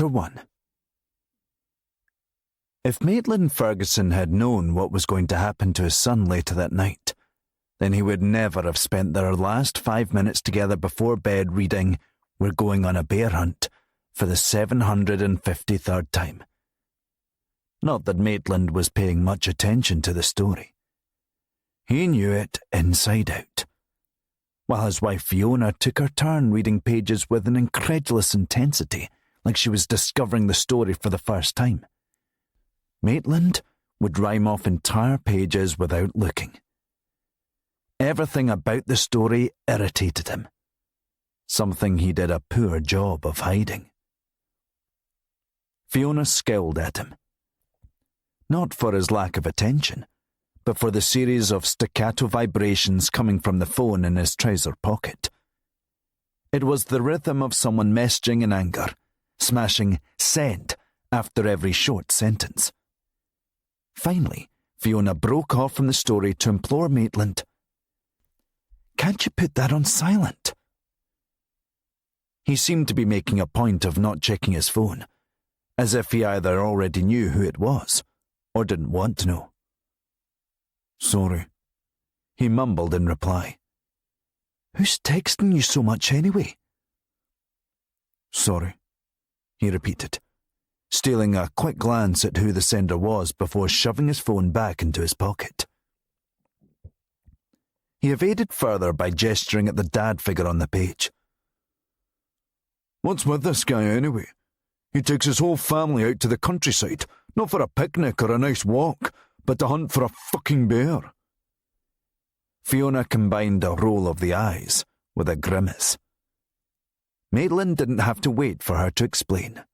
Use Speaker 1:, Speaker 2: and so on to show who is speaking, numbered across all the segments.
Speaker 1: Chapter 1. If Maitland Ferguson had known what was going to happen to his son later that night, then he would never have spent their last 5 minutes together before bed reading "We're Going on a Bear Hunt" for the 753rd time. Not that Maitland was paying much attention to the story. He knew it inside out, while his wife Fiona took her turn reading pages with an incredulous intensity, like she was discovering the story for the first time. Maitland would rhyme off entire pages without looking. Everything about the story irritated him, something he did a poor job of hiding. Fiona scowled at him, not for his lack of attention, but for the series of staccato vibrations coming from the phone in his trouser pocket. It was the rhythm of someone messaging in anger, smashing "send" after every short sentence. Finally, Fiona broke off from the story to implore Maitland, "Can't you put that on silent?" He seemed to be making a point of not checking his phone, as if he either already knew who it was, or didn't want to know. "Sorry," he mumbled in reply. "Who's texting you so much anyway?" "Sorry," he repeated, stealing a quick glance at who the sender was before shoving his phone back into his pocket. He evaded further by gesturing at the dad figure on the page. "What's with this guy anyway? He takes his whole family out to the countryside, not for a picnic or a nice walk, but to hunt for a fucking bear." Fiona combined a roll of the eyes with a grimace. Maitland didn't have to wait for her to explain,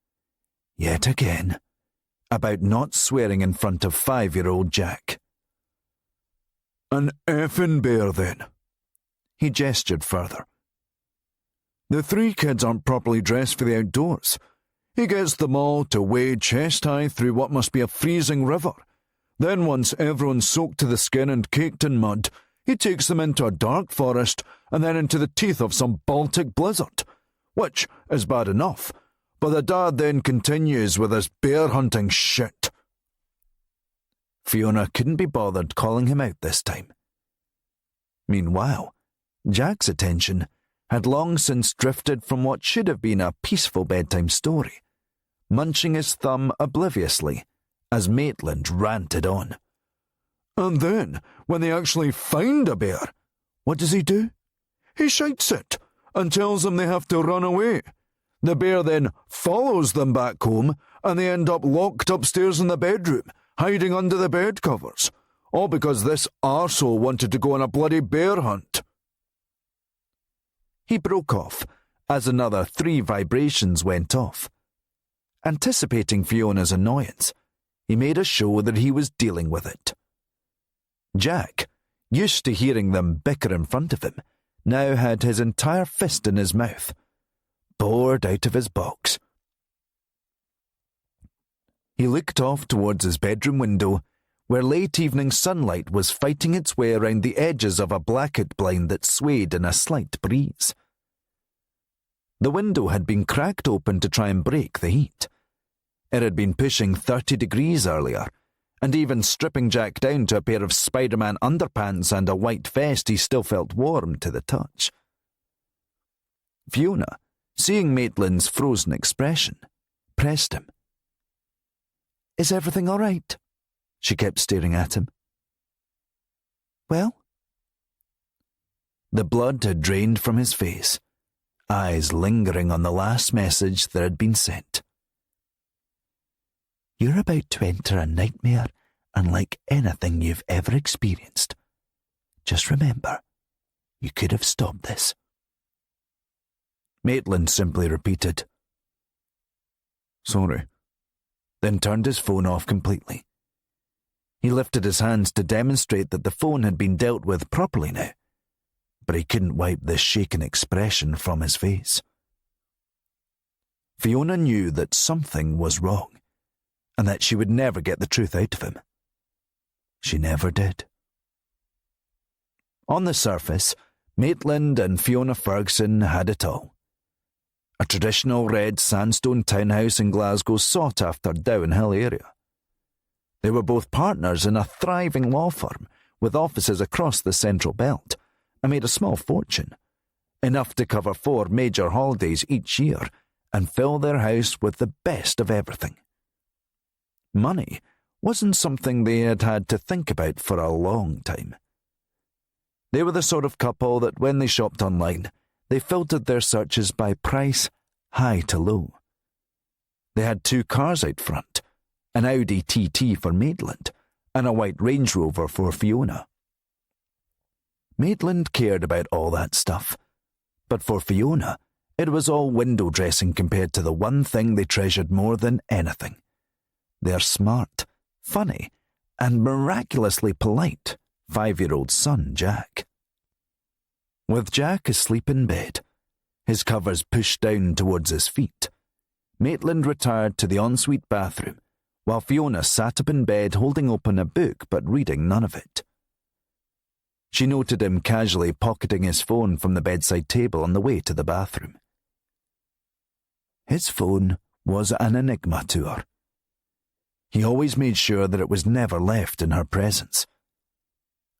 Speaker 1: yet again, about not swearing in front of 5-year-old Jack. "An effing bear, then." He gestured further. "The 3 kids aren't properly dressed for the outdoors. He gets them all to wade chest-high through what must be a freezing river. Then once everyone's soaked to the skin and caked in mud, he takes them into a dark forest and then into the teeth of some Baltic blizzard, which is bad enough, but the dad then continues with his bear-hunting shit." Fiona couldn't be bothered calling him out this time. Meanwhile, Jack's attention had long since drifted from what should have been a peaceful bedtime story, munching his thumb obliviously as Maitland ranted on. "And then, when they actually find a bear, what does he do? He shouts it and tells them they have to run away. The bear then follows them back home, and they end up locked upstairs in the bedroom, hiding under the bed covers, all because this arsehole wanted to go on a bloody bear hunt." He broke off as another 3 vibrations went off. Anticipating Fiona's annoyance, he made a show that he was dealing with it. Jack, used to hearing them bicker in front of him, now had his entire fist in his mouth, bored out of his box. He looked off towards his bedroom window, where late evening sunlight was fighting its way around the edges of a blanket blind that swayed in a slight breeze. The window had been cracked open to try and break the heat. It had been pushing 30 degrees earlier, and even stripping Jack down to a pair of Spider-Man underpants and a white vest, he still felt warm to the touch. Fiona, seeing Maitland's frozen expression, pressed him. "Is everything all right?" She kept staring at him. "Well?" The blood had drained from his face, eyes lingering on the last message that had been sent. "You're about to enter a nightmare unlike anything you've ever experienced. Just remember, you could have stopped this." Maitland simply repeated, "Sorry," then turned his phone off completely. He lifted his hands to demonstrate that the phone had been dealt with properly now, but he couldn't wipe the shaken expression from his face. Fiona knew that something was wrong, and that she would never get the truth out of him. She never did. On the surface, Maitland and Fiona Ferguson had it all. a traditional red sandstone townhouse in Glasgow's sought-after Down Hill area. They were both partners in a thriving law firm with offices across the Central Belt and made a small fortune, enough to cover 4 major holidays each year and fill their house with the best of everything. Money wasn't something they had had to think about for a long time. They were the sort of couple that when they shopped online, they filtered their searches by price, high to low. They had 2 cars out front, an Audi TT for Maitland and a white Range Rover for Fiona. Maitland cared about all that stuff, but for Fiona, it was all window dressing compared to the one thing they treasured more than anything: their smart, funny, and miraculously polite 5-year-old son, Jack. With Jack asleep in bed, his covers pushed down towards his feet, Maitland retired to the ensuite bathroom, while Fiona sat up in bed holding open a book but reading none of it. She noted him casually pocketing his phone from the bedside table on the way to the bathroom. His phone was an enigma to her. He always made sure that it was never left in her presence.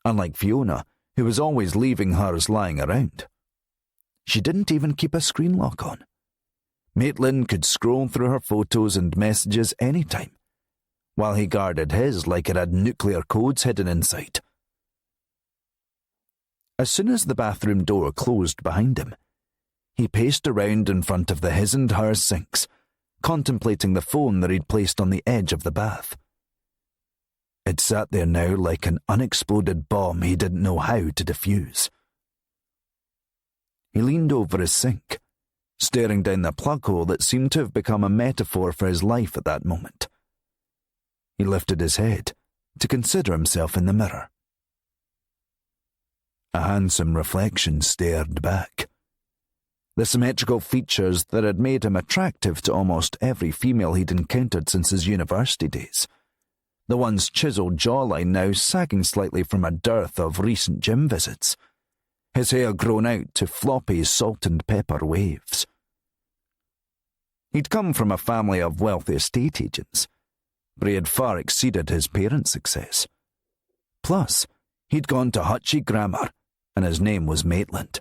Speaker 1: Unlike Fiona, who was always leaving hers lying around. She didn't even keep a screen lock on. Maitland could scroll through her photos and messages anytime, while he guarded his like it had nuclear codes hidden inside. As soon as the bathroom door closed behind him, he paced around in front of the his and hers sinks, contemplating the phone that he'd placed on the edge of the bath. It sat there now like an unexploded bomb he didn't know how to defuse. He leaned over his sink, staring down the plug hole that seemed to have become a metaphor for his life at that moment. He lifted his head to consider himself in the mirror. A handsome reflection stared back. The symmetrical features that had made him attractive to almost every female he'd encountered since his university days. The once chiseled jawline now sagging slightly from a dearth of recent gym visits. His hair grown out to floppy salt and pepper waves. He'd come from a family of wealthy estate agents, but he had far exceeded his parents' success. Plus, he'd gone to Hutchie Grammar, and his name was Maitland.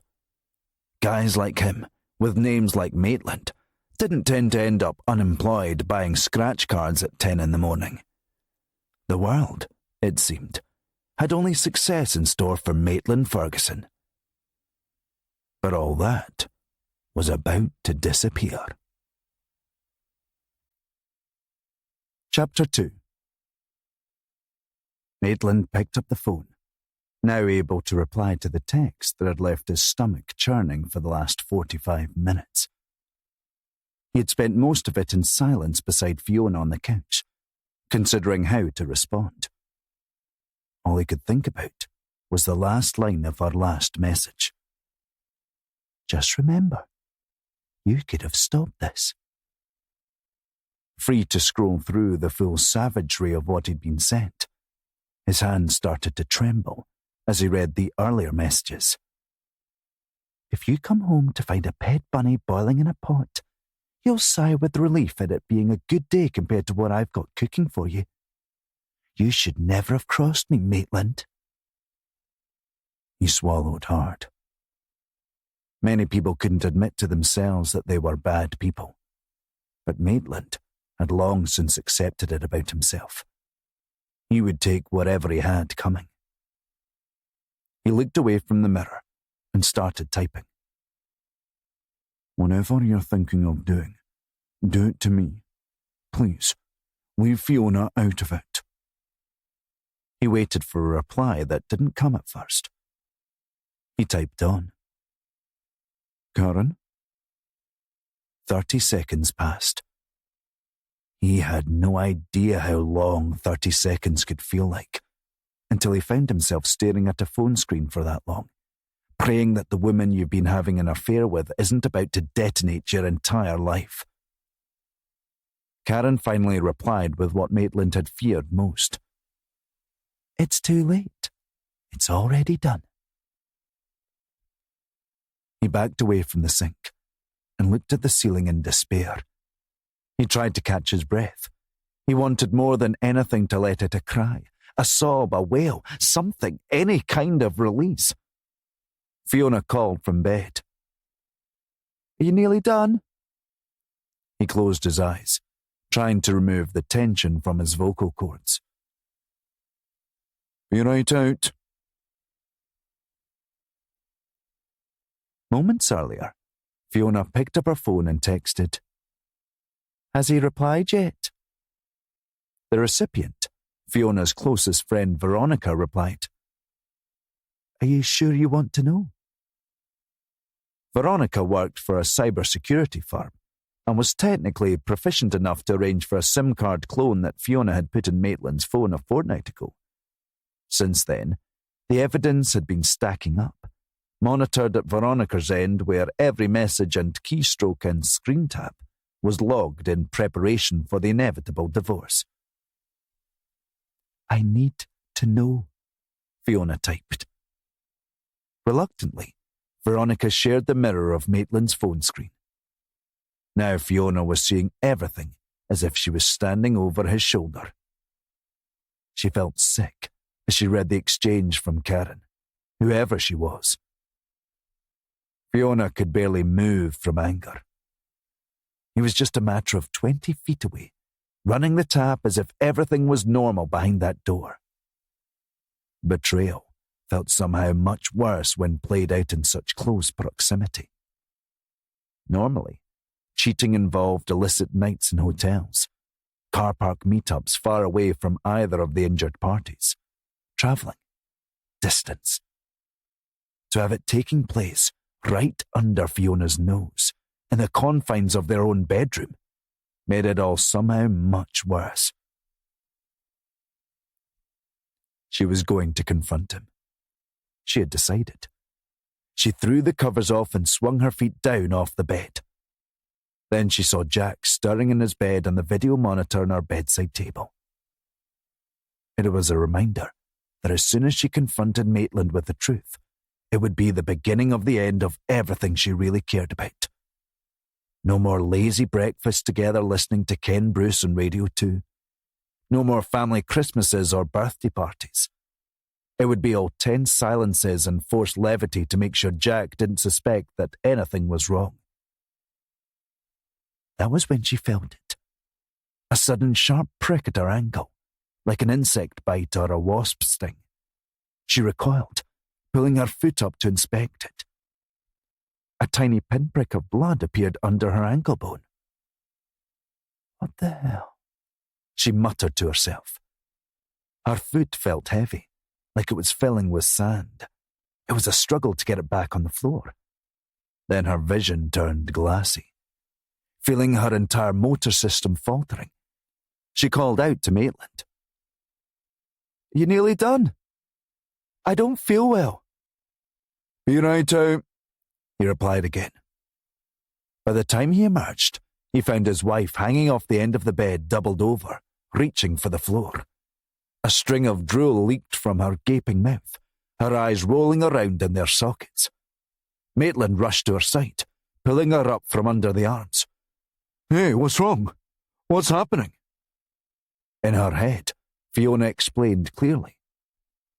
Speaker 1: Guys like him, with names like Maitland, didn't tend to end up unemployed buying scratch cards at 10 in the morning. The world, it seemed, had only success in store for Maitland Ferguson. But all that was about to disappear. Chapter 2. Maitland picked up the phone, now able to reply to the text that had left his stomach churning for the last 45 minutes. He had spent most of it in silence beside Fiona on the couch, considering how to respond. All he could think about was the last line of her last message. Just remember, you could have stopped this. Free to scroll through the full savagery of what he'd been sent, his hand started to tremble as he read the earlier messages. If you come home to find a pet bunny boiling in a pot, you'll sigh with relief at it being a good day compared to what I've got cooking for you. You should never have crossed me, Maitland. He swallowed hard. Many people couldn't admit to themselves that they were bad people, but Maitland had long since accepted it about himself. He would take whatever he had coming. He looked away from the mirror and started typing. Whatever you're thinking of doing, do it to me. Please, leave Fiona out of it. He waited for a reply that didn't come at first. He typed on. Karen? 30 seconds passed. He had no idea how long 30 seconds could feel like, until he found himself staring at a phone screen for that long, praying that the woman you've been having an affair with isn't about to detonate your entire life. Karen finally replied with what Maitland had feared most. It's too late. It's already done. He backed away from the sink, and looked at the ceiling in despair. He tried to catch his breath. He wanted more than anything to let out a cry, a sob, a wail, something, any kind of release. Fiona called from bed. "Are you nearly done?" He closed his eyes, trying to remove the tension from his vocal cords. "Be right out." Moments earlier, Fiona picked up her phone and texted, "Has he replied yet?" The recipient, Fiona's closest friend Veronica, replied, "Are you sure you want to know?" Veronica worked for a cybersecurity firm and was technically proficient enough to arrange for a SIM card clone that Fiona had put in Maitland's phone a fortnight ago. Since then, the evidence had been stacking up, monitored at Veronica's end, where every message and keystroke and screen tap was logged in preparation for the inevitable divorce. "I need to know," Fiona typed. Reluctantly, Veronica shared the mirror of Maitland's phone screen. Now Fiona was seeing everything as if she was standing over his shoulder. She felt sick as she read the exchange from Karen, whoever she was. Fiona could barely move from anger. He was just a matter of 20 feet away, running the tap as if everything was normal behind that door. Betrayal felt somehow much worse when played out in such close proximity. Normally, cheating involved illicit nights in hotels, car park meetups far away from either of the injured parties, travelling, distance. To have it taking place right under Fiona's nose, in the confines of their own bedroom, made it all somehow much worse. She was going to confront him. She had decided. She threw the covers off and swung her feet down off the bed. Then she saw Jack stirring in his bed on the video monitor on our bedside table. It was a reminder that as soon as she confronted Maitland with the truth, it would be the beginning of the end of everything she really cared about. No more lazy breakfasts together listening to Ken Bruce on Radio 2. No more family Christmases or birthday parties. It would be all tense silences and forced levity to make sure Jack didn't suspect that anything was wrong. That was when she felt it. A sudden sharp prick at her ankle, like an insect bite or a wasp sting. She recoiled, pulling her foot up to inspect it. A tiny pinprick of blood appeared under her ankle bone. "What the hell?" she muttered to herself. Her foot felt heavy, like it was filling with sand. It was a struggle to get it back on the floor. Then her vision turned glassy. Feeling her entire motor system faltering, she called out to Maitland. "You nearly done? I don't feel well." "Be right out," he replied again. By the time he emerged, he found his wife hanging off the end of the bed, doubled over, reaching for the floor. A string of drool leaked from her gaping mouth, her eyes rolling around in their sockets. Maitland rushed to her side, pulling her up from under the arms. "Hey, what's wrong? What's happening?" In her head, Fiona explained clearly.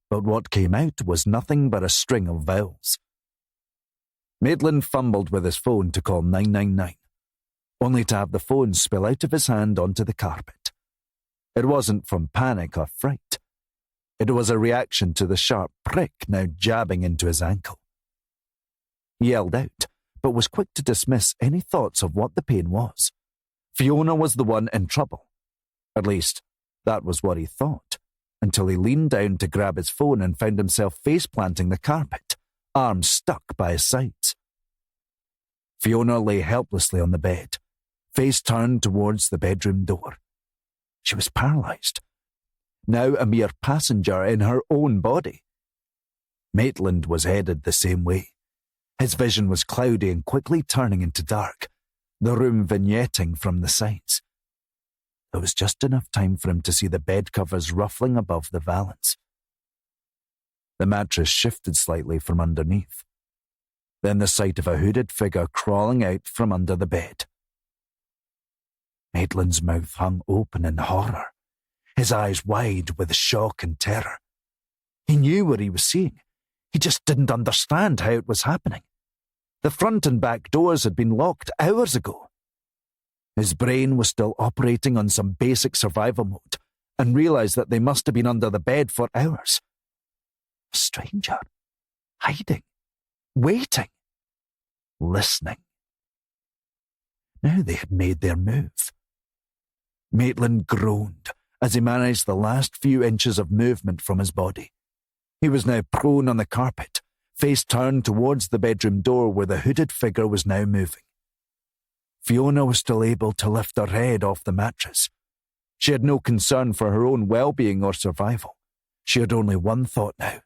Speaker 1: But what came out was nothing but a string of vowels. Maitland fumbled with his phone to call 999, only to have the phone spill out of his hand onto the carpet. It wasn't from panic or fright. It was a reaction to the sharp prick now jabbing into his ankle. He yelled out, but was quick to dismiss any thoughts of what the pain was. Fiona was the one in trouble. At least, that was what he thought, until he leaned down to grab his phone and found himself face-planting the carpet, arms stuck by his sides. Fiona lay helplessly on the bed, face turned towards the bedroom door. She was paralyzed, now a mere passenger in her own body. Maitland was headed the same way. His vision was cloudy and quickly turning into dark, the room vignetting from the sides. There was just enough time for him to see the bed covers ruffling above the valance. The mattress shifted slightly from underneath. Then the sight of a hooded figure crawling out from under the bed. Maitland's mouth hung open in horror, his eyes wide with shock and terror. He knew what he was seeing. He just didn't understand how it was happening. The front and back doors had been locked hours ago. His brain was still operating on some basic survival mode and realized that they must have been under the bed for hours. A stranger, hiding, waiting, listening. Now they had made their move. Maitland groaned as he managed the last few inches of movement from his body. He was now prone on the carpet, face turned towards the bedroom door where the hooded figure was now moving. Fiona was still able to lift her head off the mattress. She had no concern for her own well-being or survival. She had only one thought now.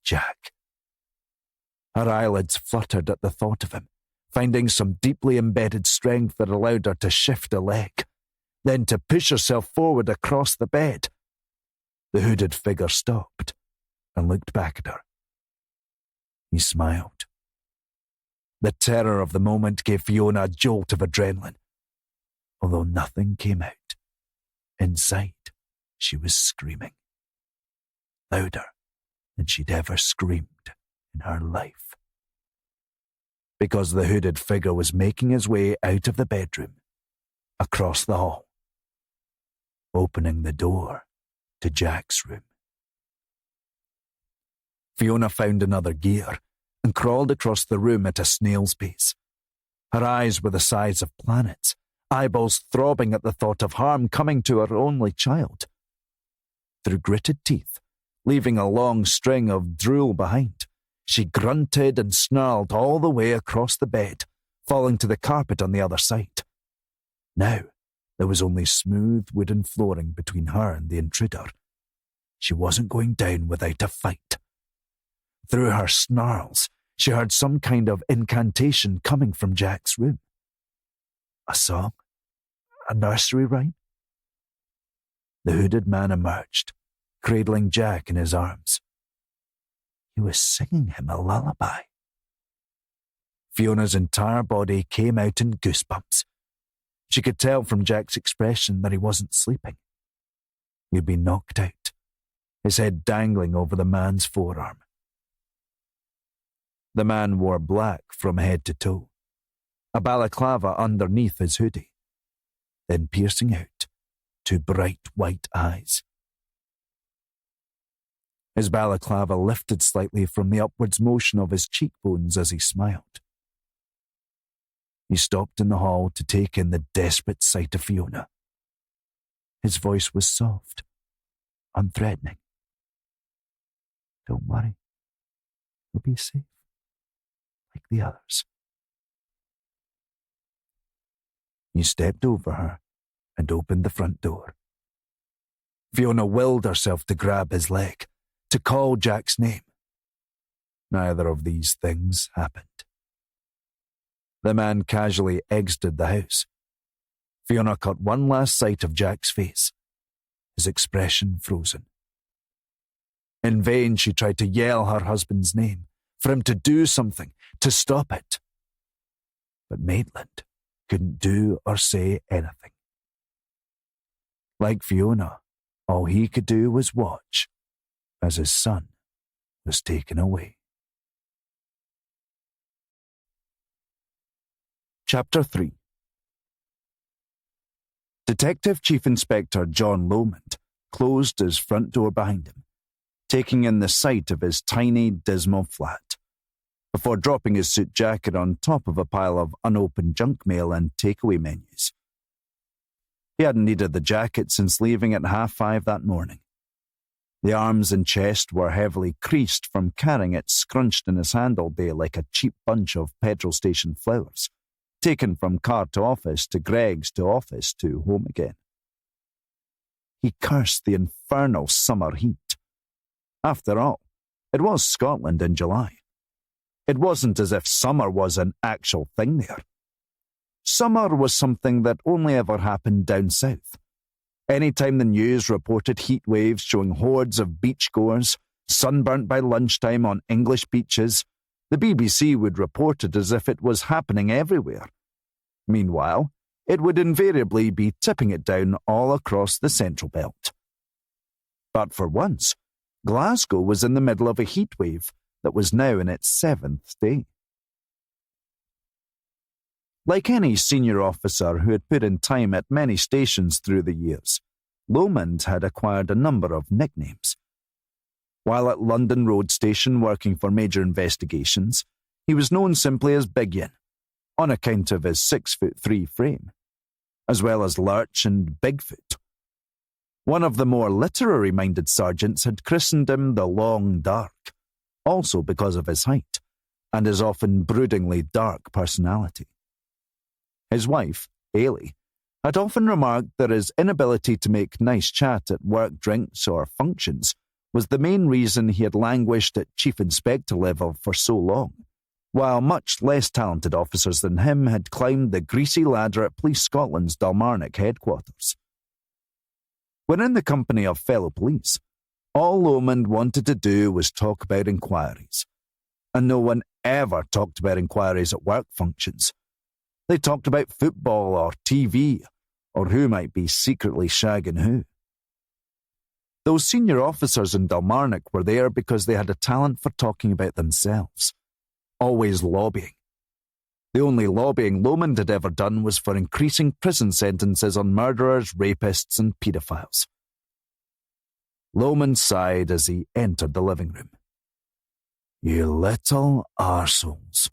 Speaker 1: Jack. Her eyelids fluttered at the thought of him, finding some deeply embedded strength that allowed her to shift a leg, then to push herself forward across the bed. The hooded figure stopped and looked back at her. He smiled. The terror of the moment gave Fiona a jolt of adrenaline. Although nothing came out, inside she was screaming. Louder than she'd ever screamed in her life. Because the hooded figure was making his way out of the bedroom, across the hall, opening the door to Jack's room. Fiona found another gear and crawled across the room at a snail's pace. Her eyes were the size of planets, eyeballs throbbing at the thought of harm coming to her only child. Through gritted teeth, leaving a long string of drool behind, she grunted and snarled all the way across the bed, falling to the carpet on the other side. Now, there was only smooth wooden flooring between her and the intruder. She wasn't going down without a fight. Through her snarls, she heard some kind of incantation coming from Jack's room. A song? A nursery rhyme? The hooded man emerged, cradling Jack in his arms. He was singing him a lullaby. Fiona's entire body came out in goosebumps. She could tell from Jack's expression that he wasn't sleeping. He'd been knocked out, his head dangling over the man's forearm. The man wore black from head to toe, a balaclava underneath his hoodie, then piercing out, two bright white eyes. His balaclava lifted slightly from the upwards motion of his cheekbones as he smiled. He stopped in the hall to take in the desperate sight of Fiona. His voice was soft, unthreatening. Don't worry. You'll be safe, like the others. He stepped over her and opened the front door. Fiona willed herself to grab his leg, to call Jack's name. Neither of these things happened. The man casually exited the house. Fiona caught one last sight of Jack's face, his expression frozen. In vain she tried to yell her husband's name, for him to do something, to stop it. But Maitland couldn't do or say anything. Like Fiona, all he could do was watch as his son was taken away. Chapter 3. Detective Chief Inspector John Lomond closed his front door behind him, taking in the sight of his tiny, dismal flat, before dropping his suit jacket on top of a pile of unopened junk mail and takeaway menus. He hadn't needed the jacket since leaving at 5:30 that morning. The arms and chest were heavily creased from carrying it scrunched in his hand all day like a cheap bunch of petrol station flowers, taken from car to office to Greg's to office to home again. He cursed the infernal summer heat. After all, it was Scotland in July. It wasn't as if summer was an actual thing there. Summer was something that only ever happened down south. Anytime the news reported heat waves showing hordes of beachgoers, sunburnt by lunchtime on English beaches, The BBC would report it as if it was happening everywhere. Meanwhile, it would invariably be tipping it down all across the Central Belt. But for once, Glasgow was in the middle of a heatwave that was now in its 7th day. Like any senior officer who had put in time at many stations through the years, Lomond had acquired a number of nicknames. While at London Road Station working for major investigations, he was known simply as Big Yin, on account of his 6'3" frame, as well as Lurch and Bigfoot. One of the more literary-minded sergeants had christened him the Long Dark, also because of his height, and his often broodingly dark personality. His wife, Ailey, had often remarked that his inability to make nice chat at work drinks or functions was the main reason he had languished at Chief Inspector level for so long, while much less talented officers than him had climbed the greasy ladder at Police Scotland's Dalmarnock headquarters. When in the company of fellow police, all Lomond wanted to do was talk about inquiries, and no one ever talked about inquiries at work functions. They talked about football or TV, or who might be secretly shagging who. Those senior officers in Dalmarnock were there because they had a talent for talking about themselves, always lobbying. The only lobbying Lomond had ever done was for increasing prison sentences on murderers, rapists, and paedophiles. Lomond sighed as he entered the living room. You little arseholes.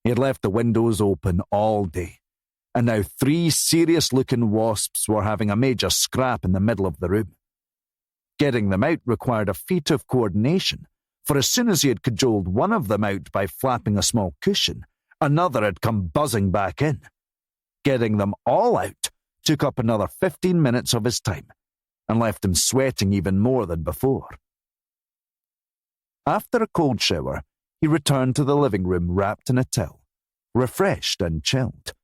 Speaker 1: He had left the windows open all day, and now 3 serious-looking wasps were having a major scrap in the middle of the room. Getting them out required a feat of coordination, for as soon as he had cajoled one of them out by flapping a small cushion, another had come buzzing back in. Getting them all out took up another 15 minutes of his time, and left him sweating even more than before. After a cold shower, he returned to the living room wrapped in a towel, refreshed and chilled.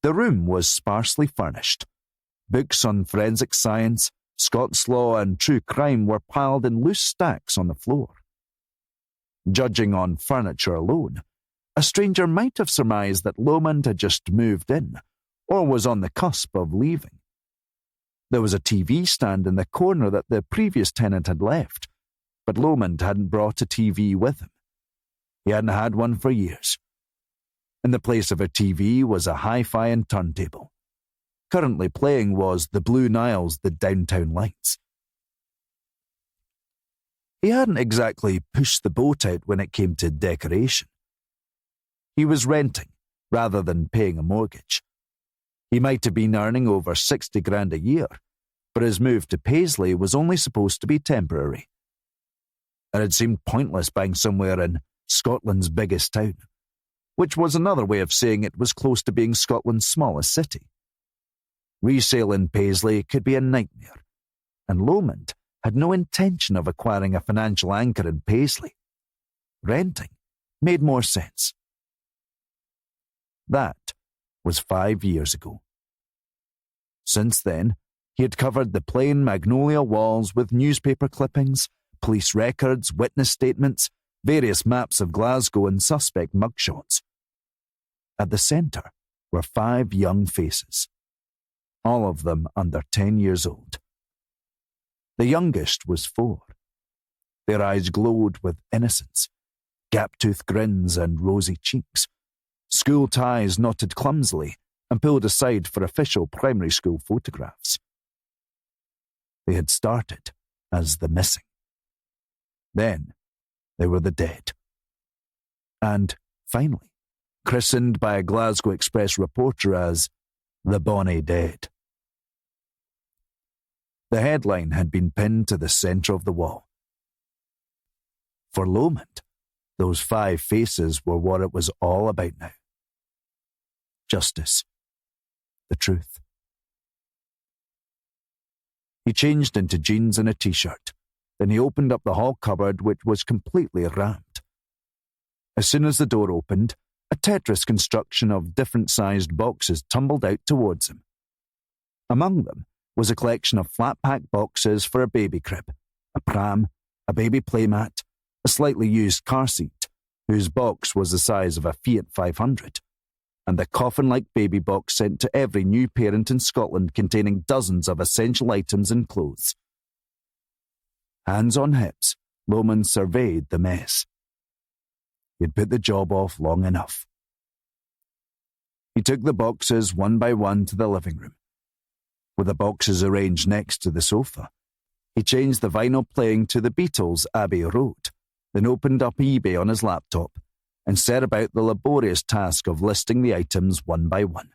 Speaker 1: The room was sparsely furnished. Books on forensic science, Scots law and true crime were piled in loose stacks on the floor. Judging on furniture alone, a stranger might have surmised that Lomond had just moved in, or was on the cusp of leaving. There was a TV stand in the corner that the previous tenant had left, but Lomond hadn't brought a TV with him. He hadn't had one for years. In the place of a TV was a hi-fi and turntable. Currently playing was The Blue Nile's The Downtown Lights. He hadn't exactly pushed the boat out when it came to decoration. He was renting, rather than paying a mortgage. He might have been earning over 60 grand a year, but his move to Paisley was only supposed to be temporary. It had seemed pointless buying somewhere in Scotland's biggest town, which was another way of saying it was close to being Scotland's smallest city. Resale in Paisley could be a nightmare, and Lomond had no intention of acquiring a financial anchor in Paisley. Renting made more sense. That was 5 years ago. Since then, he had covered the plain magnolia walls with newspaper clippings, police records, witness statements, various maps of Glasgow and suspect mugshots. At the centre were 5 young faces, all of them under 10 years old. The youngest was 4. Their eyes glowed with innocence, gap-toothed grins and rosy cheeks, school ties knotted clumsily and pulled aside for official primary school photographs. They had started as the missing. Then they were the dead. And, finally, christened by a Glasgow Express reporter as the Bonnie Dead. The headline had been pinned to the centre of the wall. For Lomond, those 5 faces were what it was all about now. Justice. The truth. He changed into jeans and a t-shirt. Then he opened up the hall cupboard, which was completely rammed. As soon as the door opened, a Tetris construction of different-sized boxes tumbled out towards him. Among them was a collection of flat-pack boxes for a baby crib, a pram, a baby playmat, a slightly used car seat, whose box was the size of a Fiat 500, and the coffin-like baby box sent to every new parent in Scotland containing dozens of essential items and clothes. Hands on hips, Lomond surveyed the mess. He'd put the job off long enough. He took the boxes one by one to the living room. With the boxes arranged next to the sofa, he changed the vinyl playing to the Beatles' Abbey Road, then opened up eBay on his laptop and set about the laborious task of listing the items one by one.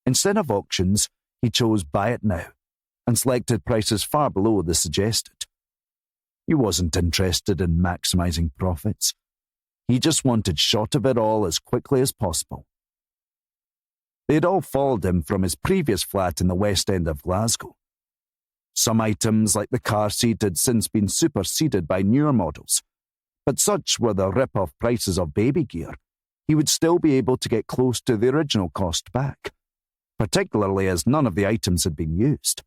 Speaker 1: Instead of auctions, he chose Buy It Now and selected prices far below the suggested. He wasn't interested in maximizing profits. He just wanted shot of it all as quickly as possible. They had all followed him from his previous flat in the West End of Glasgow. Some items, like the car seat, had since been superseded by newer models, but such were the rip-off prices of baby gear, he would still be able to get close to the original cost back, particularly as none of the items had been used.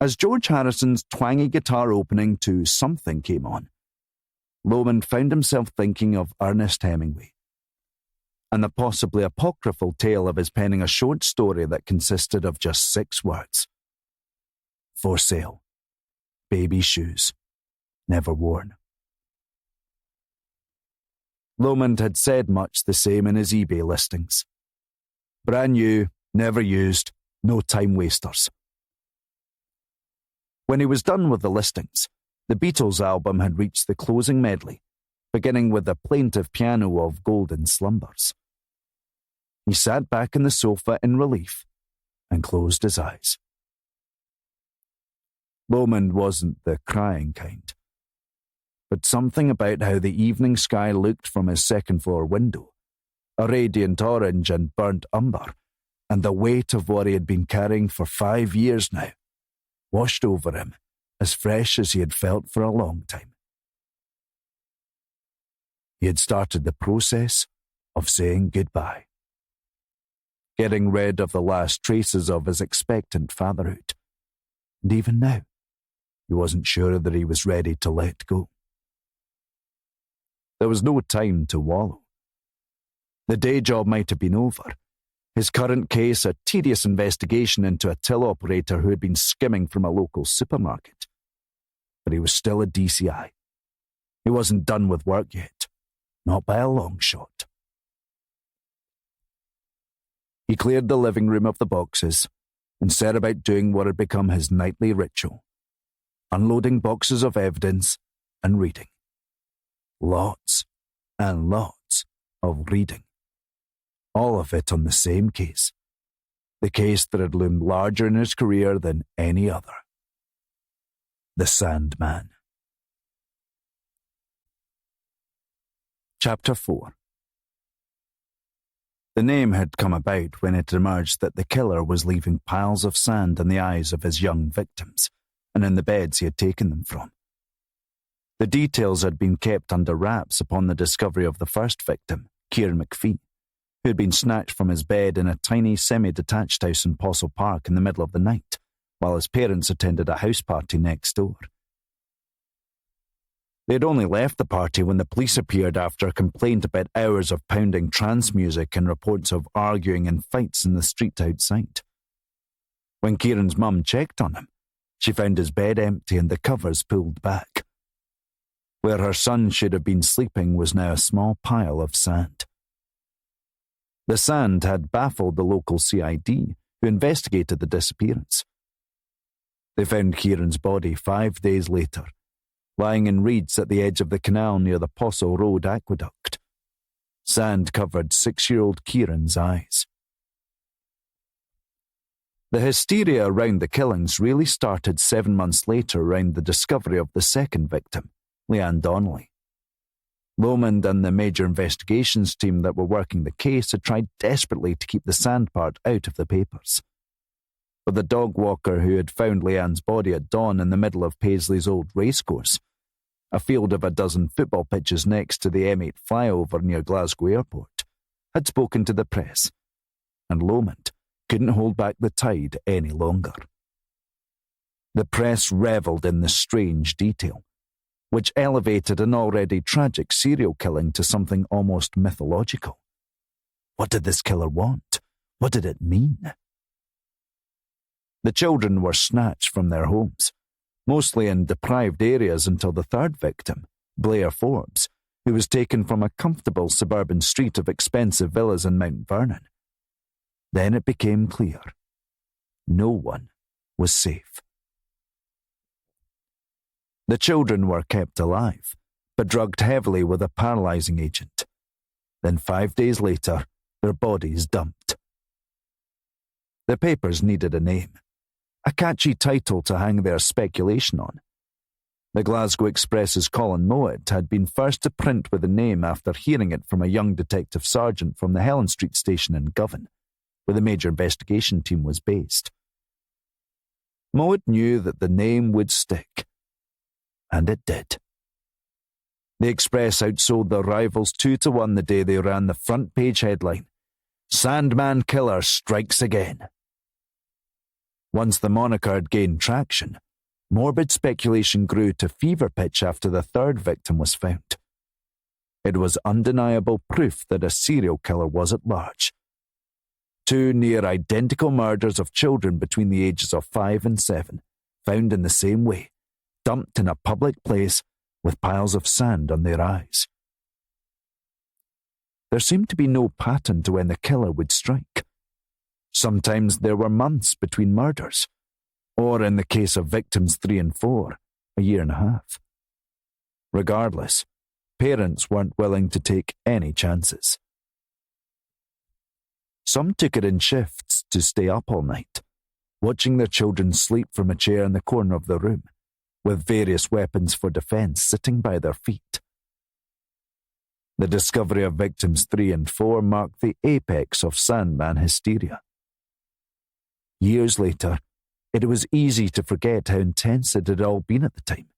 Speaker 1: As George Harrison's twangy guitar opening to Something came on, Lomond found himself thinking of Ernest Hemingway, and the possibly apocryphal tale of his penning a short story that consisted of just 6 words. For sale. Baby shoes. Never worn. Lomond had said much the same in his eBay listings. Brand new, never used, no time wasters. When he was done with the listings, the Beatles album had reached the closing medley, beginning with the plaintive piano of Golden Slumbers. He sat back in the sofa in relief and closed his eyes. Lomond wasn't the crying kind, but something about how the evening sky looked from his second-floor window, a radiant orange and burnt umber, and the weight of what he had been carrying for 5 years now, washed over him as fresh as he had felt for a long time. He had started the process of saying goodbye, getting rid of the last traces of his expectant fatherhood, and even now, he wasn't sure that he was ready to let go. There was no time to wallow. The day job might have been over. His current case, a tedious investigation into a till operator who had been skimming from a local supermarket. But he was still a DCI. He wasn't done with work yet, not by a long shot. He cleared the living room of the boxes and set about doing what had become his nightly ritual, unloading boxes of evidence and reading. Lots and lots of reading. All of it on the same case. The case that had loomed larger in his career than any other. The Sandman. Chapter 4. The name had come about when it emerged that the killer was leaving piles of sand in the eyes of his young victims, and in the beds he had taken them from. The details had been kept under wraps upon the discovery of the first victim, Kieran McPhee, who had been snatched from his bed in a tiny semi-detached house in Postle Park in the middle of the night, while his parents attended a house party next door. They had only left the party when the police appeared after a complaint about hours of pounding trance music and reports of arguing and fights in the street outside. When Kieran's mum checked on him, she found his bed empty and the covers pulled back. Where her son should have been sleeping was now a small pile of sand. The sand had baffled the local CID, who investigated the disappearance. They found Kieran's body 5 days later, lying in reeds at the edge of the canal near the Postle Road aqueduct. Sand covered 6-year-old Kieran's eyes. The hysteria around the killings really started 7 months later around the discovery of the second victim, Leanne Donnelly. Lomond and the major investigations team that were working the case had tried desperately to keep the sand part out of the papers. But the dog walker who had found Leanne's body at dawn in the middle of Paisley's old racecourse, a field of a dozen football pitches next to the M8 flyover near Glasgow Airport, had spoken to the press, and Lomond couldn't hold back the tide any longer. The press revelled in the strange detail, which elevated an already tragic serial killing to something almost mythological. What did this killer want? What did it mean? The children were snatched from their homes, mostly in deprived areas, until the third victim, Blair Forbes, who was taken from a comfortable suburban street of expensive villas in Mount Vernon. Then it became clear. No one was safe. The children were kept alive, but drugged heavily with a paralyzing agent. Then 5 days later, their bodies dumped. The papers needed a name, a catchy title to hang their speculation on. The Glasgow Express's Colin Mowat had been first to print with the name after hearing it from a young detective sergeant from the Helen Street station in Govan, where the major investigation team was based. Mowat knew that the name would stick. And it did. The Express outsold their rivals 2-1 the day they ran the front page headline, "Sandman Killer Strikes Again." Once the moniker had gained traction, morbid speculation grew to fever pitch after the third victim was found. It was undeniable proof that a serial killer was at large. 2 near-identical murders of children between the ages of 5 and 7, found in the same way, dumped in a public place with piles of sand on their eyes. There seemed to be no pattern to when the killer would strike. Sometimes there were months between murders, or in the case of victims 3 and 4, a year and a half. Regardless, parents weren't willing to take any chances. Some took it in shifts to stay up all night, watching their children sleep from a chair in the corner of the room, with various weapons for defense sitting by their feet. The discovery of victims 3 and 4 marked the apex of Sandman hysteria. Years later, it was easy to forget how intense it had all been at the time,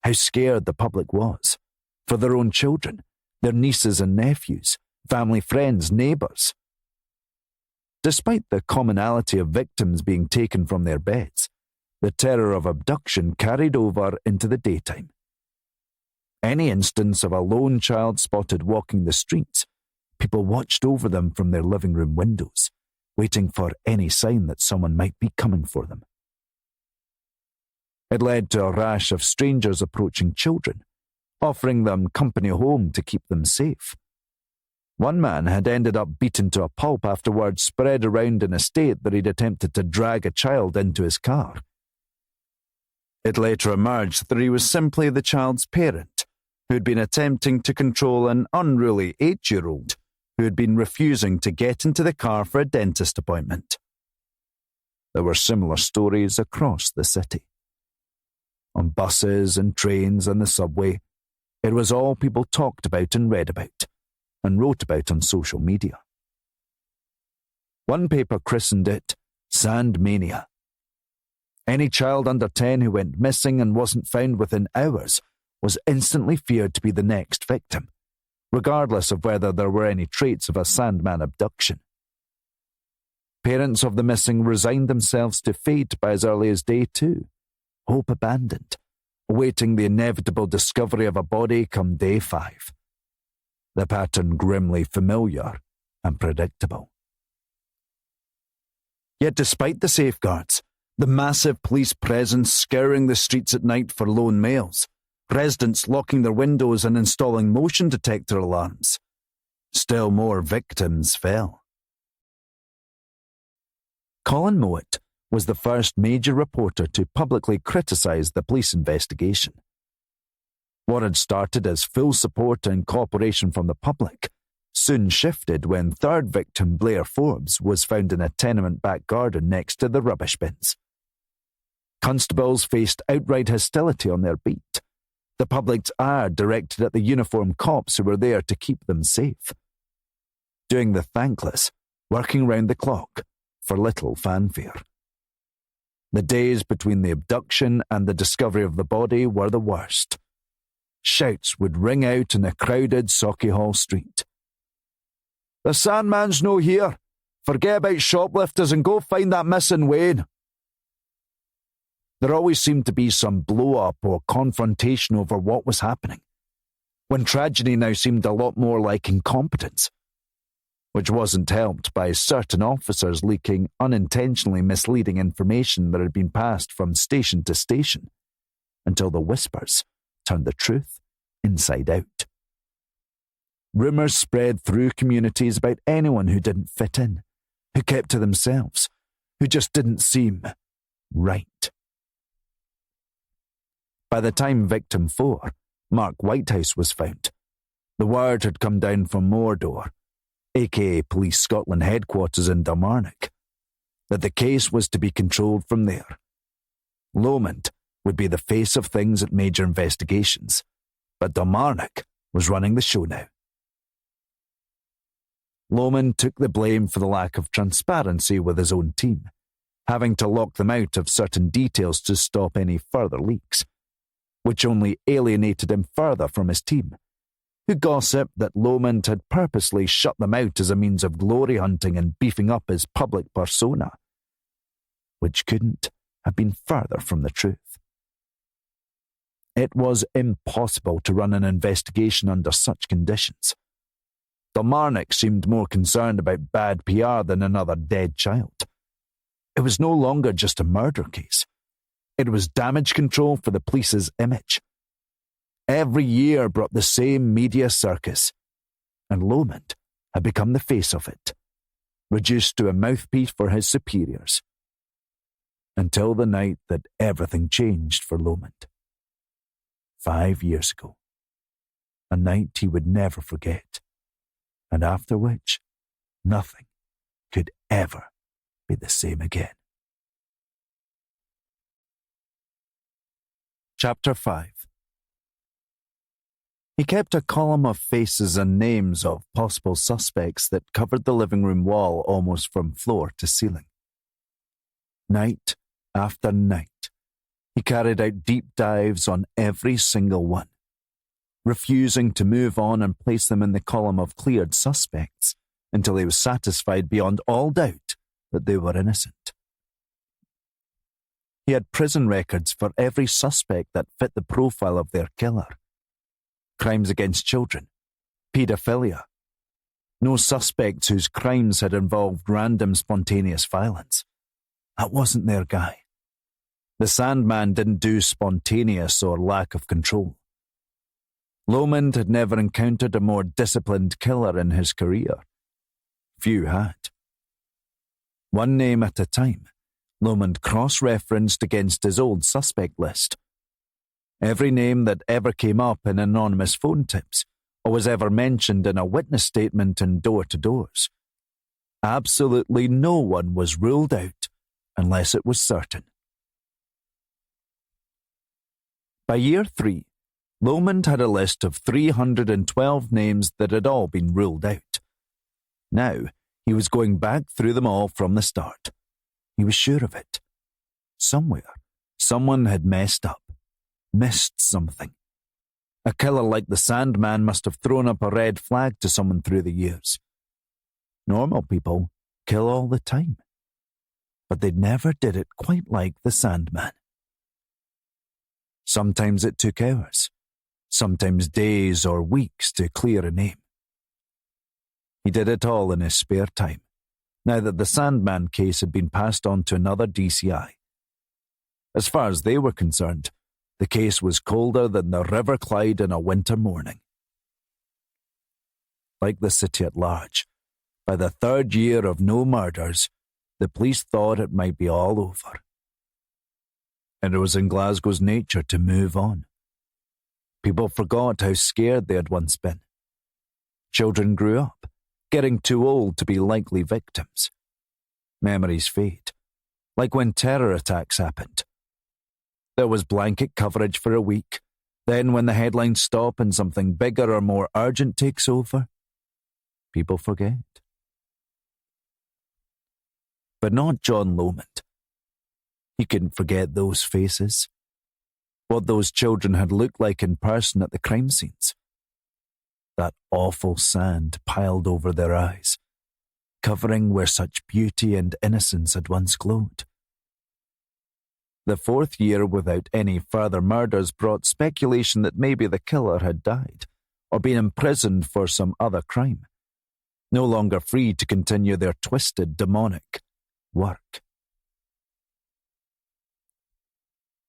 Speaker 1: how scared the public was, for their own children, their nieces and nephews, family friends, neighbours. Despite the commonality of victims being taken from their beds, the terror of abduction carried over into the daytime. Any instance of a lone child spotted walking the streets, people watched over them from their living room windows, waiting for any sign that someone might be coming for them. It led to a rash of strangers approaching children, offering them company home to keep them safe. One man had ended up beaten to a pulp after word spread around an estate that he'd attempted to drag a child into his car. It later emerged that he was simply the child's parent, who had been attempting to control an unruly 8-year-old who had been refusing to get into the car for a dentist appointment. There were similar stories across the city. On buses and trains and the subway, it was all people talked about and read about, and wrote about on social media. One paper christened it Sandmania. Any child under 10 who went missing and wasn't found within hours was instantly feared to be the next victim, regardless of whether there were any traits of a Sandman abduction. Parents of the missing resigned themselves to fate by as early as day 2, hope abandoned, awaiting the inevitable discovery of a body come day 5. The pattern grimly familiar and predictable. Yet despite the safeguards, the massive police presence scouring the streets at night for lone males, residents locking their windows and installing motion detector alarms, still more victims fell. Colin Mowat was the first major reporter to publicly criticise the police investigation. What had started as full support and cooperation from the public soon shifted when third victim Blair Forbes was found in a tenement back garden next to the rubbish bins. Constables faced outright hostility on their beat, the public's ire directed at the uniformed cops who were there to keep them safe. Doing the thankless, working round the clock, for little fanfare. The days between the abduction and the discovery of the body were the worst. Shouts would ring out in a crowded Sauchiehall street. "The Sandman's no here. Forget about shoplifters and go find that missing Wayne." There always seemed to be some blow-up or confrontation over what was happening, when tragedy now seemed a lot more like incompetence, which wasn't helped by certain officers leaking unintentionally misleading information that had been passed from station to station, until the whispers turned the truth inside out. Rumours spread through communities about anyone who didn't fit in, who kept to themselves, who just didn't seem right. By the time victim 4, Mark Whitehouse, was found, the word had come down from Mordor, aka Police Scotland headquarters in Kilmarnock, that the case was to be controlled from there. Lomond would be the face of things at major investigations, but Kilmarnock was running the show now. Lomond took the blame for the lack of transparency with his own team, having to lock them out of certain details to stop any further leaks, which only alienated him further from his team, who gossiped that Lomond had purposely shut them out as a means of glory hunting and beefing up his public persona, which couldn't have been further from the truth. It was impossible to run an investigation under such conditions. Kilmarnock seemed more concerned about bad PR than another dead child. It was no longer just a murder case. It was damage control for the police's image. Every year brought the same media circus, and Lomond had become the face of it, reduced to a mouthpiece for his superiors. Until the night that everything changed for Lomond. 5 years ago. A night he would never forget, and after which, nothing could ever be the same again. Chapter 5. He kept a column of faces and names of possible suspects that covered the living room wall almost from floor to ceiling. Night after night, he carried out deep dives on every single one, refusing to move on and place them in the column of cleared suspects until he was satisfied beyond all doubt that they were innocent. He had prison records for every suspect that fit the profile of their killer. Crimes against children, paedophilia. No suspects whose crimes had involved random spontaneous violence. That wasn't their guy. The Sandman didn't do spontaneous or lack of control. Lomond had never encountered a more disciplined killer in his career. Few had. One name at a time, Lomond cross-referenced against his old suspect list. Every name that ever came up in anonymous phone tips or was ever mentioned in a witness statement and door-to-doors. Absolutely no one was ruled out unless it was certain. By year 3, Lomond had a list of 312 names that had all been ruled out. Now, he was going back through them all from the start. He was sure of it. Somewhere, someone had messed up, missed something. A killer like the Sandman must have thrown up a red flag to someone through the years. Normal people kill all the time, but they never did it quite like the Sandman. Sometimes it took hours, sometimes days or weeks to clear a name. He did it all in his spare time, now that the Sandman case had been passed on to another DCI. As far as they were concerned, the case was colder than the River Clyde in a winter morning. Like the city at large, by the 3rd year of no murders, the police thought it might be all over. And it was in Glasgow's nature to move on. People forgot how scared they had once been. Children grew up, getting too old to be likely victims. Memories fade, like when terror attacks happened. There was blanket coverage for a week. Then when the headlines stop and something bigger or more urgent takes over, people forget. But not John Lomond. He couldn't forget those faces. What those children had looked like in person at the crime scenes. That awful sand piled over their eyes, covering where such beauty and innocence had once glowed. The 4th year without any further murders brought speculation that maybe the killer had died, or been imprisoned for some other crime, no longer free to continue their twisted, demonic work.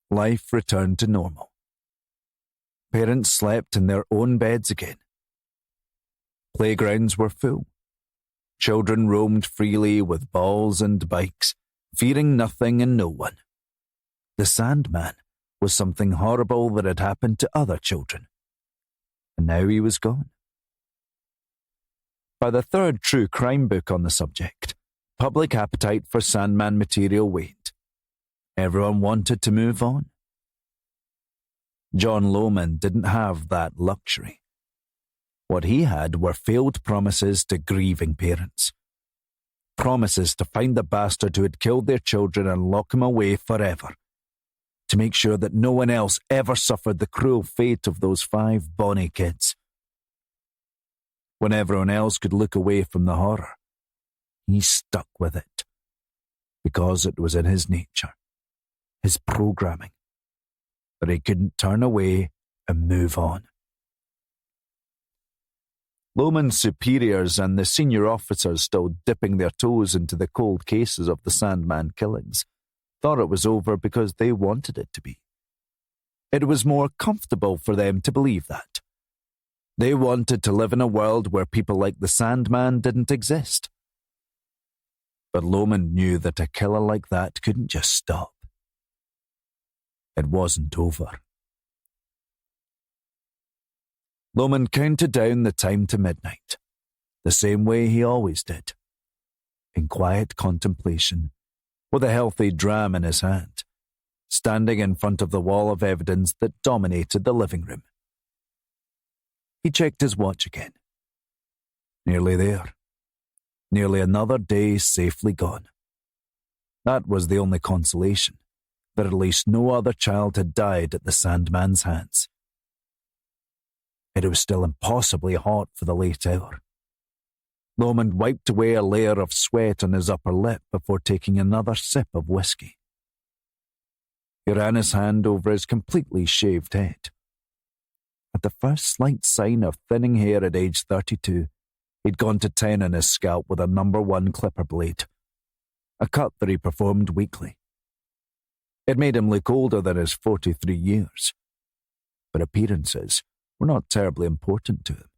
Speaker 1: Life returned to normal. Parents slept in their own beds again. Playgrounds were full. Children roamed freely with balls and bikes, fearing nothing and no one. The Sandman was something horrible that had happened to other children, and now he was gone. By the 3rd true crime book on the subject, public appetite for Sandman material waned. Everyone wanted to move on. John Lomond didn't have that luxury. What he had were failed promises to grieving parents. Promises to find the bastard who had killed their children and lock him away forever. To make sure that no one else ever suffered the cruel fate of those 5 bonny kids. When everyone else could look away from the horror, he stuck with it. Because it was in his nature, his programming, that he couldn't turn away and move on. Lomond's superiors and the senior officers still dipping their toes into the cold cases of the Sandman killings thought it was over because they wanted it to be. It was more comfortable for them to believe that. They wanted to live in a world where people like the Sandman didn't exist. But Lomond knew that a killer like that couldn't just stop. It wasn't over. Lomond counted down the time to midnight, the same way he always did, in quiet contemplation, with a healthy dram in his hand, standing in front of the wall of evidence that dominated the living room. He checked his watch again. Nearly there. Nearly another day safely gone. That was the only consolation, that at least no other child had died at the Sandman's hands. It was still impossibly hot for the late hour. Lomond wiped away a layer of sweat on his upper lip before taking another sip of whiskey. He ran his hand over his completely shaved head. At the first slight sign of thinning hair at age 32, he'd gone to town on his scalp with a number 1 clipper blade, a cut that he performed weekly. It made him look older than his 43 years, but appearances were not terribly important to him.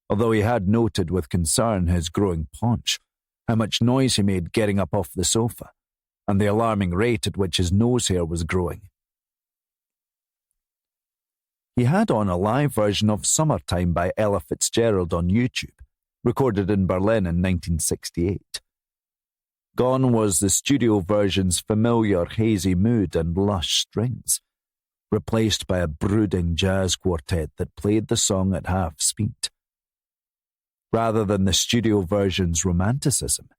Speaker 1: Although he had noted with concern his growing paunch, how much noise he made getting up off the sofa, and the alarming rate at which his nose hair was growing. He had on a live version of Summertime by Ella Fitzgerald on YouTube, recorded in Berlin in 1968. Gone was the studio version's familiar hazy mood and lush strings, replaced by a brooding jazz quartet that played the song at half speed. Rather than the studio version's romanticism,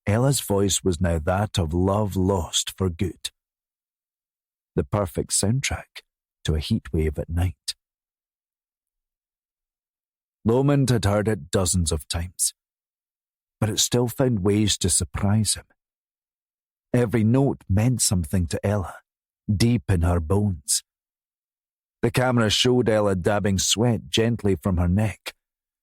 Speaker 1: Ella's voice was now that of love lost for good. The perfect soundtrack to a heatwave at night. Lomond had heard it dozens of times, but it still found ways to surprise him. Every note meant something to Ella, deep in her bones. The camera showed Ella dabbing sweat gently from her neck,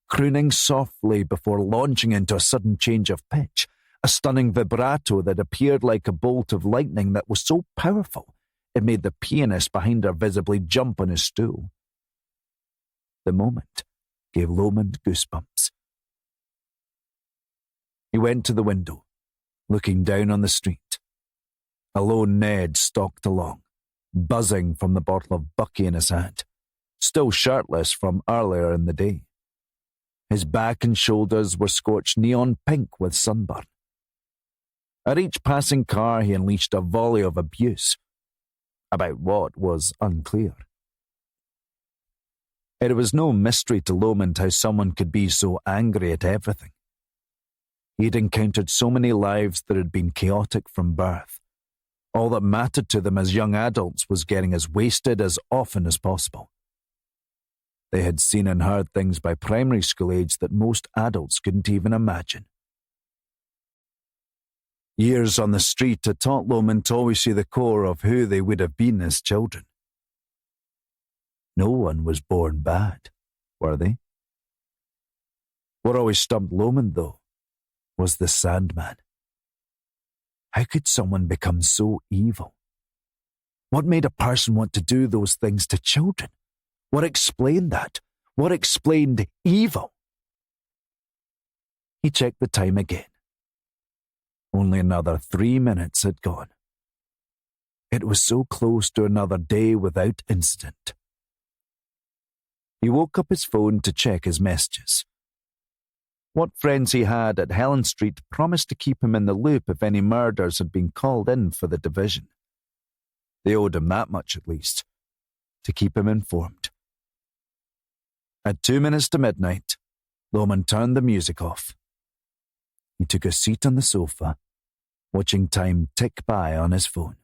Speaker 1: crooning softly before launching into a sudden change of pitch, a stunning vibrato that appeared like a bolt of lightning that was so powerful it made the pianist behind her visibly jump on his stool. The moment gave Lomond goosebumps. He went to the window, looking down on the street. A lone Ned stalked along, buzzing from the bottle of Bucky in his hand, still shirtless from earlier in the day. His back and shoulders were scorched neon pink with sunburn. At each passing car he unleashed a volley of abuse. About what was unclear. It was no mystery to Lomond how someone could be so angry at everything. He'd encountered so many lives that had been chaotic from birth. All that mattered to them as young adults was getting as wasted as often as possible. They had seen and heard things by primary school age that most adults couldn't even imagine. Years on the street had taught Lomond to always see the core of who they would have been as children. No one was born bad, were they? What always stumped Lomond, though, was the Sandman. How could someone become so evil? What made a person want to do those things to children? What explained that? What explained evil? He checked the time again. Only another 3 minutes had gone. It was so close to another day without incident. He woke up his phone to check his messages. What friends he had at Helen Street promised to keep him in the loop if any murders had been called in for the division. They owed him that much at least, to keep him informed. At 2 minutes to midnight, Lomond turned the music off. He took a seat on the sofa, watching time tick by on his phone.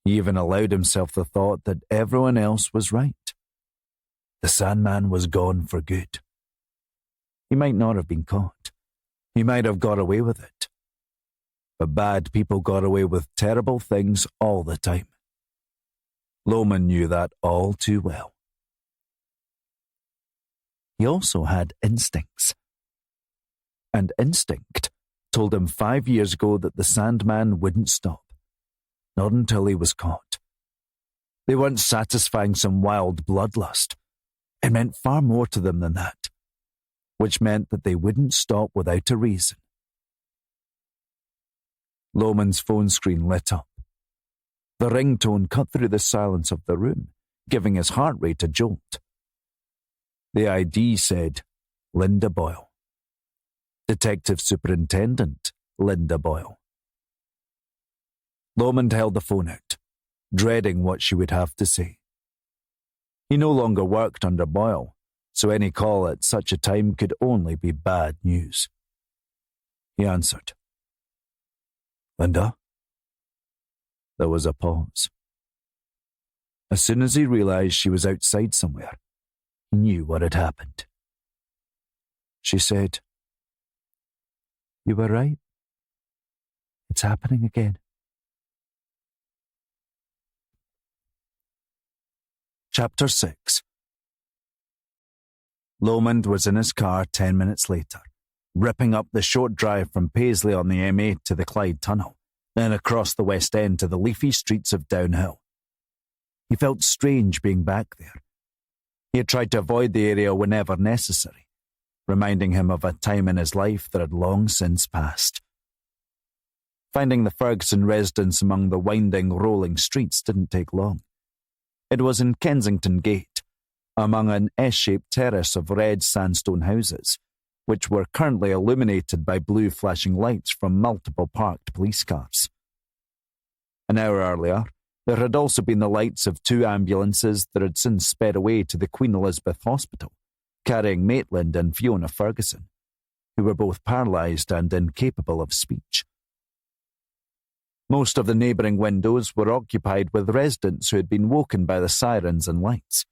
Speaker 1: He even allowed himself the thought that everyone else was right. The Sandman was gone for good. He might not have been caught. He might have got away with it. But bad people got away with terrible things all the time. Lomond knew that all too well. He also had instincts. And instinct told him 5 years ago that the Sandman wouldn't stop. Not until he was caught. They weren't satisfying some wild bloodlust. It meant far more to them than that, which meant that they wouldn't stop without a reason. Lomond's phone screen lit up. The ringtone cut through the silence of the room, giving his heart rate a jolt. The ID said, Linda Boyle. Detective Superintendent Linda Boyle. Lomond held the phone out, dreading what she would have to say. He no longer worked under Boyle, so any call at such a time could only be bad news. He answered. Linda? There was a pause. As soon as he realized she was outside somewhere, he knew what had happened. She said, You were right. It's happening again. Chapter 6. Lomond was in his car 10 minutes later, ripping up the short drive from Paisley on the M8 to the Clyde Tunnel, then across the West End to the leafy streets of Downhill. He felt strange being back there. He had tried to avoid the area whenever necessary, reminding him of a time in his life that had long since passed. Finding the Ferguson residence among the winding, rolling streets didn't take long. It was in Kensington Gate, among an S-shaped terrace of red sandstone houses, which were currently illuminated by blue flashing lights from multiple parked police cars. An hour earlier, there had also been the lights of 2 ambulances that had since sped away to the Queen Elizabeth Hospital, carrying Maitland and Fiona Ferguson, who were both paralysed and incapable of speech. Most of the neighbouring windows were occupied with residents who had been woken by the sirens and lights.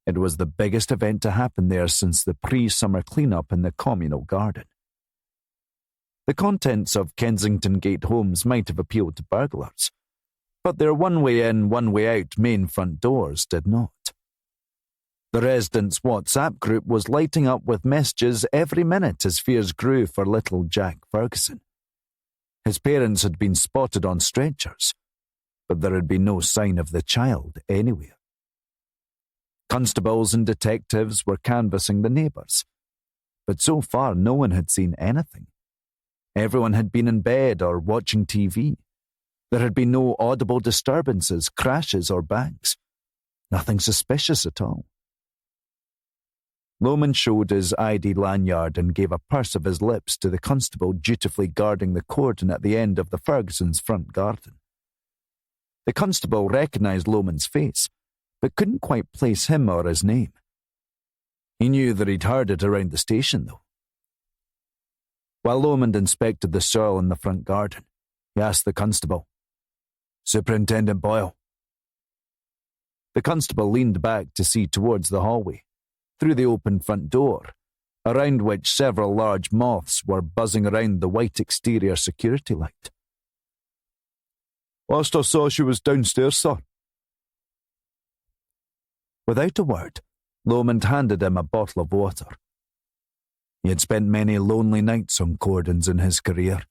Speaker 1: It was the biggest event to happen there since the pre-summer clean-up in the communal garden. The contents of Kensington Gate homes might have appealed to burglars, but their one-way in, one-way out main front doors did not. The residents' WhatsApp group was lighting up with messages every minute as fears grew for little Jack Ferguson. His parents had been spotted on stretchers, but there had been no sign of the child anywhere. Constables and detectives were canvassing the neighbours, but so far no one had seen anything. Everyone had been in bed or watching TV. There had been no audible disturbances, crashes or bangs. Nothing suspicious at all. Lomond showed his ID lanyard and gave a purse of his lips to the constable dutifully guarding the cordon at the end of the Ferguson's front garden. The constable recognised Lomond's face, but couldn't quite place him or his name. He knew that he'd heard it around the station, though. While Lomond inspected the soil in the front garden, he asked the constable, "Superintendent Boyle." The constable leaned back to see towards the hallway, through the open front door, around which several large moths were buzzing around the white exterior security light. "Last I saw she was downstairs, sir." Without a word, Lomond handed him a bottle of water. He had spent many lonely nights on cordons in his career,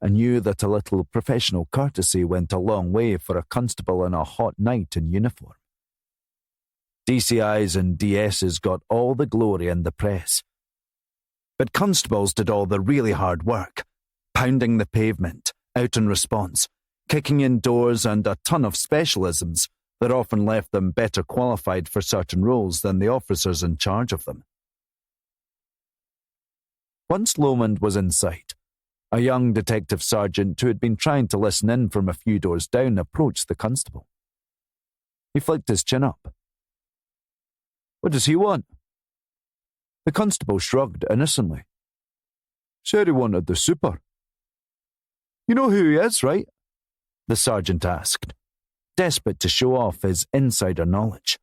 Speaker 1: and knew that a little professional courtesy went a long way for a constable on a hot night in uniform. DCIs and DSs got all the glory and the press. But constables did all the really hard work, pounding the pavement, out in response, kicking in doors, and a ton of specialisms that often left them better qualified for certain roles than the officers in charge of them. Once Lomond was inside, a young detective sergeant who had been trying to listen in from a few doors down approached the constable. He flicked his chin up. "What does he want?" The constable shrugged innocently. "Said he wanted the super." "You know who he is, right?" the sergeant asked, desperate to show off his insider knowledge,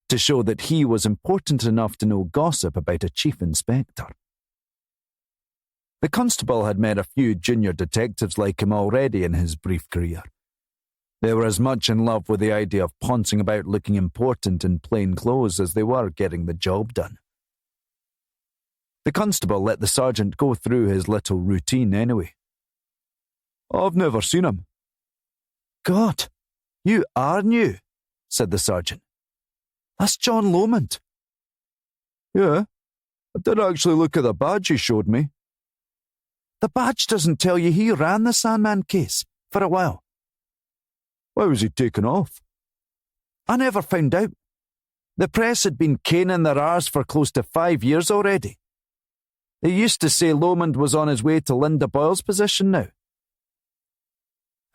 Speaker 1: to show that he was important enough to know gossip about a chief inspector. The constable had met a few junior detectives like him already in his brief career. They were as much in love with the idea of pouncing about looking important in plain clothes as they were getting the job done. The constable let the sergeant go through his little routine anyway. "I've never seen him." "God, you are new," said the sergeant. "That's John Lomond." "Yeah, I did actually look at the badge he showed me." "The badge doesn't tell you he ran the Sandman case for a while." "Why was he taken off?" "I never found out. The press had been caning their arse for close to 5 years already. They used to say Lomond was on his way to Linda Boyle's position now.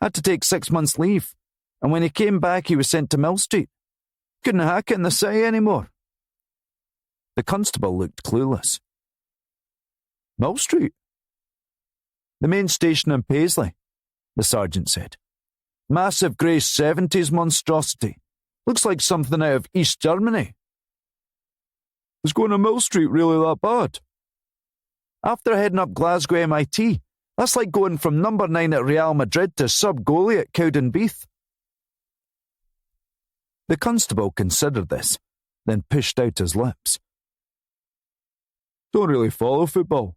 Speaker 1: Had to take 6 months leave, and when he came back he was sent to Mill Street. Couldn't hack it in the city anymore." The constable looked clueless. "Mill Street?" "The main station in Paisley," the sergeant said. "Massive grey 70s monstrosity. Looks like something out of East Germany." "Was going to Mill Street really that bad?" "After heading up Glasgow MIT, that's like going from number 9 at Real Madrid to sub-goalie at Cowdenbeath." The constable considered this, then pushed out his lips. "Don't really follow football."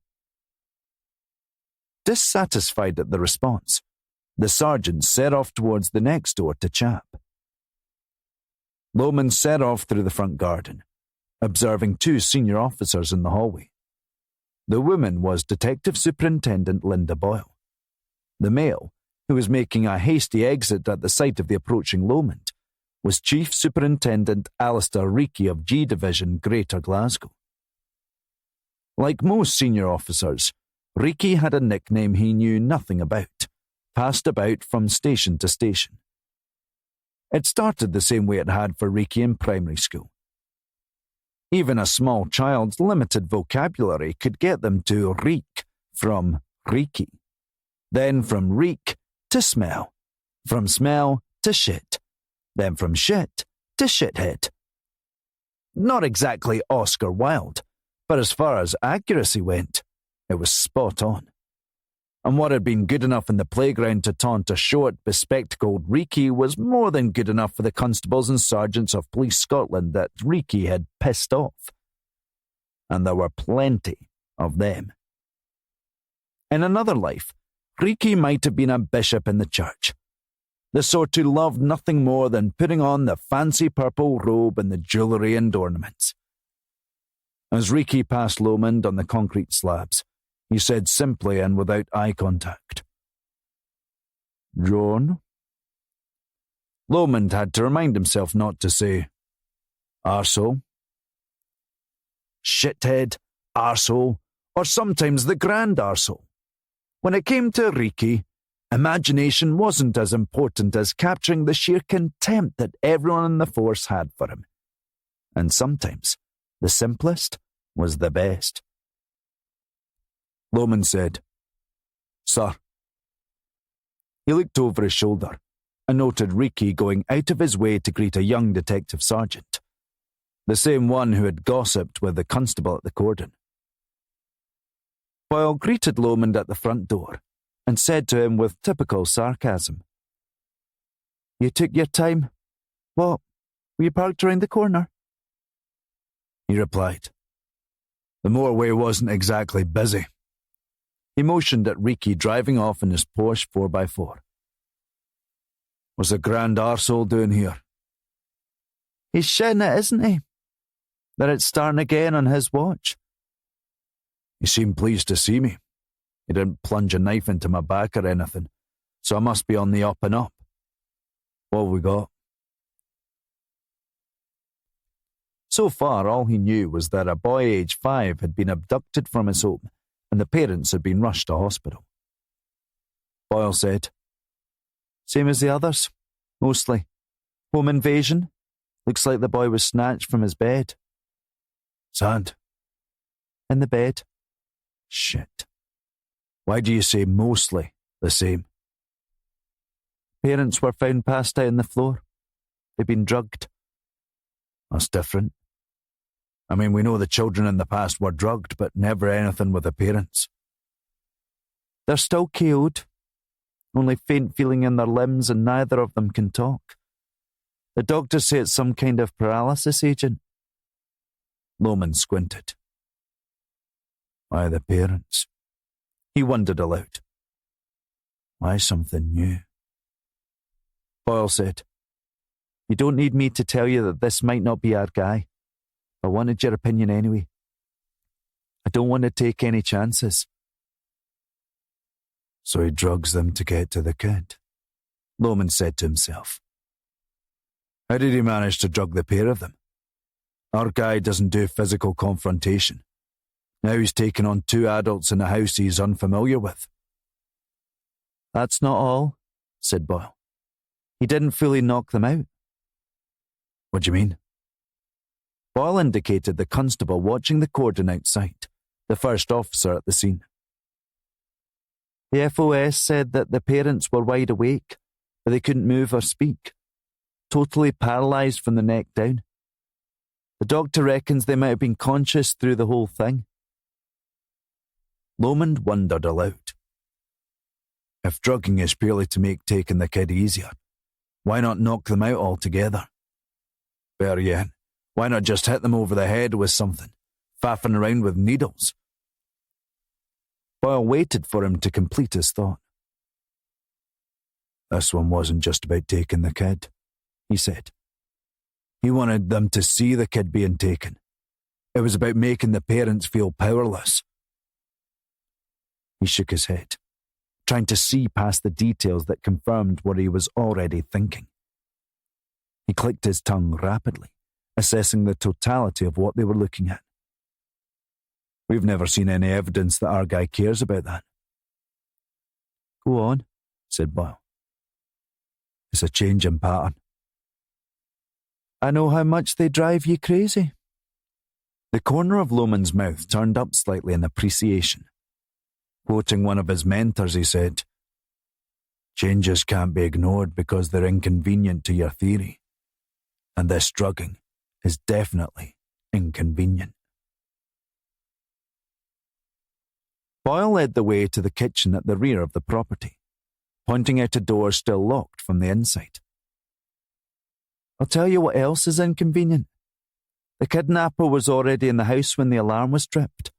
Speaker 1: Dissatisfied at the response, the sergeant set off towards the next door to chap. Lomond set off through the front garden, observing 2 senior officers in the hallway. The woman was Detective Superintendent Linda Boyle. The male, who was making a hasty exit at the sight of the approaching Lomond, was Chief Superintendent Alistair Reekie of G Division, Greater Glasgow. Like most senior officers, Reekie had a nickname he knew nothing about, passed about from station to station. It started the same way it had for Reekie in primary school. Even a small child's limited vocabulary could get them to reek from Reekie, then from reek to smell, from smell to shit, then from shit to shithead. Not exactly Oscar Wilde, but as far as accuracy went, it was spot on. And what had been good enough in the playground to taunt a short, bespectacled Reekie was more than good enough for the constables and sergeants of Police Scotland that Reekie had pissed off. And there were plenty of them. In another life, Reekie might have been a bishop in the church, the sort who loved nothing more than putting on the fancy purple robe and the jewellery and ornaments. As Reekie passed Lomond on the concrete slabs, he said simply and without eye contact, "John?" Lomond had to remind himself not to say, "Arsehole." Shithead, arsehole, or sometimes the grand arsehole. When it came to Reekie, imagination wasn't as important as capturing the sheer contempt that everyone in the force had for him. And sometimes, the simplest was the best. Lomond said, "Sir." He looked over his shoulder and noted Reekie going out of his way to greet a young detective sergeant, the same one who had gossiped with the constable at the cordon. Boyle greeted Lomond at the front door and said to him with typical sarcasm, "You took your time. What? Were you parked around the corner?" He replied, "The motorway wasn't exactly busy." He motioned at Reekie driving off in his Porsche 4x4. "What's the grand arsehole doing here?" "He's shitting it, isn't he? That it's starting again on his watch." "He seemed pleased to see me. He didn't plunge a knife into my back or anything, so I must be on the up and up. What have we got?" So far, all he knew was that a boy aged 5 had been abducted from his home and the parents had been rushed to hospital. Boyle said, "Same as the others, mostly. Home invasion. Looks like the boy was snatched from his bed." "Sand?" "In the bed." "Shit. Why do you say mostly the same?" "Parents were found passed out on the floor. They'd been drugged." "That's different. I mean, we know the children in the past were drugged, but never anything with the parents." "They're still KO'd. Only faint feeling in their limbs and neither of them can talk. The doctors say it's some kind of paralysis agent." Lomond squinted. Why the parents? He wondered aloud. Why something new? Boyle said, "You don't need me to tell you that this might not be our guy. I wanted your opinion anyway. I don't want to take any chances." "So he drugs them to get to the kid," Lomond said to himself. "How did he manage to drug the pair of them? Our guy doesn't do physical confrontation. Now he's taken on 2 adults in a house he's unfamiliar with." "That's not all," said Boyle. "He didn't fully knock them out." "What do you mean?" Boyle indicated the constable watching the cordon outside, the first officer at the scene. "The FOS said that the parents were wide awake, but they couldn't move or speak, totally paralysed from the neck down. The doctor reckons they might have been conscious through the whole thing." Lomond wondered aloud. If drugging is purely to make taking the kid easier, why not knock them out altogether? Better yet, why not just hit them over the head with something, faffing around with needles? Boyle waited for him to complete his thought. "This one wasn't just about taking the kid," he said. "He wanted them to see the kid being taken. It was about making the parents feel powerless." He shook his head, trying to see past the details that confirmed what he was already thinking. He clicked his tongue rapidly, assessing the totality of what they were looking at. "We've never seen any evidence that our guy cares about that." "Go on," said Boyle. "It's a change in pattern." "I know how much they drive you crazy." The corner of Lomond's mouth turned up slightly in appreciation. Quoting one of his mentors, he said, "Changes can't be ignored because they're inconvenient to your theory. And this drugging is definitely inconvenient." Boyle led the way to the kitchen at the rear of the property, pointing out a door still locked from the inside. "I'll tell you what else is inconvenient. The kidnapper was already in the house when the alarm was tripped.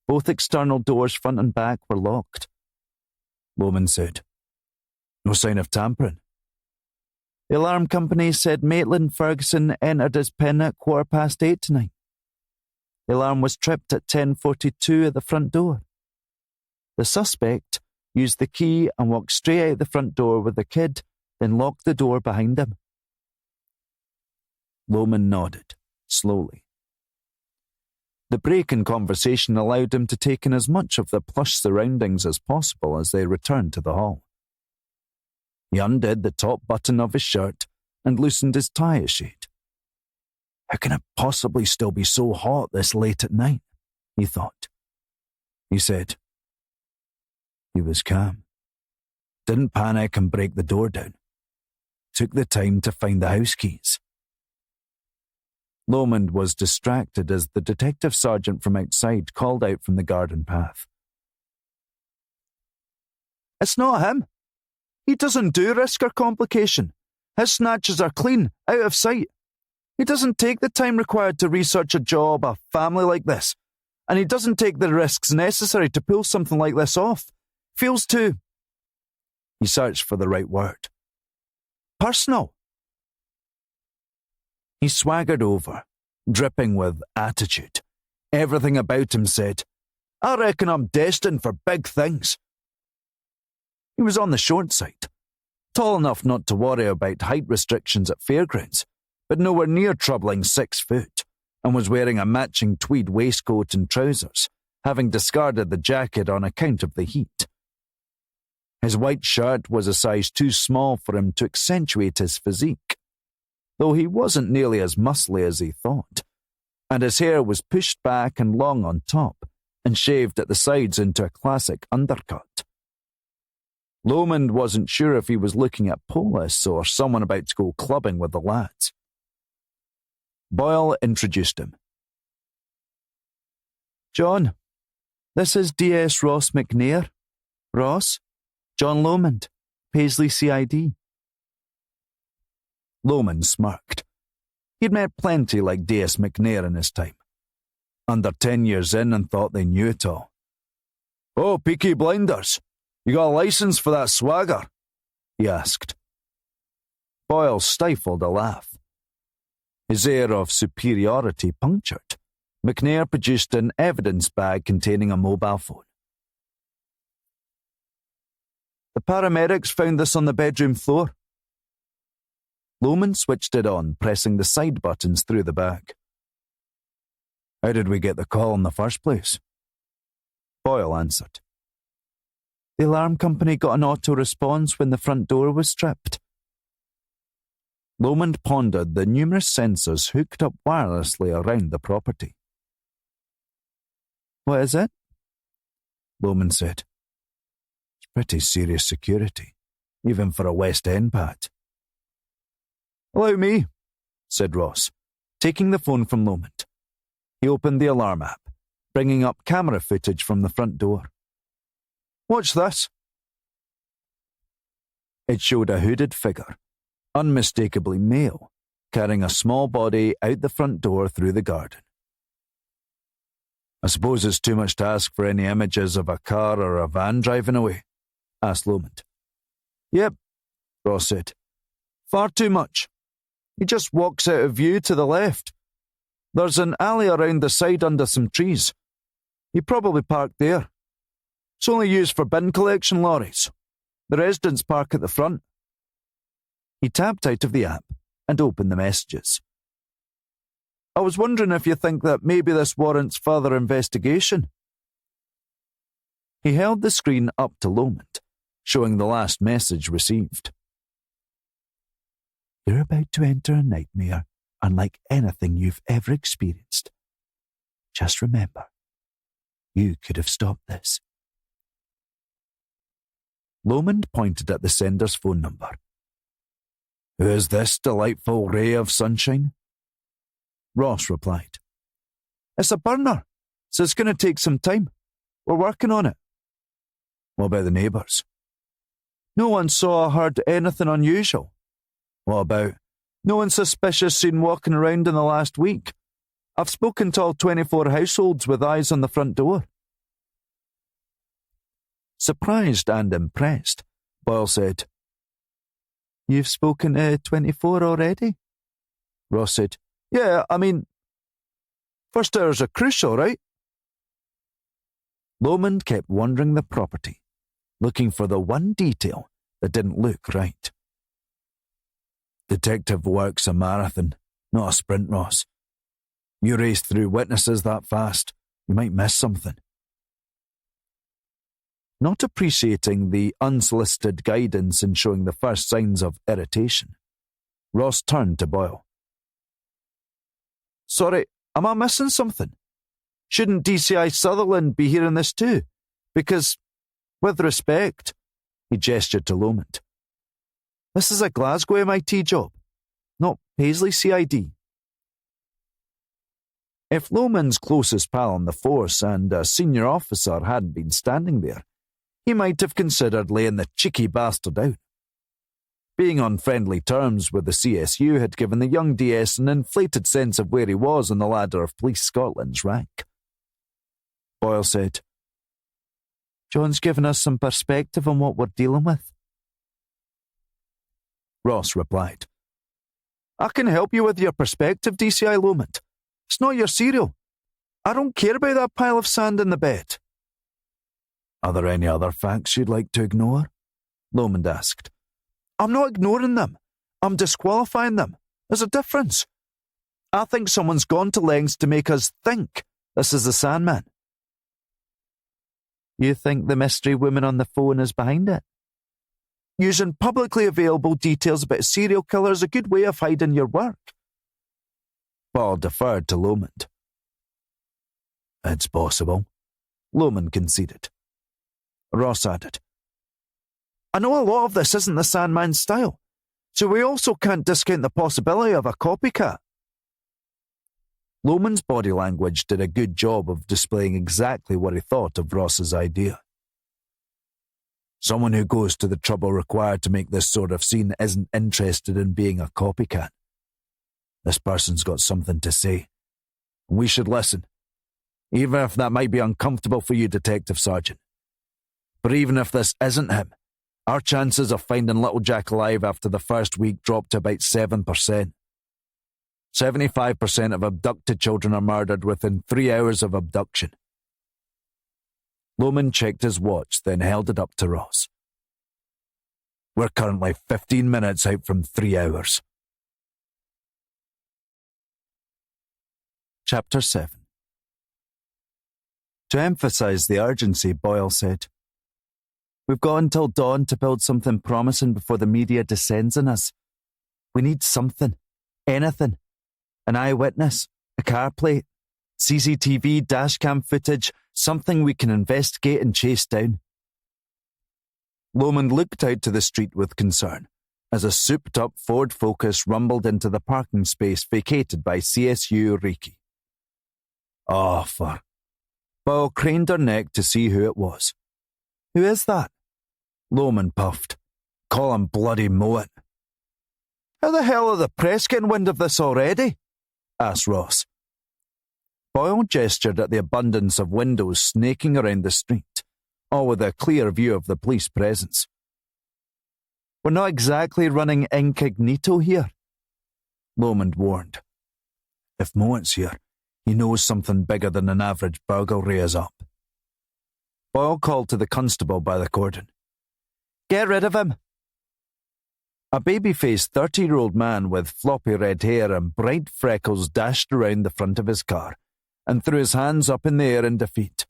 Speaker 1: Both external doors, front and back, were locked." Lomond said, "No sign of tampering." "The alarm company said Maitland Ferguson entered his PIN at 8:15 tonight. The alarm was tripped at 10:42 at the front door. The suspect used the key and walked straight out the front door with the kid, then locked the door behind him." Lomond nodded, slowly. The break in conversation allowed him to take in as much of the plush surroundings as possible as they returned to the hall. He undid the top button of his shirt and loosened his tie a shade. How can it possibly still be so hot this late at night? He thought. He said. He was calm. Didn't panic and break the door down. Took the time to find the house keys. Lomond was distracted as the detective sergeant from outside called out from the garden path. It's not him. He doesn't do risk or complication. His snatches are clean, out of sight. He doesn't take the time required to research a job, a family like this. And he doesn't take the risks necessary to pull something like this off. Feels too... He searched for the right word. Personal. He swaggered over, dripping with attitude. Everything about him said, I reckon I'm destined for big things. He was on the short side, tall enough not to worry about height restrictions at fairgrounds, but nowhere near troubling 6 foot, and was wearing a matching tweed waistcoat and trousers, having discarded the jacket on account of the heat. His white shirt was a size too small for him to accentuate his physique, though he wasn't nearly as muscly as he thought, and his hair was pushed back and long on top, and shaved at the sides into a classic undercut. Lomond wasn't sure if he was looking at Polis or someone about to go clubbing with the lads. Boyle introduced him. John, this is DS Ross McNair. Ross, John Lomond, Paisley CID. Lomond smirked. He'd met plenty like DS McNair in his time. Under 10 years in and thought they knew it all. Oh, Peaky Blinders, you got a license for that swagger? He asked. Boyle stifled a laugh. His air of superiority punctured. McNair produced an evidence bag containing a mobile phone. The paramedics found this on the bedroom floor. Lomond switched it on, pressing the side buttons through the bag. How did we get the call in the first place? Boyle answered. The alarm company got an auto-response when the front door was stripped. Lomond pondered the numerous sensors hooked up wirelessly around the property. What is it? Lomond said. It's pretty serious security, even for a West End pad. Allow me, said Ross, taking the phone from Lomond. He opened the alarm app, bringing up camera footage from the front door. Watch this. It showed a hooded figure, unmistakably male, carrying a small body out the front door through the garden. I suppose it's too much to ask for any images of a car or a van driving away, asked Lomond. Yep, Ross said. Far too much. He just walks out of view to the left. There's an alley around the side under some trees. He probably parked there. It's only used for bin collection lorries. The residents park at the front. He tapped out of the app and opened the messages. I was wondering if you think that maybe this warrants further investigation. He held the screen up to Lomond, showing the last message received. You're about to enter a nightmare unlike anything you've ever experienced. Just remember, you could have stopped this. Lomond pointed at the sender's phone number. Who is this delightful ray of sunshine? Ross replied. It's a burner, so it's going to take some time. We're working on it. What about the neighbours? No one saw or heard anything unusual. What about no one suspicious seen walking around in the last week? I've spoken to all 24 households with eyes on the front door. Surprised and impressed, Boyle said, You've spoken to 24 already? Ross said, Yeah, I mean, first hours are crucial, right? Lomond kept wandering the property, looking for the one detail that didn't look right. Detective work's a marathon, not a sprint, Ross. You race through witnesses that fast, you might miss something. Not appreciating the unsolicited guidance in showing the first signs of irritation, Ross turned to Boyle. Sorry, am I missing something? Shouldn't DCI Sutherland be hearing this too? Because, with respect, he gestured to Lomond. This is a Glasgow MIT job, not Paisley CID. If Lomond's closest pal on the force and a senior officer hadn't been standing there, he might have considered laying the cheeky bastard out. Being on friendly terms with the CSU had given the young DS an inflated sense of where he was on the ladder of Police Scotland's rank. Boyle said, "John's given us some perspective on what we're dealing with." Ross replied, "I can help you with your perspective, DCI Lomond. It's not your serial. I don't care about that pile of sand in the bed." "Are there any other facts you'd like to ignore?" Lomond asked. "I'm not ignoring them. I'm disqualifying them. There's a difference. I think someone's gone to lengths to make us think this is the Sandman." "You think the mystery woman on the phone is behind it?" "Using publicly available details about a serial killer is a good way of hiding your work." Paul deferred to Lomond. "It's possible," Lomond conceded. Ross added, "I know a lot of this isn't the Sandman's style, so we also can't discount the possibility of a copycat." Lomond's body language did a good job of displaying exactly what he thought of Ross's idea. "Someone who goes to the trouble required to make this sort of scene isn't interested in being a copycat. This person's got something to say. We should listen, even if that might be uncomfortable for you, Detective Sergeant. But even if this isn't him, our chances of finding Little Jack alive after the first week dropped to about 7%. 75% of abducted children are murdered within 3 hours of abduction." Lomond checked his watch, then held it up to Ross. "We're currently 15 minutes out from 3 hours. Chapter 7. To emphasize the urgency, Boyle said, "We've got until dawn to build something promising before the media descends on us. We need something, anything. An eyewitness, a car plate, CCTV, dashcam footage, something we can investigate and chase down." Lomond looked out to the street with concern as a souped-up Ford Focus rumbled into the parking space vacated by CSU Reiki. "Oh, fuck." Boyle craned her neck to see who it was. "Who is that?" Lomond puffed. "Call him bloody Moet." "How the hell are the press getting wind of this already?" asked Ross. Boyle gestured at the abundance of windows snaking around the street, all with a clear view of the police presence. "We're not exactly running incognito here," Lomond warned. "If Moet's here, he knows something bigger than an average burglary is up." Boyle called to the constable by the cordon. "Get rid of him." A baby-faced 30-year-old man with floppy red hair and bright freckles dashed around the front of his car and threw his hands up in the air in defeat.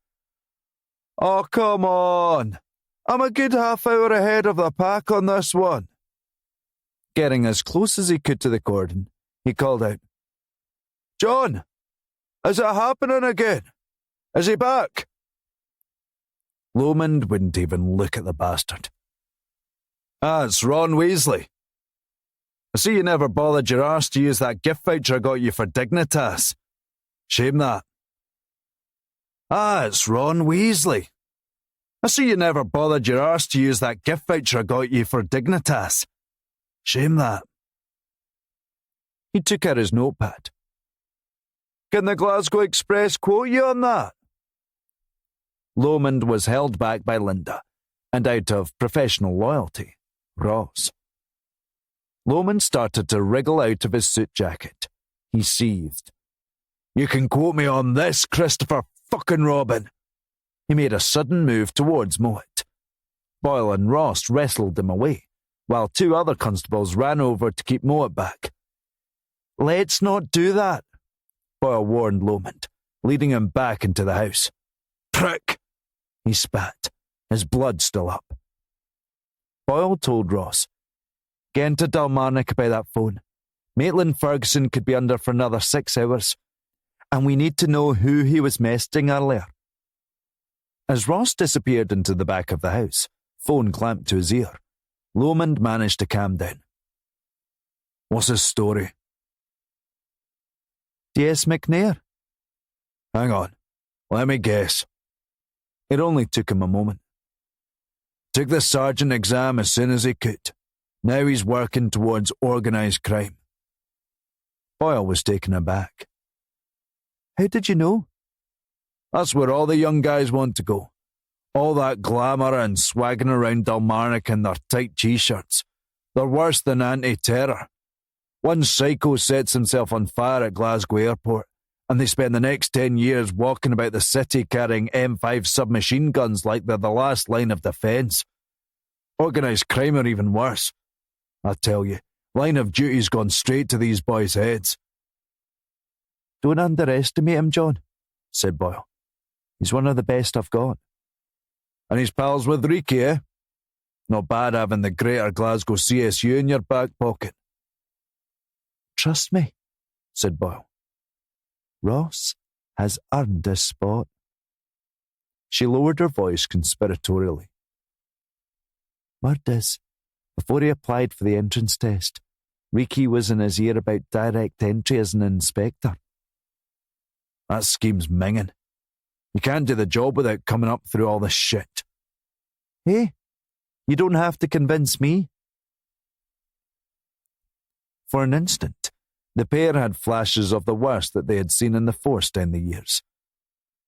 Speaker 1: "Oh, come on! I'm a good half hour ahead of the pack on this one." Getting as close as he could to the cordon, he called out, "John, is it happening again? Is he back?" Lomond wouldn't even look at the bastard. "Ah, it's Ron Weasley. I see you never bothered your arse to use that gift voucher I got you for Dignitas. Shame that." "Ah, it's Ron Weasley. I see you never bothered your arse to use that gift voucher I got you for Dignitas. Shame that." He took out his notepad. "Can the Glasgow Express quote you on that?" Lomond was held back by Linda, and out of professional loyalty, Ross. Lomond started to wriggle out of his suit jacket. He seethed. "You can quote me on this, Christopher fucking Robin." He made a sudden move towards Moet. Boyle and Ross wrestled him away, while 2 other constables ran over to keep Moet back. "Let's not do that," Boyle warned Lomond, leading him back into the house. "Prick!" he spat, his blood still up. Boyle told Ross, "Get into Dalmarnock about that phone. Maitland Ferguson could be under for another 6 hours, and we need to know who he was messaging earlier." As Ross disappeared into the back of the house, phone clamped to his ear, Lomond managed to calm down. "What's his story?" "D.S. McNair." "Hang on, let me guess." It only took him a moment. Took the sergeant exam as soon as he could. Now he's working towards organised crime. Boyle was taken aback. How did you know? That's where all the young guys want to go. All that glamour and swagging around Dalmarnock in their tight t-shirts. They're worse than anti-terror. One psycho sets himself on fire at Glasgow Airport, and they spend the next 10 years walking about the city carrying M5 submachine guns like they're the last line of defence. Organised crime are even worse. I tell you, line of duty's gone straight to these boys' heads. Don't underestimate him, John, said Boyle. He's one of the best I've got. And he's pals with Ricky, eh? Not bad having the Greater Glasgow CSU in your back pocket. Trust me, said Boyle. Ross has earned this spot. She lowered her voice conspiratorially. Word is, before he applied for the entrance test, Ricky was in his ear about direct entry as an inspector. That scheme's minging. You can't do the job without coming up through all this shit. Hey, you don't have to convince me. For an instant, the pair had flashes of the worst that they had seen in the force down the years.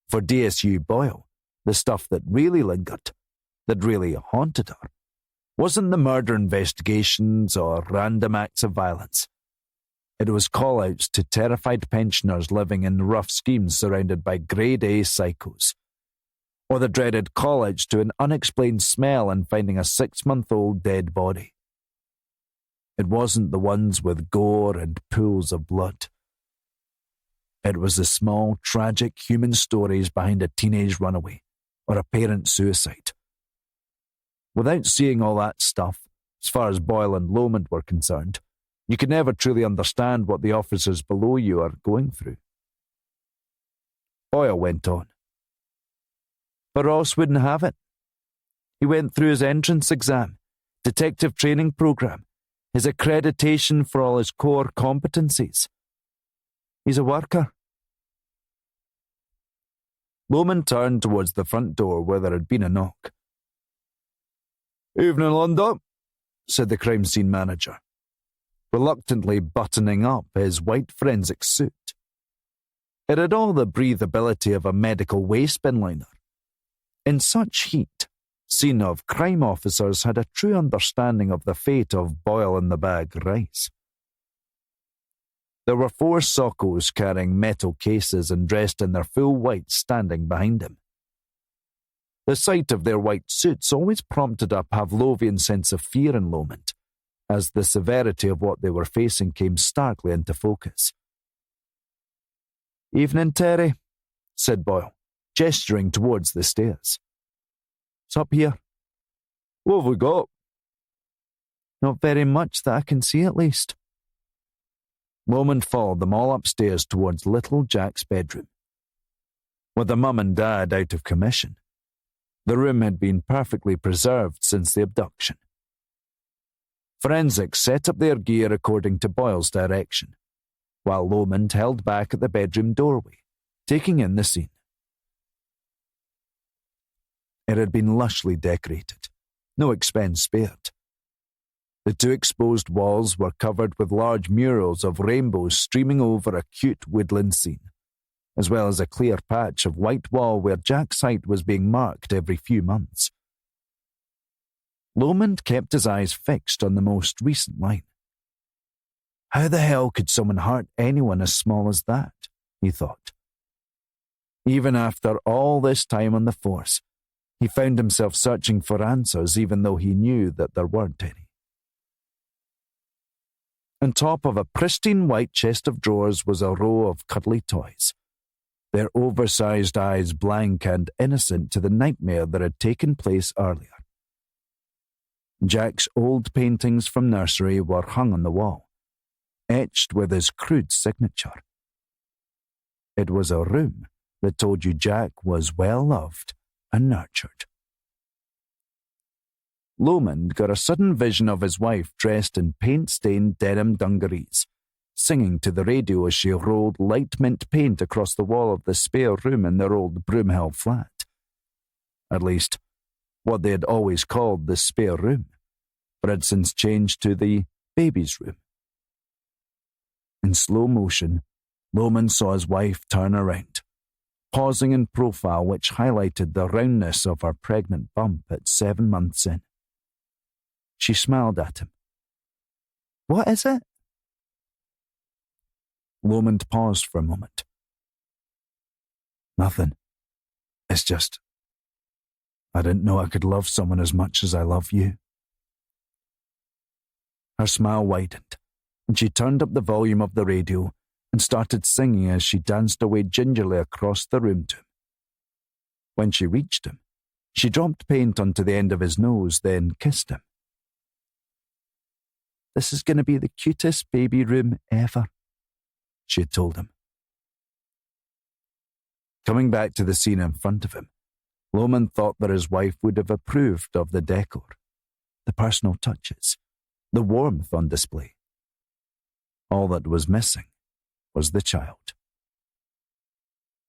Speaker 1: For DSU Boyle, the stuff that really lingered, that really haunted her, wasn't the murder investigations or random acts of violence. It was call-outs to terrified pensioners living in rough schemes surrounded by grade A psychos, or the dreaded call-outs to an unexplained smell and finding a 6-month-old dead body. It wasn't the ones with gore and pools of blood. It was the small, tragic human stories behind a teenage runaway or a parent's suicide. Without seeing all that stuff, as far as Boyle and Lomond were concerned, you could never truly understand what the officers below you are going through. Boyle went on. But Ross wouldn't have it. He went through his entrance exam, detective training program, his accreditation for all his core competencies. He's a worker. Lomond turned towards the front door where there had been a knock. Evening, London, said the crime scene manager, reluctantly buttoning up his white forensic suit. It had all the breathability of a medical waste bin liner. In such heat, scene of crime officers had a true understanding of the fate of boil-in-the-bag rice. There were 4 sockos carrying metal cases and dressed in their full white standing behind him. The sight of their white suits always prompted a Pavlovian sense of fear in Lomond, as the severity of what they were facing came starkly into focus. Evening, Terry, said Boyle, gesturing towards the stairs. It's up here. What have we got? Not very much that I can see, at least. Lomond followed them all upstairs towards little Jack's bedroom. With the mum and dad out of commission, the room had been perfectly preserved since the abduction. Forensics set up their gear according to Boyle's direction, while Lomond held back at the bedroom doorway, taking in the scene. It had been lushly decorated, no expense spared. The 2 exposed walls were covered with large murals of rainbows streaming over a cute woodland scene, as well as a clear patch of white wall where Jack's height was being marked every few months. Lomond kept his eyes fixed on the most recent line. How the hell could someone hurt anyone as small as that? He thought. Even after all this time on the force, he found himself searching for answers even though he knew that there weren't any. On top of a pristine white chest of drawers was a row of cuddly toys, their oversized eyes blank and innocent to the nightmare that had taken place earlier. Jack's old paintings from nursery were hung on the wall, etched with his crude signature. It was a room that told you Jack was well loved and nurtured. Lomond got a sudden vision of his wife dressed in paint-stained denim dungarees, singing to the radio as she rolled light mint paint across the wall of the spare room in their old Broomhill flat. At least, what they had always called the spare room, but had since changed to the baby's room. In slow motion, Lomond saw his wife turn around, pausing in profile which highlighted the roundness of her pregnant bump at 7 months in. She smiled at him. "What is it?" Lomond paused for a moment. "Nothing. It's just, I didn't know I could love someone as much as I love you." Her smile widened, and she turned up the volume of the radio and started singing as she danced away gingerly across the room to him. When she reached him, she dropped paint onto the end of his nose, then kissed him. "This is going to be the cutest baby room ever," she had told him. Coming back to the scene in front of him, Lomond thought that his wife would have approved of the decor, the personal touches, the warmth on display. All that was missing was the child.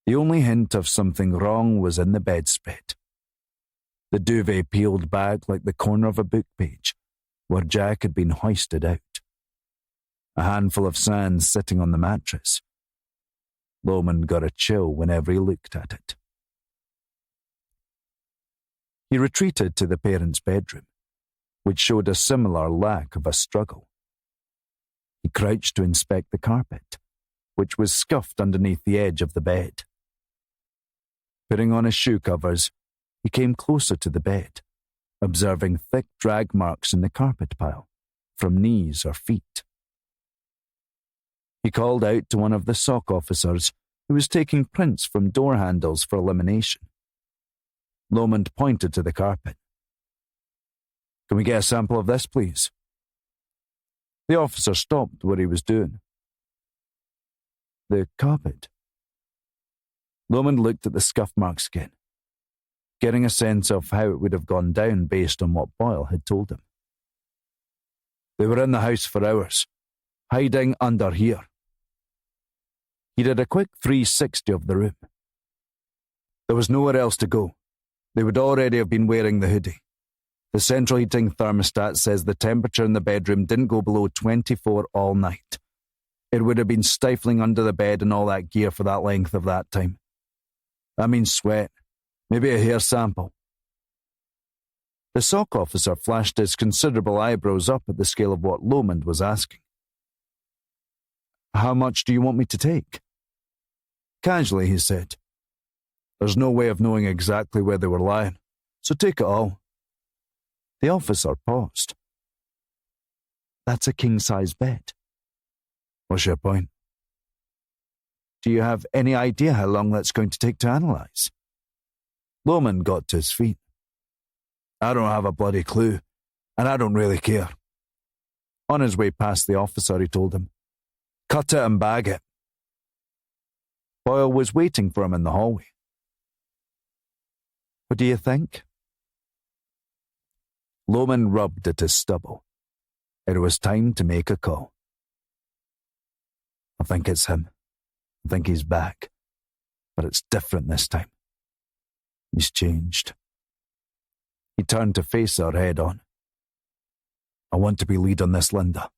Speaker 1: The only hint of something wrong was in the bedspread. The duvet peeled back like the corner of a book page, where Jack had been hoisted out. A handful of sand sitting on the mattress. Lomond got a chill whenever he looked at it. He retreated to the parents' bedroom, which showed a similar lack of a struggle. He crouched to inspect the carpet, which was scuffed underneath the edge of the bed. Putting on his shoe covers, he came closer to the bed, observing thick drag marks in the carpet pile, from knees or feet. He called out to one of the sock officers who was taking prints from door handles for elimination. Lomond pointed to the carpet. "Can we get a sample of this, please?" The officer stopped what he was doing. "The carpet?" Lomond looked at the scuff marks again, getting a sense of how it would have gone down based on what Boyle had told him. "They were in the house for hours, hiding under here." He did a quick 360 of the room. There was nowhere else to go. They would already have been wearing the hoodie. The central heating thermostat says the temperature in the bedroom didn't go below 24 all night. It would have been stifling under the bed and all that gear for that length of that time. That means sweat, maybe a hair sample. The sock officer flashed his considerable eyebrows up at the scale of what Lomond was asking. "How much do you want me to take?" Casually, he said. "There's no way of knowing exactly where they were lying, so take it all." The officer paused. "That's a king-size bed." "What's your point?" "Do you have any idea how long that's going to take to analyse?" Lomond got to his feet. "I don't have a bloody clue, and I don't really care." On his way past the officer, he told him, "Cut it and bag it." Boyle was waiting for him in the hallway. "What do you think?" Lomond rubbed at his stubble. It was time to make a call. "I think it's him. I think he's back. But it's different this time. He's changed." He turned to face her head on. "I want to be lead on this, Linda."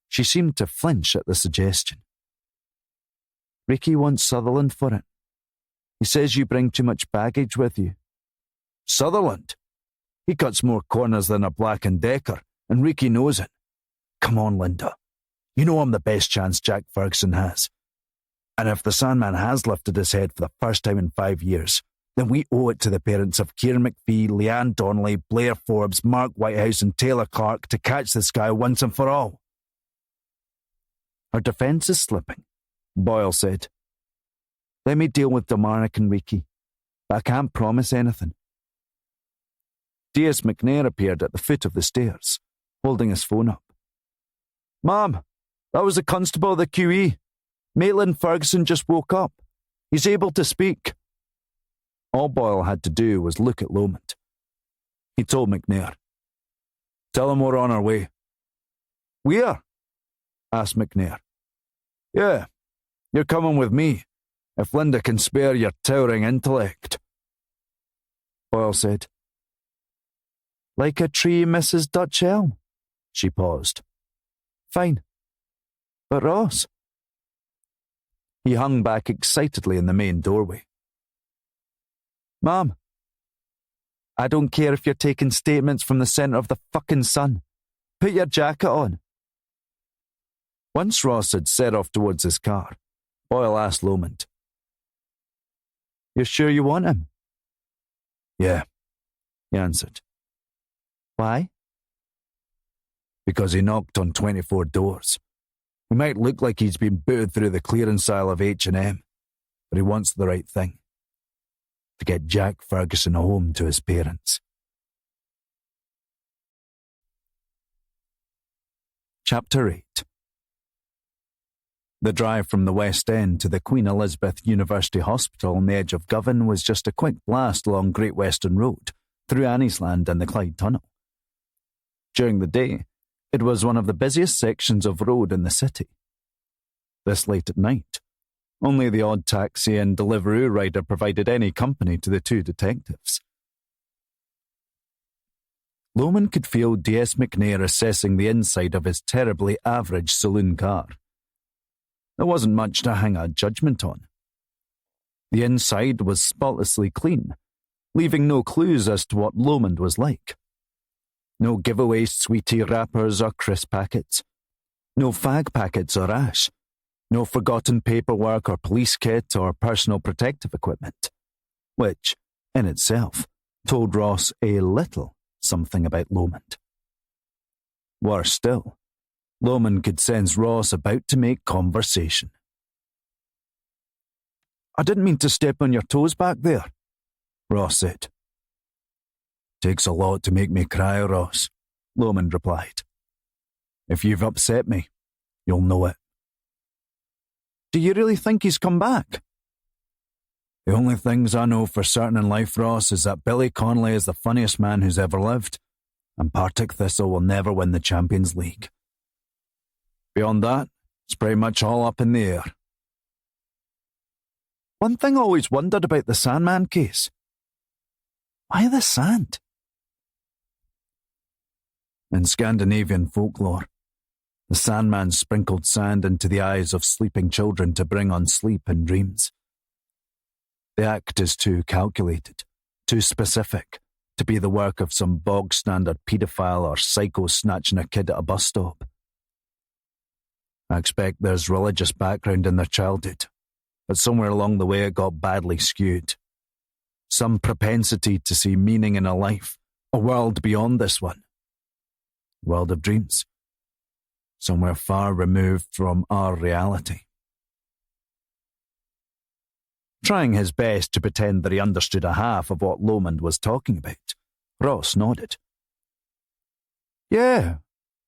Speaker 1: She seemed to flinch at the suggestion. "Ricky wants Sutherland for it. He says you bring too much baggage with you." "Sutherland? He cuts more corners than a Black & Decker, and Ricky knows it. Come on, Linda. You know I'm the best chance Jack Ferguson has. And if the Sandman has lifted his head for the first time in 5 years, then we owe it to the parents of Kieran McPhee, Leanne Donnelly, Blair Forbes, Mark Whitehouse and Taylor Clark to catch this guy once and for all." "Her defence is slipping," Boyle said. "Let me deal with Dominic and Ricky, but I can't promise anything." D.S. McNair appeared at the foot of the stairs, holding his phone up. "Ma'am, that was the constable of the QE. Maitland Ferguson just woke up. He's able to speak." All Boyle had to do was look at Lomond. He told McNair, "Tell him we're on our way." "Where?" asked McNair. "Yeah, you're coming with me, if Linda can spare your towering intellect."
Speaker 2: Boyle said. Like a tree, Mrs. Dutch Elm? She paused. Fine. But Ross? He hung back excitedly in the main doorway. Mom, I don't care if you're taking statements from the centre of the fucking sun. Put your jacket on. Once Ross had set off towards his car, Boyle asked Lomond. You're sure you want him?
Speaker 1: Yeah,
Speaker 2: he answered. Why?
Speaker 1: Because he knocked on 24 doors. He might look like he's been booted through the clearance aisle of H&M, but he wants the right thing. To get Jack Ferguson home to his parents.
Speaker 2: Chapter 8. The drive from the West End to the Queen Elizabeth University Hospital on the edge of Govan was just a quick blast along Great Western Road, through Anniesland and the Clyde Tunnel. During the day, it was one of the busiest sections of road in the city. This late at night, only the odd taxi and Deliveroo rider provided any company to the two detectives. Lomond could feel D.S. McNair assessing the inside of his terribly average saloon car. There wasn't much to hang a judgment on. The inside was spotlessly clean, leaving no clues as to what Lomond was like. No giveaway sweetie wrappers or crisp packets. No fag packets or ash. No forgotten paperwork or police kit or personal protective equipment, which, in itself, told Ross a little something about Lomond. Worse still, Lomond could sense Ross about to make conversation. I didn't mean to step on your toes back there, Ross said.
Speaker 1: Takes a lot to make me cry, Ross, Lomond replied. If you've upset me, you'll know it.
Speaker 2: Do you really think he's come back?
Speaker 1: The only things I know for certain in life, Ross, is that Billy Connolly is the funniest man who's ever lived, and Partick Thistle will never win the Champions League. Beyond that, it's pretty much all up in the air.
Speaker 2: One thing I always wondered about the Sandman case. Why the sand?
Speaker 1: In Scandinavian folklore, the Sandman sprinkled sand into the eyes of sleeping children to bring on sleep and dreams. The act is too calculated, too specific, to be the work of some bog-standard paedophile or psycho snatching a kid at a bus stop. I expect there's religious background in their childhood, but somewhere along the way it got badly skewed. Some propensity to see meaning in a life, a world beyond this one. A world of dreams. Somewhere far removed from our reality.
Speaker 2: Trying his best to pretend that he understood a half of what Lomond was talking about, Ross nodded. Yeah,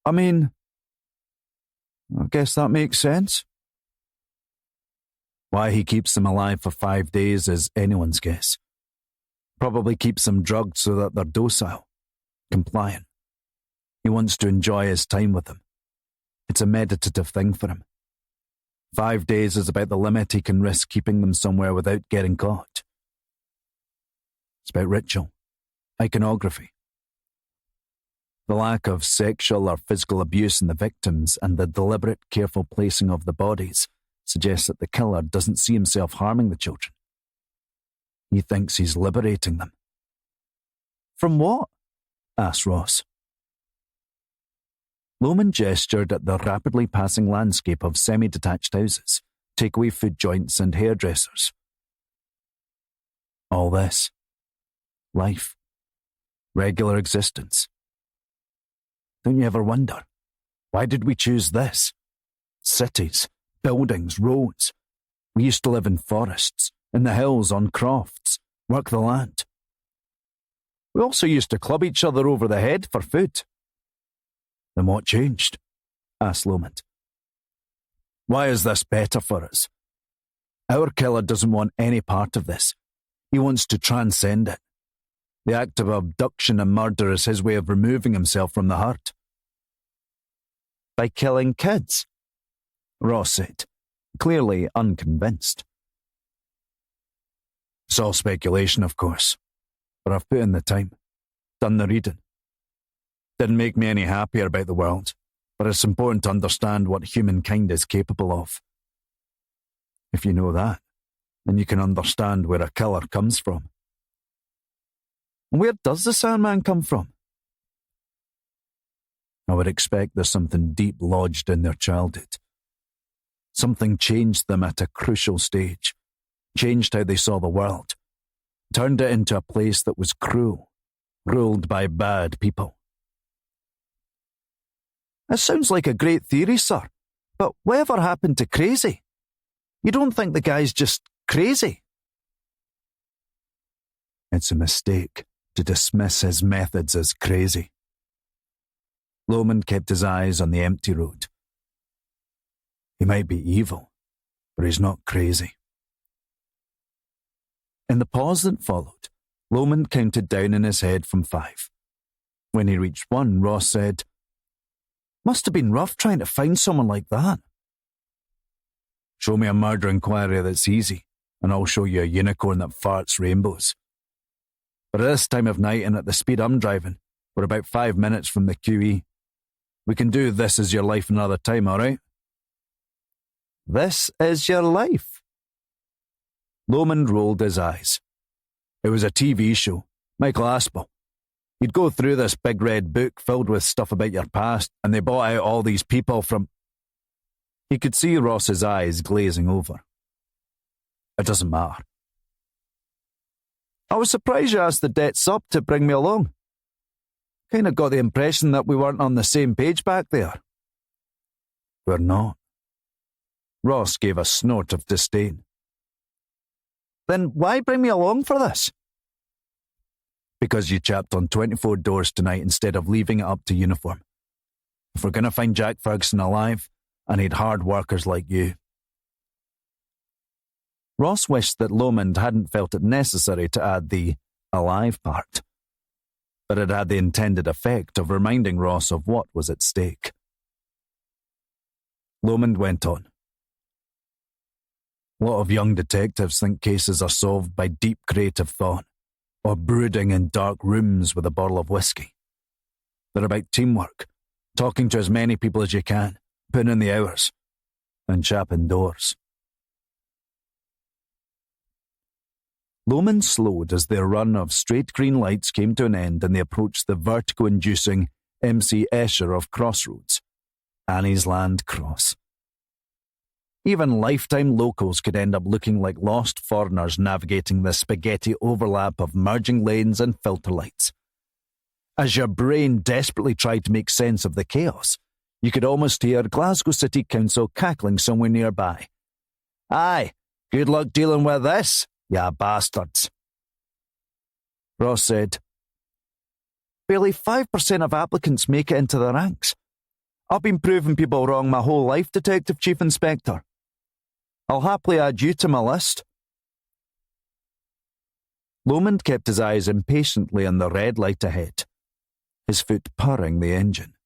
Speaker 2: I mean, I guess that makes sense.
Speaker 1: Why he keeps them alive for 5 days is anyone's guess. Probably keeps them drugged so that they're docile, compliant. He wants to enjoy his time with them. It's a meditative thing for him. 5 days is about the limit he can risk keeping them somewhere without getting caught. It's about ritual, iconography. The lack of sexual or physical abuse in the victims and the deliberate, careful placing of the bodies suggests that the killer doesn't see himself harming the children. He thinks he's liberating them.
Speaker 2: From what?
Speaker 1: asked Ross.
Speaker 2: Lomond gestured at the rapidly passing landscape of semi-detached houses, takeaway food joints and hairdressers.
Speaker 1: All this. Life. Regular existence. Don't you ever wonder, why did we choose this? Cities, buildings, roads. We used to live in forests, in the hills, on crofts, work the land.
Speaker 2: We also used to club each other over the head for food.
Speaker 1: Then what changed? asked Lomond. Why is this better for us? Our killer doesn't want any part of this. He wants to transcend it. The act of abduction and murder is his way of removing himself from the herd.
Speaker 2: By killing kids?
Speaker 1: Ross said,
Speaker 2: clearly unconvinced.
Speaker 1: It's all speculation, of course.
Speaker 2: but I've put in the time, done the reading. Didn't make me any happier about the world, but it's important to understand what humankind is capable of. If you know that, then you can understand where a killer comes from. And where does the Sandman come from? I would expect there's something deep lodged in their childhood. Something changed them at a crucial stage, changed how they saw the world, turned it into a place that was cruel, ruled by bad people. It sounds like a great theory, sir, but whatever happened to Crazy? You don't think the guy's just crazy? It's a mistake to dismiss his methods as crazy. Lomond kept his eyes on the empty road. He might be evil, but he's not crazy. In the pause that followed, Lomond counted down in his head from 5. When he reached 1, Ross said, "Must have been rough trying to find someone like that." "Show me a murder inquiry that's easy, and I'll show you a unicorn that farts rainbows. But at this time of night and at the speed I'm driving, we're about 5 minutes from the QE. We can do This Is Your Life another time, all right?" "This is your life?" Lomond rolled his eyes. It was a TV show, Michael Aspel. You'd go through this big red book filled with stuff about your past, and they bought out all these people from... He could see Ross's eyes glazing over. "It doesn't matter." "I was surprised you asked the debt sub to bring me along. Kind of got the impression that we weren't on the same page back there." "We're not." Ross gave a snort of disdain. "Then why bring me along for this?" "Because you chapped on 24 doors tonight instead of leaving it up to uniform. If we're going to find Jack Ferguson alive, I need hard workers like you." Ross wished that Lomond hadn't felt it necessary to add the alive part, but it had the intended effect of reminding Ross of what was at stake. Lomond went on. "A lot of young detectives think cases are solved by deep creative thought, or brooding in dark rooms with a bottle of whiskey. They're about teamwork, talking to as many people as you can, putting in the hours, and chapping doors." Lomond slowed as their run of straight green lights came to an end and they approached the vertigo-inducing MC Escher of Crossroads, Annie's Land Cross. Even lifetime locals could end up looking like lost foreigners navigating the spaghetti overlap of merging lanes and filter lights. As your brain desperately tried to make sense of the chaos, you could almost hear Glasgow City Council cackling somewhere nearby. "Aye, good luck dealing with this, ya bastards." Ross said, "Barely 5% of applicants make it into the ranks. I've been proving people wrong my whole life, Detective Chief Inspector. I'll happily add you to my list." Lomond kept his eyes impatiently on the red light ahead, his foot purring the engine.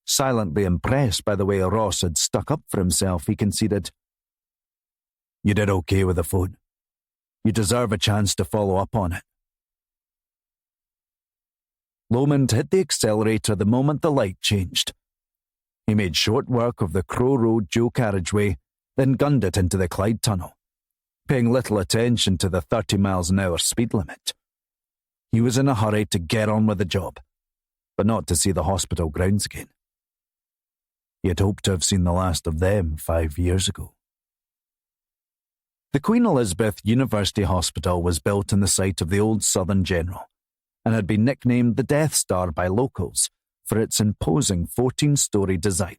Speaker 2: Silently impressed by the way Ross had stuck up for himself, he conceded, "You did okay with the phone. You deserve a chance to follow up on it." Lomond hit the accelerator the moment the light changed. He made short work of the Crow Road dual carriageway, then gunned it into the Clyde Tunnel, paying little attention to the 30 miles an hour speed limit. He was in a hurry to get on with the job, but not to see the hospital grounds again. He had hoped to have seen the last of them 5 years ago. The Queen Elizabeth University Hospital was built on the site of the old Southern General and had been nicknamed the Death Star by locals for its imposing 14-story design,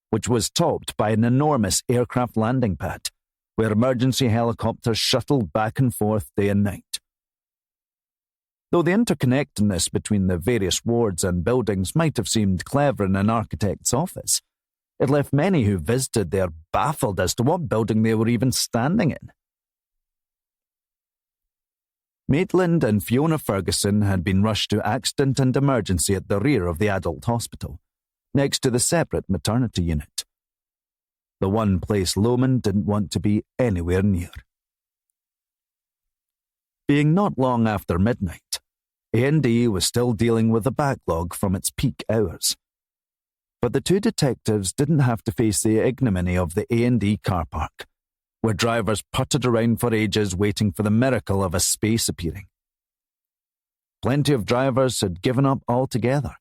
Speaker 2: which was topped by an enormous aircraft landing pad where emergency helicopters shuttled back and forth day and night. Though the interconnectedness between the various wards and buildings might have seemed clever in an architect's office, it left many who visited there baffled as to what building they were even standing in. Maitland and Fiona Ferguson had been rushed to accident and emergency at the rear of the adult hospital, next to the separate maternity unit. The one place Lomond didn't want to be anywhere near. Being not long after midnight, A&D was still dealing with a backlog from its peak hours. But the two detectives didn't have to face the ignominy of the A&D car park, where drivers putted around for ages waiting for the miracle of a space appearing. Plenty of drivers had given up altogether,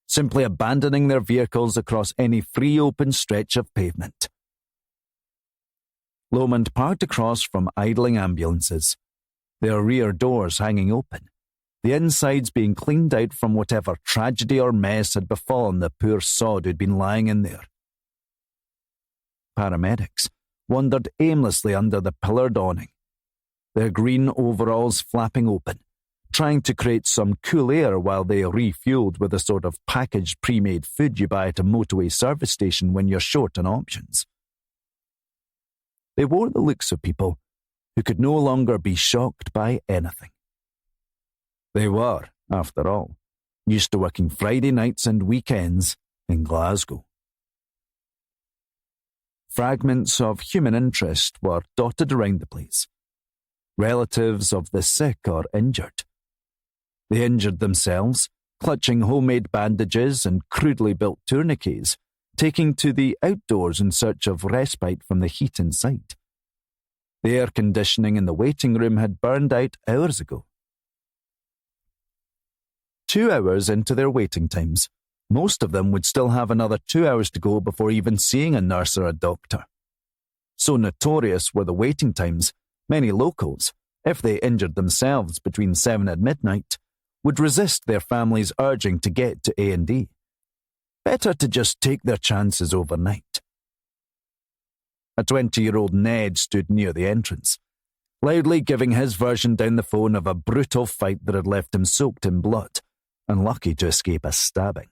Speaker 2: simply abandoning their vehicles across any free open stretch of pavement. Lomond parked across from idling ambulances, their rear doors hanging open, the insides being cleaned out from whatever tragedy or mess had befallen the poor sod who'd been lying in there. Paramedics wandered aimlessly under the pillared awning, their green overalls flapping open, trying to create some cool air while they refueled with the sort of packaged pre-made food you buy at a motorway service station when you're short on options. They wore the looks of people who could no longer be shocked by anything. They were, after all, used to working Friday nights and weekends in Glasgow. Fragments of human interest were dotted around the place. Relatives of the sick or injured. The injured themselves, clutching homemade bandages and crudely built tourniquets, taking to the outdoors in search of respite from the heat inside. The air conditioning in the waiting room had burned out hours ago. 2 hours into their waiting times, most of them would still have another 2 hours to go before even seeing a nurse or a doctor. So notorious were the waiting times, many locals, if they injured themselves between 7 and midnight, would resist their families' urging to get to A&E. Better to just take their chances overnight. A 20-year-old Ned stood near the entrance, loudly giving his version down the phone of a brutal fight that had left him soaked in blood, unlucky to escape a stabbing.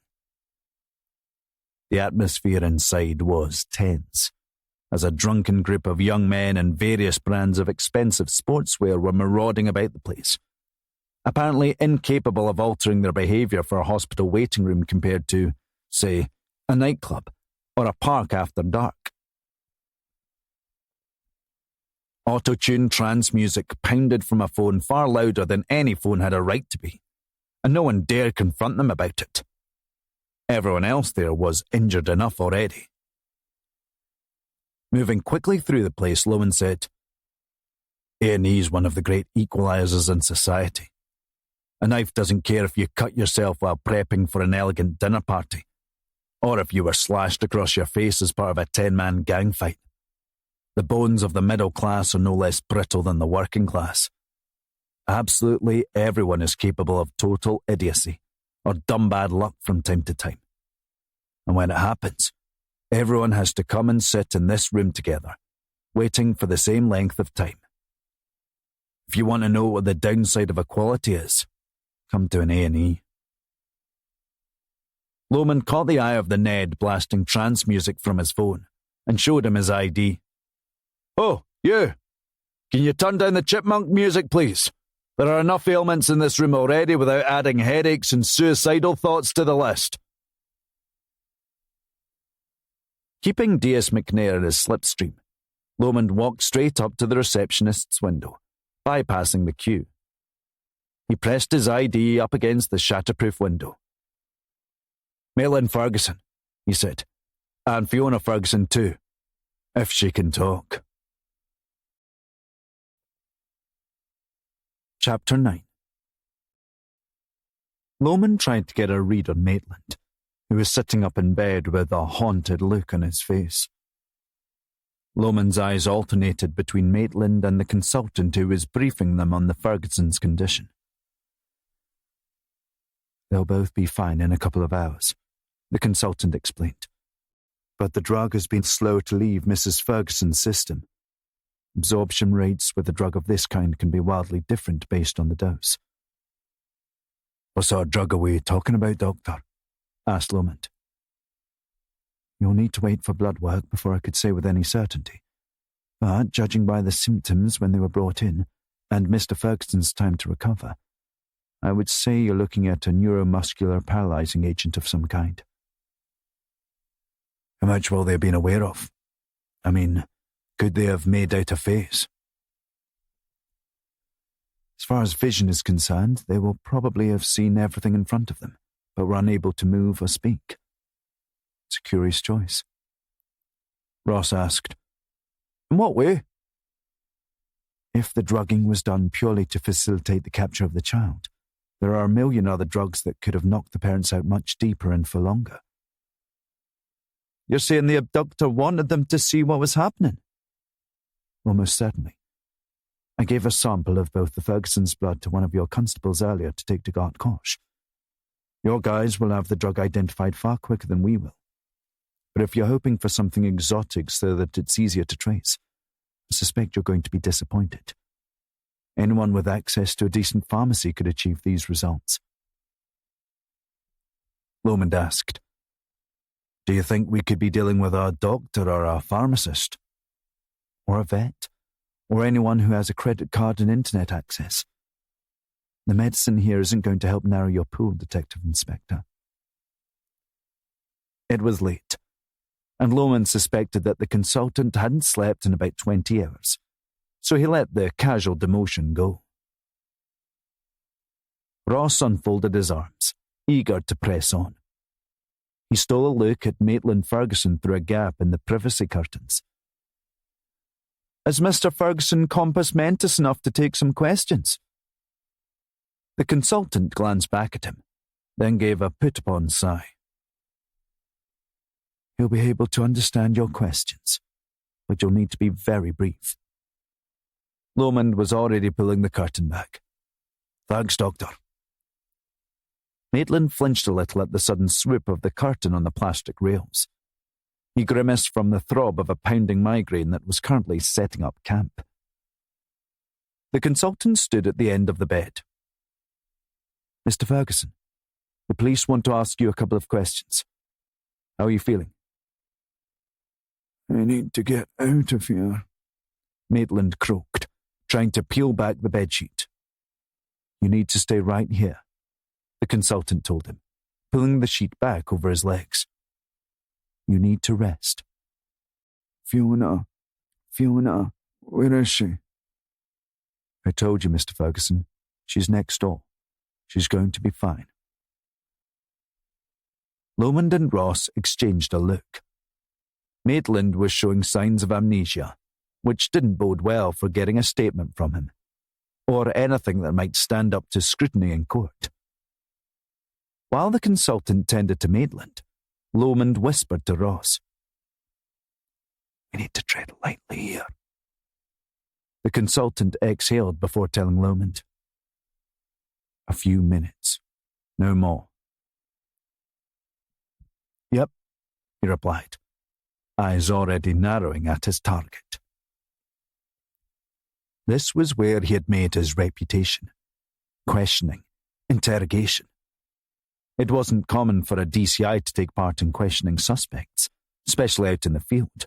Speaker 2: The atmosphere inside was tense, as a drunken group of young men in various brands of expensive sportswear were marauding about the place, apparently incapable of altering their behaviour for a hospital waiting room compared to, say, a nightclub or a park after dark. Auto-tune trance music pounded from a phone far louder than any phone had a right to be, and no one dared confront them about it. Everyone else there was injured enough already. Moving quickly through the place, Lomond said, A&E's one of the great equalisers in society. A knife doesn't care if you cut yourself while prepping for an elegant dinner party, or if you were slashed across your face as part of a 10-man gang fight. The bones of the middle class are no less brittle than the working class. Absolutely everyone is capable of total idiocy, or dumb bad luck from time to time. And when it happens, everyone has to come and sit in this room together, waiting for the same length of time. If you want to know what the downside of equality is, come to an A&E. Lomond caught the eye of the Ned blasting trance music from his phone and showed him his ID. "Oh, you! Can you turn down the chipmunk music, please? There are enough ailments in this room already without adding headaches and suicidal thoughts to the list." Keeping D.S. McNair in his slipstream, Lomond walked straight up to the receptionist's window, bypassing the queue. He pressed his ID up against the shatterproof window. "Mail in Ferguson," he said, "and Fiona Ferguson too, if she can talk." Chapter 9. Lomond tried to get a read on Maitland, who was sitting up in bed with a haunted look on his face. Lomond's eyes alternated between Maitland and the consultant who was briefing them on the Ferguson's condition. "They'll both be fine in a couple of hours," the consultant explained. "But the drug has been slow to leave Mrs. Ferguson's system. Absorption rates with a drug of this kind can be wildly different based on the dose." "What sort of drug are we talking about, Doctor?" asked Lomond. "You'll need to wait for blood work before I could say with any certainty. But, judging by the symptoms when they were brought in, and Mr. Ferguson's time to recover, I would say you're looking at a neuromuscular paralyzing agent of some kind." "How much will they have been aware of? I mean, could they have made out a face?" As far as vision is concerned, they will probably have seen everything in front of them, but were unable to move or speak. It's a curious choice. Ross asked, "In what way?" If the drugging was done purely to facilitate the capture of the child, there are a million other drugs that could have knocked the parents out much deeper and for longer. You're saying the abductor wanted them to see what was happening? Almost certainly. I gave a sample of both the Ferguson's blood to one of your constables earlier to take to Gartcosh. Your guys will have the drug identified far quicker than we will. But if you're hoping for something exotic so that it's easier to trace, I suspect you're going to be disappointed. Anyone with access to a decent pharmacy could achieve these results. Lomond asked, "Do you think we could be dealing with a doctor or a pharmacist? Or a vet? Or anyone who has a credit card and internet access? The medicine here isn't going to help narrow your pool, Detective Inspector." It was late, and Lomond suspected that the consultant hadn't slept in about 20 hours, so he let the casual demotion go. Ross unfolded his arms, eager to press on. He stole a look at Maitland Ferguson through a gap in the privacy curtains. "Is Mr. Ferguson compos mentis enough to take some questions?" The consultant glanced back at him, then gave a put-upon sigh. "He'll be able to understand your questions, but you'll need to be very brief." Lomond was already pulling the curtain back. "Thanks, Doctor." Maitland flinched a little at the sudden swoop of the curtain on the plastic rails. He grimaced from the throb of a pounding migraine that was currently setting up camp. The consultant stood at the end of the bed. "Mr. Ferguson, the police want to ask you a couple of questions. How are you feeling?" "I need to get out of here," Maitland croaked, trying to peel back the bedsheet. "You need to stay right here," the consultant told him, pulling the sheet back over his legs. "You need to rest." Fiona, where is she?" "I told you, Mr. Ferguson. She's next door. She's going to be fine." Lomond and Ross exchanged a look. Maitland was showing signs of amnesia, which didn't bode well for getting a statement from him, or anything that might stand up to scrutiny in court. While the consultant tended to Maitland, Lomond whispered to Ross, "We need to tread lightly here." The consultant exhaled before telling Lomond, "A few minutes, no more." "Yep," he replied, eyes already narrowing at his target. This was where he had made his reputation. Questioning, interrogation. It wasn't common for a DCI to take part in questioning suspects, especially out in the field.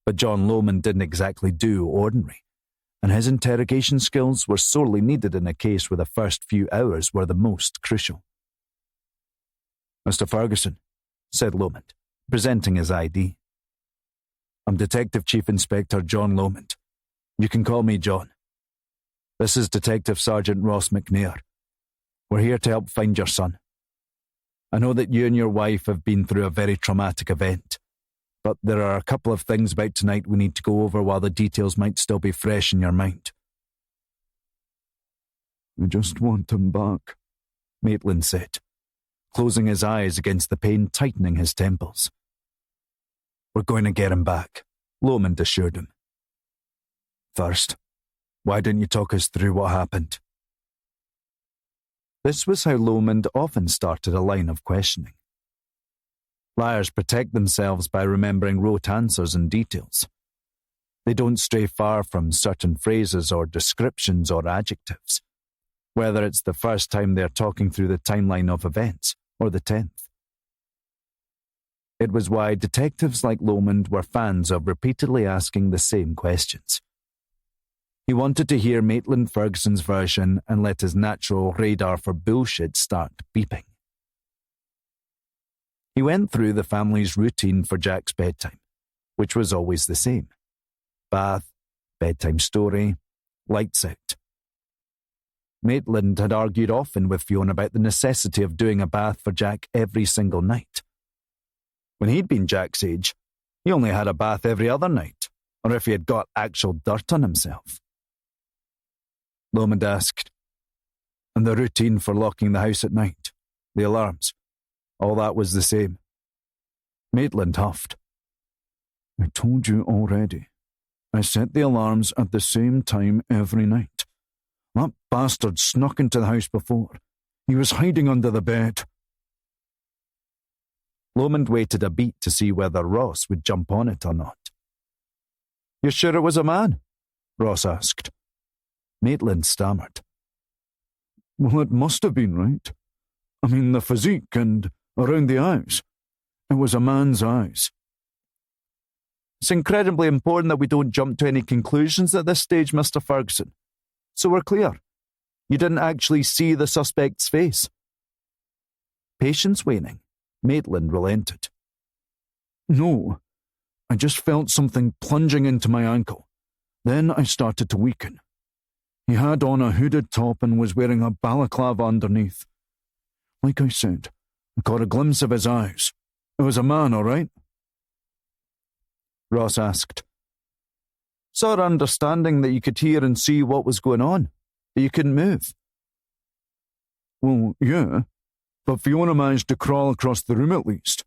Speaker 2: But John Lomond didn't exactly do ordinary, and his interrogation skills were sorely needed in a case where the first few hours were the most crucial. "Mr. Ferguson," said Lomond, presenting his ID. "I'm Detective Chief Inspector John Lomond. You can call me John. This is Detective Sergeant Ross McNair. We're here to help find your son. I know that you and your wife have been through a very traumatic event, but there are a couple of things about tonight we need to go over while the details might still be fresh in your mind." "I just want him back," Maitland said, closing his eyes against the pain tightening his temples. "We're going to get him back," Lomond assured him. "First, why didn't you talk us through what happened?" This was how Lomond often started a line of questioning. Liars protect themselves by remembering rote answers and details. They don't stray far from certain phrases or descriptions or adjectives, whether it's the first time they're talking through the timeline of events or the 10th. It was why detectives like Lomond were fans of repeatedly asking the same questions. He wanted to hear Maitland Ferguson's version and let his natural radar for bullshit start beeping. He went through the family's routine for Jack's bedtime, which was always the same. Bath, bedtime story, lights out. Maitland had argued often with Fiona about the necessity of doing a bath for Jack every single night. When he'd been Jack's age, he only had a bath every other night, or if he had got actual dirt on himself. Lomond asked, "And the routine for locking the house at night, the alarms, all that was the same?" Maitland huffed. "I told you already. I set the alarms at the same time every night. That bastard snuck into the house before. He was hiding under the bed." Lomond waited a beat to see whether Ross would jump on it or not. "You sure it was a man?" Ross asked. Maitland stammered. "Well, it must have been, right? I mean, the physique and around the eyes. It was a man's eyes." "It's incredibly important that we don't jump to any conclusions at this stage, Mr. Ferguson. So we're clear. You didn't actually see the suspect's face." Patience waning, Maitland relented. "No, I just felt something plunging into my ankle. Then I started to weaken. He had on a hooded top and was wearing a balaclava underneath. Like I said, I caught a glimpse of his eyes. It was a man, all right?" Ross asked. "Sort of understanding that you could hear and see what was going on, but you couldn't move." "Well, yeah, but Fiona managed to crawl across the room at least."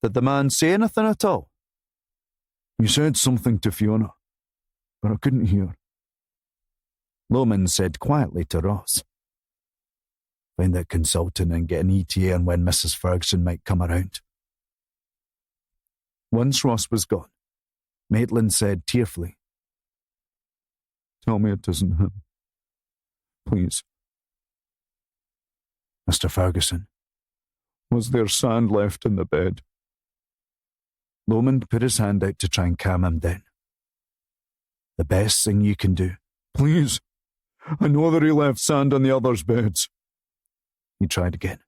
Speaker 2: "Did the man say anything at all?" "He said something to Fiona, but I couldn't hear." Lomond said quietly to Ross, "Find that consultant and get an ETA on when Mrs. Ferguson might come around." Once Ross was gone, Maitland said tearfully, "Tell me it isn't him. Please." "Mr. Ferguson, was there sand left in the bed?" Lomond put his hand out to try and calm him down. "The best thing you can do." "Please, I know that he left sand on the others' beds." He tried again.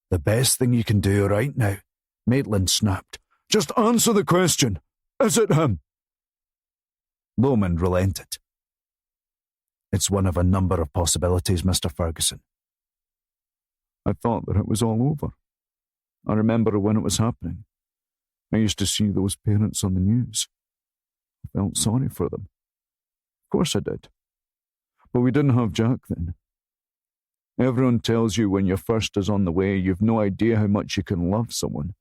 Speaker 2: "The best thing you can do right now," Maitland snapped. "Just answer the question. Is it him?" Lomond relented. "It's one of a number of possibilities, Mr. Ferguson." "I thought that it was all over. I remember when it was happening. I used to see those parents on the news. I felt sorry for them. Of course I did. But we didn't have Jack then. Everyone tells you when your first is on the way, you've no idea how much you can love someone,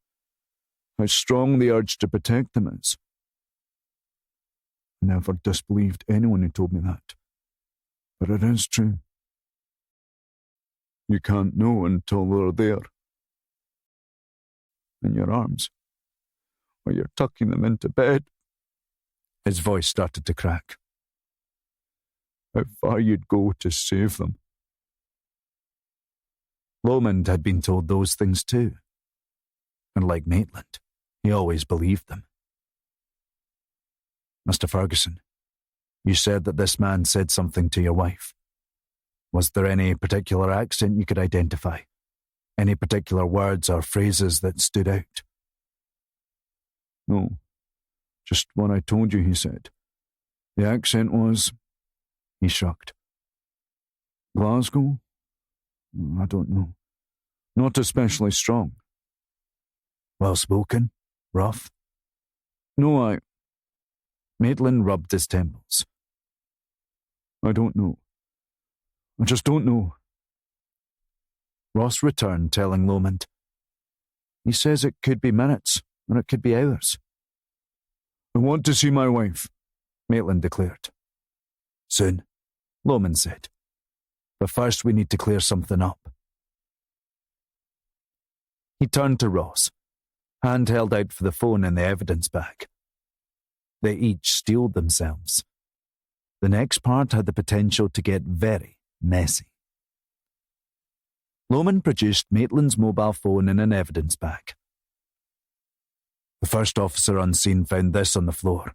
Speaker 2: how strong the urge to protect them is. I never disbelieved anyone who told me that. But it is true. You can't know until they're there. In your arms, or you're tucking them into bed." His voice started to crack. "How far you'd go to save them." Lomond had been told those things too. And like Maitland, he always believed them. "Mr. Ferguson, you said that this man said something to your wife. Was there any particular accent you could identify? Any particular words or phrases that stood out?" "No, just what I told you," he said. "The accent was..." He shrugged. "Glasgow? I don't know. Not especially strong." "Well spoken? Rough?" "No, Maitland rubbed his temples. "I don't know. I just don't know." Ross returned, telling Lomond, "He says it could be minutes, or it could be hours." "I want to see my wife," Maitland declared. "Soon," Lomond said. "But first we need to clear something up." He turned to Ross, hand held out for the phone in the evidence bag. They each steeled themselves. The next part had the potential to get very messy. Lomond produced Maitland's mobile phone in an evidence bag. The first officer on scene found this on the floor.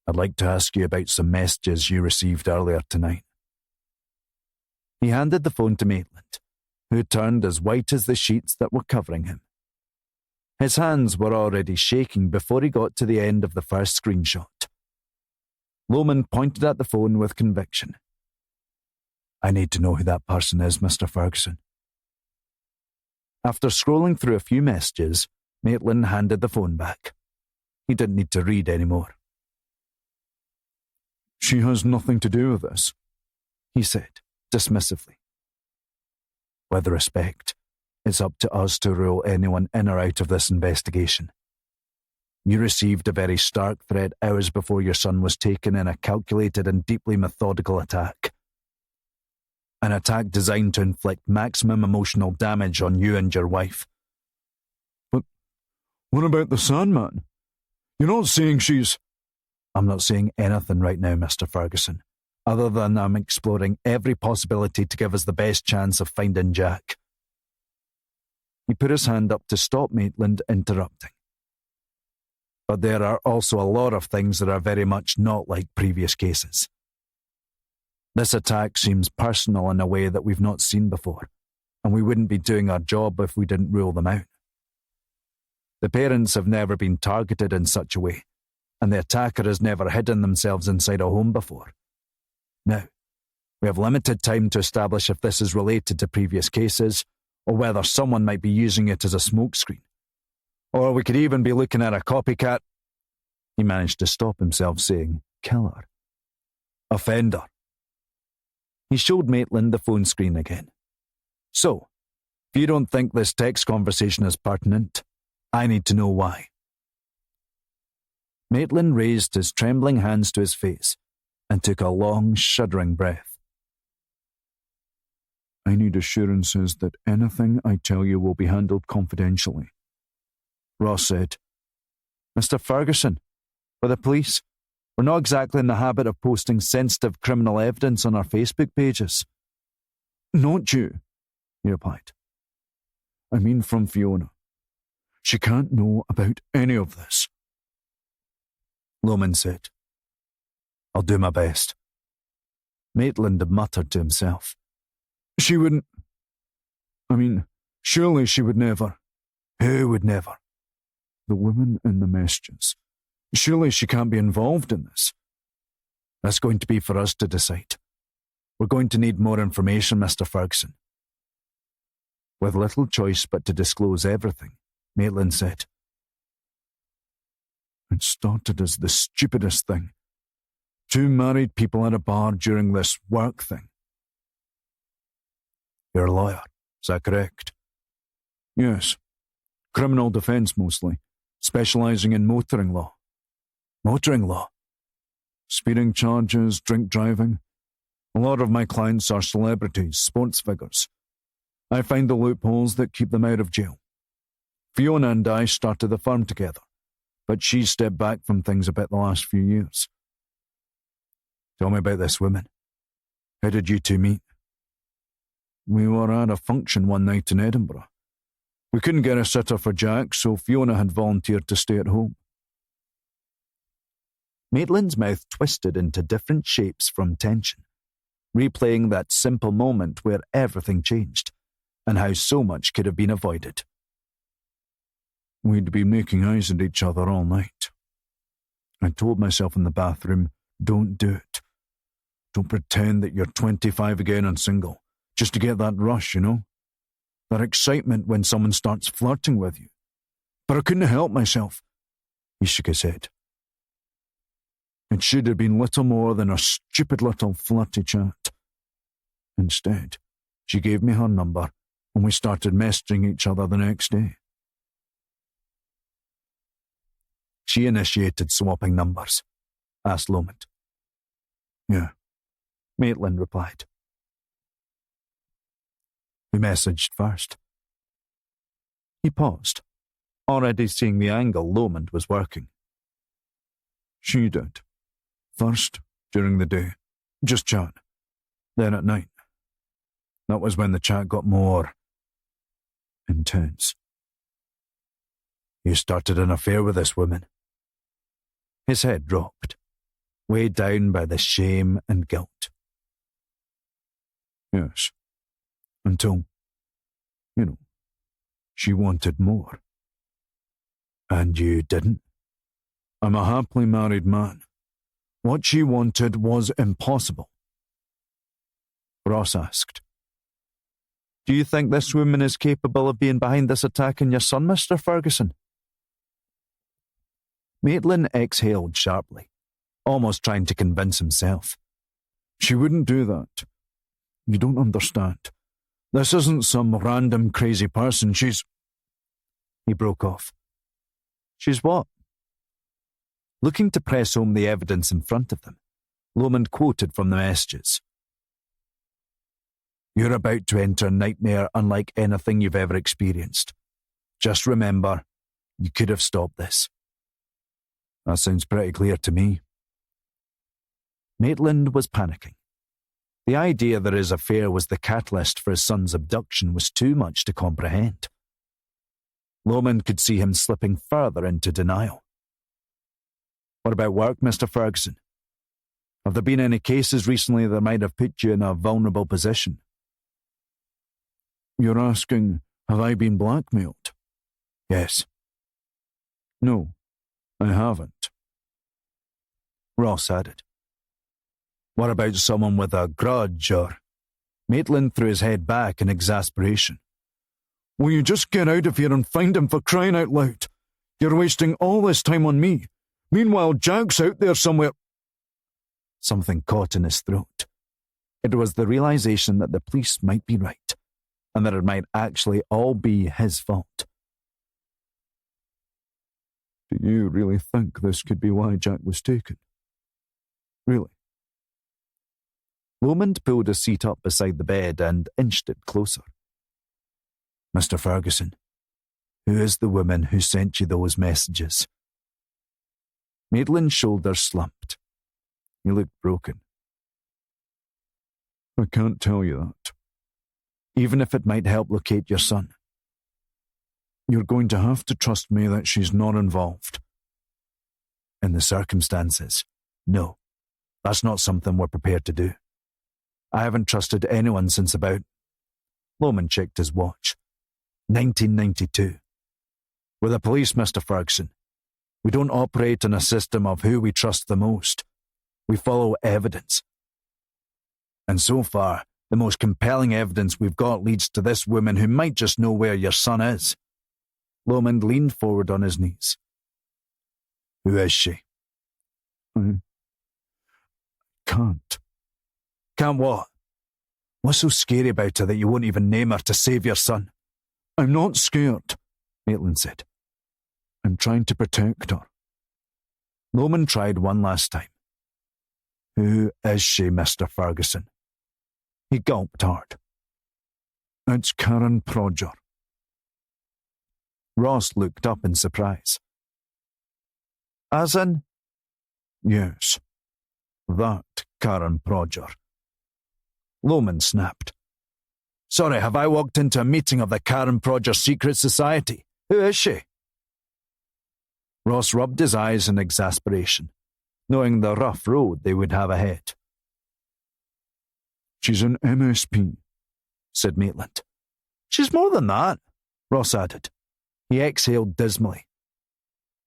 Speaker 2: "I'd like to ask you about some messages you received earlier tonight." He handed the phone to Maitland, who turned as white as the sheets that were covering him. His hands were already shaking before he got to the end of the first screenshot. Lomond pointed at the phone with conviction. I need to know who that person is, Mr. Ferguson. After scrolling through a few messages, Maitland handed the phone back. He didn't need to read any more.
Speaker 1: She has nothing to do with this,
Speaker 2: he said, dismissively. With respect, it's up to us to rule anyone in or out of this investigation. You received a very stark threat hours before your son was taken in a calculated and deeply methodical attack. An attack designed to inflict maximum emotional damage on you and your wife.
Speaker 1: But what about the Sandman? You're not saying she's...
Speaker 2: I'm not saying anything right now, Mr. Ferguson, other than I'm exploring every possibility to give us the best chance of finding Jack. He put his hand up to stop Maitland interrupting. But there are also a lot of things that are very much not like previous cases. This attack seems personal in a way that we've not seen before, and we wouldn't be doing our job if we didn't rule them out. The parents have never been targeted in such a way, and the attacker has never hidden themselves inside a home before. Now, we have limited time to establish if this is related to previous cases, or whether someone might be using it as a smokescreen. Or we could even be looking at a copycat. He managed to stop himself saying, killer. Offender. He showed Maitland the phone screen again. So, if you don't think this text conversation is pertinent, I need to know why. Maitland raised his trembling hands to his face and took a long, shuddering breath.
Speaker 1: I need assurances that anything I tell you will be handled confidentially,
Speaker 2: Ross said. Mr. Ferguson, for the police, we're not exactly in the habit of posting sensitive criminal evidence on our Facebook pages.
Speaker 1: Not you, he replied. I mean from Fiona. She can't know about any of this.
Speaker 2: Lomond said. I'll do my best. Maitland muttered to himself.
Speaker 1: She wouldn't... I mean, surely she would never...
Speaker 2: Who would never?
Speaker 1: The woman in the messages. Surely she can't be involved in this.
Speaker 2: That's going to be for us to decide. We're going to need more information, Mr. Ferguson. With little choice but to disclose everything, Maitland said.
Speaker 1: It started as the stupidest thing. 2 married people at a bar during this work thing.
Speaker 2: You're a lawyer, is that correct?
Speaker 1: Yes. Criminal defence mostly, specialising in motoring law.
Speaker 2: Motoring law?
Speaker 1: Speeding charges, drink driving. A lot of my clients are celebrities, sports figures. I find the loopholes that keep them out of jail. Fiona and I started the firm together, but she stepped back from things a bit the last few years.
Speaker 2: Tell me about this woman. How did you two meet?
Speaker 1: We were at a function one night in Edinburgh. We couldn't get a sitter for Jack, so Fiona had volunteered to stay at home.
Speaker 2: Maitland's mouth twisted into different shapes from tension, replaying that simple moment where everything changed, and how so much could have been avoided.
Speaker 1: We'd been making eyes at each other all night. I told myself in the bathroom, don't do it. Don't pretend that you're 25 again and single, just to get that rush, you know? That excitement when someone starts flirting with you. But I couldn't help myself.
Speaker 2: He shook his head.
Speaker 1: It should have been little more than a stupid little flirty chat. Instead, she gave me her number, and we started messaging each other the next day.
Speaker 2: She initiated swapping numbers, asked Lomond.
Speaker 1: Yeah,
Speaker 2: Maitland replied. Who messaged first? He paused, already seeing the angle Lomond was working.
Speaker 1: She did. First, during the day, just chat. Then at night. That was when the chat got more intense.
Speaker 2: You started an affair with this woman. His head dropped, weighed down by the shame and guilt.
Speaker 1: Yes. Until, she wanted more.
Speaker 2: And you didn't?
Speaker 1: I'm a happily married man. What she wanted was impossible.
Speaker 2: Ross asked. Do you think this woman is capable of being behind this attack on your son, Mr. Ferguson? Maitland exhaled sharply, almost trying to convince himself.
Speaker 1: She wouldn't do that. You don't understand. This isn't some random crazy person. She's...
Speaker 2: He broke off. She's what? Looking to press home the evidence in front of them, Lomond quoted from the messages. You're about to enter a nightmare unlike anything you've ever experienced. Just remember, you could have stopped this.
Speaker 1: That sounds pretty clear to me.
Speaker 2: Maitland was panicking. The idea that his affair was the catalyst for his son's abduction was too much to comprehend. Lomond could see him slipping further into denial. What about work, Mr. Ferguson? Have there been any cases recently that might have put you in a vulnerable position?
Speaker 1: You're asking, have I been blackmailed?
Speaker 2: Yes.
Speaker 1: No, I haven't.
Speaker 2: Ross added. What about someone with a grudge or... Maitland threw his head back in exasperation.
Speaker 1: Will you just get out of here and find him, for crying out loud? You're wasting all this time on me. Meanwhile, Jack's out there somewhere.
Speaker 2: Something caught in his throat. It was the realization that the police might be right, and that it might actually all be his fault.
Speaker 1: Do you really think this could be why Jack was taken? Really?
Speaker 2: Lomond pulled a seat up beside the bed and inched it closer. Mr. Ferguson, who is the woman who sent you those messages? Maitland's shoulders slumped. He looked broken.
Speaker 1: I can't tell you that.
Speaker 2: Even if it might help locate your son.
Speaker 1: You're going to have to trust me that she's not involved.
Speaker 2: In the circumstances, no. That's not something we're prepared to do. I haven't trusted anyone since about... Lomond checked his watch. 1992. We're the police, Mr. Ferguson. We don't operate in a system of who we trust the most. We follow evidence. And so far, the most compelling evidence we've got leads to this woman who might just know where your son is. Lomond leaned forward on his knees. Who is she?
Speaker 1: I can't.
Speaker 2: Can't what? What's so scary about her that you won't even name her to save your son?
Speaker 1: I'm not scared,
Speaker 2: Maitland said.
Speaker 1: I'm trying to protect her.
Speaker 2: Lomond tried one last time. Who is she, Mr. Ferguson? He gulped hard.
Speaker 1: It's Karen Prodger.
Speaker 2: Ross looked up in surprise. As in?
Speaker 1: Yes, that Karen Prodger.
Speaker 2: Lomond snapped. Sorry, have I walked into a meeting of the Karen Prodger Secret Society? Who is she? Ross rubbed his eyes in exasperation, knowing the rough road they would have ahead.
Speaker 1: She's an MSP,
Speaker 2: said Maitland. She's more than that, Ross added. He exhaled dismally.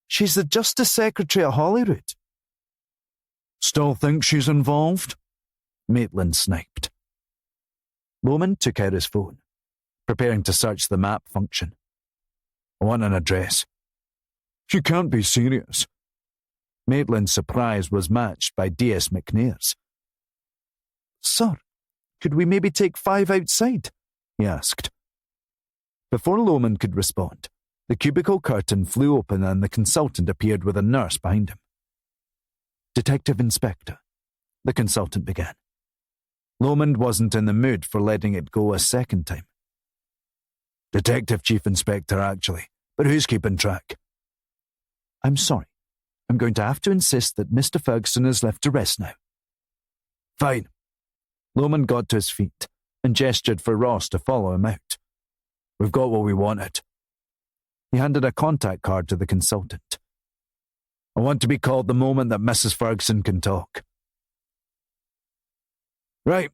Speaker 2: She's the Justice Secretary at Holyrood.
Speaker 1: Still think she's involved?
Speaker 2: Maitland sniped. Lomond took out his phone, preparing to search the map function. I want an address.
Speaker 1: You can't be serious.
Speaker 2: Maitland's surprise was matched by D.S. McNair's. Sir, could we maybe take 5 outside? He asked. Before Lomond could respond, the cubicle curtain flew open and the consultant appeared with a nurse behind him. Detective Inspector, the consultant began. Lomond wasn't in the mood for letting it go a second time. Detective Chief Inspector, actually, but who's keeping track? I'm sorry. I'm going to have to insist that Mr. Ferguson is left to rest now. Fine. Lomond got to his feet and gestured for Ross to follow him out. We've got what we wanted. He handed a contact card to the consultant. I want to be called the moment that Mrs. Ferguson can talk. Right,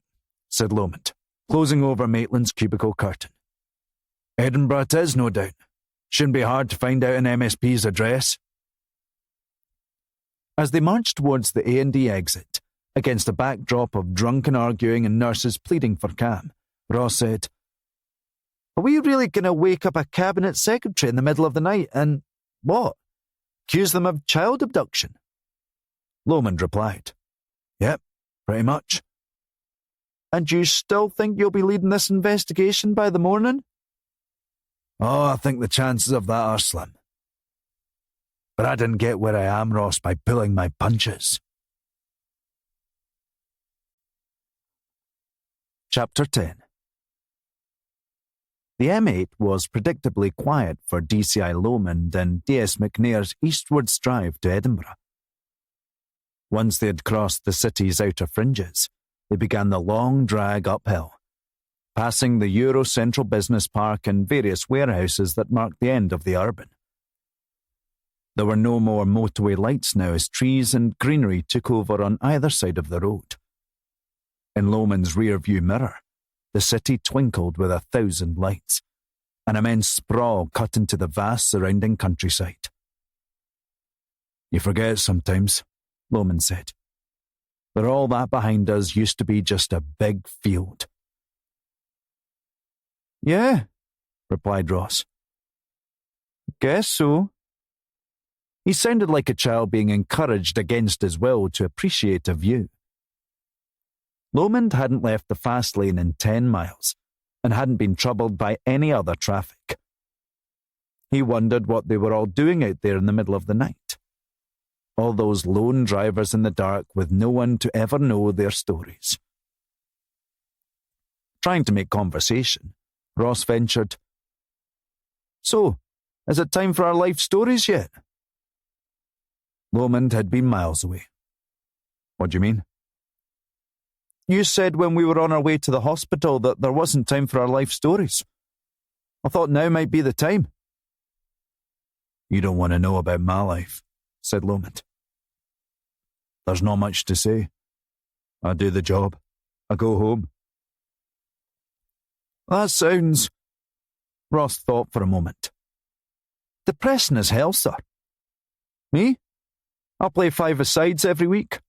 Speaker 2: said Lomond, closing over Maitland's cubicle curtain. Edinburgh it is, no doubt. Shouldn't be hard to find out an MSP's address. As they marched towards the A&D exit, Against a backdrop of drunken arguing and nurses pleading for calm, Ross said, "Are we really going to wake up a cabinet secretary in the middle of the night and, what, accuse them of child abduction?" Lomond replied, "Yep, pretty much." "And you still think you'll be leading this investigation by the morning?" "Oh, I think the chances of that are slim. But I didn't get where I am, Ross, by pulling my punches." Chapter 10. The M8 was predictably quiet for DCI Lomond and DS McNair's eastwards drive to Edinburgh. Once they had crossed the city's outer fringes, they began the long drag uphill, passing the Euro Central Business Park and various warehouses that marked the end of the urban. There were no more motorway lights now as trees and greenery took over on either side of the road. In Lomond's rear-view mirror, the city twinkled with 1,000 lights, an immense sprawl cut into the vast surrounding countryside. "You forget sometimes," Lomond said, "that all that behind us used to be just a big field." "Yeah," replied Ross. "Guess so." He sounded like a child being encouraged against his will to appreciate a view. Lomond hadn't left the fast lane in 10 miles and hadn't been troubled by any other traffic. He wondered what they were all doing out there in the middle of the night. All those lone drivers in the dark with no one to ever know their stories. Trying to make conversation, Ross ventured, "So, is it time for our life stories yet?" Lomond had been miles away. "What do you mean?" "You said when we were on our way to the hospital that there wasn't time for our life stories. I thought now might be the time." "You don't want to know about my life," said Lomond. "There's not much to say. I do the job. I go home." "That sounds..." Ross thought for a moment. "Depressing as hell, sir." "Me? I play 5-a-sides every week.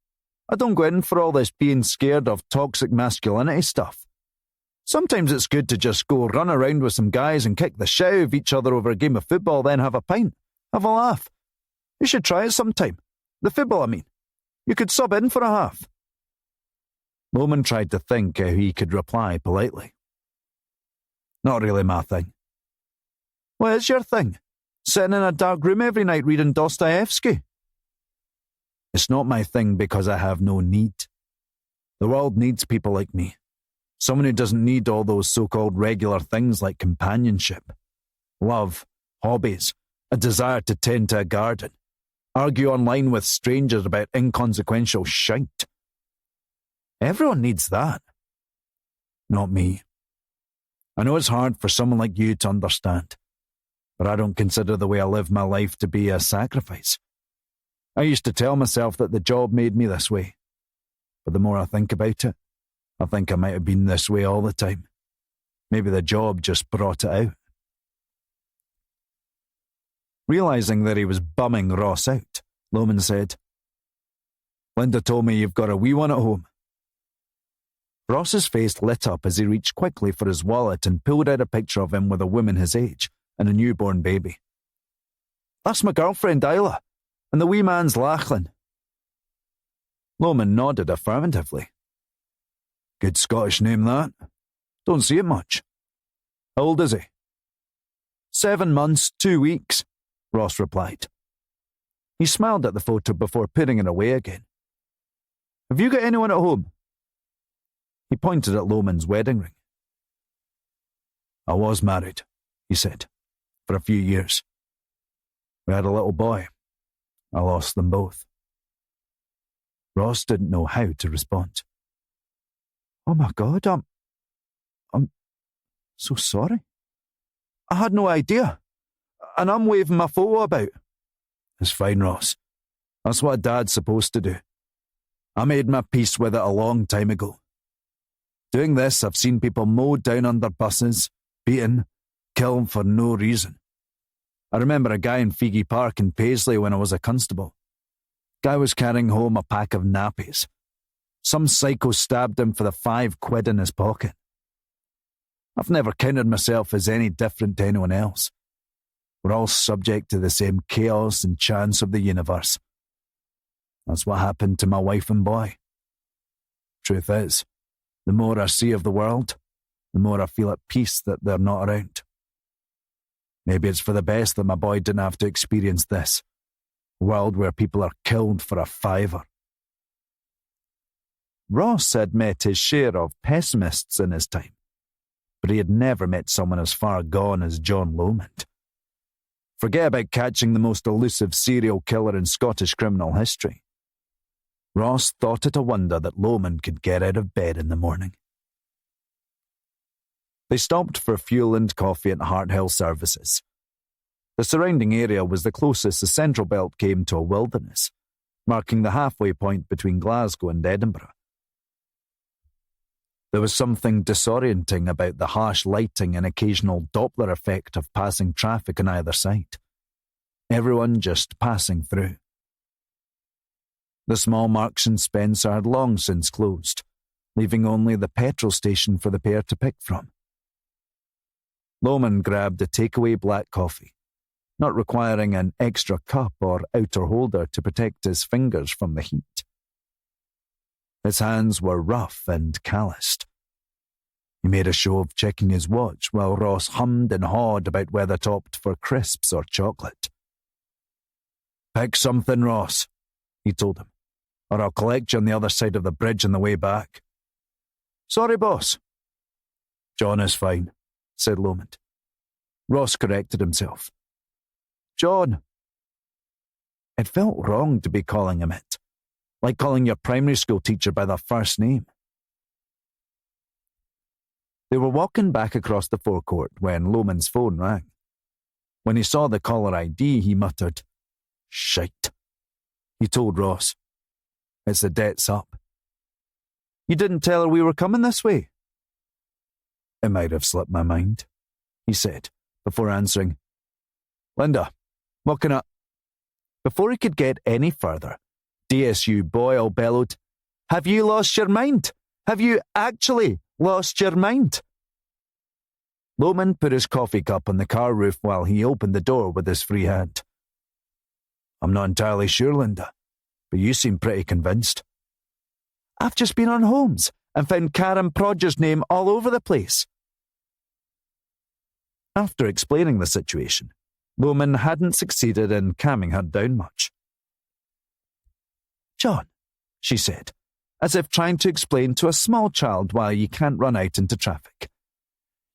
Speaker 2: I don't go in for all this being scared of toxic masculinity stuff. Sometimes it's good to just go run around with some guys and kick the shit out of each other over a game of football, then have a pint. Have a laugh. You should try it sometime. The football, I mean. You could sub in for a half." Lomond tried to think how he could reply politely. "Not really my thing." "What is your thing? Sitting in a dark room every night reading Dostoevsky?" "It's not my thing because I have no need. The world needs people like me. Someone who doesn't need all those so-called regular things like companionship, love, hobbies, a desire to tend to a garden, argue online with strangers about inconsequential shite. Everyone needs that. Not me. I know it's hard for someone like you to understand, but I don't consider the way I live my life to be a sacrifice. I used to tell myself that the job made me this way, but the more I think about it, I think I might have been this way all the time. Maybe the job just brought it out." Realising that he was bumming Ross out, Lomond said, "Linda told me you've got a wee one at home." Ross's face lit up as he reached quickly for his wallet and pulled out a picture of him with a woman his age and a newborn baby. "That's my girlfriend, Isla. And the wee man's Lachlan." Lomond nodded affirmatively. "Good Scottish name, that. Don't see it much. How old is he?" 7 months, 2 weeks, Ross replied. He smiled at the photo before putting it away again. "Have you got anyone at home?" He pointed at Lomond's wedding ring. "I was married," he said, "for a few years. We had a little boy. I lost them both." Ross didn't know how to respond. "Oh my God, I'm so sorry. I had no idea. And I'm waving my photo about." "It's fine, Ross. That's what a dad's supposed to do. I made my peace with it a long time ago. Doing this, I've seen people mowed down under buses, beaten, killed for no reason. I remember a guy in Figgy Park in Paisley when I was a constable. Guy was carrying home a pack of nappies. Some psycho stabbed him for the £5 in his pocket. I've never counted myself as any different to anyone else. We're all subject to the same chaos and chance of the universe. That's what happened to my wife and boy. Truth is, the more I see of the world, the more I feel at peace that they're not around. Maybe it's for the best that my boy didn't have to experience this. A world where people are killed for a £5. Ross had met his share of pessimists in his time, but he had never met someone as far gone as John Lomond. Forget about catching the most elusive serial killer in Scottish criminal history. Ross thought it a wonder that Lomond could get out of bed in the morning. They stopped for fuel and coffee at Harthill Services. The surrounding area was the closest the Central Belt came to a wilderness, marking the halfway point between Glasgow and Edinburgh. There was something disorienting about the harsh lighting and occasional Doppler effect of passing traffic on either side. Everyone just passing through. The small Marks and Spencer had long since closed, leaving only the petrol station for the pair to pick from. Lomond grabbed a takeaway black coffee, not requiring an extra cup or outer holder to protect his fingers from the heat. His hands were rough and calloused. He made a show of checking his watch while Ross hummed and hawed about whether to opt for crisps or chocolate. "Pick something, Ross," he told him, "or I'll collect you on the other side of the bridge on the way back." "Sorry, boss." "John is fine," said Lomond. Ross corrected himself. "John." It felt wrong to be calling him it, like calling your primary school teacher by their first name. They were walking back across the forecourt when Lomond's phone rang. When he saw the caller ID, he muttered, "Shite." He told Ross, "It's the debt's up." "You didn't tell her we were coming this way?" "It might have slipped my mind," he said, before answering, "Linda, what can I—" Before he could get any further, DSU Boyle bellowed, "Have you lost your mind? Have you actually lost your mind?" Lomond put his coffee cup on the car roof while he opened the door with his free hand. "I'm not entirely sure, Linda, but you seem pretty convinced." "I've just been on Holmes and found Karen Prodger's name all over the place." After explaining the situation, Lomond hadn't succeeded in calming her down much. "John," she said, as if trying to explain to a small child why you can't run out into traffic,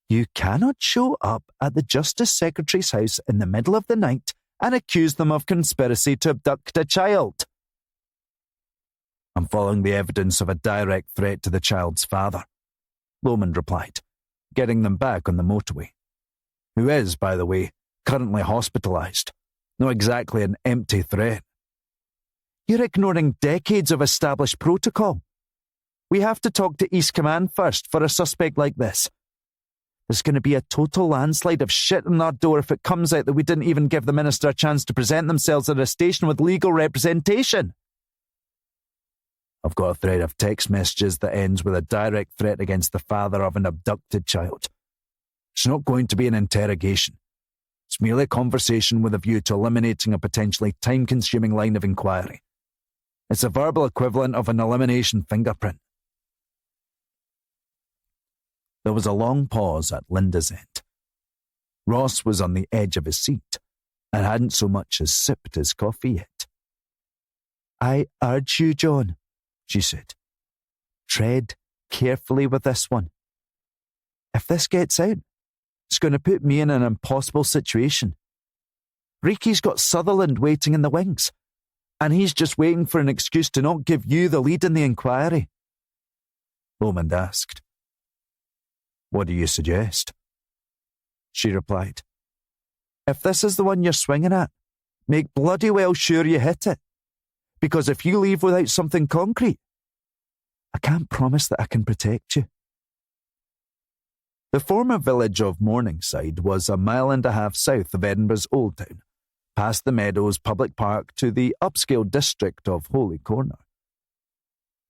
Speaker 2: "you cannot show up at the Justice Secretary's house in the middle of the night and accuse them of conspiracy to abduct a child." "I'm following the evidence of a direct threat to the child's father," Lomond replied, getting them back on the motorway. "Who is, by the way, currently hospitalised. Not exactly an empty threat." "You're ignoring decades of established protocol. We have to talk to East Command first for a suspect like this. There's going to be a total landslide of shit on our door if it comes out that we didn't even give the minister a chance to present themselves at a station with legal representation." "I've got a thread of text messages that ends with a direct threat against the father of an abducted child. It's not going to be an interrogation. It's merely a conversation with a view to eliminating a potentially time-consuming line of inquiry. It's a verbal equivalent of an elimination fingerprint." There was a long pause at Linda's end. Ross was on the edge of his seat and hadn't so much as sipped his coffee yet. "I urge you, John," she said, "tread carefully with this one. If this gets out, it's going to put me in an impossible situation. Ricky's got Sutherland waiting in the wings, and he's just waiting for an excuse to not give you the lead in the inquiry." Lomond asked, "What do you suggest?" She replied, "If this is the one you're swinging at, make bloody well sure you hit it. Because if you leave without something concrete, I can't promise that I can protect you." The former village of Morningside was a mile and a half south of Edinburgh's Old Town, past the Meadows Public Park to the upscale district of Holy Corner.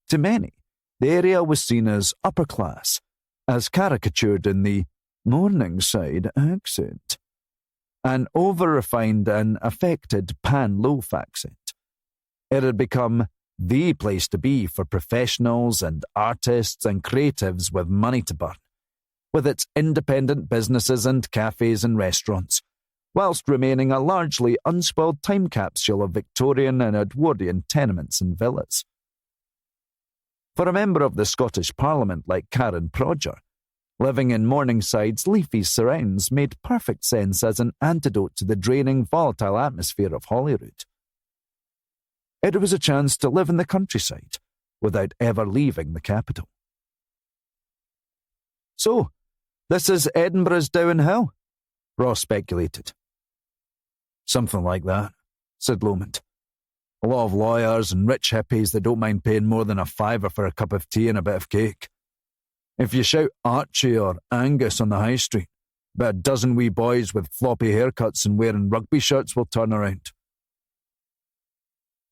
Speaker 2: To many, the area was seen as upper class, as caricatured in the Morningside accent, an over-refined and affected pan-loaf accent. It had become the place to be for professionals and artists and creatives with money to burn, with its independent businesses and cafes and restaurants, whilst remaining a largely unspoiled time capsule of Victorian and Edwardian tenements and villas. For a member of the Scottish Parliament like Karen Prodger, living in Morningside's leafy surrounds made perfect sense as an antidote to the draining, volatile atmosphere of Holyrood. It was a chance to live in the countryside without ever leaving the capital. "So, this is Edinburgh's Down Hill?" Ross speculated. "Something like that," said Lomond. "A lot of lawyers and rich hippies that don't mind paying more than $5 for a cup of tea and a bit of cake. If you shout Archie or Angus on the high street, about a dozen wee boys with floppy haircuts and wearing rugby shirts will turn around."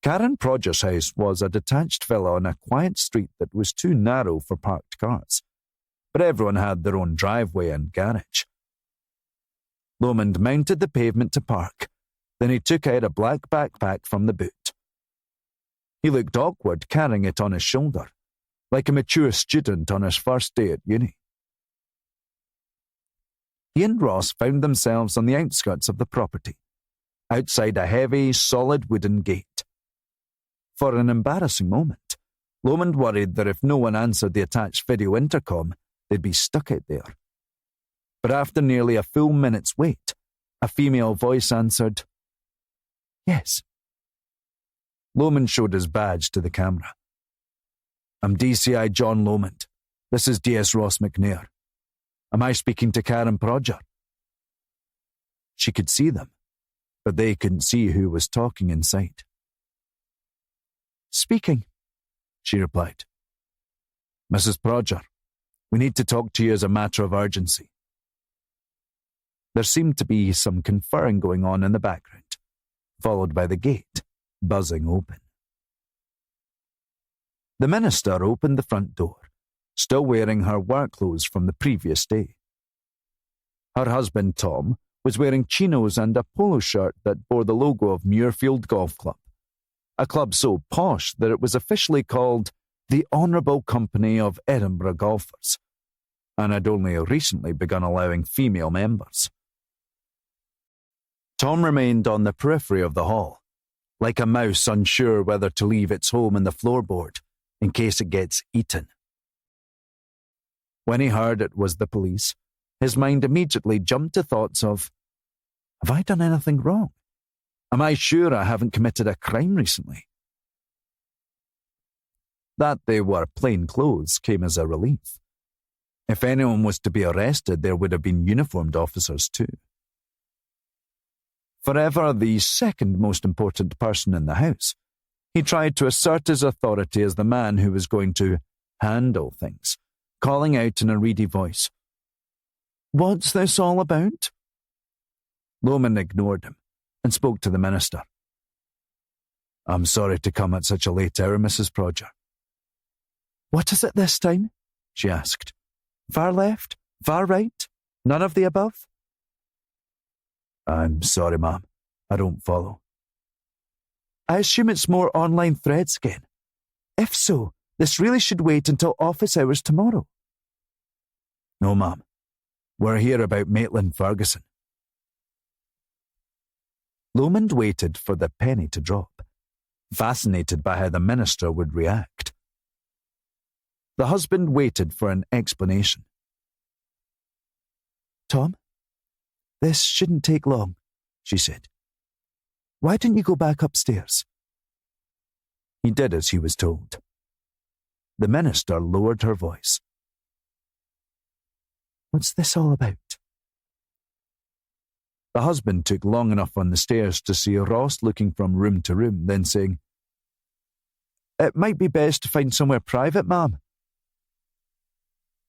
Speaker 2: Karen Prodger's house was a detached villa on a quiet street that was too narrow for parked cars, but everyone had their own driveway and garage. Lomond mounted the pavement to park, then he took out a black backpack from the boot. He looked awkward carrying it on his shoulder, like a mature student on his first day at uni. He and Ross found themselves on the outskirts of the property, outside a heavy, solid wooden gate. For an embarrassing moment, Lomond worried that if no one answered the attached video intercom, they'd be stuck out there. But after nearly a full minute's wait, a female voice answered, "Yes." Lomond showed his badge to the camera. "I'm DCI John Lomond. This is DS Ross McNair. Am I speaking to Karen Prodger?" She could see them, but they couldn't see who was talking inside. "Speaking," she replied. "Mrs. Prodger, we need to talk to you as a matter of urgency." There seemed to be some conferring going on in the background, followed by the gate buzzing open. The minister opened the front door, still wearing her work clothes from the previous day. Her husband, Tom, was wearing chinos and a polo shirt that bore the logo of Muirfield Golf Club, a club so posh that it was officially called the Honourable Company of Edinburgh Golfers, and had only recently begun allowing female members. Tom remained on the periphery of the hall, like a mouse unsure whether to leave its home in the floorboard in case it gets eaten. When he heard it was the police, his mind immediately jumped to thoughts of, have I done anything wrong? Am I sure I haven't committed a crime recently? That they were plain clothes came as a relief. If anyone was to be arrested, there would have been uniformed officers too. Forever the second most important person in the house, he tried to assert his authority as the man who was going to handle things, calling out in a reedy voice, "What's this all about?" Lomond ignored him and spoke to the minister. "I'm sorry to come at such a late hour, Mrs. Prodger." "What is it this time?" she asked. "Far left? Far right? None of the above?" "I'm sorry, ma'am. I don't follow." "I assume it's more online threads again. If so, this really should wait until office hours tomorrow." "No, ma'am. We're here about Maitland Ferguson." Lomond waited for the penny to drop, fascinated by how the minister would react. The husband waited for an explanation. "Tom, this shouldn't take long," she said. "Why didn't you go back upstairs?" He did as he was told. The minister lowered her voice. "What's this all about?" The husband took long enough on the stairs to see Ross looking from room to room, then saying, "It might be best to find somewhere private, ma'am."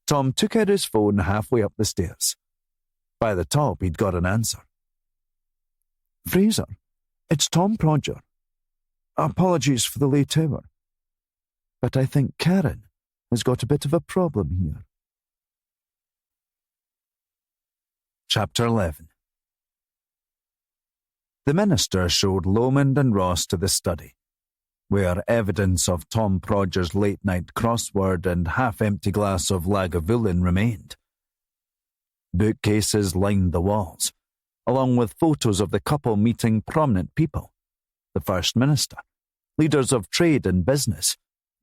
Speaker 2: Tom took out his phone halfway up the stairs. By the top, he'd got an answer. "Fraser, it's Tom Prodger. Apologies for the late hour. But I think Karen has got a bit of a problem here. Chapter 11. The minister showed Lomond and Ross to the study, where evidence of Tom Prodger's late-night crossword and half-empty glass of Lagavulin remained. Bookcases lined the walls, along with photos of the couple meeting prominent people, the First Minister, leaders of trade and business,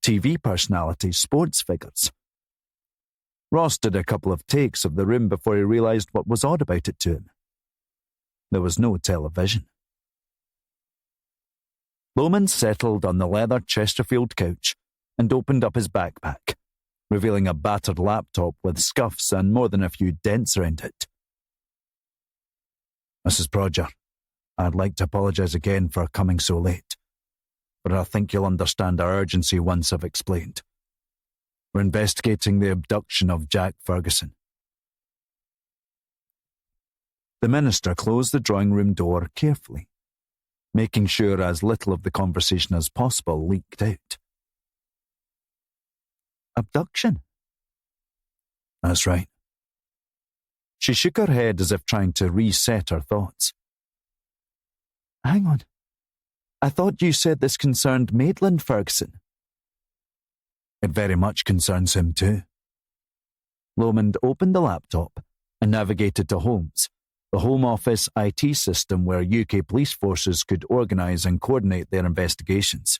Speaker 2: TV personalities, sports figures. Ross did a couple of takes of the room before he realised what was odd about it to him. There was no television. Lomond settled on the leather Chesterfield couch and opened up his backpack, revealing a battered laptop with scuffs and more than a few dents around it. Mrs. Prodger, I'd like to apologise again for coming so late, but I think you'll understand our urgency once I've explained. We're investigating the abduction of Jack Ferguson. The minister closed the drawing room door carefully, making sure as little of the conversation as possible leaked out. Abduction? That's right. She shook her head as if trying to reset her thoughts. Hang on. I thought you said this concerned Maitland Ferguson. It very much concerns him too. Lomond opened the laptop and navigated to Holmes, the Home Office IT system where UK police forces could organise and coordinate their investigations.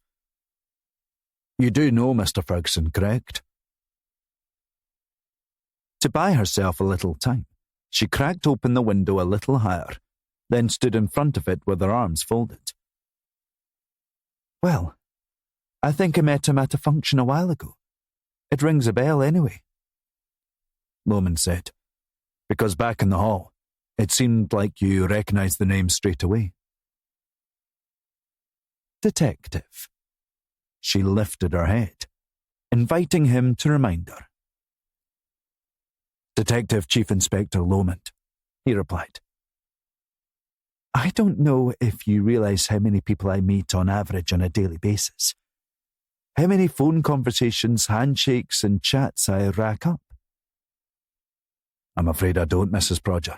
Speaker 2: You do know Mr. Ferguson, correct? To buy herself a little time, she cracked open the window a little higher, then stood in front of it with her arms folded. Well, I think I met him at a function a while ago. It rings a bell anyway. Lomond said, because back in the hall, it seemed like you recognised the name straight away. Detective. She lifted her head, inviting him to remind her. Detective Chief Inspector Lomond, he replied. I don't know if you realise how many people I meet on average on a daily basis. How many phone conversations, handshakes and chats I rack up. I'm afraid I don't, Mrs. Prodger.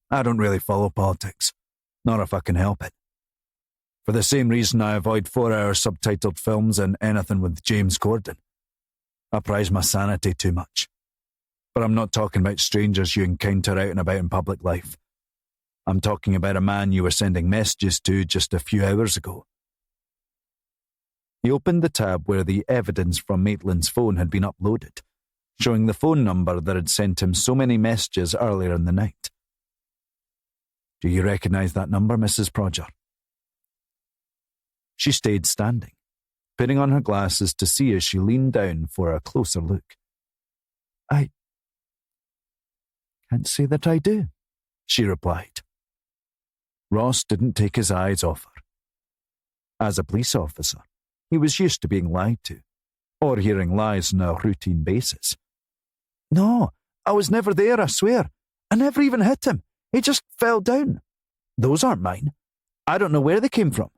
Speaker 2: I don't really follow politics, not if I can help it. For the same reason I avoid 4-hour subtitled films and anything with James Corden. I prize my sanity too much. But I'm not talking about strangers you encounter out and about in public life. I'm talking about a man you were sending messages to just a few hours ago. He opened the tab where the evidence from Maitland's phone had been uploaded, showing the phone number that had sent him so many messages earlier in the night. Do you recognise that number, Mrs. Prodger? She stayed standing, putting on her glasses to see as she leaned down for a closer look. I can't say that I do, she replied. Ross didn't take his eyes off her. As a police officer, he was used to being lied to, or hearing lies on a routine basis. No, I was never there, I swear. I never even hit him. He just fell down. Those aren't mine. I don't know where they came from.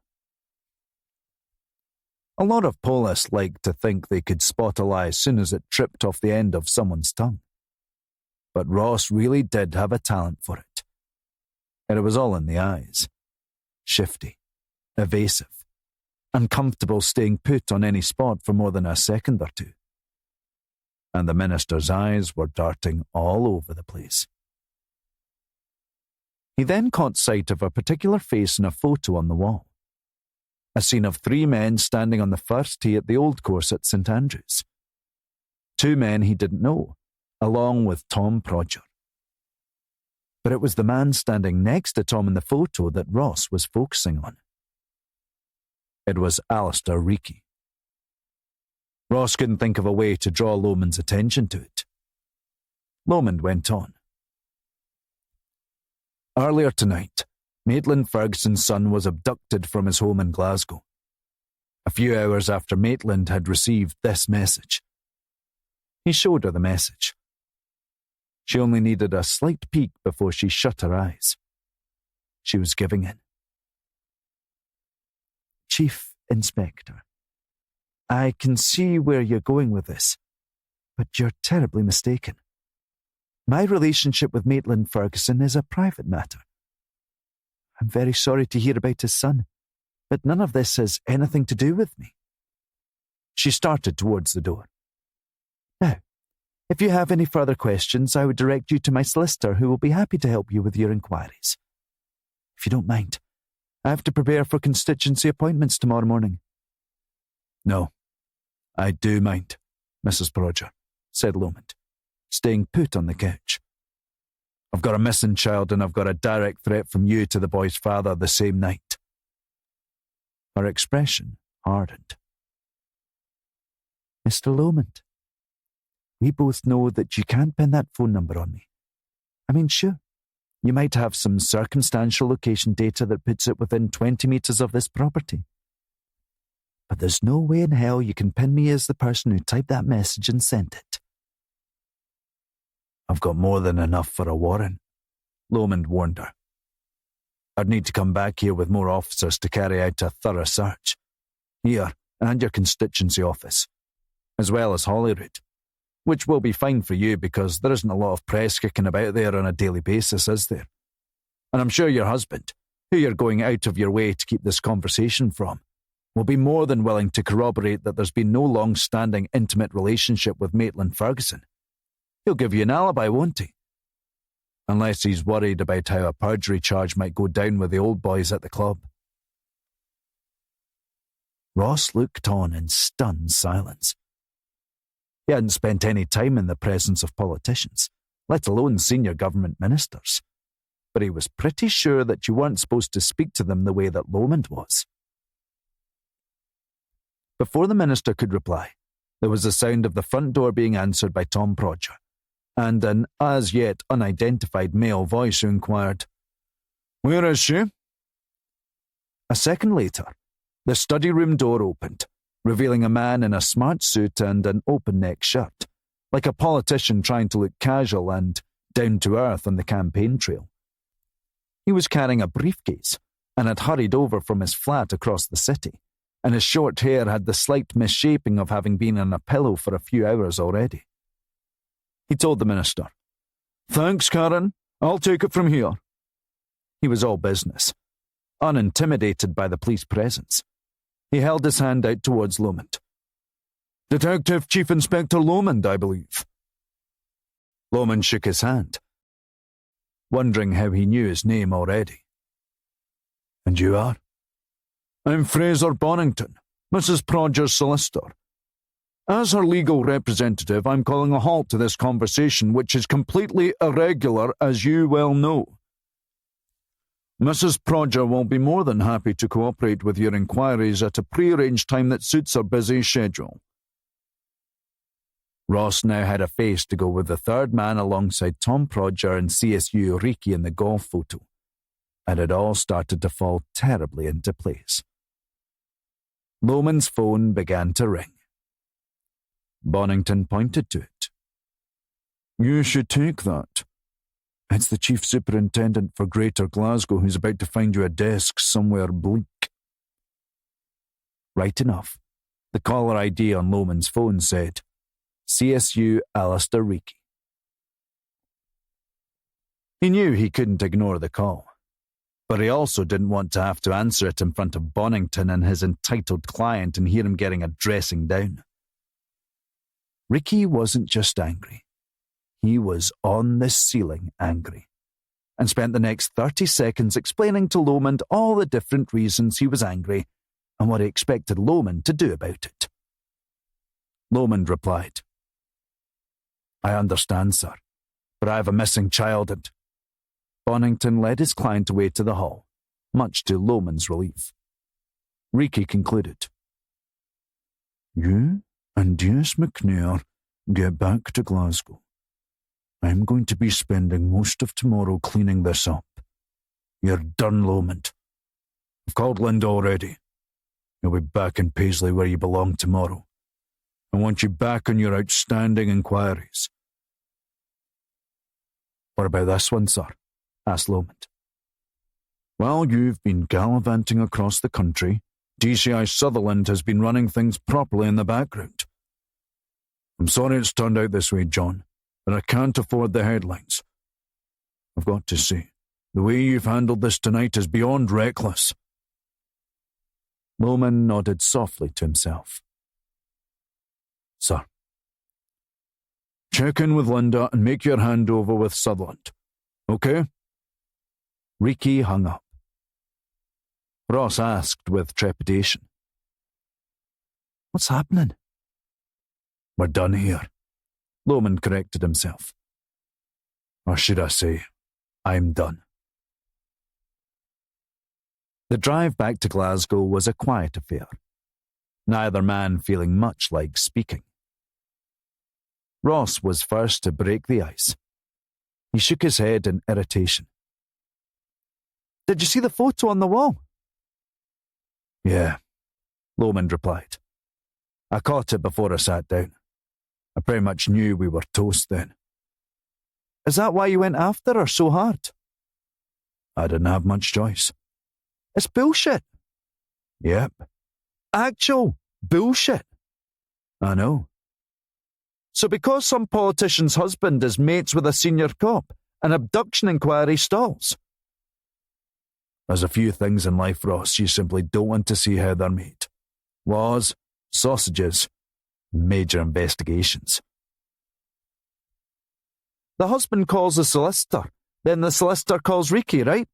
Speaker 2: A lot of police like to think they could spot a lie as soon as it tripped off the end of someone's tongue. But Ross really did have a talent for it. And it was all in the eyes. Shifty, evasive, uncomfortable staying put on any spot for more than a second or two. And the minister's eyes were darting all over the place. He then caught sight of a particular face in a photo on the wall. A scene of 3 men standing on the first tee at the Old Course at St Andrews. 2 men he didn't know, along with Tom Prodger. But it was the man standing next to Tom in the photo that Ross was focusing on. It was Alistair Reekie. Ross couldn't think of a way to draw Lomond's attention to it. Lomond went on. Earlier tonight, Maitland Ferguson's son was abducted from his home in Glasgow. A few hours after Maitland had received this message. He showed her the message. She only needed a slight peek before she shut her eyes. She was giving in. Chief Inspector, I can see where you're going with this, but you're terribly mistaken. My relationship with Maitland Ferguson is a private matter. I'm very sorry to hear about his son, but none of this has anything to do with me. She started towards the door. Now, if you have any further questions, I would direct you to my solicitor, who will be happy to help you with your inquiries. If you don't mind, I have to prepare for constituency appointments tomorrow morning.
Speaker 1: No, I do mind, Mrs. Prodger, said Lomond, staying put on the couch. I've got a missing child and I've got a direct threat from you to the boy's father the same night.
Speaker 2: Her expression hardened. Mr. Lomond, we both know that you can't pin that phone number on me. I mean, sure, you might have some circumstantial location data that puts it within 20 meters of this property. But there's no way in hell you can pin me as the person who typed that message and sent it.
Speaker 1: I've got more than enough for a warrant, Lomond warned her. I'd need to come back here with more officers to carry out a thorough search. Here, and your constituency office, as well as Holyrood, which will be fine for you because there isn't a lot of press kicking about there on a daily basis, is there? And I'm sure your husband, who you're going out of your way to keep this conversation from, will be more than willing to corroborate that there's been no long-standing intimate relationship with Maitland Ferguson. He'll give you an alibi, won't he? Unless he's worried about how a perjury charge might go down with the old boys at the club.
Speaker 2: Ross looked on in stunned silence. He hadn't spent any time in the presence of politicians, let alone senior government ministers, but he was pretty sure that you weren't supposed to speak to them the way that Lomond was. Before the minister could reply, there was the sound of the front door being answered by Tom Prodger, and an as-yet unidentified male voice who inquired, "Where is she?" A second later, the study room door opened, revealing a man in a smart suit and an open-neck shirt, like a politician trying to look casual and down-to-earth on the campaign trail. He was carrying a briefcase and had hurried over from his flat across the city, and his short hair had the slight misshaping of having been on a pillow for a few hours already. He told the minister, "Thanks, Karen. I'll take it from here." He was all business, unintimidated by the police presence. He held his hand out towards Lomond. "Detective Chief Inspector Lomond, I believe." Lomond shook his hand, wondering how he knew his name already. "And you are?" "I'm Fraser Bonington, Mrs. Prodger's solicitor. As her legal representative, I'm calling a halt to this conversation, which is completely irregular, as you well know. Mrs. Prodger will be more than happy to cooperate with your inquiries at a pre-arranged time that suits her busy schedule." Ross now had a face to go with the third man alongside Tom Prodger and CSU Riki in the golf photo, and it all started to fall terribly into place. Lomond's phone began to ring. Bonington pointed to it. "You should take that. It's the Chief Superintendent for Greater Glasgow who's about to find you a desk somewhere bleak." Right enough. The caller ID on Lomond's phone said, CSU Alistair Riki. He knew he couldn't ignore the call, but he also didn't want to have to answer it in front of Bonington and his entitled client and hear him getting a dressing down. Riki wasn't just angry. He was on the ceiling angry, and spent the next 30 seconds explaining to Lomond all the different reasons he was angry and what he expected Lomond to do about it. Lomond replied, "I understand, sir, but I have a missing child and—" Bonington led his client away to the hall, much to Lomond's relief. Riki concluded, "You and D.S. McNair get back to Glasgow. I'm going to be spending most of tomorrow cleaning this up. You're done, Lomond. I've called Linda already. You'll be back in Paisley where you belong tomorrow. I want you back on your outstanding inquiries." "What about this one, sir?" asked Lomond. "Well, you've been gallivanting across the country,
Speaker 1: DCI Sutherland has been running things properly in the background. I'm sorry it's turned out this way, John, but I can't afford the headlines. I've got to say, the way you've handled this tonight is beyond reckless.
Speaker 2: Lomond nodded softly to himself.
Speaker 1: Sir. Check in with Linda and make your handover with Sutherland. Okay?
Speaker 2: Ricky hung up. Ross asked with trepidation. What's happening?
Speaker 1: We're done here.
Speaker 2: Lomond corrected himself.
Speaker 1: Or should I say, I'm done.
Speaker 2: The drive back to Glasgow was a quiet affair, neither man feeling much like speaking. Ross was first to break the ice. He shook his head in irritation. Did you see the photo on the wall?
Speaker 1: Yeah,
Speaker 2: Lomond replied.
Speaker 1: I caught it before I sat down. I pretty much knew we were toast then.
Speaker 2: Is that why you went after her so hard?
Speaker 1: I didn't have much choice.
Speaker 2: It's bullshit.
Speaker 1: Yep.
Speaker 2: Actual bullshit.
Speaker 1: I know.
Speaker 2: So because some politician's husband is mates with a senior cop, an abduction inquiry stalls?
Speaker 1: There's a few things in life, Ross, you simply don't want to see how they're made. Laws, sausages, major investigations.
Speaker 2: The husband calls the solicitor, then the solicitor calls Ricky, right?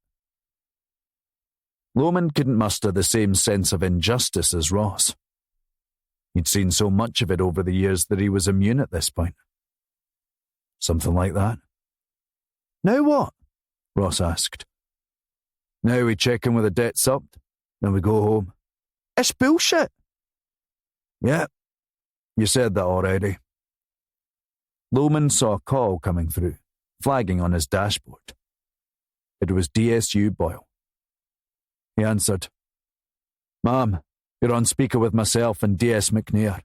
Speaker 1: Lomond couldn't muster the same sense of injustice as Ross. He'd seen so much of it over the years that he was immune at this point. Something like that.
Speaker 2: Now what?
Speaker 1: Ross asked. Now we check in with the debts up, then we go home.
Speaker 2: It's bullshit.
Speaker 1: Yeah, you said that already.
Speaker 2: Lomond saw a call coming through, flagging on his dashboard. It was DSU Boyle.
Speaker 1: He answered. Ma'am, you're on speaker with myself and DS McNair.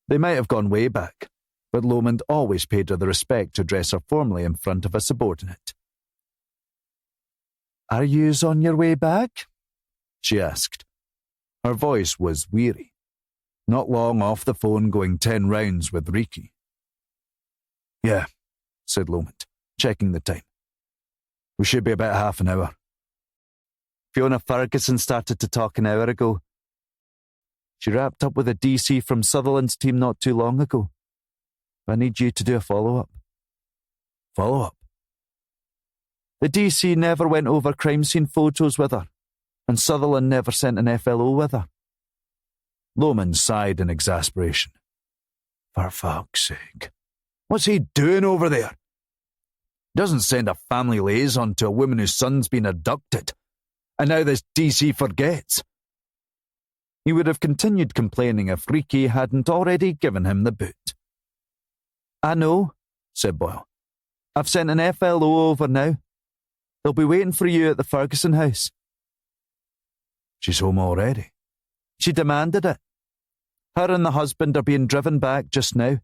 Speaker 2: They might have gone way back, but Lomond always paid her the respect to address her formally in front of a subordinate. Are yous on your way back? She asked. Her voice was weary. Not long off the phone going 10 rounds with Ricky.
Speaker 1: Yeah, said Lomond, checking the time. We should be about half an hour.
Speaker 2: Fiona Ferguson started to talk an hour ago. She wrapped up with a DC from Sutherland's team not too long ago. I need you to do a follow-up.
Speaker 1: Follow-up?
Speaker 2: The DC never went over crime scene photos with her, and Sutherland never sent an FLO with her.
Speaker 1: Lomond sighed in exasperation. For fuck's sake. What's he doing over there? Doesn't send a family liaison to a woman whose son's been abducted. And now this DC forgets.
Speaker 2: He would have continued complaining if Ricky hadn't already given him the boot. I know, said Boyle. I've sent an FLO over now. They'll be waiting for you at the Ferguson house.
Speaker 1: She's home already.
Speaker 2: She demanded it. Her and the husband are being driven back just now.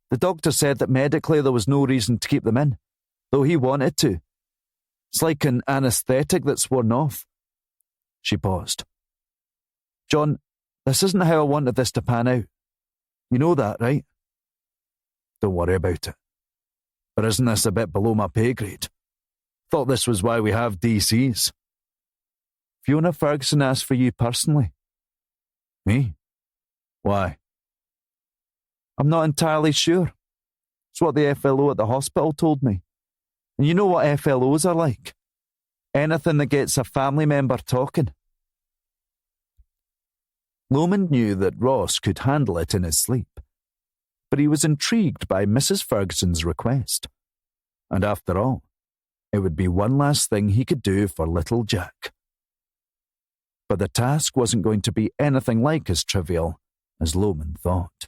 Speaker 2: The doctor said that medically there was no reason to keep them in, though he wanted to. It's like an anaesthetic that's worn off. She paused. John, this isn't how I wanted this to pan out. You know that, right?
Speaker 1: Don't worry about it. But isn't this a bit below my pay grade? Thought this was why we have DCs.
Speaker 2: Fiona Ferguson asked for you personally.
Speaker 1: Me? Why?
Speaker 2: I'm not entirely sure. It's what the FLO at the hospital told me. And you know what FLOs are like. Anything that gets a family member talking. Lomond knew that Ross could handle it in his sleep, but he was intrigued by Mrs. Ferguson's request. And after all, it would be one last thing he could do for little Jack. But the task wasn't going to be anything like as trivial as Lomond thought.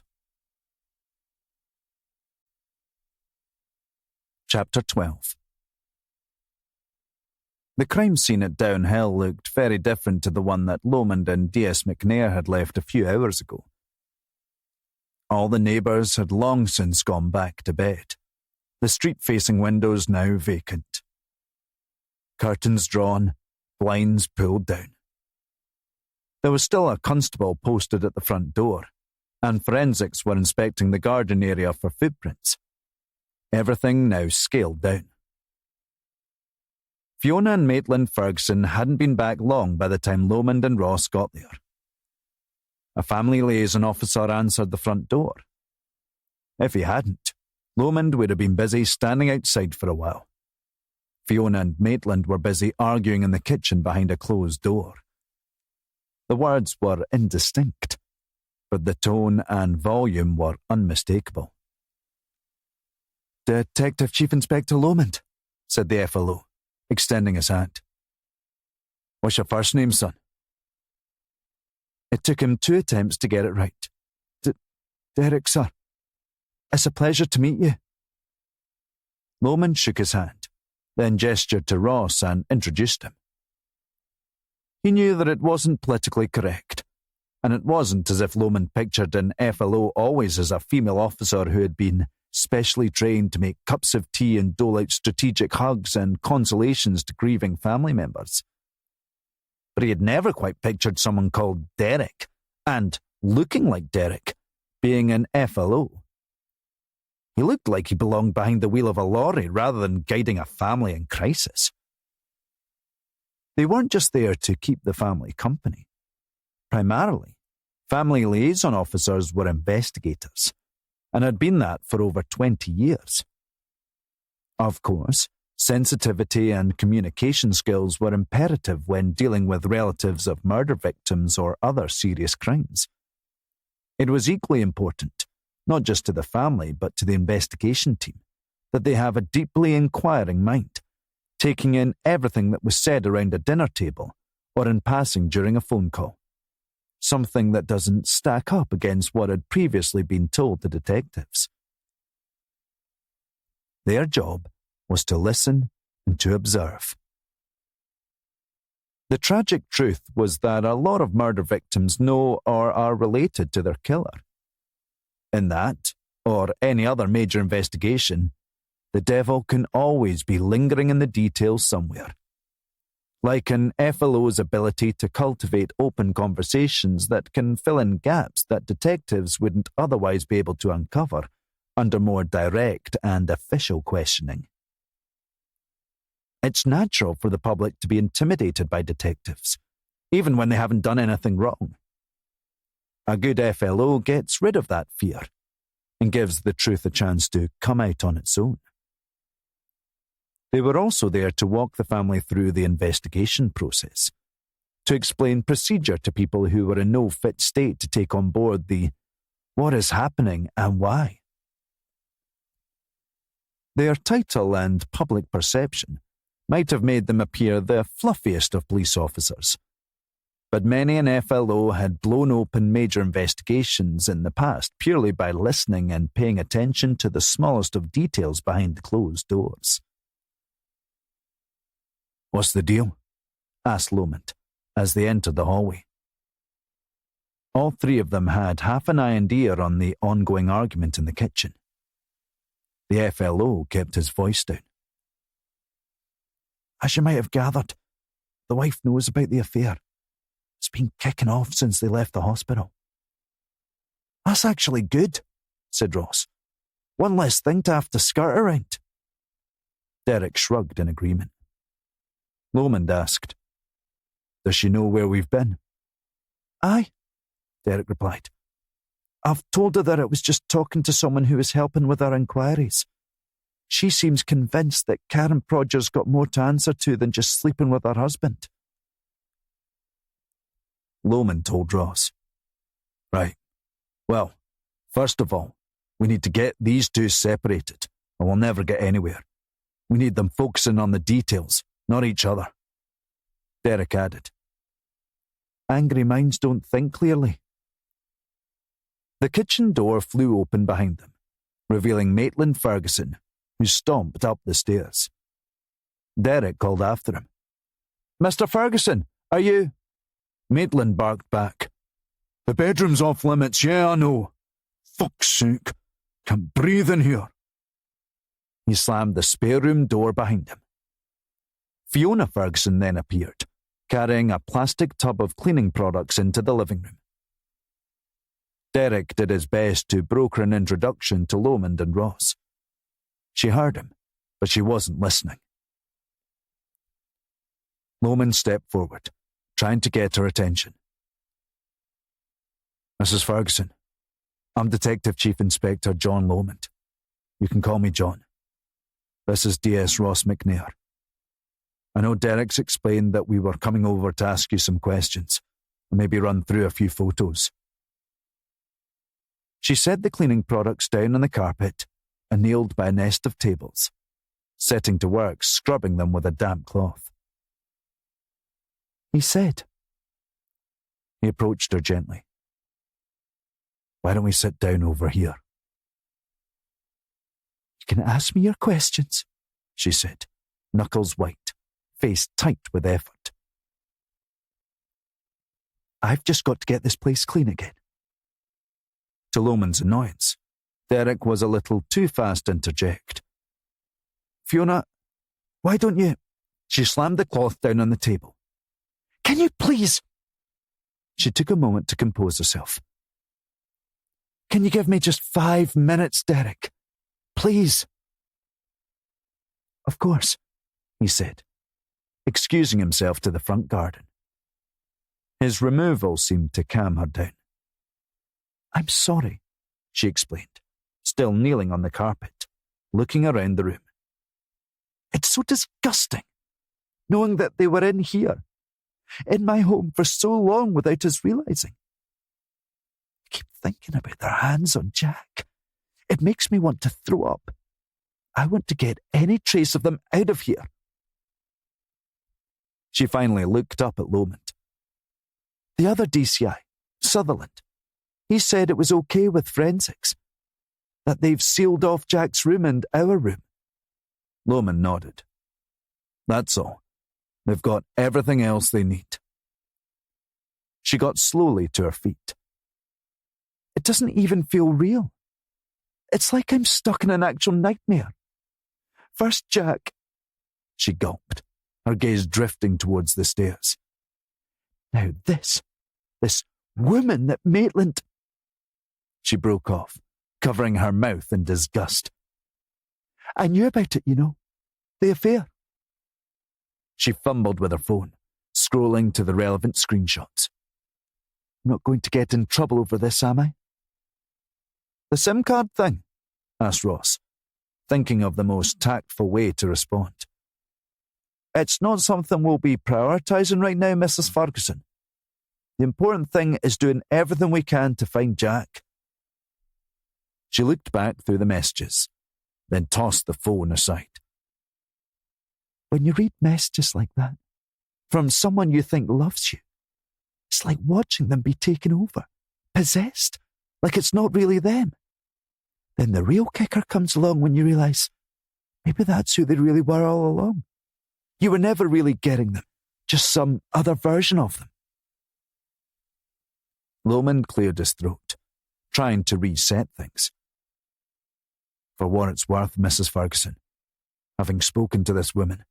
Speaker 2: Chapter 12. The crime scene at Downhill looked very different to the one that Lomond and DS McNair had left a few hours ago. All the neighbours had long since gone back to bed, the street-facing windows now vacant. Curtains drawn, blinds pulled down. There was still a constable posted at the front door, and forensics were inspecting the garden area for footprints. Everything now scaled down. Fiona and Maitland Ferguson hadn't been back long by the time Lomond and Ross got there. A family liaison officer answered the front door. If he hadn't, Lomond would have been busy standing outside for a while. Fiona and Maitland were busy arguing in the kitchen behind a closed door. The words were indistinct, but the tone and volume were unmistakable. "Detective Chief Inspector Lomond," said the FLO, extending his hand. "What's your first name, son?" It took him 2 attempts to get it right. Derek, sir. It's a pleasure to meet you." Lomond shook his hand, then gestured to Ross and introduced him. He knew that it wasn't politically correct, and it wasn't as if Lomond pictured an FLO always as a female officer who had been specially trained to make cups of tea and dole out strategic hugs and consolations to grieving family members. But he had never quite pictured someone called Derek, and looking like Derek, being an FLO. He looked like he belonged behind the wheel of a lorry rather than guiding a family in crisis. They weren't just there to keep the family company. Primarily, family liaison officers were investigators, and had been that for over 20 years. Of course, sensitivity and communication skills were imperative when dealing with relatives of murder victims or other serious crimes. It was equally important, not just to the family but to the investigation team, that they have a deeply inquiring mind, taking in everything that was said around a dinner table or in passing during a phone call, something that doesn't stack up against what had previously been told to detectives. Their job was to listen and to observe. The tragic truth was that a lot of murder victims know or are related to their killer. In that, or any other major investigation, the devil can always be lingering in the details somewhere. Like an FLO's ability to cultivate open conversations that can fill in gaps that detectives wouldn't otherwise be able to uncover under more direct and official questioning. It's natural for the public to be intimidated by detectives, even when they haven't done anything wrong. A good FLO gets rid of that fear and gives the truth a chance to come out on its own. They were also there to walk the family through the investigation process, to explain procedure to people who were in no fit state to take on board the what is happening and why. Their title and public perception might have made them appear the fluffiest of police officers, but many an FLO had blown open major investigations in the past purely by listening and paying attention to the smallest of details behind closed doors. "What's the deal?" asked Lomond as they entered the hallway. All 3 of them had half an eye and ear on the ongoing argument in the kitchen. The FLO kept his voice down. "As you might have gathered, the wife knows about the affair. It's been kicking off since they left the hospital." "That's actually good," said Ross. "One less thing to have to skirt around." Derek shrugged in agreement. Lomond asked, "Does she know where we've been?" "Aye," Derek replied. "I've told her that it was just talking to someone who was helping with our inquiries. She seems convinced that Karen Prodger's got more to answer to than just sleeping with her husband." Lomond told Ross, "Right. Well, first of all, we need to get these 2 separated, or we'll never get anywhere. We need them focusing on the details, not each other." Derek added, "Angry minds don't think clearly." The kitchen door flew open behind them, revealing Maitland Ferguson, who stomped up the stairs. Derek called after him, "Mr. Ferguson, are you—" Maitland barked back, "The bedroom's off limits, yeah, I know. Fuck's sake, can't breathe in here." He slammed the spare room door behind him. Fiona Ferguson then appeared, carrying a plastic tub of cleaning products into the living room. Derek did his best to broker an introduction to Lomond and Ross. She heard him, but she wasn't listening. Lomond stepped forward, trying to get her attention. Mrs. Ferguson, I'm Detective Chief Inspector John Lomond. You can call me John. This is DS Ross McNair. I know Derek's explained that we were coming over to ask you some questions, and maybe run through a few photos. She set the cleaning products down on the carpet and kneeled by a nest of tables, setting to work scrubbing them with a damp cloth. He said. He approached her gently. Why don't we sit down over here? You can ask me your questions, she said, knuckles white, face tight with effort. I've just got to get this place clean again. To Lomond's annoyance, Derek was a little too fast to interject. Fiona, why don't you... She slammed the cloth down on the table. Can you please... She took a moment to compose herself. Can you give me just 5 minutes, Derek? Please. Of course, he said, excusing himself to the front garden. His removal seemed to calm her down. I'm sorry, she explained, still kneeling on the carpet, looking around the room. It's so disgusting, knowing that they were in here, in my home for so long without us realizing. I keep thinking about their hands on Jack. It makes me want to throw up. I want to get any trace of them out of here. She finally looked up at Lomond. The other DCI, Sutherland, he said it was okay with forensics, that they've sealed off Jack's room and our room. Lomond nodded. That's all. They've got everything else they need. She got slowly to her feet. It doesn't even feel real. It's like I'm stuck in an actual nightmare. First Jack... She gulped, her gaze drifting towards the stairs. Now this woman that Maitland... She broke off, covering her mouth in disgust. I knew about it, you know. The affair. She fumbled with her phone, scrolling to the relevant screenshots. I'm not going to get in trouble over this, am I? The SIM card thing? Asked Ross, thinking of the most tactful way to respond. It's not something we'll be prioritising right now, Mrs. Ferguson. The important thing is doing everything we can to find Jack. She looked back through the messages, then tossed the phone aside. When you read messages like that, from someone you think loves you, it's like watching them be taken over, possessed, like it's not really them. Then the real kicker comes along when you realise maybe that's who they really were all along. You were never really getting them, just some other version of them. Lomond cleared his throat, trying to reset things. For what it's worth, Mrs. Ferguson, having spoken to this woman,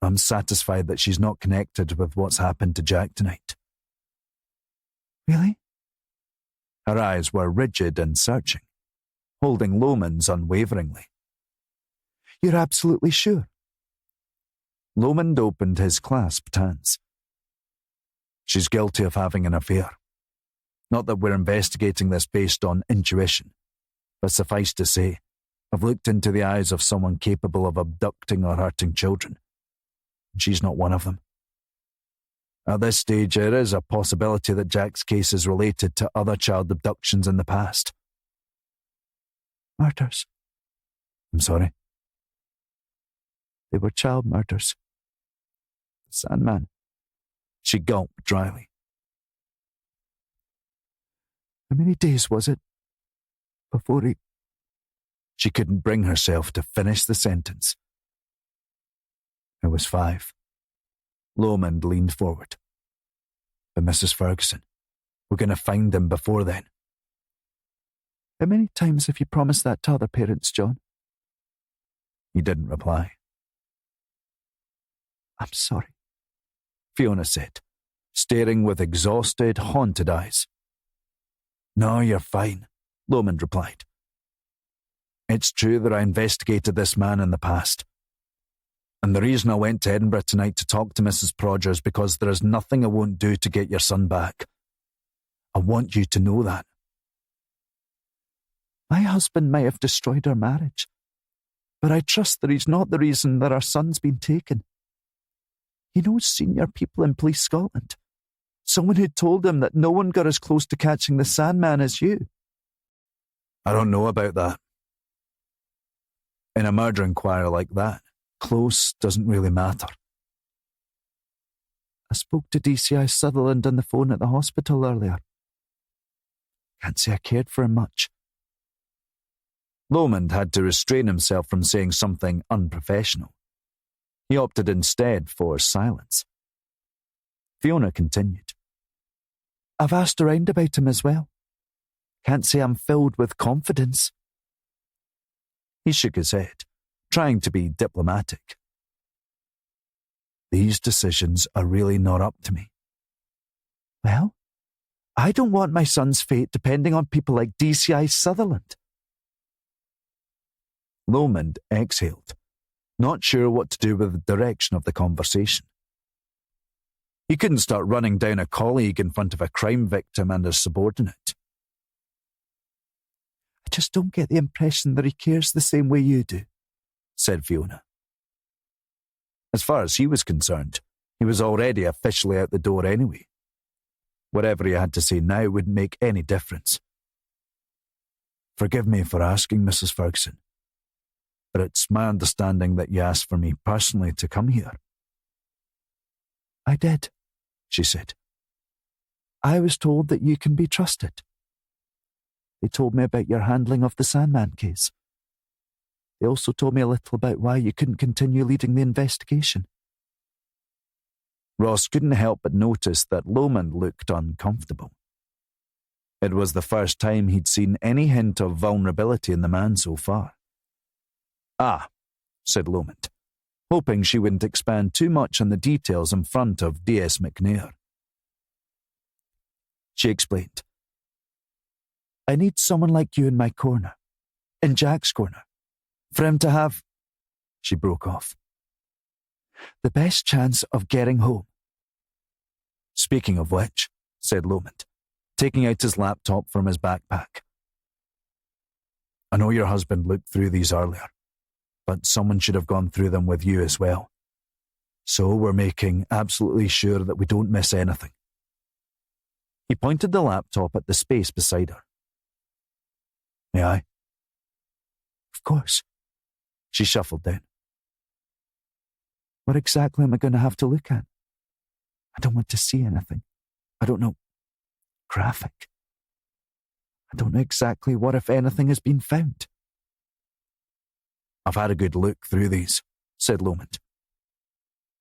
Speaker 2: I'm satisfied that she's not connected with what's happened to Jack tonight. Really? Her eyes were rigid and searching, holding Lomond's unwaveringly. You're absolutely sure? Lomond opened his clasped hands. She's guilty of having an affair. Not that we're investigating this based on intuition, but suffice to say, I've looked into the eyes of someone capable of abducting or hurting children. She's not one of them. At this stage, there is a possibility that Jack's case is related to other child abductions in the past. Murders? I'm sorry. They were child murders. The Sandman. She gulped dryly. How many days was it before he... She couldn't bring herself to finish the sentence. It was 5. Lomond leaned forward. But Mrs. Ferguson, we're going to find them before then. How many times have you promised that to other parents, John? He didn't reply. I'm sorry. Fiona said, staring with exhausted, haunted eyes. No, you're fine, Lomond replied. It's true that I investigated this man in the past. And the reason I went to Edinburgh tonight to talk to Mrs. Prodger is because there is nothing I won't do to get your son back. I want you to know that. My husband may have destroyed our marriage, but I trust that he's not the reason that our son's been taken. He knows senior people in Police Scotland. Someone who told him that no one got as close to catching the Sandman as you.
Speaker 1: I don't know about that. In a murder inquiry like that, close doesn't really matter.
Speaker 2: I spoke to DCI Sutherland on the phone at the hospital earlier. Can't say I cared for him much.
Speaker 1: Lomond had to restrain himself from saying something unprofessional. He opted instead for silence.
Speaker 2: Fiona continued. I've asked around about him as well. Can't say I'm filled with confidence.
Speaker 1: He shook his head, trying to be diplomatic.
Speaker 2: These decisions are really not up to me. Well, I don't want my son's fate depending on people like DCI Sutherland.
Speaker 1: Lomond exhaled, not sure what to do with the direction of the conversation. He couldn't start running down a colleague in front of a crime victim and a subordinate.
Speaker 2: I just don't get the impression that he cares the same way you do, said Fiona.
Speaker 1: As far as he was concerned, he was already officially out the door anyway. Whatever he had to say now wouldn't make any difference. Forgive me for asking, Mrs. Ferguson, but it's my understanding that you asked for me personally to come here.
Speaker 2: I did, she said. I was told that you can be trusted. They told me about your handling of the Sandman case. They also told me a little about why you couldn't continue leading the investigation.
Speaker 1: Ross couldn't help but notice that Lomond looked uncomfortable. It was the first time he'd seen any hint of vulnerability in the man so far. Ah, said Lomond, hoping she wouldn't expand too much on the details in front of D.S. McNair.
Speaker 2: She explained. I need someone like you in my corner, in Jack's corner, for him to have, she broke off, the best chance of getting home.
Speaker 1: Speaking of which, said Lomond, taking out his laptop from his backpack. I know your husband looked through these earlier, but someone should have gone through them with you as well. So we're making absolutely sure that we don't miss anything. He pointed the laptop at the space beside her. May I?
Speaker 2: Of course. She shuffled down. What exactly am I going to have to look at? I don't want to see anything. I don't know. Graphic. I don't know exactly what, if anything, has been found.
Speaker 1: I've had a good look through these, said Lomond.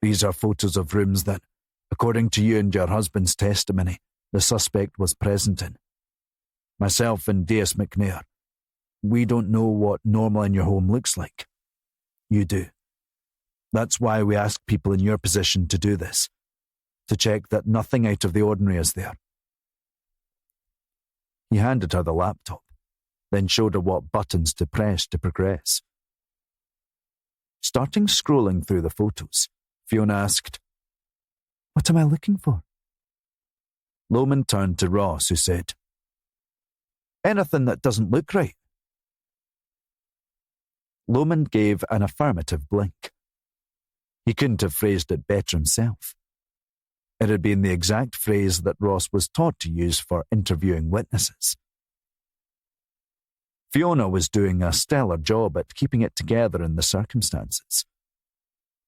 Speaker 1: These are photos of rooms that, according to you and your husband's testimony, the suspect was present in. Myself and D.S. McNair, we don't know what normal in your home looks like. You do. That's why we ask people in your position to do this, to check that nothing out of the ordinary is there. He handed her the laptop, then showed her what buttons to press to progress. Starting scrolling through the photos, Fiona asked,
Speaker 2: What am I looking for?
Speaker 1: Lomond turned to Ross, who said, Anything that doesn't look right. Lomond gave an affirmative blink. He couldn't have phrased it better himself. It had been the exact phrase that Ross was taught to use for interviewing witnesses. Fiona was doing a stellar job at keeping it together in the circumstances.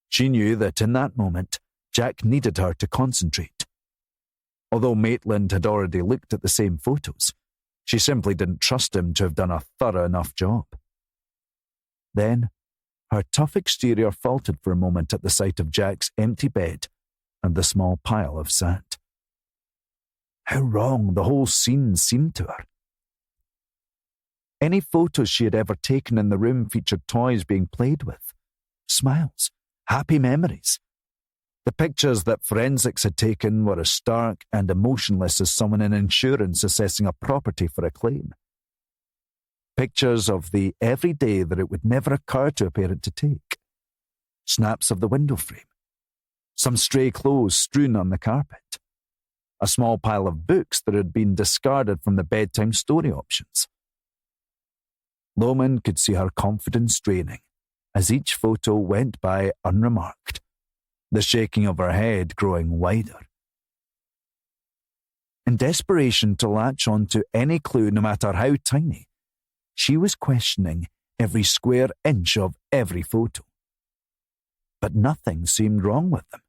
Speaker 1: She knew that in that moment, Jack needed her to concentrate. Although Maitland had already looked at the same photos, she simply didn't trust him to have done a thorough enough job. Then, her tough exterior faltered for a moment at the sight of Jack's empty bed and the small pile of sand. How wrong the whole scene seemed to her. Any photos she had ever taken in the room featured toys being played with, smiles, happy memories.
Speaker 2: The pictures that forensics had taken were as stark and emotionless as someone in insurance assessing a property for a claim. Pictures of the everyday that it would never occur to a parent to take. Snaps of the window frame. Some stray clothes strewn on the carpet. A small pile of books that had been discarded from the bedtime story options. Lomond could see her confidence draining as each photo went by unremarked, the shaking of her head growing wider. In desperation to latch on to any clue, no matter how tiny, she was questioning every square inch of every photo. But nothing seemed wrong with them.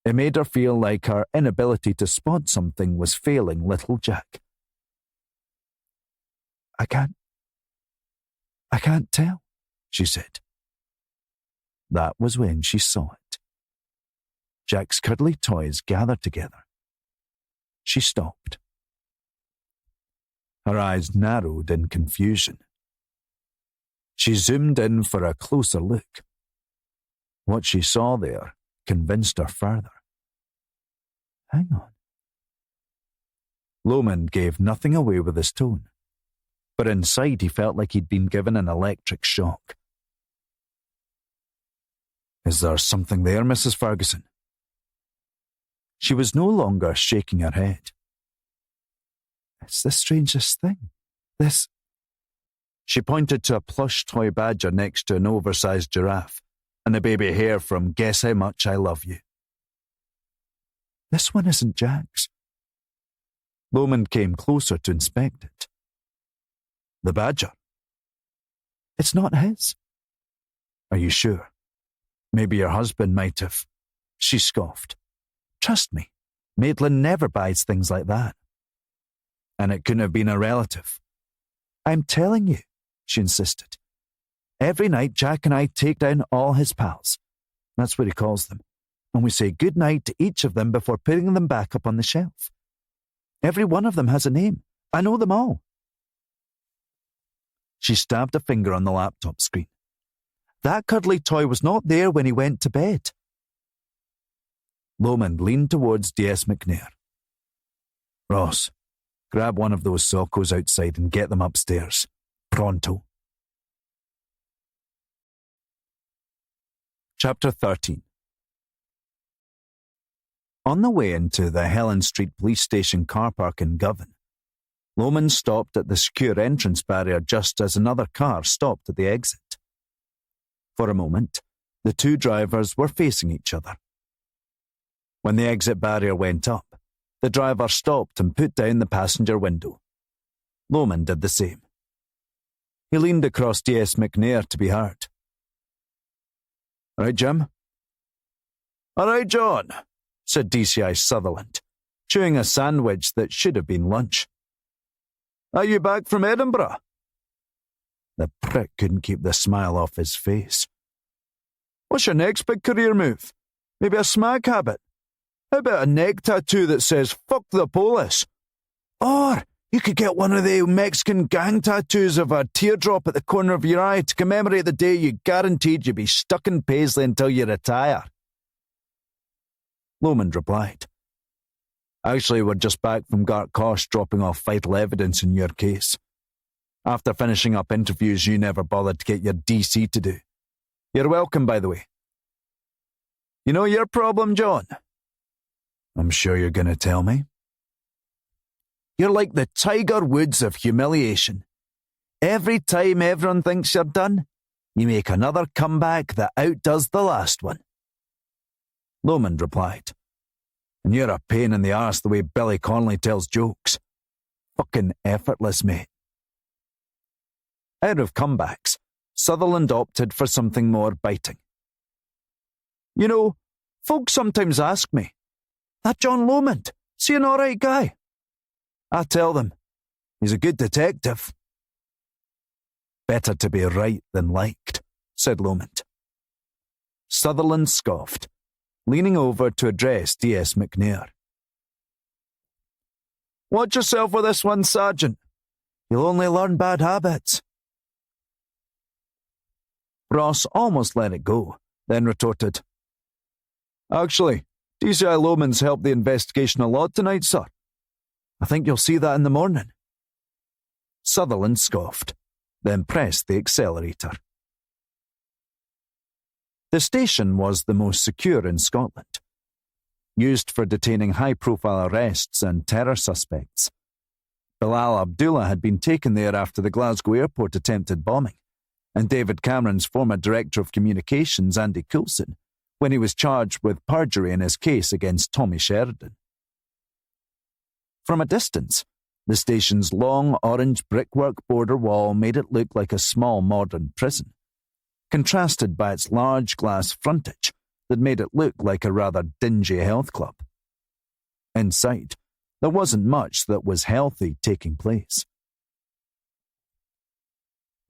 Speaker 2: It made her feel like her inability to spot something was failing little Jack. I can't tell, she said. That was when she saw it. Jack's cuddly toys gathered together. She stopped. Her eyes narrowed in confusion. She zoomed in for a closer look. What she saw there convinced her further. Hang on. Lomond gave nothing away with his tone, but inside he felt like he'd been given an electric shock. Is there something there, Mrs. Ferguson? She was no longer shaking her head. It's the strangest thing. This... She pointed to a plush toy badger next to an oversized giraffe and a baby hare from Guess How Much I Love You. This one isn't Jack's. Lomond came closer to inspect it. The badger. It's not his. Are you sure? Maybe your husband might have. She scoffed. Trust me, Maitland never buys things like that. And it couldn't have been a relative. I'm telling you, she insisted. Every night Jack and I take down all his pals. That's what he calls them. And we say good night to each of them before putting them back up on the shelf. Every one of them has a name. I know them all. She stabbed a finger on the laptop screen. That cuddly toy was not there when he went to bed. Lomond leaned towards D.S. McNair. Ross, grab one of those sockos outside and get them upstairs. Pronto. Chapter 13. On the way into the Helen Street Police Station car park in Govan, Lomond stopped at the secure entrance barrier just as another car stopped at the exit. For a moment, the two drivers were facing each other. When the exit barrier went up, the driver stopped and put down the passenger window. Lomond did the same. He leaned across D.S. McNair to be heard. All right, Jim? All right, John, said DCI Sutherland, chewing a sandwich that should have been lunch. Are you back from Edinburgh? The prick couldn't keep the smile off his face. What's your next big career move? Maybe a smack habit? How about a neck tattoo that says, fuck the police? Or you could get one of the Mexican gang tattoos of a teardrop at the corner of your eye to commemorate the day you guaranteed you'd be stuck in Paisley until you retire. Lomond replied. Actually, we're just back from Gartcosh dropping off vital evidence in your case. After finishing up interviews you never bothered to get your DC to do. You're welcome, by the way. You know your problem, John? I'm sure you're going to tell me. You're like the Tiger Woods of humiliation. Every time everyone thinks you're done, you make another comeback that outdoes the last one. Lomond replied. And you're a pain in the arse the way Billy Connolly tells jokes. Fucking effortless, mate. Out of comebacks, Sutherland opted for something more biting. You know, folks sometimes ask me, that John Lomond, is he an alright guy? I tell them, he's a good detective. Better to be right than liked, said Lomond. Sutherland scoffed, leaning over to address D.S. McNair. Watch yourself with this one, Sergeant. You'll only learn bad habits. Ross almost let it go, then retorted, Actually, DCI Lomond's helped the investigation a lot tonight, sir. I think you'll see that in the morning. Sutherland scoffed, then pressed the accelerator. The station was the most secure in Scotland, used for detaining high-profile arrests and terror suspects. Bilal Abdullah had been taken there after the Glasgow airport attempted bombing, and David Cameron's former Director of Communications, Andy Coulson, when he was charged with perjury in his case against Tommy Sheridan. From a distance, the station's long orange brickwork border wall made it look like a small modern prison, contrasted by its large glass frontage that made it look like a rather dingy health club. Inside, there wasn't much that was healthy taking place.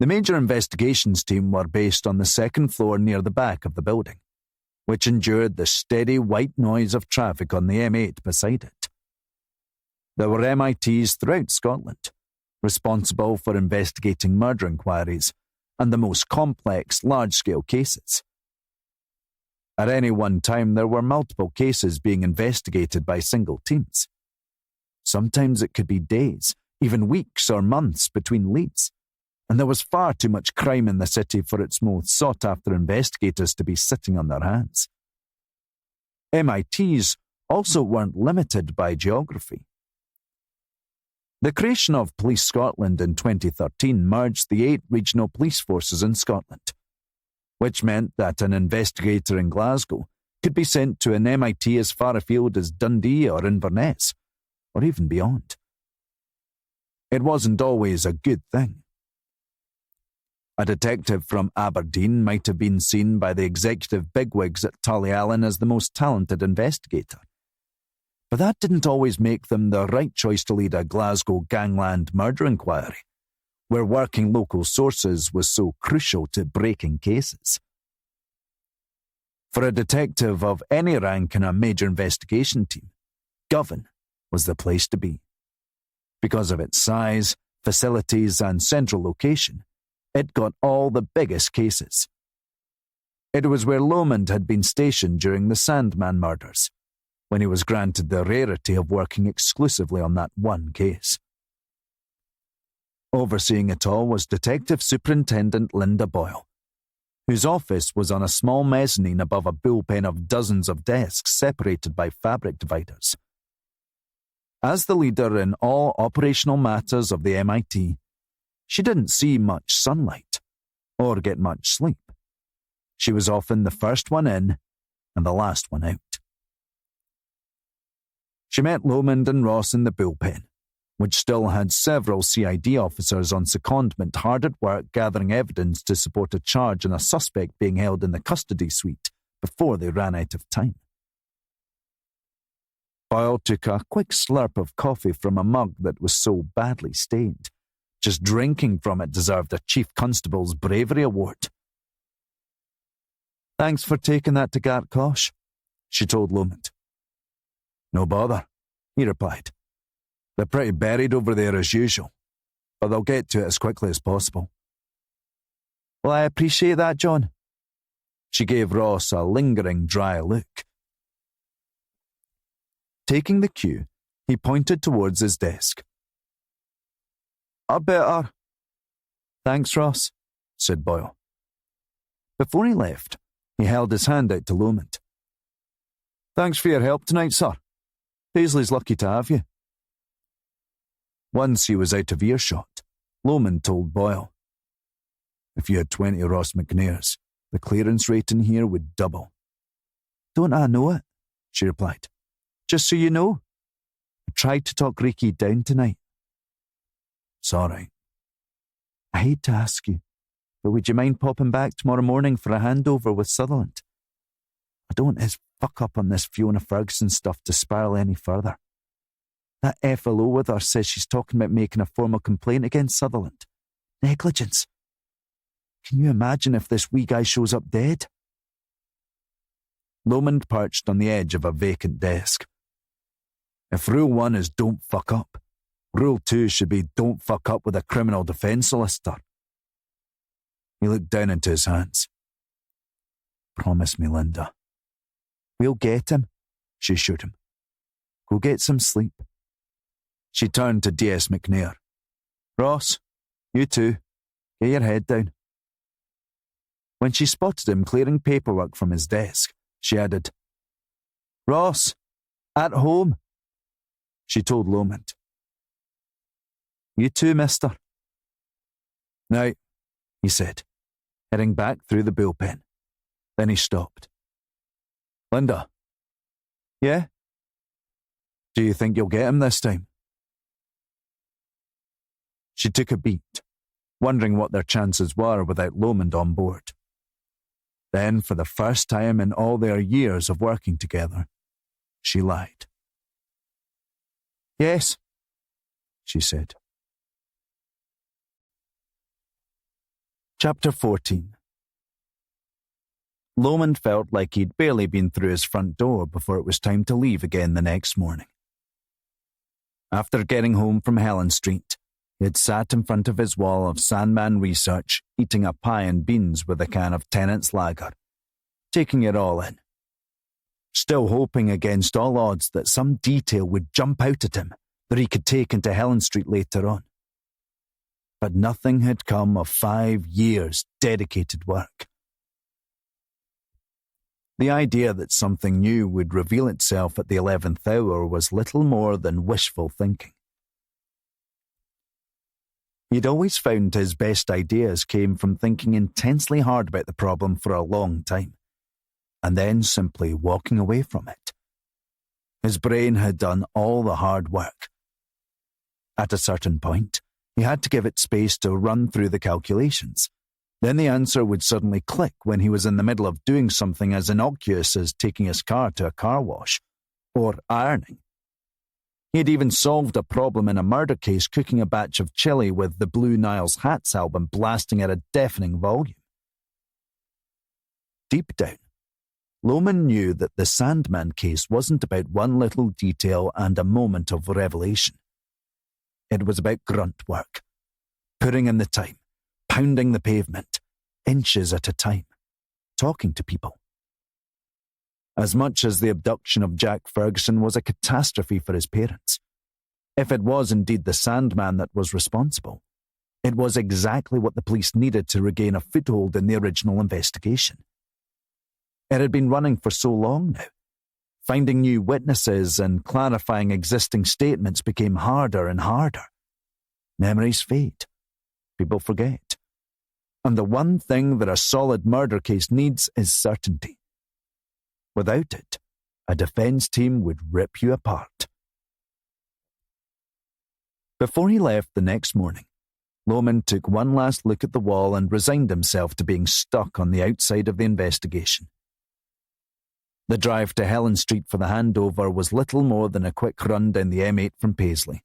Speaker 2: The major investigations team were based on the second floor near the back of the building, which endured the steady white noise of traffic on the M8 beside it. There were MITs throughout Scotland, responsible for investigating murder inquiries and the most complex large-scale cases. At any one time, there were multiple cases being investigated by single teams. Sometimes it could be days, even weeks or months between leads, and there was far too much crime in the city for its most sought-after investigators to be sitting on their hands. MITs also weren't limited by geography. The creation of Police Scotland in 2013 merged the 8 regional police forces in Scotland, which meant that an investigator in Glasgow could be sent to an MIT as far afield as Dundee or Inverness, or even beyond. It wasn't always a good thing. A detective from Aberdeen might have been seen by the executive bigwigs at Tullyallen as the most talented investigator, but that didn't always make them the right choice to lead a Glasgow gangland murder inquiry, where working local sources was so crucial to breaking cases. For a detective of any rank in a major investigation team, Govan was the place to be. Because of its size, facilities, and central location, it got all the biggest cases. It was where Lomond had been stationed during the Sandman murders, when he was granted the rarity of working exclusively on that one case. Overseeing it all was Detective Superintendent Linda Boyle, whose office was on a small mezzanine above a bullpen of dozens of desks separated by fabric dividers. As the leader in all operational matters of the MIT, she didn't see much sunlight, or get much sleep. She was often the first one in and the last one out. She met Lomond and Ross in the bullpen, which still had several CID officers on secondment hard at work gathering evidence to support a charge on a suspect being held in the custody suite before they ran out of time. Boyle took a quick slurp of coffee from a mug that was so badly stained. Just drinking from it deserved a Chief Constable's Bravery Award. "Thanks for taking that to Gartcosh," she told Lomond. "No bother," he replied. "They're pretty buried over there as usual, but they'll get to it as quickly as possible." "Well, I appreciate that, John." She gave Ross a lingering dry look. Taking the cue, he pointed towards his desk. "A better." "Thanks, Ross," said Boyle. Before he left, he held his hand out to Lomond. "Thanks for your help tonight, sir. Paisley's lucky to have you." Once he was out of earshot, Lomond told Boyle, "If you had 20 Ross McNairs, the clearance rate in here would double." "Don't I know it?" she replied. "Just so you know, I tried to talk Ricky down tonight." "It's all right." "I hate to ask you, but would you mind popping back tomorrow morning for a handover with Sutherland? I don't want his fuck up on this Fiona Ferguson stuff to spiral any further. That FLO with her says she's talking about making a formal complaint against Sutherland. Negligence. Can you imagine if this wee guy shows up dead?" Lomond perched on the edge of a vacant desk. "If Rule 1 is don't fuck up, Rule 2 should be don't fuck up with a criminal defence solicitor." He looked down into his hands. "Promise me, Linda. We'll get him, she assured him. Go get some sleep. She turned to D.S. McNair. Ross, you too. Get your head down. When she spotted him clearing paperwork from his desk, she added, Ross, at home. She told Lomond. You too, mister. Now, he said, heading back through the bullpen. Then he stopped. Linda. Yeah? Do you think you'll get him this time? She took a beat, wondering what their chances were without Lomond on board. Then, for the first time in all their years of working together, she lied. Yes, she said. Chapter 14. Lomond felt like he'd barely been through his front door before it was time to leave again the next morning. After getting home from Helen Street, he had sat in front of his wall of Sandman research, eating a pie and beans with a can of Tennant's lager, taking it all in, still hoping against all odds that some detail would jump out at him that he could take into Helen Street later on. But nothing had come of 5 years' dedicated work. The idea that something new would reveal itself at the 11th hour was little more than wishful thinking. He'd always found his best ideas came from thinking intensely hard about the problem for a long time, and then simply walking away from it. His brain had done all the hard work. At a certain point, he had to give it space to run through the calculations. Then the answer would suddenly click when he was in the middle of doing something as innocuous as taking his car to a car wash, or ironing. He had even solved a problem in a murder case cooking a batch of chili with the Blue Nile's Hats album blasting at a deafening volume. Deep down, Lomond knew that the Sandman case wasn't about one little detail and a moment of revelation. It was about grunt work, putting in the time, pounding the pavement, inches at a time, talking to people. As much as the abduction of Jack Ferguson was a catastrophe for his parents, if it was indeed the Sandman that was responsible, it was exactly what the police needed to regain a foothold in the original investigation. It had been running for so long now. Finding new witnesses and clarifying existing statements became harder and harder. Memories fade. People forget. And the one thing that a solid murder case needs is certainty. Without it, a defense team would rip you apart. Before he left the next morning, Lomond took one last look at the wall and resigned himself to being stuck on the outside of the investigation. The drive to Helen Street for the handover was little more than a quick run down the M8 from Paisley,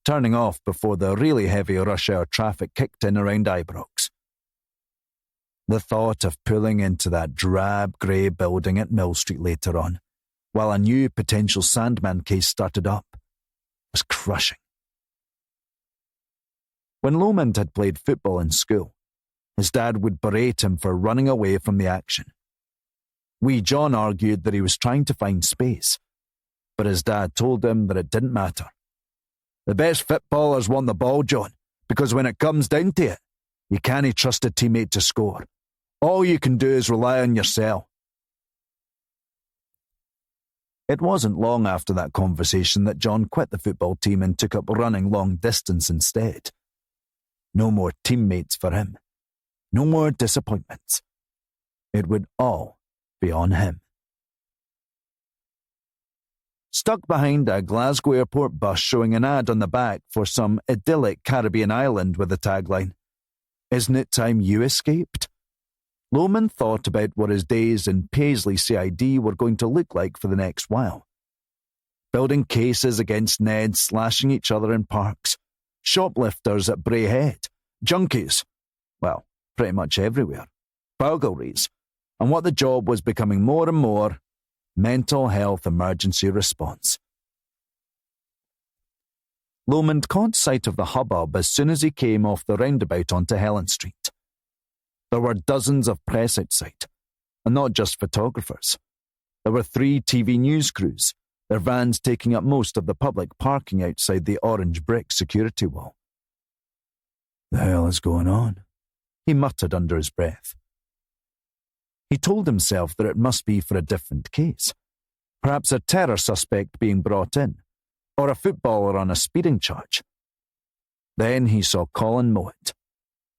Speaker 2: turning off before the really heavy rush hour traffic kicked in around Ibrox. The thought of pulling into that drab grey building at Mill Street later on, while a new potential Sandman case started up, was crushing. When Lomond had played football in school, his dad would berate him for running away from the action. Wee John argued that he was trying to find space, but his dad told him that it didn't matter. The best footballers want the ball, John, because when it comes down to it, you can't trust a teammate to score. All you can do is rely on yourself. It wasn't long after that conversation that John quit the football team and took up running long distance instead. No more teammates for him. No more disappointments. It would all be on him. Stuck behind a Glasgow airport bus showing an ad on the back for some idyllic Caribbean island with the tagline, "Isn't it time you escaped?" Lomond thought about what his days in Paisley CID were going to look like for the next while. Building cases against Neds slashing each other in parks, shoplifters at Bray Head, junkies, well, pretty much everywhere, burglaries, and what the job was becoming more and more, mental health emergency response. Lomond caught sight of the hubbub as soon as he came off the roundabout onto Helen Street. There were dozens of press outside, and not just photographers. There were 3 TV news crews, their vans taking up most of the public parking outside the orange brick security wall. "The hell is going on?" he muttered under his breath. He told himself that it must be for a different case, perhaps a terror suspect being brought in, or a footballer on a speeding charge. Then he saw Colin Mowat,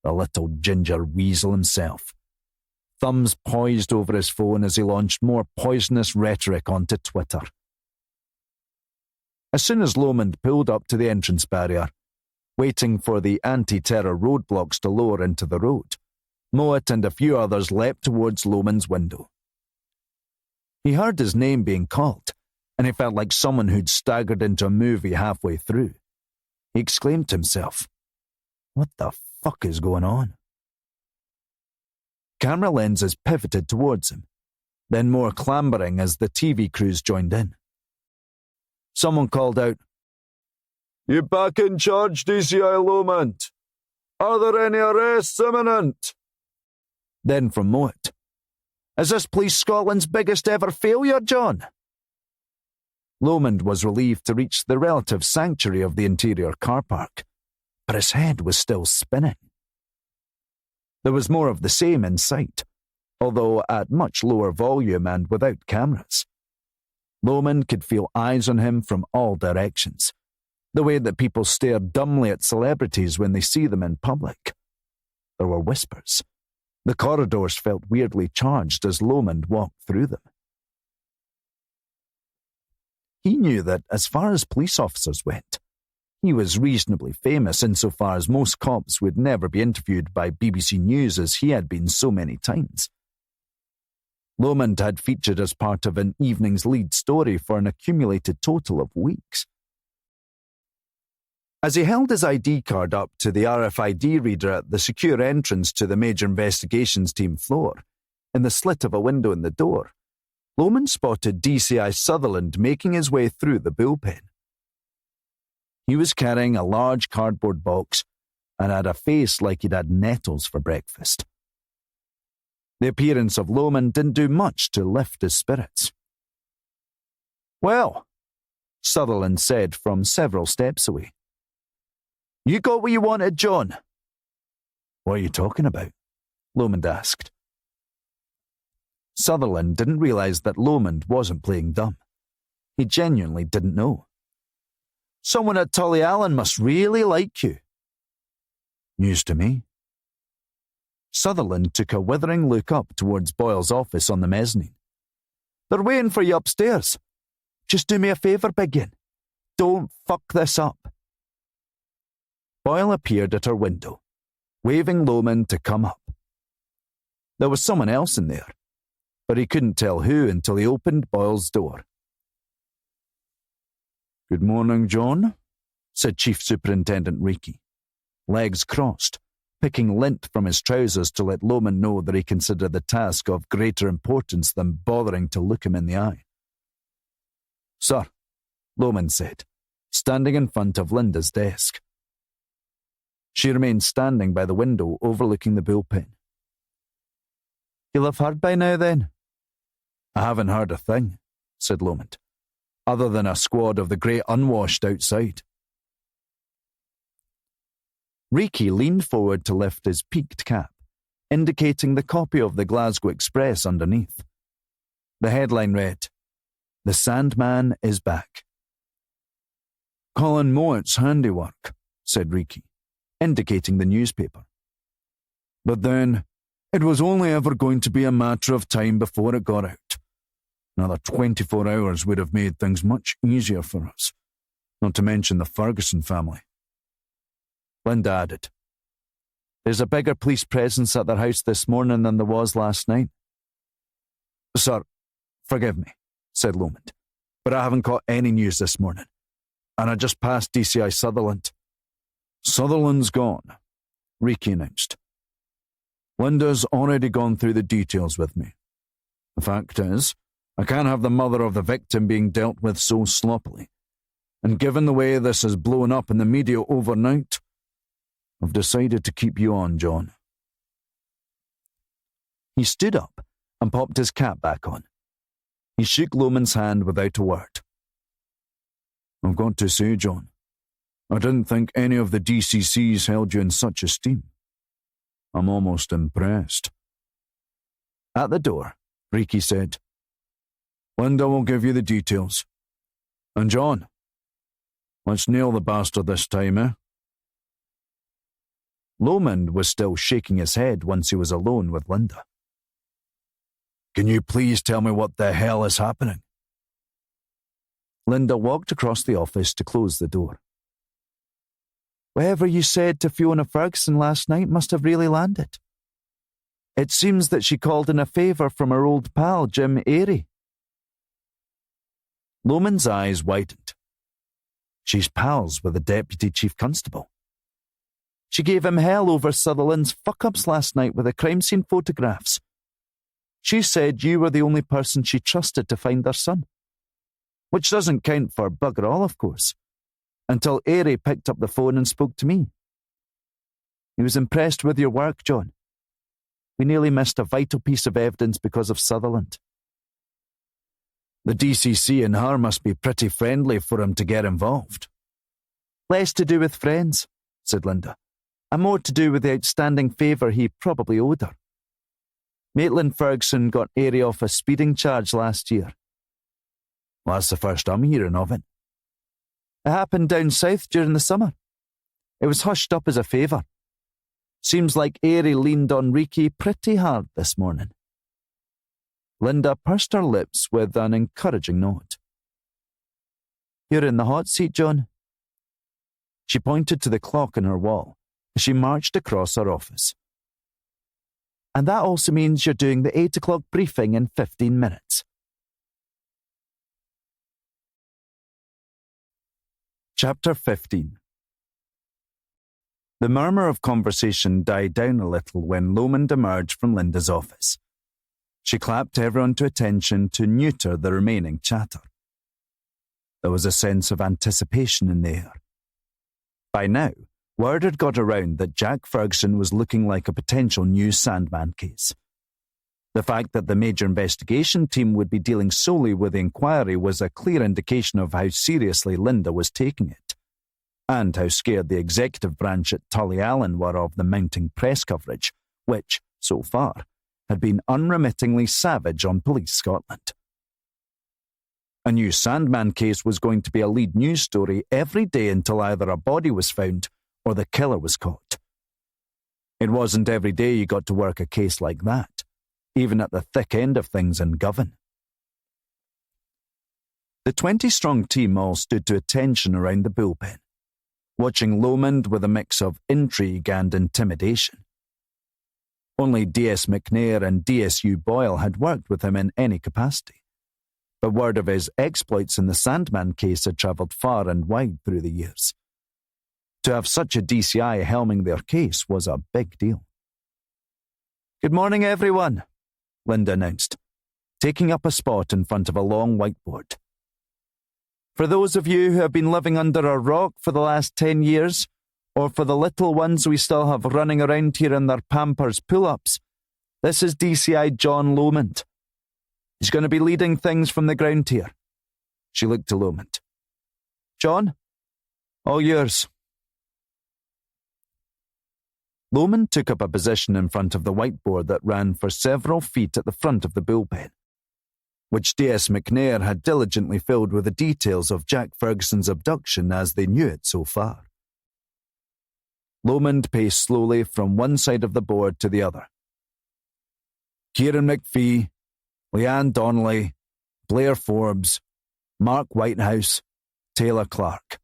Speaker 2: the little ginger weasel himself, thumbs poised over his phone as he launched more poisonous rhetoric onto Twitter. As soon as Lomond pulled up to the entrance barrier, waiting for the anti-terror roadblocks to lower into the road, Mowat and a few others leapt towards Lomond's window. He heard his name being called, and he felt like someone who'd staggered into a movie halfway through. He exclaimed to himself, "What the fuck is going on?" Camera lenses pivoted towards him, then more clambering as the TV crews joined in. Someone called out, "You back in charge, DCI Lomond? Are there any arrests imminent?" Then from Mowat, "Is this Police Scotland's biggest ever failure, John?" Lomond was relieved to reach the relative sanctuary of the interior car park, but his head was still spinning. There was more of the same in sight, although at much lower volume and without cameras. Lomond could feel eyes on him from all directions, the way that people stare dumbly at celebrities when they see them in public. There were whispers. The corridors felt weirdly charged as Lomond walked through them. He knew that as far as police officers went, he was reasonably famous insofar as most cops would never be interviewed by BBC News as he had been so many times. Lomond had featured as part of an evening's lead story for an accumulated total of weeks. As he held his ID card up to the RFID reader at the secure entrance to the Major Investigations Team floor, in the slit of a window in the door, Lomond spotted DCI Sutherland making his way through the bullpen. He was carrying a large cardboard box and had a face like he'd had nettles for breakfast. The appearance of Lomond didn't do much to lift his spirits. "Well," Sutherland said from several steps away. "You got what you wanted, John." "What are you talking about?" Lomond asked. Sutherland didn't realise that Lomond wasn't playing dumb. He genuinely didn't know. "Someone at Tully Allen must really like you." "News to me." Sutherland took a withering look up towards Boyle's office on the mezzanine. "They're waiting for you upstairs. Just do me a favour, Biggin. Don't fuck this up." Boyle appeared at her window, waving Lomond to come up. There was someone else in there, but he couldn't tell who until he opened Boyle's door. "Good morning, John," said Chief Superintendent Reiki, legs crossed, picking lint from his trousers to let Lomond know that he considered the task of greater importance than bothering to look him in the eye. "Sir," Lomond said, standing in front of Linda's desk. She remained standing by the window overlooking the bullpen. "You'll have heard by now, then?" "I haven't heard a thing," said Lomond, "other than a squad of the great unwashed outside." Reiki leaned forward to lift his peaked cap, indicating the copy of the Glasgow Express underneath. The headline read, "The Sandman is back." "Colin Mowat's handiwork," said Reiki, indicating the newspaper. "But then, it was only ever going to be a matter of time before it got out. Another 24 hours would have made things much easier for us, not to mention the Ferguson family." Linda added, "There's a bigger police presence at their house this morning than there was last night." "Sir, forgive me," said Lomond, "but I haven't got any news this morning, and I just passed DCI Sutherland." "Sutherland's gone," Reiki announced. "Linda's already gone through the details with me. The fact is, I can't have the mother of the victim being dealt with so sloppily, and given the way this has blown up in the media overnight, I've decided to keep you on, John." He stood up and popped his cap back on. He shook Lomond's hand without a word.
Speaker 1: I've got to say, John, I didn't think any of the DCCs held you in such esteem. I'm almost impressed.
Speaker 2: At the door,
Speaker 1: Ricky said, Linda will give you the details. And John, let's nail the bastard this time, eh?
Speaker 2: Lomond was still shaking his head once he was alone with Linda.
Speaker 1: Can you please tell me what the hell is happening?
Speaker 2: Linda walked across the office to close the door. Whatever you said to Fiona Ferguson last night must have really landed. It seems that she called in a favour from her old pal, Jim Airy. Lomond's eyes widened. She's pals with the Deputy Chief Constable. She gave him hell over Sutherland's fuck-ups last night with the crime scene photographs. She said you were the only person she trusted to find their son. Which doesn't count for bugger all, of course, until Airy picked up the phone and spoke to me. He was impressed with your work, John. We nearly missed a vital piece of evidence because of Sutherland.
Speaker 1: The DCC and her must be pretty friendly for him to get involved.
Speaker 2: Less to do with friends, said Linda, and more to do with the outstanding favour he probably owed her. Maitland Ferguson got Airy off a speeding charge last year.
Speaker 1: Well, that's the first I'm hearing of it.
Speaker 2: It happened down south during the summer. It was hushed up as a favour. Seems like Airy leaned on Ricky pretty hard this morning. Linda pursed her lips with an encouraging nod. You're in the hot seat, John. She pointed to the clock on her wall as she marched across her office. And that also means you're doing the 8 o'clock briefing in 15 minutes. Chapter 15. The murmur of conversation died down a little when Lomond emerged from Linda's office. She clapped everyone to attention to neuter the remaining chatter. There was a sense of anticipation in the air. By now, word had got around that Jack Ferguson was looking like a potential new Sandman case. The fact that the major investigation team would be dealing solely with the inquiry was a clear indication of how seriously Linda was taking it, and how scared the executive branch at Tully Allen were of the mounting press coverage, which, so far, had been unremittingly savage on Police Scotland. A new Sandman case was going to be a lead news story every day until either a body was found or the killer was caught. It wasn't every day you got to work a case like that, even at the thick end of things in Govan. The 20-strong team all stood to attention around the bullpen, watching Lomond with a mix of intrigue and intimidation. Only DS McNair and DSU Boyle had worked with him in any capacity, but word of his exploits in the Sandman case had travelled far and wide through the years. To have such a DCI helming their case was a big deal. Good morning, everyone, Linda announced, taking up a spot in front of a long whiteboard. For those of you who have been living under a rock for the last 10 years, or for the little ones we still have running around here in their Pampers pull-ups, this is DCI John Lomond. He's going to be leading things from the ground here. She looked to Lomond. John, all yours. Lomond took up a position in front of the whiteboard that ran for several feet at the front of the bullpen, which DS McNair had diligently filled with the details of Jack Ferguson's abduction as they knew it so far. Lomond paced slowly from one side of the board to the other. Kieran McPhee, Leanne Donnelly, Blair Forbes, Mark Whitehouse, Taylor Clark.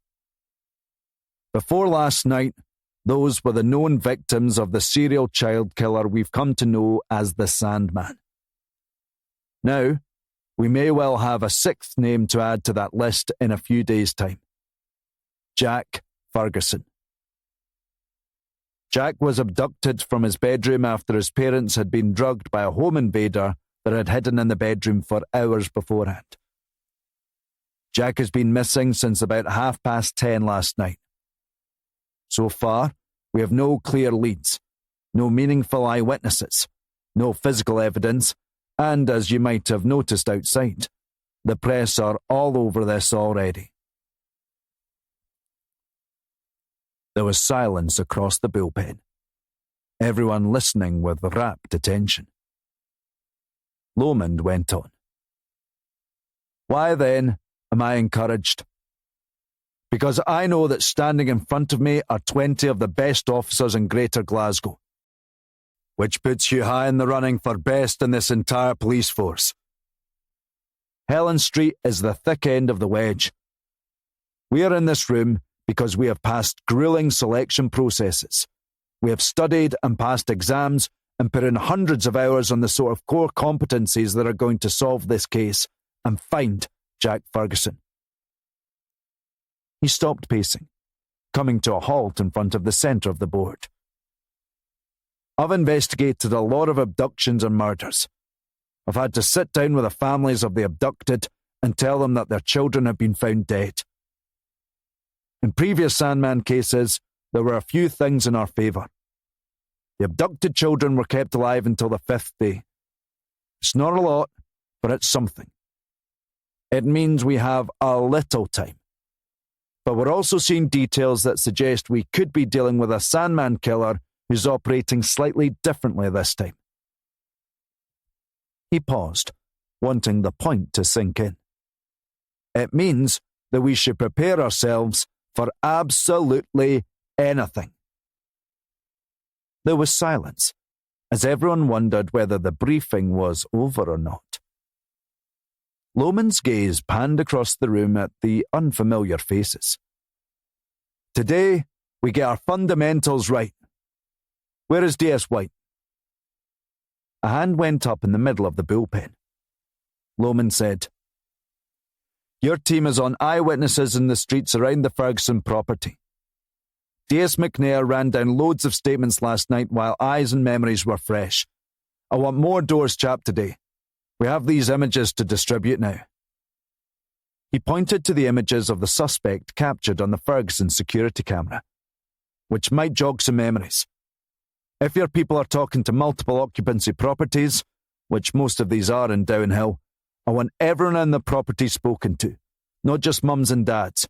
Speaker 2: Before last night, those were the known victims of the serial child killer we've come to know as the Sandman. Now, we may well have a sixth name to add to that list in a few days' time. Jack Ferguson. Jack was abducted from his bedroom after his parents had been drugged by a home invader that had hidden in the bedroom for hours beforehand. Jack has been missing since about 10:30 last night. So far, we have no clear leads, no meaningful eyewitnesses, no physical evidence, and, as you might have noticed outside, The press are all over this already." There was silence across the bullpen, everyone listening with rapt attention. Lomond went on. "Why then am I encouraged? Because I know that standing in front of me are 20 of the best officers in Greater Glasgow, which puts you high in the running for best in this entire police force. Helen Street is the thick end of the wedge. We are in this room because we have passed grueling selection processes. We have studied and passed exams and put in hundreds of hours on the sort of core competencies that are going to solve this case and find Jack Ferguson." He stopped pacing, coming to a halt in front of the centre of the board. "I've investigated a lot of abductions and murders. I've had to sit down with the families of the abducted and tell them that their children have been found dead. In previous Sandman cases, there were a few things in our favour. The abducted children were kept alive until the 5th day. It's not a lot, but it's something. It means we have a little time. But we're also seeing details that suggest we could be dealing with a Sandman killer who's operating slightly differently this time." He paused, wanting the point to sink in. "It means that we should prepare ourselves for absolutely anything." There was silence, as everyone wondered whether the briefing was over or not. Lomond's gaze panned across the room at the unfamiliar faces. "Today, we get our fundamentals right. Where is DS White?" A hand went up in the middle of the bullpen. Lomond said, "Your team is on eyewitnesses in the streets around the Ferguson property. DS McNair ran down loads of statements last night while eyes and memories were fresh. I want more doors chapped today. We have these images to distribute now." He pointed to the images of the suspect captured on the Ferguson security camera, which might jog some memories. If your people are talking to multiple occupancy properties, which most of these are in Downhill, I want everyone in the property spoken to, not just mums and dads.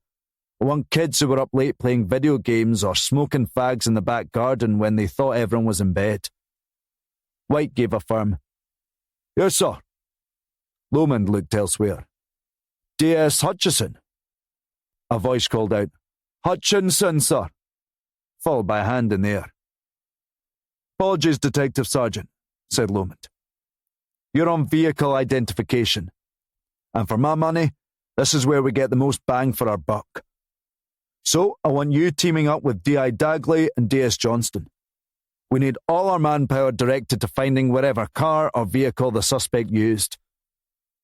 Speaker 2: I want kids who were up late playing video games or smoking fags in the back garden when they thought everyone was in bed." White gave a firm, "Yes, sir." Lomond looked elsewhere. "DS Hutchison." A voice called out, "Hutchinson, sir," followed by a hand in the air. "Apologies, Detective Sergeant," said Lomond. "You're on vehicle identification. And for my money, this is where we get the most bang for our buck. So I want you teaming up with D.I. Dagley and D.S. Johnston. We need all our manpower directed to finding whatever car or vehicle the suspect used.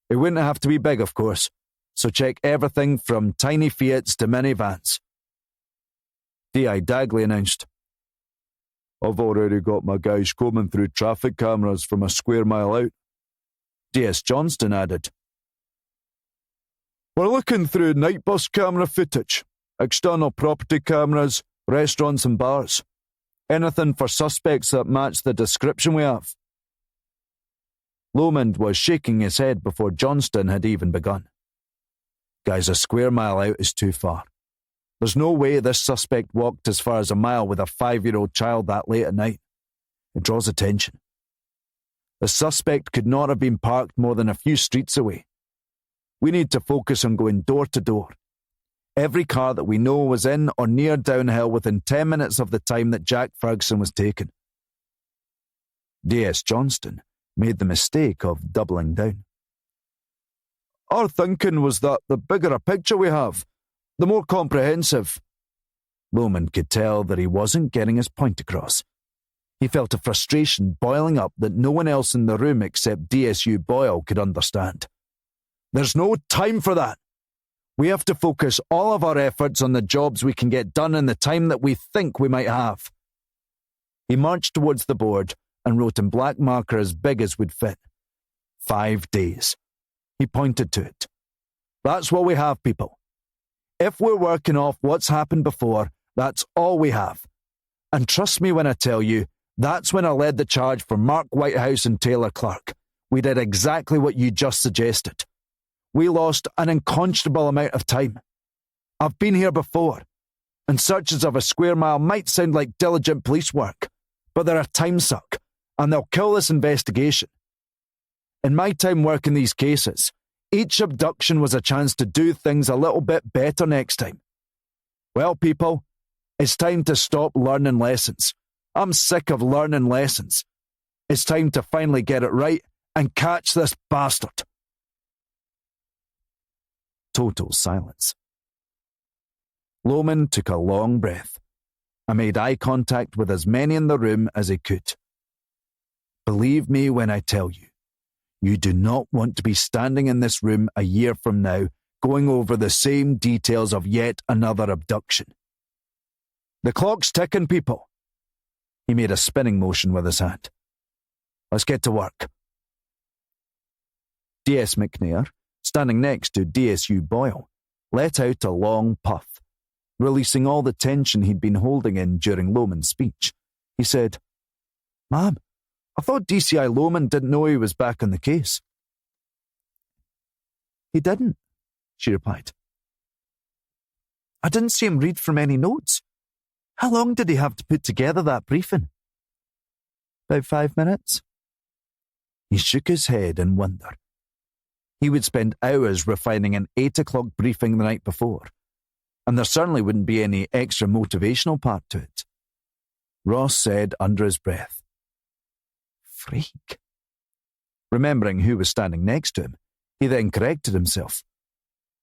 Speaker 2: It wouldn't have to be big, of course, so check everything from tiny Fiats to minivans." D.I. Dagley announced, "I've already got my guys combing through traffic cameras from a square mile out." D.S. Johnston added, "We're looking through night bus camera footage, external property cameras, restaurants and bars. Anything for suspects that match the description we have." Lomond was shaking his head before Johnston had even begun. "Guys, a square mile out is too far. There's no way this suspect walked as far as a mile with a 5-year-old child that late at night. It draws attention. The suspect could not have been parked more than a few streets away. We need to focus on going door to door. Every car that we know was in or near Downhill within 10 minutes of the time that Jack Ferguson was taken." D.S. Johnston made the mistake of doubling down. "Our thinking was that the bigger a picture we have, the more comprehensive." Lomond could tell that he wasn't getting his point across. He felt a frustration boiling up that no one else in the room except DSU Boyle could understand. "There's no time for that. We have to focus all of our efforts on the jobs we can get done in the time that we think we might have." He marched towards the board and wrote in black marker as big as would fit. 5 days. He pointed to it. "That's what we have, people. If we're working off what's happened before, that's all we have. And trust me when I tell you, that's when I led the charge for Mark Whitehouse and Taylor Clark. We did exactly what you just suggested.
Speaker 1: We lost an unconscionable amount of time. I've been here before, and searches of a square mile might sound like diligent police work, but they're a time suck, and they'll kill this investigation. In my time working these cases, each abduction was a chance to do things a little bit better next time. Well, people, it's time to stop learning lessons. I'm sick of learning lessons. It's time to finally get it right and catch this bastard.
Speaker 2: Total silence. Lomond took a long breath and made eye contact with as many in the room as he could. Believe me when I tell you, you do not want to be standing in this room a year from now going over the same details of yet another abduction. The clock's ticking, people. He made a spinning motion with his hand. Let's get to work. D.S. McNair, standing next to DSU Boyle, let out a long puff, releasing all the tension he'd been holding in during Lomond's speech. He said, "Ma'am, I thought DCI Lomond didn't know he was back on the case." "He didn't," she replied. "I didn't see him read from any notes. How long did he have to put together that briefing?" "About 5 minutes." He shook his head in wonder. He would spend hours refining an 8 o'clock briefing the night before, and there certainly wouldn't be any extra motivational part to it. Ross said under his breath, "Freak." Remembering who was standing next to him, he then corrected himself.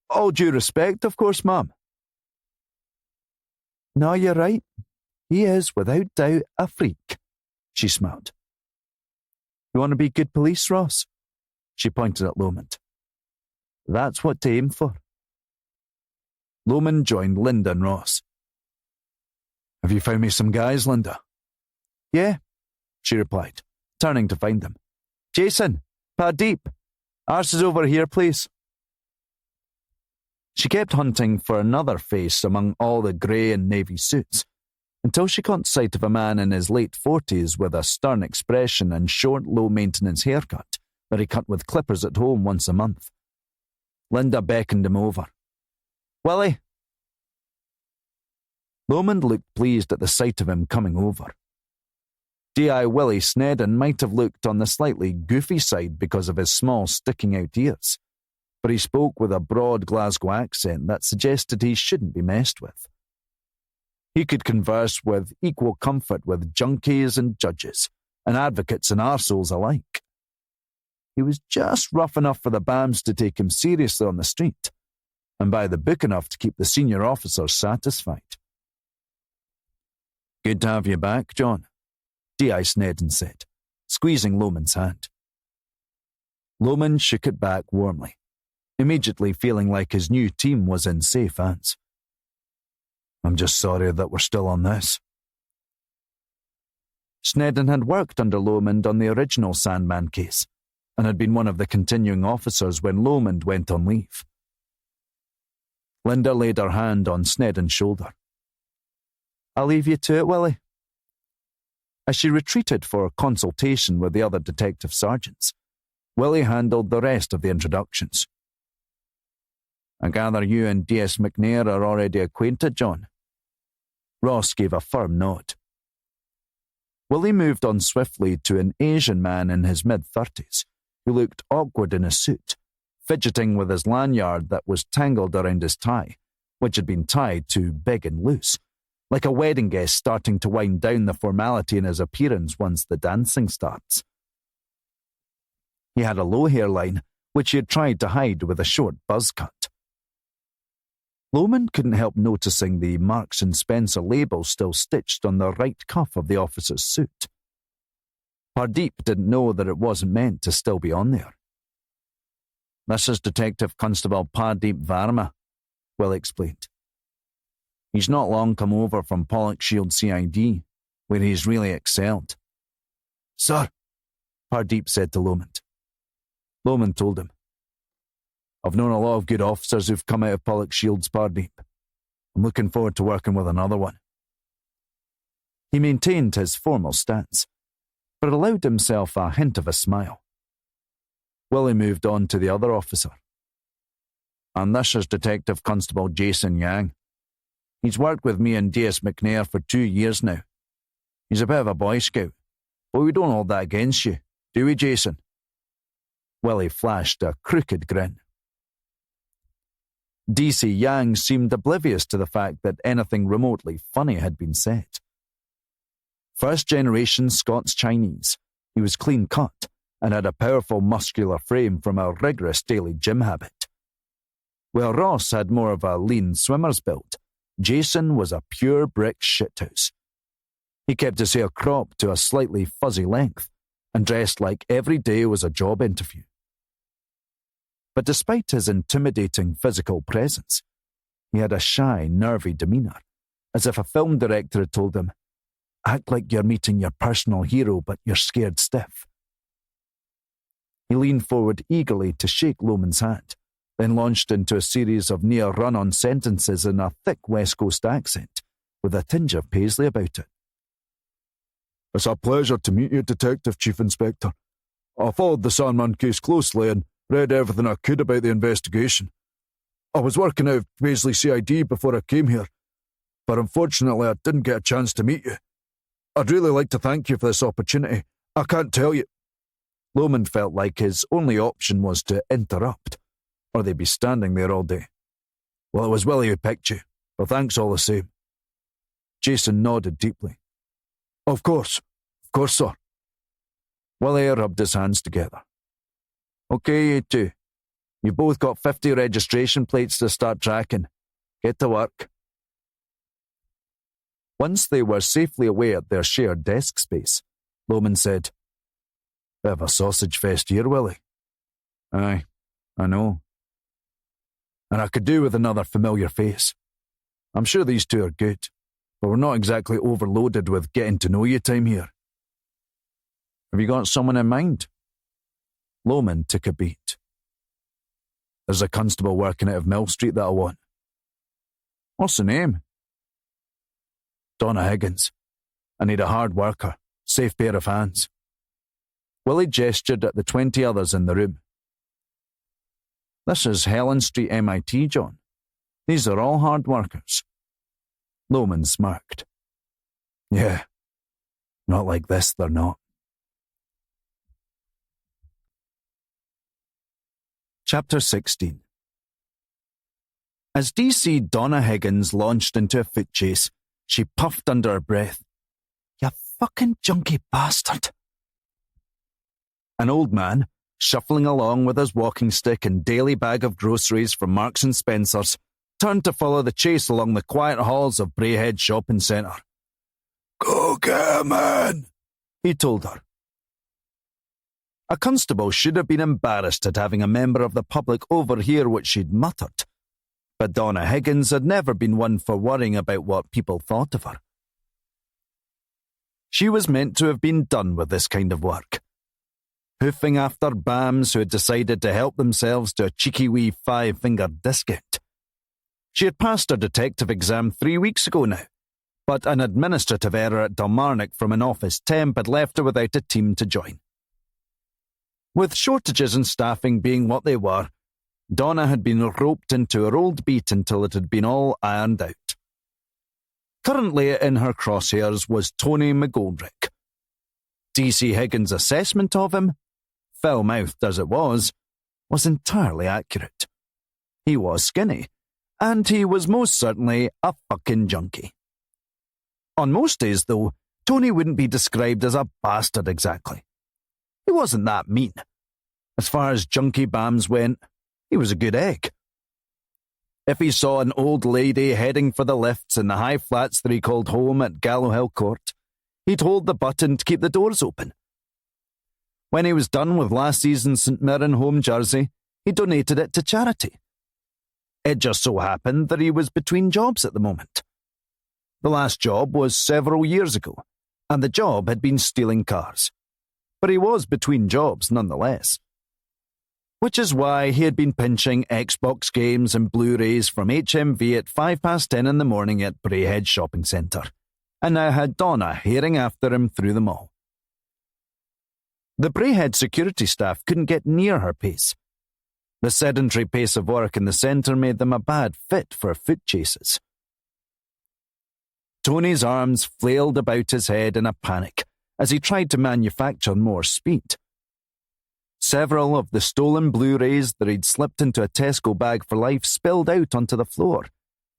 Speaker 2: "All due respect, of course, ma'am." "No, you're right. He is, without doubt, a freak," she smiled. "You want to be good police, Ross?" She pointed at Lomond. "That's what to aim for." Lomond joined Linda and Ross. "Have you found me some guys, Linda?" "Yeah," she replied, turning to find them. "Jason, Pardeep, ours is over here, please." She kept hunting for another face among all the grey and navy suits, until she caught sight of a man in his late 40s with a stern expression and short, low-maintenance haircut that he cut with clippers at home once a month. Linda beckoned him over. "Willie." Lomond looked pleased at the sight of him coming over. D.I. Willie Snedden might have looked on the slightly goofy side because of his small sticking-out ears, but he spoke with a broad Glasgow accent that suggested he shouldn't be messed with. He could converse with equal comfort with junkies and judges, and advocates and arseholes alike. He was just rough enough for the BAMs to take him seriously on the street, and by the book enough to keep the senior officers satisfied. "Good to have you back, John," D.I. Snedden said, squeezing Lomond's hand. Lomond shook it back warmly, immediately feeling like his new team was in safe hands. "I'm just sorry that we're still on this." Snedden had worked under Lomond on the original Sandman case, and had been one of the continuing officers when Lomond went on leave. Linda laid her hand on Snedden's shoulder. "I'll leave you to it, Willie." As she retreated for consultation with the other detective sergeants, Willie handled the rest of the introductions. "I gather you and D.S. McNair are already acquainted, John?" Ross gave a firm nod. Willie moved on swiftly to an Asian man in his mid-30s, who looked awkward in his suit, fidgeting with his lanyard that was tangled around his tie, which had been tied to big and loose, like a wedding guest starting to wind down the formality in his appearance once the dancing starts. He had a low hairline, which he had tried to hide with a short buzz cut. Lomond couldn't help noticing the Marks & Spencer label still stitched on the right cuff of the officer's suit. Pardeep didn't know that it wasn't meant to still be on there. "This is Detective Constable Pardeep Varma," Will explained. "He's not long come over from Pollokshield CID, where he's really excelled." "Sir," Pardeep said to Lomond. Lomond told him, "I've known a lot of good officers who've come out of Pollokshields, Pardeep. I'm looking forward to working with another one." He maintained his formal stance, but allowed himself a hint of a smile. Willie moved on to the other officer. And this is Detective Constable Jason Yang. He's worked with me and D.S. McNair for 2 years now. He's a bit of a Boy Scout, but we don't hold that against you, do we, Jason?" Willie flashed a crooked grin. D.C. Yang seemed oblivious to the fact that anything remotely funny had been said. First-generation Scots-Chinese, he was clean-cut and had a powerful muscular frame from a rigorous daily gym habit. While Ross had more of a lean swimmer's build, Jason was a pure brick shithouse. He kept his hair cropped to a slightly fuzzy length and dressed like every day was a job interview. But despite his intimidating physical presence, he had a shy, nervy demeanour, as if a film director had told him, "Act like you're meeting your personal hero, but you're scared stiff." He leaned forward eagerly to shake Lomond's hand, then launched into a series of near run-on sentences in a thick West Coast accent, with a tinge of Paisley about it. "It's a pleasure to meet you, Detective Chief Inspector. I followed the Sandman case closely and read everything I could about the investigation. I was working out of Paisley CID before I came here, but unfortunately I didn't get a chance to meet you. I'd really like to thank you for this opportunity. I can't tell you." Lomond felt like his only option was to interrupt, or they'd be standing there all day. "Well, it was Willie who picked you, but thanks all the same." Jason nodded deeply. Of course, sir." Willie rubbed his hands together. "Okay, you two. You've both got 50 registration plates to start tracking. Get to work." Once they were safely away at their shared desk space, Lomond said, "Bit of a sausage fest here, Willie." "Aye, I know. And I could do with another familiar face. I'm sure these two are good, but we're not exactly overloaded with getting to know you time here. Have you got someone in mind?" Lomond took a beat. "There's a constable working out of Mill Street that I want." "What's the name?" "Donna Higgins. I need a hard worker, safe pair of hands." Willie gestured at the 20 others in the room. "This is Helen Street MIT, John. These are all hard workers." Lomond smirked. "Yeah, not like this, they're not." Chapter 16. As DC Donna Higgins launched into a foot chase, she puffed under her breath. "You fucking junkie bastard." An old man, shuffling along with his walking stick and daily bag of groceries from Marks and Spencer's, turned to follow the chase along the quiet halls of Braehead Shopping Centre. "Go get him in," he told her. A constable should have been embarrassed at having a member of the public overhear what she'd muttered, but Donna Higgins had never been one for worrying about what people thought of her. She was meant to have been done with this kind of work, hoofing after bams who had decided to help themselves to a cheeky wee 5-fingered discount. She had passed her detective exam 3 weeks ago now, but an administrative error at Dalmarnock from an office temp had left her without a team to join. With shortages in staffing being what they were, Donna had been roped into her old beat until it had been all ironed out. Currently in her crosshairs was Tony McGoldrick. DC Higgins' assessment of him, foul-mouthed as it was entirely accurate. He was skinny, and he was most certainly a fucking junkie. On most days, though, Tony wouldn't be described as a bastard exactly. He wasn't that mean. As far as junkie bams went, he was a good egg. If he saw an old lady heading for the lifts in the high flats that he called home at Gallow Hill Court, he'd hold the button to keep the doors open. When he was done with last season's St Mirren home jersey, he donated it to charity. It just so happened that he was between jobs at the moment. The last job was several years ago, and the job had been stealing cars. But he was between jobs nonetheless. Which is why he had been pinching Xbox games and Blu-rays from HMV at 10:05 in the morning at Braehead Shopping Centre, and now had Donna herring after him through them all. The Braehead security staff couldn't get near her pace. The sedentary pace of work in the centre made them a bad fit for foot chases. Tony's arms flailed about his head in a panic as he tried to manufacture more speed. Several of the stolen Blu-rays that he'd slipped into a Tesco bag for life spilled out onto the floor,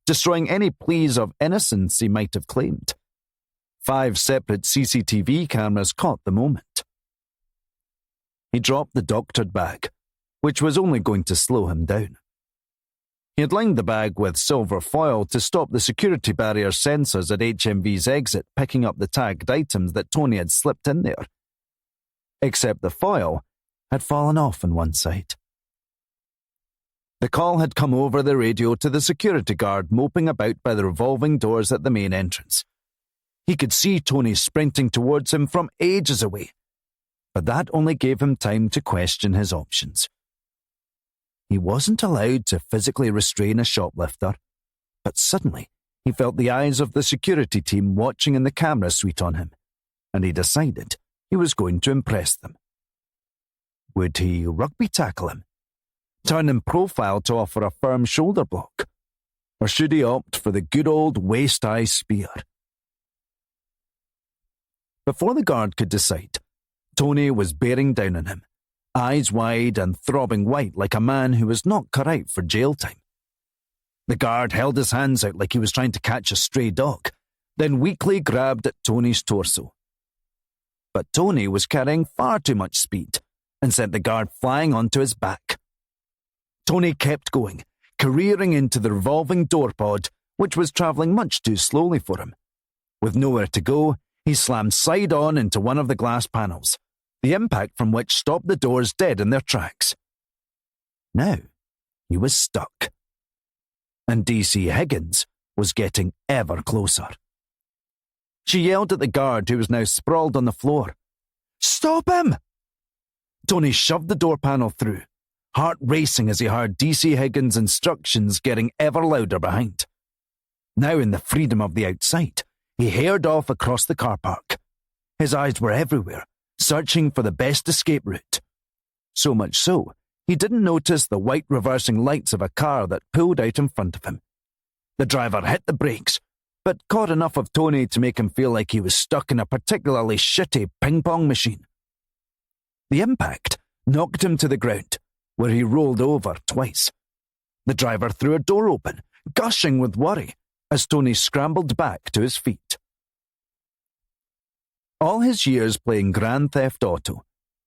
Speaker 2: destroying any pleas of innocence he might have claimed. 5 separate CCTV cameras caught the moment. He dropped the doctored bag, which was only going to slow him down. He had lined the bag with silver foil to stop the security barrier sensors at HMV's exit picking up the tagged items that Tony had slipped in there. Except the foil had fallen off on one side. The call had come over the radio to the security guard moping about by the revolving doors at the main entrance. He could see Tony sprinting towards him from ages away, but that only gave him time to question his options. He wasn't allowed to physically restrain a shoplifter, but suddenly he felt the eyes of the security team watching in the camera suite on him, and he decided he was going to impress them. Would he rugby tackle him? Turn him profile to offer a firm shoulder block? Or should he opt for the good old waist-high spear? Before the guard could decide, Tony was bearing down on him, eyes wide and throbbing white like a man who was not cut out for jail time. The guard held his hands out like he was trying to catch a stray dog, then weakly grabbed at Tony's torso. But Tony was carrying far too much speed and sent the guard flying onto his back. Tony kept going, careering into the revolving door pod, which was travelling much too slowly for him. With nowhere to go, he slammed side on into one of the glass panels, the impact from which stopped the doors dead in their tracks. Now, he was stuck. And DC Higgins was getting ever closer. She yelled at the guard who was now sprawled on the floor. "Stop him!" Tony shoved the door panel through, heart racing as he heard DC Higgins' instructions getting ever louder behind. Now in the freedom of the outside, he hared off across the car park. His eyes were everywhere, searching for the best escape route. So much so, he didn't notice the white reversing lights of a car that pulled out in front of him. The driver hit the brakes, but caught enough of Tony to make him feel like he was stuck in a particularly shitty ping-pong machine. The impact knocked him to the ground, where he rolled over twice. The driver threw a door open, gushing with worry, as Tony scrambled back to his feet. All his years playing Grand Theft Auto,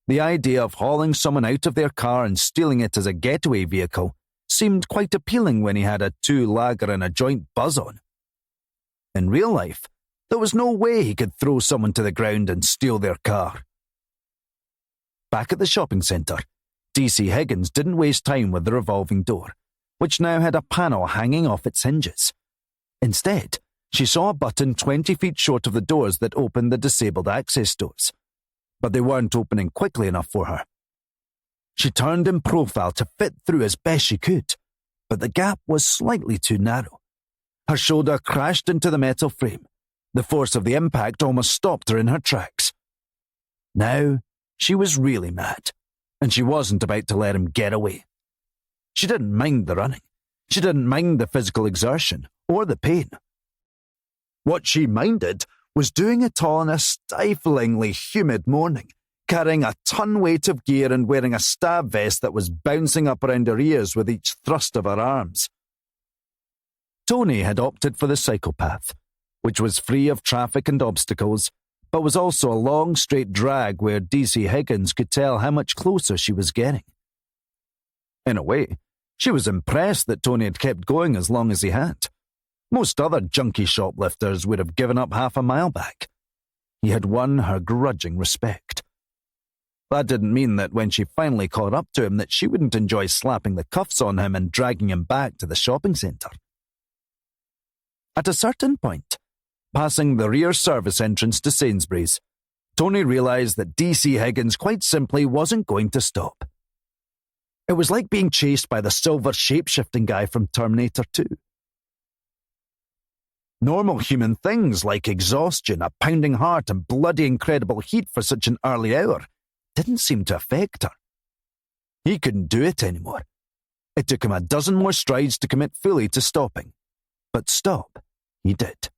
Speaker 2: the idea of hauling someone out of their car and stealing it as a getaway vehicle seemed quite appealing when he had a 2-lager and a joint buzz on. In real life, there was no way he could throw someone to the ground and steal their car. Back at the shopping centre, DC Higgins didn't waste time with the revolving door, which now had a panel hanging off its hinges. Instead, she saw a button 20 feet short of the doors that opened the disabled access doors, but they weren't opening quickly enough for her. She turned in profile to fit through as best she could, but the gap was slightly too narrow. Her shoulder crashed into the metal frame. The force of the impact almost stopped her in her tracks. Now, she was really mad, and she wasn't about to let him get away. She didn't mind the running. She didn't mind the physical exertion or the pain. What she minded was doing it all on a stiflingly humid morning, carrying a ton weight of gear and wearing a stab vest that was bouncing up around her ears with each thrust of her arms. Tony had opted for the psychopath, which was free of traffic and obstacles, but was also a long straight drag where DC Higgins could tell how much closer she was getting. In a way, she was impressed that Tony had kept going as long as he had. Most other junkie shoplifters would have given up half a mile back. He had won her grudging respect. That didn't mean that when she finally caught up to him that she wouldn't enjoy slapping the cuffs on him and dragging him back to the shopping centre. At a certain point, passing the rear service entrance to Sainsbury's, Tony realised that DC Higgins quite simply wasn't going to stop. It was like being chased by the silver shape-shifting guy from Terminator 2. Normal human things like exhaustion, a pounding heart, and bloody incredible heat for such an early hour didn't seem to affect her. He couldn't do it anymore, It took him a dozen more strides to commit fully to stopping. But stop, he did.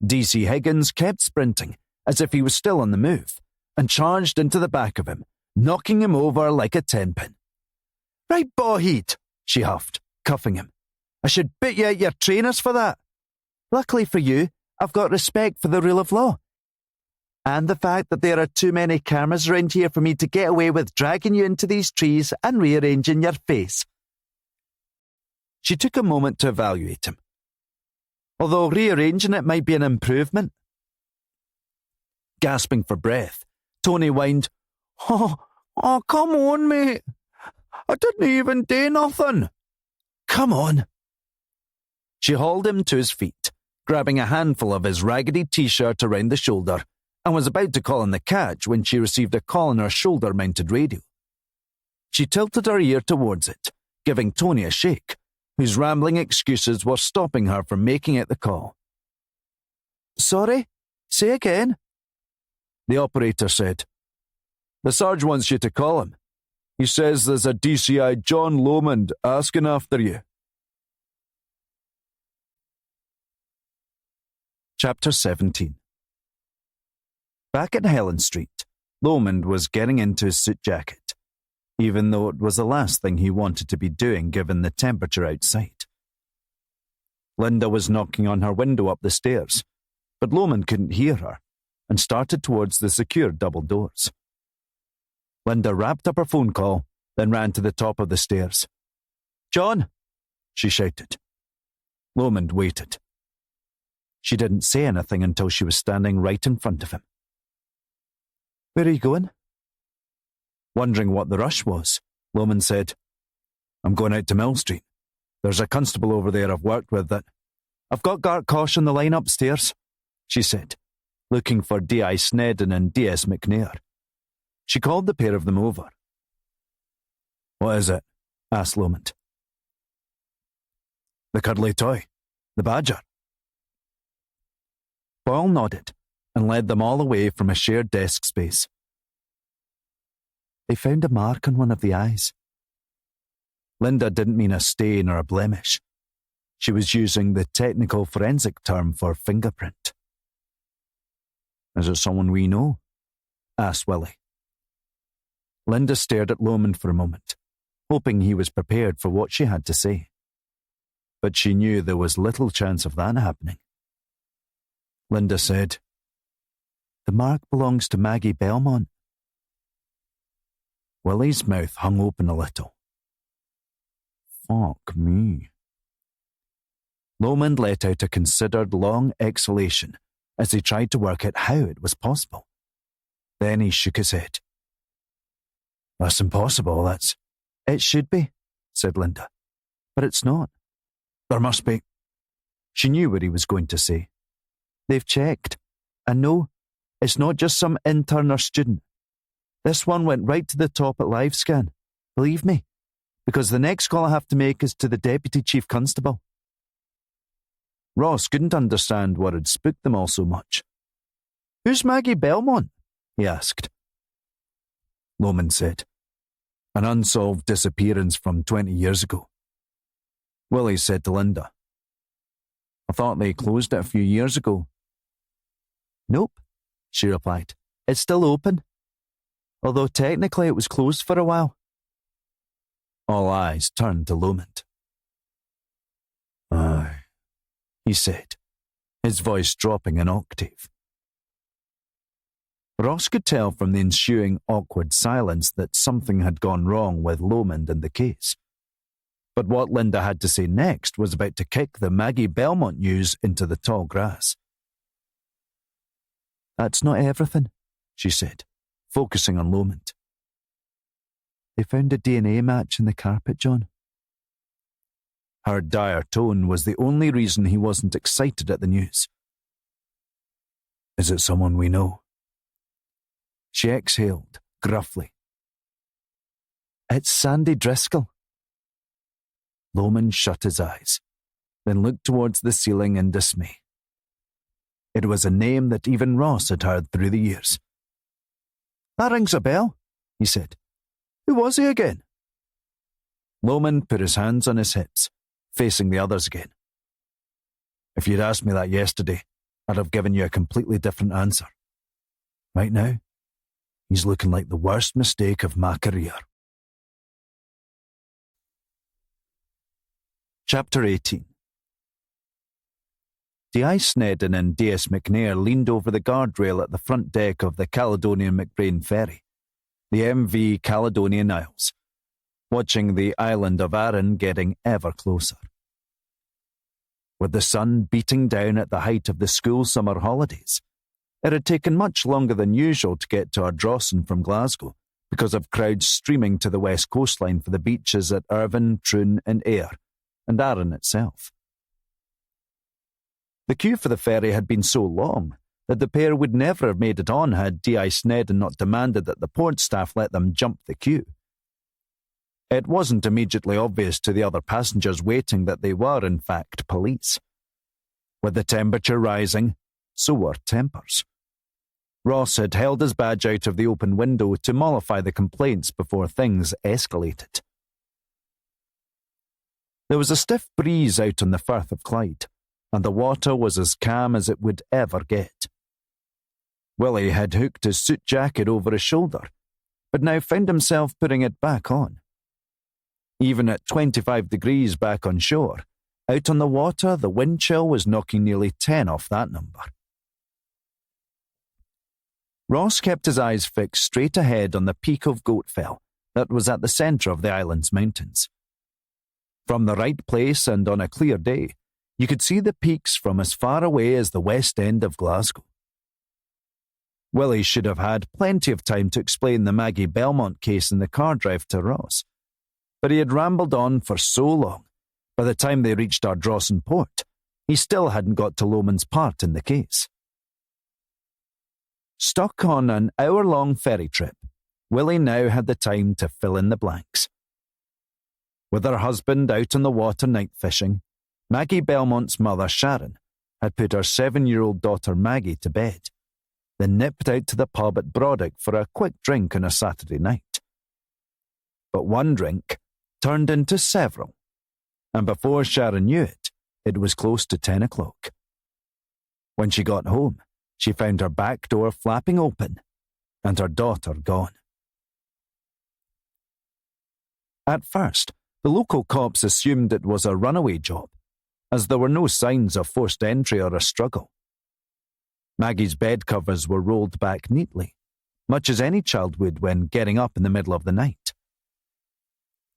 Speaker 2: DC Higgins kept sprinting, as if he was still on the move, and charged into the back of him, knocking him over like a 10-pin. "Right, bawhead," she huffed, cuffing him. "I should bit you at your trainers for that. Luckily for you, I've got respect for the rule of law. And the fact that there are too many cameras around here for me to get away with dragging you into these trees and rearranging your face." She took a moment to evaluate him. Although rearranging it might be an improvement. Gasping for breath, Tony whined, Oh, come on, mate. I didn't even do nothing. Come on. She hauled him to his feet, grabbing a handful of his raggedy t-shirt around the shoulder, and was about to call in the catch when she received a call on her shoulder-mounted radio. She tilted her ear towards it, giving Tony a shake, whose rambling excuses were stopping her from making it the call. "Sorry? Say again?" The operator said. "The Sarge wants you to call him. He says there's a DCI John Lomond asking after you." Chapter 17. Back at Helen Street, Lomond was getting into his suit jacket, even though it was the last thing he wanted to be doing given the temperature outside. Linda was knocking on her window up the stairs, but Lomond couldn't hear her and started towards the secure double doors. Linda wrapped up her phone call, then ran to the top of the stairs. "John!" she shouted. Lomond waited. She didn't say anything until she was standing right in front of him. "Where are you going?" Wondering what the rush was, Lomond said, "I'm going out to Mill Street. There's a constable over there I've worked with that—" "I've got Gartcosh on the line upstairs," she said, looking for D.I. Snedden and D.S. McNair. She called the pair of them over. "What is it?" asked Lomond. "The cuddly toy. The badger." Boyle nodded and led them all away from a shared desk space. "They found a mark on one of the eyes." Linda didn't mean a stain or a blemish. She was using the technical forensic term for fingerprint. "Is it someone we know?" asked Willie. Linda stared at Lomond for a moment, hoping he was prepared for what she had to say. But she knew there was little chance of that happening. Linda said, "The mark belongs to Maggie Belmont." Willie's mouth hung open a little. Fuck me. Lomond let out a considered long exhalation as he tried to work out how it was possible. Then he shook his head. "That's impossible, It should be," said Linda. "But it's not. There must be—" She knew what he was going to say. "They've checked. And no, it's not just some intern or student. This one went right to the top at LiveScan. Believe me, because the next call I have to make is to the Deputy Chief Constable." Ross couldn't understand what had spooked them all so much. "Who's Maggie Belmont?" he asked. Lomond said, "An unsolved disappearance from 20 years ago." Willie said to Linda, "I thought they closed it a few years ago." "Nope," she replied. "It's still open. Although technically it was closed for a while." All eyes turned to Lomond. "Aye," he said, his voice dropping an octave. Ross could tell from the ensuing awkward silence that something had gone wrong with Lomond and the case. But what Linda had to say next was about to kick the Maggie Belmont news into the tall grass. "That's not everything," she said, focusing on Lomond. "They found a DNA match in the carpet, John." Her dire tone was the only reason he wasn't excited at the news. "Is it someone we know?" She exhaled, gruffly. "It's Sandy Driscoll." Lomond shut his eyes, then looked towards the ceiling in dismay. It was a name that even Ross had heard through the years. "That rings a bell," he said. "Who was he again?" Lomond put his hands on his hips, facing the others again. If you'd asked me that yesterday, I'd have given you a completely different answer. Right now, he's looking like the worst mistake of my career. Chapter 18. D.I. Snedden and D.S. McNair leaned over the guardrail at the front deck of the Caledonian McBrain ferry, the MV Caledonian Isles, watching the island of Arran getting ever closer. With the sun beating down at the height of the school summer holidays, it had taken much longer than usual to get to Ardrossan from Glasgow because of crowds streaming to the west coastline for the beaches at Irvine, Troon and Ayr, and Arran itself. The queue for the ferry had been so long that the pair would never have made it on had D.I. Snedden not demanded that the port staff let them jump the queue. It wasn't immediately obvious to the other passengers waiting that they were, in fact, police. With the temperature rising, so were tempers. Ross had held his badge out of the open window to mollify the complaints before things escalated. There was a stiff breeze out on the Firth of Clyde, and the water was as calm as it would ever get. Willie had hooked his suit jacket over his shoulder, but now found himself putting it back on. Even at 25 degrees back on shore, out on the water the wind chill was knocking nearly 10 off that number. Ross kept his eyes fixed straight ahead on the peak of Goatfell that was at the centre of the island's mountains. From the right place and on a clear day, you could see the peaks from as far away as the west end of Glasgow. Willie should have had plenty of time to explain the Maggie Belmont case in the car drive to Ross, but he had rambled on for so long, by the time they reached Ardrossan port, he still hadn't got to Lomond's part in the case. Stuck on an hour-long ferry trip, Willie now had the time to fill in the blanks. With her husband out on the water night fishing, Maggie Belmont's mother, Sharon, had put her 7-year-old daughter Maggie to bed, then nipped out to the pub at Brodick for a quick drink on a Saturday night. But one drink turned into several, and before Sharon knew it, it was close to 10 o'clock. When she got home, she found her back door flapping open, and her daughter gone. At first, the local cops assumed it was a runaway job, as there were no signs of forced entry or a struggle. Maggie's bed covers were rolled back neatly, much as any child would when getting up in the middle of the night.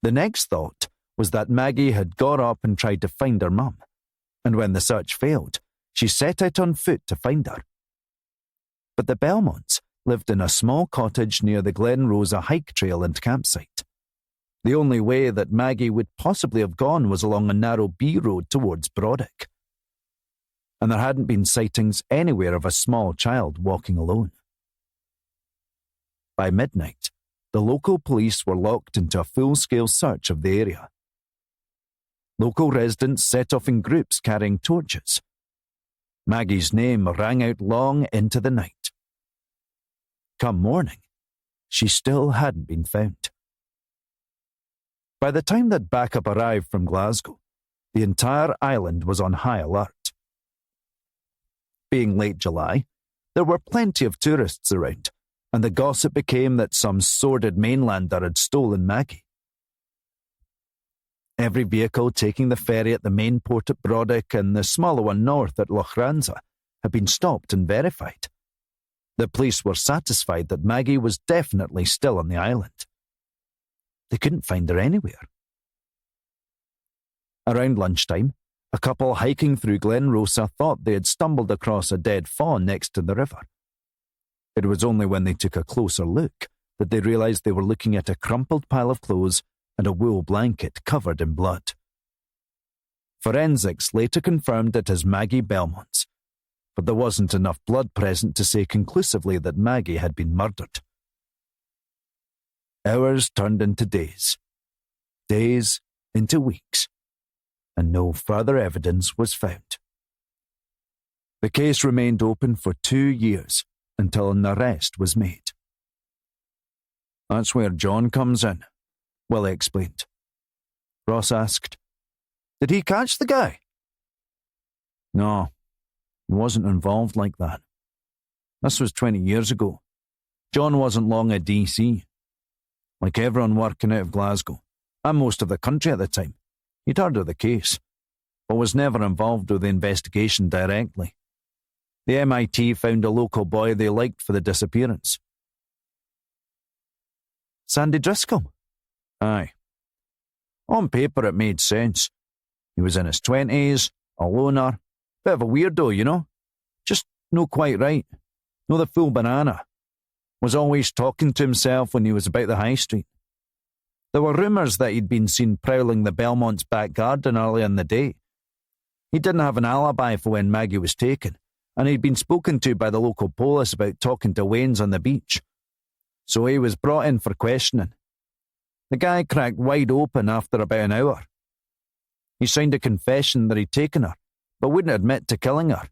Speaker 2: The next thought was that Maggie had got up and tried to find her mum, and when the search failed, she set out on foot to find her. But the Belmonts lived in a small cottage near the Glen Rosa hike trail and campsite. The only way that Maggie would possibly have gone was along a narrow B road towards Brodick. And there hadn't been sightings anywhere of a small child walking alone. By midnight, the local police were locked into a full-scale search of the area. Local residents set off in groups carrying torches. Maggie's name rang out long into the night. Come morning, she still hadn't been found. By the time that backup arrived from Glasgow, the entire island was on high alert. Being late July, there were plenty of tourists around, and the gossip became that some sordid mainlander had stolen Maggie. Every vehicle taking the ferry at the main port at Brodick and the smaller one north at Lochranza had been stopped and verified. The police were satisfied that Maggie was definitely still on the island. They couldn't find her anywhere. Around lunchtime, a couple hiking through Glen Rosa thought they had stumbled across a dead fawn next to the river. It was only when they took a closer look that they realised they were looking at a crumpled pile of clothes and a wool blanket covered in blood. Forensics later confirmed it as Maggie Belmont's, but there wasn't enough blood present to say conclusively that Maggie had been murdered. Hours turned into days, days into weeks, and no further evidence was found. The case remained open for 2 years until an arrest was made. That's where John comes in, Willie explained. Ross asked. Did he catch the guy? No, he wasn't involved like that. This was 20 years ago. John wasn't long at DC. Like everyone working out of Glasgow, and most of the country at the time, he'd heard of the case, but was never involved with the investigation directly. The MIT found a local boy they liked for the disappearance. Sandy Driscoll? Aye. On paper it made sense. He was in his 20s, a loner, bit of a weirdo, you know? Just no quite right. No the full banana. Was always talking to himself when he was about the high street. There were rumours that he'd been seen prowling the Belmont's back garden early in the day. He didn't have an alibi for when Maggie was taken, and he'd been spoken to by the local police about talking to Wayne's on the beach. So he was brought in for questioning. The guy cracked wide open after about an hour. He signed a confession that he'd taken her, but wouldn't admit to killing her.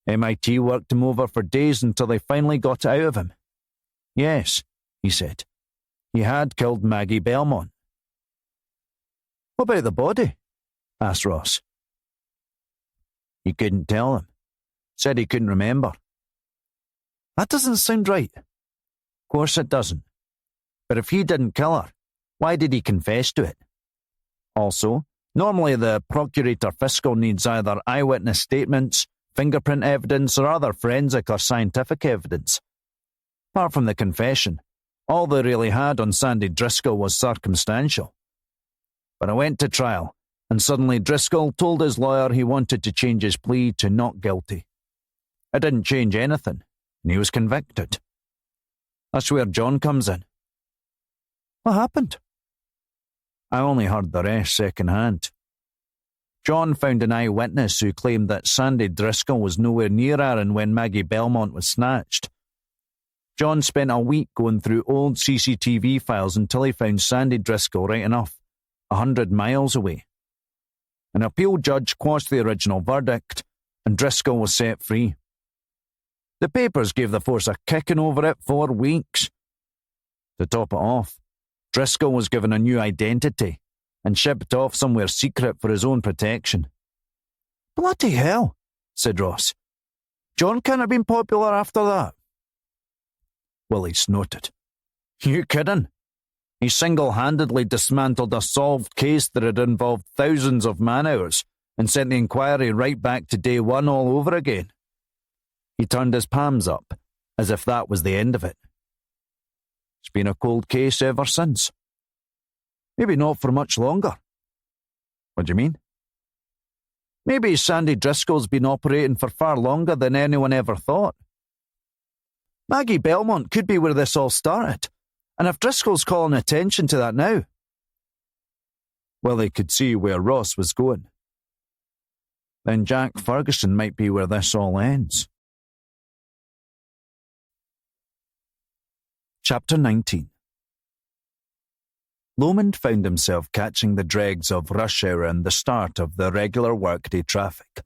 Speaker 2: MIT worked him over for days until they finally got it out of him. Yes, he said. He had killed Maggie Belmont. What about the body? Asked Ross. He couldn't tell him. Said he couldn't remember. That doesn't sound right. Of course it doesn't. But if he didn't kill her, why did he confess to it? Also, normally the Procurator Fiscal needs either eyewitness statements, fingerprint evidence, or other forensic or scientific evidence. Apart from the confession, all they really had on Sandy Driscoll was circumstantial. But I went to trial, and suddenly Driscoll told his lawyer he wanted to change his plea to not guilty. It didn't change anything, and he was convicted. That's where John comes in. What happened? I only heard the rest second-hand. John found an eyewitness who claimed that Sandy Driscoll was nowhere near Aaron when Maggie Belmont was snatched. John spent a week going through old CCTV files until he found Sandy Driscoll right enough, 100 miles away. An appeal judge quashed the original verdict, and Driscoll was set free. The papers gave the force a kicking over it for weeks. To top it off, Driscoll was given a new identity and shipped off somewhere secret for his own protection. Bloody hell, said Ross. John can't have been popular after that. Willie snorted. You kidding? He single-handedly dismantled a solved case that had involved thousands of man-hours and sent the inquiry right back to day one all over again. He turned his palms up, as if that was the end of it. It's been a cold case ever since. Maybe not for much longer. What do you mean? Maybe Sandy Driscoll's been operating for far longer than anyone ever thought. Maggie Belmont could be where this all started, and if Driscoll's calling attention to that now... Well, they could see where Ross was going. Then Jack Ferguson might be where this all ends. Chapter 19. Lomond found himself catching the dregs of rush hour and the start of the regular workday traffic.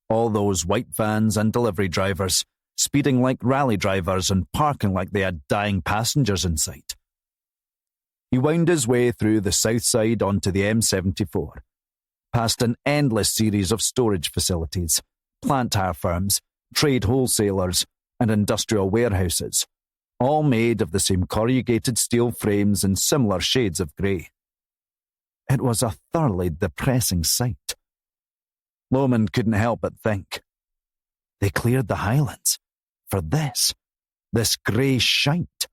Speaker 2: All those white vans and delivery drivers, speeding like rally drivers and parking like they had dying passengers in sight. He wound his way through the south side onto the M74, past an endless series of storage facilities, plant hire firms, trade wholesalers, and industrial warehouses, all made of the same corrugated steel frames in similar shades of grey. It was a thoroughly depressing sight. Lomond couldn't help but think. They cleared the Highlands for this grey shite.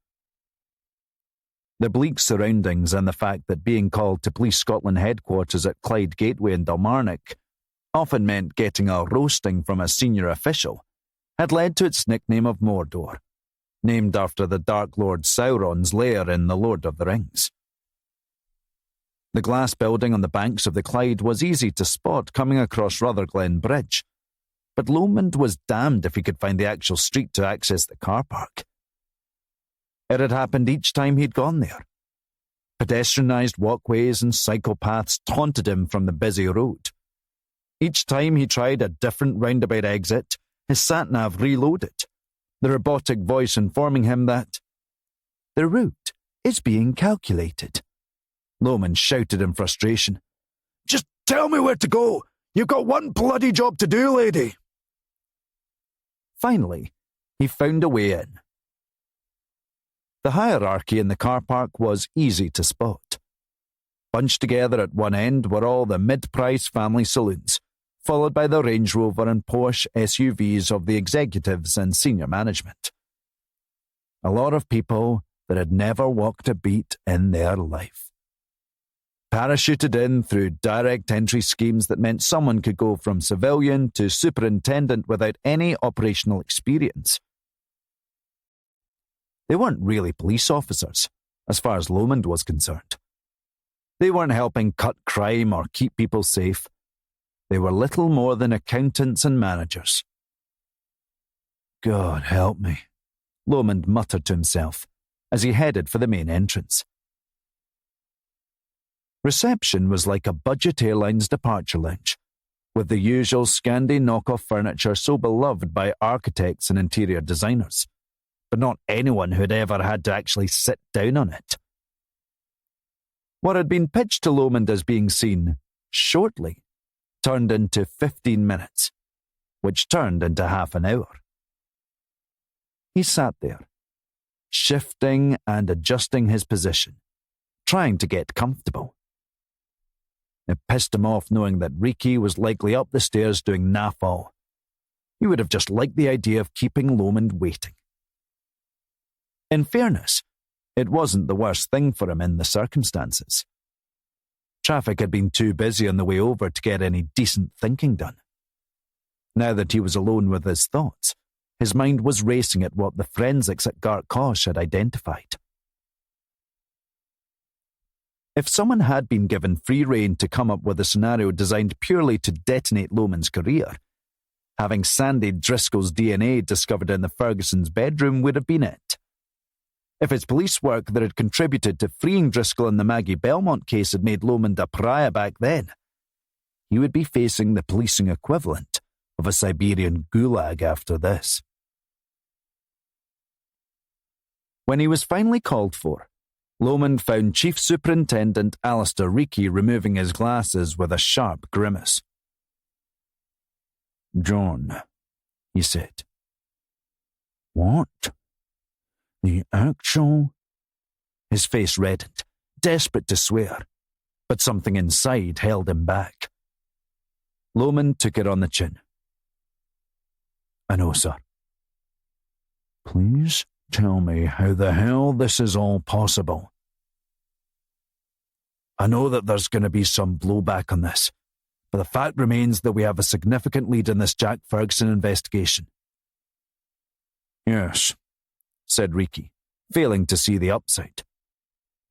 Speaker 2: The bleak surroundings and the fact that being called to Police Scotland headquarters at Clyde Gateway in Dalmarnock often meant getting a roasting from a senior official had led to its nickname of Mordor, named after the Dark Lord Sauron's lair in The Lord of the Rings. The glass building on the banks of the Clyde was easy to spot coming across Rutherglen Bridge, but Lomond was damned if he could find the actual street to access the car park. It had happened each time he'd gone there. Pedestrianised walkways and cycle paths taunted him from the busy road. Each time he tried a different roundabout exit, his sat-nav reloaded, the robotic voice informing him that the route is being calculated. Lomond shouted in frustration.
Speaker 1: Just tell me where to go. You've got one bloody job to do, lady.
Speaker 2: Finally, he found a way in. The hierarchy in the car park was easy to spot. Bunched together at one end were all the mid-price family saloons, followed by the Range Rover and Porsche SUVs of the executives and senior management. A lot of people that had never walked a beat in their life. Parachuted in through direct entry schemes that meant someone could go from civilian to superintendent without any operational experience. They weren't really police officers, as far as Lomond was concerned. They weren't helping cut crime or keep people safe. They were little more than accountants and managers. God help me, Lomond muttered to himself as he headed for the main entrance. Reception was like a budget airline's departure lounge, with the usual Scandi knockoff furniture so beloved by architects and interior designers, but not anyone who had ever had to actually sit down on it. What had been pitched to Lomond as being seen shortly turned into 15 minutes, which turned into half an hour. He sat there, shifting and adjusting his position, trying to get comfortable. It pissed him off knowing that Riki was likely up the stairs doing naff all. He would have just liked the idea of keeping Lomond waiting. In fairness, it wasn't the worst thing for him in the circumstances. Traffic had been too busy on the way over to get any decent thinking done. Now that he was alone with his thoughts, his mind was racing at what the forensics at Gartcosh had identified. If someone had been given free rein to come up with a scenario designed purely to detonate Lomond's career, having Sandy Driscoll's DNA discovered in the Ferguson's bedroom would have been it. If his police work that had contributed to freeing Driscoll in the Maggie Belmont case had made Lomond a pariah back then, he would be facing the policing equivalent of a Siberian gulag after this. When he was finally called for, Lomond found Chief Superintendent Alistair Riki removing his glasses with a sharp grimace.
Speaker 1: John, he said. What? The actual?
Speaker 2: His face reddened, desperate to swear, but something inside held him back. Lomond took it on the chin. I know, sir.
Speaker 1: Please tell me how the hell this is all possible.
Speaker 2: I know that there's going to be some blowback on this, but the fact remains that we have a significant lead in this Jack Ferguson investigation.
Speaker 1: Yes,
Speaker 2: said Riki, failing to see the upside.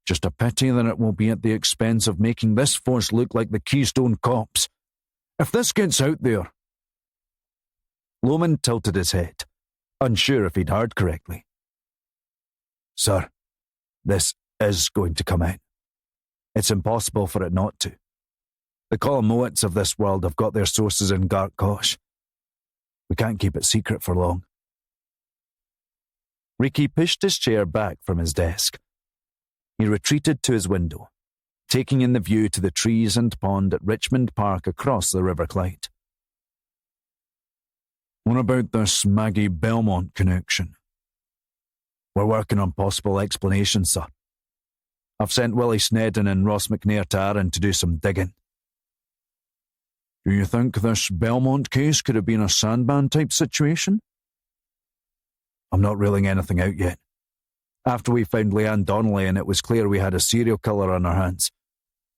Speaker 1: Just a pity that it will be at the expense of making this force look like the Keystone Cops. If this gets out there...
Speaker 2: Lomond tilted his head, unsure if he'd heard correctly. Sir, this is going to come out. It's impossible for it not to. The Colin Mowats of this world have got their sources in Gartcosh. We can't keep it secret for long. Riki pushed his chair back from his desk. He retreated to his window, taking in the view to the trees and pond at Richmond Park across the River Clyde.
Speaker 1: What about this Maggie Belmont connection?
Speaker 2: We're working on possible explanations, sir. I've sent Willie Snedden and Ross McNair to Arran to do some digging.
Speaker 1: Do you think this Belmont case could have been a Sandman-type situation?
Speaker 2: I'm not ruling anything out yet. After we found Leanne Donnelly and it was clear we had a serial killer on our hands,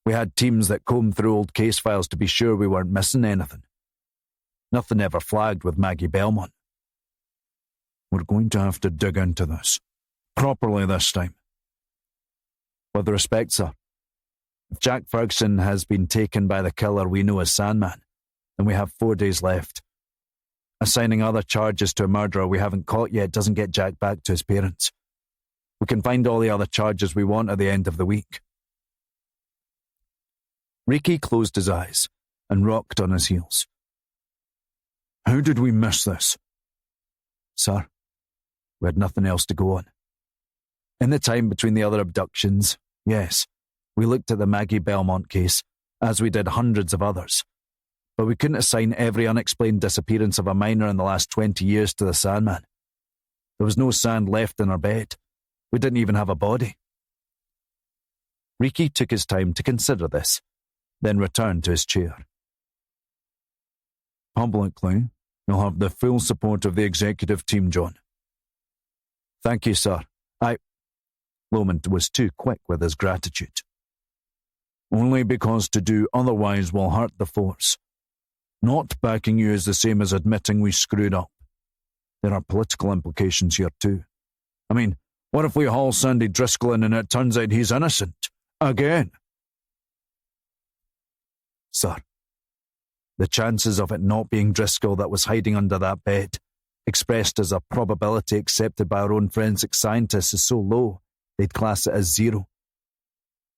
Speaker 2: we had teams that combed through old case files to be sure we weren't missing anything. Nothing ever flagged with Maggie Belmont.
Speaker 1: We're going to have to dig into this. Properly this time.
Speaker 2: With respect, sir, if Jack Ferguson has been taken by the killer we know as Sandman, then we have 4 days left. Assigning other charges to a murderer we haven't caught yet doesn't get Jack back to his parents. We can find all the other charges we want at the end of the week. Riki closed his eyes and rocked on his heels.
Speaker 1: How did we miss this?
Speaker 2: Sir, we had nothing else to go on. In the time between the other abductions, yes, We looked at the Maggie Belmont case, as we did hundreds of others, but we couldn't assign every unexplained disappearance of a minor in the last 20 years to the Sandman. There was no sand left in our bed. We didn't even have a body. Riki took his time to consider this, then returned to his chair.
Speaker 1: Publicly, you'll have the full support of the executive team, John.
Speaker 2: Thank you, sir. Lomond was too quick with his gratitude.
Speaker 1: Only because to do otherwise will hurt the force. Not backing you is the same as admitting we screwed up. There are political implications here too. I mean, what if we haul Sandy Driscoll in and it turns out he's innocent? Again?
Speaker 2: Sir, the chances of it not being Driscoll that was hiding under that bed, expressed as a probability accepted by our own forensic scientists, is so low, they'd class it as 0.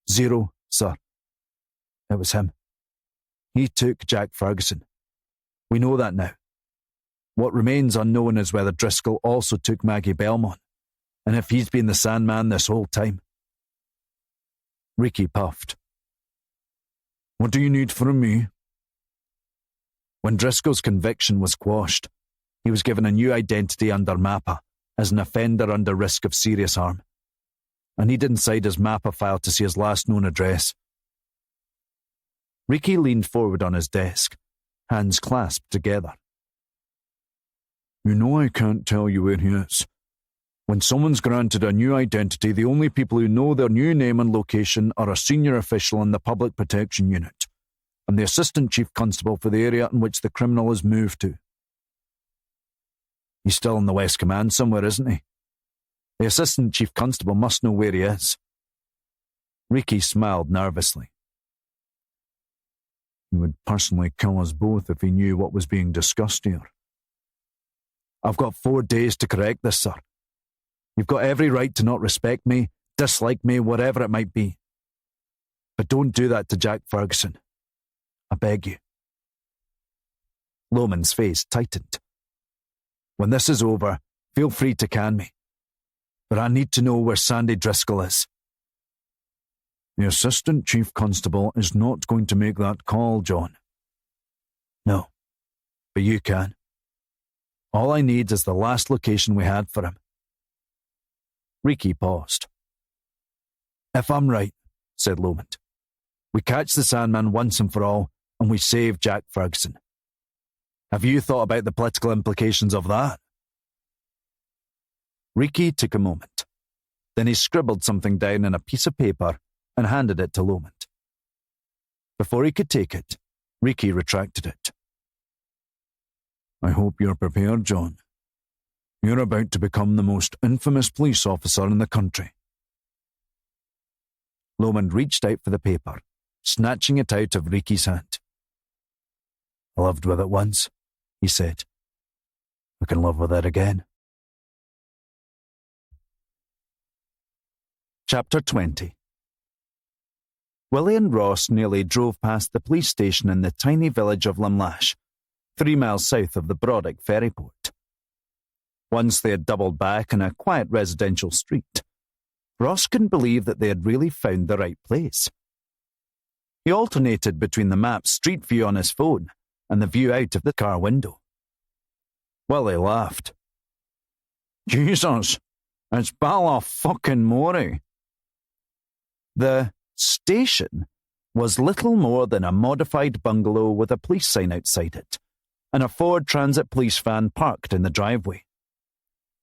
Speaker 2: 0, sir. It was him. He took Jack Ferguson. We know that now. What remains unknown is whether Driscoll also took Maggie Belmont, and if he's been the Sandman this whole time. Riki puffed.
Speaker 1: What do you need from me?
Speaker 2: When Driscoll's conviction was quashed, he was given a new identity under MAPA as an offender under risk of serious harm. I need inside his MAPA file to see his last known address. Riki leaned forward on his desk, hands clasped together.
Speaker 1: You know I can't tell you where he is. When someone's granted a new identity, the only people who know their new name and location are a senior official in the Public Protection Unit and the Assistant Chief Constable for the area in which the criminal is moved to.
Speaker 2: He's still in the West Command somewhere, isn't he? The Assistant Chief Constable must know where he is. Riki smiled nervously.
Speaker 1: He would personally kill us both if he knew what was being discussed here.
Speaker 2: I've got 4 days to correct this, sir. You've got every right to not respect me, dislike me, whatever it might be. But don't do that to Jack Ferguson. I beg you. Lomond's face tightened. When this is over, feel free to can me. But I need to know where Sandy Driscoll is.
Speaker 1: The Assistant Chief Constable is not going to make that call, John.
Speaker 2: No, but you can. All I need is the last location we had for him. Riki paused. If I'm right, said Lomond, we catch the Sandman once and for all, and we save Jack Ferguson. Have you thought about the political implications of that? Riki took a moment. Then he scribbled something down on a piece of paper and handed it to Lomond. Before he could take it, Riki retracted it.
Speaker 1: I hope you're prepared, John. You're about to become the most infamous police officer in the country.
Speaker 2: Lomond reached out for the paper, snatching it out of Riki's hand. I lived with it once, he said. I can live with it again. Chapter 20. Willie and Ross nearly drove past the police station in the tiny village of Limlash, 3 miles south of the Brodick ferryport. Once they had doubled back in a quiet residential street, Ross couldn't believe that they had really found the right place. He alternated between the map's street view on his phone and the view out of the car window. Willie laughed.
Speaker 1: Jesus, it's Bala fucking Mori.
Speaker 2: The station was little more than a modified bungalow with a police sign outside it, and a Ford Transit police van parked in the driveway.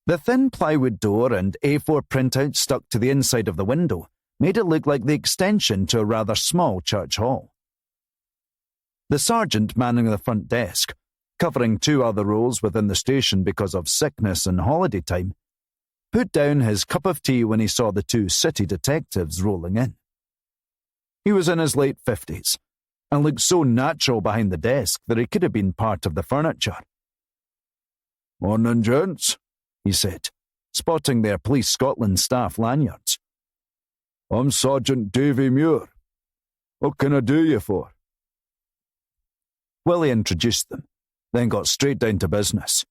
Speaker 2: The thin plywood door and A4 printout stuck to the inside of the window made it look like the extension to a rather small church hall. The sergeant manning the front desk, covering 2 other roles within the station because of sickness and holiday time, put down his cup of tea when he saw the 2 city detectives rolling in. He was in his late 50s, and looked so natural behind the desk that he could have been part of the furniture.
Speaker 1: Morning, gents,
Speaker 2: he said, spotting their Police Scotland staff lanyards.
Speaker 1: I'm Sergeant Davy Muir. What can I do you for?
Speaker 2: Willie introduced them, then got straight down to business.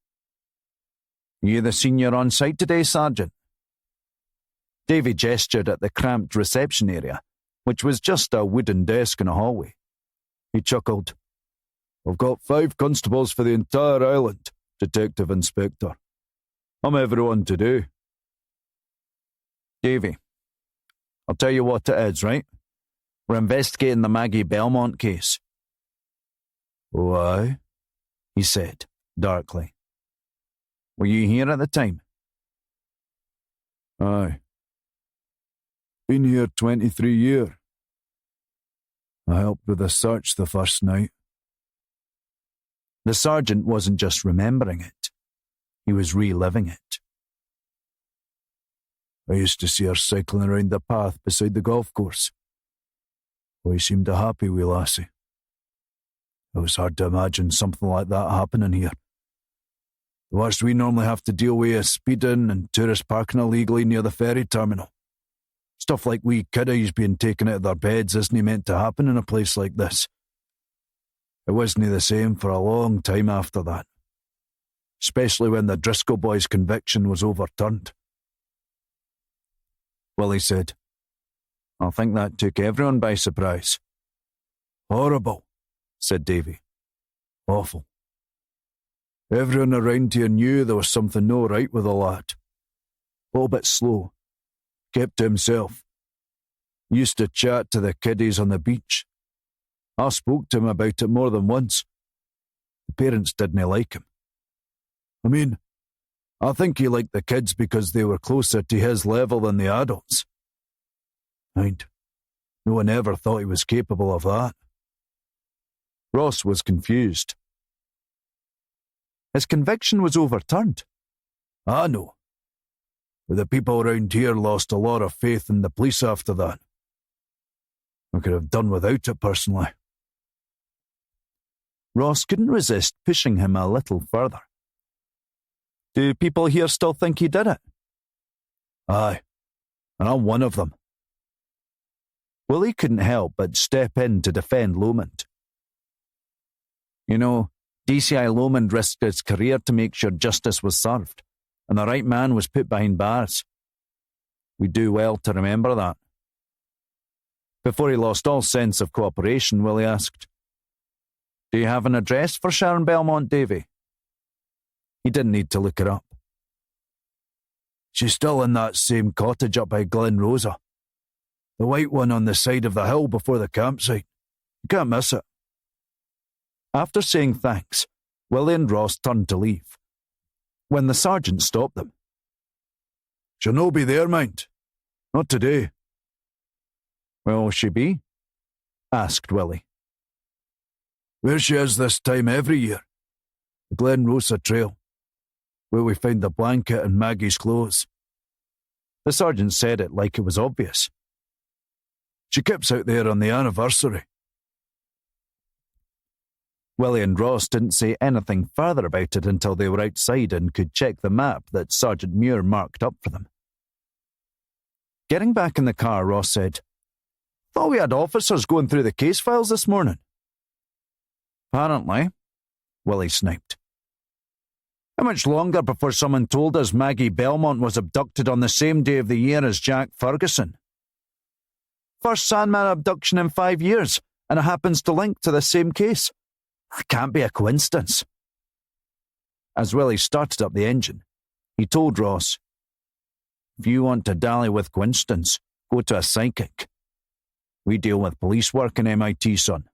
Speaker 2: You the senior on site today, Sergeant? Davy gestured at the cramped reception area, which was just a wooden desk in a hallway. He chuckled. "I've got 5 constables for the entire island, Detective Inspector. I'm everyone to do." "Davy, I'll tell you what it is, right? We're investigating the Maggie Belmont case." "Oh, aye?" he said, darkly. "Were you here at the time?" "Aye. Been here 23 years. I helped with the search the first night." The sergeant wasn't just remembering it. He was reliving it. "I used to see her cycling around the path beside the golf course. He seemed a happy wee lassie. It was hard to imagine something like that happening here. The worst we normally have to deal with is speeding and tourists parking illegally near the ferry terminal. Stuff like wee kiddies being taken out of their beds isn't meant to happen in a place like this. It wasn't the same for a long time after that, especially when the Driscoll boys' conviction was overturned." Willie said, "I think that took everyone by surprise." "Horrible," said Davy. "Awful. Everyone around here knew there was something no right with the lad. A little bit slow. Kept to himself. Used to chat to the kiddies on the beach. I spoke to him about it more than once. The parents didn't like him. I mean, I think he liked the kids because they were closer to his level than the adults. Mind, no one ever thought he was capable of that." Ross was confused. His conviction was overturned. "I know. But the people around here lost a lot of faith in the police after that. I could have done without it personally." Ross couldn't resist pushing him a little further. "Do people here still think he did it?" "Aye, and I'm one of them." Willie couldn't help but step in to defend Lomond. "You know, DCI Lomond risked his career to make sure justice was served, and the right man was put behind bars. We do well to remember that." Before he lost all sense of cooperation, Willie asked, "Do you have an address for Sharon Belmont, Davy?" He didn't need to look her up. "She's still in that same cottage up by Glen Rosa. The white one on the side of the hill before the campsite. You can't miss it." After saying thanks, Willie and Ross turned to leave, when the sergeant stopped them. "She'll no be there, mind. Not today." "Where will she be?" asked Willie. "Where she is this time every year. The Glen Rosa Trail, where we found the blanket and Maggie's clothes." The sergeant said it like it was obvious. "She keeps out there on the anniversary." Willie and Ross didn't say anything further about it until they were outside and could check the map that Sergeant Muir marked up for them. Getting back in the car, Ross said, "Thought we had officers going through the case files this morning." "Apparently," Willie sniped. "How much longer before someone told us Maggie Belmont was abducted on the same day of the year as Jack Ferguson? First Sandman abduction in 5 years, and it happens to link to the same case. That can't be a coincidence." As Willie started up the engine, he told Ross, "If you want to dally with coincidence, go to a psychic. We deal with police work in MIT, son."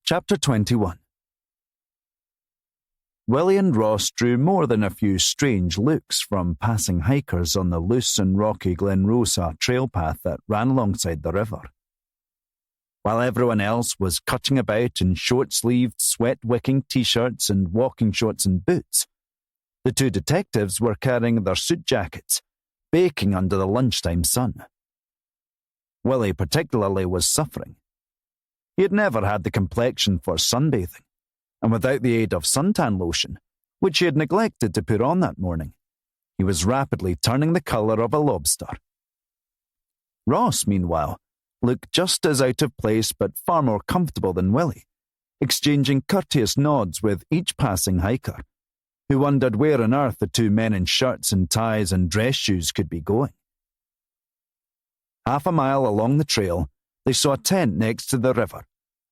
Speaker 2: Chapter 21. Willie and Ross drew more than a few strange looks from passing hikers on the loose and rocky Glen Rosa trail path that ran alongside the river. While everyone else was cutting about in short-sleeved, sweat-wicking t-shirts and walking shorts and boots, the 2 detectives were carrying their suit jackets, baking under the lunchtime sun. Willie particularly was suffering. He had never had the complexion for sunbathing, and without the aid of suntan lotion, which he had neglected to put on that morning, he was rapidly turning the colour of a lobster. Ross, meanwhile, looked just as out of place but far more comfortable than Willie, exchanging courteous nods with each passing hiker, who wondered where on earth the 2 men in shirts and ties and dress shoes could be going. Half a mile along the trail, they saw a tent next to the river,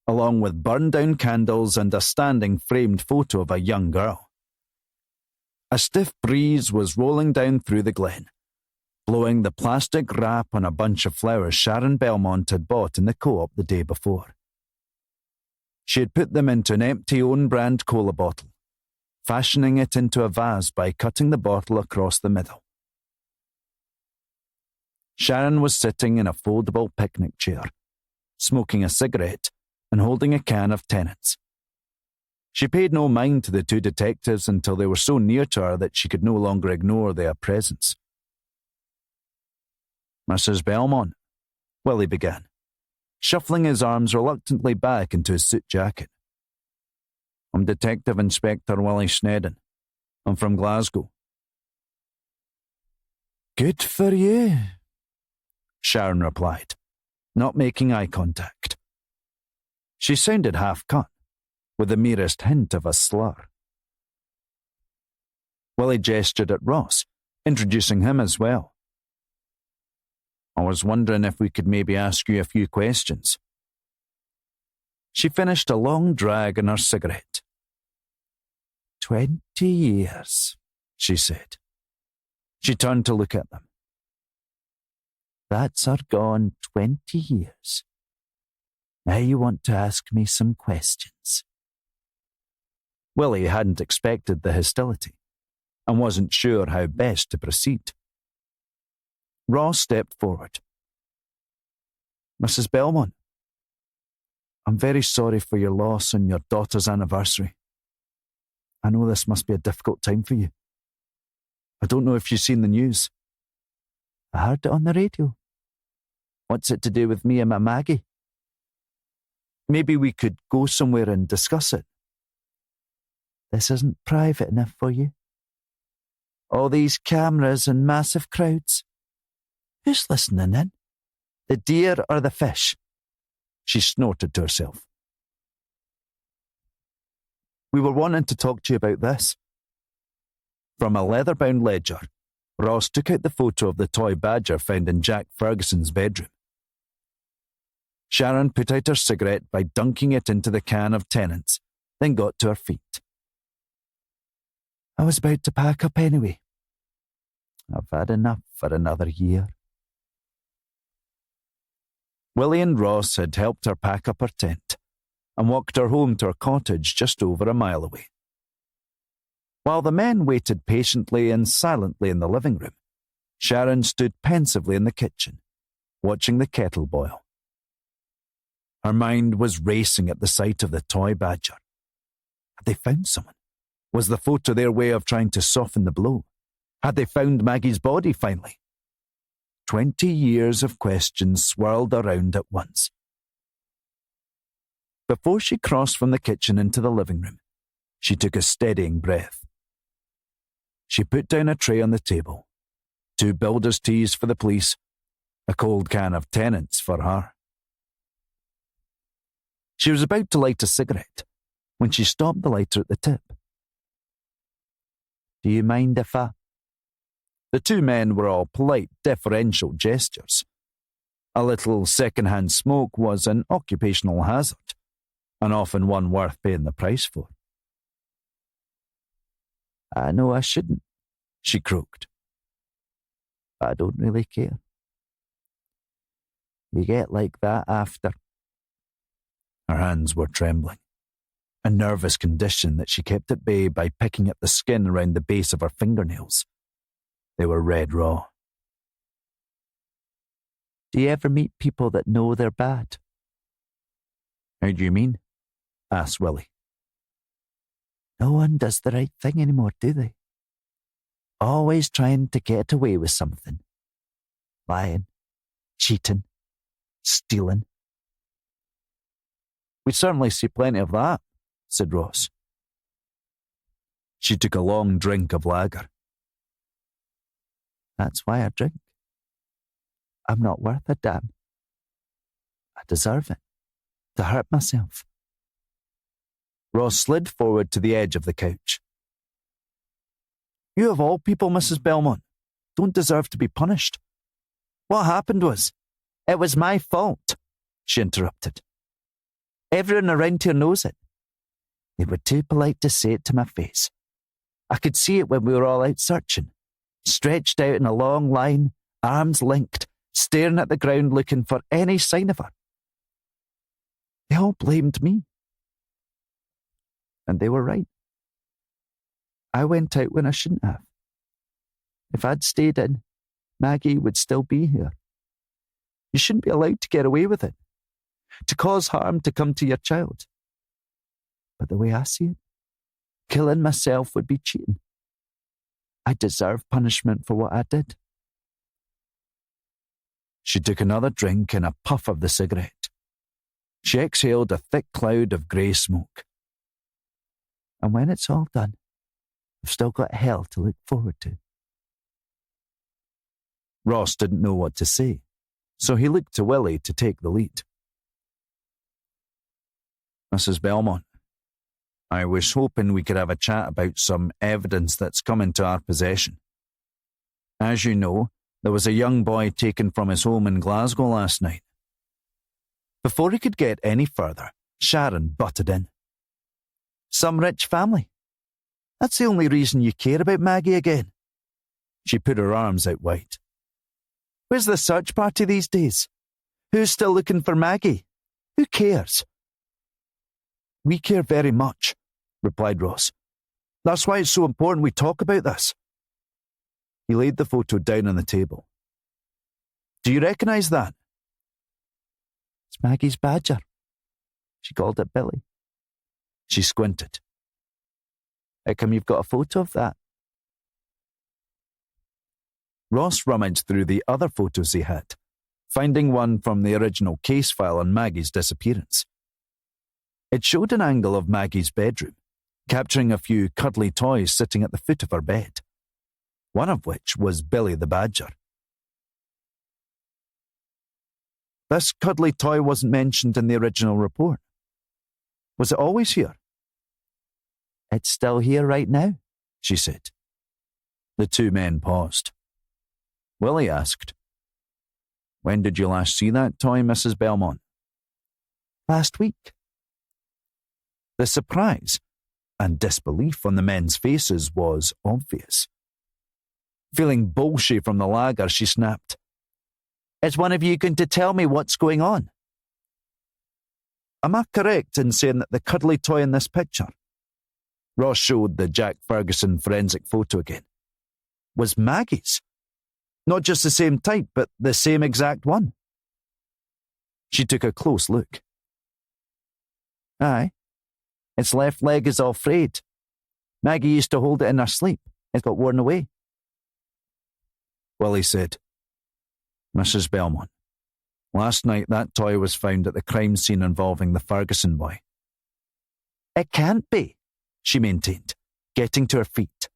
Speaker 2: along with burned-down candles and a standing framed photo of a young girl. A stiff breeze was rolling down through the glen, blowing the plastic wrap on a bunch of flowers Sharon Belmont had bought in the co-op the day before. She had put them into an empty own-brand cola bottle, fashioning it into a vase by cutting the bottle across the middle. Sharon was sitting in a foldable picnic chair, smoking a cigarette and holding a can of Tennent's. She paid no mind to the two detectives until they were so near to her that she could no longer ignore their presence. "Mrs. Belmont," Willie began, shuffling his arms reluctantly back into his suit jacket. "I'm Detective Inspector Willie Snedden. I'm from Glasgow." "Good for you," Sharon replied, not making eye contact. She sounded half-cut, with the merest hint of a slur. Willie gestured at Ross, introducing him as well. "I was wondering if we could maybe ask you a few questions." She finished a long drag on her cigarette. 20 years, she said. She turned to look at them. "That's her gone 20 years. Now you want to ask me some questions." Willie hadn't expected the hostility and wasn't sure how best to proceed. Ross stepped forward. "Mrs. Belmont, I'm very sorry for your loss on your daughter's anniversary. I know this must be a difficult time for you. I don't know if you've seen the news." "I heard it on the radio. What's it to do with me and my Maggie?" "Maybe we could go somewhere and discuss it." "This isn't private enough for you? All these cameras and massive crowds. Who's listening in? The deer or the fish?" She snorted to herself. "We were wanting to talk to you about this." From a leather-bound ledger, Ross took out the photo of the toy badger found in Jack Ferguson's bedroom. Sharon put out her cigarette by dunking it into the can of Tennent's, then got to her feet. "I was about to pack up anyway. I've had enough for another year." Willie and Ross had helped her pack up her tent and walked her home to her cottage just over a mile away. While the men waited patiently and silently in the living room, Sharon stood pensively in the kitchen, watching the kettle boil. Her mind was racing at the sight of the toy badger. Had they found someone? Was the photo their way of trying to soften the blow? Had they found Maggie's body finally? 20 years of questions swirled around at once. Before she crossed from the kitchen into the living room, she took a steadying breath. She put down a tray on the table, 2 builder's teas for the police, a cold can of Tennent's for her. She was about to light a cigarette when she stopped the lighter at the tip. "Do you mind if I—" The 2 men were all polite, deferential gestures. A little second-hand smoke was an occupational hazard, and often one worth paying the price for. "I know I shouldn't," she croaked. "I don't really care. You get like that after." Her hands were trembling, a nervous condition that she kept at bay by picking at the skin around the base of her fingernails. They were red raw. "Do you ever meet people that know they're bad?" "How do you mean?" asked Willie. "No one does the right thing anymore, do they? Always trying to get away with something. Lying, cheating, stealing." "We certainly see plenty of that," said Ross. She took a long drink of lager. "That's why I drink. I'm not worth a damn. I deserve it, to hurt myself." Ross slid forward to the edge of the couch. "You of all people, Mrs. Belmont, don't deserve to be punished. What happened was—" It was my fault, she interrupted. Everyone around here knows it. They were too polite to say it to my face. I could see it when we were all out searching, stretched out in a long line, arms linked, staring at the ground looking for any sign of her. They all blamed me. And they were right. I went out when I shouldn't have. If I'd stayed in, Maggie would still be here. You shouldn't be allowed to get away with it, to cause harm to come to your child. But the way I see it, killing myself would be cheating. I deserve punishment for what I did. She took another drink and a puff of the cigarette. She exhaled a thick cloud of grey smoke. And when it's all done, I've still got hell to look forward to. Ross didn't know what to say, so he looked to Willie to take the lead. Mrs. Belmont, I was hoping we could have a chat about some evidence that's come into our possession. As you know, there was a young boy taken from his home in Glasgow last night. Before he could get any further, Sharon butted in. Some rich family. That's the only reason you care about Maggie again. She put her arms out wide. Where's the search party these days? Who's still looking for Maggie? Who cares? We care very much, replied Ross. That's why it's so important we talk about this. He laid the photo down on the table. Do you recognise that? It's Maggie's badger. She called it Billy. She squinted. How come you've got a photo of that? Ross rummaged through the other photos he had, finding one from the original case file on Maggie's disappearance. It showed an angle of Maggie's bedroom, capturing a few cuddly toys sitting at the foot of her bed, one of which was Billy the badger. This cuddly toy wasn't mentioned in the original report. Was it always here? It's still here right now, she said. The two men paused. Willie asked, When did you last see that toy, Mrs. Belmont? Last week. The surprise and disbelief on the men's faces was obvious. Feeling bolshy from the lager, she snapped, Is one of you going to tell me what's going on? Am I correct in saying that the cuddly toy in this picture, Ross showed the Jack Ferguson forensic photo again, was Maggie's? Not just the same type, but the same exact one. She took a close look. Aye. Its left leg is all frayed. Maggie used to hold it in her sleep. It got worn away. Willie said, Mrs. Belmont, last night that toy was found at the crime scene involving the Ferguson boy. It can't be, she maintained, getting to her feet.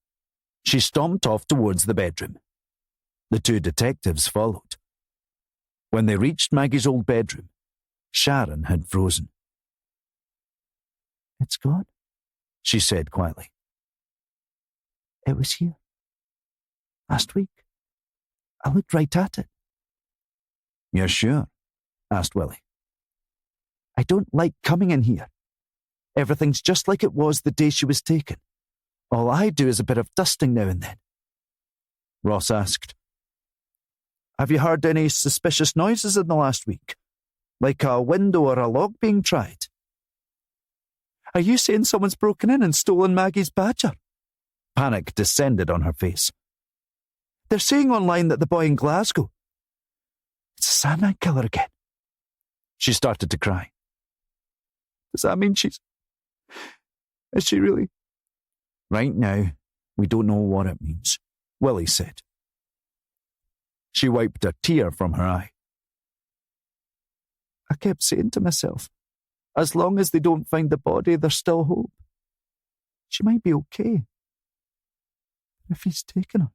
Speaker 2: She stomped off towards the bedroom. The two detectives followed. When they reached Maggie's old bedroom, Sharon had frozen. It's gone, she said quietly. It was here. Last week. I looked right at it. You're sure? Asked Willie. I don't like coming in here. Everything's just like it was the day she was taken. All I do is a bit of dusting now and then. Ross asked, Have you heard any suspicious noises in the last week? Like a window or a log being tried? Are you saying someone's broken in and stolen Maggie's badger? Panic descended on her face. They're saying online that the boy in Glasgow. It's a Sandman killer again. She started to cry. Does that mean Is she really? Right now, we don't know what it means, Willie said. She wiped a tear from her eye. I kept saying to myself, as long as they don't find the body, there's still hope. She might be okay. If he's taken her.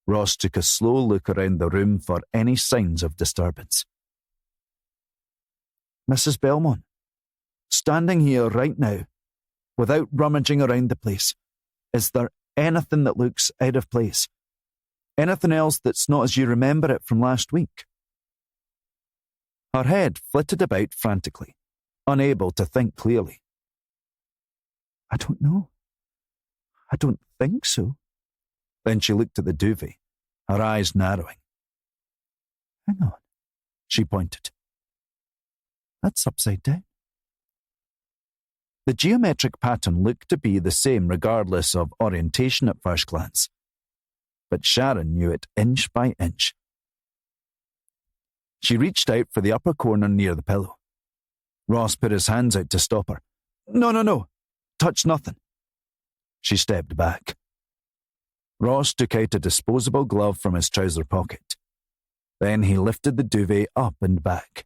Speaker 2: Ross took a slow look around the room for any signs of disturbance. Mrs. Belmont, standing here right now, without rummaging around the place, is there anything that looks out of place? Anything else that's not as you remember it from last week? Her head flitted about frantically, unable to think clearly. I don't know. I don't think so. Then she looked at the duvet, her eyes narrowing. Hang on, she pointed. That's upside down. The geometric pattern looked to be the same regardless of orientation at first glance, but Sharon knew it inch by inch. She reached out for the upper corner near the pillow. Ross put his hands out to stop her. No. Touch nothing. She stepped back. Ross took out a disposable glove from his trouser pocket. Then he lifted the duvet up and back.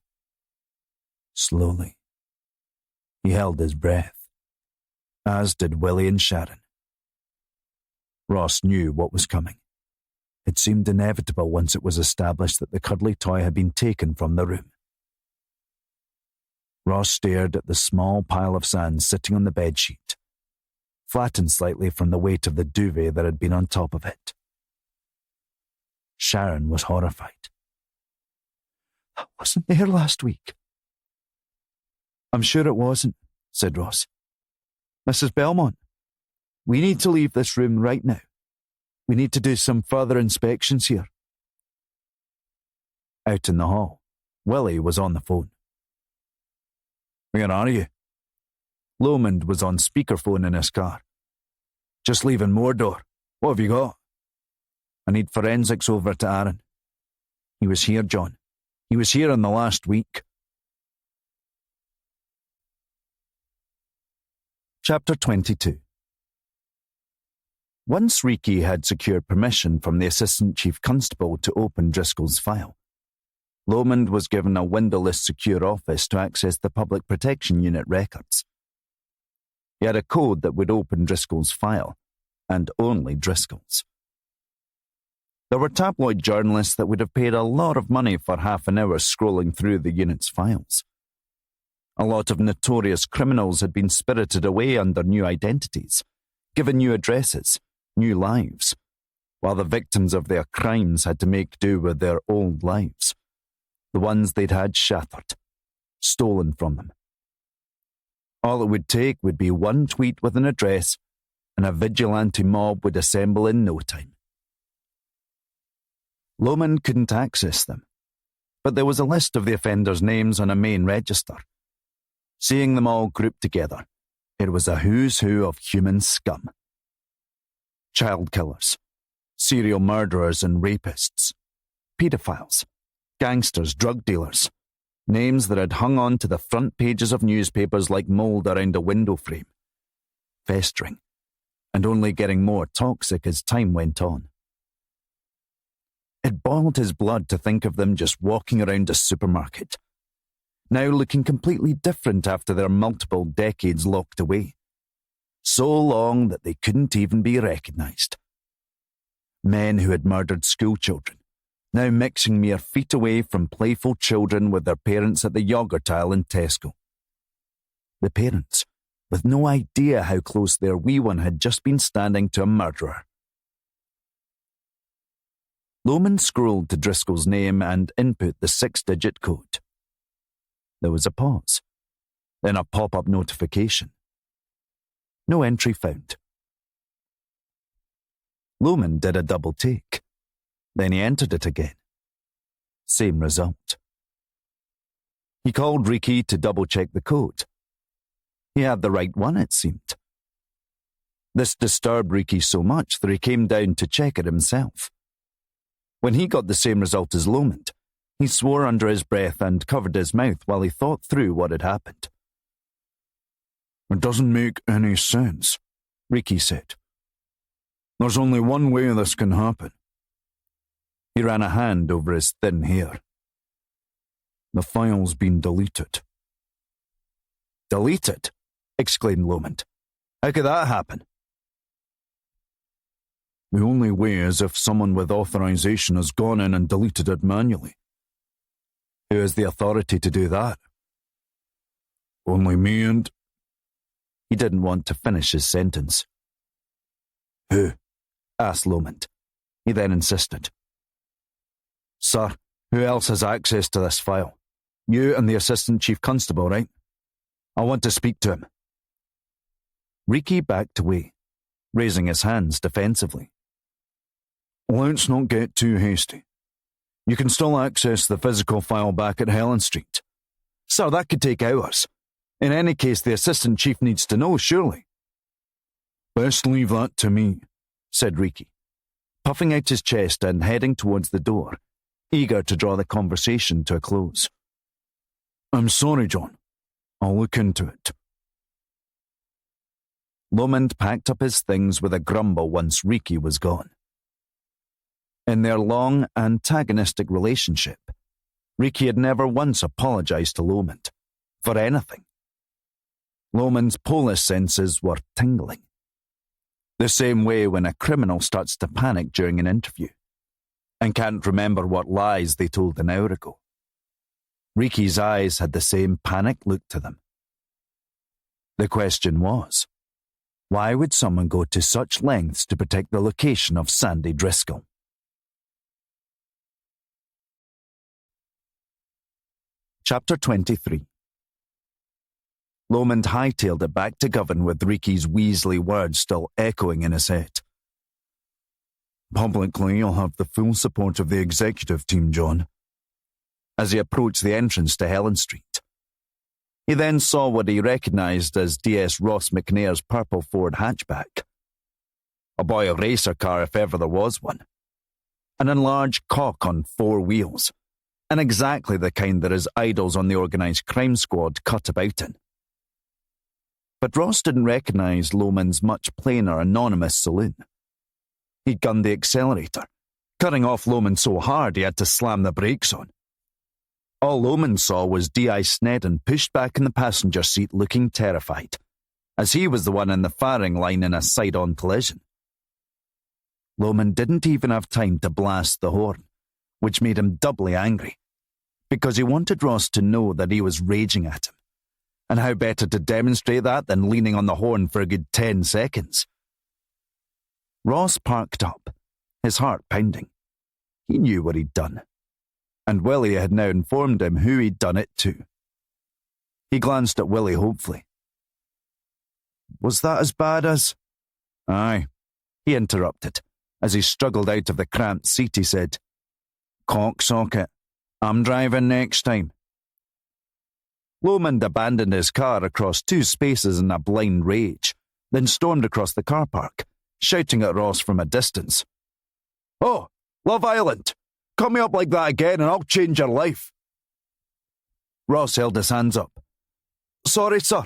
Speaker 2: Slowly. He held his breath, as did Willie and Sharon. Ross knew what was coming. It seemed inevitable once it was established that the cuddly toy had been taken from the room. Ross stared at the small pile of sand sitting on the bedsheet, flattened slightly from the weight of the duvet that had been on top of it. Sharon was horrified. That wasn't there last week. I'm sure it wasn't, said Ross. Mrs. Belmont, we need to leave this room right now. We need to do some further inspections here. Out in the hall, Willie was on the phone. Where are you? Lomond was on speakerphone in his car. Just leaving Mordor. What have you got? I need forensics over to Aaron. He was here, John. He was here in the last week. Chapter 22. Once Ricky had secured permission from the Assistant Chief Constable to open Driscoll's file, Lomond was given a windowless secure office to access the Public Protection Unit records. He had a code that would open Driscoll's file, and only Driscoll's. There were tabloid journalists that would have paid a lot of money for half an hour scrolling through the unit's files. A lot of notorious criminals had been spirited away under new identities, given new addresses, new lives, while the victims of their crimes had to make do with their old lives, the ones they'd had shattered, stolen from them. All it would take would be one tweet with an address, and a vigilante mob would assemble in no time. Lomond couldn't access them, but there was a list of the offenders' names on a main register. Seeing them all grouped together, it was a who's who of human scum. Child killers, serial murderers and rapists, pedophiles, gangsters, drug dealers, names that had hung on to the front pages of newspapers like mold around a window frame, festering, and only getting more toxic as time went on. It boiled his blood to think of them just walking around a supermarket, now looking completely different after their multiple decades locked away, so long that they couldn't even be recognized. Men who had murdered schoolchildren, now mixing mere feet away from playful children with their parents at the yogurt aisle in Tesco. The parents, with no idea how close their wee one had just been standing to a murderer. Lomond scrolled to Driscoll's name and input the 6-digit code. There was a pause, then a pop-up notification. No entry found. Lomond did a double take. Then he entered it again. Same result. He called Ricky to double-check the code. He had the right one, it seemed. This disturbed Ricky so much that he came down to check it himself. When he got the same result as Lomond, he swore under his breath and covered his mouth while he thought through what had happened. It doesn't make any sense, Ricky said. There's only one way this can happen. He ran a hand over his thin hair. The file's been deleted. Deleted? Exclaimed Lomond. How could that happen? The only way is if someone with authorization has gone in and deleted it manually. Who has the authority to do that? Only me and... He didn't want to finish his sentence. Who? Asked Lomond. He then insisted. Sir, who else has access to this file? You and the Assistant Chief Constable, right? I want to speak to him. Riki backed away, raising his hands defensively.
Speaker 1: Let's not get too hasty. You can still access the physical file back at Helen Street.
Speaker 2: Sir, that could take hours. In any case, the Assistant Chief needs to know, surely.
Speaker 1: Best leave that to me,
Speaker 2: said Riki, puffing out his chest and heading towards the door, eager to draw the conversation to a close.
Speaker 1: I'm sorry, John. I'll look into it.
Speaker 2: Lomond packed up his things with a grumble once Riki was gone. In their long, antagonistic relationship, Riki had never once apologized to Lomond for anything. Lomond's Polish senses were tingling. The same way when a criminal starts to panic during an interview and can't remember what lies they told an hour ago. Riki's eyes had the same panic look to them. The question was, why would someone go to such lengths to protect the location of Sandy Driscoll? Chapter 23. Lomond hightailed it back to Govan with Riki's Weasley words still echoing in his head.
Speaker 1: Publicly, you'll have the full support of the executive team, John.
Speaker 2: As he approached the entrance to Helen Street, he then saw what he recognised as DS Ross McNair's purple Ford hatchback. A boy racer car if ever there was one. An enlarged cock on 4 wheels, and exactly the kind that his idols on the organised crime squad cut about in. But Ross didn't recognise Lomond's much plainer anonymous saloon. He'd gunned the accelerator, cutting off Lomond so hard he had to slam the brakes on. All Lomond saw was D.I. Snedden pushed back in the passenger seat looking terrified, as he was the one in the firing line in a side-on collision. Lomond didn't even have time to blast the horn, which made him doubly angry, because he wanted Ross to know that he was raging at him. And how better to demonstrate that than leaning on the horn for a good 10 seconds? Ross parked up, his heart pounding. He knew what he'd done, and Willie had now informed him who he'd done it to. He glanced at Willie hopefully. Was that as bad as... Aye, he interrupted. As he struggled out of the cramped seat, he said, "Cocksocket, I'm driving next time." Lomond abandoned his car across 2 spaces in a blind rage, then stormed across the car park, shouting at Ross from a distance. "Oh, Love Island! Call me up like that again and I'll change your life." Ross held his hands up. "Sorry, sir.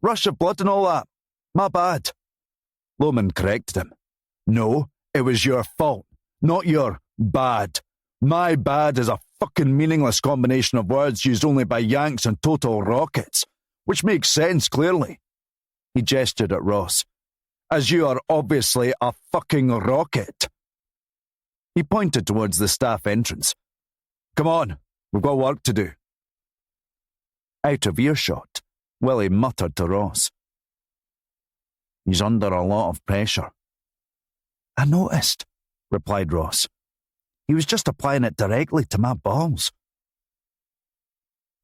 Speaker 2: Rush of blood and all that. My bad." Lomond corrected him. "No, it was your fault, not your bad. My bad is a fucking meaningless combination of words used only by Yanks and total rockets, which makes sense, clearly." He gestured at Ross. "As you are obviously a fucking rocket." He pointed towards the staff entrance. "Come on, we've got work to do." Out of earshot, Willie muttered to Ross. "He's under a lot of pressure." "I noticed," replied Ross. "He was just applying it directly to my balls."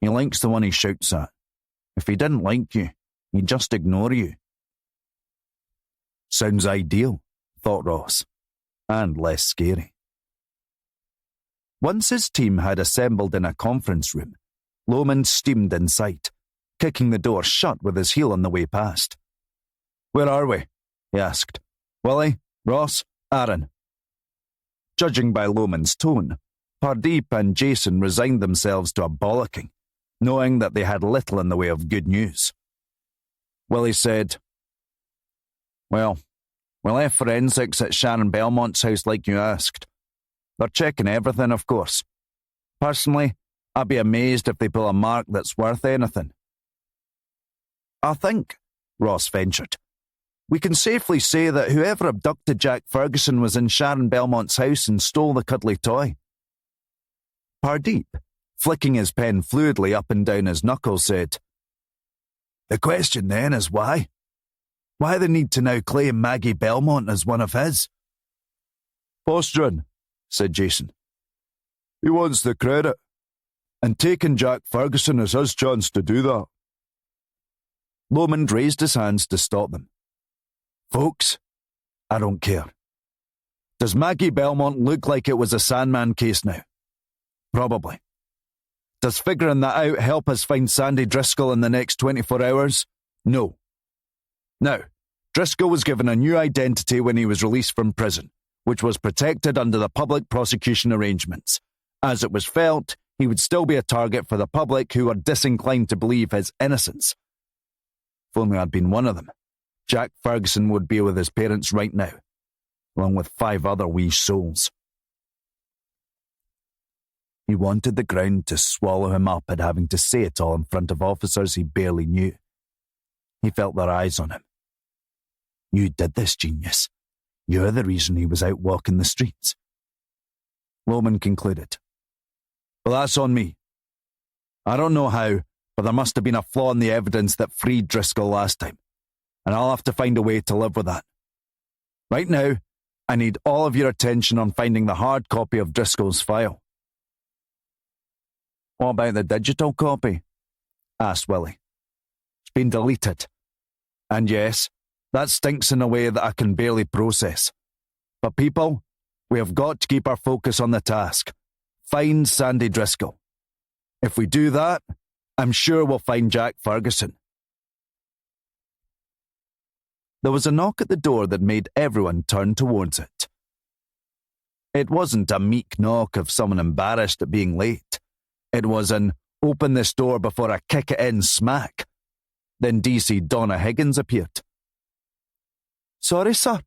Speaker 2: "He likes the one he shouts at. If he didn't like you, he'd just ignore you." Sounds ideal, thought Ross, and less scary. Once his team had assembled in a conference room, Lomond steamed inside, kicking the door shut with his heel on the way past. "Where are we?" he asked. "Willie, Ross, Aaron." Judging by Lomond's tone, Pardeep and Jason resigned themselves to a bollocking, knowing that they had little in the way of good news. Willie said, "Well, we left forensics at Sharon Belmont's house like you asked. They're checking everything, of course. Personally, I'd be amazed if they pull a mark that's worth anything." "I think," Ross ventured, "we can safely say that whoever abducted Jack Ferguson was in Sharon Belmont's house and stole the cuddly toy." Pardeep, flicking his pen fluidly up and down his knuckles, said, "The question then is why? Why the need to now claim Maggie Belmont as one of his?" "Posturing," said Jason. "He wants the credit."
Speaker 1: And taking Jack Ferguson is his chance to do that.
Speaker 2: Lomond raised his hands to stop them.
Speaker 1: Folks, I don't care. Does Maggie Belmont look like it was a Sandman case now? Probably. Does figuring that out help us find Sandy Driscoll in the next 24 hours? No. Now, Driscoll was given a new identity when he was released from prison, which was protected under the public prosecution arrangements, as it was felt he would still be a target for the public who were disinclined to believe his innocence. If only I'd been one of them, Jack Ferguson would be with his parents right now, along with 5 other wee souls. He wanted the ground to swallow him up at having to say it all in front of officers he barely knew. He felt their eyes on him. You did this, genius. You're the reason he was out walking the streets. Lomond concluded. Well, that's on me. I don't know how, but there must have been a flaw in the evidence that freed Driscoll last time, and I'll have to find a way to live with that. Right now, I need all of your attention on finding the hard copy of Driscoll's file. What about the digital copy? Asked Willie. It's been deleted. And yes, that stinks in a way that I can barely process. But people, we have got to keep our focus on the task. Find Sandy Driscoll. If we do that, I'm sure we'll find Jack Ferguson. There was a knock at the door that made everyone turn towards it. It wasn't a meek knock of someone embarrassed at being late. It was an open this door before I kick it in smack. Then DC Donna Higgins appeared. Sorry, sir,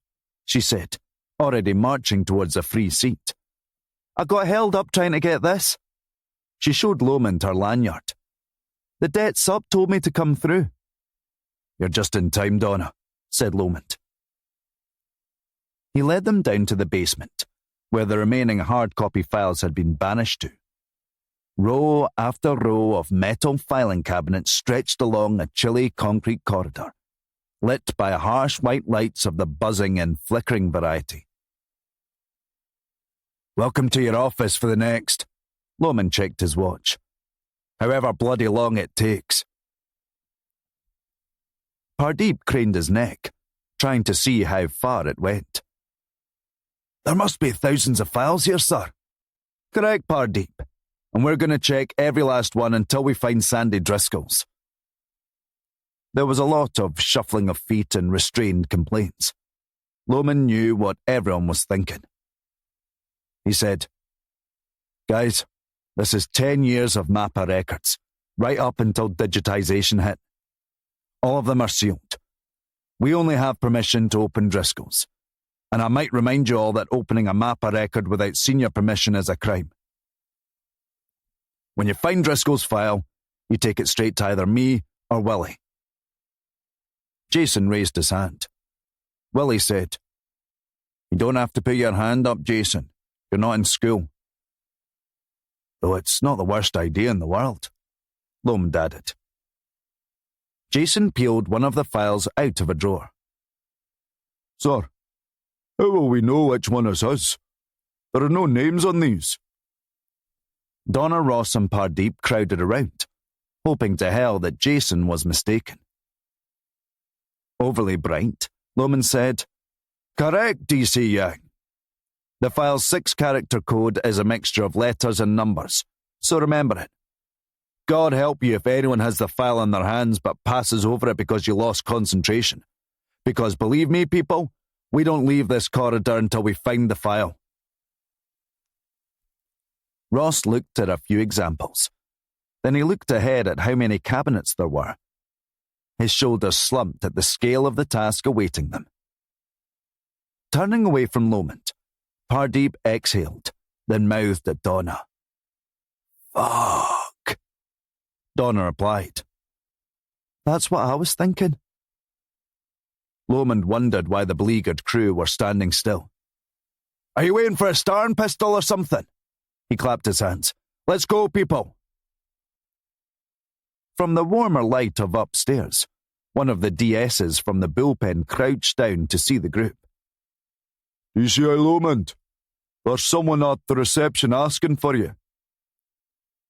Speaker 1: she said, already marching towards a free seat. I got held up trying to get this. She showed Lomond her lanyard. The debt sub told me to come through. You're just in time, Donna, said Lomond. He led them down to the basement, where the remaining hard copy files had been banished to. Row after row of metal filing cabinets stretched along a chilly concrete corridor, lit by harsh white lights of the buzzing and flickering variety. Welcome to your office for the next. Lomond checked his watch. However bloody long it takes. Pardeep craned his neck, trying to see how far it went. There must be thousands of files here, sir. Correct, Pardeep. And we're going to check every last one until we find Sandy Driscoll's. There was a lot of shuffling of feet and restrained complaints. Lomond knew what everyone was thinking. He said, Guys, this is 10 years of MAPA records, right up until digitization hit. All of them are sealed. We only have permission to open Driscoll's. And I might remind you all that opening a MAPA record without senior permission is a crime. When you find Driscoll's file, you take it straight to either me or Willie. Jason raised his hand. Willie said, You don't have to put your hand up, Jason. You're not in school. Though it's not the worst idea in the world, Lomond added. Jason peeled one of the files out of a drawer. Sir, how will we know which one is his? There are no names on these. Donna, Ross and Pardeep crowded around, hoping to hell that Jason was mistaken. Overly bright, Lomond said, Correct, DC Young. The file's 6-character code is a mixture of letters and numbers, so remember it. God help you if anyone has the file in their hands but passes over it because you lost concentration. Because believe me, people, we don't leave this corridor until we find the file. Ross looked at a few examples. Then he looked ahead at how many cabinets there were. His shoulders slumped at the scale of the task awaiting them. Turning away from Lomond, Pardeep exhaled, then mouthed at Donna. Fuck. Donna replied. That's what I was thinking. Lomond wondered why the beleaguered crew were standing still. Are you waiting for a starting pistol or something? He clapped his hands. Let's go, people. From the warmer light of upstairs, one of the DSs from the bullpen crouched down to see the group. DCI Lomond, there's someone at the reception asking for you.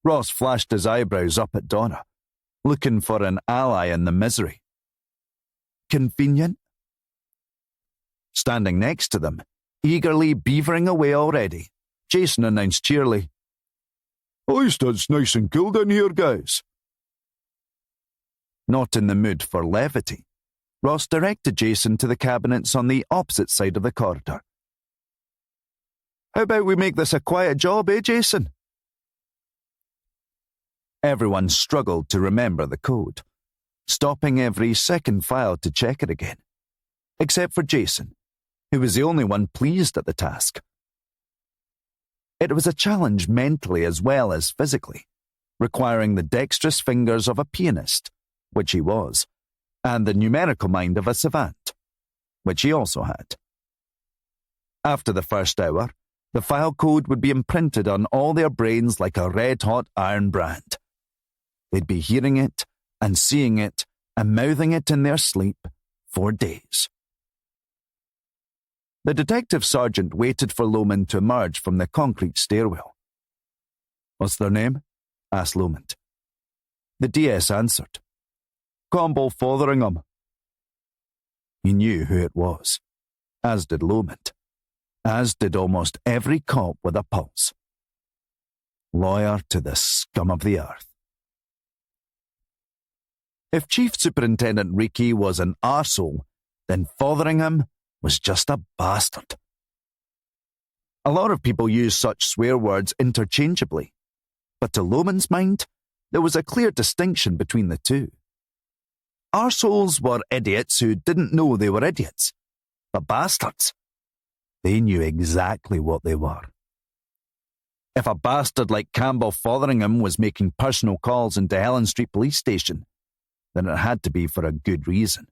Speaker 2: Ross flashed his eyebrows up at Donna, looking for an ally in the misery. Convenient? Standing next to them, eagerly beavering away already, Jason announced cheerily, "At least it's nice and cool down here, guys." Not in the mood for levity, Ross directed Jason to the cabinets on the opposite side of the corridor. "How about we make this a quiet job, Jason?" Everyone struggled to remember the code, stopping every second file to check it again, except for Jason, who was the only one pleased at the task. It was a challenge mentally as well as physically, requiring the dexterous fingers of a pianist, which he was, and the numerical mind of a savant, which he also had. After the first hour, the file code would be imprinted on all their brains like a red-hot iron brand. They'd be hearing it and seeing it and mouthing it in their sleep for days. The detective sergeant waited for Lomond to emerge from the concrete stairwell. "What's their name?" asked Lomond. The DS answered, "Campbell Fotheringham." He knew who it was, as did Lomond, as did almost every cop with a pulse. Lawyer to the scum of the earth. If Chief Superintendent Reekie was an arsehole, then Fotheringham was just a bastard. A lot of people use such swear words interchangeably, but to Lomond's mind, there was a clear distinction between the two. Arseholes were idiots who didn't know they were idiots, but bastards, they knew exactly what they were. If a bastard like Campbell Fotheringham was making personal calls into Helen Street Police Station, then it had to be for a good reason.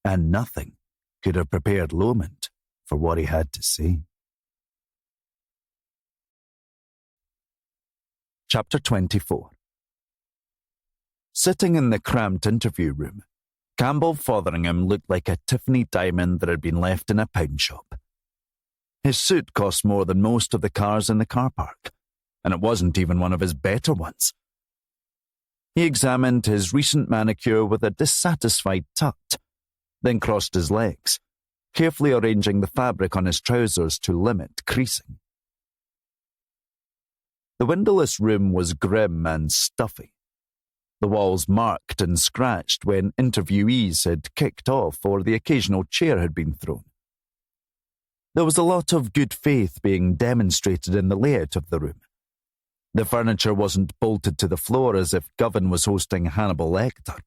Speaker 2: And nothing could have prepared Lomond for what he had to say. Chapter 24. Sitting in the cramped interview room, Campbell Fotheringham looked like a Tiffany diamond that had been left in a pound shop. His suit cost more than most of the cars in the car park, and it wasn't even one of his better ones. He examined his recent manicure with a dissatisfied tut, then crossed his legs, carefully arranging the fabric on his trousers to limit creasing. The windowless room was grim and stuffy, the walls marked and scratched when interviewees had kicked off or the occasional chair had been thrown. There was a lot of good faith being demonstrated in the layout of the room. The furniture wasn't bolted to the floor as if Govan was hosting Hannibal Lecter.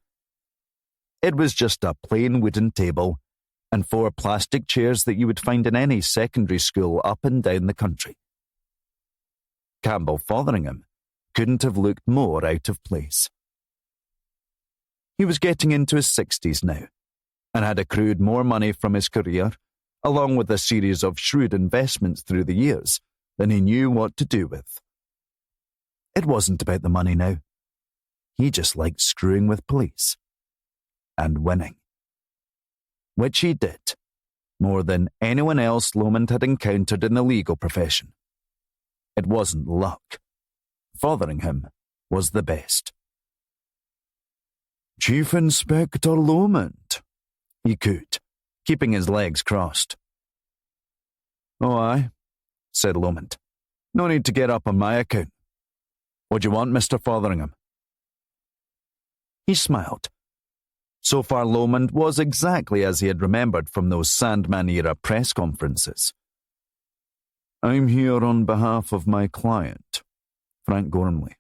Speaker 2: It was just a plain wooden table and 4 plastic chairs that you would find in any secondary school up and down the country. Campbell Fotheringham couldn't have looked more out of place. He was getting into his 60s now, and had accrued more money from his career, along with a series of shrewd investments through the years, than he knew what to do with. It wasn't about the money now. He just liked screwing with police. And winning. Which he did, more than anyone else Lomond had encountered in the legal profession. It wasn't luck. Fotheringham was the best. "Chief Inspector Lomond," he cooed, keeping his legs crossed. "Oh, aye," said Lomond. "No need to get up on my account. What do you want, Mr. Fotheringham?" He smiled. So far, Lomond was exactly as he had remembered from those Sandman-era press conferences. "I'm here on behalf of my client, Frank Gormley."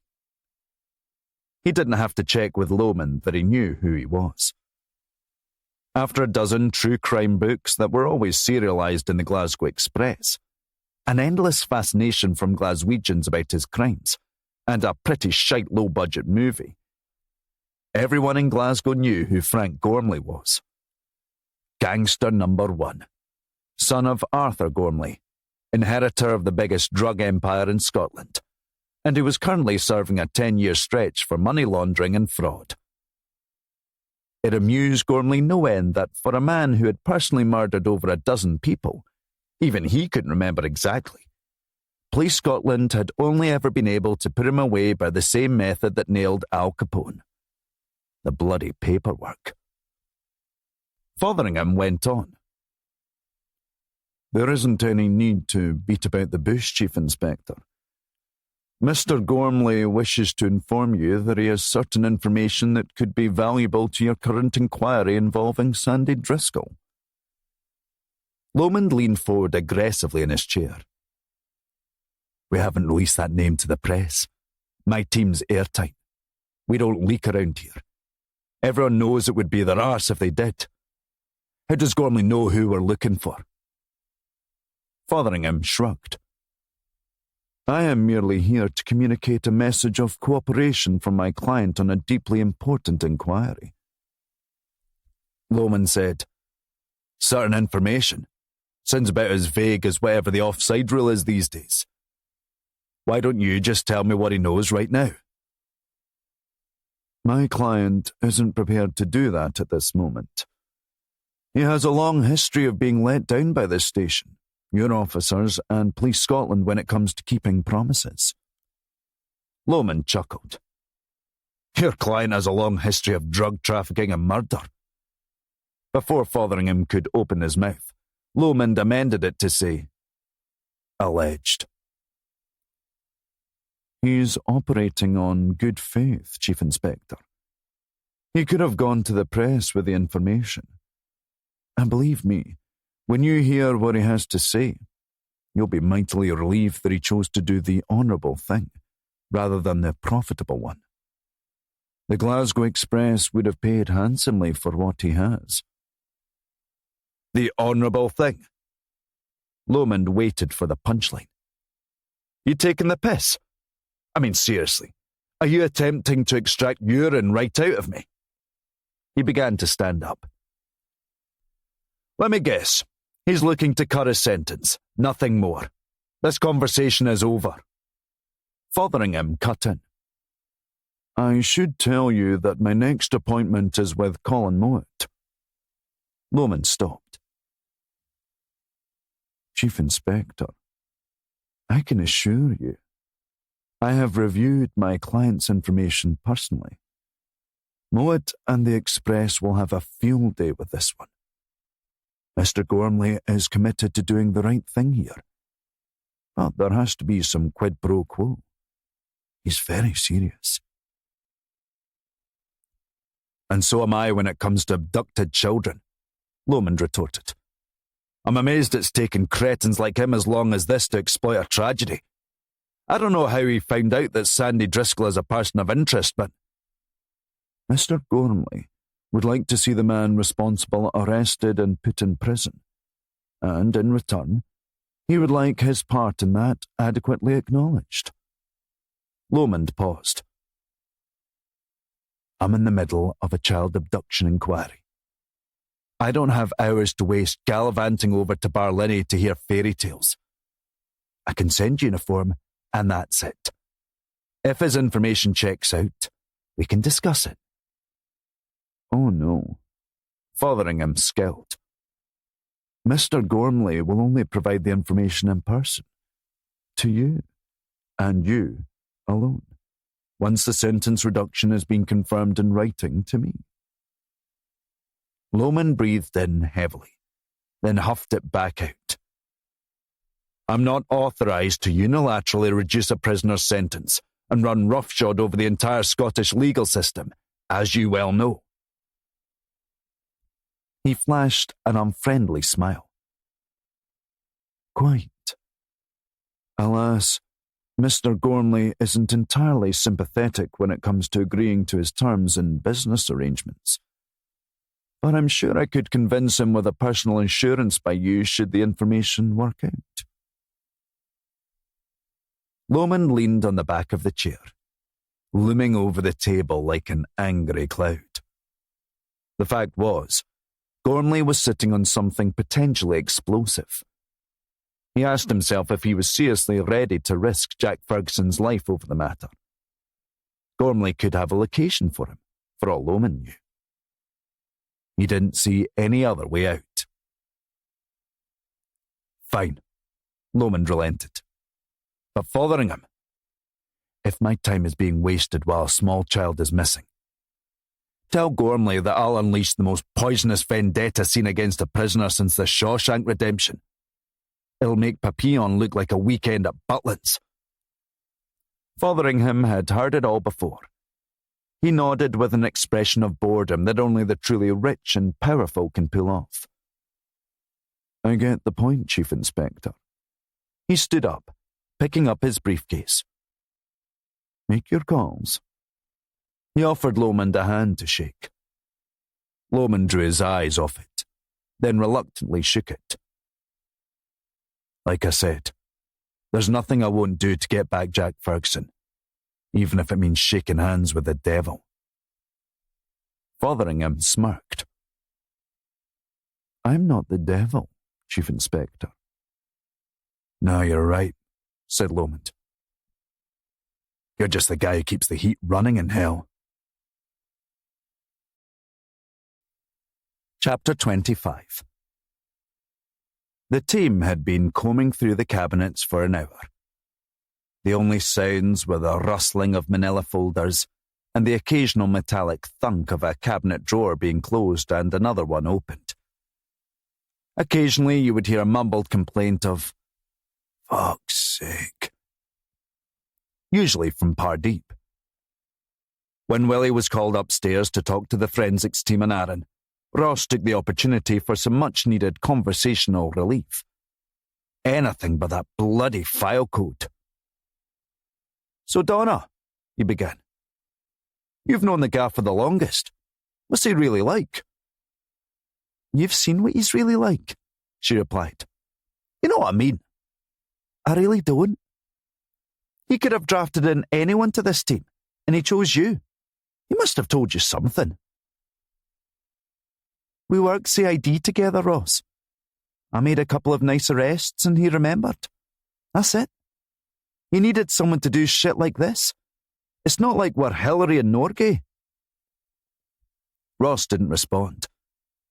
Speaker 2: He didn't have to check with Lomond that he knew who he was. After a dozen true crime books that were always serialized in the Glasgow Express, an endless fascination from Glaswegians about his crimes, and a pretty shite low-budget movie, everyone in Glasgow knew who Frank Gormley was. Gangster number 1, son of Arthur Gormley, inheritor of the biggest drug empire in Scotland, and who was currently serving a 10-year stretch for money laundering and fraud. It amused Gormley no end that for a man who had personally murdered over a dozen people, even he couldn't remember exactly. Police Scotland had only ever been able to put him away by the same method that nailed Al Capone. The bloody paperwork. Fotheringham went on.
Speaker 1: There isn't any need to beat about the bush, Chief Inspector. Mr. Gormley wishes to inform you that he has certain information that could be valuable to your current inquiry involving Sandy Driscoll.
Speaker 2: Lomond leaned forward aggressively in his chair. We haven't released that name to the press. My team's airtight. We don't leak around here. Everyone knows it would be their arse if they did. How does Gormley know who we're looking for?
Speaker 1: Fotheringham shrugged. I am merely here to communicate a message of cooperation from my client on a deeply important inquiry.
Speaker 2: Lomond said, Certain information? Sounds about as vague as whatever the offside rule is these days. Why don't you just tell me what he knows right now?
Speaker 1: My client isn't prepared to do that at this moment. He has a long history of being let down by this station, your officers, and Police Scotland when it comes to keeping promises.
Speaker 2: Lomond chuckled. Your client has a long history of drug trafficking and murder. Before Fotheringham could open his mouth, Lomond amended it to say, alleged.
Speaker 1: He's operating on good faith, Chief Inspector. He could have gone to the press with the information. And believe me, when you hear what he has to say, you'll be mightily relieved that he chose to do the honourable thing, rather than the profitable one. The Glasgow Express would have paid handsomely for what he has.
Speaker 2: The honourable thing? Lomond waited for the punchline. You taking the piss? I mean, seriously, are you attempting to extract urine right out of me? He began to stand up. Let me guess. He's looking to cut his sentence, nothing more. This conversation is over.
Speaker 1: Fotheringham cut in. I should tell you that my next appointment is with Colin Mowat.
Speaker 2: Lomond stopped.
Speaker 1: Chief Inspector, I can assure you, I have reviewed my client's information personally. Mowat and the Express will have a field day with this one. Mr. Gormley is committed to doing the right thing here. But there has to be some quid pro quo. He's very serious.
Speaker 2: And so am I when it comes to abducted children, Lomond retorted. I'm amazed it's taken cretins like him as long as this to exploit a tragedy. I don't know how he found out that Sandy Driscoll is a person of interest, but...
Speaker 1: Mr. Gormley would like to see the man responsible arrested and put in prison. And in return, he would like his part in that adequately acknowledged.
Speaker 2: Lomond paused. I'm in the middle of a child abduction inquiry. I don't have hours to waste gallivanting over to Barlinnie to hear fairy tales. I can send you in a form, and that's it. If his information checks out, we can discuss it.
Speaker 1: Oh no.
Speaker 2: Fotheringham scowled.
Speaker 1: Mr. Gormley will only provide the information in person. To you. And you alone. Once the sentence reduction has been confirmed in writing to me.
Speaker 2: Lomond breathed in heavily, then huffed it back out. I'm not authorised to unilaterally reduce a prisoner's sentence and run roughshod over the entire Scottish legal system, as you well know. He flashed an unfriendly smile.
Speaker 1: Quite. Alas, Mr. Gormley isn't entirely sympathetic when it comes to agreeing to his terms in business arrangements. But I'm sure I could convince him with a personal insurance by you should the information work out.
Speaker 2: Lomond leaned on the back of the chair, looming over the table like an angry cloud. The fact was, Gormley was sitting on something potentially explosive. He asked himself if he was seriously ready to risk Jack Ferguson's life over the matter. Gormley could have a location for him, for all Lomond knew. He didn't see any other way out. Fine, Lomond relented. But Fotheringham, if my time is being wasted while a small child is missing, tell Gormley that I'll unleash the most poisonous vendetta seen against a prisoner since the Shawshank Redemption. It'll make Papillon look like a weekend at Butlins. Fotheringham had heard it all before. He nodded with an expression of boredom that only the truly rich and powerful can pull off. I get the point, Chief Inspector. He stood up, picking up his briefcase. Make your calls. He offered Lomond a hand to shake. Lomond drew his eyes off it, then reluctantly shook it. Like I said, there's nothing I won't do to get back Jack Ferguson, even if it means shaking hands with the devil. Fotheringham smirked. I'm not the devil, Chief Inspector. No, you're right, said Lomond. You're just the guy who keeps the heat running in hell. Chapter 25. The team had been combing through the cabinets for an hour. The only sounds were the rustling of manila folders and the occasional metallic thunk of a cabinet drawer being closed and another one opened. Occasionally you would hear a mumbled complaint of, "Fuck's sake," usually from Pardeep. When Willie was called upstairs to talk to the forensics team in Arran, Ross took the opportunity for some much-needed conversational relief. Anything but that bloody file code. "So, Donna," he began, "you've known the gaffer the longest. What's he really like?" "You've seen what he's really like," she replied. "You know what I mean?" "I really don't. He could have drafted in anyone to this team, and he chose you. He must have told you something." "We worked CID together, Ross. I made a couple of nice arrests and he remembered. That's it. He needed someone to do shit like this. It's not like we're Hillary and Norgay." Ross didn't respond.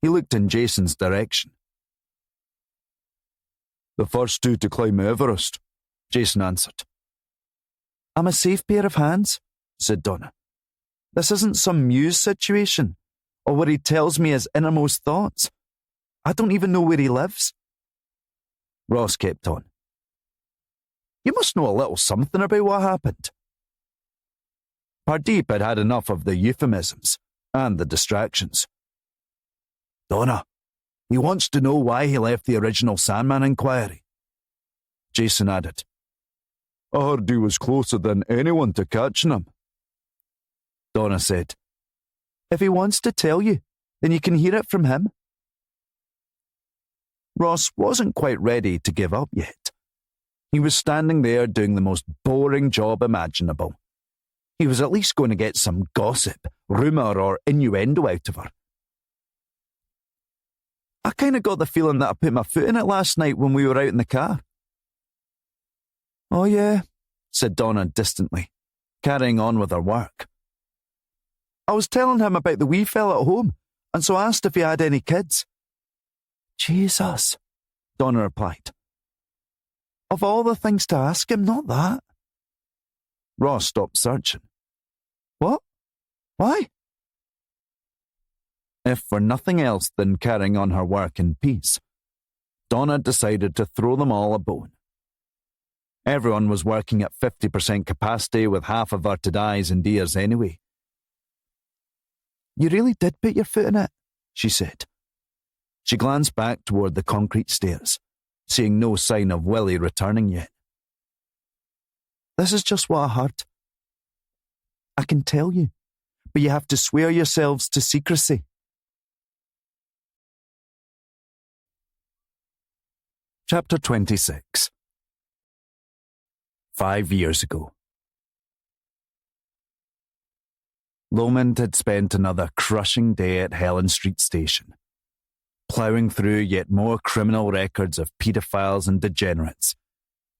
Speaker 2: He looked in Jason's direction. "The first two to climb Everest," Jason answered. "I'm a safe pair of hands," said Donna. "This isn't some Muse situation, or where he tells me his innermost thoughts. I don't even know where he lives." Ross kept on. "You must know a little something about what happened." Pardeep had had enough of the euphemisms and the distractions. "Donna, he wants to know why he left the original Sandman inquiry." Jason added, "I heard he was closer than anyone to catching him." Donna said, "If he wants to tell you, then you can hear it from him." Ross wasn't quite ready to give up yet. He was standing there doing the most boring job imaginable. He was at least going to get some gossip, rumour, or innuendo out of her. "I kind of got the feeling that I put my foot in it last night when we were out in the car." "Oh yeah," said Donna distantly, carrying on with her work. "I was telling him about the wee fella at home, and so asked if he had any kids." "Jesus," Donna replied. "Of all the things to ask him, not that." Ross stopped searching. "What? Why?" If for nothing else than carrying on her work in peace, Donna decided to throw them all a bone. Everyone was working at 50% capacity with half averted eyes and ears anyway. "You really did put your foot in it," she said. She glanced back toward the concrete stairs, seeing no sign of Willie returning yet. "This is just what I heard. I can tell you, but you have to swear yourselves to secrecy." Chapter 26. 5 years ago. Lomond had spent another crushing day at Helen Street Station, ploughing through yet more criminal records of paedophiles and degenerates,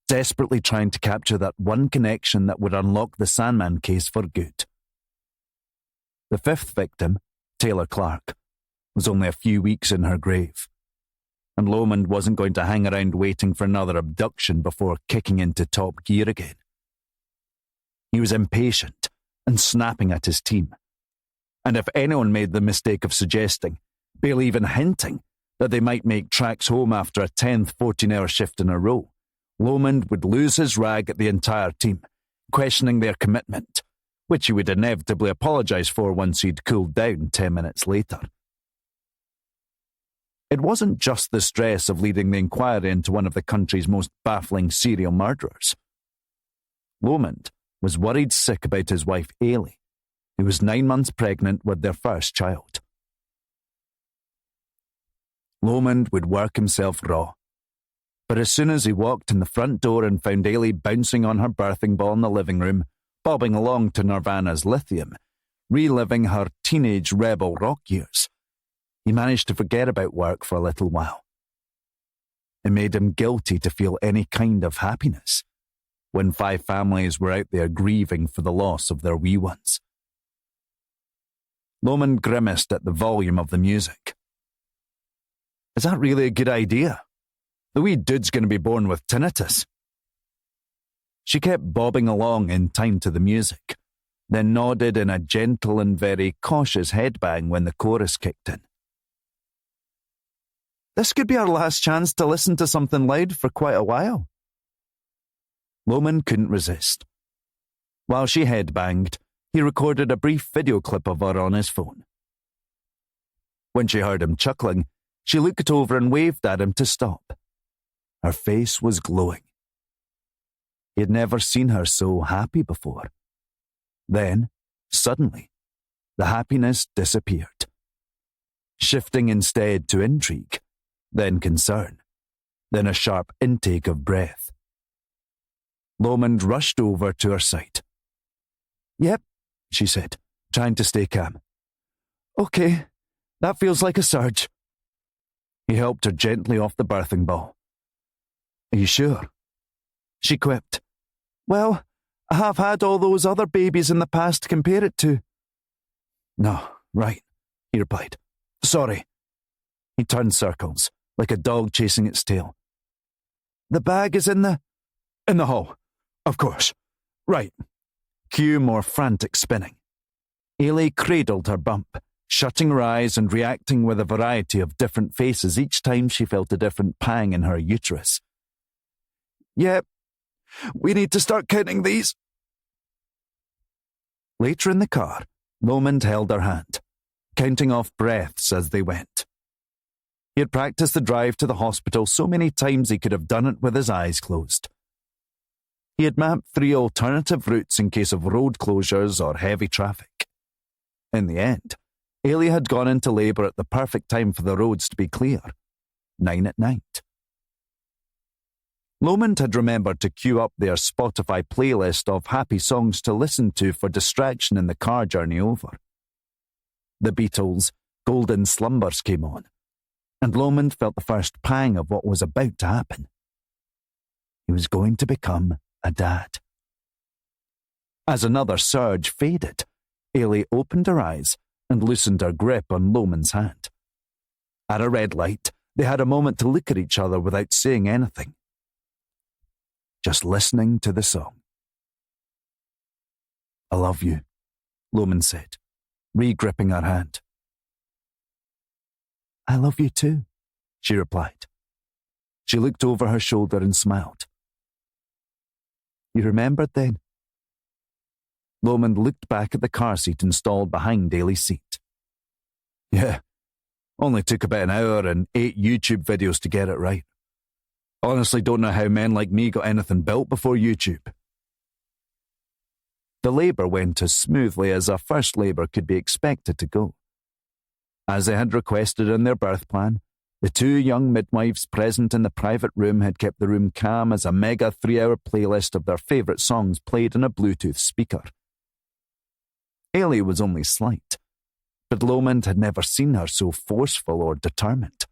Speaker 2: desperately trying to capture that one connection that would unlock the Sandman case for good. The fifth victim, Taylor Clark, was only a few weeks in her grave, and Lomond wasn't going to hang around waiting for another abduction before kicking into top gear again. He was impatient and snapping at his team. And if anyone made the mistake of suggesting, barely even hinting, that they might make tracks home after a 10th 14-hour shift in a row, Lomond would lose his rag at the entire team, questioning their commitment, which he would inevitably apologise for once he'd cooled down 10 minutes later. It wasn't just the stress of leading the inquiry into one of the country's most baffling serial murderers. Lomond was worried sick about his wife Ailey, who was 9 months pregnant with their first child. Lomond would work himself raw, but as soon as he walked in the front door and found Ailey bouncing on her birthing ball in the living room, bobbing along to Nirvana's Lithium, reliving her teenage rebel rock years, he managed to forget about work for a little while. It made him guilty to feel any kind of happiness when 5 families were out there grieving for the loss of their wee ones. Lomond grimaced at the volume of the music. Is that really a good idea? The wee dude's going to be born with tinnitus. She kept bobbing along in time to the music, then nodded in a gentle and very cautious headbang when the chorus kicked in. This could be our last chance to listen to something loud for quite a while. Lomond couldn't resist. While she headbanged, he recorded a brief video clip of her on his phone. When she heard him chuckling, she looked over and waved at him to stop. Her face was glowing. He had never seen her so happy before. Then, suddenly, the happiness disappeared, shifting instead to intrigue, then concern, then a sharp intake of breath. Lomond rushed over to her side. Yep, she said, trying to stay calm. Okay, that feels like a surge. He helped her gently off the birthing ball. Are you sure? She quipped. Well, I have had all those other babies in the past to compare it to. No, right, he replied. Sorry. He turned circles, like a dog chasing its tail. The bag is in the hall. Of course. Right. Cue more frantic spinning. Ailey cradled her bump, shutting her eyes and reacting with a variety of different faces each time she felt a different pang in her uterus. Yep, we need to start counting these. Later in the car, Lomond held her hand, counting off breaths as they went. He had practiced the drive to the hospital so many times he could have done it with his eyes closed. He had mapped 3 alternative routes in case of road closures or heavy traffic. In the end, Ailey had gone into labour at the perfect time for the roads to be clear, 9 at night. Lomond had remembered to queue up their Spotify playlist of happy songs to listen to for distraction in the car journey over. The Beatles' Golden Slumbers came on, and Lomond felt the first pang of what was about to happen. He was going to become a dad. As another surge faded, Ailey opened her eyes and loosened her grip on Lomond's hand. At a red light, they had a moment to look at each other without saying anything. Just listening to the song. I love you, Lomond said, re-gripping her hand. I love you too, she replied. She looked over her shoulder and smiled. You remembered then? Lomond looked back at the car seat installed behind Ailey's seat. Yeah, only took about an hour and 8 YouTube videos to get it right. Honestly don't know how men like me got anything built before YouTube. The labour went as smoothly as a first labour could be expected to go. As they had requested in their birth plan, the 2 young midwives present in the private room had kept the room calm as a mega 3-hour playlist of their favourite songs played on a Bluetooth speaker. Ailey was only slight, but Lomond had never seen her so forceful or determined.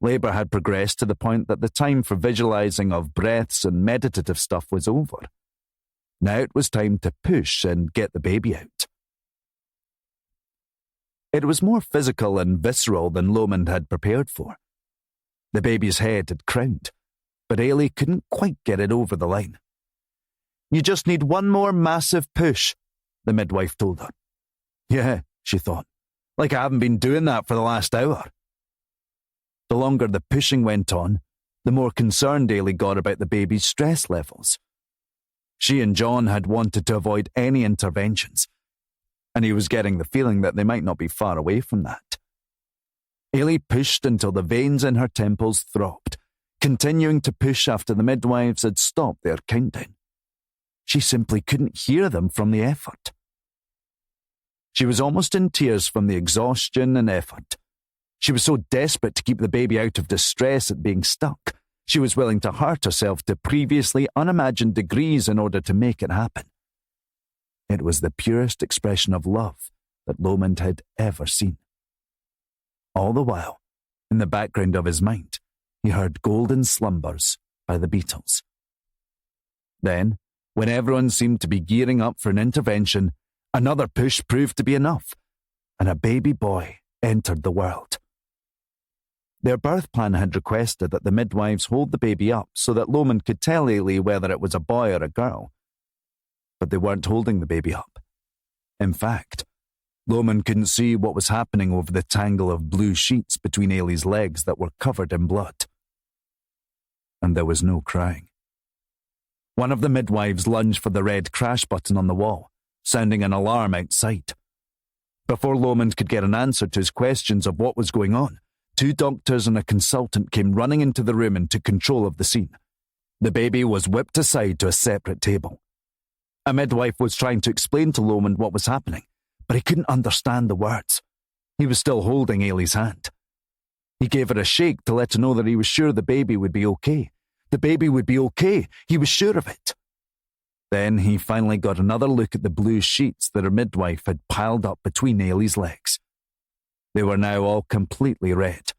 Speaker 2: Labour had progressed to the point that the time for visualising of breaths and meditative stuff was over. Now it was time to push and get the baby out. It was more physical and visceral than Lomond had prepared for, The baby's head had crowned, but Ailey couldn't quite get it over the line. "You just need one more massive push," the midwife told her. "Yeah," she thought, "like I haven't been doing that for the last hour." The longer the pushing went on, the more concerned Ailey got about the baby's stress levels. She and John had wanted to avoid any interventions, and he was getting the feeling that they might not be far away from that. Ailey pushed until the veins in her temples throbbed, continuing to push after the midwives had stopped their countdown. She simply couldn't hear them from the effort. She was almost in tears from the exhaustion and effort. She was so desperate to keep the baby out of distress at being stuck, she was willing to hurt herself to previously unimagined degrees in order to make it happen. It was the purest expression of love that Lomond had ever seen. All the while, in the background of his mind, he heard Golden Slumbers by the Beatles. Then, when everyone seemed to be gearing up for an intervention, another push proved to be enough, and a baby boy entered the world. Their birth plan had requested that the midwives hold the baby up so that Lomond could tell Ailey whether it was a boy or a girl. But they weren't holding the baby up. In fact, Lomond couldn't see what was happening over the tangle of blue sheets between Ailey's legs that were covered in blood. And there was no crying. One of the midwives lunged for the red crash button on the wall, sounding an alarm outside. Before Lomond could get an answer to his questions of what was going on, 2 doctors and a consultant came running into the room and took control of the scene. The baby was whipped aside to a separate table. A midwife was trying to explain to Lomond what was happening, but he couldn't understand the words. He was still holding Ailey's hand. He gave her a shake to let her know that he was sure the baby would be okay. The baby would be okay. He was sure of it. Then he finally got another look at the blue sheets that her midwife had piled up between Ailey's legs. They were now all completely red.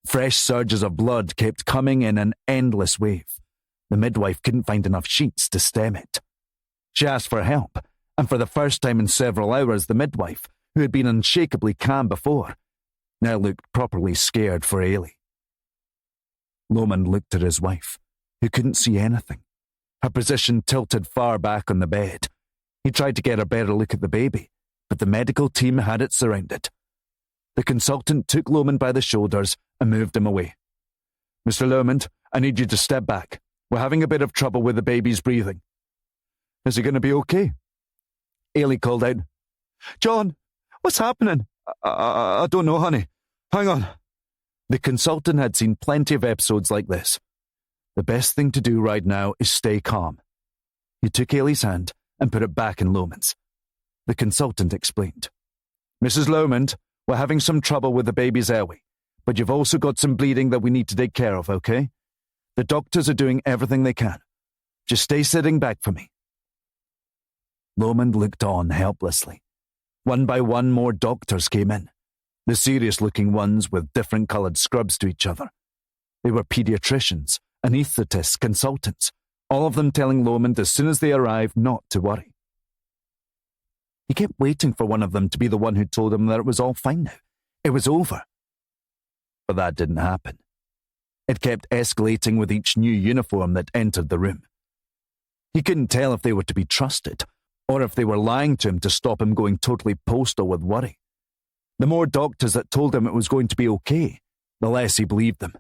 Speaker 2: Fresh surges of blood kept coming in an endless wave. The midwife couldn't find enough sheets to stem it. She asked for help, and for the first time in several hours, the midwife, who had been unshakably calm before, now looked properly scared for Ailey. Lomond looked at his wife, who couldn't see anything, her position tilted far back on the bed. He tried to get a better look at the baby, but the medical team had it surrounded. The consultant took Lomond by the shoulders and moved him away. "Mr. Lomond, I need you to step back. We're having a bit of trouble with the baby's breathing." "Is he going to be okay?" Ailey called out. "John, what's happening?" I don't know, honey. Hang on." The consultant had seen plenty of episodes like this. The best thing to do right now is stay calm. He took Ailey's hand and put it back in Lomond's. The consultant explained. "Mrs. Lomond, we're having some trouble with the baby's airway, but you've also got some bleeding that we need to take care of, okay? The doctors are doing everything they can. Just stay sitting back for me." Lomond looked on helplessly. One by one, more doctors came in, the serious-looking ones with different-coloured scrubs to each other. They were paediatricians, anaesthetists, consultants, all of them telling Lomond as soon as they arrived not to worry. He kept waiting for one of them to be the one who told him that it was all fine now. It was over. But that didn't happen. It kept escalating with each new uniform that entered the room. He couldn't tell if they were to be trusted, or if they were lying to him to stop him going totally postal with worry. The more doctors that told him it was going to be okay, the less he believed them.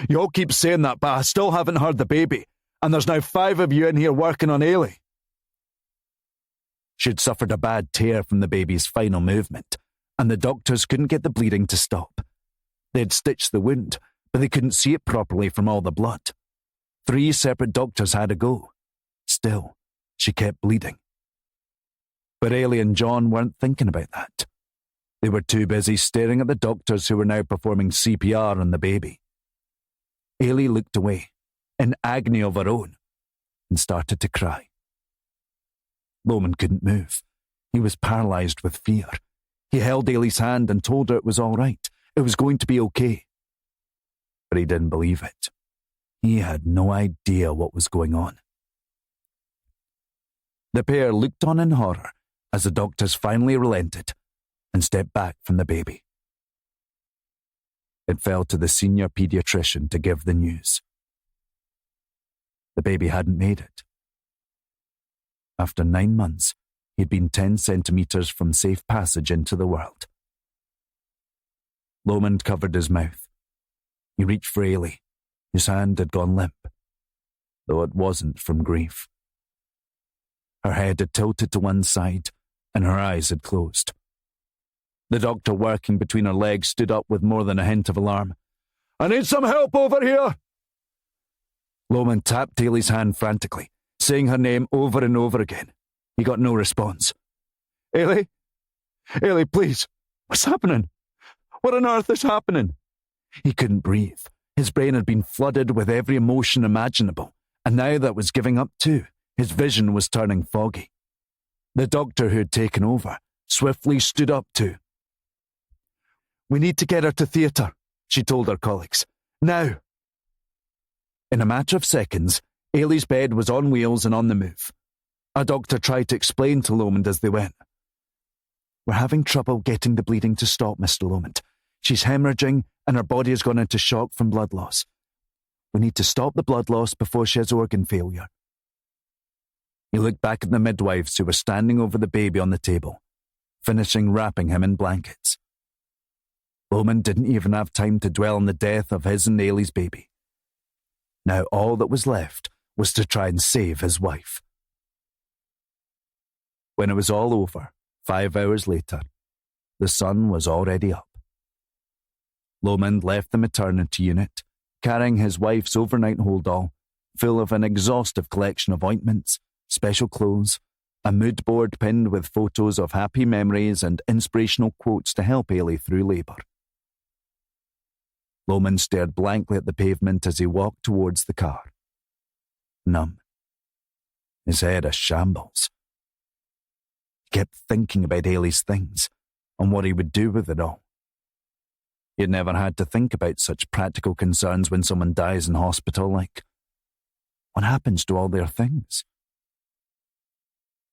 Speaker 2: "You all keep saying that, but I still haven't heard the baby, and there's now 5 of you in here working on Ailey." She'd suffered a bad tear from the baby's final movement, and the doctors couldn't get the bleeding to stop. They'd stitched the wound, but they couldn't see it properly from all the blood. 3 separate doctors had a go. Still, she kept bleeding. But Ailey and John weren't thinking about that. They were too busy staring at the doctors who were now performing CPR on the baby. Ailey looked away, in agony of her own, and started to cry. Lomond couldn't move. He was paralysed with fear. He held Ailey's hand and told her it was all right. It was going to be okay. But he didn't believe it. He had no idea what was going on. The pair looked on in horror as the doctors finally relented and stepped back from the baby. It fell to the senior paediatrician to give the news. The baby hadn't made it. After 9 months, he'd been 10 centimetres from safe passage into the world. Lomond covered his mouth. He reached for Ailey. His hand had gone limp, though it wasn't from grief. Her head had tilted to one side, and her eyes had closed. The doctor working between her legs stood up with more than a hint of alarm. "I need some help over here!" Lomond tapped Ailey's hand frantically, saying her name over and over again. He got no response. "Ailey? Ailey, please! What's happening? What on earth is happening?" He couldn't breathe. His brain had been flooded with every emotion imaginable, and now that was giving up too. His vision was turning foggy. The doctor who had taken over swiftly stood up too. "We need to get her to theatre," she told her colleagues. "Now!" In a matter of seconds, Ailey's bed was on wheels and on the move. A doctor tried to explain to Lomond as they went. "We're having trouble getting the bleeding to stop, Mr. Lomond. She's hemorrhaging and her body has gone into shock from blood loss. We need to stop the blood loss before she has organ failure." He looked back at the midwives who were standing over the baby on the table, finishing wrapping him in blankets. Lomond didn't even have time to dwell on the death of his and Ailey's baby. Now all that was left was to try and save his wife. When it was all over, 5 hours later, the sun was already up. Lomond left the maternity unit, carrying his wife's overnight hold-all, full of an exhaustive collection of ointments, special clothes, a mood board pinned with photos of happy memories and inspirational quotes to help Ailey through labour. Lomond stared blankly at the pavement as he walked towards the car. Numb. His head a shambles. He kept thinking about Ailey's things and what he would do with it all. He had never had to think about such practical concerns when someone dies in hospital, like, what happens to all their things?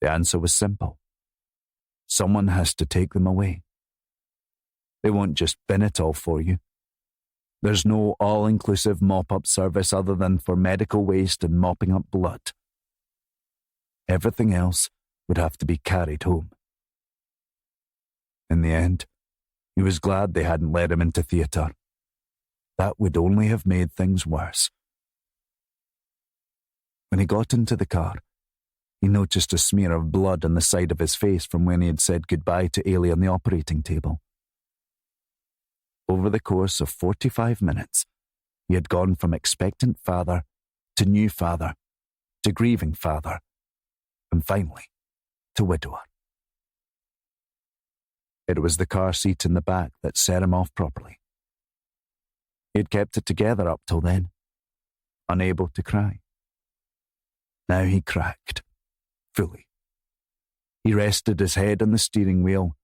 Speaker 2: The answer was simple. Someone has to take them away. They won't just bin it all for you. There's no all-inclusive mop-up service other than for medical waste and mopping up blood. Everything else would have to be carried home. In the end, he was glad they hadn't let him into theatre. That would only have made things worse. When he got into the car, he noticed a smear of blood on the side of his face from when he had said goodbye to Ailey on the operating table. Over the course of 45 minutes, he had gone from expectant father to new father to grieving father, and finally to widower. It was the car seat in the back that set him off properly. He had kept it together up till then, unable to cry. Now he cracked, fully. He rested his head on the steering wheel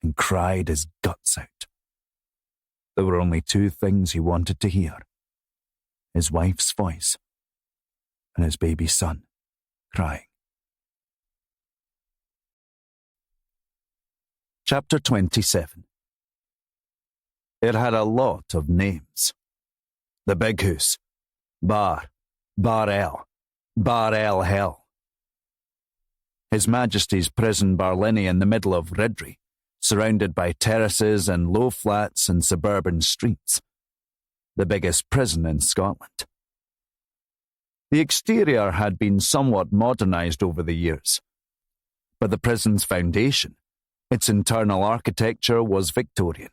Speaker 2: and cried his guts out. There were only 2 things he wanted to hear: his wife's voice and his baby son crying. Chapter 27. It had a lot of names. The Big House, Bar L, Bar L Hell. His Majesty's Prison Barlinnie in the middle of Ridley, surrounded by terraces and low flats and suburban streets. The biggest prison in Scotland. The exterior had been somewhat modernised over the years, but the prison's foundation, its internal architecture, was Victorian.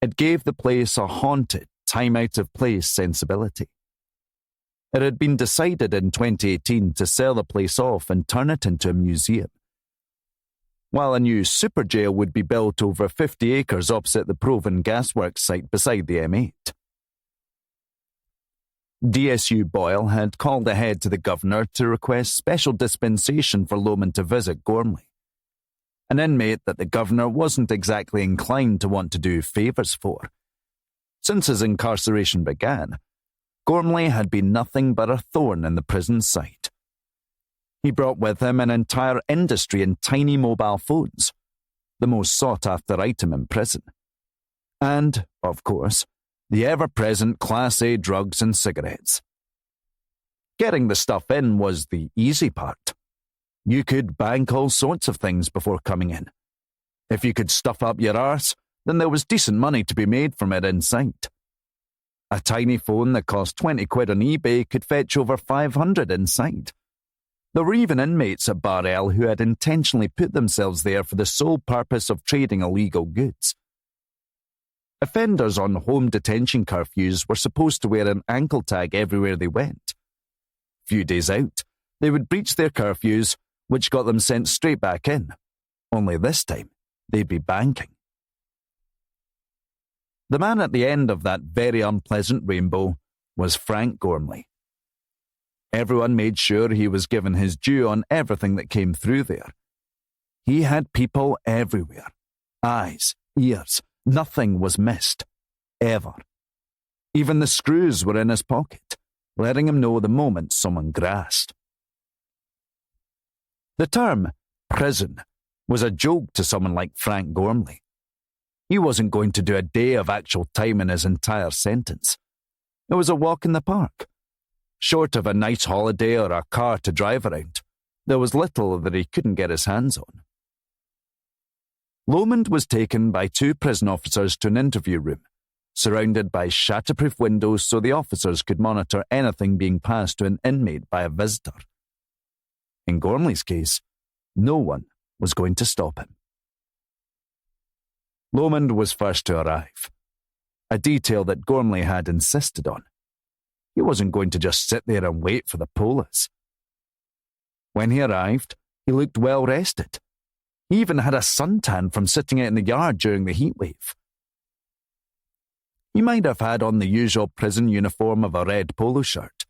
Speaker 2: It gave the place a haunted, time-out-of-place sensibility. It had been decided in 2018 to sell the place off and turn it into a museum, while a new super jail would be built over 50 acres opposite the Proven Gasworks site beside the M8. DSU Boyle had called ahead to the governor to request special dispensation for Lomond to visit Gormley, an inmate that the governor wasn't exactly inclined to want to do favours for. Since his incarceration began, Gormley had been nothing but a thorn in the prison's side. He brought with him an entire industry in tiny mobile phones, the most sought-after item in prison. And, of course, the ever-present Class A drugs and cigarettes. Getting the stuff in was the easy part. You could bank all sorts of things before coming in. If you could stuff up your arse, then there was decent money to be made from it inside. A tiny phone that cost 20 quid on eBay could fetch over 500 inside. There were even inmates at Bar L who had intentionally put themselves there for the sole purpose of trading illegal goods. Offenders on home detention curfews were supposed to wear an ankle tag everywhere they went. Few days out, they would breach their curfews, which got them sent straight back in. Only this time, they'd be banking. The man at the end of that very unpleasant rainbow was Frank Gormley. Everyone made sure he was given his due on everything that came through there. He had people everywhere. Eyes, ears, nothing was missed. Ever. Even the screws were in his pocket, letting him know the moment someone grasped. The term prison was a joke to someone like Frank Gormley. He wasn't going to do a day of actual time in his entire sentence. It was a walk in the park. Short of a nice holiday or a car to drive around, there was little that he couldn't get his hands on. Lomond was taken by 2 prison officers to an interview room, surrounded by shatterproof windows so the officers could monitor anything being passed to an inmate by a visitor. In Gormley's case, no one was going to stop him. Lomond was first to arrive, a detail that Gormley had insisted on. He wasn't going to just sit there and wait for the police. When he arrived, he looked well rested. He even had a suntan from sitting out in the yard during the heatwave. He might have had on the usual prison uniform of a red polo shirt,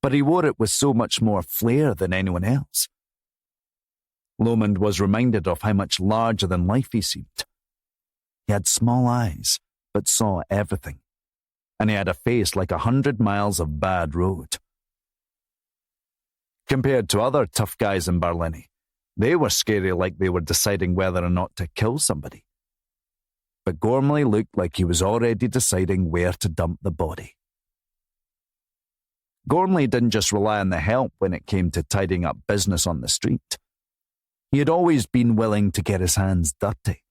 Speaker 2: but he wore it with so much more flair than anyone else. Lomond was reminded of how much larger than life he seemed. He had small eyes, but saw everything, and he had a face like 100 miles of bad road. Compared to other tough guys in Berlin, they were scary like they were deciding whether or not to kill somebody. But Gormley looked like he was already deciding where to dump the body. Gormley didn't just rely on the help when it came to tidying up business on the street. He had always been willing to get his hands dirty.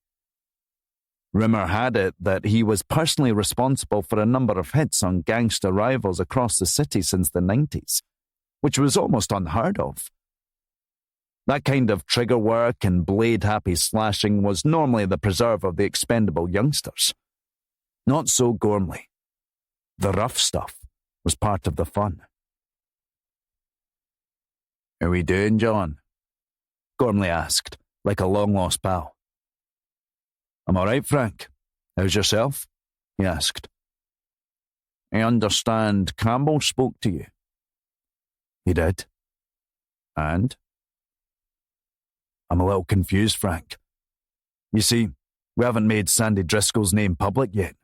Speaker 2: Rumour had it that he was personally responsible for a number of hits on gangster rivals across the city since the 90s, which was almost unheard of. That kind of trigger work and blade-happy slashing was normally the preserve of the expendable youngsters. Not so Gormley. The rough stuff was part of the fun. "How we doing, John?" Gormley asked, like a long-lost pal. "I'm all right, Frank. How's yourself?" he asked. "I understand Campbell spoke to you." "He did. And?" "I'm a little confused, Frank. You see, we haven't made Sandy Driscoll's name public yet.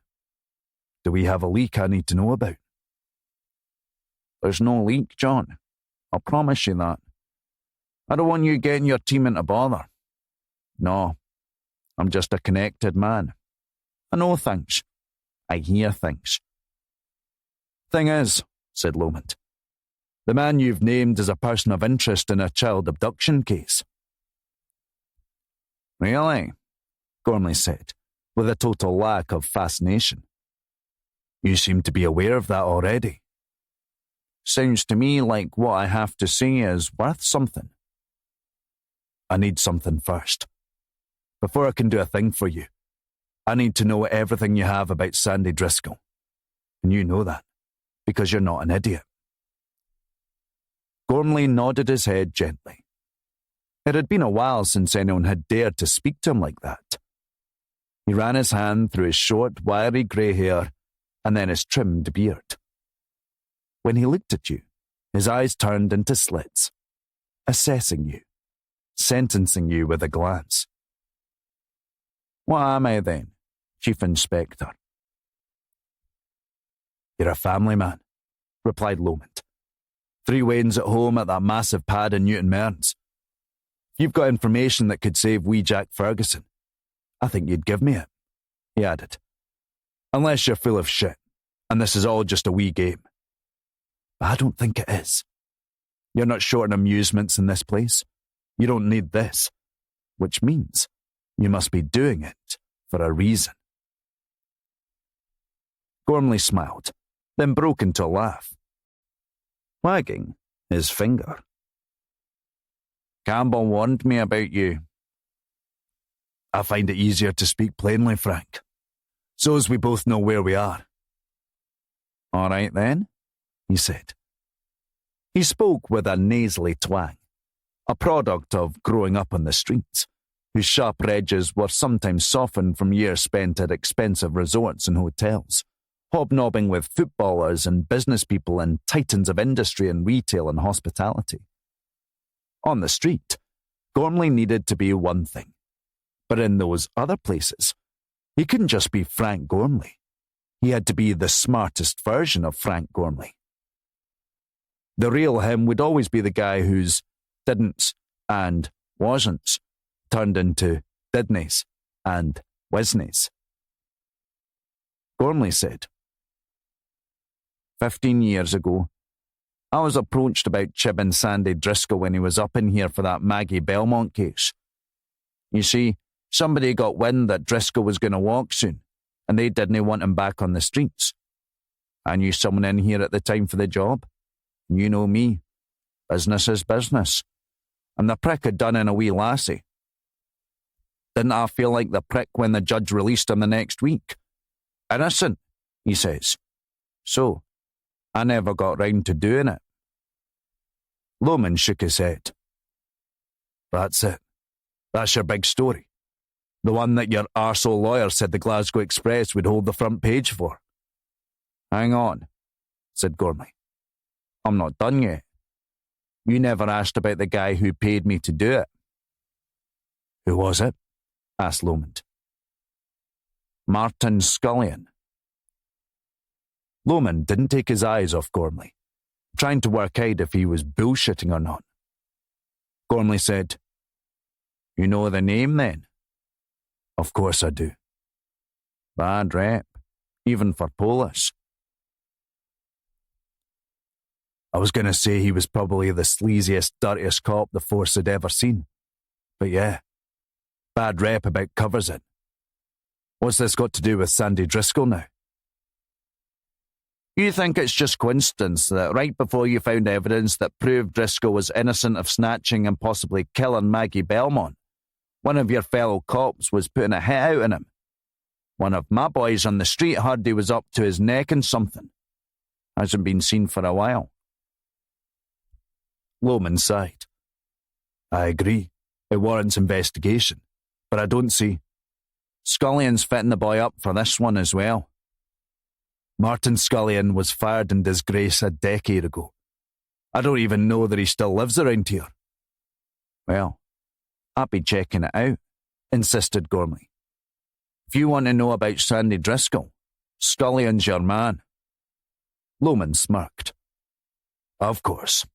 Speaker 2: Do we have a leak I need to know about?" "There's no leak, John. I'll promise you that. I don't want you getting your team into bother. No, I'm just a connected man. I know things. I hear things." "Thing is," said Lomond, "the man you've named is a person of interest in a child abduction case." "Really?" Gormley said, with a total lack of fascination. "You seem to be aware of that already." "Sounds to me like what I have to say is worth something." "I need something first. Before I can do a thing for you, I need to know everything you have about Sandy Driscoll. And you know that, because you're not an idiot." Gormley nodded his head gently. It had been a while since anyone had dared to speak to him like that. He ran his hand through his short, wiry grey hair and then his trimmed beard. When he looked at you, his eyes turned into slits, assessing you, sentencing you with a glance. "What am I then, Chief Inspector?" "You're a family man," replied Lomond. "3 Waynes at home at that massive pad in Newton Mearns. If you've got information that could save wee Jack Ferguson, I think you'd give me it," he added. Unless you're full of shit, and this is all just a wee game. But I don't think it is. You're not short on amusements in this place. You don't need this, which means you must be doing it for a reason. Gormley smiled, then broke into a laugh, wagging his finger. Campbell warned me about you. I find it easier to speak plainly, Frank, so as we both know where we are. All right then, he said. He spoke with a nasally twang, a product of growing up on the streets, whose sharp edges were sometimes softened from years spent at expensive resorts and hotels, hobnobbing with footballers and business people and titans of industry and retail and hospitality. On the street, Gormley needed to be one thing, but in those other places, he couldn't just be Frank Gormley. He had to be the smartest version of Frank Gormley. The real him would always be the guy whose didn'ts and wasn'ts turned into didn'ts and wisn'ts. Gormley said, 15 years ago, I was approached about chibbing Sandy Driscoll when he was up in here for that Maggie Belmont case. You see, somebody got wind that Driscoll was going to walk soon, and they didn't want him back on the streets. I knew someone in here at the time for the job. You know me. Business is business. And the prick had done in a wee lassie. Didn't I feel like the prick when the judge released him the next week? Innocent, he says. So, I never got round to doing it. Lomond shook his head. That's it. That's your big story. The one that your arsehole lawyer said the Glasgow Express would hold the front page for. Hang on, said Gormley. I'm not done yet. You never asked about the guy who paid me to do it. Who was it? Asked Lomond. Martin Scullion. Lomond didn't take his eyes off Gormley, trying to work out if he was bullshitting or not. Gormley said, You know the name then? Of course I do. Bad rep, even for Polish. I was going to say he was probably the sleaziest, dirtiest cop the force had ever seen. But yeah, bad rep about covers it. What's this got to do with Sandy Driscoll now? You think it's just coincidence that right before you found evidence that proved Driscoll was innocent of snatching and possibly killing Maggie Belmont, one of your fellow cops was putting a hit out on him? One of my boys on the street heard he was up to his neck in something. Hasn't been seen for a while. Lomond sighed. I agree. It warrants investigation. But I don't see. Scullion's fitting the boy up for this one as well. Martin Scullion was fired in disgrace a decade ago. I don't even know that he still lives around here. Well, I'd be checking it out, insisted Gormley. If you want to know about Sandy Driscoll, Scullion's your man. Lomond smirked. Of course,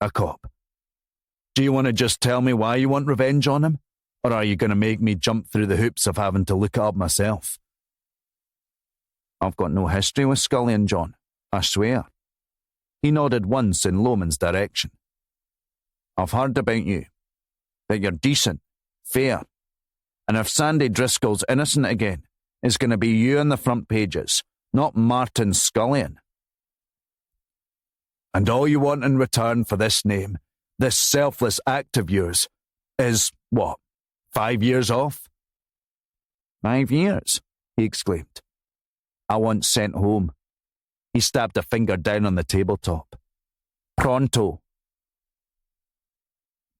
Speaker 2: a cop. Do you want to just tell me why you want revenge on him? Or are you going to make me jump through the hoops of having to look it up myself? I've got no history with Scullion, John, I swear. He nodded once in Lomond's direction. I've heard about you, that you're decent, fair, and if Sandy Driscoll's innocent again, it's going to be you on the front pages, not Martin Scullion. And all you want in return for this name, this selfless act of yours, is, what, 5 years off? 5 years, he exclaimed. I want sent home. He stabbed a finger down on the tabletop. Pronto.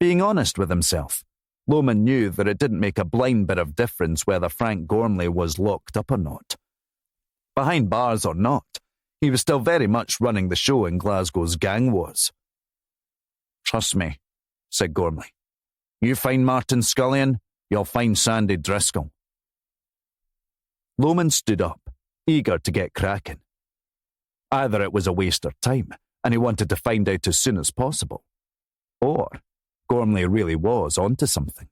Speaker 2: Being honest with himself, Lomond knew that it didn't make a blind bit of difference whether Frank Gormley was locked up or not. Behind bars or not, he was still very much running the show in Glasgow's gang wars. Trust me, said Gormley. You find Martin Scullion, you'll find Sandy Driscoll. Lomond stood up, eager to get cracking. Either it was a waste of time, and he wanted to find out as soon as possible, or Gormley really was onto something.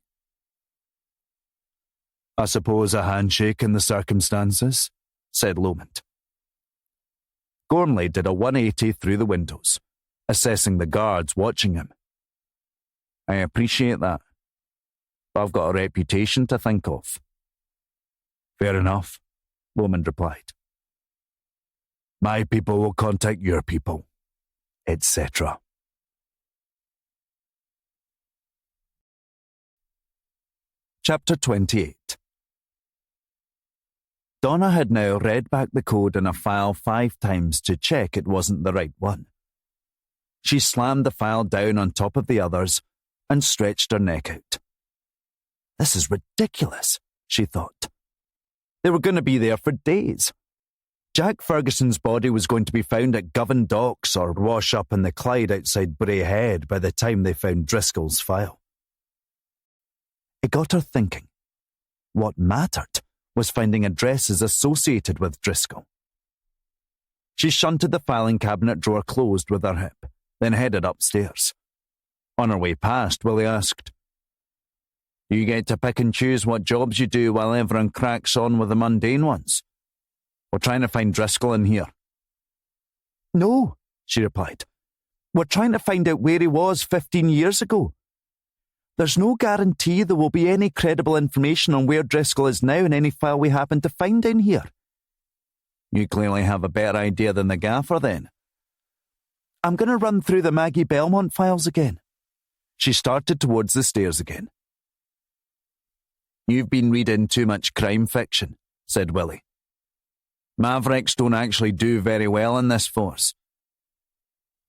Speaker 2: I suppose a handshake in the circumstances, said Lomond. Gormley did a 180 through the windows, assessing the guards watching him. I appreciate that, but I've got a reputation to think of. Fair enough, Lomond replied. My people will contact your people, etc. Chapter 28. Donna had now read back the code in a file 5 times to check it wasn't the right one. She slammed the file down on top of the others and stretched her neck out. This is ridiculous, she thought. They were going to be there for days. Jack Ferguson's body was going to be found at Govan Docks or wash up in the Clyde outside Bray Head by the time they found Driscoll's file. It got her thinking. What mattered was finding addresses associated with Driscoll. She shunted the filing cabinet drawer closed with her hip, then headed upstairs. On her way past, Willie asked, You get to pick and choose what jobs you do while everyone cracks on with the mundane ones? We're trying to find Driscoll in here. No, she replied. We're trying to find out where he was 15 years ago. There's no guarantee there will be any credible information on where Driscoll is now in any file we happen to find in here. You clearly have a better idea than the gaffer, then. I'm going to run through the Maggie Belmont files again. She started towards the stairs again. You've been reading too much crime fiction, said Willie. Mavericks don't actually do very well in this force.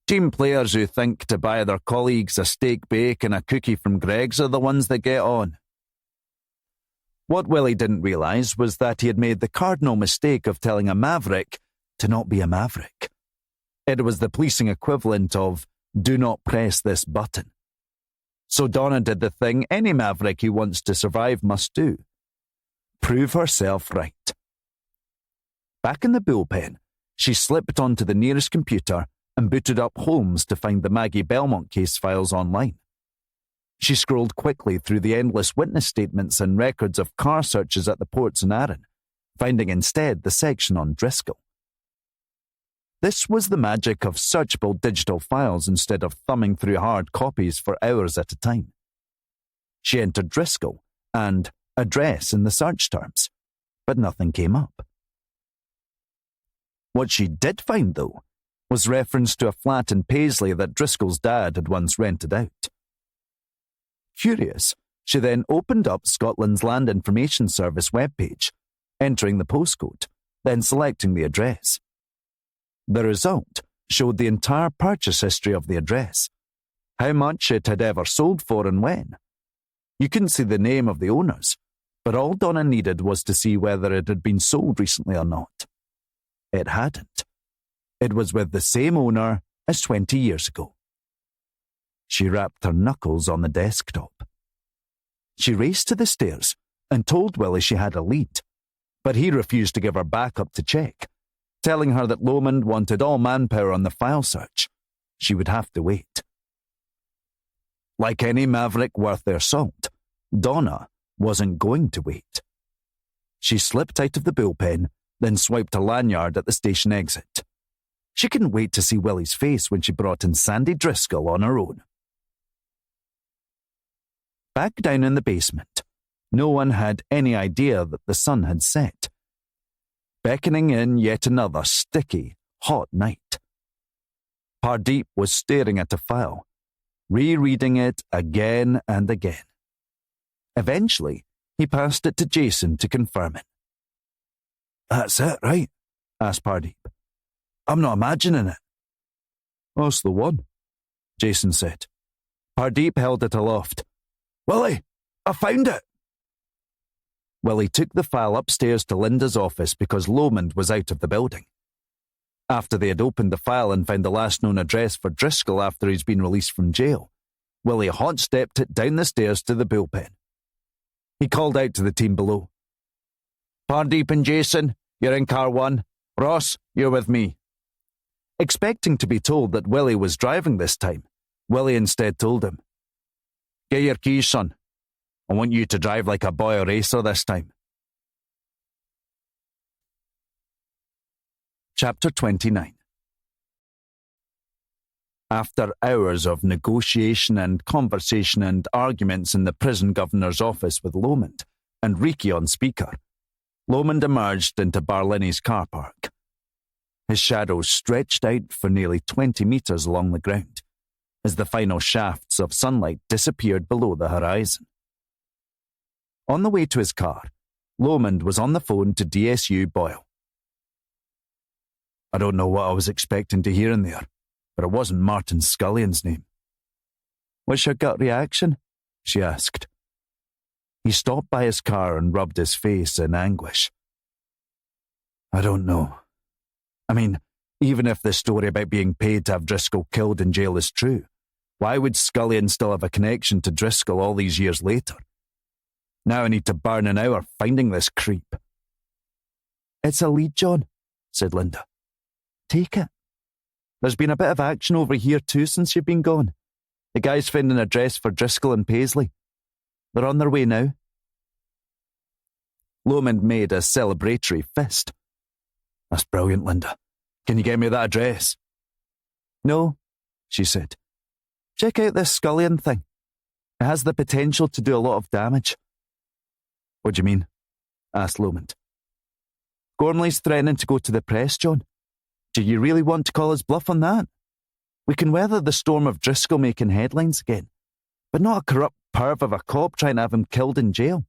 Speaker 2: Team players who think to buy their colleagues a steak bake and a cookie from Greg's are the ones that get on. What Willie didn't realise was that he had made the cardinal mistake of telling a maverick to not be a maverick. It was the policing equivalent of, do not press this button. So Donna did the thing any maverick who wants to survive must do. Prove herself right. Back in the bullpen, she slipped onto the nearest computer and booted up Holmes to find the Maggie Belmont case files online. She scrolled quickly through the endless witness statements and records of car searches at the ports in Arran, finding instead the section on Driscoll. This was the magic of searchable digital files instead of thumbing through hard copies for hours at a time. She entered Driscoll and address in the search terms, but nothing came up. What she did find, though, was reference to a flat in Paisley that Driscoll's dad had once rented out. Curious, she then opened up Scotland's Land Information Service webpage, entering the postcode, then selecting the address. The result showed the entire purchase history of the address, how much it had ever sold for and when. You couldn't see the name of the owners, but all Donna needed was to see whether it had been sold recently or not. It hadn't. It was with the same owner as 20 years ago. She rapped her knuckles on the desktop. She raced to the stairs and told Willie she had a lead, but he refused to give her backup to check, telling her that Lomond wanted all manpower on the file search. She would have to wait. Like any maverick worth their salt, Donna wasn't going to wait. She slipped out of the bullpen, then swiped a lanyard at the station exit. She couldn't wait to see Willie's face when she brought in Sandy Driscoll on her own. Back down in the basement, no one had any idea that the sun had set, beckoning in yet another sticky, hot night. Pardeep was staring at a file, rereading it again and again. Eventually, he passed it to Jason to confirm it. That's it, right? Asked Pardeep. I'm not imagining it. That's the one, Jason said. Pardeep held it aloft. Willie, I found it. Willie took the file upstairs to Linda's office because Lomond was out of the building. After they had opened the file and found the last known address for Driscoll after he's been released from jail, Willie hot-stepped it down the stairs to the bullpen. He called out to the team below. Pardeep and Jason, you're in car 1. Ross, you're with me. Expecting to be told that Willie was driving this time, Willie instead told him, Get your keys, son. I want you to drive like a boy racer this time. Chapter 29. After hours of negotiation and conversation and arguments in the prison governor's office with Lomond and Riki on speaker, Lomond emerged into Barlinnie's car park. His shadow stretched out for nearly 20 metres along the ground as the final shafts of sunlight disappeared below the horizon. On the way to his car, Lomond was on the phone to DSU Boyle. I don't know what I was expecting to hear in there, but it wasn't Martin Scullion's name. What's your gut reaction? She asked. He stopped by his car and rubbed his face in anguish. I don't know. I mean, even if the story about being paid to have Driscoll killed in jail is true, why would Scullion still have a connection to Driscoll all these years later? Now I need to burn an hour finding this creep. It's a lead, John, said Linda. Take it. There's been a bit of action over here too since you've been gone. The guys found an address for Driscoll and Paisley. They're on their way now. Lomond made a celebratory fist. That's brilliant, Linda. Can you get me that address? No, she said. Check out this Scullion thing. It has the potential to do a lot of damage. What do you mean? Asked Lomond. Gormley's threatening to go to the press, John. Do you really want to call his bluff on that? We can weather the storm of Driscoll making headlines again, but not a corrupt perv of a cop trying to have him killed in jail.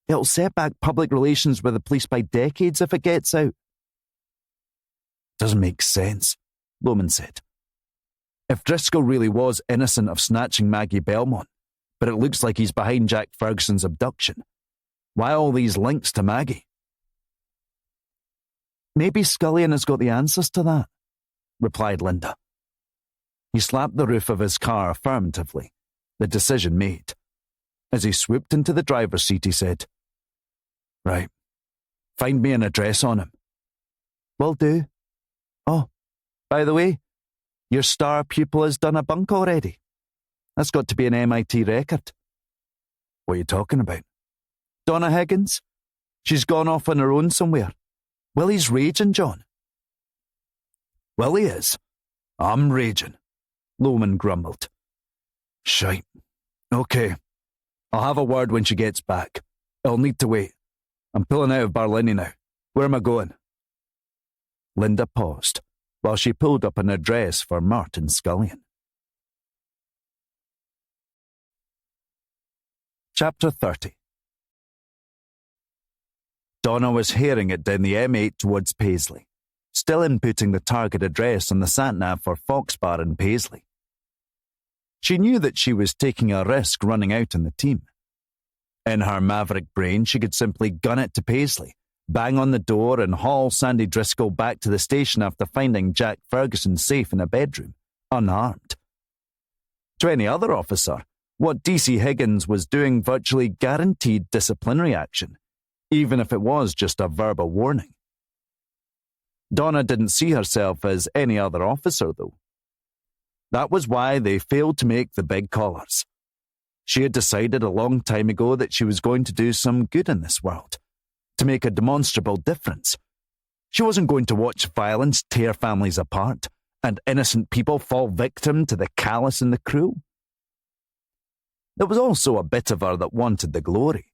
Speaker 2: It'll set back public relations with the police by decades if it gets out. Doesn't make sense, Lomond said. If Driscoll really was innocent of snatching Maggie Belmont, but it looks like he's behind Jack Ferguson's abduction, why all these links to Maggie? Maybe Scullion has got the answers to that, replied Linda. He slapped the roof of his car affirmatively, the decision made. As he swooped into the driver's seat, he said, Right, find me an address on him. Will do. Oh, by the way, your star pupil has done a bunk already. That's got to be an MIT record. What are you talking about? Donna Higgins. She's gone off on her own somewhere. Willie's raging, John. Willie is. I'm raging, Lomond grumbled. Shite. Okay. I'll have a word when she gets back. It'll need to wait. I'm pulling out of Barlinnie now. Where am I going? Linda paused while she pulled up an address for Martin Scullion. Chapter 30. Donna was hearing it down the M8 towards Paisley, still inputting the target address on the sat-nav for Foxbar in Paisley. She knew that she was taking a risk running out on the team. In her maverick brain, she could simply gun it to Paisley, bang on the door and haul Sandy Driscoll back to the station after finding Jack Ferguson safe in a bedroom, unharmed. To any other officer, what DC Higgins was doing virtually guaranteed disciplinary action, even if it was just a verbal warning. Donna didn't see herself as any other officer, though. That was why they failed to make the big collars. She had decided a long time ago that she was going to do some good in this world, to make a demonstrable difference. She wasn't going to watch violence tear families apart and innocent people fall victim to the callous and the cruel. There was also a bit of her that wanted the glory,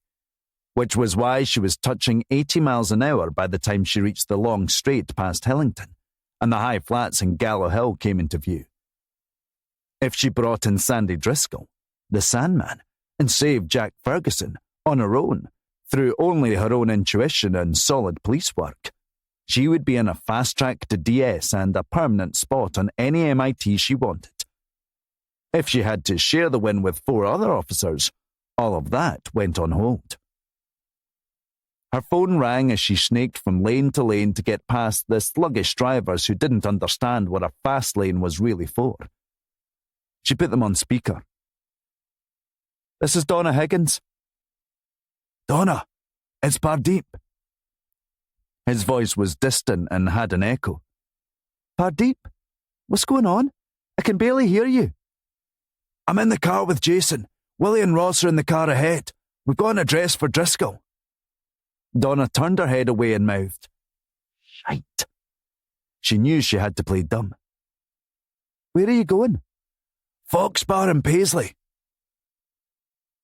Speaker 2: which was why she was touching 80 miles an hour by the time she reached the long straight past Hillington, and the high flats in Gallow Hill came into view. If she brought in Sandy Driscoll, the Sandman, and saved Jack Ferguson on her own, through only her own intuition and solid police work, she would be in a fast track to DS and a permanent spot on any MIT she wanted. If she had to share the win with 4 other officers, all of that went on hold. Her phone rang as she snaked from lane to lane to get past the sluggish drivers who didn't understand what a fast lane was really for. She put them on speaker. This is Donna Higgins. Donna, it's Pardeep. His voice was distant and had an echo. Pardeep? What's going on? I can barely hear you. I'm in the car with Jason. Willie and Ross are in the car ahead. We've got an address for Driscoll. Donna turned her head away and mouthed, Shite. She knew she had to play dumb. Where are you going?
Speaker 1: Fox Bar in Paisley.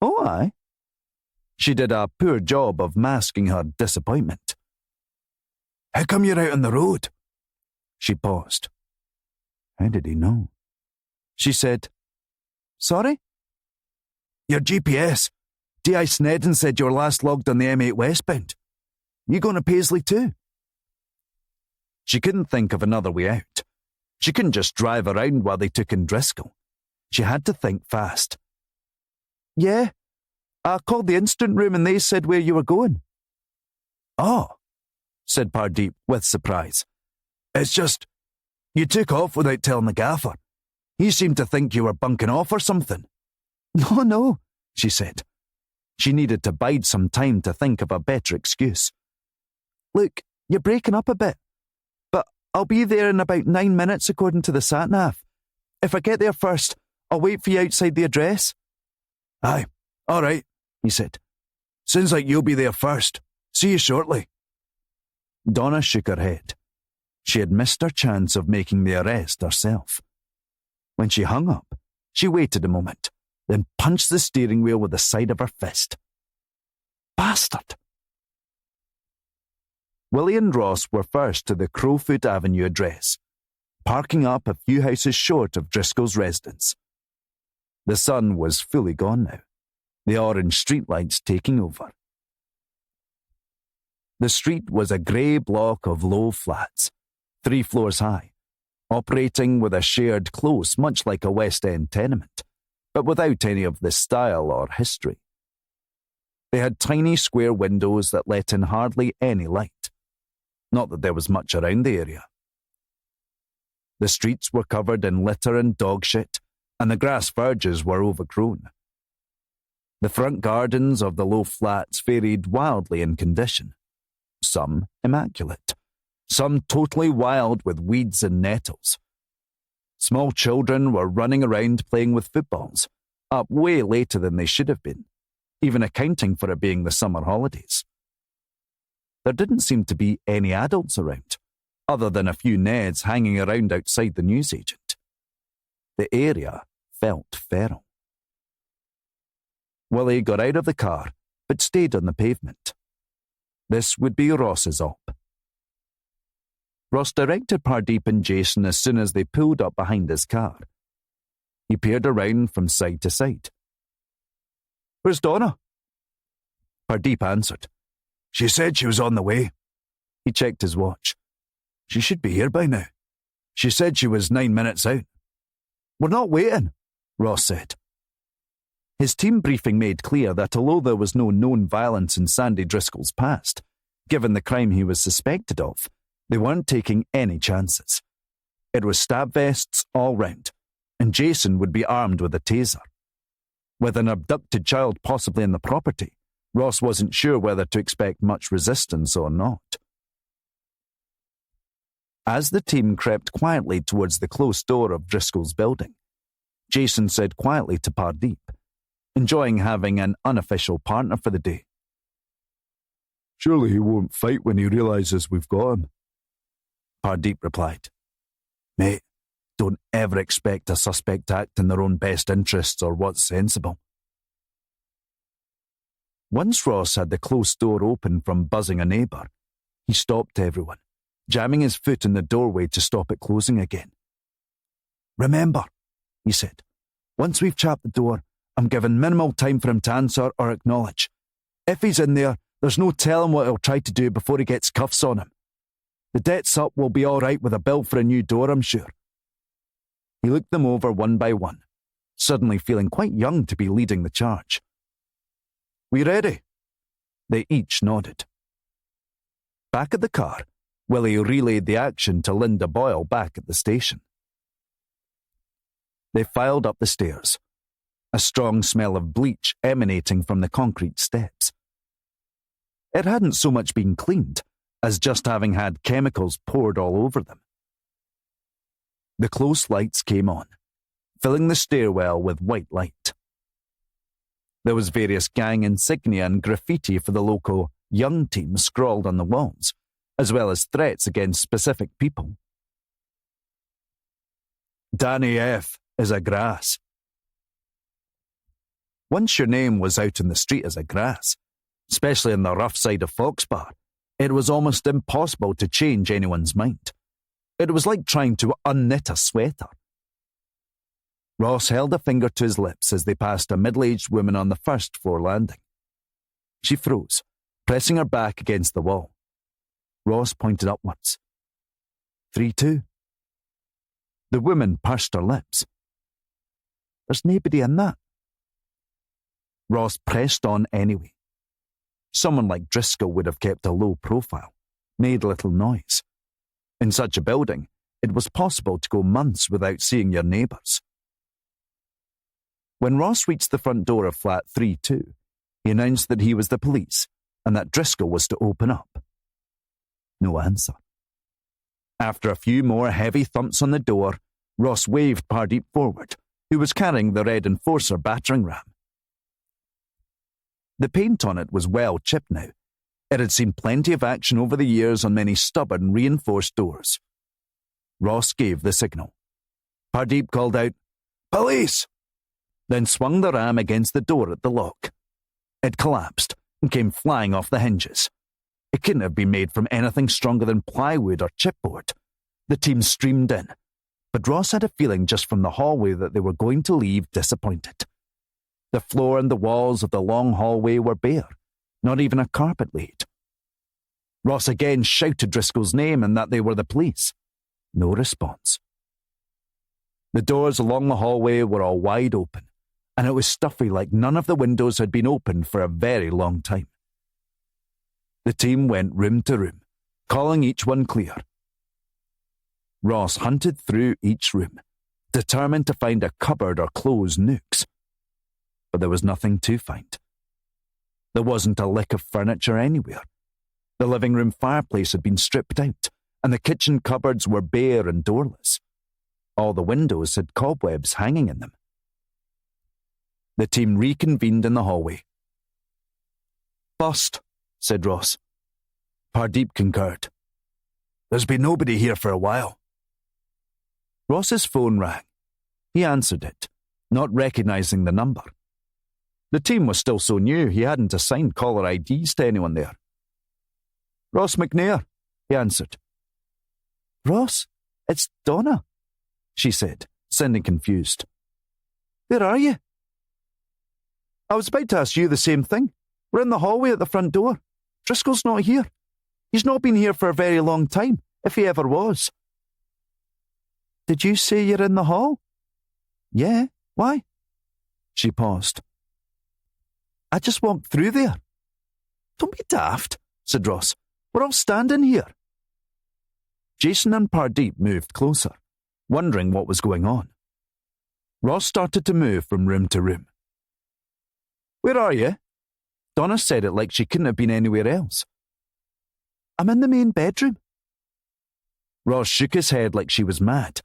Speaker 2: Oh, aye. She did a poor job of masking her disappointment.
Speaker 1: How come you're out on the road?
Speaker 2: She paused. How did he know? She said, Sorry?
Speaker 1: Your GPS. D.I. Snedden said you were last logged on the M8 westbound. You going to Paisley too?
Speaker 2: She couldn't think of another way out. She couldn't just drive around while they took in Driscoll. She had to think fast. Yeah, I called the incident room and they said where you were going.
Speaker 1: Oh,
Speaker 2: said Pardeep with surprise.
Speaker 1: It's just, you took off without telling the gaffer. He seemed to think you were bunking off or something.
Speaker 2: No, she said. She needed to bide some time to think of a better excuse. Look, you're breaking up a bit, but I'll be there in about 9 minutes according to the sat-nav. If I get there first, I'll wait for you outside the address.
Speaker 1: Aye, all right, he said. Sounds like you'll be there first. See you shortly.
Speaker 2: Donna shook her head. She had missed her chance of making the arrest herself. When she hung up, she waited a moment, then punched the steering wheel with the side of her fist. Bastard! Willie and Ross were first to the Crowfoot Avenue address, parking up a few houses short of Driscoll's residence. The sun was fully gone now, the orange streetlights taking over. The street was a grey block of low flats, 3 floors high, operating with a shared close much like a West End tenement, but without any of the style or history. They had tiny square windows that let in hardly any light. Not that there was much around the area. The streets were covered in litter and dog shit, and the grass verges were overgrown. The front gardens of the low flats varied wildly in condition. Some immaculate, some totally wild with weeds and nettles. Small children were running around playing with footballs, up way later than they should have been, even accounting for it being the summer holidays. There didn't seem to be any adults around, other than a few Neds hanging around outside the newsagent. The area felt feral. Willie got out of the car, but stayed on the pavement. This would be Ross's op. Ross directed Pardeep and Jason as soon as they pulled up behind his car. He peered around from side to side. Where's Donna? Pardeep answered.
Speaker 1: She said she was on the way.
Speaker 2: He checked his watch.
Speaker 1: She should be here by now. She said she was 9 minutes out.
Speaker 2: We're not waiting, Ross said. His team briefing made clear that although there was no known violence in Sandy Driscoll's past, given the crime he was suspected of, they weren't taking any chances. It was stab vests all round, and Jason would be armed with a taser. With an abducted child possibly in the property, Ross wasn't sure whether to expect much resistance or not. As the team crept quietly towards the closed door of Driscoll's building, Jason said quietly to Pardeep, enjoying having an unofficial partner for the day.
Speaker 1: Surely he won't fight when he realises we've got him.
Speaker 2: Pardeep replied.
Speaker 1: Mate, don't ever expect a suspect to act in their own best interests or what's sensible.
Speaker 2: Once Ross had the closed door open from buzzing a neighbour, he stopped everyone, jamming his foot in the doorway to stop it closing again.
Speaker 1: Remember, he said, once we've chapped the door, I'm given minimal time for him to answer or acknowledge. If he's in there, there's no telling what he'll try to do before he gets cuffs on him. The debt's up will be all right with a bill for a new door, I'm sure. He looked them over one by one, suddenly feeling quite young to be leading the charge. We ready? They each nodded. Back at the car, Willie relayed the action to Linda Boyle back at the station. They filed up the stairs, a strong smell of bleach emanating from the concrete steps. It hadn't so much been cleaned as just having had chemicals poured all over them. The close lights came on, filling the stairwell with white light. There was various gang insignia and graffiti for the local young team scrawled on the walls, as well as threats against specific people,
Speaker 2: Danny F. is a grass. Once your name was out in the street as a grass, especially in the rough side of Foxbar, it was almost impossible to change anyone's mind. It was like trying to unknit a sweater. Ross held a finger to his lips as they passed a middle-aged woman on the first floor landing. She froze, pressing her back against the wall. Ross pointed upwards. 3-2. The woman pursed her lips. There's nobody in that. Ross pressed on anyway. Someone like Driscoll would have kept a low profile, made little noise. In such a building, it was possible to go months without seeing your neighbours. When Ross reached the front door of flat 3-2, he announced that he was the police and that Driscoll was to open up. No answer. After a few more heavy thumps on the door, Ross waved Pardeep forward, who was carrying the red Enforcer battering ram. The paint on it was well chipped now. It had seen plenty of action over the years on many stubborn reinforced doors. Ross gave the signal. Pardeep called out, "Police!" then swung the ram against the door at the lock. It collapsed and came flying off the hinges. It couldn't have been made from anything stronger than plywood or chipboard. The team streamed in, but Ross had a feeling just from the hallway that they were going to leave disappointed. The floor and the walls of the long hallway were bare, not even a carpet laid. Ross again shouted Driscoll's name and that they were the police. No response. The doors along the hallway were all wide open, and it was stuffy like none of the windows had been opened for a very long time. The team went room to room, calling each one clear. Ross hunted through each room, determined to find a cupboard or closed nooks. But there was nothing to find. There wasn't a lick of furniture anywhere. The living room fireplace had been stripped out, and the kitchen cupboards were bare and doorless. All the windows had cobwebs hanging in them. The team reconvened in the hallway. "Bust," said Ross. Pardeep concurred. "There's been nobody here for a while." Ross's phone rang. He answered it, not recognising the number. The team was still so new he hadn't assigned caller IDs to anyone there. "Ross McNair," he answered. "Ross, it's Donna," she said, sounding confused. "Where are you?" "I was about to ask you the same thing. We're in the hallway at the front door. Driscoll's not here. He's not been here for a very long time, if he ever was." "Did you say you're in the hall?" "Yeah, why?" She paused. "I just walked through there." "Don't be daft," said Ross. "We're all standing here." Jason and Pardeep moved closer, wondering what was going on. Ross started to move from room to room. "Where are you?" Donna said it like she couldn't have been anywhere else. "I'm in the main bedroom." Ross shook his head like she was mad,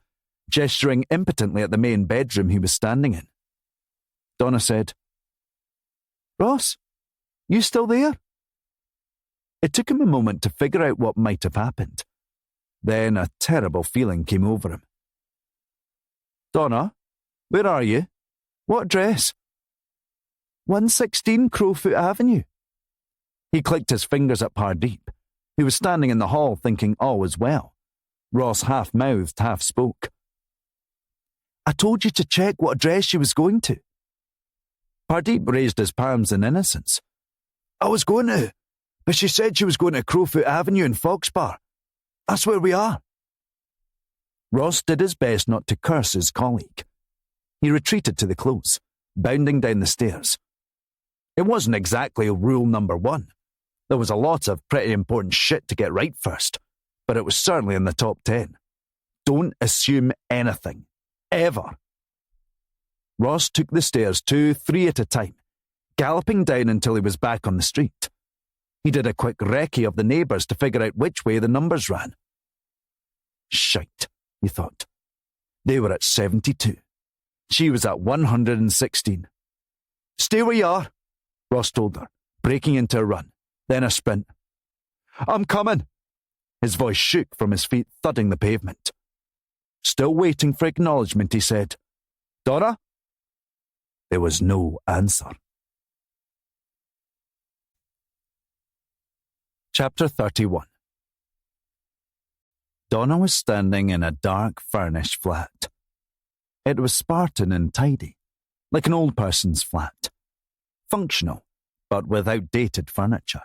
Speaker 2: gesturing impotently at the main bedroom he was standing in. Donna said, "Ross, you still there?" It took him a moment to figure out what might have happened. Then a terrible feeling came over him. "Donna, where are you? What address?" 116 Crowfoot Avenue. He clicked his fingers at Pardeep, who was standing in the hall thinking all was well. Ross half-mouthed, half-spoke. "I told you to check what address she was going to." Pardeep raised his palms in innocence. "I was going to, but she said she was going to Crowfoot Avenue in Foxbar. That's where we are." Ross did his best not to curse his colleague. He retreated to the close, bounding down the stairs. It wasn't exactly rule number 1. There was a lot of pretty important shit to get right first, but it was certainly in the top 10. Don't assume anything. Ever. Ross took the stairs 2, 3 at a time, galloping down until he was back on the street. He did a quick recce of the neighbours to figure out which way the numbers ran. Shite, he thought. They were at 72. She was at 116. "Stay where you are," Ross told her, breaking into a run, then a sprint. "I'm coming." His voice shook from his feet thudding the pavement. Still waiting for acknowledgement, he said, "Donna?" There was no answer. Chapter 31. Donna was standing in a dark, furnished flat. It was Spartan and tidy, like an old person's flat. Functional, but with outdated furniture.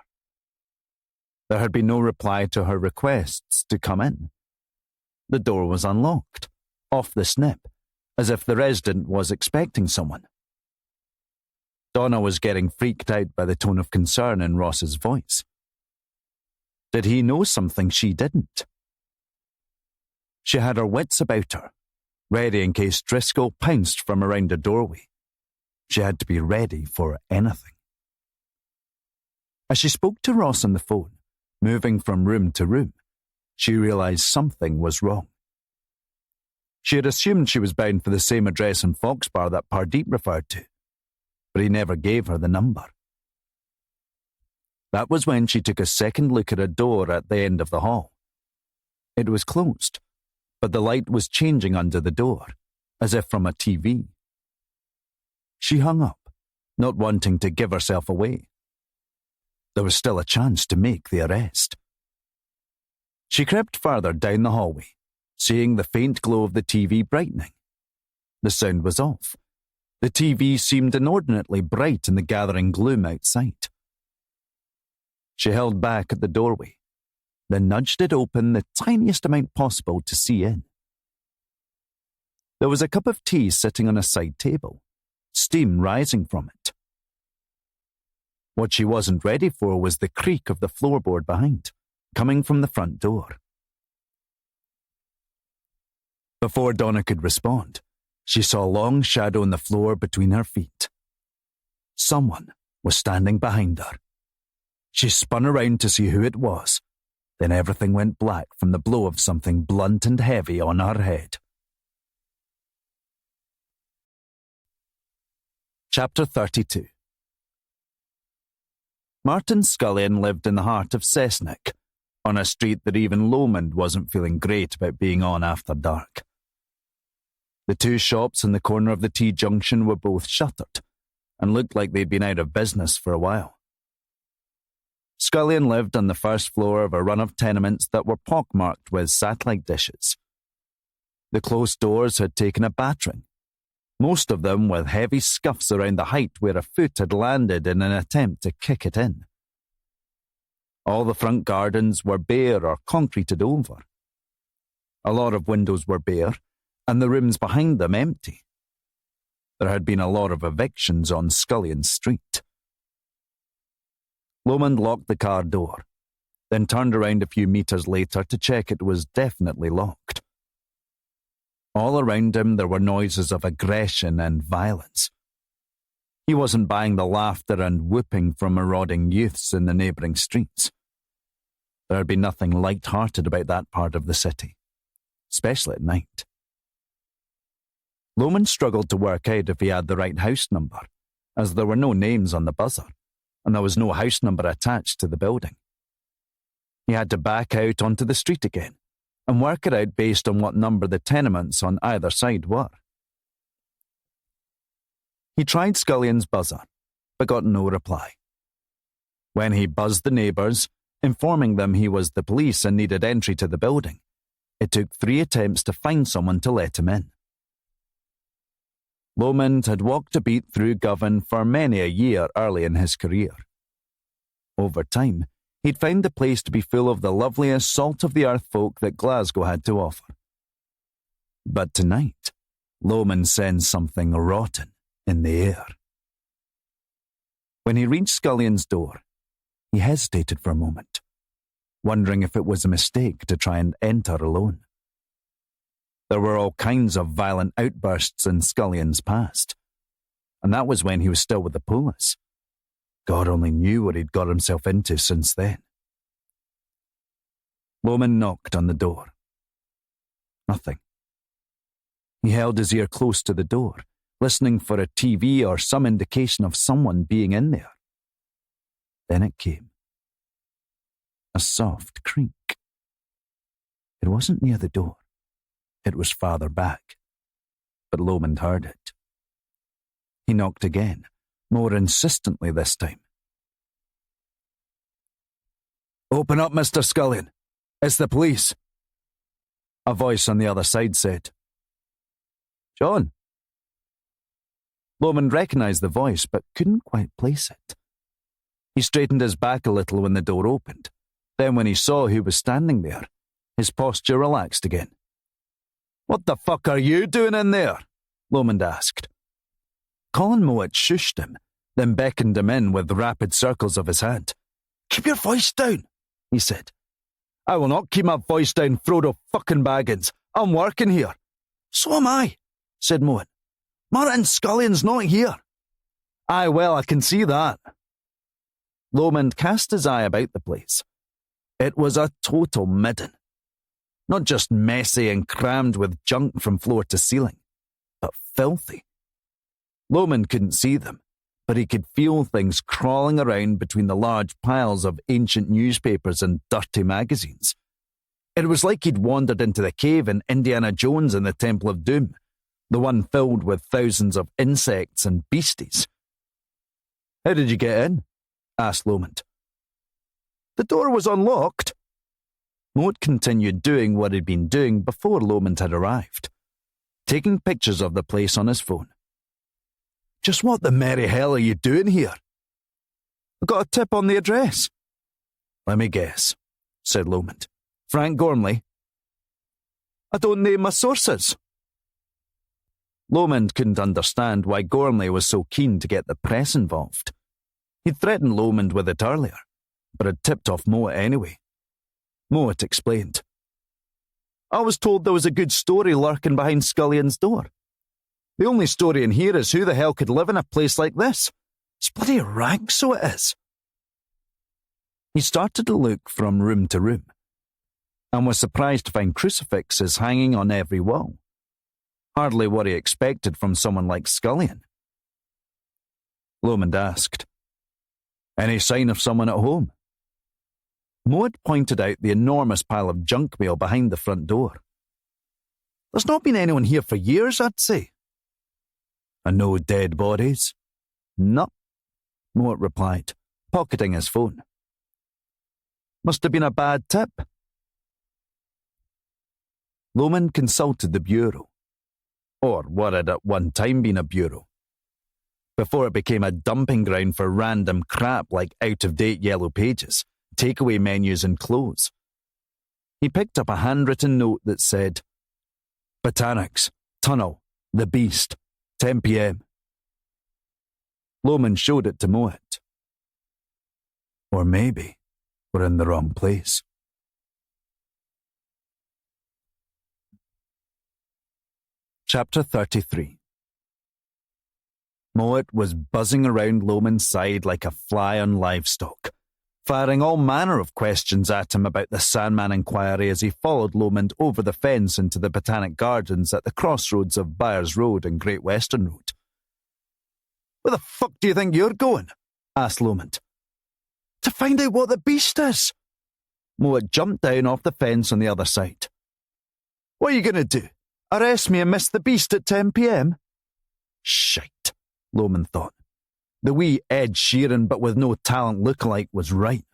Speaker 2: There had been no reply to her requests to come in. The door was unlocked, off the snip, as if the resident was expecting someone. Donna was getting freaked out by the tone of concern in Ross's voice. Did he know something she didn't? She had her wits about her, ready in case Driscoll pounced from around a doorway. She had to be ready for anything. As she spoke to Ross on the phone, moving from room to room, she realised something was wrong. She had assumed she was bound for the same address in Foxbar that Pardeep referred to, but he never gave her the number. That was when she took a second look at a door at the end of the hall. It was closed, but the light was changing under the door, as if from a TV. She hung up, not wanting to give herself away. There was still a chance to make the arrest. She crept further down the hallway, seeing the faint glow of the TV brightening. The sound was off. The TV seemed inordinately bright in the gathering gloom outside. She held back at the doorway, then nudged it open the tiniest amount possible to see in. There was a cup of tea sitting on a side table, steam rising from it. What she wasn't ready for was the creak of the floorboard behind, coming from the front door. Before Donna could respond, she saw a long shadow on the floor between her feet. Someone was standing behind her. She spun around to see who it was. Then everything went black from the blow of something blunt and heavy on her head. Chapter 32. Martin Scullion lived in the heart of Cessnock, on a street that even Lomond wasn't feeling great about being on after dark. The two shops in the corner of the T-junction were both shuttered, and looked like they'd been out of business for a while. Scullion lived on the first floor of a run of tenements that were pockmarked with satellite dishes. The closed doors had taken a battering, most of them with heavy scuffs around the height where a foot had landed in an attempt to kick it in. All the front gardens were bare or concreted over. A lot of windows were bare, and the rooms behind them empty. There had been a lot of evictions on Scullion Street. Lomond locked the car door, then turned around a few metres later to check it was definitely locked. All around him there were noises of aggression and violence. He wasn't buying the laughter and whooping from marauding youths in the neighbouring streets. There had been nothing light-hearted about that part of the city, especially at night. Lomond struggled to work out if he had the right house number, as there were no names on the buzzer, and there was no house number attached to the building. He had to back out onto the street again and work it out based on what number the tenements on either side were. He tried Scullion's buzzer, but got no reply. When he buzzed the neighbours, informing them he was the police and needed entry to the building, it took 3 attempts to find someone to let him in. Lomond had walked a beat through Govan for many a year early in his career. Over time, he'd found the place to be full of the loveliest salt-of-the-earth folk that Glasgow had to offer. But tonight, Lomond sensed something rotten in the air. When he reached Scullion's door, he hesitated for a moment, wondering if it was a mistake to try and enter alone. There were all kinds of violent outbursts in Scullion's past, and that was when he was still with the police. God only knew what he'd got himself into since then. Lomond knocked on the door. Nothing. He held his ear close to the door, listening for a TV or some indication of someone being in there. Then it came. A soft creak. It wasn't near the door. It was farther back, but Lomond heard it. He knocked again, more insistently this time. "Open up, Mr. Scullion. It's the police," a voice on the other side said. "John." Lomond recognised the voice, but couldn't quite place it. He straightened his back a little when the door opened. Then when he saw who was standing there, his posture relaxed again. "What the fuck are you doing in there?" Lomond asked. Colin Mowat shushed him, then beckoned him in with rapid circles of his hand. "Keep your voice down," he said. "I will not keep my voice down, Frodo fucking Baggins. I'm working here." "So am I," said Mowat. "Martin Scullion's not here." "Aye, well, I can see that." Lomond cast his eye about the place. It was a total midden. Not just messy and crammed with junk from floor to ceiling, but filthy. Lomond couldn't see them, but he could feel things crawling around between the large piles of ancient newspapers and dirty magazines. It was like he'd wandered into the cave in Indiana Jones and the Temple of Doom, the one filled with thousands of insects and beasties. "How did you get in?" asked Lomond. "The door was unlocked." Mowat continued doing what he'd been doing before Lomond had arrived, taking pictures of the place on his phone. "Just what the merry hell are you doing here?" "I got a tip on the address." "Let me guess," said Lomond. "Frank Gormley?" "I don't name my sources." Lomond couldn't understand why Gormley was so keen to get the press involved. He'd threatened Lomond with it earlier, but had tipped off Mowat anyway. Mowat explained. "I was told there was a good story lurking behind Scullion's door. The only story in here is who the hell could live in a place like this. It's bloody rank, so it is." He started to look from room to room, and was surprised to find crucifixes hanging on every wall. Hardly what he expected from someone like Scullion. Lomond asked, "Any sign of someone at home?" Mowat pointed out the enormous pile of junk mail behind the front door. "There's not been anyone here for years, I'd say." "And no dead bodies?" "No," Mowat replied, pocketing his phone. "Must have been a bad tip." Lomond consulted the bureau, or what had at one time been a bureau, before it became a dumping ground for random crap like out-of-date yellow pages, takeaway menus and clothes. He picked up a handwritten note that said, "Botanics, Tunnel, The Beast, 10 p.m. Lomond showed it to Mowat. "Or maybe we're in the wrong place." Chapter 33. Mowat was buzzing around Lomond's side like a fly on livestock, firing all manner of questions at him about the Sandman inquiry as he followed Lomond over the fence into the Botanic Gardens at the crossroads of Byres Road and Great Western Road. "Where the fuck do you think you're going?" asked Lomond. "To find out what the beast is." Mowat jumped down off the fence on the other side. "What are you going to do? Arrest me and miss the beast at 10 p.m? Shite, Lomond thought. The wee Ed Sheeran but with no talent lookalike was right.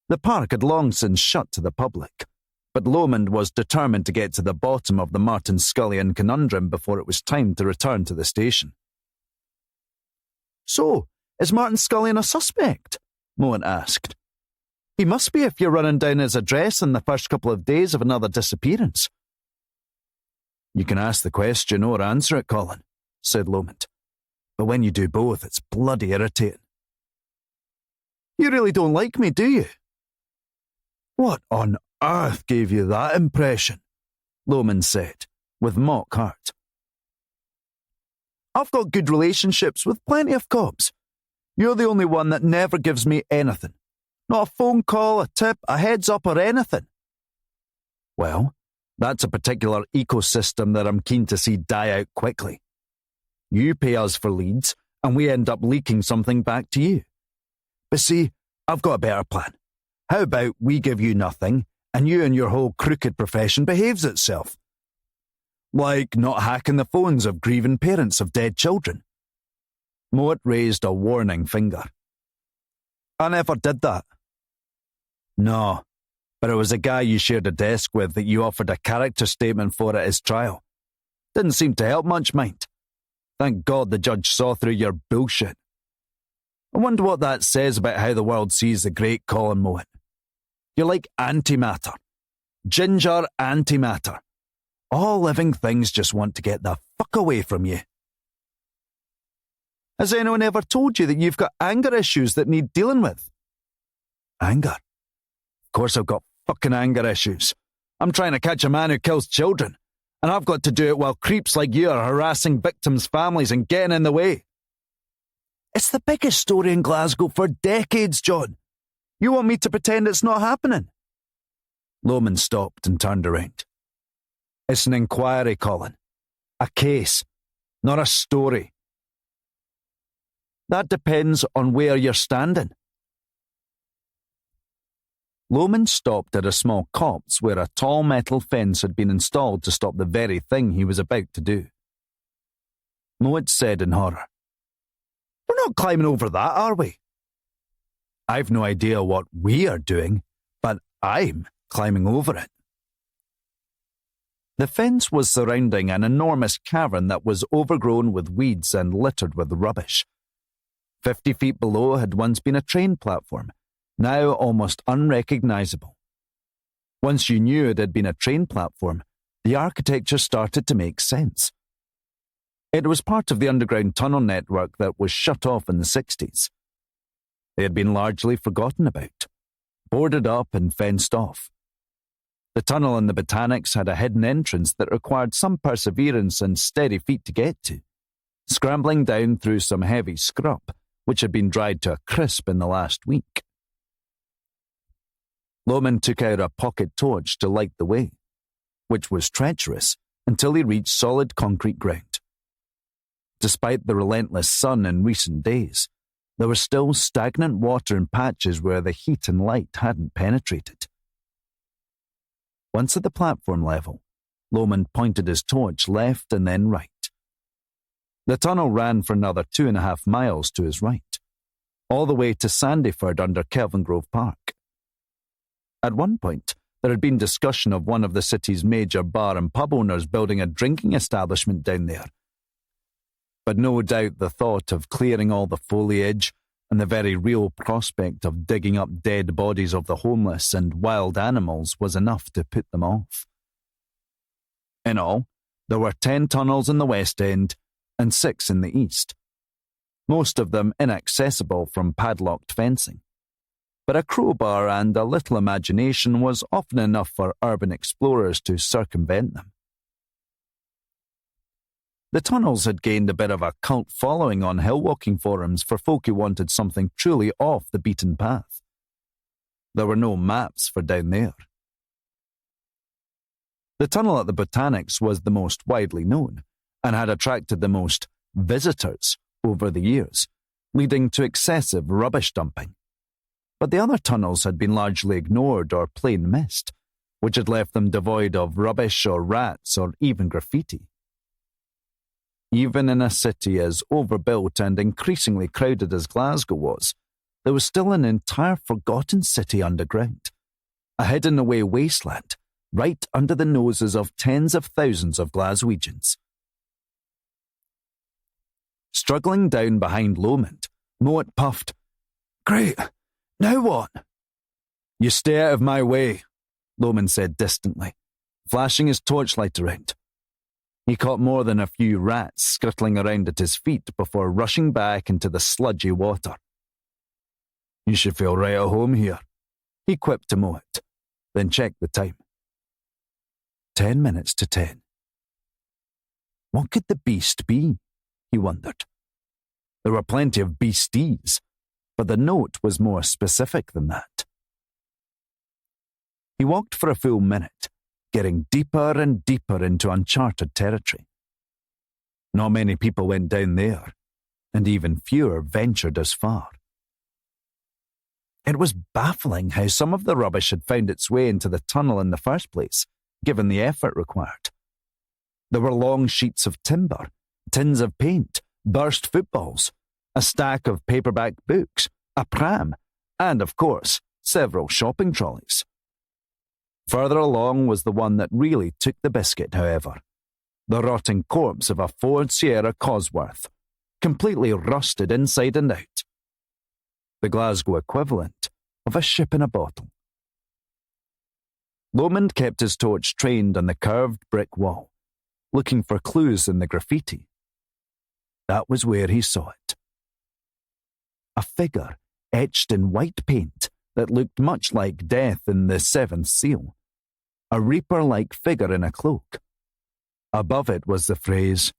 Speaker 2: The park had long since shut to the public, but Lomond was determined to get to the bottom of the Martin Scullion conundrum before it was time to return to the station. "So, is Martin Scullion a suspect?" Mowat asked. "He must be if you're running down his address in the first couple of days of another disappearance." "You can ask the question or answer it, Colin," said Lomond. "But when you do both, it's bloody irritating." "You really don't like me, do you?" "What on earth gave you that impression?" Lomond said, with mock heart. "I've got good relationships with plenty of cops. You're the only one that never gives me anything. Not a phone call, a tip, a heads up or anything." "Well, that's a particular ecosystem that I'm keen to see die out quickly. You pay us for leads, and we end up leaking something back to you. But see, I've got a better plan. How about we give you nothing, and you and your whole crooked profession behaves itself. Like not hacking the phones of grieving parents of dead children. Mowat raised a warning finger. I never did that. No, but it was a guy you shared a desk with that you offered a character statement for at his trial. Didn't seem to help much, mind. Thank God the judge saw through your bullshit. I wonder what that says about how the world sees the great Colin Mowat. You're like antimatter. Ginger antimatter. All living things just want to get the fuck away from you. Has anyone ever told you that you've got anger issues that need dealing with? Anger? Of course I've got fucking anger issues. I'm trying to catch a man who kills children, and I've got to do it while creeps like you are harassing victims' families and getting in the way. It's the biggest story in Glasgow for decades, John. You want me to pretend it's not happening? Lomond stopped and turned around. It's an inquiry, Colin. A case, not a story. That depends on where you're standing. Lomond stopped at a small copse where a tall metal fence had been installed to stop the very thing he was about to do. Mowat said in horror, We're not climbing over that, are we? I've no idea what we are doing, but I'm climbing over it. The fence was surrounding an enormous cavern that was overgrown with weeds and littered with rubbish. 50 feet below had once been a train platform, now almost unrecognisable. Once you knew it had been a train platform, the architecture started to make sense. It was part of the underground tunnel network that was shut off in the 60s. They had been largely forgotten about, boarded up and fenced off. The tunnel in the Botanics had a hidden entrance that required some perseverance and steady feet to get to, scrambling down through some heavy scrub, which had been dried to a crisp in the last week. Lomond took out a pocket torch to light the way, which was treacherous until he reached solid concrete ground. Despite the relentless sun in recent days, there was still stagnant water in patches where the heat and light hadn't penetrated. Once at the platform level, Lomond pointed his torch left and then right. The tunnel ran for another 2.5 miles to his right, all the way to Sandyford under Kelvingrove Park. At one point, there had been discussion of one of the city's major bar and pub owners building a drinking establishment down there. But no doubt the thought of clearing all the foliage and the very real prospect of digging up dead bodies of the homeless and wild animals was enough to put them off. In all, there were 10 tunnels in the West End and 6 in the East, most of them inaccessible from padlocked fencing. But a crowbar and a little imagination was often enough for urban explorers to circumvent them. The tunnels had gained a bit of a cult following on hill-walking forums for folk who wanted something truly off the beaten path. There were no maps for down there. The tunnel at the Botanics was the most widely known and had attracted the most visitors over the years, leading to excessive rubbish dumping. But the other tunnels had been largely ignored or plain missed, which had left them devoid of rubbish or rats or even graffiti. Even in a city as overbuilt and increasingly crowded as Glasgow was, there was still an entire forgotten city underground, a hidden-away wasteland right under the noses of tens of thousands of Glaswegians. Struggling down behind Lomond, Mowat puffed, "Great, now what?" "You stay out of my way," Lomond said distantly, flashing his torchlight around. He caught more than a few rats scuttling around at his feet before rushing back into the sludgy water. "You should feel right at home here," he quipped to Mowat, then checked the time. 10 minutes to 10. What could the beast be? He wondered. There were plenty of beasties, but the note was more specific than that. He walked for a full minute, getting deeper and deeper into uncharted territory. Not many people went down there, and even fewer ventured as far. It was baffling how some of the rubbish had found its way into the tunnel in the first place, given the effort required. There were long sheets of timber, tins of paint, burst footballs, a stack of paperback books, a pram, and, of course, several shopping trolleys. Further along was the one that really took the biscuit, however, the rotting corpse of a Ford Sierra Cosworth, completely rusted inside and out. The Glasgow equivalent of a ship in a bottle. Lomond kept his torch trained on the curved brick wall, looking for clues in the graffiti. That was where he saw it. A figure etched in white paint that looked much like death in the seventh seal. A reaper-like figure in a cloak. Above it was the phrase,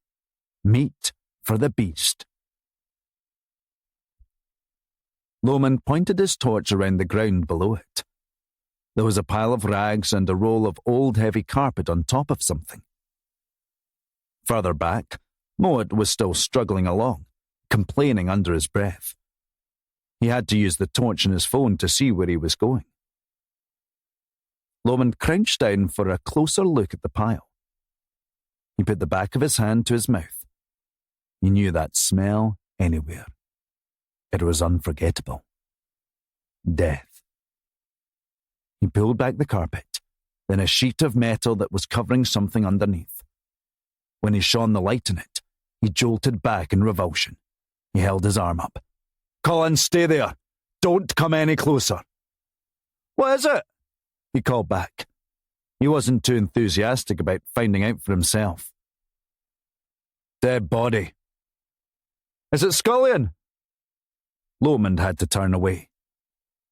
Speaker 2: "Meat for the beast." Lomond pointed his torch around the ground below it. There was a pile of rags and a roll of old heavy carpet on top of something. Further back, Mowat was still struggling along, complaining under his breath. He had to use the torch on his phone to see where he was going. Lomond crouched down for a closer look at the pile. He put the back of his hand to his mouth. He knew that smell anywhere. It was unforgettable. Death. He pulled back the carpet, then a sheet of metal that was covering something underneath. When he shone the light on it, he jolted back in revulsion. He held his arm up. "Colin, stay there. Don't come any closer." "What is it?" he called back. He wasn't too enthusiastic about finding out for himself. "Dead body." "Is it Scullion?" Lomond had to turn away.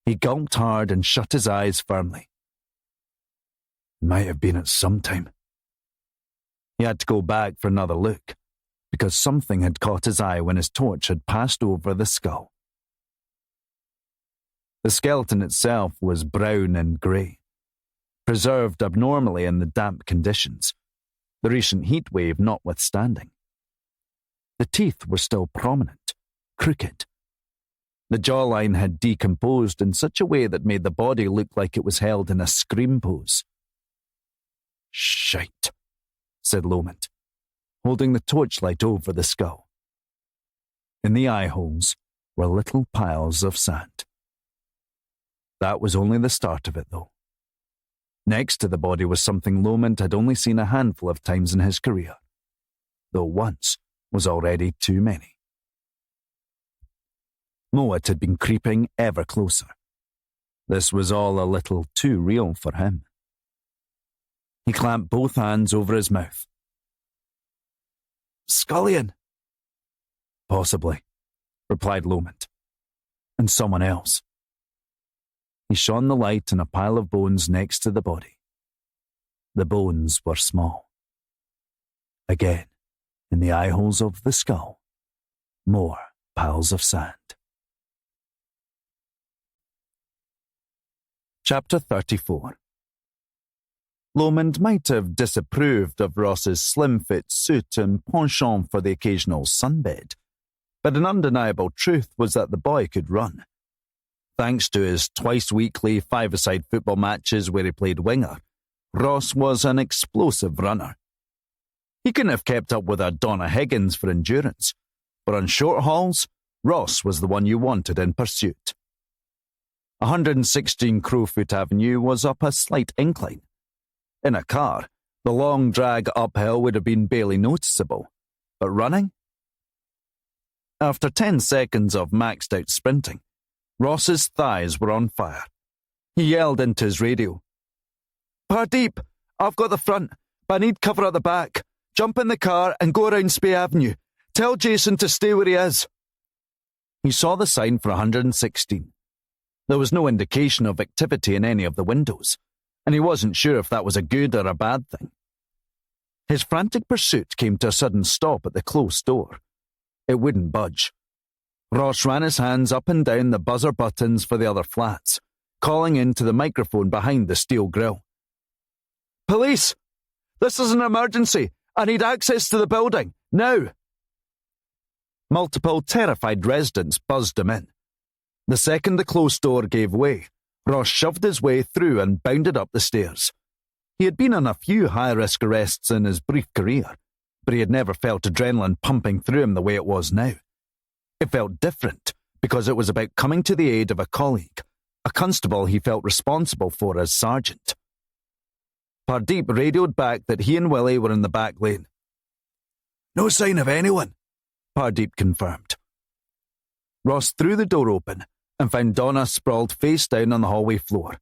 Speaker 2: He gulped hard and shut his eyes firmly. Might have been at some time. He had to go back for another look, because something had caught his eye when his torch had passed over the skull. The skeleton itself was brown and grey, preserved abnormally in the damp conditions, the recent heat wave notwithstanding. The teeth were still prominent, crooked. The jawline had decomposed in such a way that made the body look like it was held in a scream pose. "Shite," said Lomond, holding the torchlight over the skull. In the eye holes were little piles of sand. That was only the start of it, though. Next to the body was something Lomond had only seen a handful of times in his career, though once was already too many. Mowat had been creeping ever closer. This was all a little too real for him. He clamped both hands over his mouth. "Scullion?" "Possibly," replied Lomond. "And someone else." He shone the light on a pile of bones next to the body. The bones were small. Again, in the eye holes of the skull, more piles of sand. Chapter 34. Lomond might have disapproved of Ross's slim-fit suit and penchant for the occasional sunbed, but an undeniable truth was that the boy could run. Thanks to his twice-weekly five-a-side football matches where he played winger, Ross was an explosive runner. He couldn't have kept up with a Donna Higgins for endurance, but on short hauls, Ross was the one you wanted in pursuit. 116 Crowfoot Avenue was up a slight incline. In a car, the long drag uphill would have been barely noticeable, but running? After 10 seconds of maxed-out sprinting, Ross's thighs were on fire. He yelled into his radio. "Pardeep, I've got the front, but I need cover at the back. Jump in the car and go around Spey Avenue. Tell Jason to stay where he is." He saw the sign for 116. There was no indication of activity in any of the windows, and he wasn't sure if that was a good or a bad thing. His frantic pursuit came to a sudden stop at the closed door. It wouldn't budge. Ross ran his hands up and down the buzzer buttons for the other flats, calling into the microphone behind the steel grille. "Police! This is an emergency! I need access to the building, now!" Multiple terrified residents buzzed him in. The second the closed door gave way, Ross shoved his way through and bounded up the stairs. He had been on a few high-risk arrests in his brief career, but he had never felt adrenaline pumping through him the way it was now. It felt different because it was about coming to the aid of a colleague, a constable he felt responsible for as sergeant. Pardeep radioed back that he and Willie were in the back lane.
Speaker 1: No sign of anyone,
Speaker 2: Pardeep confirmed. Ross threw the door open and found Donna sprawled face down on the hallway floor.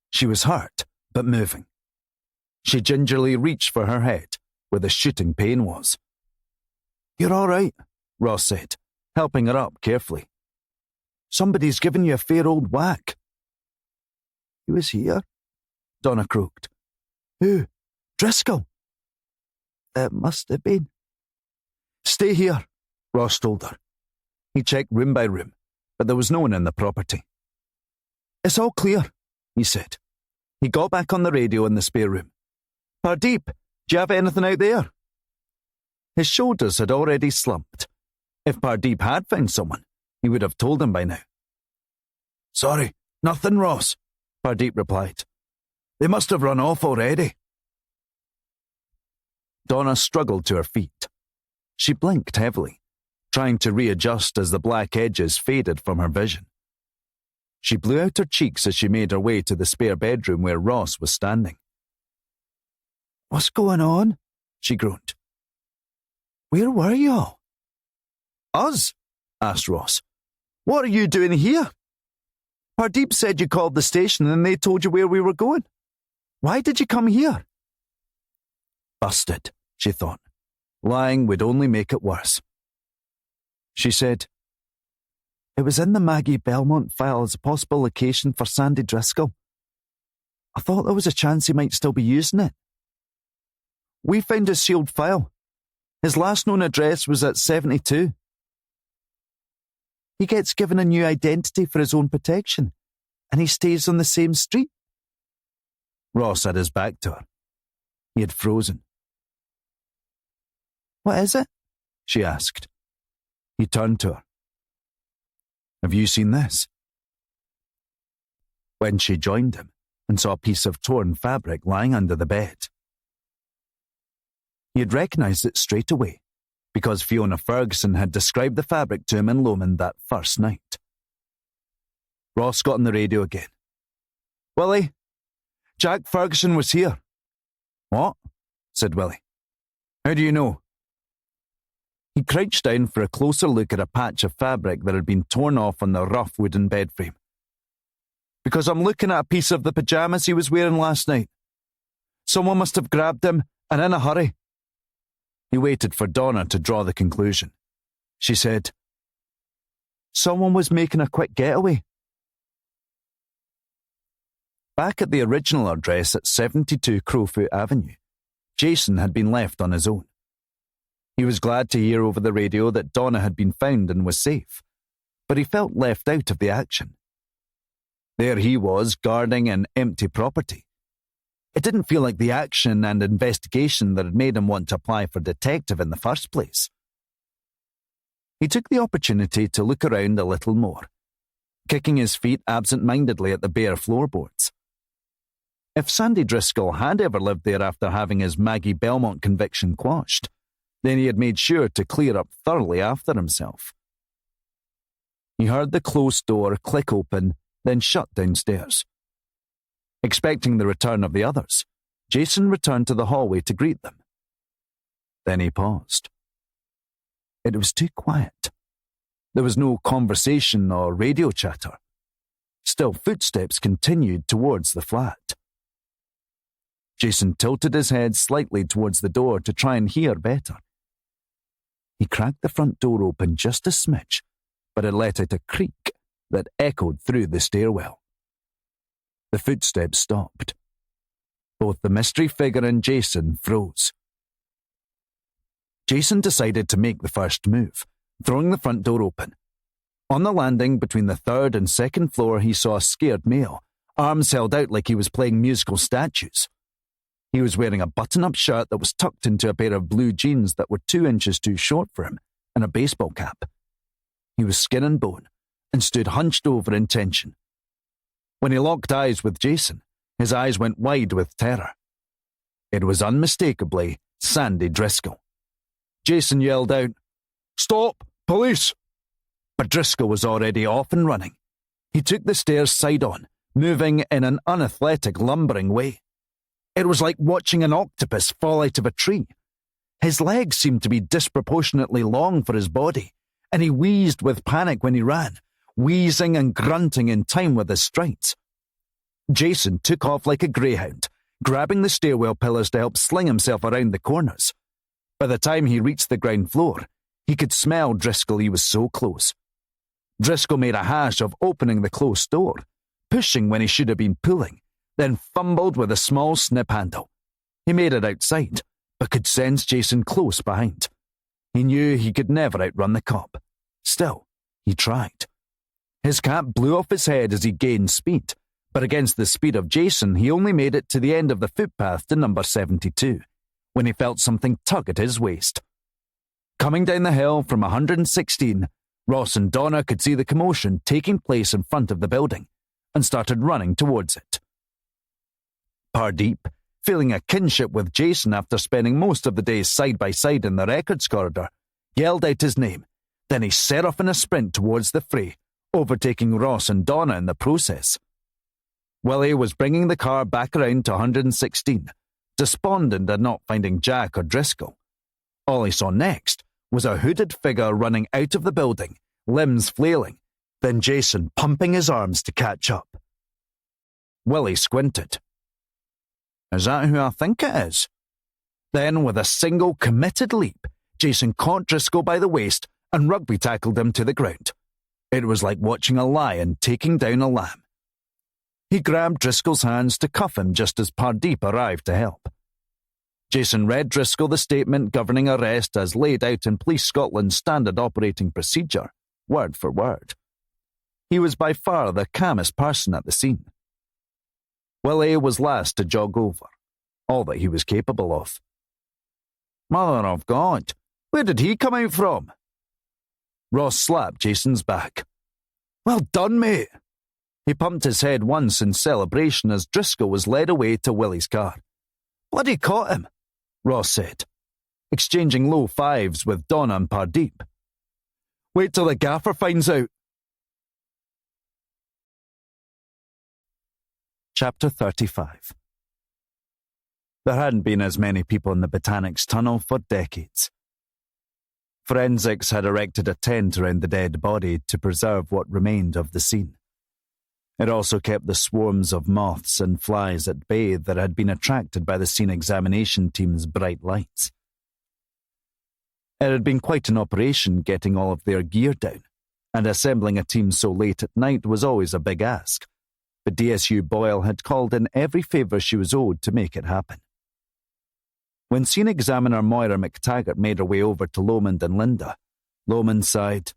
Speaker 2: She was hurt, but moving. She gingerly reached for her head, where the shooting pain was.
Speaker 1: You're all right,
Speaker 2: Ross said, helping her up carefully.
Speaker 1: Somebody's given you a fair old whack.
Speaker 2: He was here, Donna croaked.
Speaker 1: Who? Driscoll?
Speaker 2: It must have been.
Speaker 1: Stay here, Ross told her.
Speaker 2: He checked room by room, but there was no one in the property.
Speaker 1: It's all clear,
Speaker 2: he said. He got back on the radio in the spare room.
Speaker 1: Pardeep, do you have anything out there?
Speaker 2: His shoulders had already slumped. If Pardeep had found someone, he would have told him by now.
Speaker 1: Sorry, nothing, Ross,
Speaker 2: Pardeep replied.
Speaker 1: They must have run off already.
Speaker 2: Donna struggled to her feet. She blinked heavily, trying to readjust as the black edges faded from her vision. She blew out her cheeks as she made her way to the spare bedroom where Ross was standing.
Speaker 1: What's going on?
Speaker 2: She groaned.
Speaker 1: Where were you all?
Speaker 2: Us? Asked Ross.
Speaker 1: What are you doing here?
Speaker 2: Pardeep said you called the station and they told you where we were going. Why did you come here? Busted, she thought. Lying would only make it worse. She said, It was in the Maggie Belmont file as a possible location for Sandy Driscoll. I thought there was a chance he might still be using it. We found his sealed file. His last known address was at 72. He gets given a new identity for his own protection, and he stays on the same street. Ross had his back to her. He had frozen. What is it? She asked. He turned to her. Have you seen this? When she joined him and saw a piece of torn fabric lying under the bed. He had recognised it straight away, because Fiona Ferguson had described the fabric to him in Lomond that first night. Ross got on the radio again. Willie, Jack Ferguson was here. What? Said Willie. How do you know? He crouched down for a closer look at a patch of fabric that had been torn off on the rough wooden bed frame. Because I'm looking at a piece of the pyjamas he was wearing last night. Someone must have grabbed him, and in a hurry. He waited for Donna to draw the conclusion. She said, Someone was making a quick getaway. Back at the original address at 72 Crowfoot Avenue, Jason had been left on his own. He was glad to hear over the radio that Donna had been found and was safe, but he felt left out of the action. There he was, guarding an empty property. It didn't feel like the action and investigation that had made him want to apply for detective in the first place. He took the opportunity to look around a little more, kicking his feet absent-mindedly at the bare floorboards. If Sandy Driscoll had ever lived there after having his Maggie Belmont conviction quashed, then he had made sure to clear up thoroughly after himself. He heard the closed door click open, then shut downstairs. Expecting the return of the others, Jason returned to the hallway to greet them. Then he paused. It was too quiet. There was no conversation or radio chatter. Still, footsteps continued towards the flat. Jason tilted his head slightly towards the door to try and hear better. He cracked the front door open just a smidge, but it let out a creak that echoed through the stairwell. The footsteps stopped. Both the mystery figure and Jason froze. Jason decided to make the first move, throwing the front door open. On the landing between the third and second floor, he saw a scared male, arms held out like he was playing musical statues. He was wearing a button-up shirt that was tucked into a pair of blue jeans that were 2 inches too short for him, and a baseball cap. He was skin and bone, and stood hunched over in tension. When he locked eyes with Jason, his eyes went wide with terror. It was unmistakably Sandy Driscoll. Jason yelled out, "Stop! Police!" But Driscoll was already off and running. He took the stairs side on, moving in an unathletic, lumbering way. It was like watching an octopus fall out of a tree. His legs seemed to be disproportionately long for his body, and he wheezed with panic when he ran, wheezing and grunting in time with his strides. Jason took off like a greyhound, grabbing the stairwell pillars to help sling himself around the corners. By the time he reached the ground floor, he could smell Driscoll. He was so close. Driscoll made a hash of opening the closed door, pushing when he should have been pulling, then fumbled with a small snip handle. He made it outside, but could sense Jason close behind. He knew he could never outrun the cop. Still, he tried. His cap blew off his head as he gained speed, but against the speed of Jason, he only made it to the end of the footpath to number 72, when he felt something tug at his waist. Coming down the hill from 116, Ross and Donna could see the commotion taking place in front of the building and started running towards it. Pardeep, feeling a kinship with Jason after spending most of the day side by side in the records corridor, yelled out his name. Then he set off in a sprint towards the fray, overtaking Ross and Donna in the process. Willie was bringing the car back around to 116, despondent at not finding Jack or Driscoll. All he saw next was a hooded figure running out of the building, limbs flailing, then Jason pumping his arms to catch up. Willie squinted. "Is that who I think it is?" Then, with a single committed leap, Jason caught Driscoll by the waist and rugby tackled him to the ground. It was like watching a lion taking down a lamb. He grabbed Driscoll's hands to cuff him just as Pardeep arrived to help. Jason read Driscoll the statement governing arrest as laid out in Police Scotland's standard operating procedure, word for word. He was by far the calmest person at the scene. Willie was last to jog over, all that he was capable of. "Mother of God, where did he come out from?" Ross slapped Jason's back. "Well done, mate." He pumped his head once in celebration as Driscoll was led away to Willie's car. "Bloody caught him," Ross said, exchanging low fives with Donna and Pardeep. "Wait till the gaffer finds out." Chapter 35. There hadn't been as many people in the Botanics Tunnel for decades. Forensics had erected a tent around the dead body to preserve what remained of the scene. It also kept the swarms of moths and flies at bay that had been attracted by the scene examination team's bright lights. It had been quite an operation getting all of their gear down, and assembling a team so late at night was always a big ask, but DSU Boyle had called in every favour she was owed to make it happen. When scene examiner Moira McTaggart made her way over to Lomond and Linda, Lomond sighed.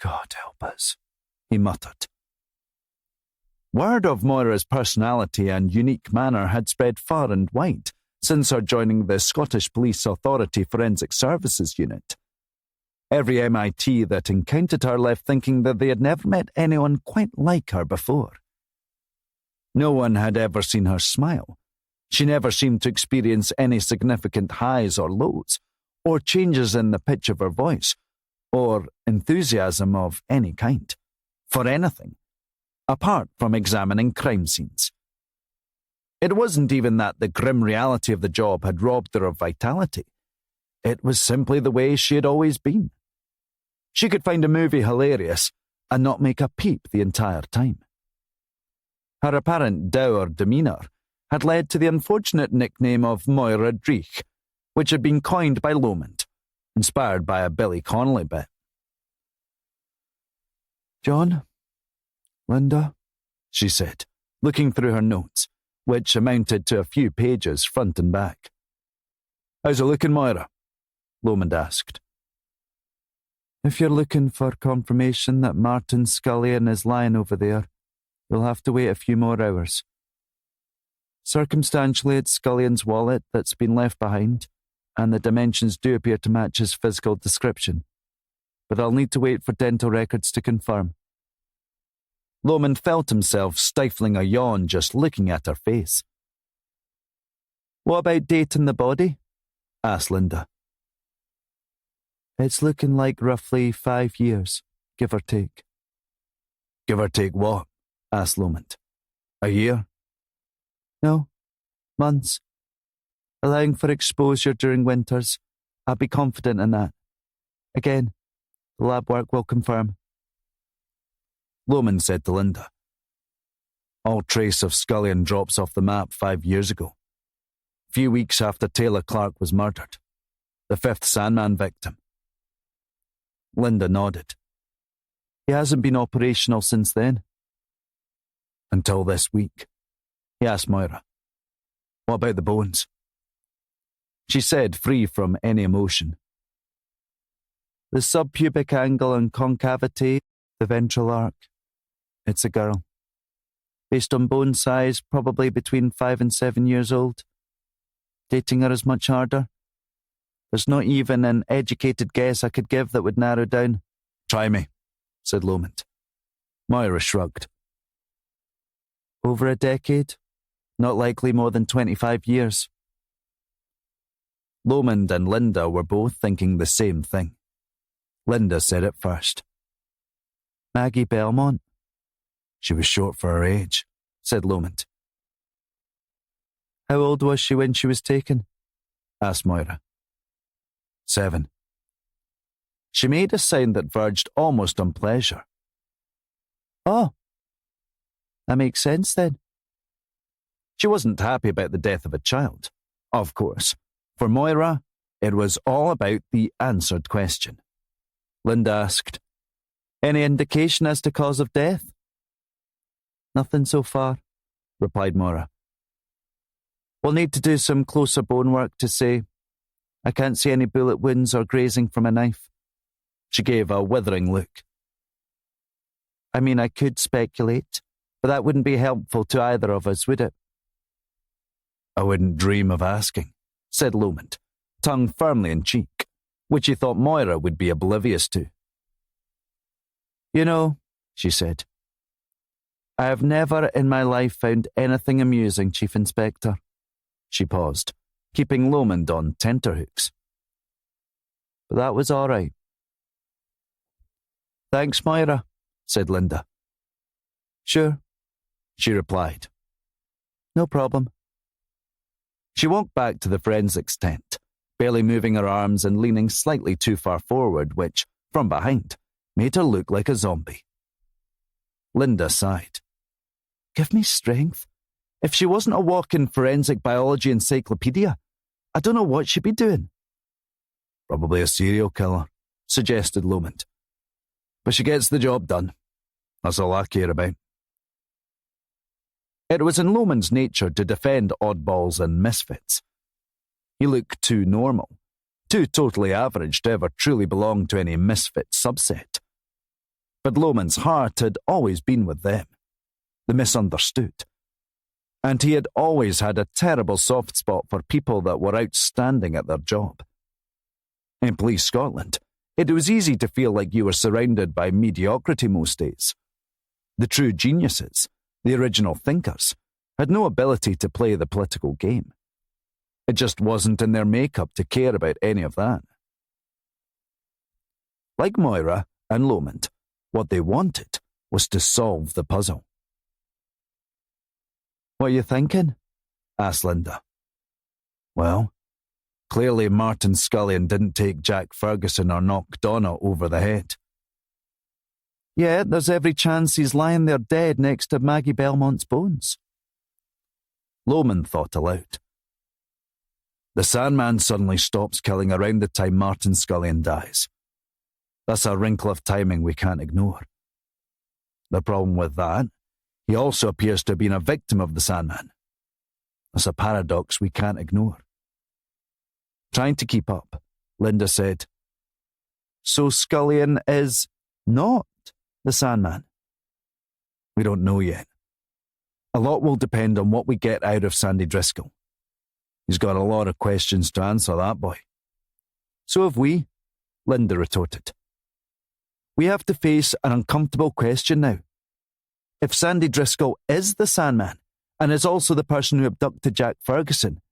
Speaker 2: "God help us," he muttered. Word of Moira's personality and unique manner had spread far and wide since her joining the Scottish Police Authority Forensic Services Unit. Every MIT that encountered her left thinking that they had never met anyone quite like her before. No one had ever seen her smile. She never seemed to experience any significant highs or lows, or changes in the pitch of her voice, or enthusiasm of any kind, for anything, apart from examining crime scenes. It wasn't even that the grim reality of the job had robbed her of vitality. It was simply the way she had always been. She could find a movie hilarious and not make a peep the entire time. Her apparent dour demeanour had led to the unfortunate nickname of Moira Dreich, which had been coined by Lomond, inspired by a Billy Connolly bit. "John? Linda?" she said, looking through her notes, which amounted to a few pages front and back. "How's it looking, Moira?" Lomond asked. "If you're looking for confirmation that Martin Scullion is lying over there, you'll have to wait a few more hours. Circumstantially, it's Scullion's wallet that's been left behind, and the dimensions do appear to match his physical description. But I'll need to wait for dental records to confirm. Lomond felt himself stifling a yawn just looking at her face. "What about dating the body?" asked Linda. "It's looking like roughly 5 years, give or take."
Speaker 1: Give or take what?
Speaker 2: asked Lomond.
Speaker 1: A year?
Speaker 2: "No, months. Allowing for exposure during winters. I'd be confident in that. Again, the lab work will confirm."
Speaker 1: Lomond said to Linda, "All trace of Scullion drops off the map 5 years ago. Few weeks after Taylor Clark was murdered. The 5th Sandman victim."
Speaker 2: Linda nodded. "He hasn't been operational since then."
Speaker 1: "Until this week?" he asked Moira. "What about the bones?"
Speaker 2: She said, free from any emotion. "The subpubic angle and concavity, the ventral arc. It's a girl. Based on bone size, probably between 5 and 7 years old. Dating her is much harder. There's not even an educated guess I could give that would narrow down."
Speaker 1: "Try me," said Lomond.
Speaker 2: Moira shrugged. "Over a decade? Not likely more than 25 years.
Speaker 1: Lomond and Linda were both thinking the same thing. Linda said it first.
Speaker 2: "Maggie Belmont?"
Speaker 1: "She was short for her age," said Lomond.
Speaker 2: "How old was she when she was taken?" asked Moira.
Speaker 1: 7.
Speaker 2: She made a sound that verged almost on pleasure. "Oh, that makes sense then."
Speaker 1: She wasn't happy about the death of a child, of course. For Moira, it was all about the answered question.
Speaker 2: Linda asked, "Any indication as to cause of death?" "Nothing so far," replied Moira. "We'll need to do some closer bone work to say. I can't see any bullet wounds or grazing from a knife."
Speaker 1: She gave a withering look.
Speaker 2: "I mean, I could speculate, but that wouldn't be helpful to either of us, would it?"
Speaker 1: "I wouldn't dream of asking," said Lomond, tongue firmly in cheek, which he thought Moira would be oblivious to.
Speaker 2: "You know," she said, "I have never in my life found anything amusing, Chief Inspector."
Speaker 1: She paused, keeping Lomond on tenterhooks.
Speaker 2: "But that was all right." "Thanks, Moira," said Linda. "Sure," she replied. "No problem."
Speaker 1: She walked back to the forensics tent, barely moving her arms and leaning slightly too far forward, which, from behind, made her look like a zombie. Linda sighed.
Speaker 2: "Give me strength. If she wasn't a walking forensic biology encyclopedia, I don't know what she'd be doing."
Speaker 1: "Probably a serial killer," suggested Lomond. "But she gets the job done. That's all I care about." It was in Lomond's nature to defend oddballs and misfits. He looked too normal, too totally average to ever truly belong to any misfit subset. But Lomond's heart had always been with them, the misunderstood. And he had always had a terrible soft spot for people that were outstanding at their job. In Police Scotland, it was easy to feel like you were surrounded by mediocrity most days. The true geniuses, the original thinkers, had no ability to play the political game. It just wasn't in their makeup to care about any of that. Like Moira and Lomond, what they wanted was to solve the puzzle.
Speaker 2: "What are you thinking?" asked Linda.
Speaker 1: "Well, clearly Martin Scullion didn't take Jack Ferguson or knock Donna over the head."
Speaker 2: "Yeah, there's every chance he's lying there dead next to Maggie Belmont's bones."
Speaker 1: Lomond thought aloud. "The Sandman suddenly stops killing around the time Martin Scullion dies. That's a wrinkle of timing we can't ignore. The problem with that, he also appears to have been a victim of the Sandman. That's a paradox we can't ignore." Trying to keep up, Linda said,
Speaker 2: "So Scullion is not the Sandman?"
Speaker 1: "We don't know yet. A lot will depend on what we get out of Sandy Driscoll. He's got a lot of questions to answer, that boy."
Speaker 2: "So have we," Linda retorted. "We have to face an uncomfortable question now. If Sandy Driscoll is the Sandman, and is also the person who abducted Jack Ferguson,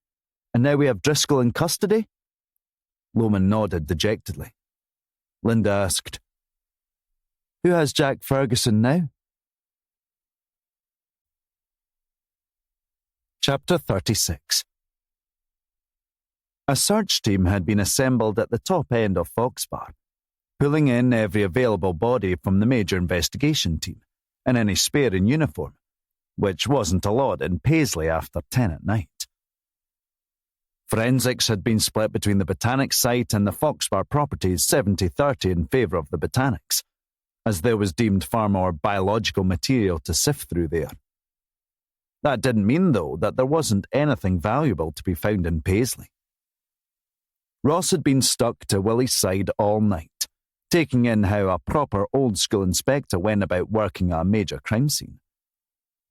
Speaker 2: and now we have Driscoll in custody? Lomond nodded dejectedly. Linda asked, "Who has Jack Ferguson now?" Chapter 36. A search team had been assembled at the top end of Foxbar, pulling in every available body from the major investigation team and any spare in uniform, which wasn't a lot in Paisley after 10 at night. Forensics had been split between the Botanics site and the Foxbar properties 70-30 in favour of the Botanics, as there was deemed far more biological material to sift through there. That didn't mean, though, that there wasn't anything valuable to be found in Paisley. Ross had been stuck to Willie's side all night, taking in how a proper old-school inspector went about working a major crime scene.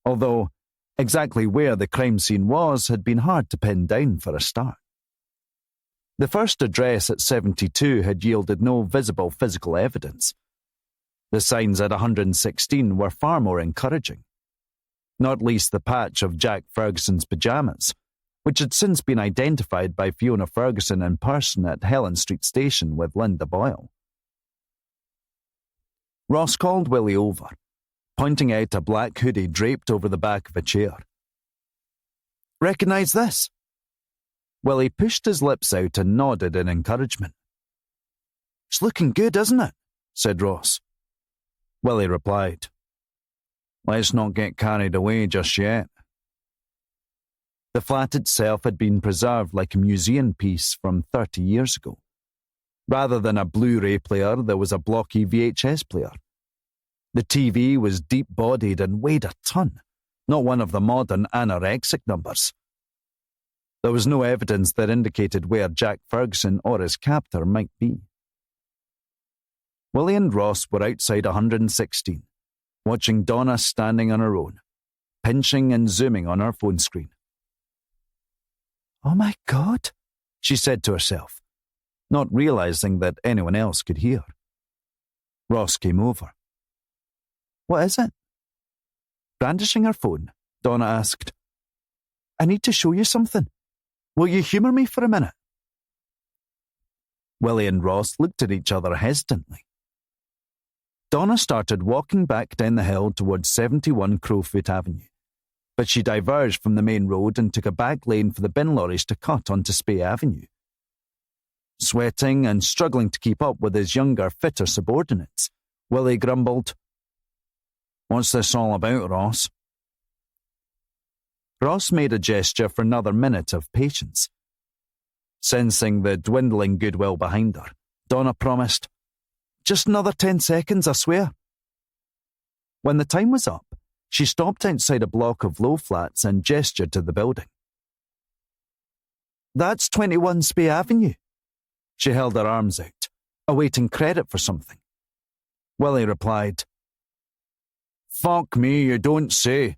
Speaker 2: Although exactly where the crime scene was had been hard to pin down for a start. The first address at 72 had yielded no visible physical evidence. The signs at 116 were far more encouraging, not least the patch of Jack Ferguson's pyjamas, which had since been identified by Fiona Ferguson in person at Helen Street Station with Linda Boyle. Ross called Willie over, pointing out a black hoodie draped over the back of a chair. "Recognise this?" Willie pushed his lips out and nodded in encouragement. "It's looking good, isn't it?" said Ross. Willie replied, "Let's not get carried away just yet." The flat itself had been preserved like a museum piece from 30 years ago. Rather than a Blu-ray player, there was a blocky VHS player. The TV was deep-bodied and weighed a ton, not one of the modern anorexic numbers. There was no evidence that indicated where Jack Ferguson or his captor might be. Willie and Ross were outside 116, watching Donna standing on her own, pinching and zooming on her phone screen. "Oh my God," she said to herself, not realizing that anyone else could hear. Ross came over. "What is it?" Brandishing her phone, Donna asked, "I need to show you something. Will you humour me for a minute?" Willie and Ross looked at each other hesitantly. Donna started walking back down the hill towards 71 Crowfoot Avenue, but she diverged from the main road and took a back lane for the bin lorries to cut onto Spey Avenue. Sweating and struggling to keep up with his younger, fitter subordinates, Willie grumbled, "What's this all about, Ross?" Ross made a gesture for another minute of patience. Sensing the dwindling goodwill behind her, Donna promised, "Just another 10 seconds, I swear." When the time was up, she stopped outside a block of low flats and gestured to the building. "That's 21 Spey Avenue." She held her arms out, awaiting credit for something. Willie replied, "Fuck me, you don't say.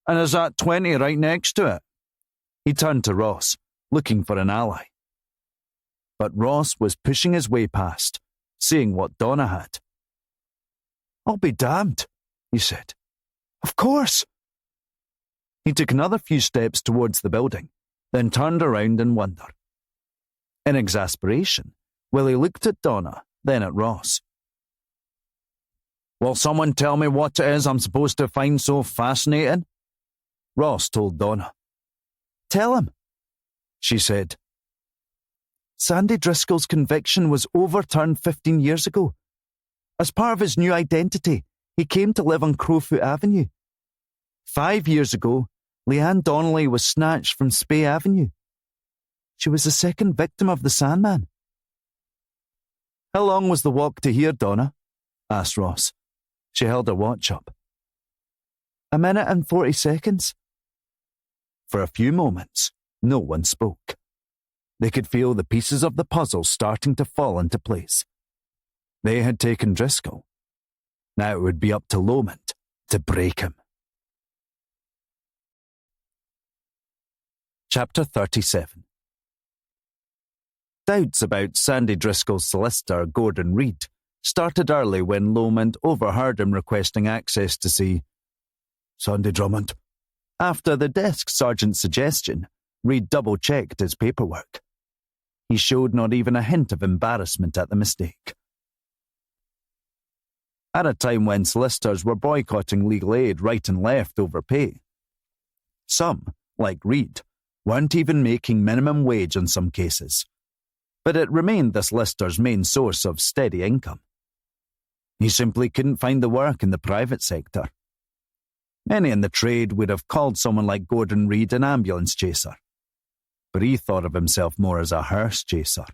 Speaker 2: And there's that 20 right next to it." He turned to Ross, looking for an ally. But Ross was pushing his way past, seeing what Donna had. "I'll be damned," he said. "Of course." He took another few steps towards the building, then turned around in wonder. In exasperation, Willie looked at Donna, then at Ross. "Will someone tell me what it is I'm supposed to find so fascinating?" Ross told Donna. "Tell him," she said. "Sandy Driscoll's conviction was overturned 15 years ago. As part of his new identity, he came to live on Crowfoot Avenue. 5 years ago, Leanne Donnelly was snatched from Spey Avenue. She was the second victim of the Sandman." "How long was the walk to here, Donna?" asked Ross. She held her watch up. "1 minute and 40 seconds. For a few moments, no one spoke. They could feel the pieces of the puzzle starting to fall into place. They had taken Driscoll. Now it would be up to Lomond to break him. Chapter 37. Doubts about Sandy Driscoll's solicitor, Gordon Reed, started early when Lomond overheard him requesting access to see
Speaker 1: Sandy Drummond.
Speaker 2: After the desk sergeant's suggestion, Reed double-checked his paperwork. He showed not even a hint of embarrassment at the mistake. At a time when solicitors were boycotting legal aid right and left over pay, some, like Reed, weren't even making minimum wage in some cases, but it remained the solicitor's main source of steady income. He simply couldn't find the work in the private sector. Many in the trade would have called someone like Gordon Reed an ambulance chaser, but he thought of himself more as a hearse chaser.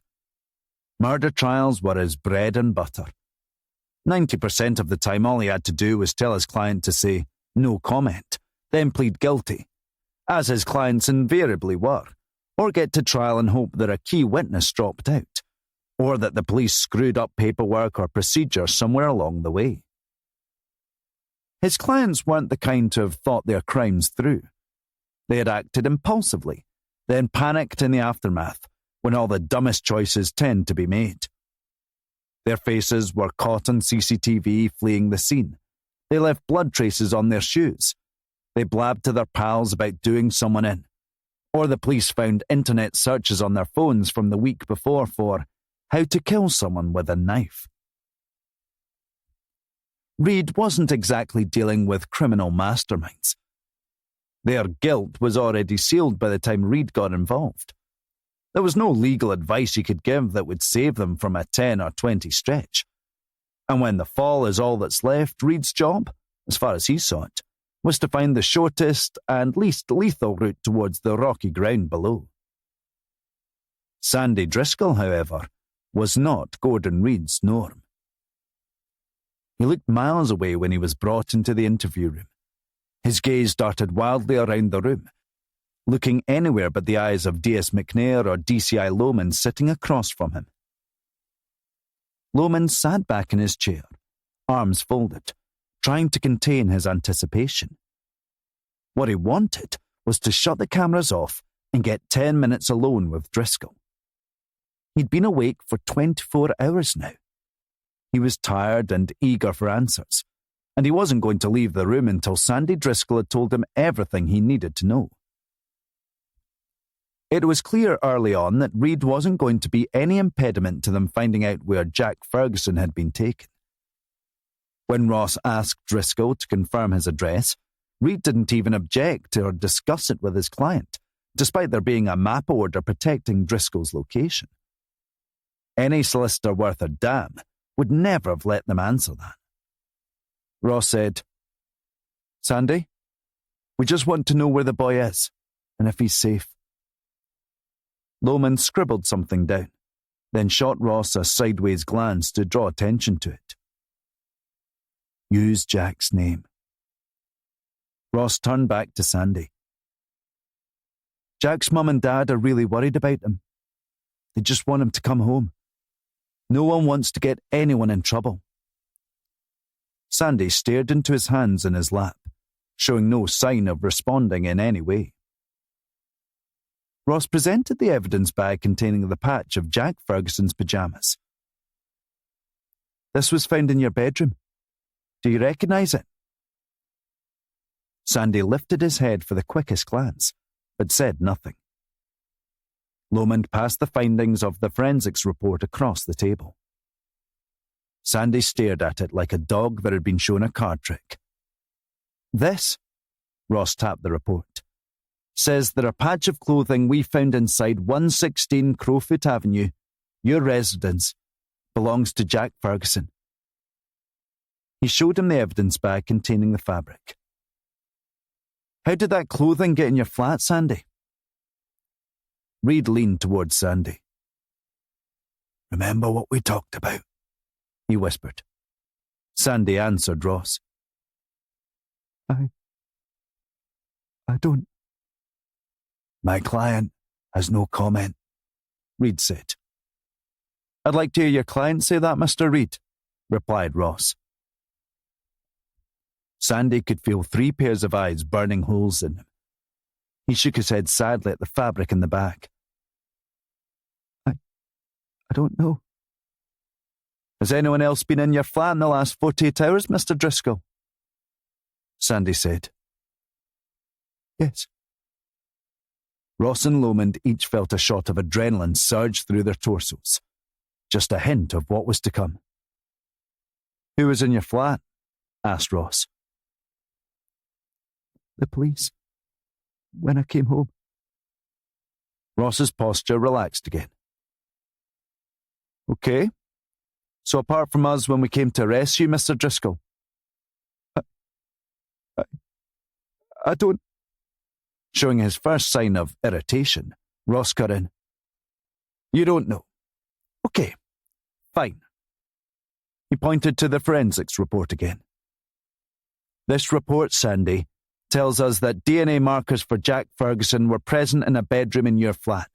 Speaker 2: Murder trials were his bread and butter. 90% of the time all he had to do was tell his client to say, "No comment," then plead guilty, as his clients invariably were, or get to trial and hope that a key witness dropped out, or that the police screwed up paperwork or procedure somewhere along the way. His clients weren't the kind to have thought their crimes through. They had acted impulsively, then panicked in the aftermath, when all the dumbest choices tend to be made. Their faces were caught on CCTV fleeing the scene. They left blood traces on their shoes. They blabbed to their pals about doing someone in. Or the police found internet searches on their phones from the week before for how to kill someone with a knife. Reed wasn't exactly dealing with criminal masterminds. Their guilt was already sealed by the time Reed got involved. There was no legal advice he could give that would save them from a 10 or 20 stretch. And when the fall is all that's left, Reed's job, as far as he saw it, was to find the shortest and least lethal route towards the rocky ground below. Sandy Driscoll, however, was not Gordon Reed's norm. He looked miles away when he was brought into the interview room. His gaze darted wildly around the room, looking anywhere but the eyes of D.S. McNair or DCI Lomond sitting across from him. Lomond sat back in his chair, arms folded, trying to contain his anticipation. What he wanted was to shut the cameras off and get 10 minutes alone with Driscoll. He'd been awake for 24 hours now. He was tired and eager for answers, and he wasn't going to leave the room until Sandy Driscoll had told him everything he needed to know. It was clear early on that Reed wasn't going to be any impediment to them finding out where Jack Ferguson had been taken. When Ross asked Driscoll to confirm his address, Reed didn't even object or discuss it with his client, despite there being a map order protecting Driscoll's location. Any solicitor worth a damn would never have let them answer that. Ross said, "Sandy, we just want to know where the boy is, and if he's safe." Lomond scribbled something down, then shot Ross a sideways glance to draw attention to it. "Use Jack's name." Ross turned back to Sandy. "Jack's mum and dad are really worried about him. They just want him to come home. No one wants to get anyone in trouble." Sandy stared into his hands in his lap, showing no sign of responding in any way. Ross presented the evidence bag containing the patch of Jack Ferguson's pyjamas. "This was found in your bedroom. Do you recognise it?" Sandy lifted his head for the quickest glance, but said nothing. Lomond passed the findings of the forensics report across the table. Sandy stared at it like a dog that had been shown a card trick. "This," Ross tapped the report, "says that a patch of clothing we found inside 116 Crowfoot Avenue, your residence, belongs to Jack Ferguson." He showed him the evidence bag containing the fabric. "How did that clothing get in your flat, Sandy?" Reed leaned towards Sandy. "Remember what we talked about?" he whispered. Sandy answered Ross. I don't." "My client has no comment," Reed said. "I'd like to hear your client say that, Mr. Reed," replied Ross. Sandy could feel 3 pairs of eyes burning holes in him. He shook his head sadly at the fabric in the bag. I don't know." "Has anyone else been in your flat in the last 48 hours, Mr. Driscoll?" Sandy said. Yes. Ross and Lomond each felt a shot of adrenaline surge through their torsos. Just a hint of what was to come. Who was in your flat? Asked Ross. The police. When I came home. Ross's posture relaxed again. Okay. So apart from us when we came to arrest you, Mr. Driscoll? I don't... Showing his first sign of irritation, Ross cut in. You don't know. Okay, fine. He pointed to the forensics report again. This report, Sandy, tells us that DNA markers for Jack Ferguson were present in a bedroom in your flat.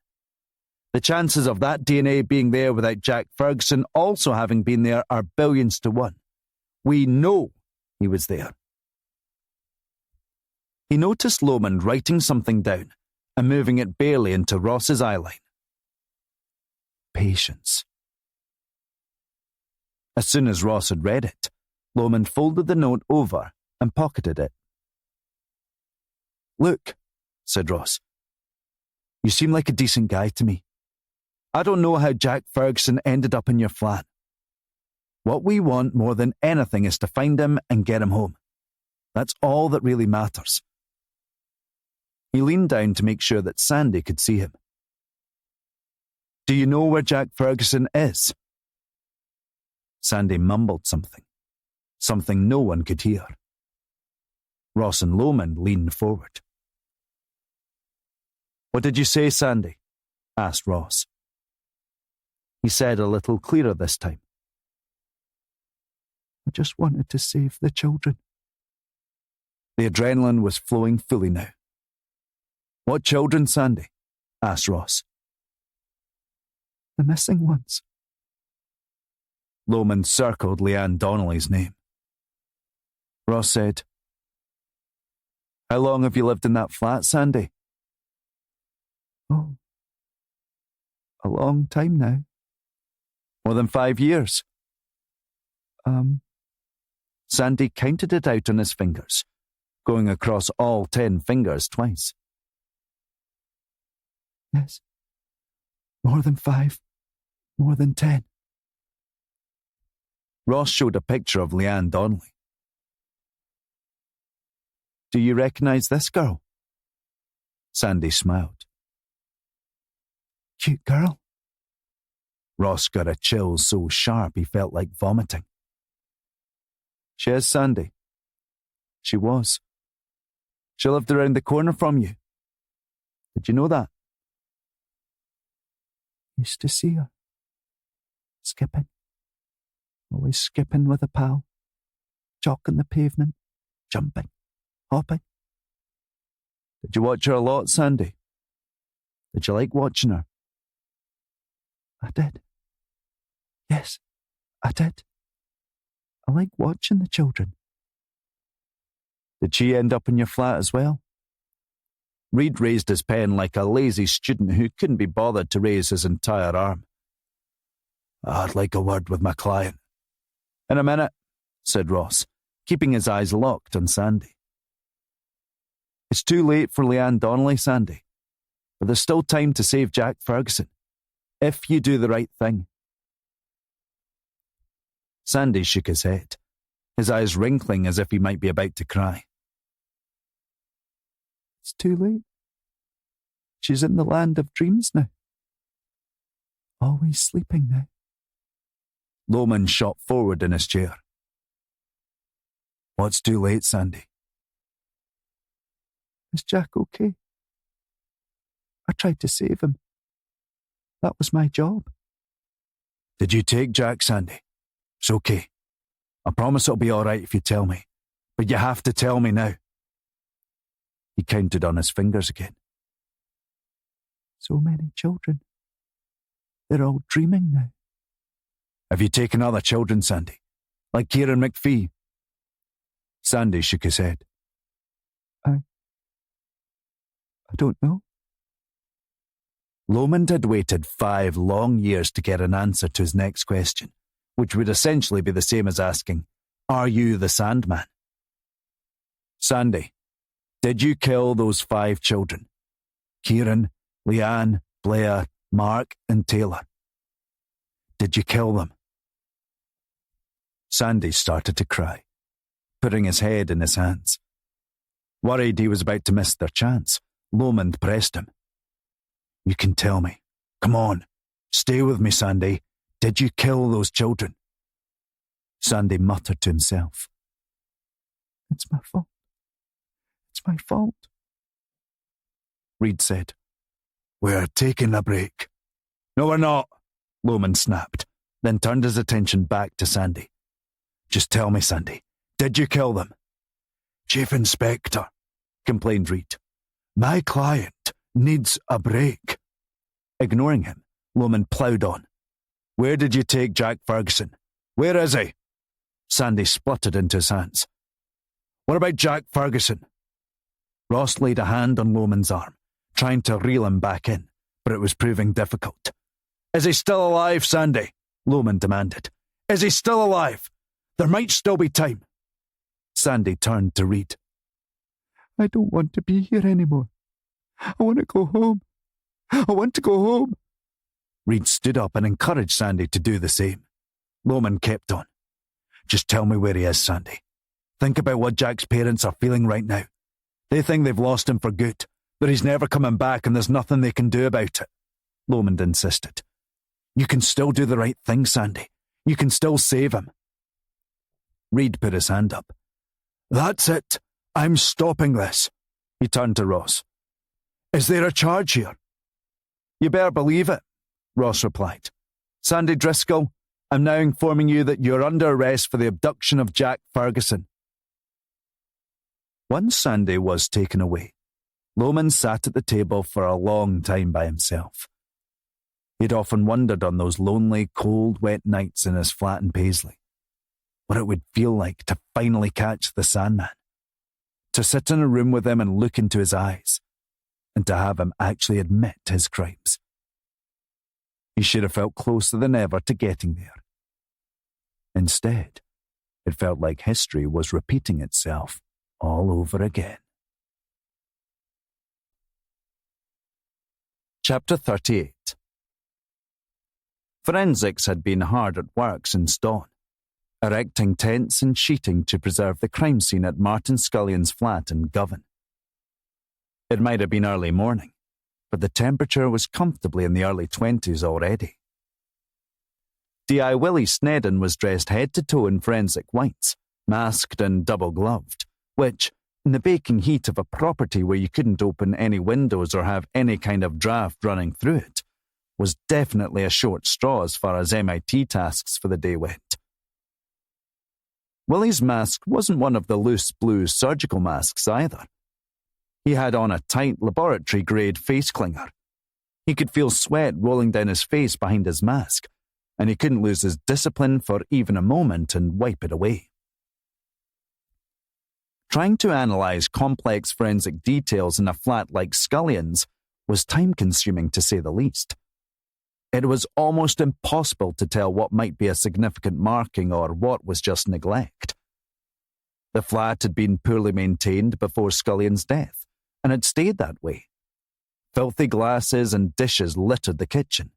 Speaker 2: The chances of that DNA being there without Jack Ferguson also having been there are billions to one. We know he was there. He noticed Lomond writing something down and moving it barely into Ross's eyeline. Patience. As soon as Ross had read it, Lomond folded the note over and pocketed it. Look, said Ross. You seem like a decent guy to me. I don't know how Jack Ferguson ended up in your flat. What we want more than anything is to find him and get him home. That's all that really matters. He leaned down to make sure that Sandy could see him. Do you know where Jack Ferguson is? Sandy mumbled something no one could hear. Ross and Lomond leaned forward. What did you say, Sandy? Asked Ross. He said a little clearer this time. I just wanted to save the children. The adrenaline was flowing fully now. What children, Sandy? Asked Ross. The missing ones. Lomond circled Leanne Donnelly's name. Ross said, How long have you lived in that flat, Sandy? Oh, a long time now. More than 5 years? Sandy counted it out on his fingers, going across all 10 fingers twice. Yes. More than 5. More than 10. Ross showed a picture of Leanne Donnelly. Do you recognize this girl? Sandy smiled. Cute girl. Ross got a chill so sharp he felt like vomiting. She is, Sandy. She was. She lived around the corner from you. Did you know that? Used to see her. Skipping. Always skipping with a pal. Chalking the pavement. Jumping. Hopping. Did you watch her a lot, Sandy? Did you like watching her? I did. Yes, I did. I like watching the children. Did she end up in your flat as well? Reed raised his pen like a lazy student who couldn't be bothered to raise his entire arm. I'd like a word with my client. In a minute, said Ross, keeping his eyes locked on Sandy. It's too late for Leanne Donnelly, Sandy, but there's still time to save Jack Ferguson, if you do the right thing. Sandy shook his head, his eyes wrinkling as if he might be about to cry. It's too late. She's in the land of dreams now. Always sleeping now. Lomond shot forward in his chair. What's too late, Sandy? Is Jack okay? I tried to save him. That was my job. Did you take Jack, Sandy? It's okay. I promise it'll be all right if you tell me. But you have to tell me now. He counted on his fingers again. So many children. They're all dreaming now. Have you taken other children, Sandy? Like Kieran McPhee? Sandy shook his head. I don't know. Lomond had waited 5 long years to get an answer to his next question, which would essentially be the same as asking, Are you the Sandman? Sandy, Did you kill those 5 children? Kieran, Leanne, Blair, Mark, and Taylor. Did you kill them? Sandy started to cry, putting his head in his hands. Worried he was about to miss their chance, Lomond pressed him. You can tell me. Come on. Stay with me, Sandy. Did you kill those children? Sandy muttered to himself. It's my fault. It's my fault. Reed said, We're taking a break. No, we're not, Lomond snapped, then turned his attention back to Sandy. Just tell me, Sandy, did you kill them? Chief Inspector, complained Reed. My client needs a break. Ignoring him, Lomond ploughed on. Where did you take Jack Ferguson? Where is he? Sandy spluttered into his hands. What about Jack Ferguson? Ross laid a hand on Lomond's arm, trying to reel him back in, but it was proving difficult. Is he still alive, Sandy? Lomond demanded. Is he still alive? There might still be time. Sandy turned to Reed. I don't want to be here anymore. I want to go home. I want to go home. Reed stood up and encouraged Sandy to do the same. Lomond kept on. Just tell me where he is, Sandy. Think about what Jack's parents are feeling right now. They think they've lost him for good, that he's never coming back and there's nothing they can do about it. Lomond insisted. You can still do the right thing, Sandy. You can still save him. Reed put his hand up. That's it. I'm stopping this. He turned to Ross. Is there a charge here? You better believe it, Ross replied. Sandy Driscoll, I'm now informing you that you're under arrest for the abduction of Jack Ferguson. Once Sandy was taken away, Lomond sat at the table for a long time by himself. He'd often wondered on those lonely, cold, wet nights in his flat in Paisley, what it would feel like to finally catch the Sandman, to sit in a room with him and look into his eyes, and to have him actually admit his crimes. He should have felt closer than ever to getting there. Instead, it felt like history was repeating itself all over again. Chapter 38. Forensics had been hard at work since dawn, erecting tents and sheeting to preserve the crime scene at Martin Scullion's flat in Govan. It might have been early morning, but the temperature was comfortably in the early 20s already. D.I. Willie Snedden was dressed head to toe in forensic whites, masked and double-gloved, which, in the baking heat of a property where you couldn't open any windows or have any kind of draft running through it, was definitely a short straw as far as MIT tasks for the day went. Willie's mask wasn't one of the loose blue surgical masks either. He had on a tight laboratory-grade face clinger. He could feel sweat rolling down his face behind his mask, and he couldn't lose his discipline for even a moment and wipe it away. Trying to analyse complex forensic details in a flat like Scullion's was time-consuming to say the least. It was almost impossible to tell what might be a significant marking or what was just neglect. The flat had been poorly maintained before Scullion's death, and had stayed that way. Filthy glasses and dishes littered the kitchen.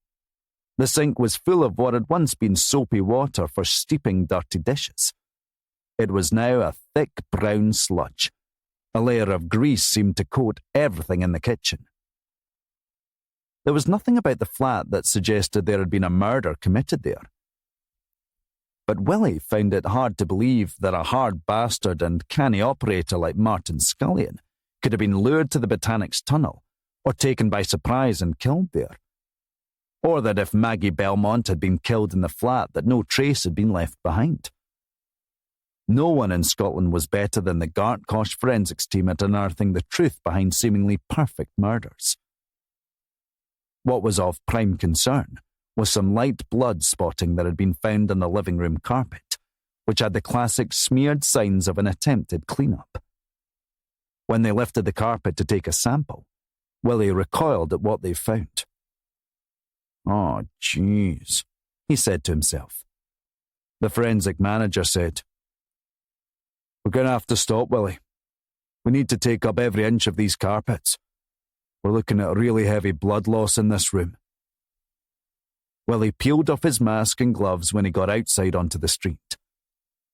Speaker 2: The sink was full of what had once been soapy water for steeping dirty dishes. It was now a thick brown sludge. A layer of grease seemed to coat everything in the kitchen. There was nothing about the flat that suggested there had been a murder committed there. But Willie found it hard to believe that a hard bastard and canny operator like Martin Scullion could have been lured to the Botanics Tunnel or taken by surprise and killed there. Or that if Maggie Belmont had been killed in the flat, that no trace had been left behind. No one in Scotland was better than the Gartcosh forensics team at unearthing the truth behind seemingly perfect murders. What was of prime concern was some light blood spotting that had been found on the living room carpet, which had the classic smeared signs of an attempted clean-up. When they lifted the carpet to take a sample, Willie recoiled at what they found. "Oh, jeez," he said to himself. The forensic manager said, "We're going to have to stop, Willie. We need to take up every inch of these carpets. We're looking at really heavy blood loss in this room. Willie peeled off his mask and gloves when he got outside onto the street.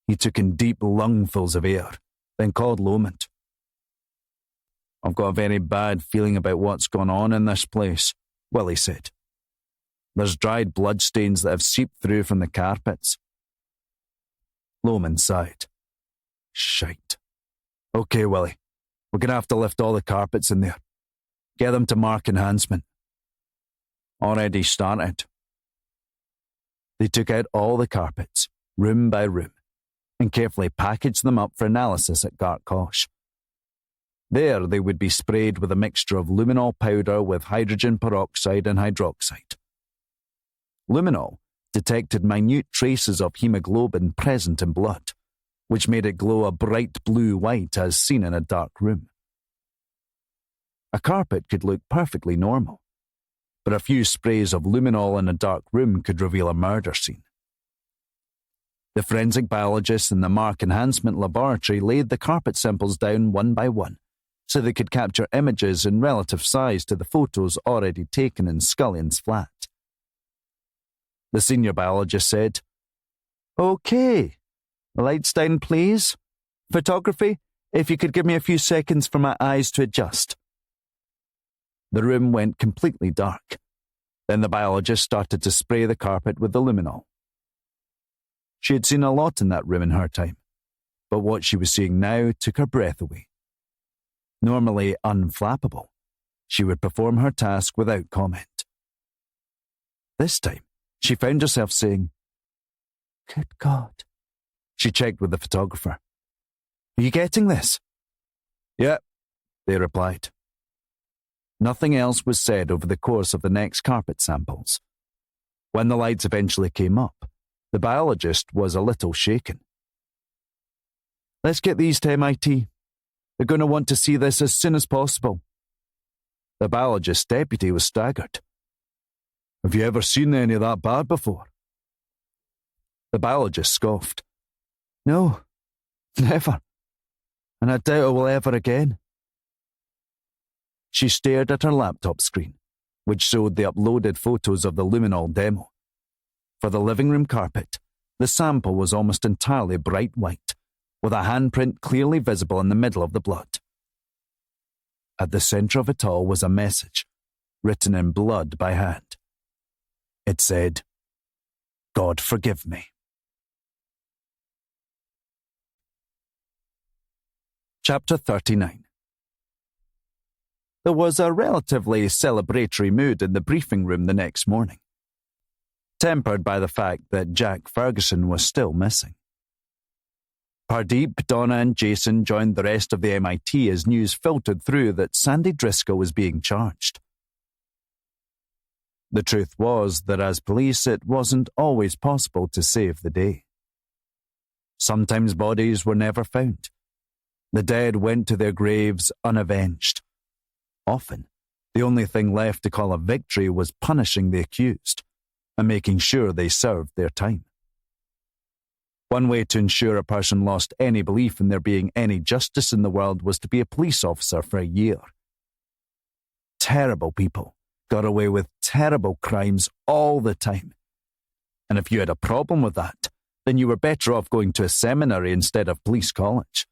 Speaker 2: He took in deep lungfuls of air, then called Lomond. I've got a very bad feeling about what's gone on in this place, Willie said. There's dried bloodstains that have seeped through from the carpets. Lomond sighed. Shite. Okay, Willie. We're going to have to lift all the carpets in there. Get them to mark enhancement. Already started. They took out all the carpets, room by room, and carefully packaged them up for analysis at Gartcosh. There they would be sprayed with a mixture of luminol powder with hydrogen peroxide and hydroxide. Luminol detected minute traces of hemoglobin present in blood, which made it glow a bright blue-white as seen in a dark room. A carpet could look perfectly normal, but a few sprays of luminol in a dark room could reveal a murder scene. The forensic biologists in the Mark Enhancement Laboratory laid the carpet samples down one by one, so they could capture images in relative size to the photos already taken in Scullion's flat. The senior biologist said, "Okay, lights down, please. Photography, if you could give me a few seconds for my eyes to adjust." The room went completely dark. Then the biologist started to spray the carpet with the luminol. She had seen a lot in that room in her time, but what she was seeing now took her breath away. Normally unflappable, she would perform her task without comment. This time, she found herself saying, "Good God." She checked with the photographer. "Are you getting this?" "Yep," they replied. Nothing else was said over the course of the next carpet samples. When the lights eventually came up, the biologist was a little shaken. "Let's get these to MIT. They're going to want to see this as soon as possible." The biologist's deputy was staggered. "Have you ever seen any of that bad before?" The biologist scoffed. "No, never. And I doubt I will ever again." She stared at her laptop screen, which showed the uploaded photos of the luminol demo. For the living room carpet, the sample was almost entirely bright white, with a handprint clearly visible in the middle of the blood. At the center of it all was a message, written in blood by hand. It said, "God forgive me." Chapter 39. There was a relatively celebratory mood in the briefing room the next morning, tempered by the fact that Jack Ferguson was still missing. Pardeep, Donna and Jason joined the rest of the MIT as news filtered through that Sandy Driscoll was being charged. The truth was that as police it wasn't always possible to save the day. Sometimes bodies were never found. The dead went to their graves unavenged. Often, the only thing left to call a victory was punishing the accused and making sure they served their time. One way to ensure a person lost any belief in there being any justice in the world was to be a police officer for a year. Terrible people got away with terrible crimes all the time. And if you had a problem with that, then you were better off going to a seminary instead of police college.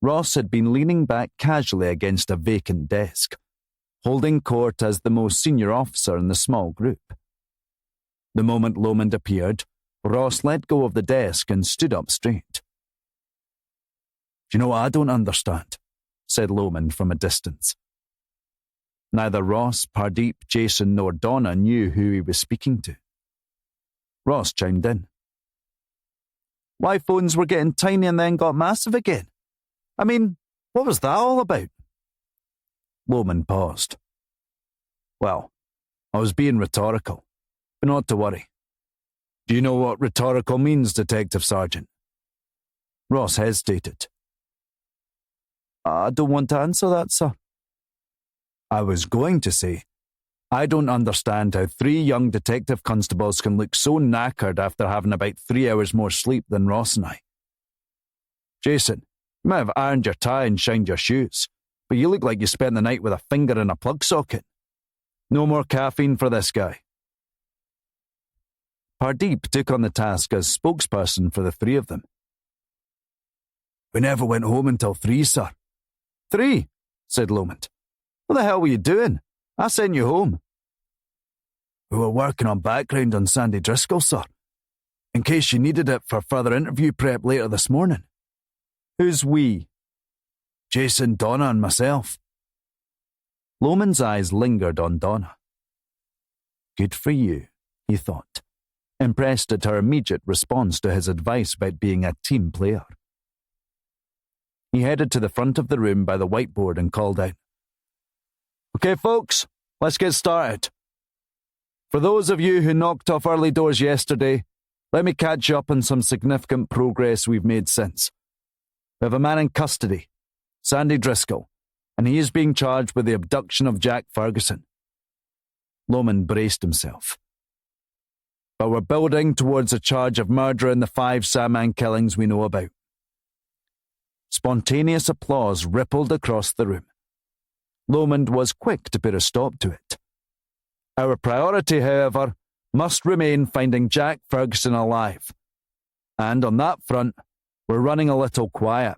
Speaker 2: Ross had been leaning back casually against a vacant desk, holding court as the most senior officer in the small group. The moment Lomond appeared, Ross let go of the desk and stood up straight. "Do you know what I don't understand?" said Lomond from a distance. Neither Ross, Pardeep, Jason nor Donna knew who he was speaking to. Ross chimed in. "Why phones were getting tiny and then got massive again? I mean, what was that all about?" Lomond paused. "Well, I was being rhetorical, but not to worry. Do you know what rhetorical means, Detective Sergeant?" Ross hesitated. "I don't want to answer that, sir." "I was going to say, I don't understand how 3 young detective constables can look so knackered after having about 3 hours more sleep than Ross and I. Jason, You might have ironed your tie and shined your shoes, but you look like you spent the night with a finger in a plug socket. No more caffeine for this guy. Pardeep took on the task as spokesperson for the three of them. We never went home until 3, sir. 3, said Lomond. What the hell were you doing? I sent you home. We were working on background on Sandy Driscoll, sir, in case you needed it for further interview prep later this morning. Who's we? Jason, Donna, and myself. Lomond's eyes lingered on Donna. Good for you, he thought, impressed at her immediate response to his advice about being a team player. He headed to the front of the room by the whiteboard and called out, Okay, folks, let's get started. For those of you who knocked off early doors yesterday, let me catch you up on some significant progress we've made since. We have a man in custody, Sandy Driscoll, and he is being charged with the abduction of Jack Ferguson. Lomond braced himself. But we're building towards a charge of murder in the 5 Sandman killings we know about. Spontaneous applause rippled across the room. Lomond was quick to put a stop to it. Our priority, however, must remain finding Jack Ferguson alive. And on that front, we're running a little quiet.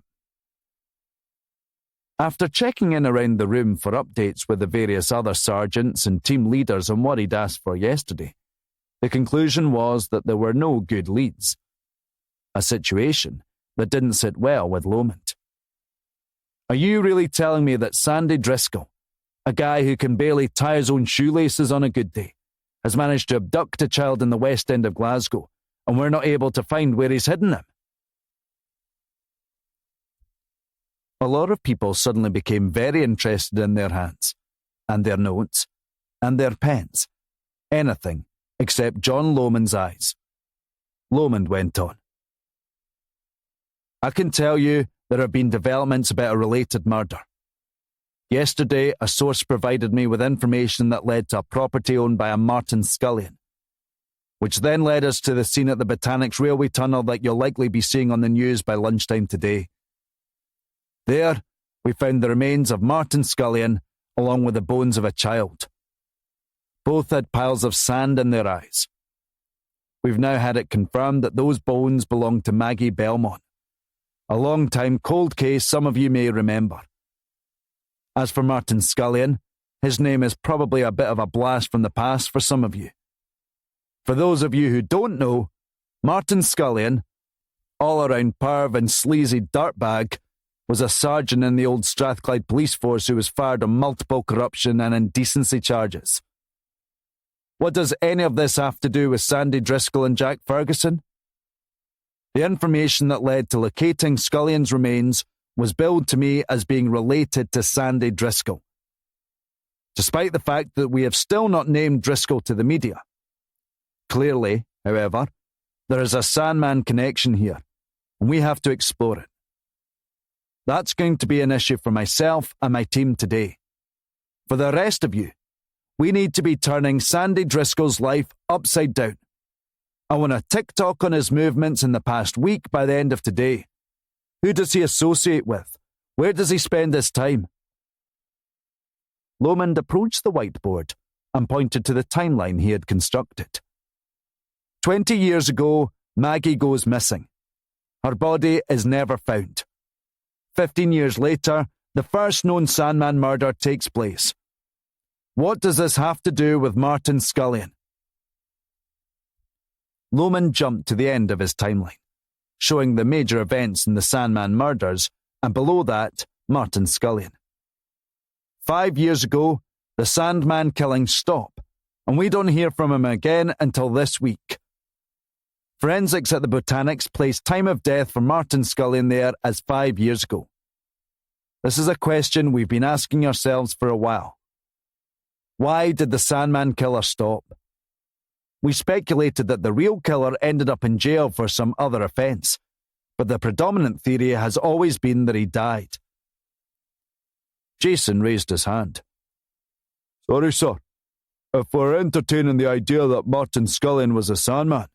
Speaker 2: After checking in around the room for updates with the various other sergeants and team leaders on what he'd asked for yesterday, the conclusion was that there were no good leads. A situation that didn't sit well with Lomond. Are you really telling me that Sandy Driscoll, a guy who can barely tie his own shoelaces on a good day, has managed to abduct a child in the West End of Glasgow, and we're not able to find where he's hidden him? A lot of people suddenly became very interested in their hands, and their notes, and their pens. Anything except John Lomond's eyes. Lomond went on. I can tell you there have been developments about a related murder. Yesterday, a source provided me with information that led to a property owned by a Martin Scullion, which then led us to the scene at the Botanics Railway Tunnel that you'll likely be seeing on the news by lunchtime today. There, we found the remains of Martin Scullion along with the bones of a child. Both had piles of sand in their eyes. We've now had it confirmed that those bones belonged to Maggie Belmont, a long-time cold case some of you may remember. As for Martin Scullion, his name is probably a bit of a blast from the past for some of you. For those of you who don't know, Martin Scullion, all-around perv and sleazy dirtbag, was a sergeant in the old Strathclyde police force who was fired on multiple corruption and indecency charges. What does any of this have to do with Sandy Driscoll and Jack Ferguson? The information that led to locating Scullion's remains was billed to me as being related to Sandy Driscoll. Despite the fact that we have still not named Driscoll to the media. Clearly, however, there is a Sandman connection here, and we have to explore it. That's going to be an issue for myself and my team today. For the rest of you, we need to be turning Sandy Driscoll's life upside down. I want a TikTok on his movements in the past week by the end of today. Who does he associate with? Where does he spend his time? Lomond approached the whiteboard and pointed to the timeline he had constructed. 20 years ago, Maggie goes missing. Her body is never found. 15 years later, the first known Sandman murder takes place. What does this have to do with Martin Scullion? Lomond jumped to the end of his timeline, showing the major events in the Sandman murders, and below that, Martin Scullion. 5 years ago, the Sandman killings stop, and we don't hear from him again until this week. Forensics at the Botanics placed time of death for Martin Scullion there as 5 years ago. This is a question we've been asking ourselves for a while. Why did the Sandman killer stop? We speculated that the real killer ended up in jail for some other offence, but the predominant theory has always been that he died. Jason raised his hand. Sorry, sir. If we're entertaining the idea that Martin Scullion was a Sandman,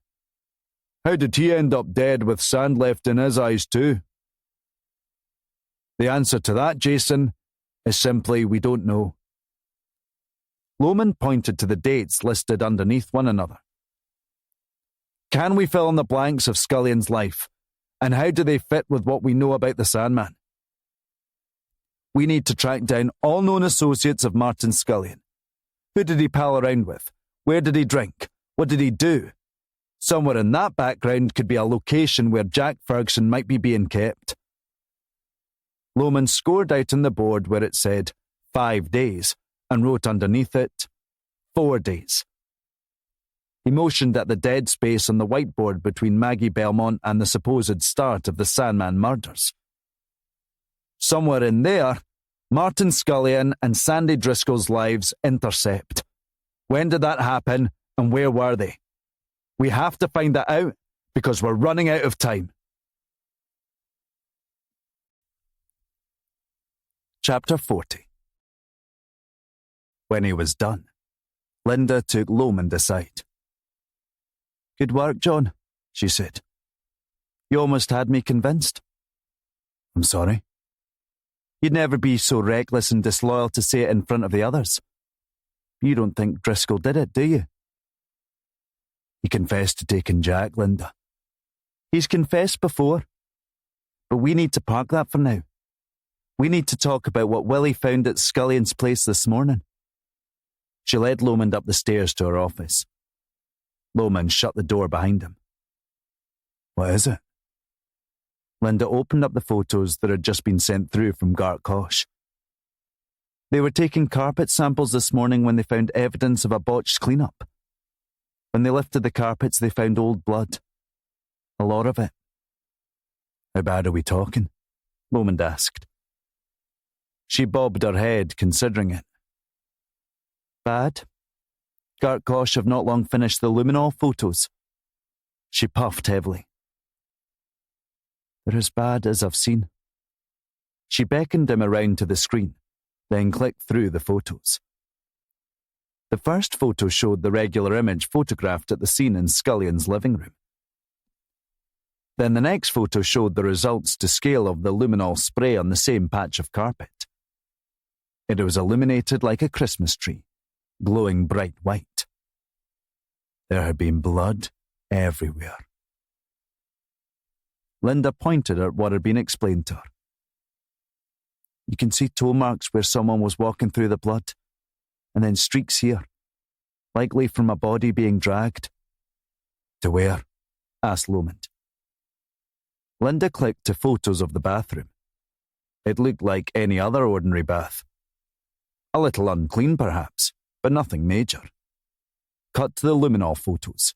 Speaker 2: how did he end up dead with sand left in his eyes too? The answer to that, Jason, is simply we don't know. Lomond pointed to the dates listed underneath one another. Can we fill in the blanks of Scullion's life, and how do they fit with what we know about the Sandman? We need to track down all known associates of Martin Scullion. Who did he pal around with? Where did he drink? What did he do? Somewhere in that background could be a location where Jack Ferguson might be being kept. Lomond scored out on the board where it said 5 days and wrote underneath it 4 days. He motioned at the dead space on the whiteboard between Maggie Belmont and the supposed start of the Sandman murders. Somewhere in there, Martin Scullion and Sandy Driscoll's lives intercept. When did that happen, and where were they? We have to find that out, because we're running out of time. Chapter 40. When he was done, Linda took Lomond aside. Good work, John, she said. You almost had me convinced. I'm sorry. You'd never be so reckless and disloyal to say it in front of the others. You don't think Driscoll did it, do you? He confessed to taking Jack, Linda. He's confessed before. But we need to park that for now. We need to talk about what Willie found at Scullion's place this morning. She led Lomond up the stairs to her office. Lomond shut the door behind him. What is it? Linda opened up the photos that had just been sent through from Gartcosh. They were taking carpet samples this morning when they found evidence of a botched clean-up. When they lifted the carpets, they found old blood. A lot of it. How bad are we talking? Lomond asked. She bobbed her head, considering it. Bad? Gartcosh have not long finished the luminol photos. She puffed heavily. They're as bad as I've seen. She beckoned him around to the screen, then clicked through the photos. The first photo showed the regular image photographed at the scene in Scullion's living room. Then the next photo showed the results to scale of the luminol spray on the same patch of carpet. It was illuminated like a Christmas tree, glowing bright white. There had been blood everywhere. Linda pointed at what had been explained to her. You can see toe marks where someone was walking through the blood, and then streaks here, likely from a body being dragged. To where? Asked Lomond. Linda clicked to photos of the bathroom. It looked like any other ordinary bath. A little unclean, perhaps, but nothing major. Cut to the luminol photos,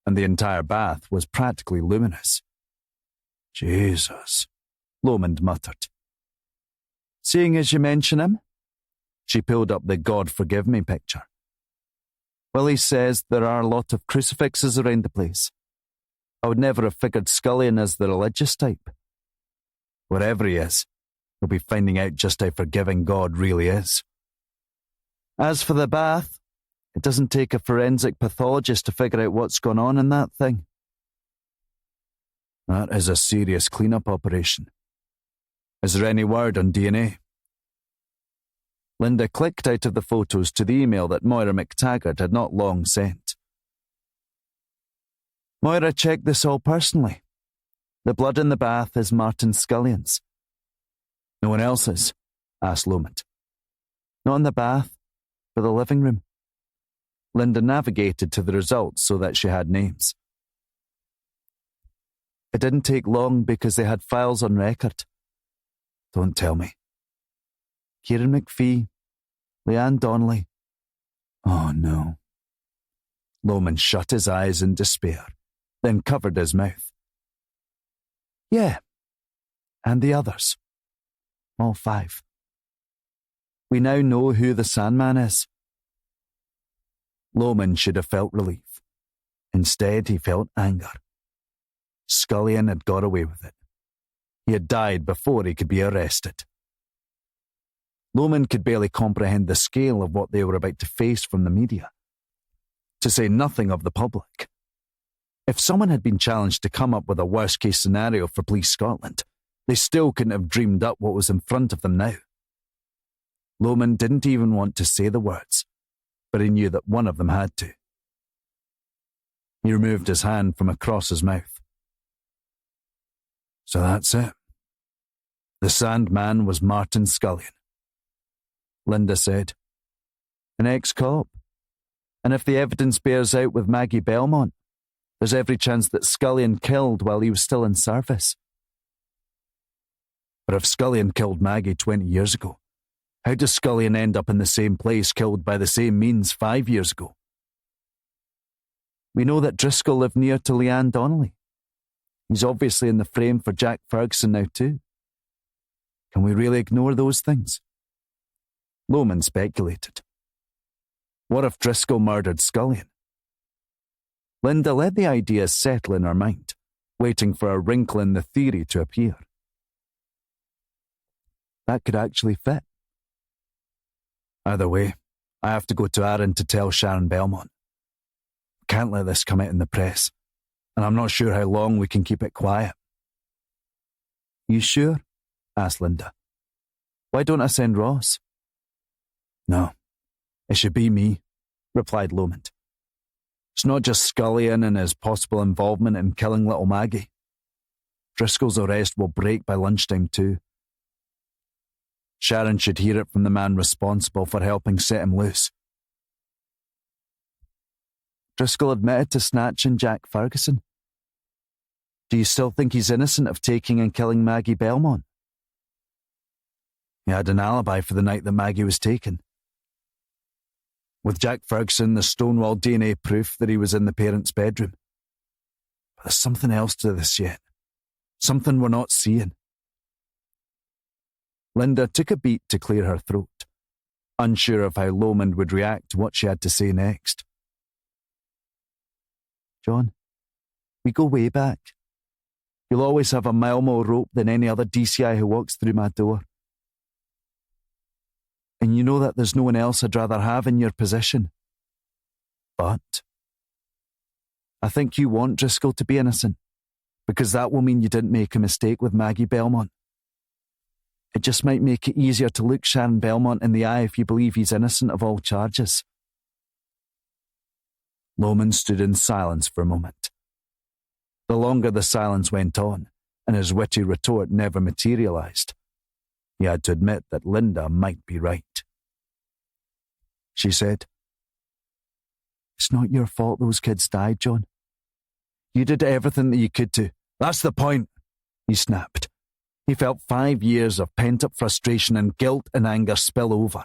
Speaker 2: and the entire bath was practically luminous. Jesus, Lomond muttered. Seeing as you mention him, she pulled up the God forgive me picture. Willie says there are a lot of crucifixes around the place. I would never have figured Scullion as the religious type. Wherever he is, he'll be finding out just how forgiving God really is. As for the bath, it doesn't take a forensic pathologist to figure out what's gone on in that thing. That is a serious clean-up operation. Is there any word on DNA? Linda clicked out of the photos to the email that Moira McTaggart had not long sent. Moira checked this all personally. The blood in the bath is Martin Scullion's. No one else's? Asked Lomond. Not in the bath, but the living room. Linda navigated to the results so that she had names. It didn't take long because they had files on record. Don't tell me. Kieran McPhee, Leanne Donnelly. Oh no. Lomond shut his eyes in despair, then covered his mouth. Yeah, and the others. All 5. We now know who the Sandman is. Lomond should have felt relief. Instead, he felt anger. Scullion had got away with it. He had died before he could be arrested. Lomond could barely comprehend the scale of what they were about to face from the media, to say nothing of the public. If someone had been challenged to come up with a worst-case scenario for Police Scotland, They still couldn't have dreamed up what was in front of them now. Lomond didn't even want to say the words, but he knew that one of them had to. He removed his hand from across his mouth. So that's it. The Sandman was Martin Scullion. Linda said, an ex-cop. And if the evidence bears out with Maggie Belmont, there's every chance that Scullion killed while he was still in service. But if Scullion killed Maggie 20 years ago, how does Scullion end up in the same place killed by the same means 5 years ago? We know that Driscoll lived near to Leanne Donnelly. He's obviously in the frame for Jack Ferguson now too. Can we really ignore those things? Lomond speculated. What if Driscoll murdered Scullion? Linda let the idea settle in her mind, waiting for a wrinkle in the theory to appear. That could actually fit. Either way, I have to go to Arran to tell Sharon Belmont. Can't let this come out in the press, and I'm not sure how long we can keep it quiet. You sure? Asked Linda. Why don't I send Ross? No, it should be me, replied Lomond. It's not just Scullion and his possible involvement in killing little Maggie. Driscoll's arrest will break by lunchtime too. Sharon should hear it from the man responsible for helping set him loose. Driscoll admitted to snatching Jack Ferguson. Do you still think he's innocent of taking and killing Maggie Belmont? He had an alibi for the night that Maggie was taken. With Jack Ferguson, there's Stonewall DNA proof that he was in the parents' bedroom. But there's something else to this yet. Something we're not seeing. Linda took a beat to clear her throat, unsure of how Lomond would react to what she had to say next. John, we go way back. You'll always have a mile more rope than any other DCI who walks through my door. And you know that there's no one else I'd rather have in your position. But I think you want Driscoll to be innocent, because that will mean you didn't make a mistake with Maggie Belmont. It just might make it easier to look Sharon Belmont in the eye if you believe he's innocent of all charges. Lomond stood in silence for a moment. The longer the silence went on, and his witty retort never materialized, he had to admit that Linda might be right. She said, It's not your fault those kids died, John. You did everything that you could to. That's the point, he snapped. He felt 5 years of pent-up frustration and guilt and anger spill over.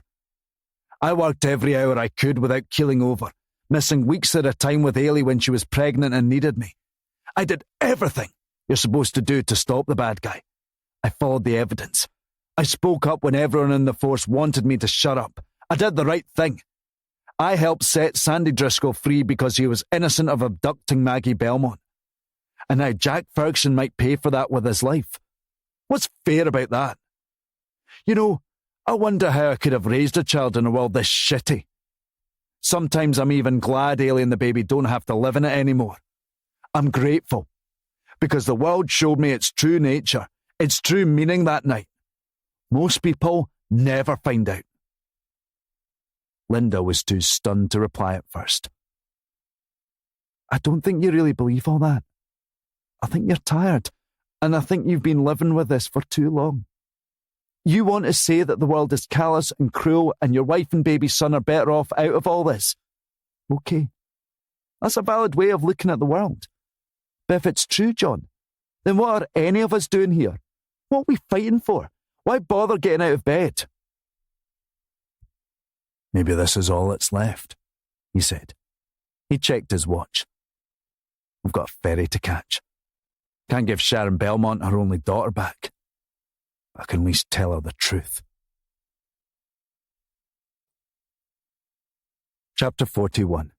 Speaker 2: I worked every hour I could without keeling over, missing weeks at a time with Ailey when she was pregnant and needed me. I did everything you're supposed to do to stop the bad guy. I followed the evidence. I spoke up when everyone in the force wanted me to shut up. I did the right thing. I helped set Sandy Driscoll free because he was innocent of abducting Maggie Belmont. And now Jack Ferguson might pay for that with his life. What's fair about that? You know, I wonder how I could have raised a child in a world this shitty. Sometimes I'm even glad Ailey and the baby don't have to live in it anymore. I'm grateful, because the world showed me its true nature, its true meaning that night. Most people never find out. Linda was too stunned to reply at first. I don't think you really believe all that. I think you're tired, and I think you've been living with this for too long. You want to say that the world is callous and cruel and your wife and baby son are better off out of all this. Okay, that's a valid way of looking at the world. But if it's true, John, then what are any of us doing here? What are we fighting for? Why bother getting out of bed? Maybe this is all that's left, he said. He checked his watch. We've got a ferry to catch. Can't give Sharon Belmont her only daughter back. I can at least tell her the truth. Chapter 41.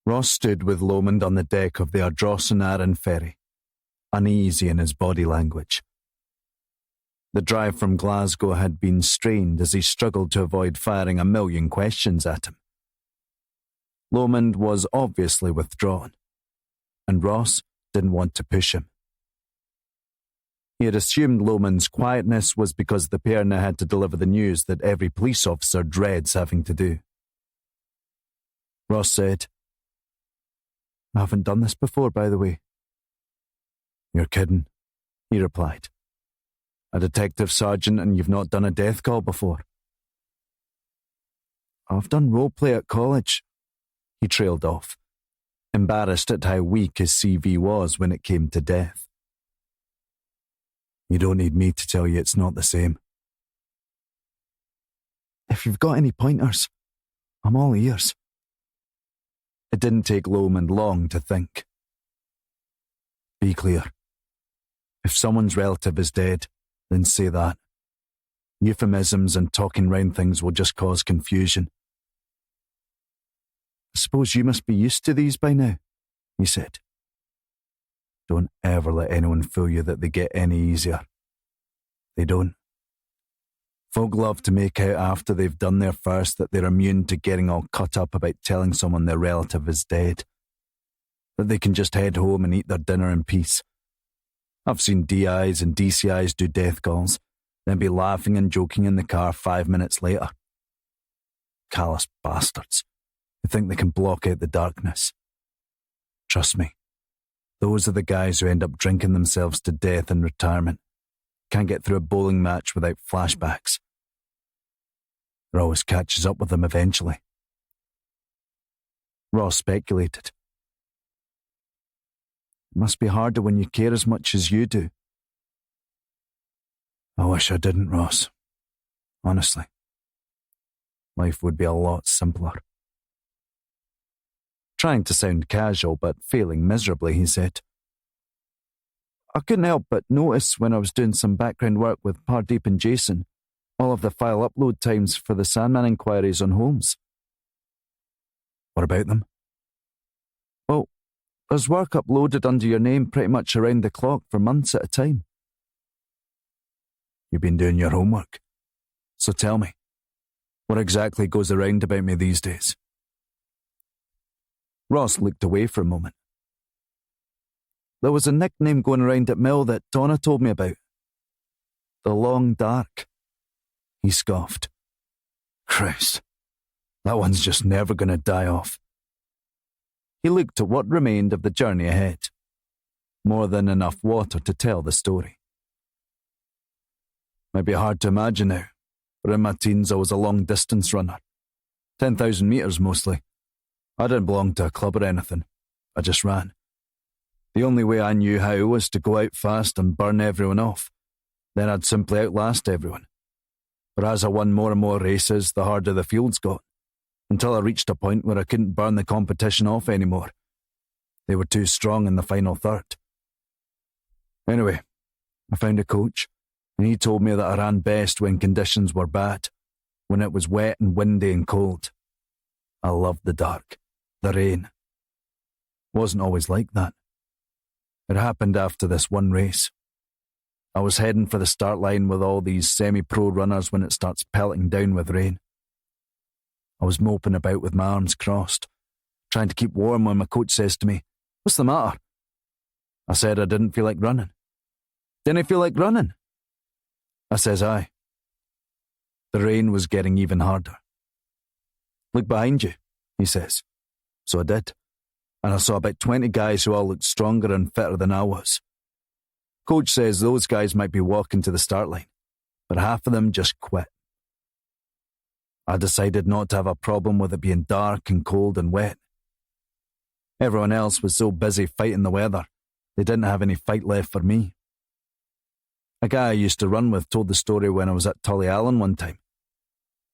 Speaker 2: Ross stood with Lomond on the deck of the Ardrossan Arran ferry, uneasy in his body language. The drive from Glasgow had been strained as he struggled to avoid firing a million questions at him. Lomond was obviously withdrawn, and Ross didn't want to push him. He had assumed Lomond's quietness was because the pair now had to deliver the news that every police officer dreads having to do. Ross said, "I haven't done this before, by the way." "You're kidding," he replied. "A detective sergeant and you've not done a death call before?" "I've done role play at college," he trailed off, embarrassed at how weak his CV was when it came to death. "You don't need me to tell you it's not the same." "If you've got any pointers, I'm all ears." It didn't take Lomond long to think. "Be clear. If someone's relative is dead, then say that. Euphemisms and talking round things will just cause confusion." "I suppose you must be used to these by now," he said. "Don't ever let anyone fool you that they get any easier. They don't. Folk love to make out after they've done their first that they're immune to getting all cut up about telling someone their relative is dead. That they can just head home and eat their dinner in peace. I've seen DIs and DCIs do death calls, then be laughing and joking in the car 5 minutes later. Callous bastards who think they can block out the darkness. Trust me, those are the guys who end up drinking themselves to death in retirement. Can't get through a bowling match without flashbacks. It always catches up with them eventually." Ross speculated. "It must be harder when you care as much as you do." "I wish I didn't, Ross. Honestly. Life would be a lot simpler." Trying to sound casual but failing miserably, he said, "I couldn't help but notice when I was doing some background work with Pardeep and Jason, all of the file upload times for the Sandman inquiries on Holmes." "What about them?" "Well, there's work uploaded under your name pretty much around the clock for months at a time." "You've been doing your homework. So tell me, what exactly goes around about me these days?" Ross looked away for a moment. "There was a nickname going around at Mill that Donna told me about. The Long Dark." He scoffed. "Christ, that one's just never going to die off." He looked at what remained of the journey ahead. More than enough water to tell the story. "Might be hard to imagine now, but in my teens I was a long-distance runner. 10,000 metres mostly. I didn't belong to a club or anything. I just ran. The only way I knew how was to go out fast and burn everyone off. Then I'd simply outlast everyone. But as I won more and more races, the harder the fields got, until I reached a point where I couldn't burn the competition off anymore. They were too strong in the final third. Anyway, I found a coach, and he told me that I ran best when conditions were bad, when it was wet and windy and cold. I loved the dark, the rain. Wasn't always like that. It happened after this one race. I was heading for the start line with all these semi-pro runners when it starts pelting down with rain. I was moping about with my arms crossed, trying to keep warm when my coach says to me, "What's the matter?" I said I didn't feel like running. "Didn't I feel like running?" I says aye. The rain was getting even harder. "Look behind you," he says. So I did, and I saw about 20 guys who all looked stronger and fitter than I was. Coach says those guys might be walking to the start line, but half of them just quit. I decided not to have a problem with it being dark and cold and wet. Everyone else was so busy fighting the weather, they didn't have any fight left for me. A guy I used to run with told the story when I was at Tully Allen one time,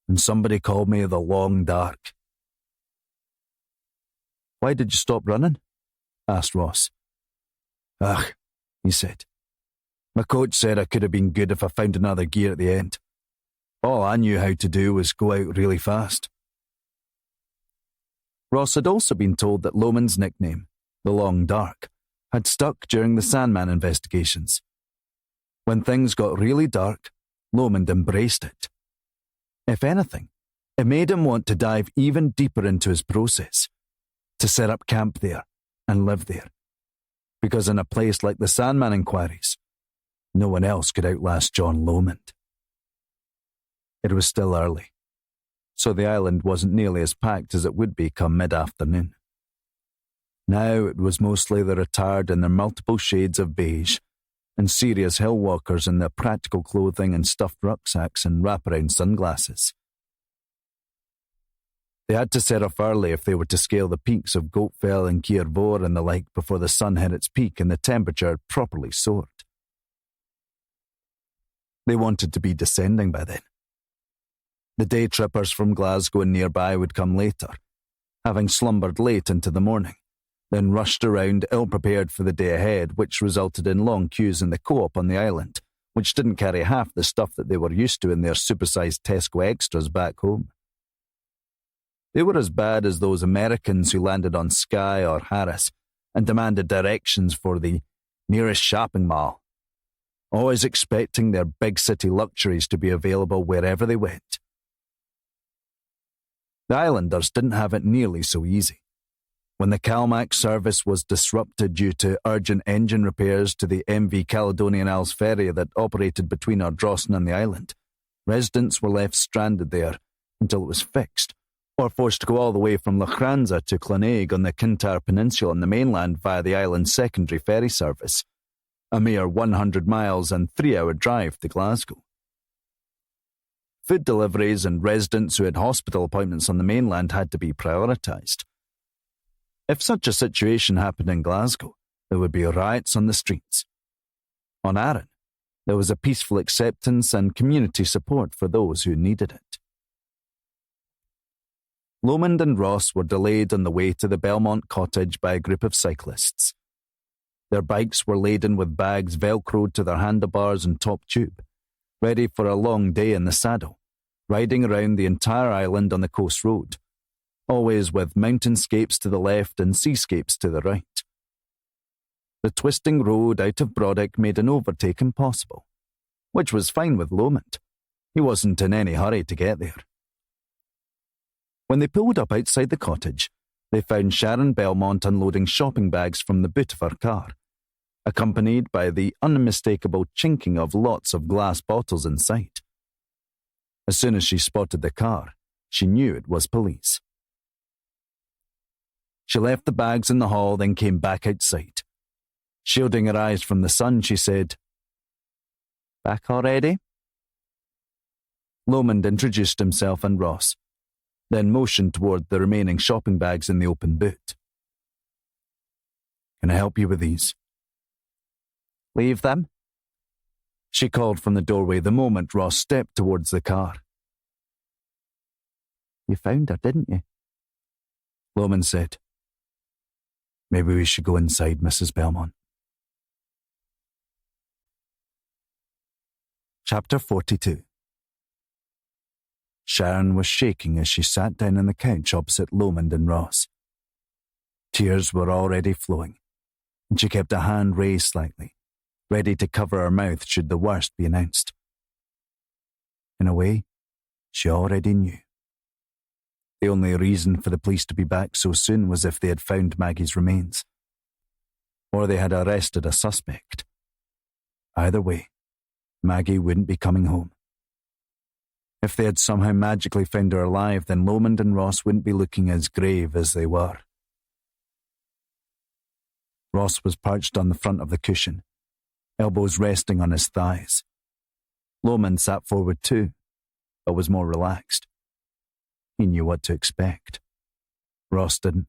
Speaker 2: and somebody called me the Long Dark. "Why did you stop running?" asked Ross. "Ugh," he said. "My coach said I could have been good if I found another gear at the end. All I knew how to do was go out really fast." Ross had also been told that Lomond's nickname, the Long Dark, had stuck during the Sandman investigations. When things got really dark, Lomond embraced it. If anything, it made him want to dive even deeper into his process, to set up camp there and live there. Because in a place like the Sandman inquiries, No one else could outlast John Lomond. It was still early, so the island wasn't nearly as packed as it would be come mid-afternoon. Now it was mostly the retired in their multiple shades of beige, and serious hill walkers in their practical clothing and stuffed rucksacks and wraparound sunglasses. They had to set off early if they were to scale the peaks of Goatfell and Kiervor and the like before the sun hit its peak and the temperature had properly soared. They wanted to be descending by then. The day trippers from Glasgow and nearby would come later, having slumbered late into the morning, then rushed around ill-prepared for the day ahead, which resulted in long queues in the co-op on the island, which didn't carry half the stuff that they were used to in their supersized Tesco extras back home. They were as bad as those Americans who landed on Skye or Harris and demanded directions for the nearest shopping mall, always expecting their big city luxuries to be available wherever they went. The islanders didn't have it nearly so easy. When the Calmac service was disrupted due to urgent engine repairs to the MV Caledonian Isles ferry that operated between Ardrossan and the island, residents were left stranded there until it was fixed, or forced to go all the way from Lochranza to Clonaigue on the Kintyre Peninsula on the mainland via the island's secondary ferry service, a mere 100 miles and 3-hour drive to Glasgow. Food deliveries and residents who had hospital appointments on the mainland had to be prioritised. If such a situation happened in Glasgow, there would be riots on the streets. On Arran, there was a peaceful acceptance and community support for those who needed it. Lomond and Ross were delayed on the way to the Belmont cottage by a group of cyclists. Their bikes were laden with bags velcroed to their handlebars and top tube, ready for a long day in the saddle, riding around the entire island on the coast road, always with mountainscapes to the left and seascapes to the right. The twisting road out of Brodick made an overtake impossible, which was fine with Lomond. He wasn't in any hurry to get there. When they pulled up outside the cottage, they found Sharon Belmont unloading shopping bags from the boot of her car, accompanied by the unmistakable chinking of lots of glass bottles inside. As soon as she spotted the car, she knew it was police. She left the bags in the hall, then came back outside. Shielding her eyes from the sun, she said, "Back already?" Lomond introduced himself and Ross, then motioned toward the remaining shopping bags in the open boot. "Can I help you with these?" "Leave them," she called from the doorway the moment Ross stepped towards the car. "You found her, didn't you?" Lomond said. "Maybe we should go inside, Mrs. Belmont." Chapter 42. Sharon was shaking as she sat down on the couch opposite Lomond and Ross. Tears were already flowing, and she kept a hand raised slightly, ready to cover her mouth should the worst be announced. In a way, she already knew. The only reason for the police to be back so soon was if they had found Maggie's remains, or they had arrested a suspect. Either way, Maggie wouldn't be coming home. If they had somehow magically found her alive, then Lomond and Ross wouldn't be looking as grave as they were. Ross was perched on the front of the cushion, elbows resting on his thighs. Lomond sat forward too, but was more relaxed. He knew what to expect. Ross didn't.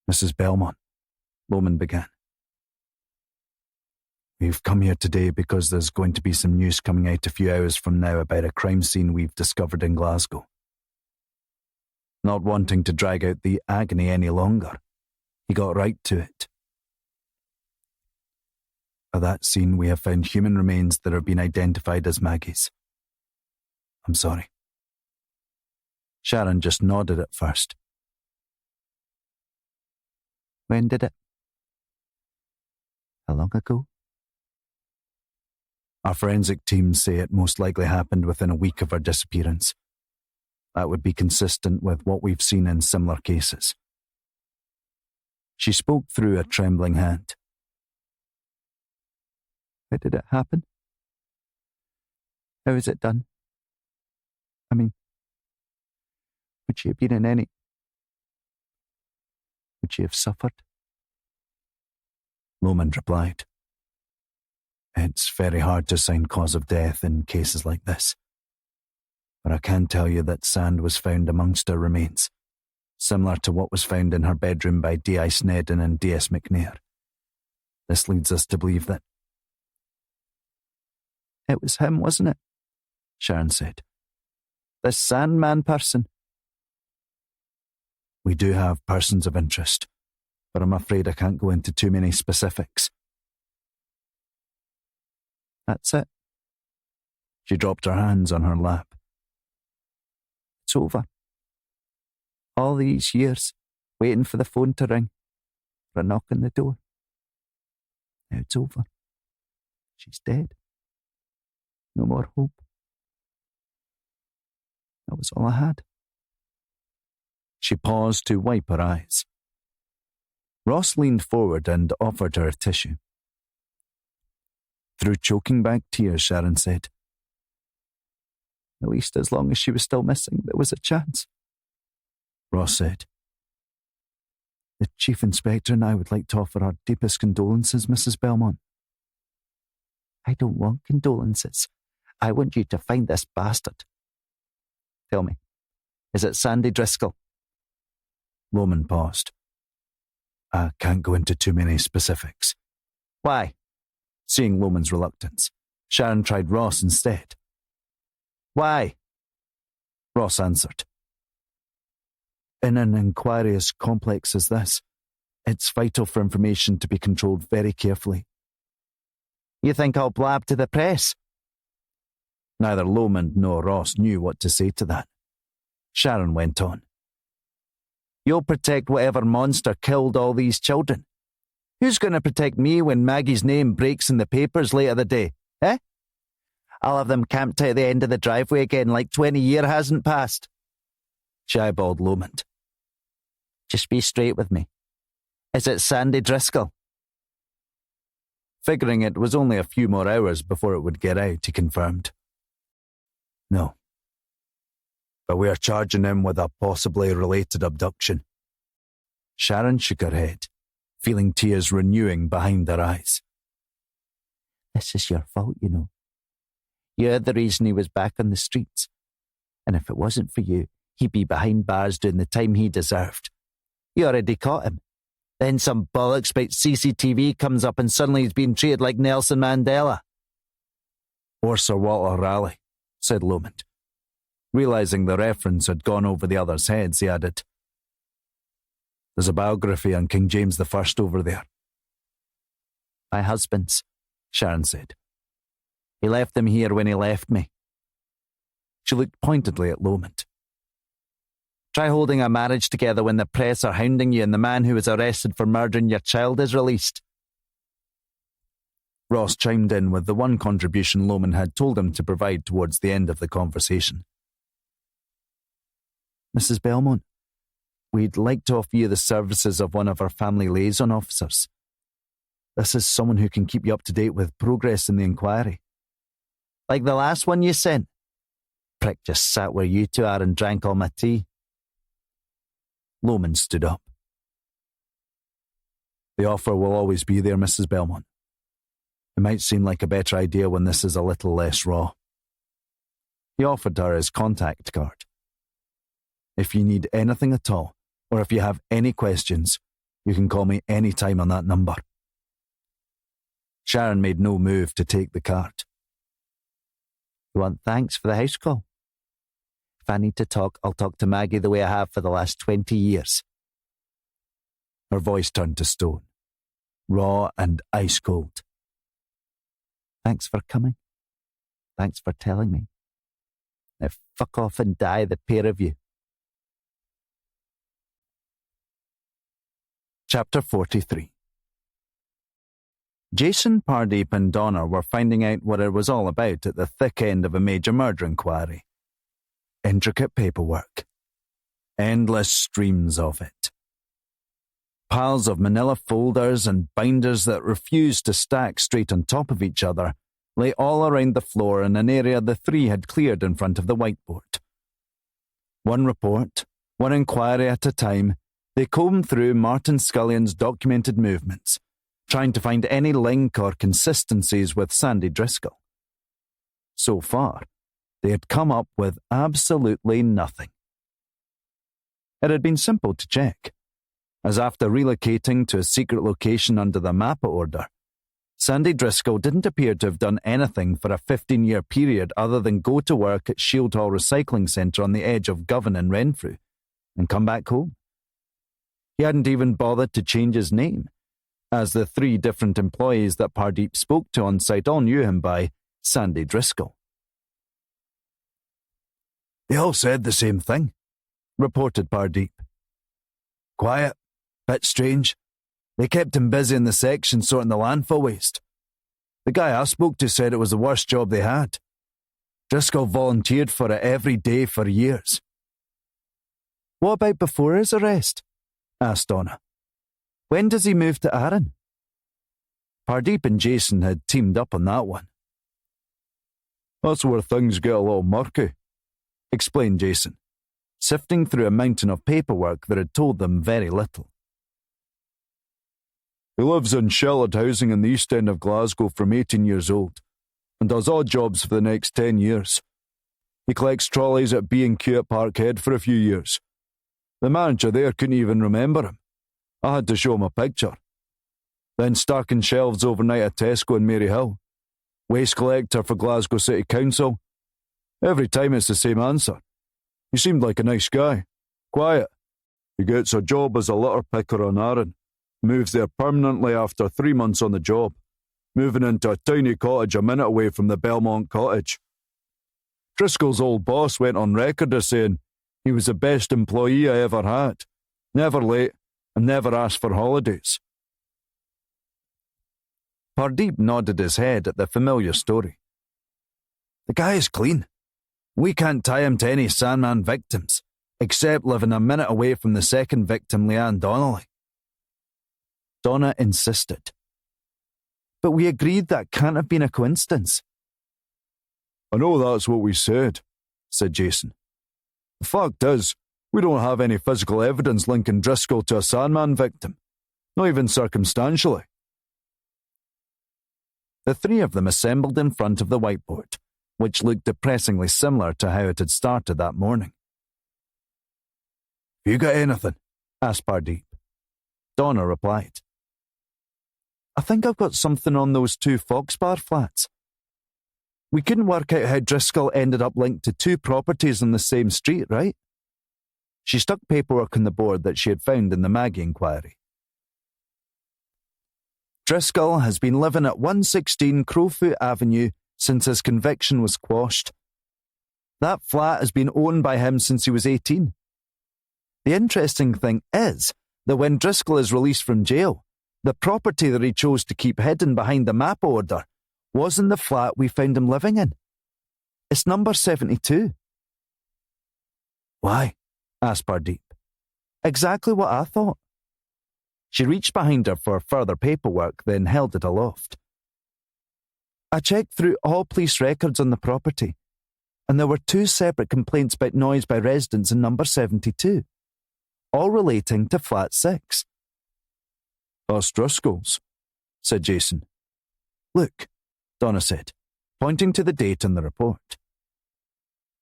Speaker 2: "Mrs. Belmont," Lomond began. "We've come here today because there's going to be some news coming out a few hours from now about a crime scene we've discovered in Glasgow. Not wanting to drag out the agony any longer, he got right to it. At that scene, we have found human remains that have been identified as Maggie's. I'm sorry." Sharon just nodded at first. "When did it? How long ago?" "Our forensic teams say it most likely happened within a week of her disappearance. That would be consistent with what we've seen in similar cases." She spoke through a trembling hand. How did it happen? How was it done? I mean, would she have been in any... Would she have suffered? Lomond replied, "It's very hard to assign cause of death in cases like this. But I can tell you that sand was found amongst her remains, similar to what was found in her bedroom by D.I. Snedden and D.S. McNair. This leads us to believe that..." "It was him, wasn't it?" Sharon said. "This Sandman person." "We do have persons of interest, but I'm afraid I can't go into too many specifics." "That's it." She dropped her hands on her lap. "It's over. All these years, waiting for the phone to ring, for a knock on the door. Now it's over. She's dead. No more hope. That was all I had." She paused to wipe her eyes. Ross leaned forward and offered her a tissue. Through choking back tears, Sharon said, "At least as long as she was still missing, there was a chance." Ross said, "The Chief Inspector and I would like to offer our deepest condolences, Mrs. Belmont." "I don't want condolences. I want you to find this bastard. Tell me, is it Sandy Driscoll?" Lomond paused. "I can't go into too many specifics." "Why?" Seeing Lomond's reluctance, Sharon tried Ross instead. "Why?" Ross answered. "In an inquiry as complex as this, it's vital for information to be controlled very carefully." "You think I'll blab to the press?" Neither Lomond nor Ross knew what to say to that. Sharon went on. "You'll protect whatever monster killed all these children. Who's going to protect me when Maggie's name breaks in the papers later the day, eh? I'll have them camped out the end of the driveway again like 20 years hasn't passed." She eyeballed Lomond. "Just be straight with me. Is it Sandy Driscoll?" Figuring it was only a few more hours before it would get out, he confirmed. "No. But we are charging him with a possibly related abduction." Sharon shook her head, feeling tears renewing behind her eyes. "This is your fault, you know. You're the reason he was back on the streets. And if it wasn't for you, he'd be behind bars doing the time he deserved. You already caught him. Then some bollocks about CCTV comes up and suddenly he's being treated like Nelson Mandela." "Or Sir Walter Raleigh," said Lomond. Realising the reference had gone over the others' heads, he added, "There's a biography on King James I over there." "My husband's," Sharon said. "He left them here when he left me." She looked pointedly at Lomond. "Try holding a marriage together when the press are hounding you and the man who was arrested for murdering your child is released." Ross chimed in with the one contribution Lomond had told him to provide towards the end of the conversation. "Mrs. Belmont, we'd like to offer you the services of one of our family liaison officers. This is someone who can keep you up to date with progress in the inquiry." "Like the last one you sent? Prick just sat where you two are and drank all my tea." Lomond stood up. "The offer will always be there, Mrs. Belmont. It might seem like a better idea when this is a little less raw." He offered her his contact card. "If you need anything at all, or if you have any questions, you can call me any time on that number." Sharon made no move to take the card. "You want thanks for the house call? If I need to talk, I'll talk to Maggie the way I have for the last 20 years. Her voice turned to stone, raw and ice cold. "Thanks for coming. Thanks for telling me. Now fuck off and die, the pair of you." Chapter 43. Jason, Pardeep and Donna were finding out what it was all about at the thick end of a major murder inquiry. Intricate paperwork. Endless streams of it. piles of manila folders and binders that refused to stack straight on top of each other lay all around the floor in an area the three had cleared in front of the whiteboard. One report, one inquiry at a time, they combed through Martin Scullion's documented movements, trying to find any link or consistencies with Sandy Driscoll. So far, they had come up with absolutely nothing. It had been simple to check, as after relocating to a secret location under the MAPA order, Sandy Driscoll didn't appear to have done anything for a 15-year period other than go to work at Shield Hall Recycling Centre on the edge of Govan and Renfrew, and come back home. He hadn't even bothered to change his name, as the 3 different employees that Pardeep spoke to on site all knew him by Sandy Driscoll.
Speaker 1: They all said the same thing,
Speaker 2: reported Pardeep.
Speaker 1: Quiet, bit strange. They kept him busy in the section sorting the landfill waste. The guy I spoke to said it was the worst job they had. Driscoll volunteered for it every day for years.
Speaker 2: What about before his arrest? Asked Donna. When does he move to Arran? Pardeep and Jason had teamed up on that one.
Speaker 1: That's where things get a little murky, explained Jason, sifting through a mountain of paperwork that had told them very little. He lives in sheltered housing in the east end of Glasgow from 18 years old, and does odd jobs for the next 10 years. He collects trolleys at B&Q at Parkhead for a few years. The manager there couldn't even remember him. I had to show him a picture. Then stacking shelves overnight at Tesco in Maryhill. Waste collector for Glasgow City Council. Every time it's the same answer. He seemed like a nice guy. Quiet. He gets a job as a litter picker on Arran. Moves there permanently after 3 months on the job. Moving into a tiny cottage a minute away from the Belmont cottage. Driscoll's old boss went on record as saying he was the best employee I ever had. Never late and never asked for holidays.
Speaker 2: Pardeep nodded his head at the familiar story.
Speaker 1: The guy is clean. We can't tie him to any Sandman victims, except living a minute away from the second victim, Leanne Donnelly.
Speaker 2: Donna insisted. But we agreed that can't have been a coincidence.
Speaker 1: I know that's what we said, said Jason. The fact is, we don't have any physical evidence linking Driscoll to a Sandman victim, not even circumstantially.
Speaker 2: The 3 of them assembled in front of the whiteboard, which looked depressingly similar to how it had started that morning.
Speaker 1: You got anything?
Speaker 2: Asked Pardeep. Donna replied. I think I've got something on those 2 Foxbar flats. We couldn't work out how Driscoll ended up linked to 2 properties on the same street, right? She stuck paperwork on the board that she had found in the Maggie inquiry. Driscoll has been living at 116 Crowfoot Avenue since his conviction was quashed. That flat has been owned by him since he was 18. The interesting thing is that when Driscoll is released from jail, the property that he chose to keep hidden behind the MAPA order wasn't the flat we found him living in. It's number 72.
Speaker 1: Why?
Speaker 2: Asked Pardeep. Exactly what I thought. She reached behind her for further paperwork, then held it aloft. I checked through all police records on the property, and there were 2 separate complaints about noise by residents in number 72, all relating to flat 6.
Speaker 1: That's Driscoll's, said Jason.
Speaker 2: Look, Donna said, pointing to the date in the report.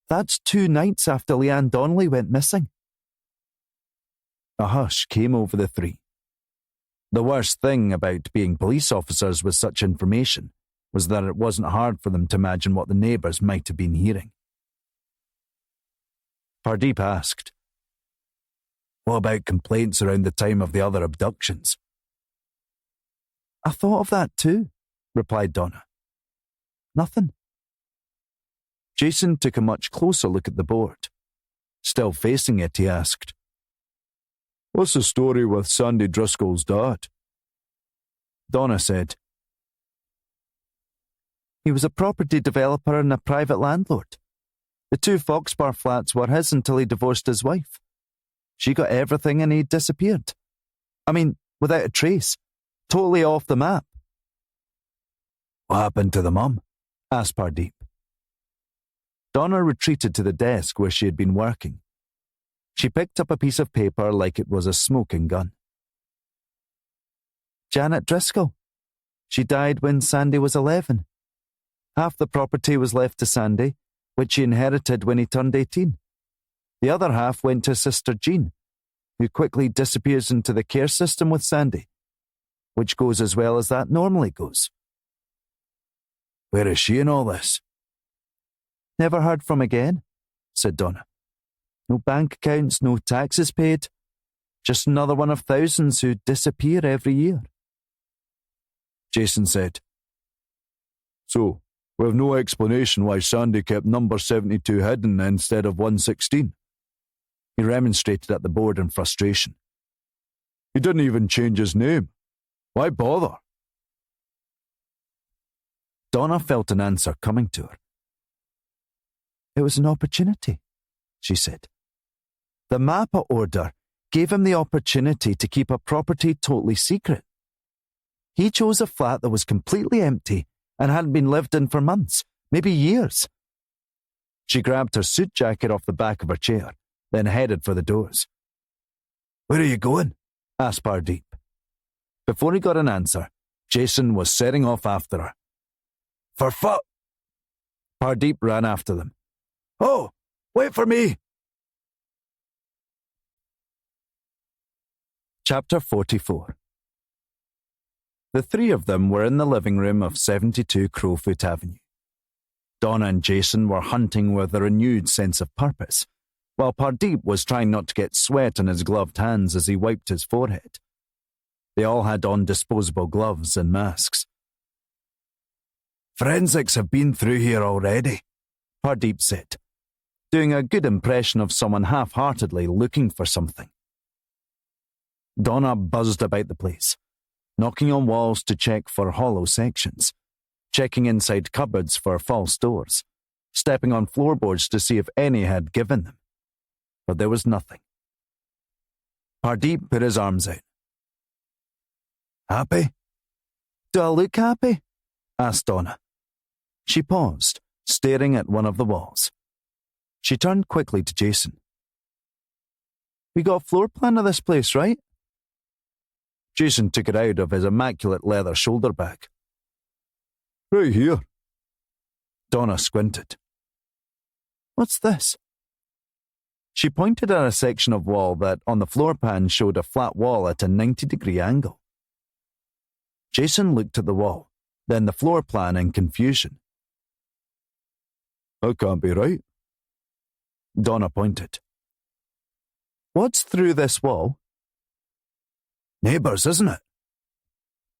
Speaker 2: That's 2 nights after Leanne Donnelly went missing. A hush came over the 3. The worst thing about being police officers with such information was that it wasn't hard for them to imagine what the neighbours might have been hearing. Pardeep asked,
Speaker 1: What about complaints around the time of the other abductions?
Speaker 2: I thought of that too, replied Donna. Nothing. Jason took a much closer look at the board. Still facing it, he asked,
Speaker 1: What's the story with Sandy Driscoll's dad?
Speaker 2: Donna said, He was a property developer and a private landlord. The 2 Foxbar flats were his until he divorced his wife. She got everything and he disappeared. I mean, without a trace. Totally off the map. What happened to the mum? Asked Pardeep. Donna retreated to the desk where she had been working. She picked up a piece of paper like it was a smoking gun. Janet Driscoll. She died when Sandy was 11. Half the property was left to Sandy, which he inherited when he turned 18. The other half went to Sister Jean, who quickly disappears into the care system with Sandy, which goes as well as that normally goes. Where is she in all this? Never heard from again, said Donna. No bank accounts, no taxes paid. Just another one of thousands who disappear every year. Jason said, So, we have no explanation why Sandy kept number 72 hidden instead of 116. He remonstrated at the board in frustration. He didn't even change his name. Why bother? Donna felt an answer coming to her. It was an opportunity, she said. The MAPA order gave him the opportunity to keep a property totally secret. He chose a flat that was completely empty and hadn't been lived in for months, maybe years. She grabbed her suit jacket off the back of her chair, then headed for the doors. Where are you going? Asked Pardeep. Before he got an answer, Jason was setting off after her. For fuck! Pardeep ran after them. Oh, wait for me! Chapter 44. The three of them were in the living room of 72 Crowfoot Avenue. Donna and Jason were hunting with a renewed sense of purpose, while Pardeep was trying not to get sweat on his gloved hands as he wiped his forehead. They all had on disposable gloves and masks. Forensics have been through here already, Pardeep said, doing a good impression of someone half-heartedly looking for something. Donna buzzed about the place, knocking on walls to check for hollow sections, checking inside cupboards for false doors, stepping on floorboards to see if any had given them. But there was nothing. Pardeep put his arms out. Happy? Do I look happy? Asked Donna. She paused, staring at one of the walls. She turned quickly to Jason. We got a floor plan of this place, right? Jason took it out of his immaculate leather shoulder bag. Right here. Donna squinted. What's this? She pointed at a section of wall that on the floor plan showed a flat wall at a 90-degree angle. Jason looked at the wall, then the floor plan in confusion. That can't be right. Donna pointed. What's through this wall? Neighbours, isn't it?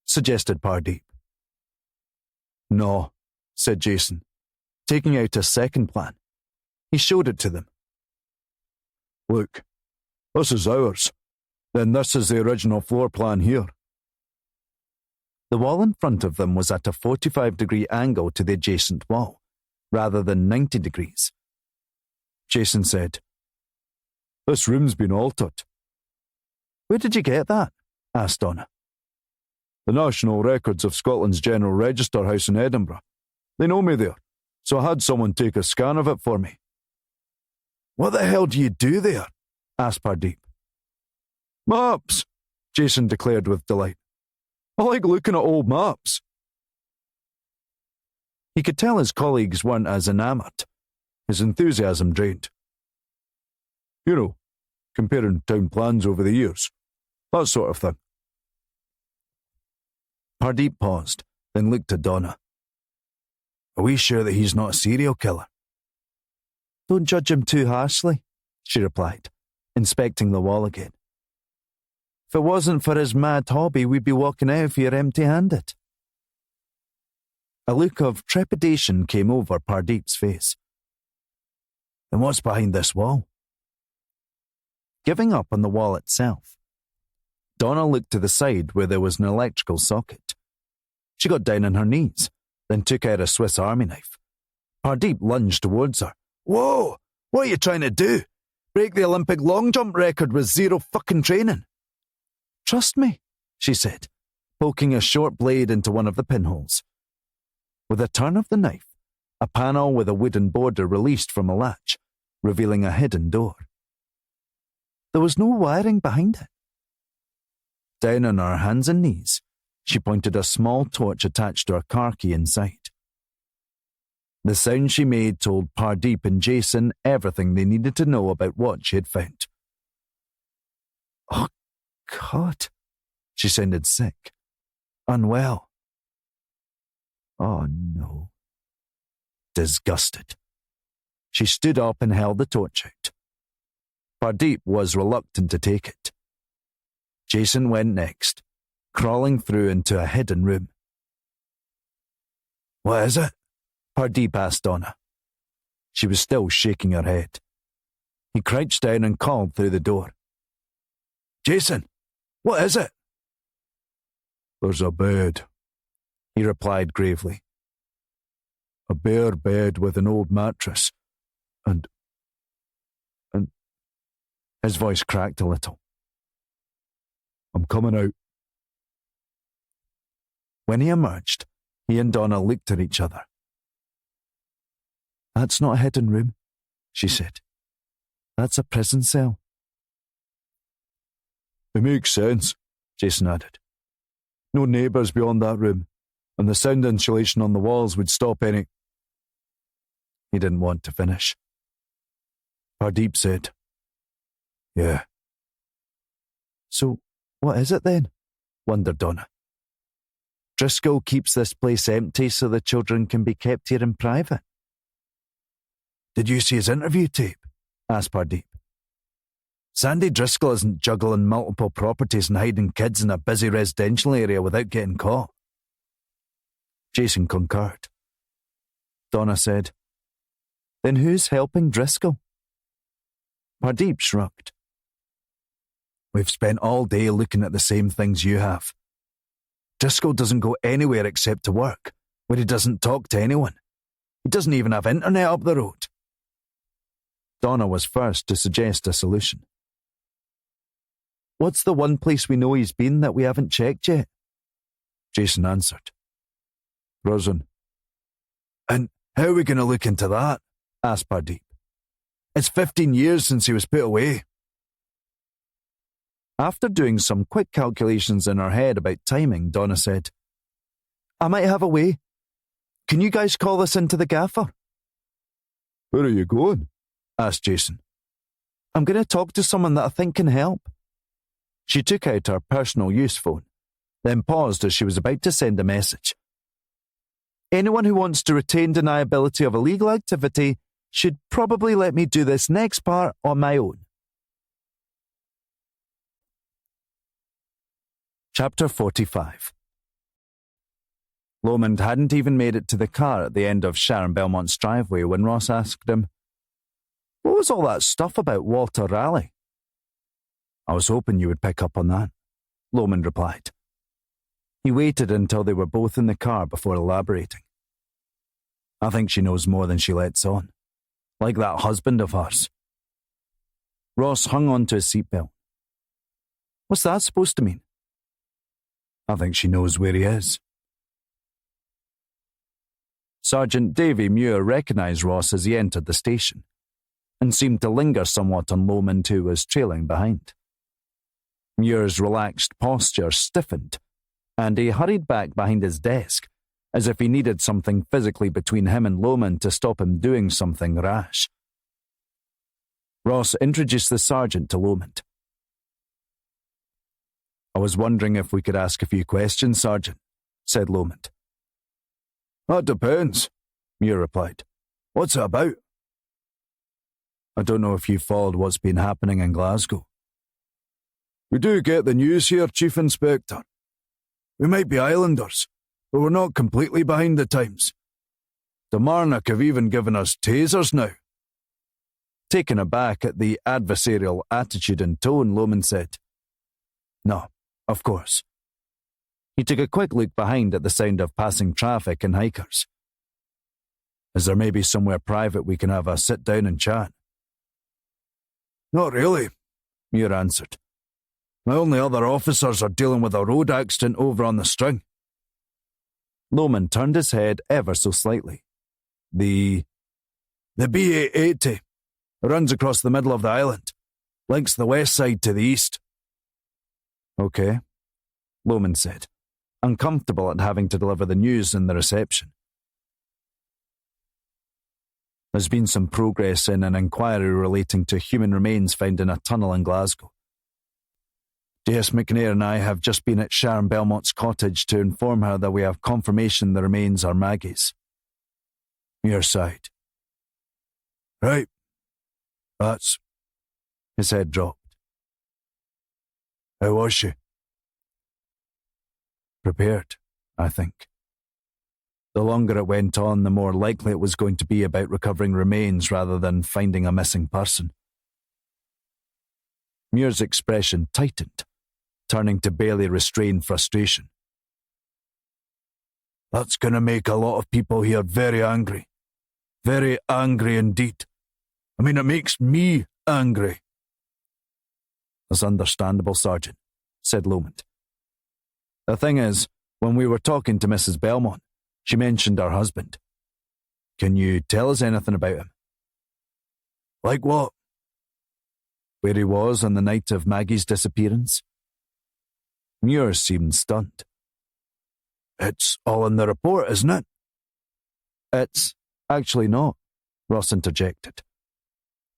Speaker 2: Suggested Pardeep. No, said Jason, taking out a second plan. He showed it to them. Look, this is ours. Then this is the original floor plan here. The wall in front of them was at a 45-degree angle to the adjacent wall, rather than 90 degrees. Jason said, This room's been altered. Where did you get that? Asked Donna. The National Records of Scotland's General Register House in Edinburgh. They know me there, so I had someone take a scan of it for me. What the hell do you do there? Asked Pardeep. Maps, Jason declared with delight. I like looking at old maps. He could tell his colleagues weren't as enamoured. His enthusiasm drained. You know, comparing town plans over the years. That sort of thing. Pardeep paused, then looked at Donna. Are we sure that he's not a serial killer? Don't judge him too harshly, she replied, inspecting the wall again. If it wasn't for his mad hobby, we'd be walking out of here empty-handed. A look of trepidation came over Pardeep's face. Then what's behind this wall? Giving up on the wall itself, Donna looked to the side where there was an electrical socket. She got down on her knees, then took out a Swiss Army knife. Pardeep lunged towards her. Whoa! What are you trying to do? Break the Olympic long jump record with zero fucking training? Trust me, she said, poking a short blade into one of the pinholes. With a turn of the knife, a panel with a wooden border released from a latch, revealing a hidden door. There was no wiring behind it. Down on her hands and knees, she pointed a small torch attached to a car key inside. The sound she made told Pardeep and Jason everything they needed to know about what she had found. Oh, God, she sounded sick, unwell. Oh, no. Disgusted. She stood up and held the torch out. Pardeep was reluctant to take it. Jason went next, crawling through into a hidden room. What is it? Pardeep asked Donna. She was still shaking her head. He crouched down and called through the door. Jason, what is it? There's a bed, he replied gravely. A bare bed with an old mattress, and his voice cracked a little. I'm coming out. When he emerged, he and Donna looked at each other. That's not a hidden room, she said. That's a prison cell. It makes sense, Jason added. No neighbours beyond that room, and the sound insulation on the walls would stop any... He didn't want to finish. Pardeep said, Yeah. So, what is it then? Wondered Donna. Driscoll keeps this place empty so the children can be kept here in private. Did you see his interview tape? Asked Pardeep. Sandy Driscoll isn't juggling multiple properties and hiding kids in a busy residential area without getting caught. Jason concurred. Donna said, Then who's helping Driscoll? Pardeep shrugged. We've spent all day looking at the same things you have. Driscoll doesn't go anywhere except to work, where he doesn't talk to anyone. He doesn't even have internet up the road. Donna was first to suggest a solution. What's the one place we know he's been that we haven't checked yet? Jason answered. Prison. And how are we going to look into that? Asked Pardeep. It's 15 years since he was put away. After doing some quick calculations in her head about timing, Donna said, I might have a way. Can you guys call this into the gaffer? Where are you going? Asked Jason. I'm going to talk to someone that I think can help. She took out her personal use phone, then paused as she was about to send a message. Anyone who wants to retain deniability of illegal activity should probably let me do this next part on my own. Chapter 45. Lomond hadn't even made it to the car at the end of Sharon Belmont's driveway when Ross asked him, What was all that stuff about Walter Raleigh? I was hoping you would pick up on that, Lomond replied. He waited until they were both in the car before elaborating. I think she knows more than she lets on, like that husband of hers. Ross hung on to his seatbelt. What's that supposed to mean? I think she knows where he is. Sergeant Davy Muir recognised Ross as he entered the station, and seemed to linger somewhat on Lomond, who was trailing behind. Muir's relaxed posture stiffened, and he hurried back behind his desk, as if he needed something physically between him and Lomond to stop him doing something rash. Ross introduced the sergeant to Lomond. I was wondering if we could ask a few questions, Sergeant, said Lomond. That depends, Muir replied. What's it about? I don't know if you followed what's been happening in Glasgow. We do get the news here, Chief Inspector. We might be islanders, but we're not completely behind the times. Kilmarnock have even given us tasers now. Taken aback at the adversarial attitude and tone, Lomond said, No, of course. He took a quick look behind at the sound of passing traffic and hikers. Is there maybe somewhere private we can have a sit down and chat? Not really, Muir answered.
Speaker 1: My only other officers are dealing with a road accident over on the String.
Speaker 2: Lomond turned his head ever so slightly.
Speaker 1: The BA-80 runs across the middle of the island, links the west side to the east.
Speaker 2: Okay, Lomond said, uncomfortable at having to deliver the news in the reception. There's been some progress in an inquiry relating to human remains found in a tunnel in Glasgow. DS McNair and I have just been at Sharon Belmont's cottage to inform her that we have confirmation the remains are Maggie's.
Speaker 1: Muir sighed. Right. That's...
Speaker 2: His head dropped.
Speaker 1: How was she?
Speaker 2: Prepared, I think. The longer it went on, the more likely it was going to be about recovering remains rather than finding a missing person. Muir's expression tightened, turning to barely restrain frustration.
Speaker 1: That's going to make a lot of people here very angry. Very angry indeed. I mean, it makes me angry.
Speaker 2: That's understandable, Sergeant, said Lomond. The thing is, when we were talking to Mrs. Belmont, she mentioned her husband. Can you tell us anything about him?
Speaker 1: Like what?
Speaker 2: Where he was on the night of Maggie's disappearance? Muir seemed stunned.
Speaker 1: It's all in the report, isn't it?
Speaker 2: It's actually not, Ross interjected.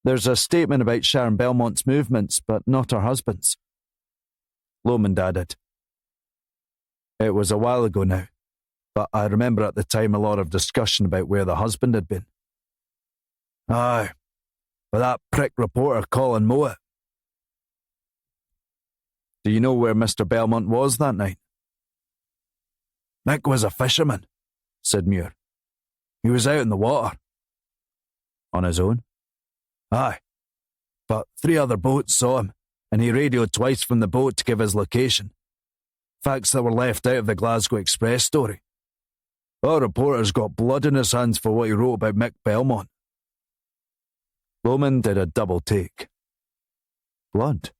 Speaker 2: There's a statement about Sharon Belmont's movements, but not her husband's. Lomond added. It was a while ago now, but I remember at the time a lot of discussion about where the husband had been.
Speaker 1: Aye, with that prick reporter Colin Mowat.
Speaker 2: Do you know where Mr. Belmont was that night?
Speaker 1: Mick was a fisherman, said Muir. He was out in the water.
Speaker 2: On his own?
Speaker 1: Aye, but 3 other boats saw him, and he radioed twice from the boat to give his location. Facts that were left out of the Glasgow Express story. Our reporter's got blood in his hands for what he wrote about Mick Belmont.
Speaker 2: Lomond did a double take. Blood?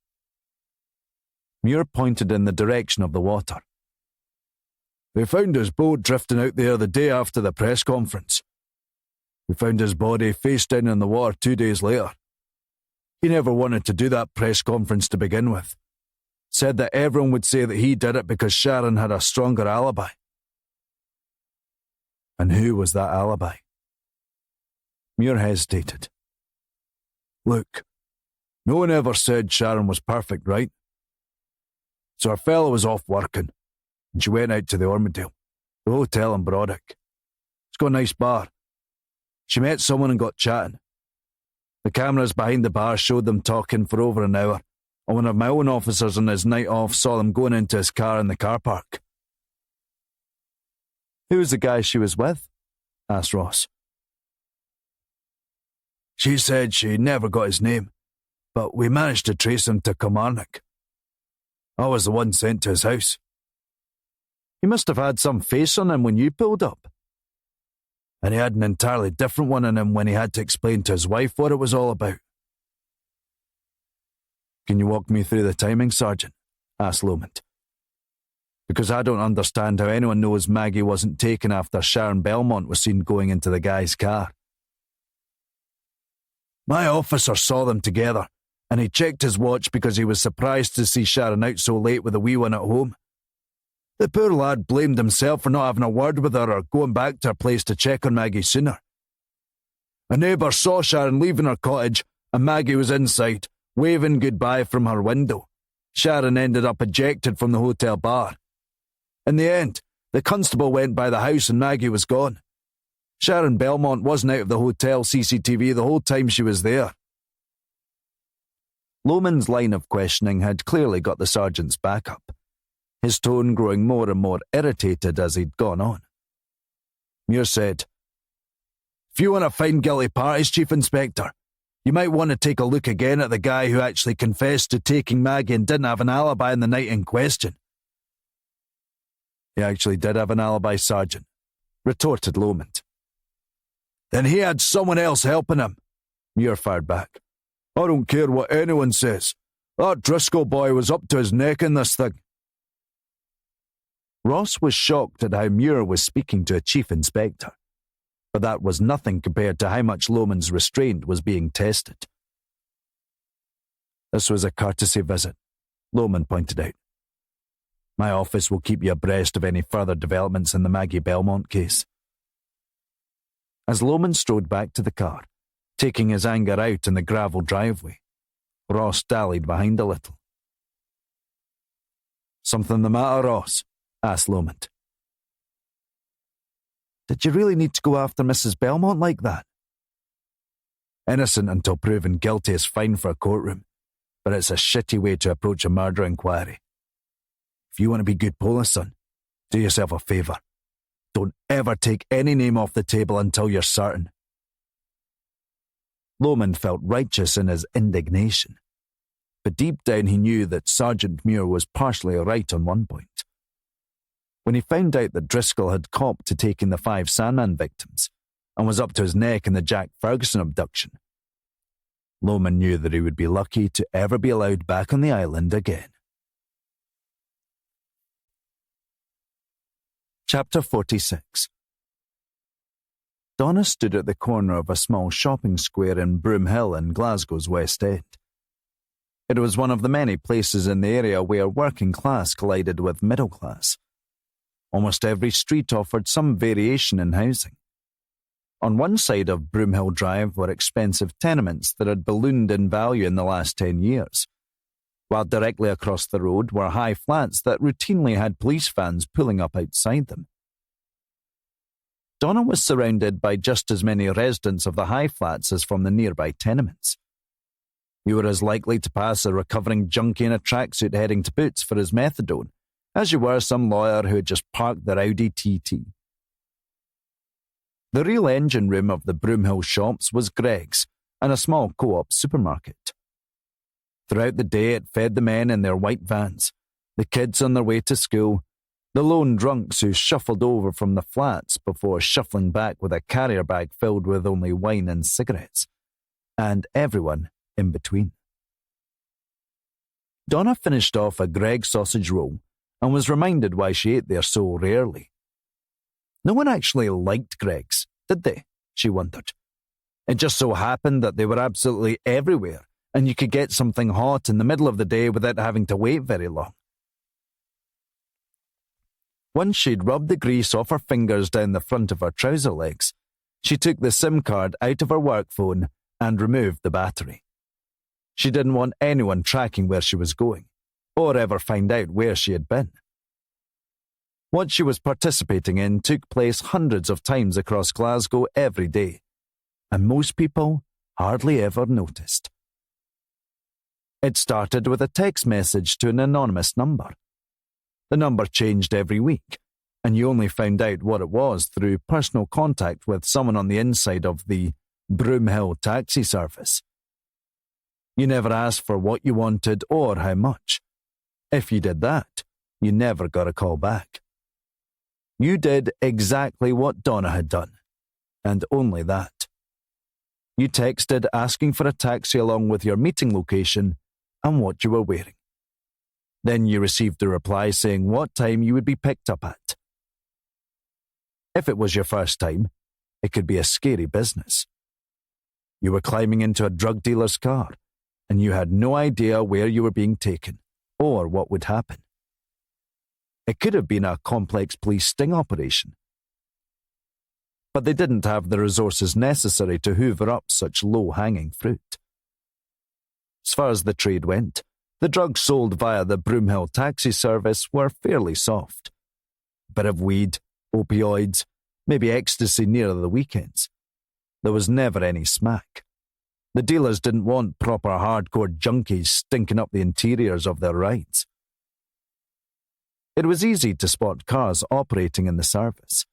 Speaker 2: Muir pointed in the direction of the water.
Speaker 1: They found his boat drifting out there the day after the press conference. We found his body face down in the water 2 days later. He never wanted to do that press conference to begin with. Said that everyone would say that he did it because Sharon had a stronger alibi.
Speaker 2: And who was that alibi? Muir hesitated.
Speaker 1: Look, no one ever said Sharon was perfect, right? So her fellow was off working, and she went out to the Ormondale, the hotel in Brodick. It's got a nice bar. She met someone and got chatting. The cameras behind the bar showed them talking for over an hour, and one of my own officers on his night off saw them going into his car in the car park.
Speaker 2: Who was the guy she was with? Asked Ross.
Speaker 1: She said she never got his name, but we managed to trace him to Kilmarnock. I was the one sent to his house.
Speaker 2: He must have had some face on him when you pulled up.
Speaker 1: And he had an entirely different one on him when he had to explain to his wife what it was all about.
Speaker 2: Can you walk me through the timing, Sergeant? Asked Lomond. Because I don't understand how anyone knows Maggie wasn't taken after Sharon Belmont was seen going into the guy's car.
Speaker 1: My officer saw them together, and he checked his watch because he was surprised to see Sharon out so late with the wee one at home. The poor lad blamed himself for not having a word with her or going back to her place to check on Maggie sooner. A neighbour saw Sharon leaving her cottage, and Maggie was inside, waving goodbye from her window. Sharon ended up ejected from the hotel bar. In the end, the constable went by the house and Maggie was gone. Sharon Belmont wasn't out of the hotel CCTV the whole time she was there.
Speaker 2: Lomond's line of questioning had clearly got the sergeant's back up, his tone growing more and more irritated as he'd gone on.
Speaker 1: Muir said, "If you want to find guilty parties, Chief Inspector, you might want to take a look again at the guy who actually confessed to taking Maggie and didn't have an alibi on the night in question."
Speaker 2: "He actually did have an alibi, Sergeant," retorted Lomond.
Speaker 1: "Then he had someone else helping him," Muir fired back. "I don't care what anyone says. That Driscoll boy was up to his neck in this thing.
Speaker 2: Ross was shocked at how Muir was speaking to a chief inspector, but that was nothing compared to how much Lomond's restraint was being tested. This was a courtesy visit, Lomond pointed out. My office will keep you abreast of any further developments in the Maggie Belmont case. As Lomond strode back to the car, taking his anger out in the gravel driveway, Ross dallied behind a little.
Speaker 1: Something the matter, Ross?
Speaker 2: Asked Lomond. Did you really need to go after Mrs. Belmont like that?
Speaker 1: Innocent until proven guilty is fine for a courtroom, but it's a shitty way to approach a murder inquiry. If you want to be good police, son, do yourself a favour. Don't ever take any name off the table until you're certain.
Speaker 2: Lomond felt righteous in his indignation, but deep down he knew that Sergeant Muir was partially right on one point. When he found out that Driscoll had copped to taking the 5 Sandman victims and was up to his neck in the Jack Ferguson abduction, Lomond knew that he would be lucky to ever be allowed back on the island again. Chapter 46. Donna stood at the corner of a small shopping square in Broomhill in Glasgow's West End. It was one of the many places in the area where working class collided with middle class. Almost every street offered some variation in housing. On one side of Broomhill Drive were expensive tenements that had ballooned in value in the last 10 years, while directly across the road were high flats that routinely had police vans pulling up outside them. Donna was surrounded by just as many residents of the high flats as from the nearby tenements. You were as likely to pass a recovering junkie in a tracksuit heading to Boots for his methadone as you were some lawyer who had just parked their Audi TT. The real engine room of the Broomhill shops was Greg's and a small co-op supermarket. Throughout the day it fed the men in their white vans, the kids on their way to school, the lone drunks who shuffled over from the flats before shuffling back with a carrier bag filled with only wine and cigarettes, and everyone in between. Donna finished off a Gregg sausage roll and was reminded why she ate there so rarely. No one actually liked Greggs, did they? She wondered. It just so happened that they were absolutely everywhere, and you could get something hot in the middle of the day without having to wait very long. Once she'd rubbed the grease off her fingers down the front of her trouser legs, she took the SIM card out of her work phone and removed the battery. She didn't want anyone tracking where she was going, or ever find out where she had been. What she was participating in took place hundreds of times across Glasgow every day, and most people hardly ever noticed. It started with a text message to an anonymous number. The number changed every week, and you only found out what it was through personal contact with someone on the inside of the Broomhill taxi service. You never asked for what you wanted or how much. If you did that, you never got a call back. You did exactly what Donna had done, and only that. You texted asking for a taxi along with your meeting location and what you were wearing. Then you received a reply saying what time you would be picked up at. If it was your first time, it could be a scary business. You were climbing into a drug dealer's car, and you had no idea where you were being taken or what would happen. It could have been a complex police sting operation. But they didn't have the resources necessary to hoover up such low-hanging fruit. As far as the trade went, the drugs sold via the Broomhill taxi service were fairly soft. A bit of weed, opioids, maybe ecstasy near the weekends. There was never any smack. The dealers didn't want proper hardcore junkies stinking up the interiors of their rides. It was easy to spot cars operating in the service.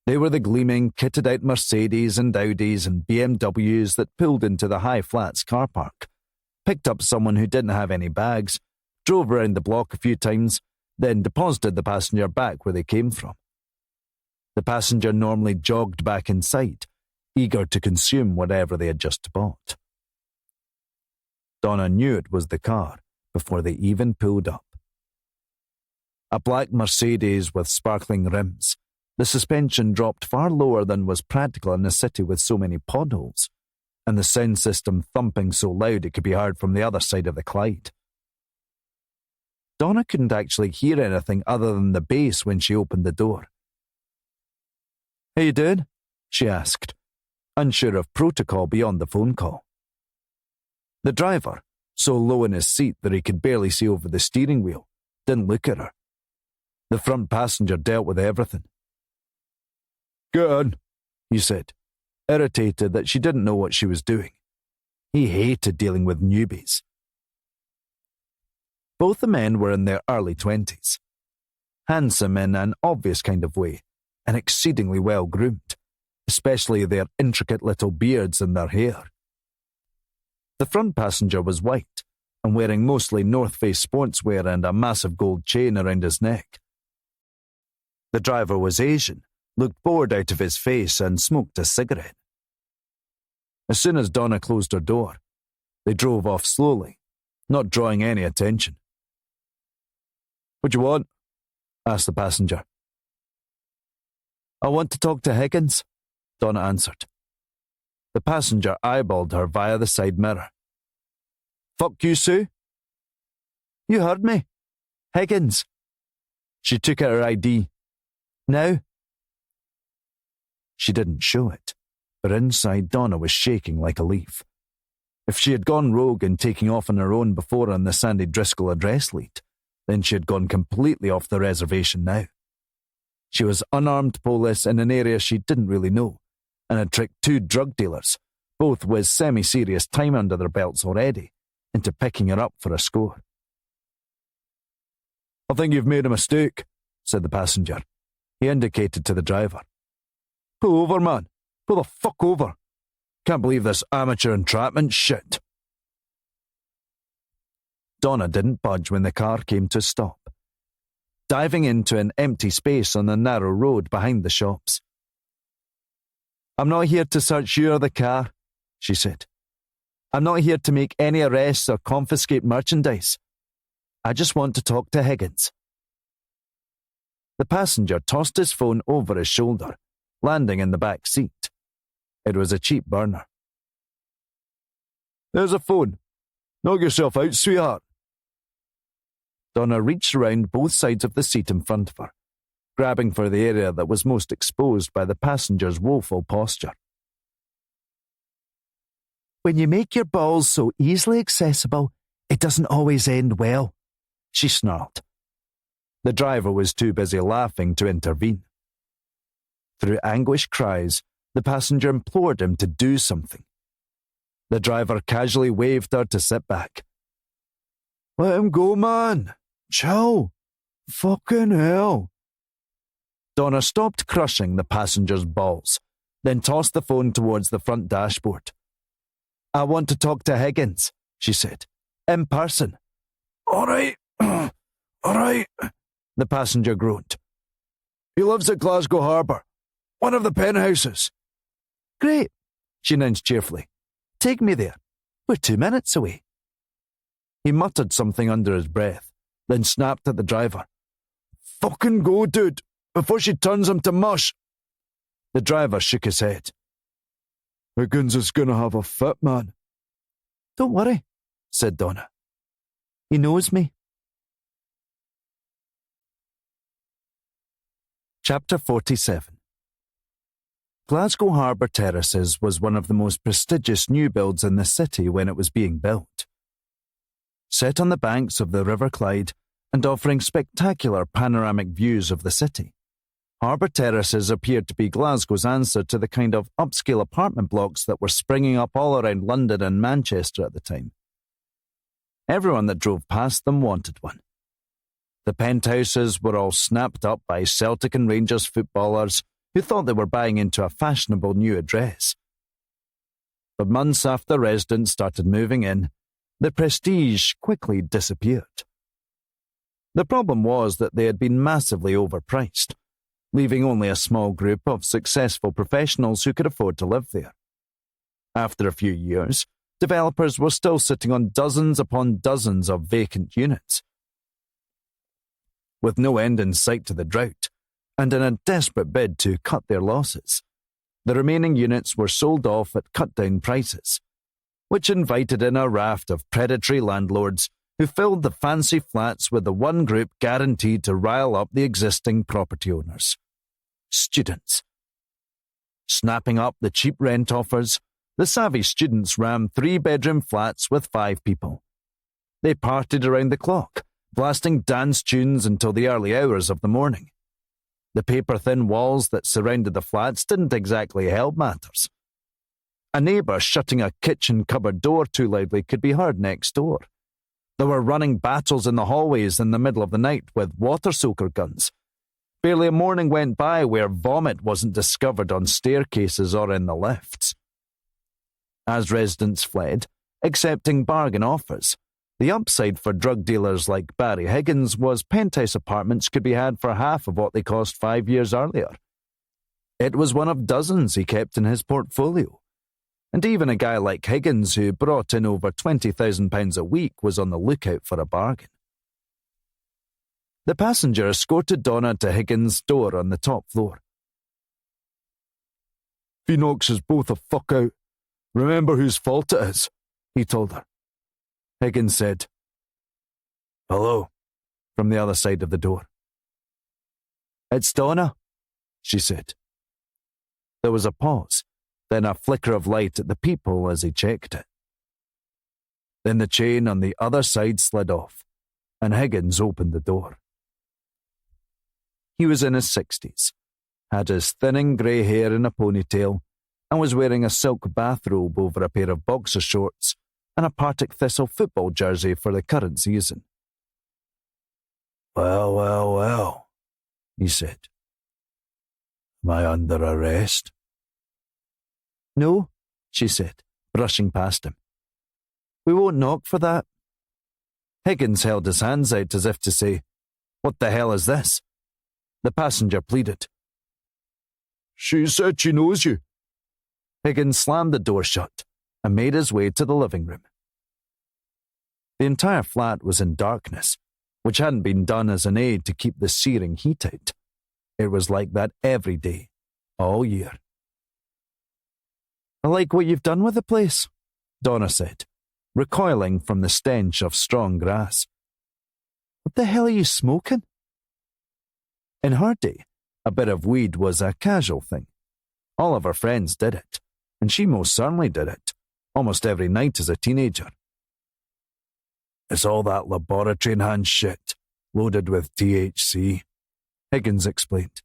Speaker 2: They were the gleaming, kitted-out Mercedes and Audis and BMWs that pulled into the high flats car park, picked up someone who didn't have any bags, drove around the block a few times, then deposited the passenger back where they came from. The passenger normally jogged back inside, eager to consume whatever they had just bought. Donna knew it was the car before they even pulled up. A black Mercedes with sparkling rims, the suspension dropped far lower than was practical in a city with so many potholes, and the sound system thumping so loud it could be heard from the other side of the Clyde. Donna couldn't actually hear anything other than the bass when she opened the door. "How you doing?" she asked, unsure of protocol beyond the phone call. The driver, so low in his seat that he could barely see over the steering wheel, didn't look at her. The front passenger dealt with everything. "Get on," he said, irritated that she didn't know what she was doing. He hated dealing with newbies. Both the men were in their early 20s, handsome in an obvious kind of way, and exceedingly well groomed, especially their intricate little beards and their hair. The front passenger was white and wearing mostly North Face sportswear and a massive gold chain around his neck. The driver was Asian, looked bored out of his face, and smoked a cigarette. As soon as Donna closed her door, they drove off slowly, not drawing any attention. "What do you want?" asked the passenger. "I want to talk to Higgins," Donna answered. The passenger eyeballed her via the side mirror. "Fuck you, Sue." "You heard me. Higgins." She took out her ID. "Now?" She didn't show it, but inside Donna was shaking like a leaf. If she had gone rogue and taken off on her own before on the Sandy Driscoll address lead, then she had gone completely off the reservation now. She was unarmed police in an area she didn't really know, and had tricked 2 drug dealers, both with semi-serious time under their belts already, into picking her up for a score. "I think you've made a mistake," said the passenger. He indicated to the driver. "Pull over, man. Pull the fuck over. Can't believe this amateur entrapment shit." Donna didn't budge when the car came to a stop, diving into an empty space on the narrow road behind the shops. "I'm not here to search you or the car," she said. "I'm not here to make any arrests or confiscate merchandise. I just want to talk to Higgins." The passenger tossed his phone over his shoulder, landing in the back seat. It was a cheap burner. "There's a phone. Knock yourself out, sweetheart." Donna reached around both sides of the seat in front of her, grabbing for the area that was most exposed by the passenger's woeful posture. "When you make your balls so easily accessible, it doesn't always end well," she snarled. The driver was too busy laughing to intervene. Through anguished cries, the passenger implored him to do something. The driver casually waved her to sit back. "Let him go, man. Chill. Fucking hell." Donna stopped crushing the passenger's balls, then tossed the phone towards the front dashboard. "I want to talk to Higgins," she said. "In person." "All right. All right," the passenger groaned. "He lives at Glasgow Harbour. One of the penthouses." "Great," she announced cheerfully. "Take me there. We're 2 minutes away." He muttered something under his breath, then snapped at the driver. "Fucking go, dude, before she turns him to mush." The driver shook his head. "Higgins is gonna have a fit, man." "Don't worry," said Donna. "He knows me." Chapter 47. Glasgow Harbour Terraces was one of the most prestigious new builds in the city when it was being built. Set on the banks of the River Clyde and offering spectacular panoramic views of the city, Harbour Terraces appeared to be Glasgow's answer to the kind of upscale apartment blocks that were springing up all around London and Manchester at the time. Everyone that drove past them wanted one. The penthouses were all snapped up by Celtic and Rangers footballers who thought they were buying into a fashionable new address. But months after residents started moving in, the prestige quickly disappeared. The problem was that they had been massively overpriced, leaving only a small group of successful professionals who could afford to live there. After a few years, developers were still sitting on dozens upon dozens of vacant units. With no end in sight to the drought, and in a desperate bid to cut their losses, the remaining units were sold off at cut-down prices, which invited in a raft of predatory landlords who filled the fancy flats with the one group guaranteed to rile up the existing property owners: students. Snapping up the cheap rent offers, the savvy students rammed 3-bedroom flats with 5 people. They partied around the clock, blasting dance tunes until the early hours of the morning. The paper-thin walls that surrounded the flats didn't exactly help matters. A neighbour shutting a kitchen cupboard door too loudly could be heard next door. There were running battles in the hallways in the middle of the night with water-soaker guns. Barely a morning went by where vomit wasn't discovered on staircases or in the lifts. As residents fled, accepting bargain offers, the upside for drug dealers like Barry Higgins was penthouse apartments could be had for half of what they cost 5 years earlier. It was one of dozens he kept in his portfolio. And even a guy like Higgins, who brought in over £20,000 a week, was on the lookout for a bargain. The passenger escorted Donna to Higgins' door on the top floor. "If he knocks us both the fuck out, remember whose fault it is," he told her. Higgins said, "Hello," from the other side of the door. "It's Donna," she said. There was a pause, then a flicker of light at the peephole as he checked it. Then the chain on the other side slid off, and Higgins opened the door. He was in his 60s, had his thinning grey hair in a ponytail, and was wearing a silk bathrobe over a pair of boxer shorts and a Partick Thistle football jersey for the current season. "Well, well, well," he said. "Am I under arrest?" "No," she said, brushing past him. "We won't knock for that." Higgins held his hands out as if to say, "What the hell is this?" The passenger pleaded. "She said she knows you." Higgins slammed the door shut and made his way to the living room. The entire flat was in darkness, which hadn't been done as an aid to keep the searing heat out. It was like that every day, all year. "I like what you've done with the place," Donna said, recoiling from the stench of strong grass. "What the hell are you smoking?" In her day, a bit of weed was a casual thing. All of her friends did it, and she most certainly did it, almost every night as a teenager. "It's all that laboratory-enhanced shit, loaded with THC," Higgins explained.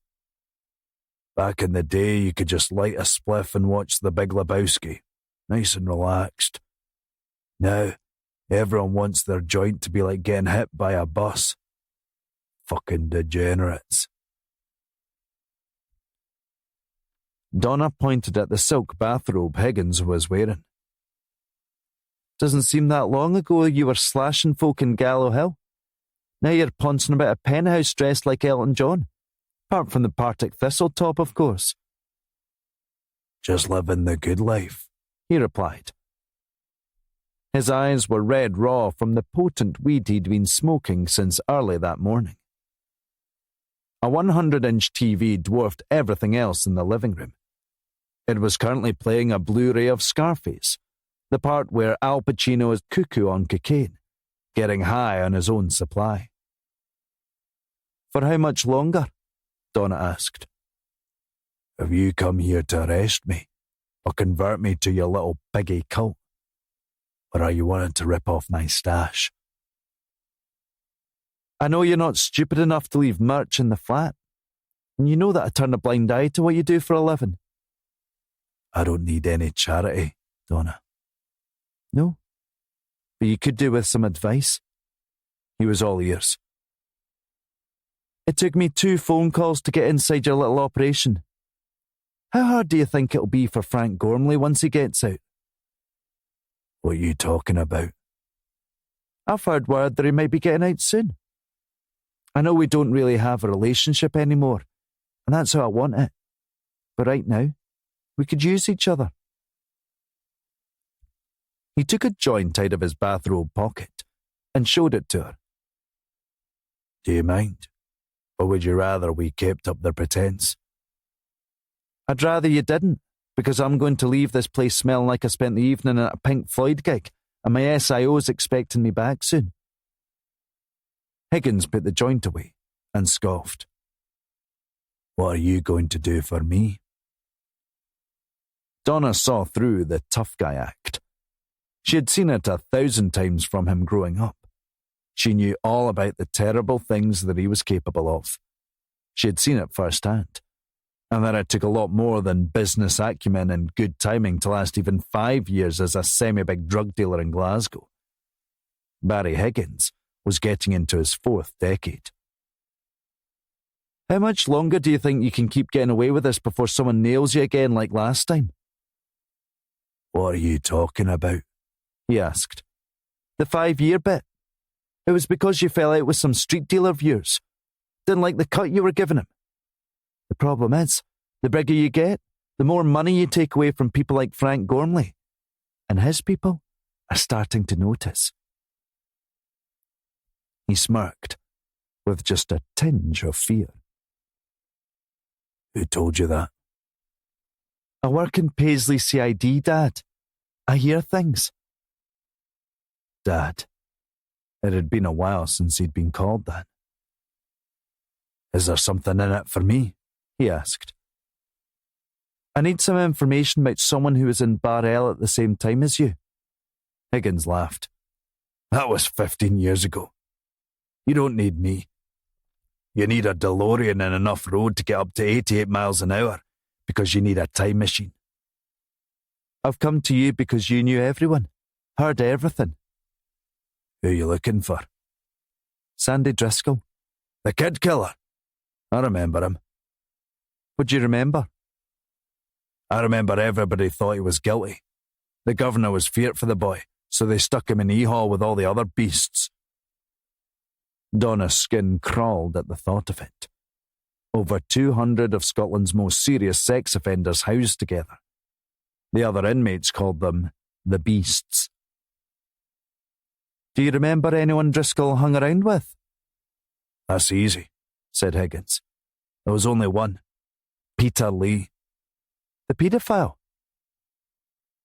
Speaker 2: "Back in the day, you could just light a spliff and watch The Big Lebowski, nice and relaxed. Now, everyone wants their joint to be like getting hit by a bus. Fucking degenerates." Donna pointed at the silk bathrobe Higgins was wearing. "Doesn't seem that long ago you were slashing folk in Gallow Hill. Now you're pouncing about a penthouse dressed like Elton John. Apart from the Partick Thistle top, of course." "Just living the good life," he replied. His eyes were red raw from the potent weed he'd been smoking since early that morning. A 100-inch TV dwarfed everything else in the living room. It was currently playing a Blu-ray of Scarface, the part where Al Pacino is cuckoo on cocaine, getting high on his own supply. "For how much longer?" Donna asked. "Have you come here to arrest me, or convert me to your little piggy cult? Or are you wanting to rip off my stash?" "I know you're not stupid enough to leave merch in the flat, and you know that I turn a blind eye to what you do for a living." "I don't need any charity, Donna." "No, but you could do with some advice." He was all ears. "It took me 2 phone calls to get inside your little operation. How hard do you think it'll be for Frank Gormley once he gets out?" "What are you talking about?" "I've heard word that he might be getting out soon. I know we don't really have a relationship anymore, and that's how I want it. But right now, we could use each other." He took a joint out of his bathrobe pocket and showed it to her. Do you mind? Or would you rather we kept up the pretense? I'd rather you didn't, because I'm going to leave this place smelling like I spent the evening at a Pink Floyd gig, and my SIO's expecting me back soon. Higgins put the joint away and scoffed. What are you going to do for me? Donna saw through the tough guy act. She had seen it 1,000 times from him growing up. She knew all about the terrible things that he was capable of. She had seen it firsthand, and that it took a lot more than business acumen and good timing to last even 5 years as a semi-big drug dealer in Glasgow. Barry Higgins was getting into his 4th decade. How much longer do you think you can keep getting away with this before someone nails you again like last time? What are you talking about? He asked. The 5-year bit. It was because you fell out with some street dealer of yours. Didn't like the cut you were giving him. The problem is, the bigger you get, the more money you take away from people like Frank Gormley. And his people are starting to notice. He smirked, with just a tinge of fear. Who told you that? I work in Paisley CID, Dad. I hear things. Dad. It had been a while since he'd been called that. Is there something in it for me? He asked. I need some information about someone who was in Bar L at the same time as you. Higgins laughed. That was 15 years ago. You don't need me. You need a DeLorean and enough road to get up to 88 miles an hour because you need a time machine. I've come to you because you knew everyone, heard everything. Who are you looking for? Sandy Driscoll. The kid killer. I remember him. What do you remember? I remember everybody thought he was guilty. The governor was feared for the boy, so they stuck him in E-Hall with all the other beasts. Donna's skin crawled at the thought of it. Over 200 of Scotland's most serious sex offenders housed together. The other inmates called them the beasts. Do you remember anyone Driscoll hung around with? That's easy, said Higgins. There was only one. Peter Lee. The paedophile?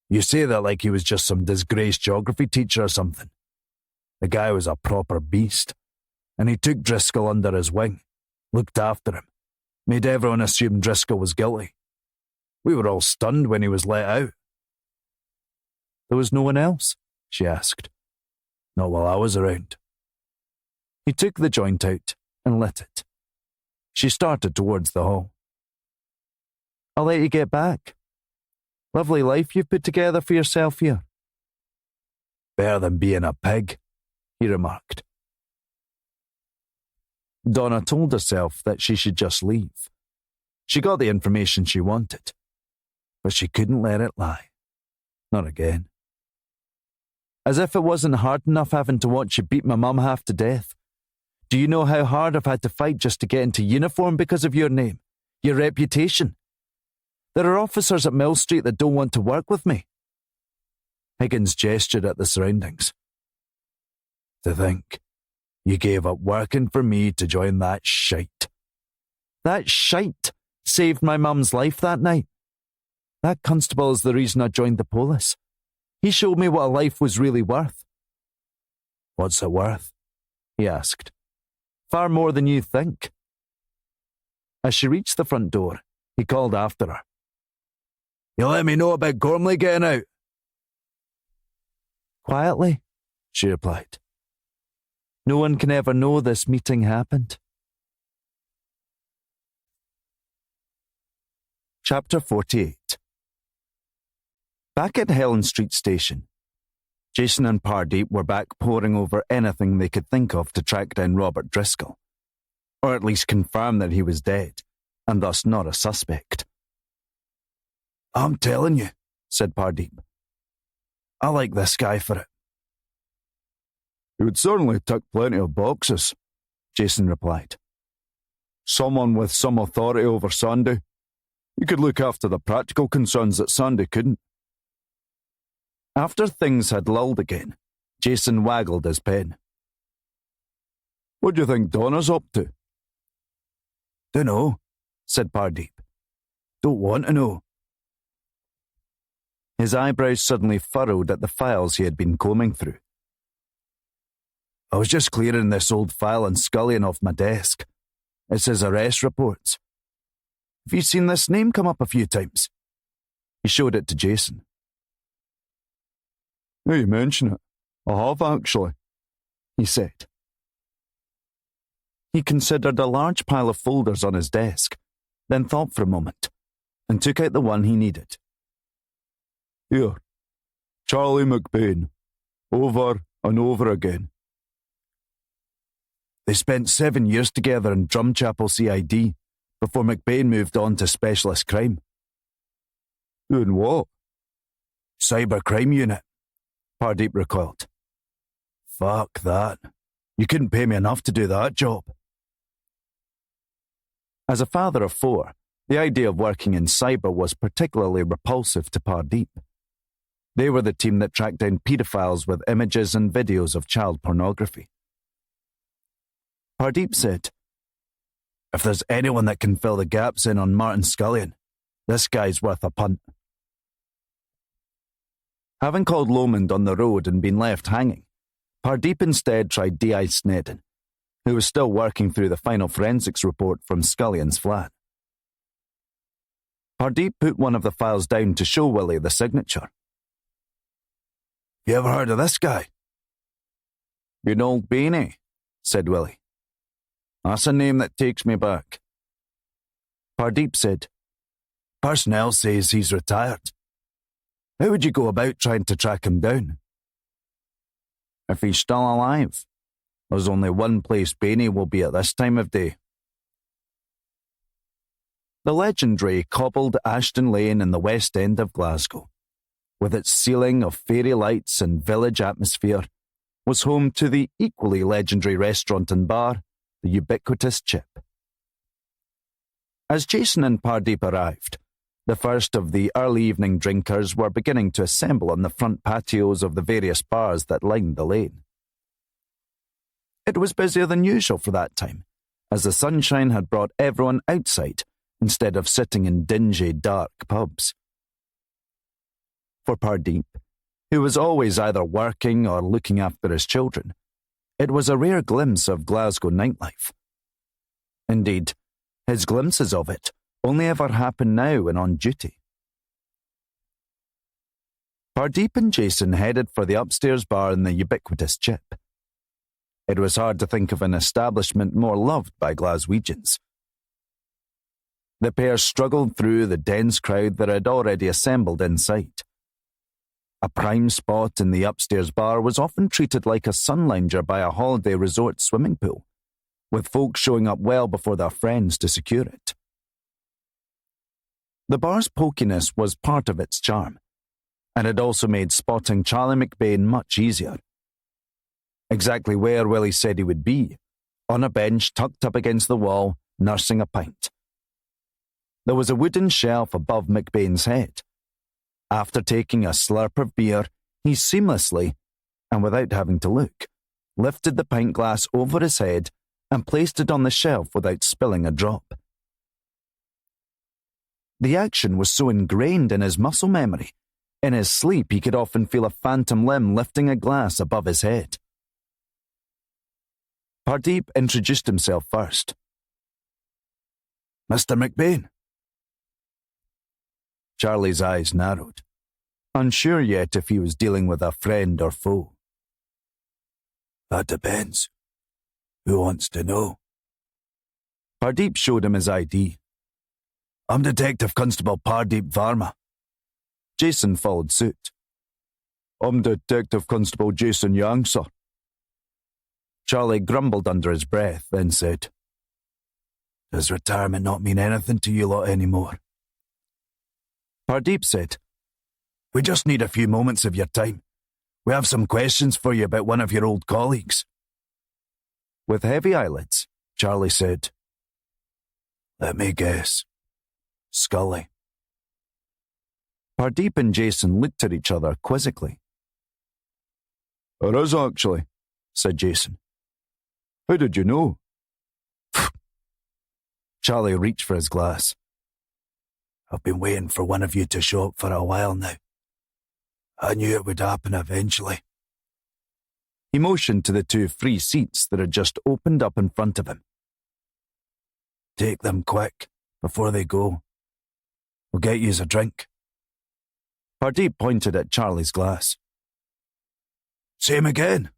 Speaker 2: You say that like he was just some disgraced geography teacher or something. The guy was a proper beast, and he took Driscoll under his wing, looked after him, made everyone assume Driscoll was guilty. We were all stunned when he was let out. There was no one else? She asked. Not while I was around. He took the joint out and lit it. She started towards the hall. I'll let you get back. Lovely life you've put together for yourself here. Better than being a pig, he remarked. Donna told herself that she should just leave. She got the information she wanted, but she couldn't let it lie. Not again. As if it wasn't hard enough having to watch you beat my mum half to death. Do you know how hard I've had to fight just to get into uniform because of your name, your reputation? There are officers at Mill Street that don't want to work with me. Higgins gestured at the surroundings. To think, you gave up working for me to join that shite. That shite saved my mum's life that night. That constable is the reason I joined the police. He showed me what a life was really worth. What's it worth? He asked. Far more than you think. As she reached the front door, he called after her. You let me know about Gormley getting out? Quietly, she replied. No one can ever know this meeting happened. Chapter 48. Back at Helen Street Station, Jason and Pardeep were back poring over anything they could think of to track down Robert Driscoll, or at least confirm that he was dead, and thus not a suspect. I'm telling you, said Pardeep. I like this guy for it. He would certainly tick plenty of boxes, Jason replied. Someone with some authority over Sandy. He could look after the practical concerns that Sandy couldn't. After things had lulled again, Jason waggled his pen.
Speaker 1: What do you think Donna's up to?
Speaker 2: Dunno, said Pardeep. Don't want to know. His eyebrows suddenly furrowed at the files he had been combing through. I was just clearing this old file on Scullion off my desk. It's his arrest reports. Have you seen this name come up a few times? He showed it to Jason.
Speaker 1: Now you mention it, I have actually,
Speaker 2: he said. He considered a large pile of folders on his desk, then thought for a moment, and took out the one he needed.
Speaker 1: Here, Charlie McBain, over and over again.
Speaker 2: They spent 7 years together in Drumchapel CID before McBain moved on to specialist crime.
Speaker 1: Doing what?
Speaker 2: Cybercrime unit, Pardeep recoiled. Fuck that. You couldn't pay me enough to do that job. As a father of 4, the idea of working in cyber was particularly repulsive to Pardeep. They were the team that tracked down paedophiles with images and videos of child pornography. Pardeep said, If there's anyone that can fill the gaps in on Martin Scullion, this guy's worth a punt. Having called Lomond on the road and been left hanging, Pardeep instead tried D.I. Snedden, who was still working through the final forensics report from Scullion's flat. Pardeep put one of the files down to show Willie the signature. You ever heard of this guy? Good old Beanie, said Willie. That's a name that takes me back. Pardeep said, Personnel says he's retired. How would you go about trying to track him down? If he's still alive, there's only one place Beanie will be at this time of day. The legendary cobbled Ashton Lane in the West End of Glasgow, with its ceiling of fairy lights and village atmosphere, was home to the equally legendary restaurant and bar, the ubiquitous Chip. As Jason and Pardeep arrived, the first of the early evening drinkers were beginning to assemble on the front patios of the various bars that lined the lane. It was busier than usual for that time, as the sunshine had brought everyone outside instead of sitting in dingy, dark pubs. For Pardeep, who was always either working or looking after his children, it was a rare glimpse of Glasgow nightlife. Indeed, his glimpses of it only ever happened now when on duty. Pardeep and Jason headed for the upstairs bar in the ubiquitous Chip. It was hard to think of an establishment more loved by Glaswegians. The pair struggled through the dense crowd that had already assembled inside. A prime spot in the upstairs bar was often treated like a sun lounger by a holiday resort swimming pool, with folks showing up well before their friends to secure it. The bar's pokiness was part of its charm, and it also made spotting Charlie McBain much easier. Exactly where Willie said he would be, on a bench tucked up against the wall, nursing a pint. There was a wooden shelf above McBain's head. After taking a slurp of beer, he seamlessly, and without having to look, lifted the pint glass over his head and placed it on the shelf without spilling a drop. The action was so ingrained in his muscle memory, in his sleep he could often feel a phantom limb lifting a glass above his head. Pardeep introduced himself first. Mr. McBain. Charlie's eyes narrowed, unsure yet if he was dealing with a friend or foe. That depends. Who wants to know? Pardeep showed him his ID. I'm Detective Constable Pardeep Varma. Jason followed suit.
Speaker 1: I'm Detective Constable Jason Yang, sir.
Speaker 2: Charlie grumbled under his breath, then said, Does retirement not mean anything to you lot anymore? Pardeep said, We just need a few moments of your time. We have some questions for you about one of your old colleagues. With heavy eyelids, Charlie said, Let me guess. Scully. Pardeep and Jason looked at each other quizzically. There is actually, said Jason. How did you know? Charlie reached for his glass. I've been waiting for one of you to show up for a while now. I knew it would happen eventually. He motioned to the 2 free seats that had just opened up in front of him. Take them quick, before they go. We'll get yous a drink. Pardeep pointed at Charlie's glass. Same again?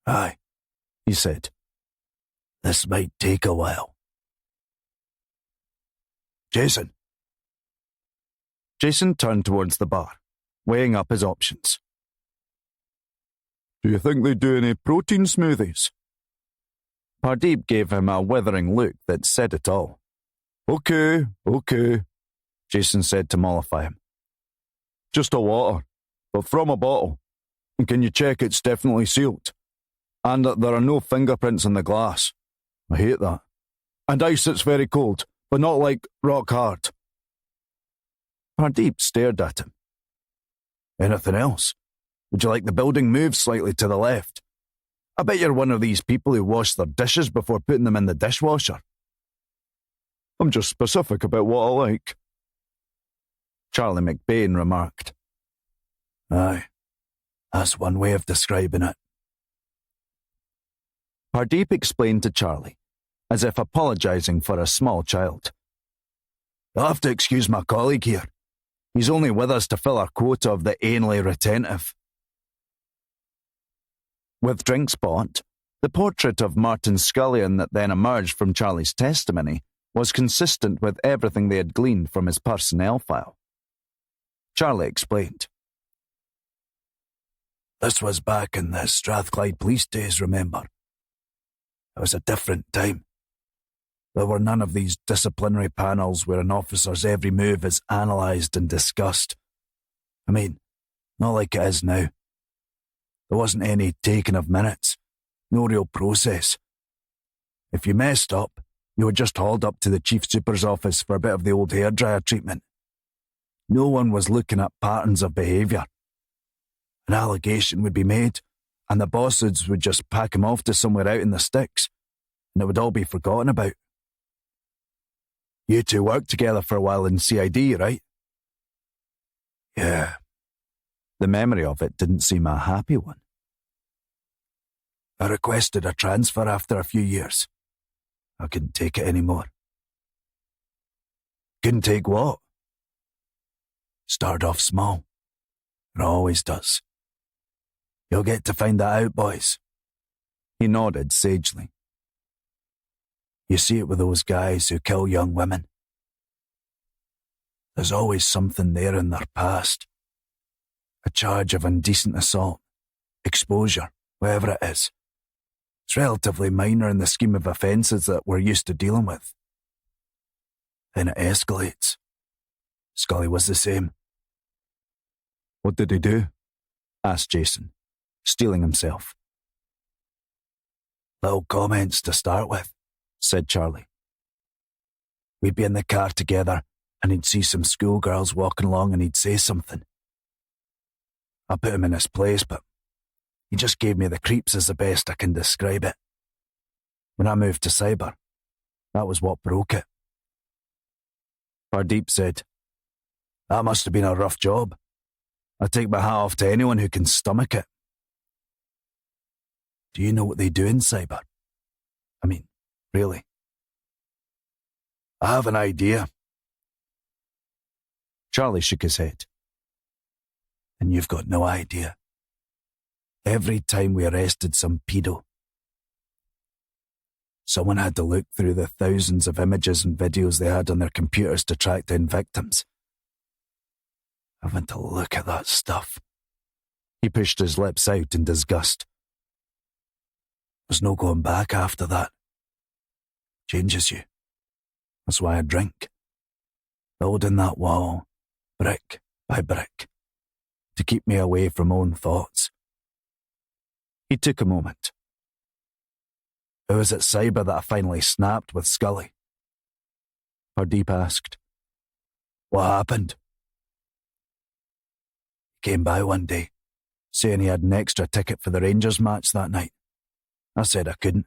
Speaker 2: Aye, he said. This might take a while. Jason. Jason turned towards the bar, weighing up his options. Do you think they do any protein smoothies? Pardeep gave him a withering look that said it all. Okay, Jason said to mollify him. Just a water, but from a bottle. And can you check it's definitely sealed? And that there are no fingerprints in the glass. I hate that. And ice that's very cold, but not like rock hard. Pardeep stared at him. Anything else? Would you like the building moved slightly to the left? I bet you're one of these people who wash their dishes before putting them in the dishwasher. I'm just specific about what I like. Charlie McBain remarked. Aye, that's one way of describing it. Pardeep explained to Charlie, as if apologising for a small child. You'll have to excuse my colleague here. He's only with us to fill our quota of the anally retentive. With drinks bought, the portrait of Martin Scullion that then emerged from Charlie's testimony was consistent with everything they had gleaned from his personnel file. Charlie explained. This was back in the Strathclyde police days, remember? It was a different time. There were none of these disciplinary panels where an officer's every move is analysed and discussed. I mean, not like it is now. There wasn't any taking of minutes, no real process. If you messed up, you were just hauled up to the chief super's office for a bit of the old hairdryer treatment. No one was looking at patterns of behaviour. An allegation would be made, and the bosses would just pack him off to somewhere out in the sticks, and it would all be forgotten about. You two worked together for a while in CID, right? Yeah. The memory of it didn't seem a happy one. I requested a transfer after a few years. I couldn't take it anymore. Couldn't take what? Started off small. It always does. You'll get to find that out, boys. He nodded sagely. You see it with those guys who kill young women. There's always something there in their past. A charge of indecent assault, exposure, whatever it is. It's relatively minor in the scheme of offences that we're used to dealing with. Then it escalates. Scully was the same. What did he do? Asked Jason, steeling himself. Little comments to start with, said Charlie. We'd be in the car together and he'd see some schoolgirls walking along and he'd say something. I put him in his place, but he just gave me the creeps as the best I can describe it. When I moved to cyber, that was what broke it. Pardeep said, that must have been a rough job. I take my hat off to anyone who can stomach it. Do you know what they do in cyber? I mean, really? I have an idea. Charlie shook his head. And you've got no idea. Every time we arrested some pedo, someone had to look through the thousands of images and videos they had on their computers to track down victims. Having to look at that stuff. He pushed his lips out in disgust. There's no going back after that. Changes you. That's why I drink. Building that wall, brick by brick, to keep me away from own thoughts. He took a moment. It was at cyber that I finally snapped with Scully. Pardeep asked, what happened? He came by one day, saying he had an extra ticket for the Rangers match that night. I said I couldn't.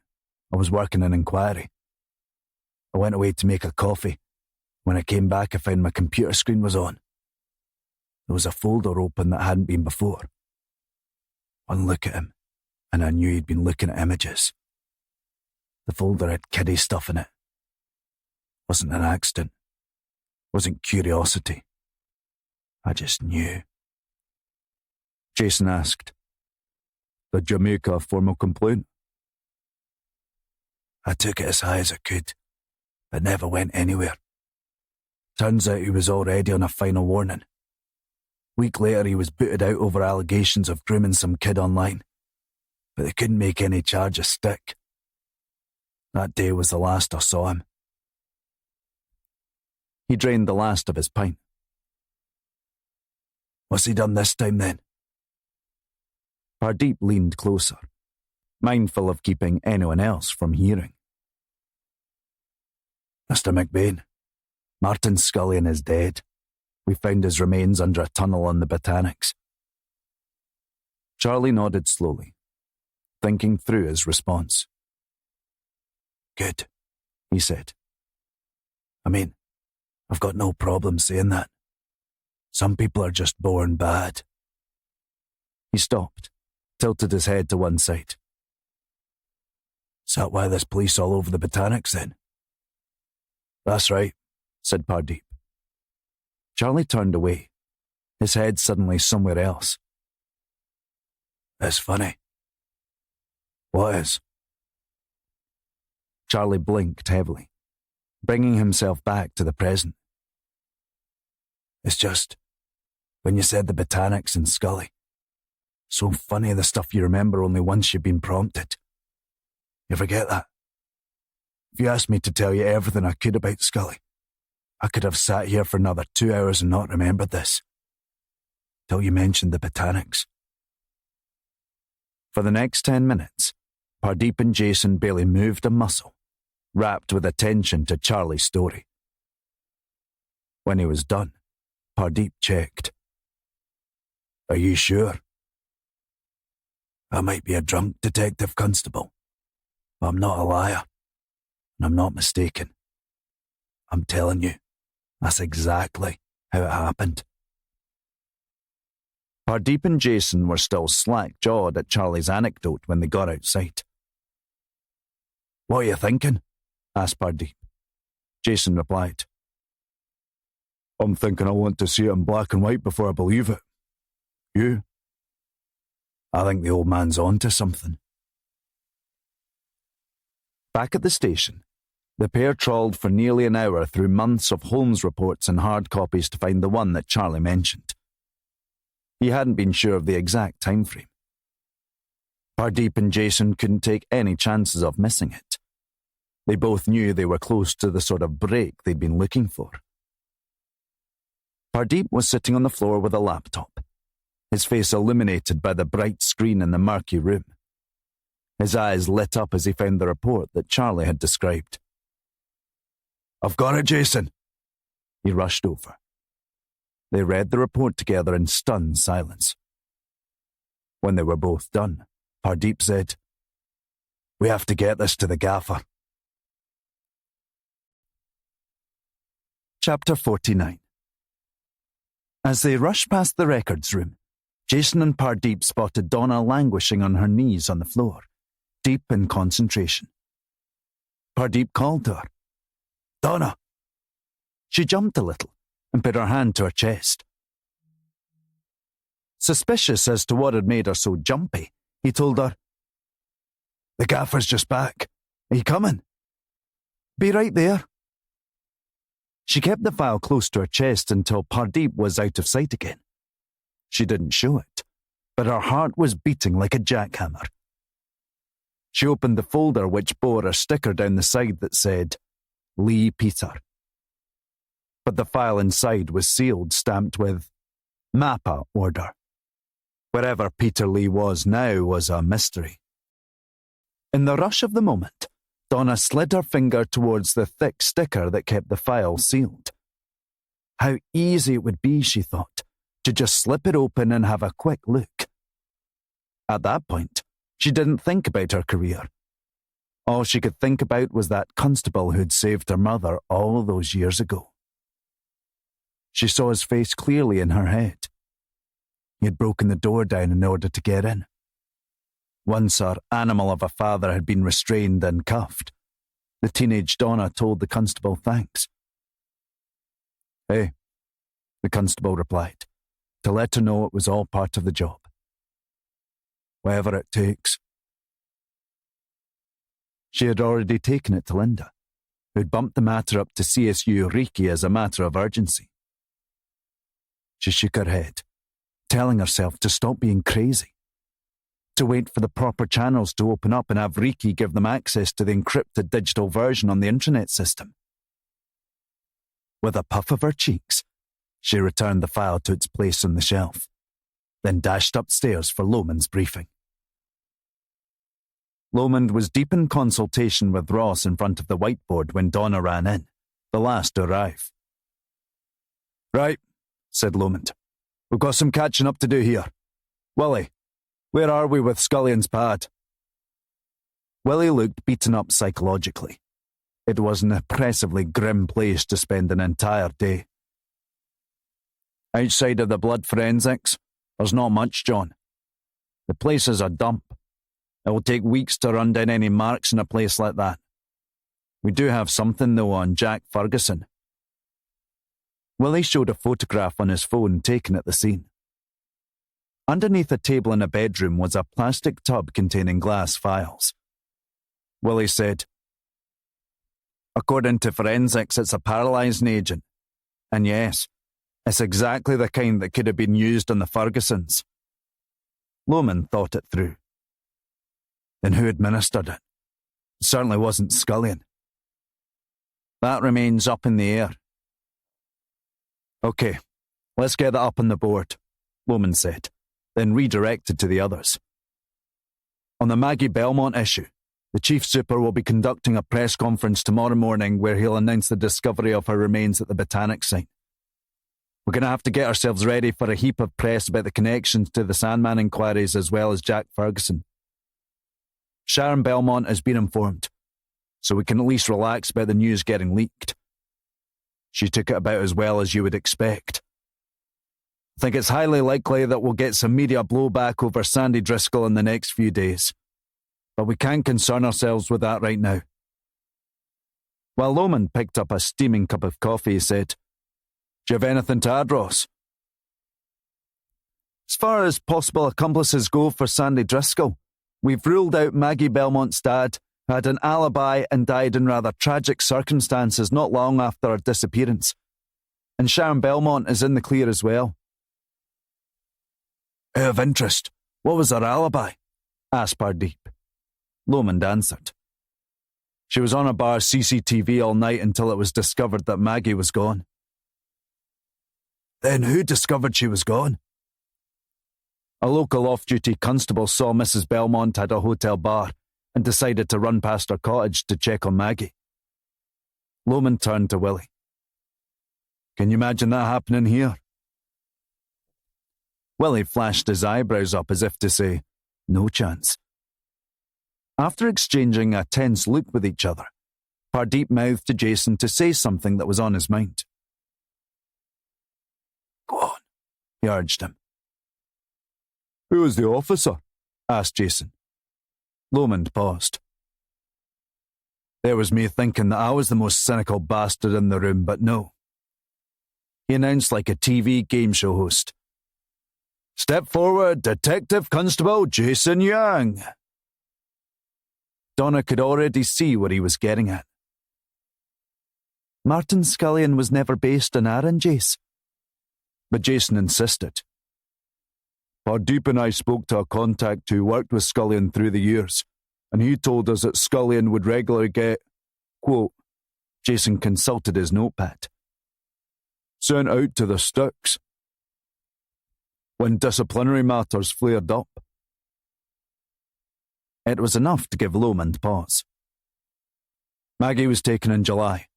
Speaker 2: I was working an inquiry. I went away to make a coffee. When I came back, I found my computer screen was on. There was a folder open that hadn't been before. One look at him, and I knew he'd been looking at images. The folder had kiddie stuff in it. Wasn't an accident. Wasn't curiosity. I just knew. Jason asked, "Did you make a formal complaint?" I took it as high as I could, but never went anywhere. Turns out he was already on a final warning. Week later, he was booted out over allegations of grooming some kid online, but they couldn't make any charges stick. That day was the last I saw him. He drained the last of his pint. "What's he done this time then?" Pardeep leaned closer, mindful of keeping anyone else from hearing. "Mr. McBain, Martin Scullion is dead. We found his remains under a tunnel on the Botanics." Charlie nodded slowly, thinking through his response. "Good," he said. "I mean, I've got no problem saying that. Some people are just born bad." He stopped, tilted his head to one side. "Is that why there's police all over the Botanics then?" "That's right," said Pardeep. Charlie turned away, his head suddenly somewhere else. "It's funny." "What is?" Charlie blinked heavily, bringing himself back to the present. "It's just, when you said the Botanics and Scully, so funny the stuff you remember only once you've been prompted. You forget that? If you asked me to tell you everything I could about Scully, I could have sat here for another 2 hours and not remembered this. Till you mentioned the Botanics." For the next 10 minutes, Pardeep and Jason barely moved a muscle, rapt with attention to Charlie's story. When he was done, Pardeep checked. "Are you sure?" "I might be a drunk detective constable, but I'm not a liar, and I'm not mistaken. I'm telling you, that's exactly how it happened." Pardeep and Jason were still slack-jawed at Charlie's anecdote when they got outside. "What are you thinking?" asked Pardeep. Jason replied, "I'm thinking I want to see it in black and white before I believe it. You?" "I think the old man's on to something." Back at the station, the pair trawled for nearly an hour through months of Holmes reports and hard copies to find the one that Charlie mentioned. He hadn't been sure of the exact time frame. Pardeep and Jason couldn't take any chances of missing it. They both knew they were close to the sort of break they'd been looking for. Pardeep was sitting on the floor with a laptop, his face illuminated by the bright screen in the murky room. His eyes lit up as he found the report that Charlie had described. "I've got it, Jason." He rushed over. They read the report together in stunned silence. When they were both done, Pardeep said, "We have to get this to the gaffer." Chapter 49. As they rushed past the records room, Jason and Pardeep spotted Donna languishing on her knees on the floor, deep in concentration. Pardeep called to her. "Donna!" She jumped a little and put her hand to her chest. Suspicious as to what had made her so jumpy, he told her, "The gaffer's just back. Are you coming?" "Be right there." She kept the file close to her chest until Pardeep was out of sight again. She didn't show it, but her heart was beating like a jackhammer. She opened the folder which bore a sticker down the side that said, "Lee Peter." But the file inside was sealed, stamped with MAPA order. Wherever Peter Lee was now was a mystery. In the rush of the moment, Donna slid her finger towards the thick sticker that kept the file sealed. How easy it would be, she thought, to just slip it open and have a quick look. At that point, she didn't think about her career. All she could think about was that constable who'd saved her mother all those years ago. She saw his face clearly in her head. He had broken the door down in order to get in. Once her animal of a father had been restrained and cuffed, the teenage Donna told the constable thanks. "Hey," the constable replied, to let her know it was all part of the job. "Whatever it takes." She had already taken it to Linda, who'd bumped the matter up to CSU Riki as a matter of urgency. She shook her head, telling herself to stop being crazy, to wait for the proper channels to open up and have Riki give them access to the encrypted digital version on the intranet system. With a puff of her cheeks, she returned the file to its place on the shelf, then dashed upstairs for Lomond's briefing. Lomond was deep in consultation with Ross in front of the whiteboard when Donna ran in, the last to arrive. "Right," said Lomond. "We've got some catching up to do here. Willie, where are we with Scullion's pad?" Willie looked beaten up psychologically. It was an oppressively grim place to spend an entire day. "Outside of the blood forensics, there's not much, John. The place is a dump. It will take weeks to run down any marks in a place like that. We do have something, though, on Jack Ferguson." Willie showed a photograph on his phone taken at the scene. Underneath a table in a bedroom was a plastic tub containing glass files. Willie said, "According to forensics, it's a paralysing agent. And yes, it's exactly the kind that could have been used on the Fergusons." Lomond thought it through. Then who administered it? It certainly wasn't Scullion. "That remains up in the air." "Okay, let's get that up on the board," Lomond said, then redirected to the others. "On the Maggie Belmont issue, the Chief Super will be conducting a press conference tomorrow morning where he'll announce the discovery of her remains at the Botanic site. We're going to have to get ourselves ready for a heap of press about the connections to the Sandman inquiries as well as Jack Ferguson. Sharon Belmont has been informed, so we can at least relax about the news getting leaked. She took it about as well as you would expect. I think it's highly likely that we'll get some media blowback over Sandy Driscoll in the next few days, but we can't concern ourselves with that right now." While Lomond picked up a steaming cup of coffee, he said, "Do you have anything to add, Ross?" "As far as possible accomplices go for Sandy Driscoll, we've ruled out Maggie Belmont's dad, who had an alibi and died in rather tragic circumstances not long after her disappearance. And Sharon Belmont is in the clear as well." "Out of interest, what was her alibi?" asked Pardeep. Lomond answered. "She was on a bar's CCTV all night until it was discovered that Maggie was gone." "Then who discovered she was gone?" "A local off-duty constable saw Mrs. Belmont at a hotel bar and decided to run past her cottage to check on Maggie." Lomond turned to Willie. "Can you imagine that happening here?" Willie flashed his eyebrows up as if to say, "No chance." After exchanging a tense look with each other, Pardeep mouthed to Jason to say something that was on his mind. "Go on," he urged him. "Who was the officer?" asked Jason. Lomond paused. There was me thinking that I was the most cynical bastard in the room, but no. He announced like a TV game show host. "Step forward, Detective Constable Jason Young." Donna could already see what he was getting at. "Martin Scullion was never based in Arran, Jace." But Jason insisted. "Pardeep and I spoke to a contact who worked with Scullion through the years, and he told us that Scullion would regularly get, quote," Jason consulted his notepad, "sent out to the sticks when disciplinary matters flared up." It was enough to give Lomond pause. "Maggie was taken in July.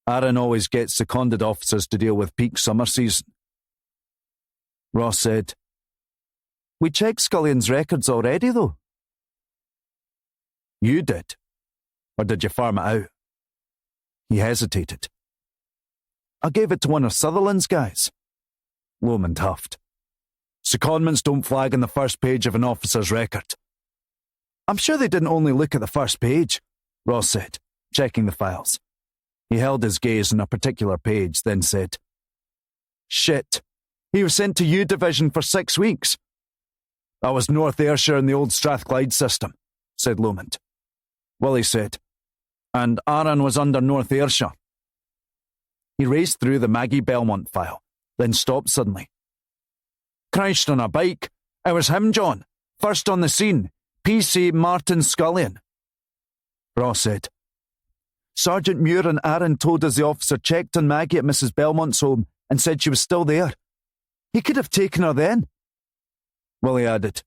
Speaker 2: Arran always gets seconded officers to deal with peak summer season." Ross said, We checked Scullion's records already, though. You did? Or did you farm it out? He hesitated. I gave it to one of Sutherland's guys. Lomond huffed. Secondments don't flag on the first page of an officer's record. I'm sure they didn't only look at the first page, Ross said, checking the files. He held his gaze on a particular page, then said, Shit, he was sent to U Division for 6 weeks. That was North Ayrshire in the old Strathclyde system, said Lomond. Willie said, and Aaron was under North Ayrshire. He raced through the Maggie Belmont file, then stopped suddenly. Crashed on a bike. It was him, John. First on the scene. PC Martin Scullion. Ross said, Sergeant Muir and Aaron told us the officer checked on Maggie at Mrs. Belmont's home and said she was still there. He could have taken her then. Willie added,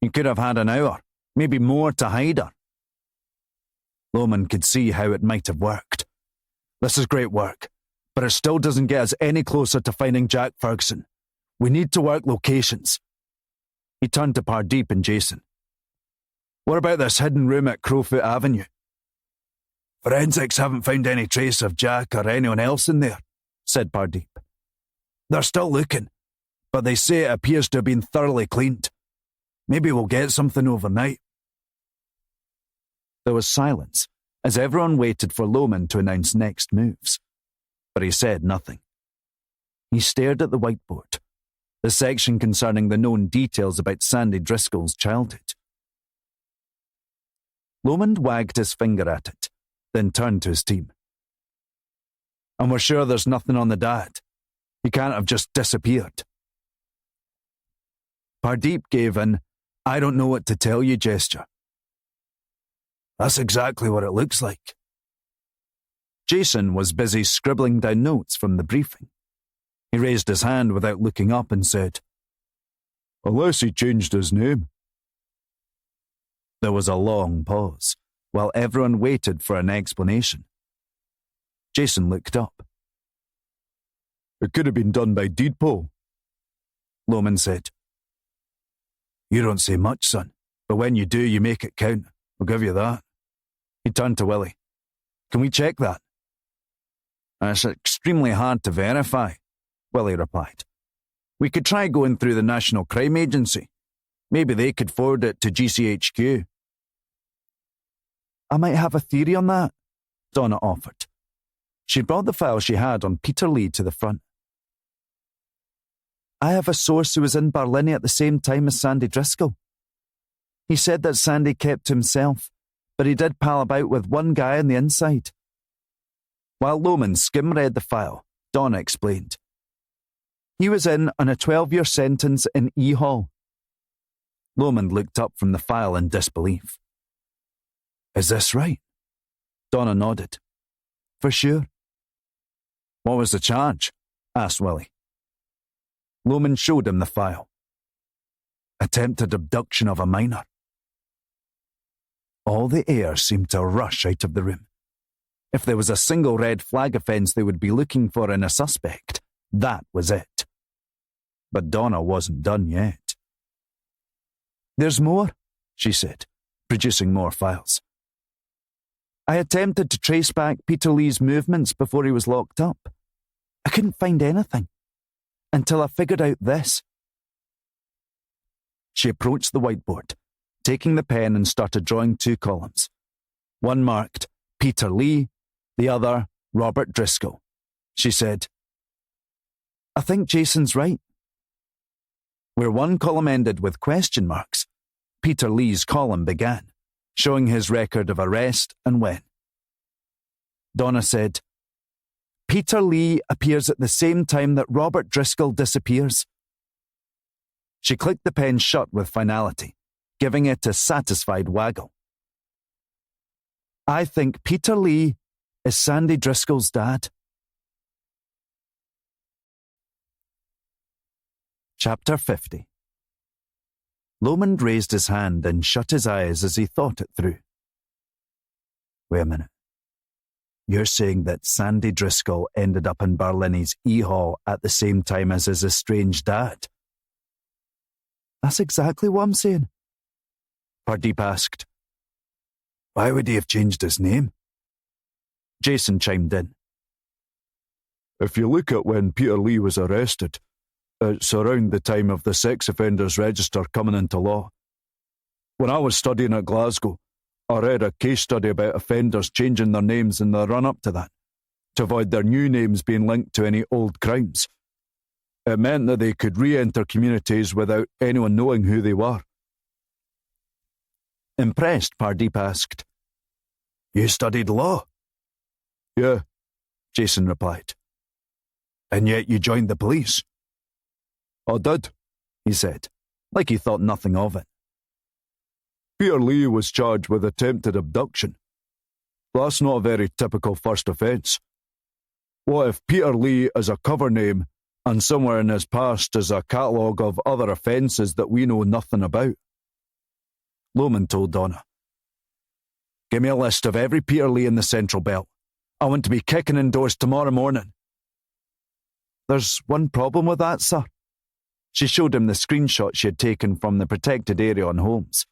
Speaker 2: He could have had an hour, maybe more, to hide her. Lomond could see how it might have worked. This is great work, but it still doesn't get us any closer to finding Jack Ferguson. We need to work locations. He turned to Pardeep and Jason. What about this hidden room at Crowfoot Avenue? Forensics haven't found any trace of Jack or anyone else in there, said Pardeep. They're still looking, but they say it appears to have been thoroughly cleaned. Maybe we'll get something overnight. There was silence as everyone waited for Lomond to announce next moves, but he said nothing. He stared at the whiteboard, the section concerning the known details about Sandy Driscoll's childhood. Lomond wagged his finger at it, then turned to his team. And we're sure there's nothing on the dad. He can't have just disappeared. Pardeep gave an I don't know what to tell you gesture. That's exactly what it looks like. Jason was busy scribbling down notes from the briefing. He raised his hand without looking up and said, Unless he changed his name. There was a long pause, while everyone waited for an explanation. Jason looked up. It could have been done by deed poll, Lomond said. You don't say much, son, but when you do, you make it count. I'll give you that. He turned to Willie. Can we check that? It's extremely hard to verify, Willie replied. We could try going through the National Crime Agency. Maybe they could forward it to GCHQ. I might have a theory on that, Donna offered. She brought the file she had on Peter Lee to the front. I have a source who was in Barlinnie at the same time as Sandy Driscoll. He said that Sandy kept to himself, but he did pal about with one guy on the inside. While Lomond skim-read the file, Donna explained. He was in on a 12-year sentence in E-Hall. Lomond looked up from the file in disbelief. Is this right? Donna nodded. For sure. What was the charge? Asked Willie. Lomond showed him the file. Attempted abduction of a minor. All the air seemed to rush out of the room. If there was a single red flag offence they would be looking for in a suspect, that was it. But Donna wasn't done yet. There's more, she said, producing more files. I attempted to trace back Peter Lee's movements before he was locked up. I couldn't find anything. Until I figured out this. She approached the whiteboard, taking the pen and started drawing 2 columns. One marked Peter Lee, the other Robert Driscoll. She said, I think Jason's right. Where one column ended with question marks, Peter Lee's column began, showing his record of arrest and when. Donna said, Peter Lee appears at the same time that Robert Driscoll disappears. She clicked the pen shut with finality, giving it a satisfied waggle. I think Peter Lee is Sandy Driscoll's dad. Chapter 50. Lomond raised his hand and shut his eyes as he thought it through. Wait a minute. You're saying that Sandy Driscoll ended up in Barlinnie's E-Hall at the same time as his estranged dad? That's exactly what I'm saying. Pardeep asked. Why would he have changed his name? Jason chimed in.
Speaker 1: If you look at when Peter Lee was arrested, it's around the time of the sex offenders register coming into law. When I was studying at Glasgow, I read a case study about offenders changing their names in the run-up to that, to avoid their new names being linked to any old crimes. It meant that they could re-enter communities without anyone knowing who they were.
Speaker 2: Impressed, Pardeep asked. You studied law?
Speaker 1: Yeah,
Speaker 2: Jason replied. And yet you joined the police?
Speaker 1: I did,
Speaker 2: he said, like he thought nothing of it.
Speaker 1: Peter Lee was charged with attempted abduction. That's not a very typical first offence. What if Peter Lee is a cover name and somewhere in his past is a catalogue of other offences that we know nothing about?
Speaker 2: Lomond told Donna. Give me a list of every Peter Lee in the Central Belt. I want to be kicking in doors tomorrow morning. There's one problem with that, sir. She showed him the screenshot she had taken from the protected area on Holmes.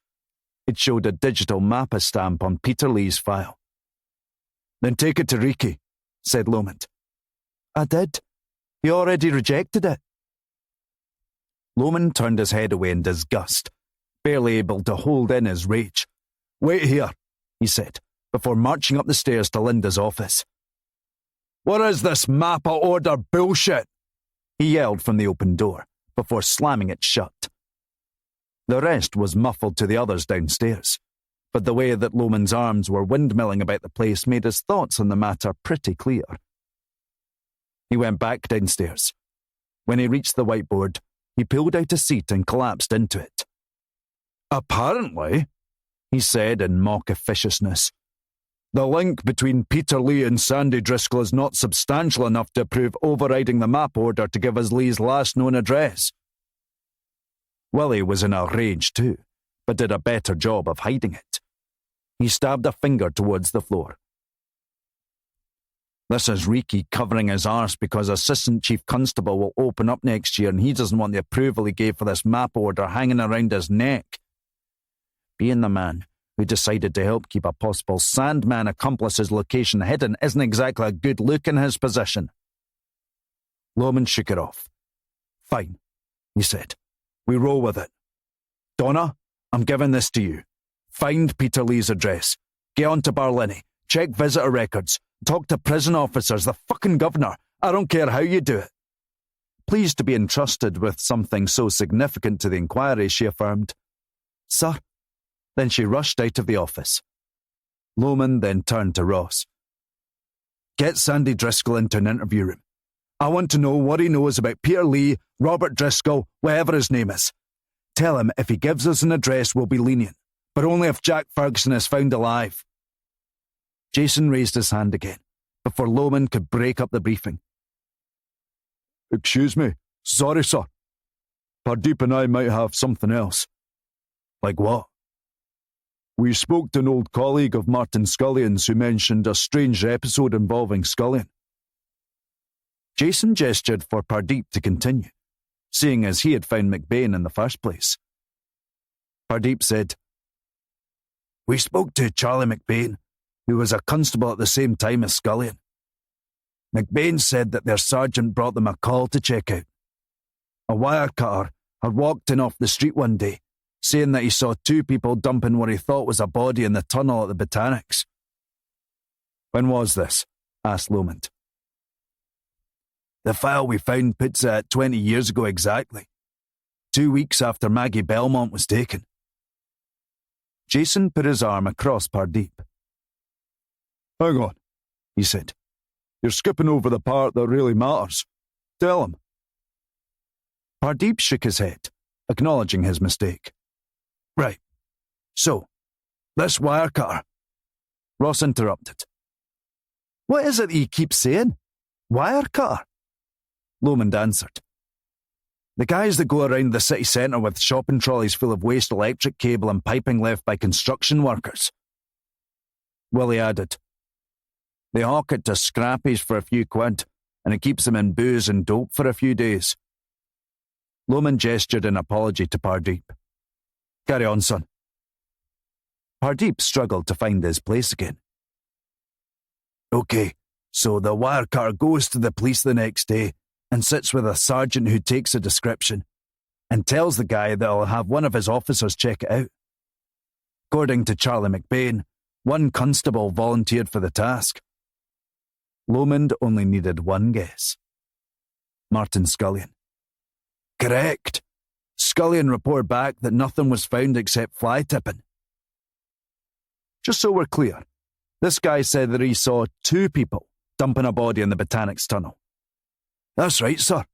Speaker 2: It showed a digital mappa stamp on Peter Lee's file. Then take it to Riki, said Lomond. I did. He already rejected it. Lomond turned his head away in disgust, barely able to hold in his rage. Wait here, he said, before marching up the stairs to Linda's office. What is this mappa order bullshit? He yelled from the open door, before slamming it shut. The rest was muffled to the others downstairs, but the way that Lomond's arms were windmilling about the place made his thoughts on the matter pretty clear. He went back downstairs. When he reached the whiteboard, he pulled out a seat and collapsed into it. Apparently, he said in mock officiousness, the link between Peter Lee and Sandy Driscoll is not substantial enough to prove overriding the map order to give us Lee's last known address. Willie was in a rage too, but did a better job of hiding it. He stabbed a finger towards the floor. This is Riki covering his arse because Assistant Chief Constable will open up next year and he doesn't want the approval he gave for this map order hanging around his neck. Being the man who decided to help keep a possible Sandman accomplice's location hidden isn't exactly a good look in his position. Lomond shook it off. Fine, he said. We roll with it. Donna, I'm giving this to you. Find Peter Lee's address. Get on to Barlinnie. Check visitor records. Talk to prison officers, the fucking governor. I don't care how you do it. Pleased to be entrusted with something so significant to the inquiry, she affirmed. Sir. Then she rushed out of the office. Lomond then turned to Ross. Get Sandy Driscoll into an interview room. I want to know what he knows about Peter Lee, Robert Driscoll, whatever his name is. Tell him if he gives us an address, we'll be lenient, but only if Jack Ferguson is found alive. Jason raised his hand again, before Lomond could break up the briefing.
Speaker 1: Excuse me. Sorry, sir. Pardeep and I might have something else.
Speaker 2: Like what?
Speaker 1: We spoke to an old colleague of Martin Scullion's who mentioned a strange episode involving Scullion.
Speaker 2: Jason gestured for Pardeep to continue, seeing as he had found McBain in the first place. Pardeep said, We spoke to Charlie McBain, who was a constable at the same time as Scullion. McBain said that their sergeant brought them a call to check out. A wire cutter had walked in off the street one day, saying that he saw two people dumping what he thought was a body in the tunnel at the Botanics. When was this? Asked Lomond. The file we found puts it at 20 years ago exactly. 2 weeks after Maggie Belmont was taken. Jason put his arm across Pardeep.
Speaker 1: Hang on,
Speaker 2: he said.
Speaker 1: You're skipping over the part that really matters. Tell him.
Speaker 2: Pardeep shook his head, acknowledging his mistake. Right. So, this wire cutter. Ross interrupted. What is it he keeps saying? Wire cutter? Lomond answered. The guys that go around the city centre with shopping trolleys full of waste electric cable and piping left by construction workers. Willie added. They hawk it to scrappies for a few quid, and it keeps them in booze and dope for a few days. Lomond gestured in apology to Pardeep. Carry on, son. Pardeep struggled to find his place again. Okay, so the wirecutter goes to the police the next day and sits with a sergeant who takes a description and tells the guy that he'll have one of his officers check it out. According to Charlie McBain, one constable volunteered for the task. Lomond only needed one guess. Martin Scullion. Correct. Scullion reported back that nothing was found except fly tipping. Just so we're clear, this guy said that he saw 2 people dumping a body in the Botanics tunnel. That's right, sir.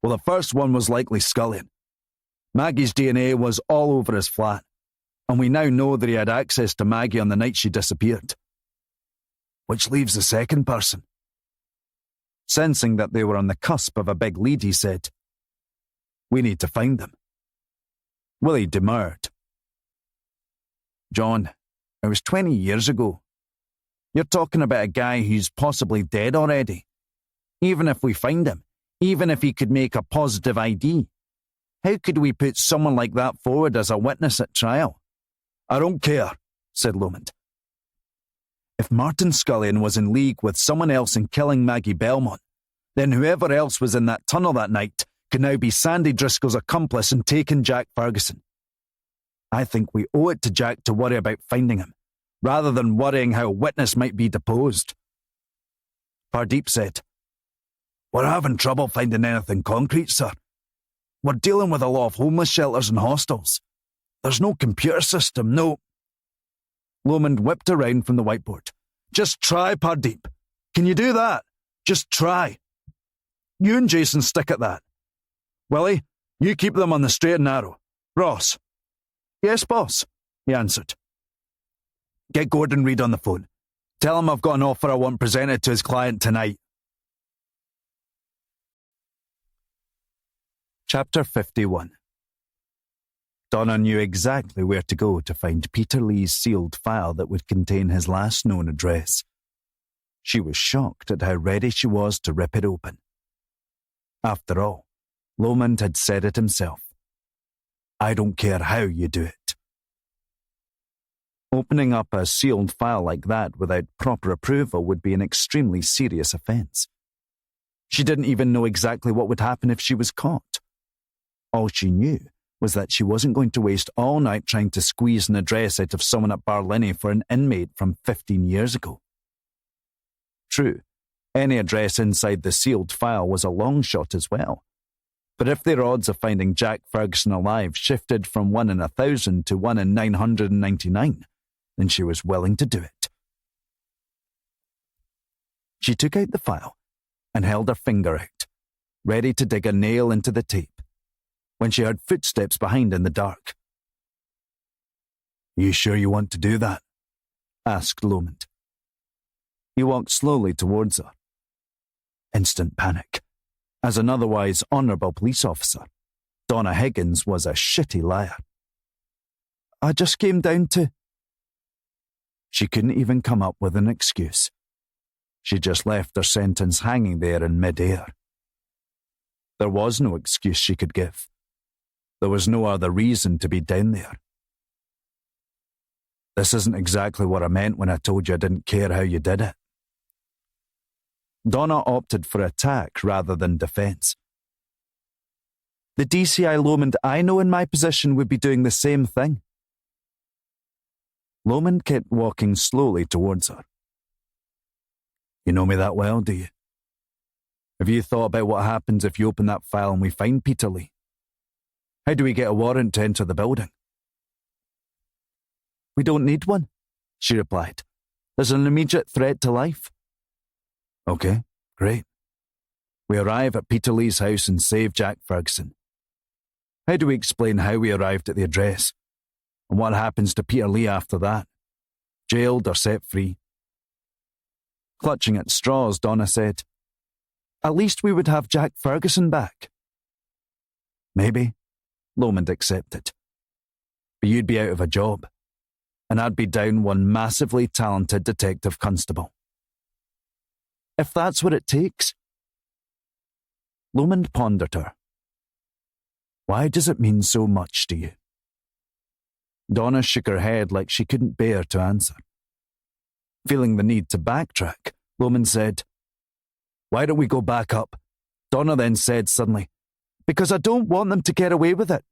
Speaker 2: Well, the first one was likely Scullion. Maggie's DNA was all over his flat, and we now know that he had access to Maggie on the night she disappeared. Which leaves the second person. Sensing that they were on the cusp of a big lead, he said, "We need to find them." Willie demurred. John, it was 20 years ago. You're talking about a guy who's possibly dead already. Even if we find him, even if he could make a positive ID, how could we put someone like that forward as a witness at trial? I don't care, said Lomond. If Martin Scullion was in league with someone else in killing Maggie Belmont, then whoever else was in that tunnel that night could now be Sandy Driscoll's accomplice in taking Jack Ferguson. I think we owe it to Jack to worry about finding him, rather than worrying how a witness might be deposed. Pardeep said, We're having trouble finding anything concrete, sir. We're dealing with a lot of homeless shelters and hostels. There's no computer system, no... Lomond whipped around from the whiteboard. Just try, Pardeep. Can you do that? Just try. You and Jason stick at that. Willie, you keep them on the straight and narrow. Ross. Yes, boss, he answered. Get Gordon Reed on the phone. Tell him I've got an offer I want presented to his client tonight. Chapter 51. Donna knew exactly where to go to find Peter Lee's sealed file that would contain his last known address. She was shocked at how ready she was to rip it open. After all, Lomond had said it himself. I don't care how you do it. Opening up a sealed file like that without proper approval would be an extremely serious offence. She didn't even know exactly what would happen if she was caught. All she knew was that she wasn't going to waste all night trying to squeeze an address out of someone at Barlinnie for an inmate from 15 years ago. True, any address inside the sealed file was a long shot as well. But if their odds of finding Jack Ferguson alive shifted from 1 in 1,000 to 1 in 999, then she was willing to do it. She took out the file and held her finger out, ready to dig a nail into the tape, when she heard footsteps behind in the dark. You sure you want to do that? Asked Lomond. He walked slowly towards her. Instant panic. As an otherwise honourable police officer, Donna Higgins was a shitty liar. I just came down to... She couldn't even come up with an excuse. She just left her sentence hanging there in mid-air. There was no excuse she could give. There was no other reason to be down there. This isn't exactly what I meant when I told you I didn't care how you did it. Donna opted for attack rather than defence. The DCI Lomond I know in my position would be doing the same thing. Lomond kept walking slowly towards her. You know me that well, do you? Have you thought about what happens if you open that file and we find Peter Lee? How do we get a warrant to enter the building? We don't need one, she replied. There's an immediate threat to life. Okay, great. We arrive at Peter Lee's house and save Jack Ferguson. How do we explain how we arrived at the address? And what happens to Peter Lee after that? Jailed or set free? Clutching at straws, Donna said, At least we would have Jack Ferguson back. Maybe, Lomond accepted. But you'd be out of a job, and I'd be down one massively talented detective constable. If that's what it takes. Lomond pondered her Why does it mean so much to you? Donna shook her head like she couldn't bear to answer. Feeling the need to backtrack, Lomond said, "Why don't we go back up?" Donna then said suddenly, "Because I don't want them to get away with it.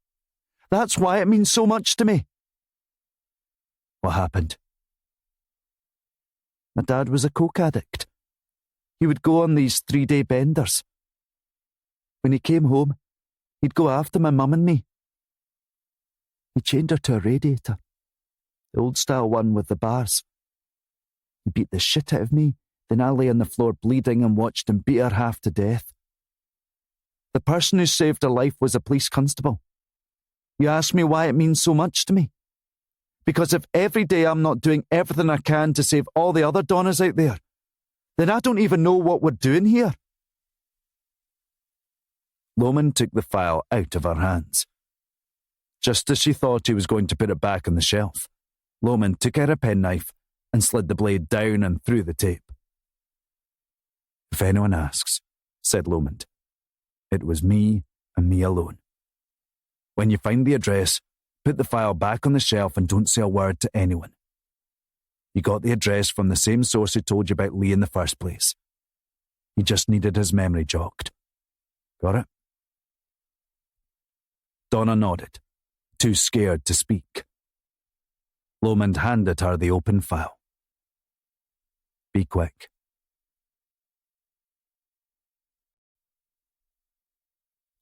Speaker 2: That's why it means so much to me." What happened? My dad was a coke addict. He would go on these 3-day benders. When he came home, he'd go after my mum and me. He chained her to a radiator, the old-style one with the bars. He beat the shit out of me, then I lay on the floor bleeding and watched him beat her half to death. The person who saved her life was a police constable. You ask me why it means so much to me? Because if every day I'm not doing everything I can to save all the other Donnas out there, then I don't even know what we're doing here. Lomond took the file out of her hands. Just as she thought he was going to put it back on the shelf, Lomond took out a penknife and slid the blade down and through the tape. "If anyone asks," said Lomond, "it was me and me alone. When you find the address, put the file back on the shelf and don't say a word to anyone. You got the address from the same source who told you about Lee in the first place. He just needed his memory jogged. Got it?" Donna nodded, too scared to speak. Lomond handed her the open file. "Be quick."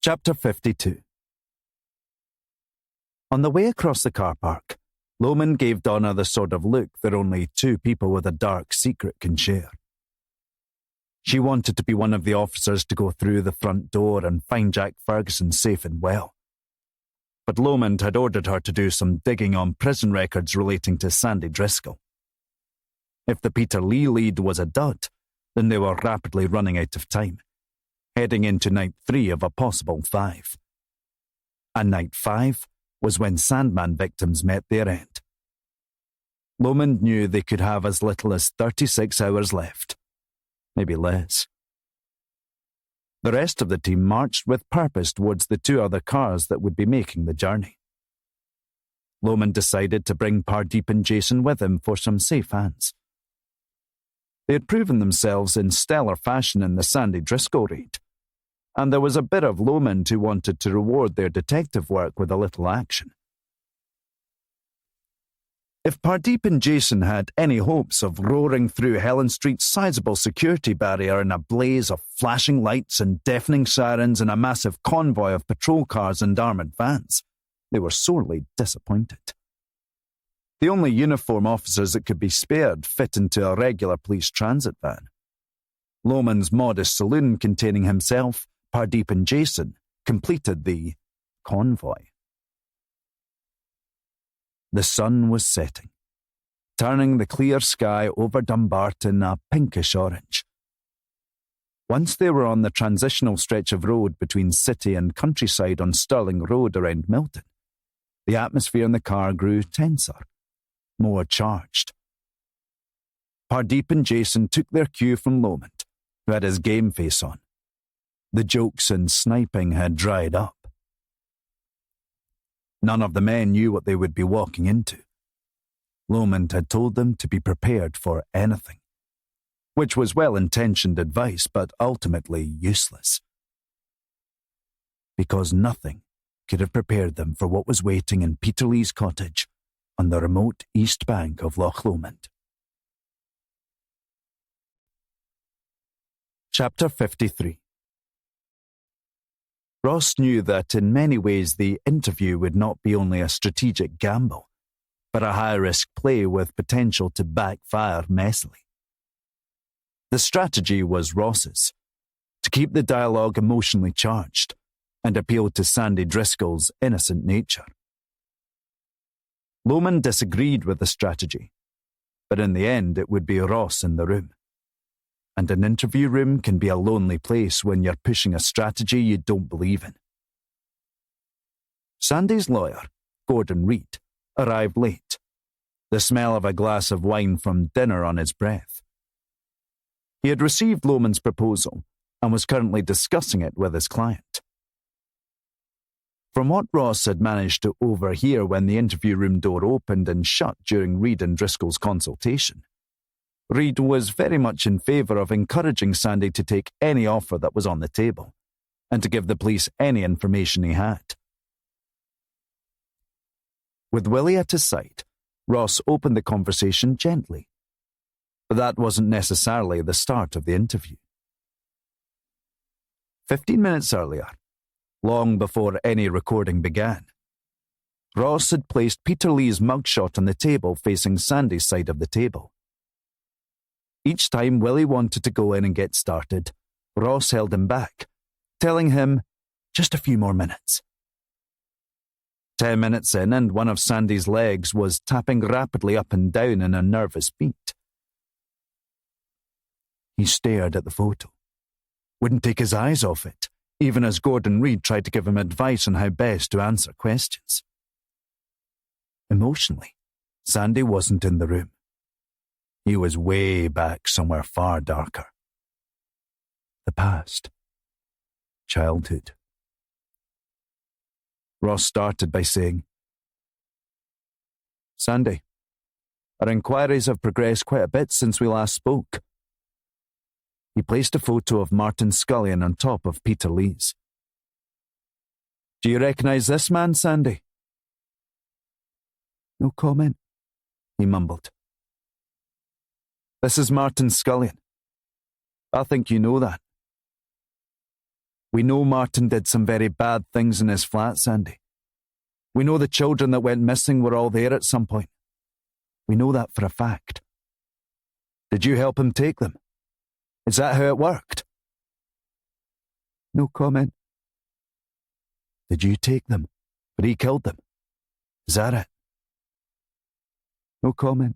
Speaker 2: Chapter 52. On the way across the car park, Lomond gave Donna the sort of look that only two people with a dark secret can share. She wanted to be one of the officers to go through the front door and find Jack Ferguson safe and well. But Lomond had ordered her to do some digging on prison records relating to Sandy Driscoll. If the Peter Lee lead was a dud, then they were rapidly running out of time, heading into night 3 of a possible 5. And night 5 was when Sandman victims met their end. Lomond knew they could have as little as 36 hours left, maybe less. The rest of the team marched with purpose towards the 2 other cars that would be making the journey. Lomond decided to bring Pardeep and Jason with him for some safe hands. They had proven themselves in stellar fashion in the Sandy Driscoll raid, and there was a bit of Lomond who wanted to reward their detective work with a little action. If Pardeep and Jason had any hopes of roaring through Helen Street's sizable security barrier in a blaze of flashing lights and deafening sirens and a massive convoy of patrol cars and armoured vans, they were sorely disappointed. The only uniform officers that could be spared fit into a regular police transit van. Lomond's modest saloon containing himself, Pardeep and Jason completed the convoy. The sun was setting, turning the clear sky over Dumbarton a pinkish orange. Once they were on the transitional stretch of road between city and countryside on Stirling Road around Milton, the atmosphere in the car grew tenser, more charged. Pardeep and Jason took their cue from Lomond, who had his game face on. The jokes and sniping had dried up. None of the men knew what they would be walking into. Lomond had told them to be prepared for anything, which was well-intentioned advice but ultimately useless. Because nothing could have prepared them for what was waiting in Peter Lee's cottage on the remote east bank of Loch Lomond. Chapter 53. Ross knew that in many ways the interview would not be only a strategic gamble, but a high-risk play with potential to backfire messily. The strategy was Ross's, to keep the dialogue emotionally charged and appeal to Sandy Driscoll's innocent nature. Lomond disagreed with the strategy, but in the end it would be Ross in the room. And an interview room can be a lonely place when you're pushing a strategy you don't believe in. Sandy's lawyer, Gordon Reed, arrived late, the smell of a glass of wine from dinner on his breath. He had received Lomond's proposal and was currently discussing it with his client. From what Ross had managed to overhear when the interview room door opened and shut during Reed and Driscoll's consultation, Reed was very much in favour of encouraging Sandy to take any offer that was on the table, and to give the police any information he had. With Willie at his side, Ross opened the conversation gently. But that wasn't necessarily the start of the interview. 15 minutes earlier, long before any recording began, Ross had placed Peter Lee's mugshot on the table facing Sandy's side of the table. Each time Willie wanted to go in and get started, Ross held him back, telling him just a few more minutes. 10 minutes in, and one of Sandy's legs was tapping rapidly up and down in a nervous beat. He stared at the photo, wouldn't take his eyes off it, even as Gordon Reed tried to give him advice on how best to answer questions. Emotionally, Sandy wasn't in the room. He was way back somewhere far darker. The past. Childhood. Ross started by saying, "Sandy, our inquiries have progressed quite a bit since we last spoke." He placed a photo of Martin Scullion on top of Peter Lee's. "Do you recognise this man, Sandy?" "No comment," he mumbled. "This is Martin Scullion. I think you know that. We know Martin did some very bad things in his flat, Sandy. We know the children that went missing were all there at some point. We know that for a fact. Did you help him take them? Is that how it worked?" "No comment." "Did you take them, but he killed them? Is that it?" "No comment."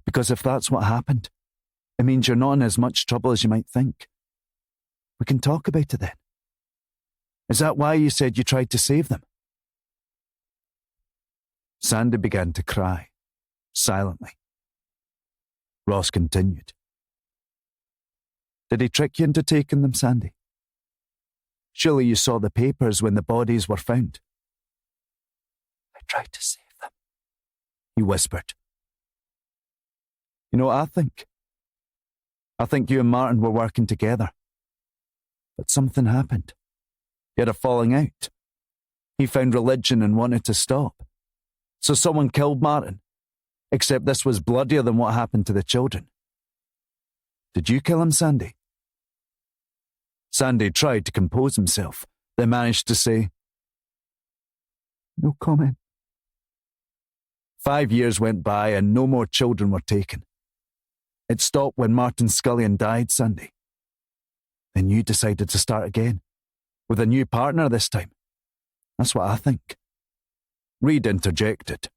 Speaker 2: "Because if that's what happened, it means you're not in as much trouble as you might think. We can talk about it then. Is that why you said you tried to save them?" Sandy began to cry, silently. Ross continued. "Did he trick you into taking them, Sandy? Surely you saw the papers when the bodies were found." "I tried to save them," he whispered. "You know what I think? I think you and Martin were working together. But something happened. You had a falling out. He found religion and wanted to stop. So someone killed Martin. Except this was bloodier than what happened to the children. Did you kill him, Sandy?" Sandy tried to compose himself, then managed to say, "No comment." 5 years went by and no more children were taken. It stopped when Martin Scullion died, Sandy. Then you decided to start again, with a new partner this time. That's what I think. Reed interjected.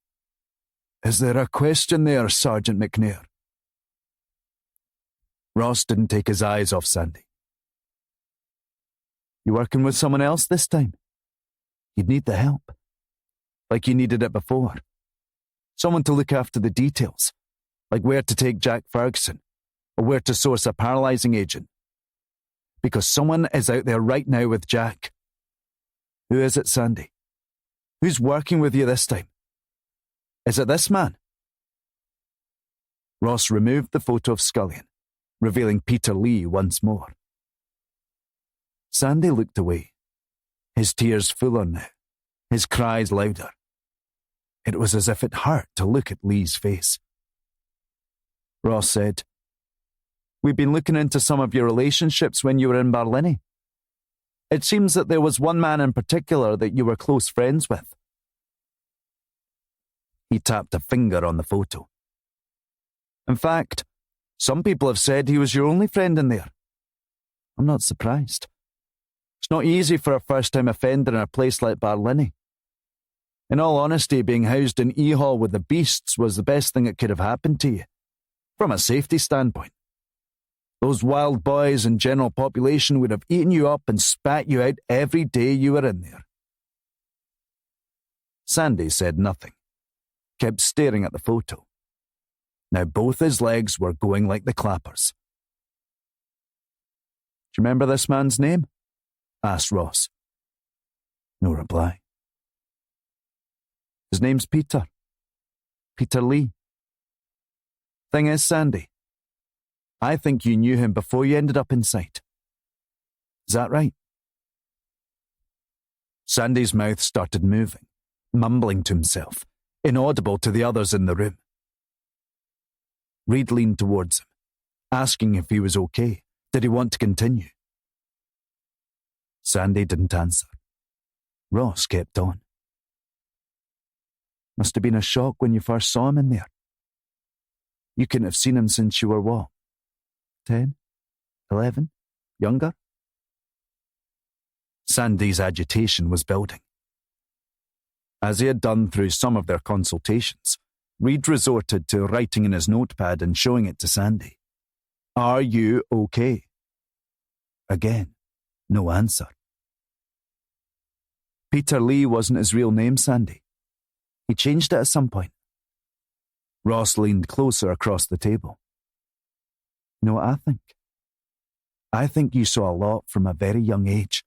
Speaker 2: "Is there a question there, Sergeant McNair?" Ross didn't take his eyes off Sandy. "You working with someone else this time? You'd need the help. Like you needed it before. Someone to look after the details, like where to take Jack Ferguson, or where to source a paralysing agent. Because someone is out there right now with Jack. Who is it, Sandy? Who's working with you this time? Is it this man?" Ross removed the photo of Scullion, revealing Peter Lee once more. Sandy looked away, his tears fuller now, his cries louder. It was as if it hurt to look at Lee's face. Ross said, "We've been looking into some of your relationships when you were in Barlinnie. It seems that there was one man in particular that you were close friends with." He tapped a finger on the photo. "In fact, some people have said he was your only friend in there. I'm not surprised. It's not easy for a first-time offender in a place like Barlinnie. In all honesty, being housed in E-Hall with the beasts was the best thing that could have happened to you, from a safety standpoint. Those wild boys and general population would have eaten you up and spat you out every day you were in there." Sandy said nothing, kept staring at the photo. Now both his legs were going like the clappers. "Do you remember this man's name?" asked Ross. No reply. His name's Peter. Peter Lee. Thing is, Sandy, I think you knew him before you ended up inside. Is that right? Sandy's mouth started moving, mumbling to himself, inaudible to the others in the room. Reed leaned towards him, asking if he was okay. Did he want to continue? Sandy didn't answer. Ross kept on. Must have been a shock when you first saw him in there. You couldn't have seen him since you were what? 10? 11? Younger? Sandy's agitation was building. As he had done through some of their consultations, Reed resorted to writing in his notepad and showing it to Sandy. Are you okay? Again, no answer. Peter Lee wasn't his real name, Sandy. He changed it at some point. Ross leaned closer across the table. You know what I think? I think you saw a lot from a very young age.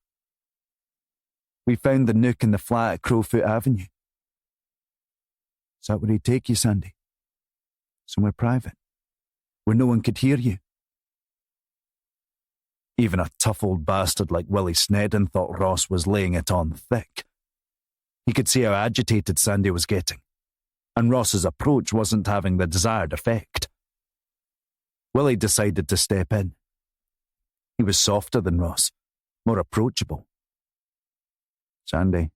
Speaker 2: We found the nook in the flat at Crowfoot Avenue. Is that where he'd take you, Sandy? Somewhere private, where no one could hear you? Even a tough old bastard like Willie Snedden thought Ross was laying it on thick. He could see how agitated Sandy was getting, and Ross's approach wasn't having the desired effect. Willie decided to step in. He was softer than Ross, more approachable. Sandy,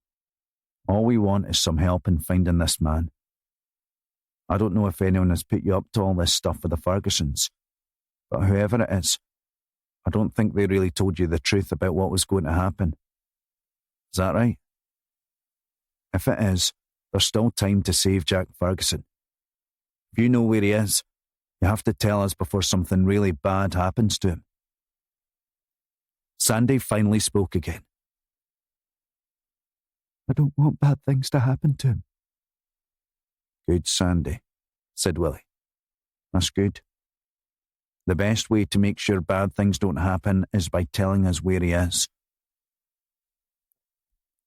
Speaker 2: all we want is some help in finding this man. I don't know if anyone has put you up to all this stuff with the Fergusons, but whoever it is, I don't think they really told you the truth about what was going to happen. Is that right? If it is, there's still time to save Jack Ferguson. If you know where he is, you have to tell us before something really bad happens to him. Sandy finally spoke again. I don't want bad things to happen to him. Good, Sandy, said Willie. That's good. The best way to make sure bad things don't happen is by telling us where he is.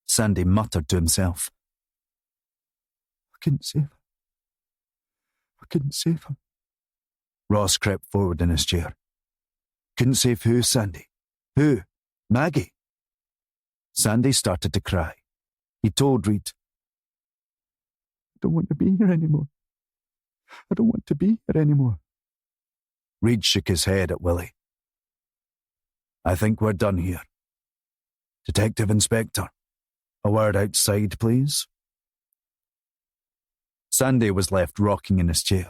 Speaker 2: Sandy muttered to himself. I couldn't save him. I couldn't save him. Ross crept forward in his chair. Couldn't save who, Sandy? Who? Maggie? Sandy started to cry. He told Reed, I don't want to be here anymore. I don't want to be here anymore. Reed shook his head at Willie. I think we're done here. Detective Inspector, a word outside, please. Sandy was left rocking in his chair,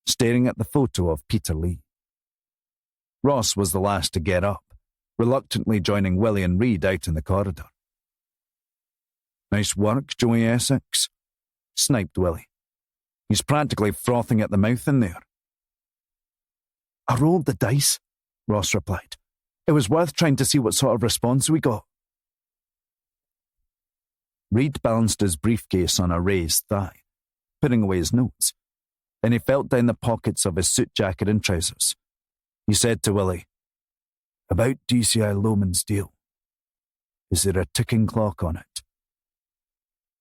Speaker 2: staring at the photo of Peter Lee. Ross was the last to get up, reluctantly joining Willie and Reed out in the corridor. Nice work, Joey Essex, sniped Willie. He's practically frothing at the mouth in there. I rolled the dice, Ross replied. It was worth trying to see what sort of response we got. Reed balanced his briefcase on a raised thigh, putting away his notes. Then he felt down the pockets of his suit jacket and trousers. He said to Willie, About DCI Lomond's deal. Is there a ticking clock on it?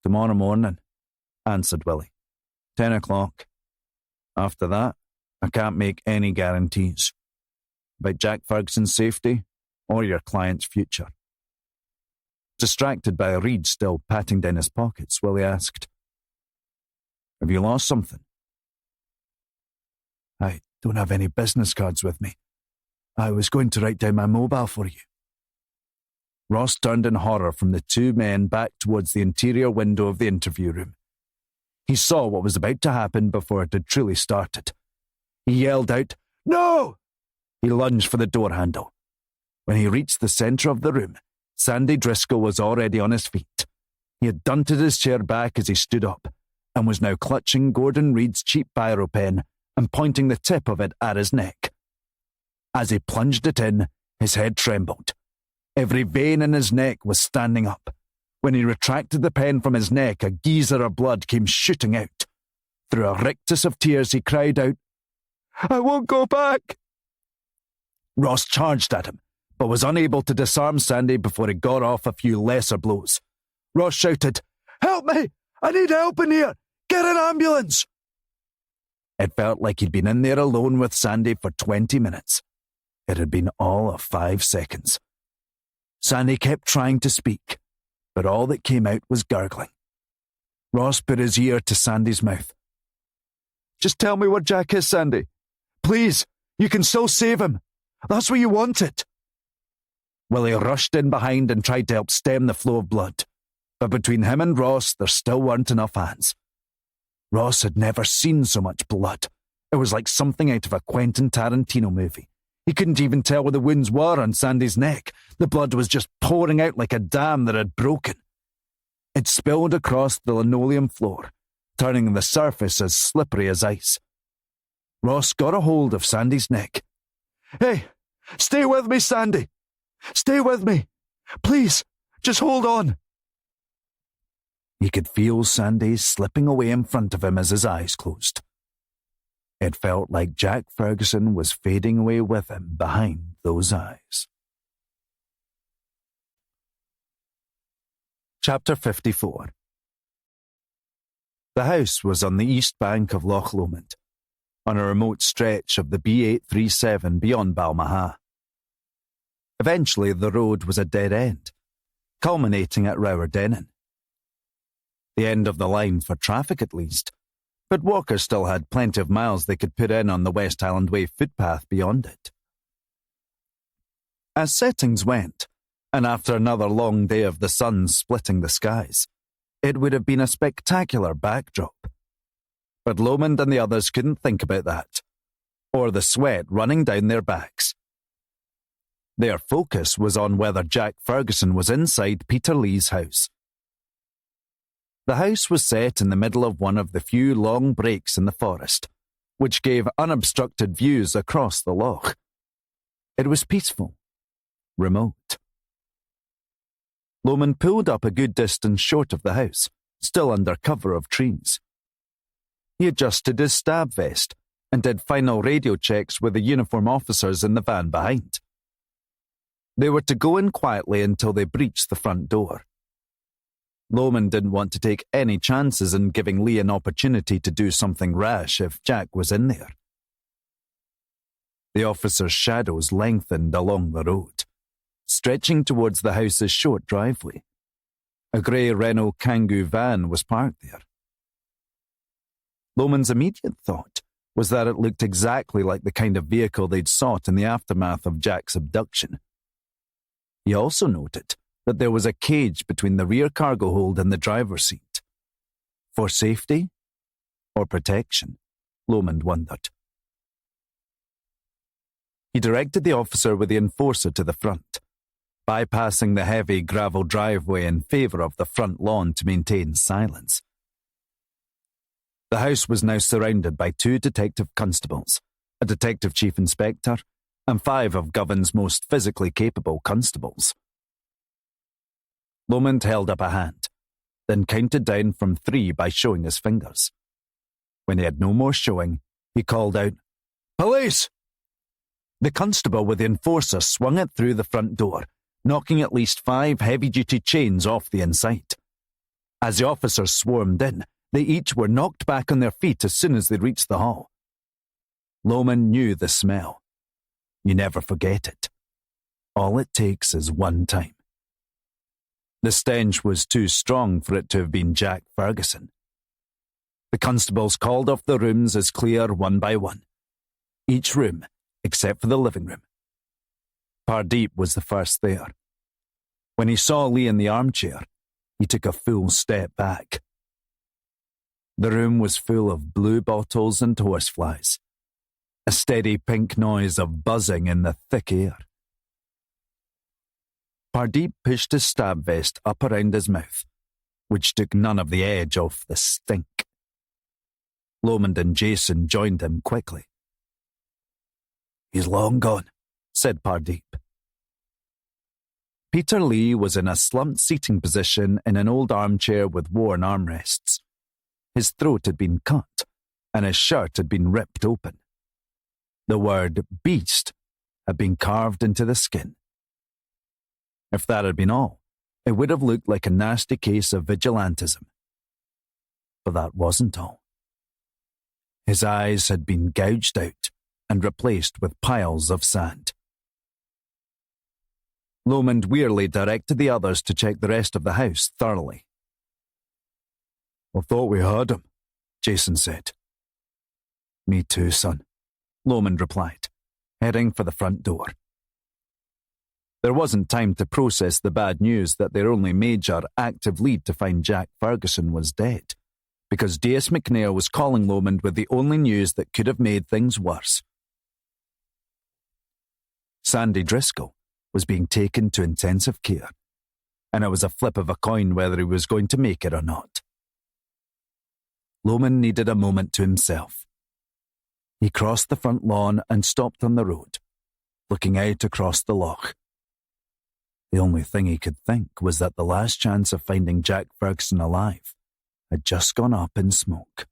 Speaker 2: Tomorrow morning, answered Willie. 10 o'clock. After that, I can't make any guarantees about Jack Ferguson's safety or your client's future. Distracted by Reed still patting down his pockets, Willie asked, Have you lost something? I don't have any business cards with me. I was going to write down my mobile for you. Ross turned in horror from the two men back towards the interior window of the interview room. He saw what was about to happen before it had truly started. He yelled out, No! He lunged for the door handle. When he reached the centre of the room, Sandy Driscoll was already on his feet. He had dunted his chair back as he stood up, and was now clutching Gordon Reed's cheap biro pen and pointing the tip of it at his neck. As he plunged it in, his head trembled. Every vein in his neck was standing up. When he retracted the pen from his neck, a geyser of blood came shooting out. Through a rictus of tears, he cried out, I won't go back! Ross charged at him, but was unable to disarm Sandy before he got off a few lesser blows.
Speaker 1: Ross shouted. Help me! I need help in here! Get an ambulance! It felt like he'd been in there alone with Sandy for 20 minutes. It had been all of 5 seconds. Sandy kept trying to speak, but all that came out was gurgling. Ross put his ear to Sandy's mouth. Just tell me where Jack is, Sandy. Please, you can still save him. That's what you wanted. Willie rushed in behind and tried to help stem the flow of blood. But between him and Ross, there still weren't enough hands. Ross had never seen so much blood. It was like something out of a Quentin Tarantino movie. He couldn't even tell where the wounds were on Sandy's neck. The blood was just pouring out like a dam that had broken. It spilled across the linoleum floor, turning the surface as slippery as ice. Ross got a hold of Sandy's neck. Hey, stay with me, Sandy. Stay with me. Please, just hold on. He could feel Sandy slipping away in front of him as his eyes closed. It felt like Jack Ferguson was fading away with him behind those eyes. Chapter 54. The house was on the east bank of Loch Lomond, on a remote stretch of the B837 beyond Balmaha. Eventually, the road was a dead end, culminating at Rowerdennan. The end of the line for traffic, at least, but walkers still had plenty of miles they could put in on the West Highland Way footpath beyond it. As settings went, and after another long day of the sun splitting the skies, it would have been a spectacular backdrop. But Lomond and the others couldn't think about that, or the sweat running down their backs. Their focus was on whether Jack Ferguson was inside Peter Lee's house. The house was set in the middle of one of the few long breaks in the forest, which gave unobstructed views across the loch. It was peaceful, remote. Lomond pulled up a good distance short of the house, still under cover of trees. He adjusted his stab vest and did final radio checks with the uniform officers in the van behind. They were to go in quietly until they breached the front door. Lomond didn't want to take any chances in giving Lee an opportunity to do something rash if Jack was in there. The officers' shadows lengthened along the road, stretching towards the house's short driveway. A grey Renault Kangoo van was parked there. Lomond's immediate thought was that it looked exactly like the kind of vehicle they'd sought in the aftermath of Jack's abduction. He also noted that there was a cage between the rear cargo hold and the driver's seat. For safety or protection, Lomond wondered. He directed the officer with the enforcer to the front, bypassing the heavy gravel driveway in favour of the front lawn to maintain silence. The house was now surrounded by 2 detective constables, a detective chief inspector, and 5 of Govan's most physically capable constables. Lomond held up a hand, then counted down from 3 by showing his fingers. When he had no more showing, he called out, "Police!" The constable with the enforcer swung it through the front door, knocking at least 5 heavy-duty chains off the inside. As the officers swarmed in, they each were knocked back on their feet as soon as they reached the hall. Lomond knew the smell. You never forget it. All it takes is one time. The stench was too strong for it to have been Jack Ferguson. The constables called off the rooms as clear one by one. Each room, except for the living room. Pardeep was the first there. When he saw Lee in the armchair, he took a full step back. The room was full of blue bottles and horseflies. A steady pink noise of buzzing in the thick air. Pardeep pushed his stab vest up around his mouth, which took none of the edge off the stink. Lomond and Jason joined him quickly. "He's long gone," said Pardeep. Peter Lee was in a slumped seating position in an old armchair with worn armrests. His throat had been cut, and his shirt had been ripped open. The word "beast" had been carved into the skin. If that had been all,
Speaker 2: it would have looked like a nasty case of vigilantism. But that wasn't all. His eyes had been gouged out and replaced with piles of sand. Lomond wearily directed the others to check the rest of the house thoroughly.
Speaker 1: "I thought we had him,"
Speaker 2: Jason said. "Me too, son," Lomond replied, heading for the front door. There wasn't time to process the bad news that their only major active lead to find Jack Ferguson was dead, because D.S. McNair was calling Lomond with the only news that could have made things worse. Sandy Driscoll was being taken to intensive care, and it was a flip of a coin whether he was going to make it or not. Lomond needed a moment to himself. He crossed the front lawn and stopped on the road, looking out across the loch. The only thing he could think was that the last chance of finding Jack Ferguson alive had just gone up in smoke.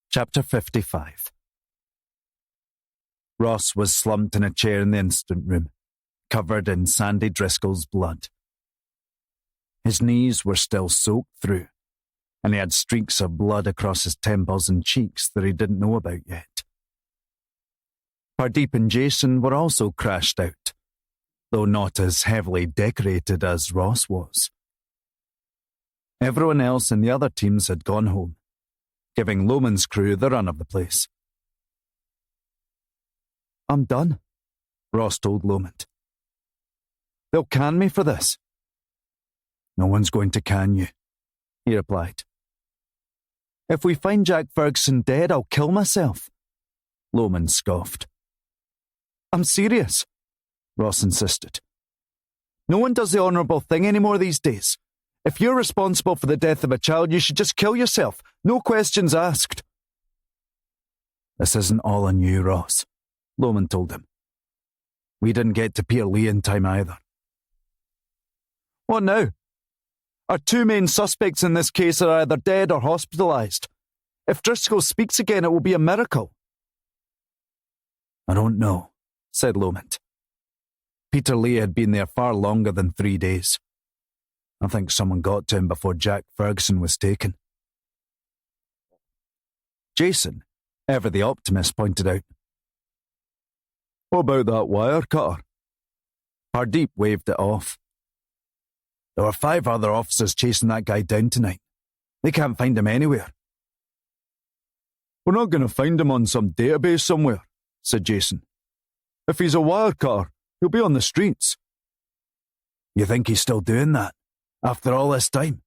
Speaker 2: Chapter 55. Ross was slumped in a chair in the incident room, covered in Sandy Driscoll's blood. His knees were still soaked through, and he had streaks of blood across his temples and cheeks that he didn't know about yet. Pardeep and Jason were also crashed out, though not as heavily decorated as Ross was. Everyone else in the other teams had gone home, giving Lomond's crew the run of the place. "I'm done," Ross told Lomond. "They'll can me for this." "No one's going to can you," he replied. "If we find Jack Ferguson dead, I'll kill myself," Lomond scoffed. "I'm serious," Ross insisted. "No one does the honourable thing anymore these days. If you're responsible for the death of a child, you should just kill yourself. No questions asked." "This isn't all on you, Ross," Lomond told him. "We didn't get to Peterlee in time either." "What now? Our two main suspects in this case are either dead or hospitalised. If Driscoll speaks again, it will be a miracle." "I don't know," said Lomond. Peterlee had been there far longer than 3 days. I think someone got to him before Jack Ferguson was taken. Jason, ever the optimist, pointed out. "What about that wire cutter?" Pardeep waved it off. "There were 5 other officers chasing that guy down tonight. They can't find him anywhere." "We're not going to find him on some database somewhere," said Jason. "If he's a wire cutter, he'll be on the streets." "You think he's still doing that, after all this time?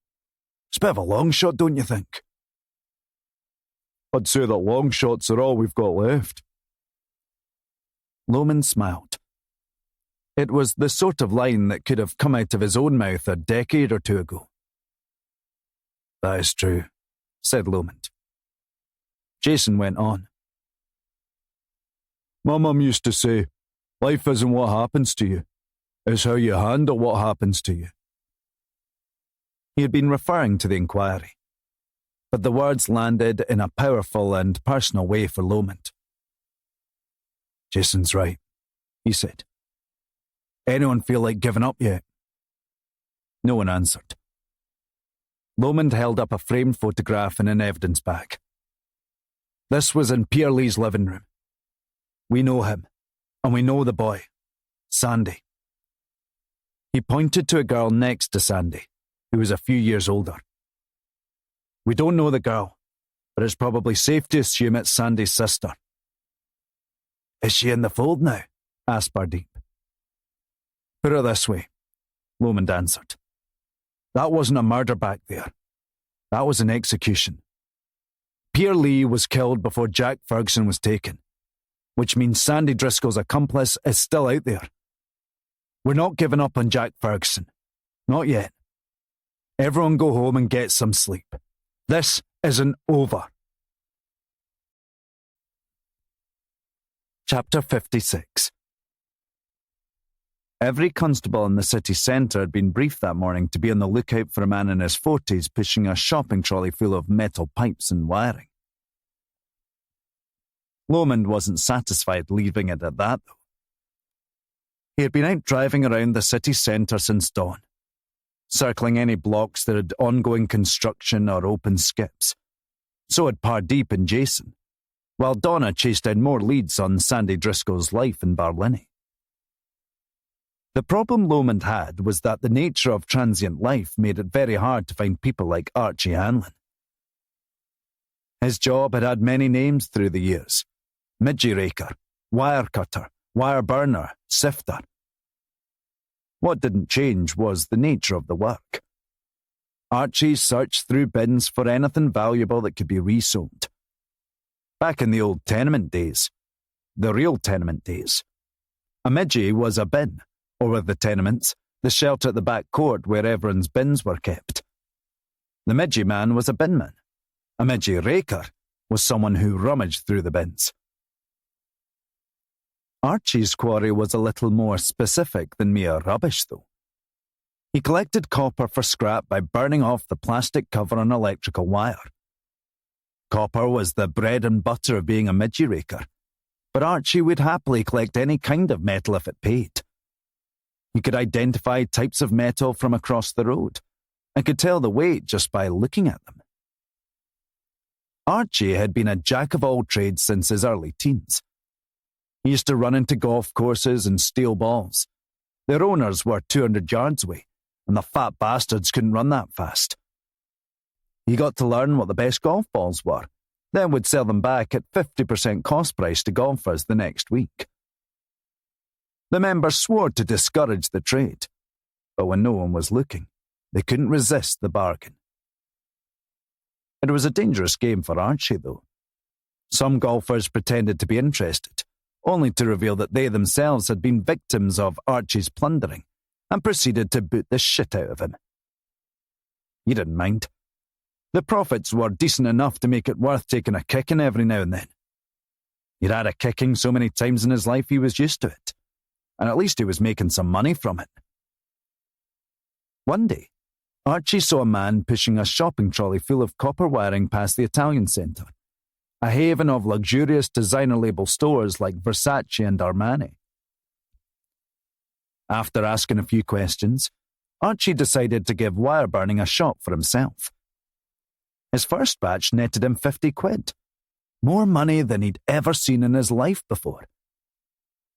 Speaker 2: It's a bit of a long shot, don't you think?" "I'd say that long shots are all we've got left." Lomond smiled. It was the sort of line that could have come out of his own mouth a decade or 2 ago. "That is true," said Lomond. Jason went on. "My mum used to say, life isn't what happens to you, it's how you handle what happens to you." He had been referring to the inquiry, but the words landed in a powerful and personal way for Lomond. "Jason's right," he said. "Anyone feel like giving up yet?" No one answered. Lomond held up a framed photograph in an evidence bag. This was in Peterlee's living room. "We know him, and we know the boy, Sandy." He pointed to a girl next to Sandy, who was a few years older. "We don't know the girl, but it's probably safe to assume it's Sandy's sister." "Is she in the fold now?" asked Pardeep. "Put it this way," Lomond answered. "That wasn't a murder back there. That was an execution. Peterlee was killed before Jack Ferguson was taken, which means Sandy Driscoll's accomplice is still out there. We're not giving up on Jack Ferguson. Not yet. Everyone go home and get some sleep. This isn't over." Chapter 56. Every constable in the city centre had been briefed that morning to be on the lookout for a man in his 40s pushing a shopping trolley full of metal pipes and wiring. Lomond wasn't satisfied leaving it at that, though. He had been out driving around the city centre since dawn, circling any blocks that had ongoing construction or open skips. So had Pardeep and Jason, while Donna chased down more leads on Sandy Driscoll's life in Barlinnie. The problem Lomond had was that the nature of transient life made it very hard to find people like Archie Hanlon. His job had had many names through the years: midgie raker, wire cutter, wire burner, sifter. What didn't change was the nature of the work. Archie searched through bins for anything valuable that could be resold. Back in the old tenement days, the real tenement days, a midgie was a bin, or with the tenements, the shelter at the back court where everyone's bins were kept. The midgie man was a binman. A midgie raker was someone who rummaged through the bins. Archie's quarry was a little more specific than mere rubbish, though. He collected copper for scrap by burning off the plastic cover on electrical wire. Copper was the bread and butter of being a midgie raker, but Archie would happily collect any kind of metal if it paid. He could identify types of metal from across the road, and could tell the weight just by looking at them. Archie had been a jack of all trades since his early teens. He used to run into golf courses and steal balls. Their owners were 200 yards away, and the fat bastards couldn't run that fast. He got to learn what the best golf balls were, then would sell them back at 50% cost price to golfers the next week. The members swore to discourage the trade, but when no one was looking, they couldn't resist the bargain. It was a dangerous game for Archie, though. Some golfers pretended to be interested, only to reveal that they themselves had been victims of Archie's plundering and proceeded to boot the shit out of him. He didn't mind. The profits were decent enough to make it worth taking a kicking every now and then. He'd had a kicking so many times in his life he was used to it, and at least he was making some money from it. One day, Archie saw a man pushing a shopping trolley full of copper wiring past the Italian Centre, a haven of luxurious designer-label stores like Versace and Armani. After asking a few questions, Archie decided to give wire burning a shot for himself. His first batch netted him 50 quid, more money than he'd ever seen in his life before.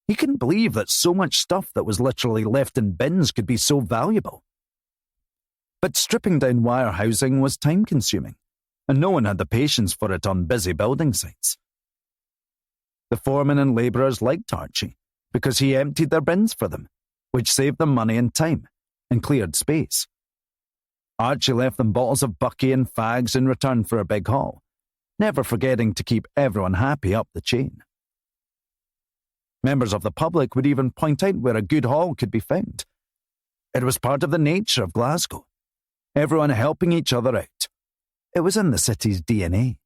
Speaker 2: He couldn't believe that so much stuff that was literally left in bins could be so valuable. But stripping down wire housing was time-consuming, and no one had the patience for it on busy building sites. The foremen and labourers liked Archie because he emptied their bins for them, which saved them money and time, and cleared space. Archie left them bottles of Bucky and fags in return for a big haul, never forgetting to keep everyone happy up the chain. Members of the public would even point out where a good haul could be found. It was part of the nature of Glasgow, everyone helping each other out. It was in the city's DNA.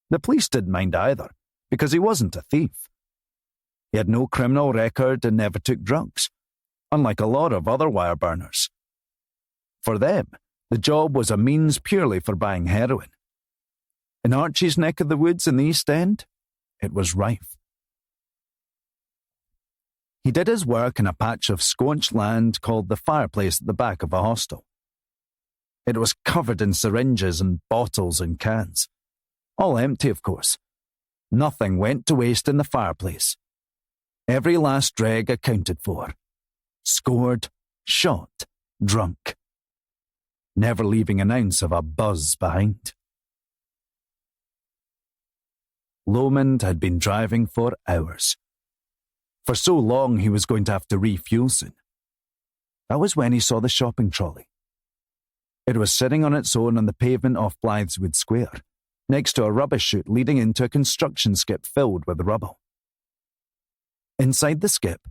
Speaker 2: The police didn't mind either, because he wasn't a thief. He had no criminal record and never took drugs, unlike a lot of other wire burners. For them, the job was a means purely for buying heroin. In Archie's neck of the woods in the East End, it was rife. He did his work in a patch of squanched land called the fireplace at the back of a hostel. It was covered in syringes and bottles and cans. All empty, of course. Nothing went to waste in the fireplace. Every last dreg accounted for. Scored, shot, drunk. Never leaving an ounce of a buzz behind. Lomond had been driving for hours. For so long he was going to have to refuel soon. That was when he saw the shopping trolley. It was sitting on its own on the pavement off Blytheswood Square, next to a rubbish chute leading into a construction skip filled with rubble. Inside the skip,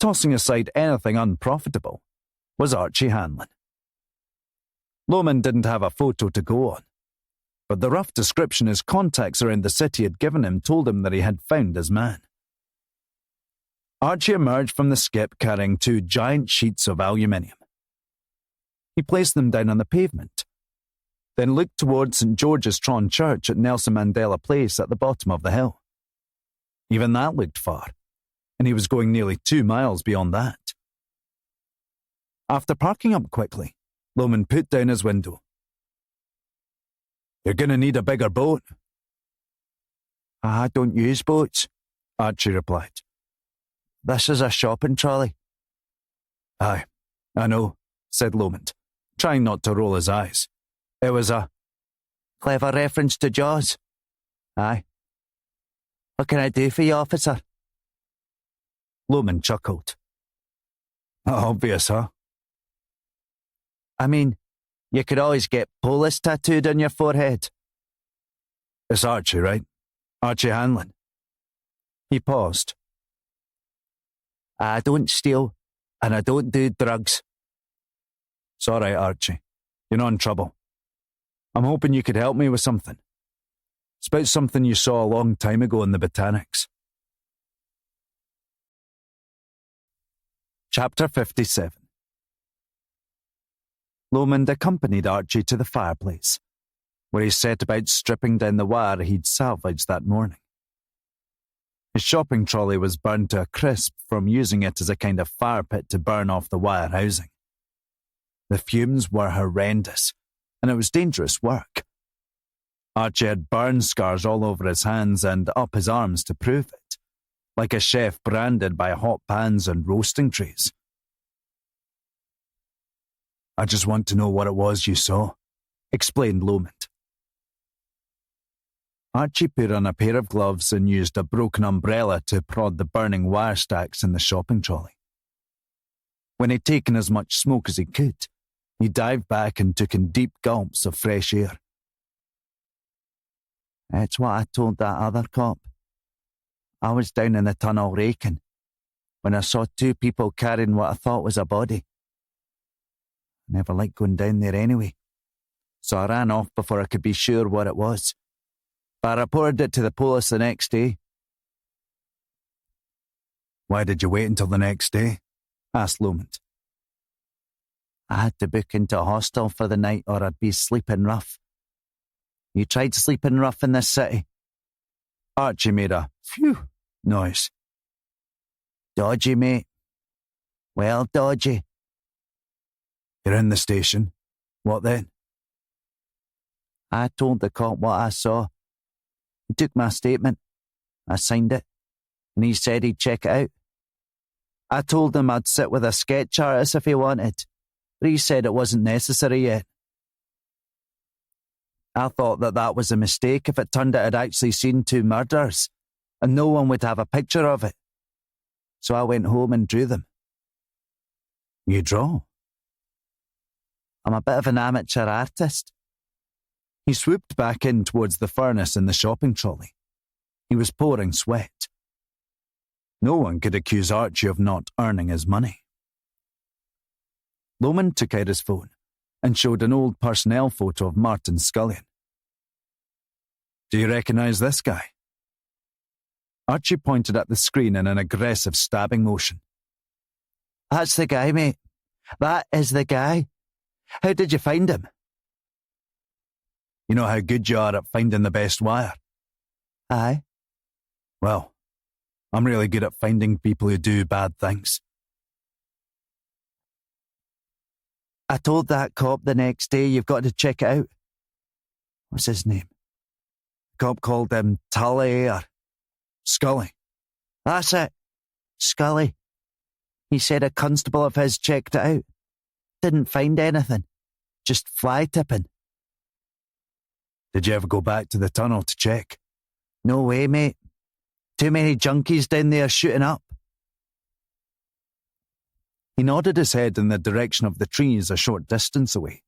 Speaker 2: tossing aside anything unprofitable, was Archie Hanlon. Lomond didn't have a photo to go on, but the rough description his contacts around the city had given him told him that he had found his man. Archie emerged from the skip carrying 2 giant sheets of aluminium. He placed them down on the pavement, then looked towards St. George's Tron Church at Nelson Mandela Place at the bottom of the hill. Even that looked far, and he was going nearly 2 miles beyond that. After parking up quickly, Lomond put down his window. "You're going to need a bigger boat." "I don't use boats," Archie replied. "This is a shopping trolley." "Aye, I know," said Lomond, trying not to roll his eyes. "It was a clever reference to Jaws." "Aye. What can I do for you, officer?" Lomond chuckled. "Obvious, huh?" "I mean, you could always get Polis tattooed on your forehead." "It's Archie, right? Archie Hanlon." He paused. "I don't steal, and I don't do drugs." "It's all right, Archie. You're not in trouble. I'm hoping you could help me with something. It's about something you saw a long time ago in the Botanics." Chapter 57. Lomond accompanied Archie to the fireplace, where he set about stripping down the wire he'd salvaged that morning. His shopping trolley was burned to a crisp from using it as a kind of fire pit to burn off the wire housing. The fumes were horrendous, and it was dangerous work. Archie had burn scars all over his hands and up his arms to prove it, like a chef branded by hot pans and roasting trays. "I just want to know what it was you saw," explained Lomond. Archie put on a pair of gloves and used a broken umbrella to prod the burning wire stacks in the shopping trolley. When he'd taken as much smoke as he could, he dived back and took in deep gulps of fresh air. "It's what I told that other cop. I was down in the tunnel raking when I saw 2 people carrying what I thought was a body. I never liked going down there anyway, so I ran off before I could be sure what it was. But I reported it to the police the next day." "Why did you wait until the next day?" asked Lomond. "I had to book into a hostel for the night or I'd be sleeping rough. You tried sleeping rough in this city?" Archie made a phew noise. "Dodgy, mate. Well, dodgy." "You're in the station. What then?" "I told the cop what I saw. He took my statement. I signed it, and he said he'd check it out. I told him I'd sit with a sketch artist if he wanted, but he said it wasn't necessary yet. I thought that was a mistake if it turned out I'd actually seen 2 murders, and no one would have a picture of it. So I went home and drew them." "You draw?" "I'm a bit of an amateur artist." He swooped back in towards the furnace in the shopping trolley. He was pouring sweat. No one could accuse Archie of not earning his money. Lomond took out his phone and showed an old personnel photo of Martin Scullion. "Do you recognise this guy?" Archie pointed at the screen in an aggressive stabbing motion. "That's the guy, mate. That is the guy. How did you find him?" "You know how good you are at finding the best wire?" "Aye." "Well, I'm really good at finding people who do bad things." "I told that cop the next day you've got to check it out." "What's his name?" The cop called him Tully or Scully. "That's it. Scully. He said a constable of his checked it out. Didn't find anything. Just fly tipping." "Did you ever go back to the tunnel to check?" "No way, mate. Too many junkies down there shooting up." He nodded his head in the direction of the trees a short distance away.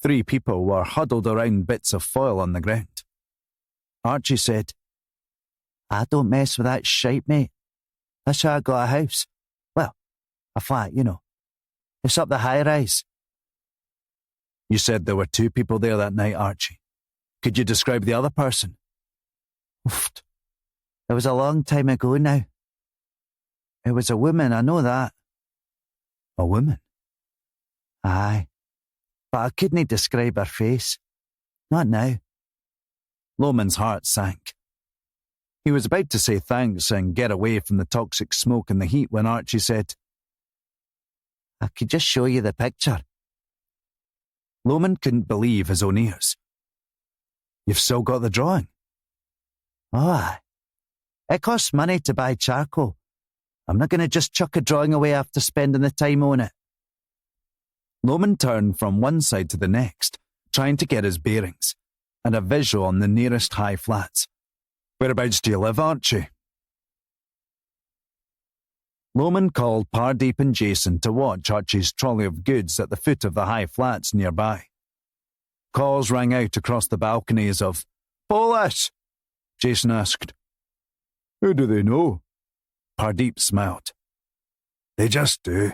Speaker 2: 3 people were huddled around bits of foil on the ground. Archie said, "I don't mess with that shite, mate. That's how I got a house. Well, a flat, you know. It's up the high-rise." "You said there were 2 people there that night, Archie. Could you describe the other person?" "Oof. It was a long time ago now. It was a woman, I know that." "A woman?" "Aye. But I couldn't describe her face. Not now." Lomond's heart sank. He was about to say thanks and get away from the toxic smoke and the heat when Archie said, "I could just show you the picture." Lomond couldn't believe his own ears. "You've still got the drawing?" "Oh, aye. It costs money to buy charcoal. I'm not going to just chuck a drawing away after spending the time on it." Lomond turned from one side to the next, trying to get his bearings, and a visual on the nearest high flats. "Whereabouts do you live, Archie?" Lomond called Pardeep and Jason to watch Archie's trolley of goods at the foot of the high flats nearby. Calls rang out across the balconies of, "Police!" Jason asked. "Who do they know?" Pardeep smiled. "They just do."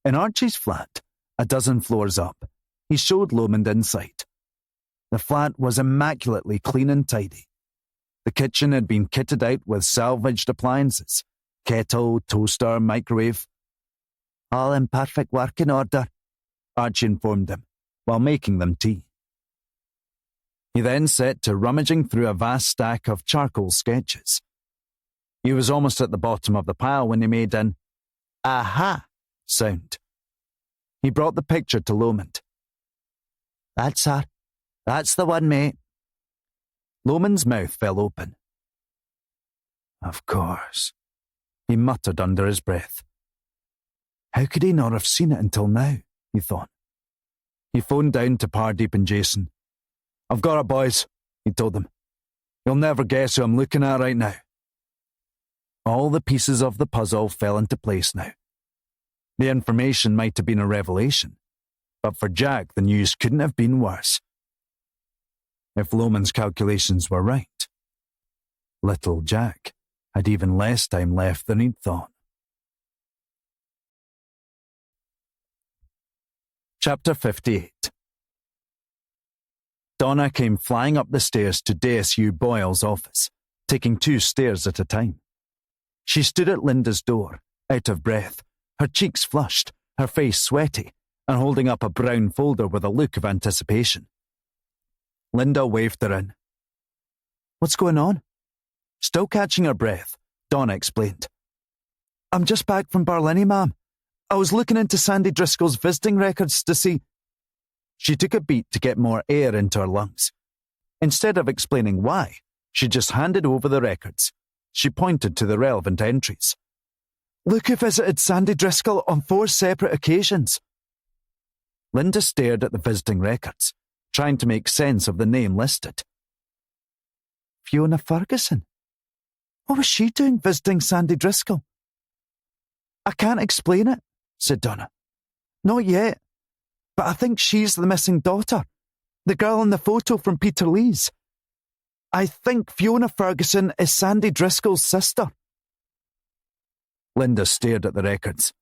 Speaker 2: In Archie's flat, a dozen floors up, he showed Lomond inside. The flat was immaculately clean and tidy. The kitchen had been kitted out with salvaged appliances, kettle, toaster, microwave. "All in perfect working order," Archie informed him, while making them tea. He then set to rummaging through a vast stack of charcoal sketches. He was almost at the bottom of the pile when he made an "aha" sound. He brought the picture to Lomond. "That's her. That's the one, mate." Lomond's mouth fell open. "Of course," he muttered under his breath. How could he not have seen it until now, he thought. He phoned down to Pardeep and Jason. "I've got it, boys," he told them. "You'll never guess who I'm looking at right now." All the pieces of the puzzle fell into place now. The information might have been a revelation, but for Jack the news couldn't have been worse. If Lomond's calculations were right, little Jack had even less time left than he'd thought. Chapter 58. Donna came flying up the stairs to DSU Boyle's office, taking 2 stairs at a time. She stood at Linda's door, out of breath, her cheeks flushed, her face sweaty, and holding up a brown folder with a look of anticipation. Linda waved her in. "What's going on?" Still catching her breath, Donna explained. "I'm just back from Barlinnie, ma'am. I was looking into Sandy Driscoll's visiting records to see..." She took a beat to get more air into her lungs. Instead of explaining why, she just handed over the records. She pointed to the relevant entries. "Look who visited Sandy Driscoll on 4 separate occasions." Linda stared at the visiting records, trying to make sense of the name listed. Fiona Ferguson? What was she doing visiting Sandy Driscoll? "I can't explain it," said Donna. "Not yet. But I think she's the missing daughter, the girl in the photo from Peter Lee's. I think Fiona Ferguson is Sandy Driscoll's sister." Linda stared at the records.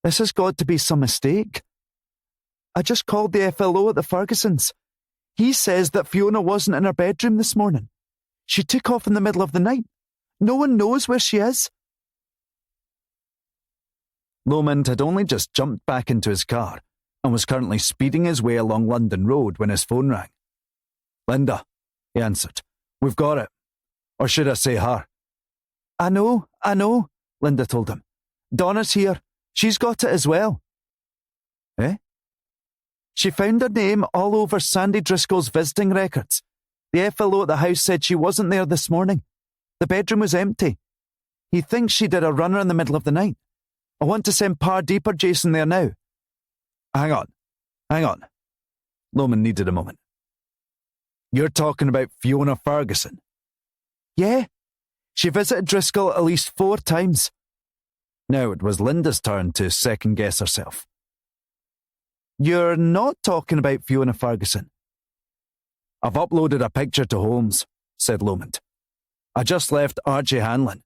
Speaker 2: "This has got to be some mistake. I just called the FLO at the Fergusons. He says that Fiona wasn't in her bedroom this morning. She took off in the middle of the night. No one knows where she is." Lomond had only just jumped back into his car and was currently speeding his way along London Road when his phone rang. "Linda," he answered. "We've got it. Or should I say her?" I know, Linda told him. "Donna's here. She's got it as well." "Eh?" "She found her name all over Sandy Driscoll's visiting records. The FLO at the house said she wasn't there this morning. The bedroom was empty. He thinks she did a runner in the middle of the night. I want to send Pardeep or Jason there now." Hang on. Lomond needed a moment. "You're talking about Fiona Ferguson?" "Yeah. She visited Driscoll at least 4 times. Now it was Linda's turn to second-guess herself. "You're not talking about Fiona Ferguson?" "I've uploaded a picture to Holmes," said Lomond. "I just left Archie Hanlon.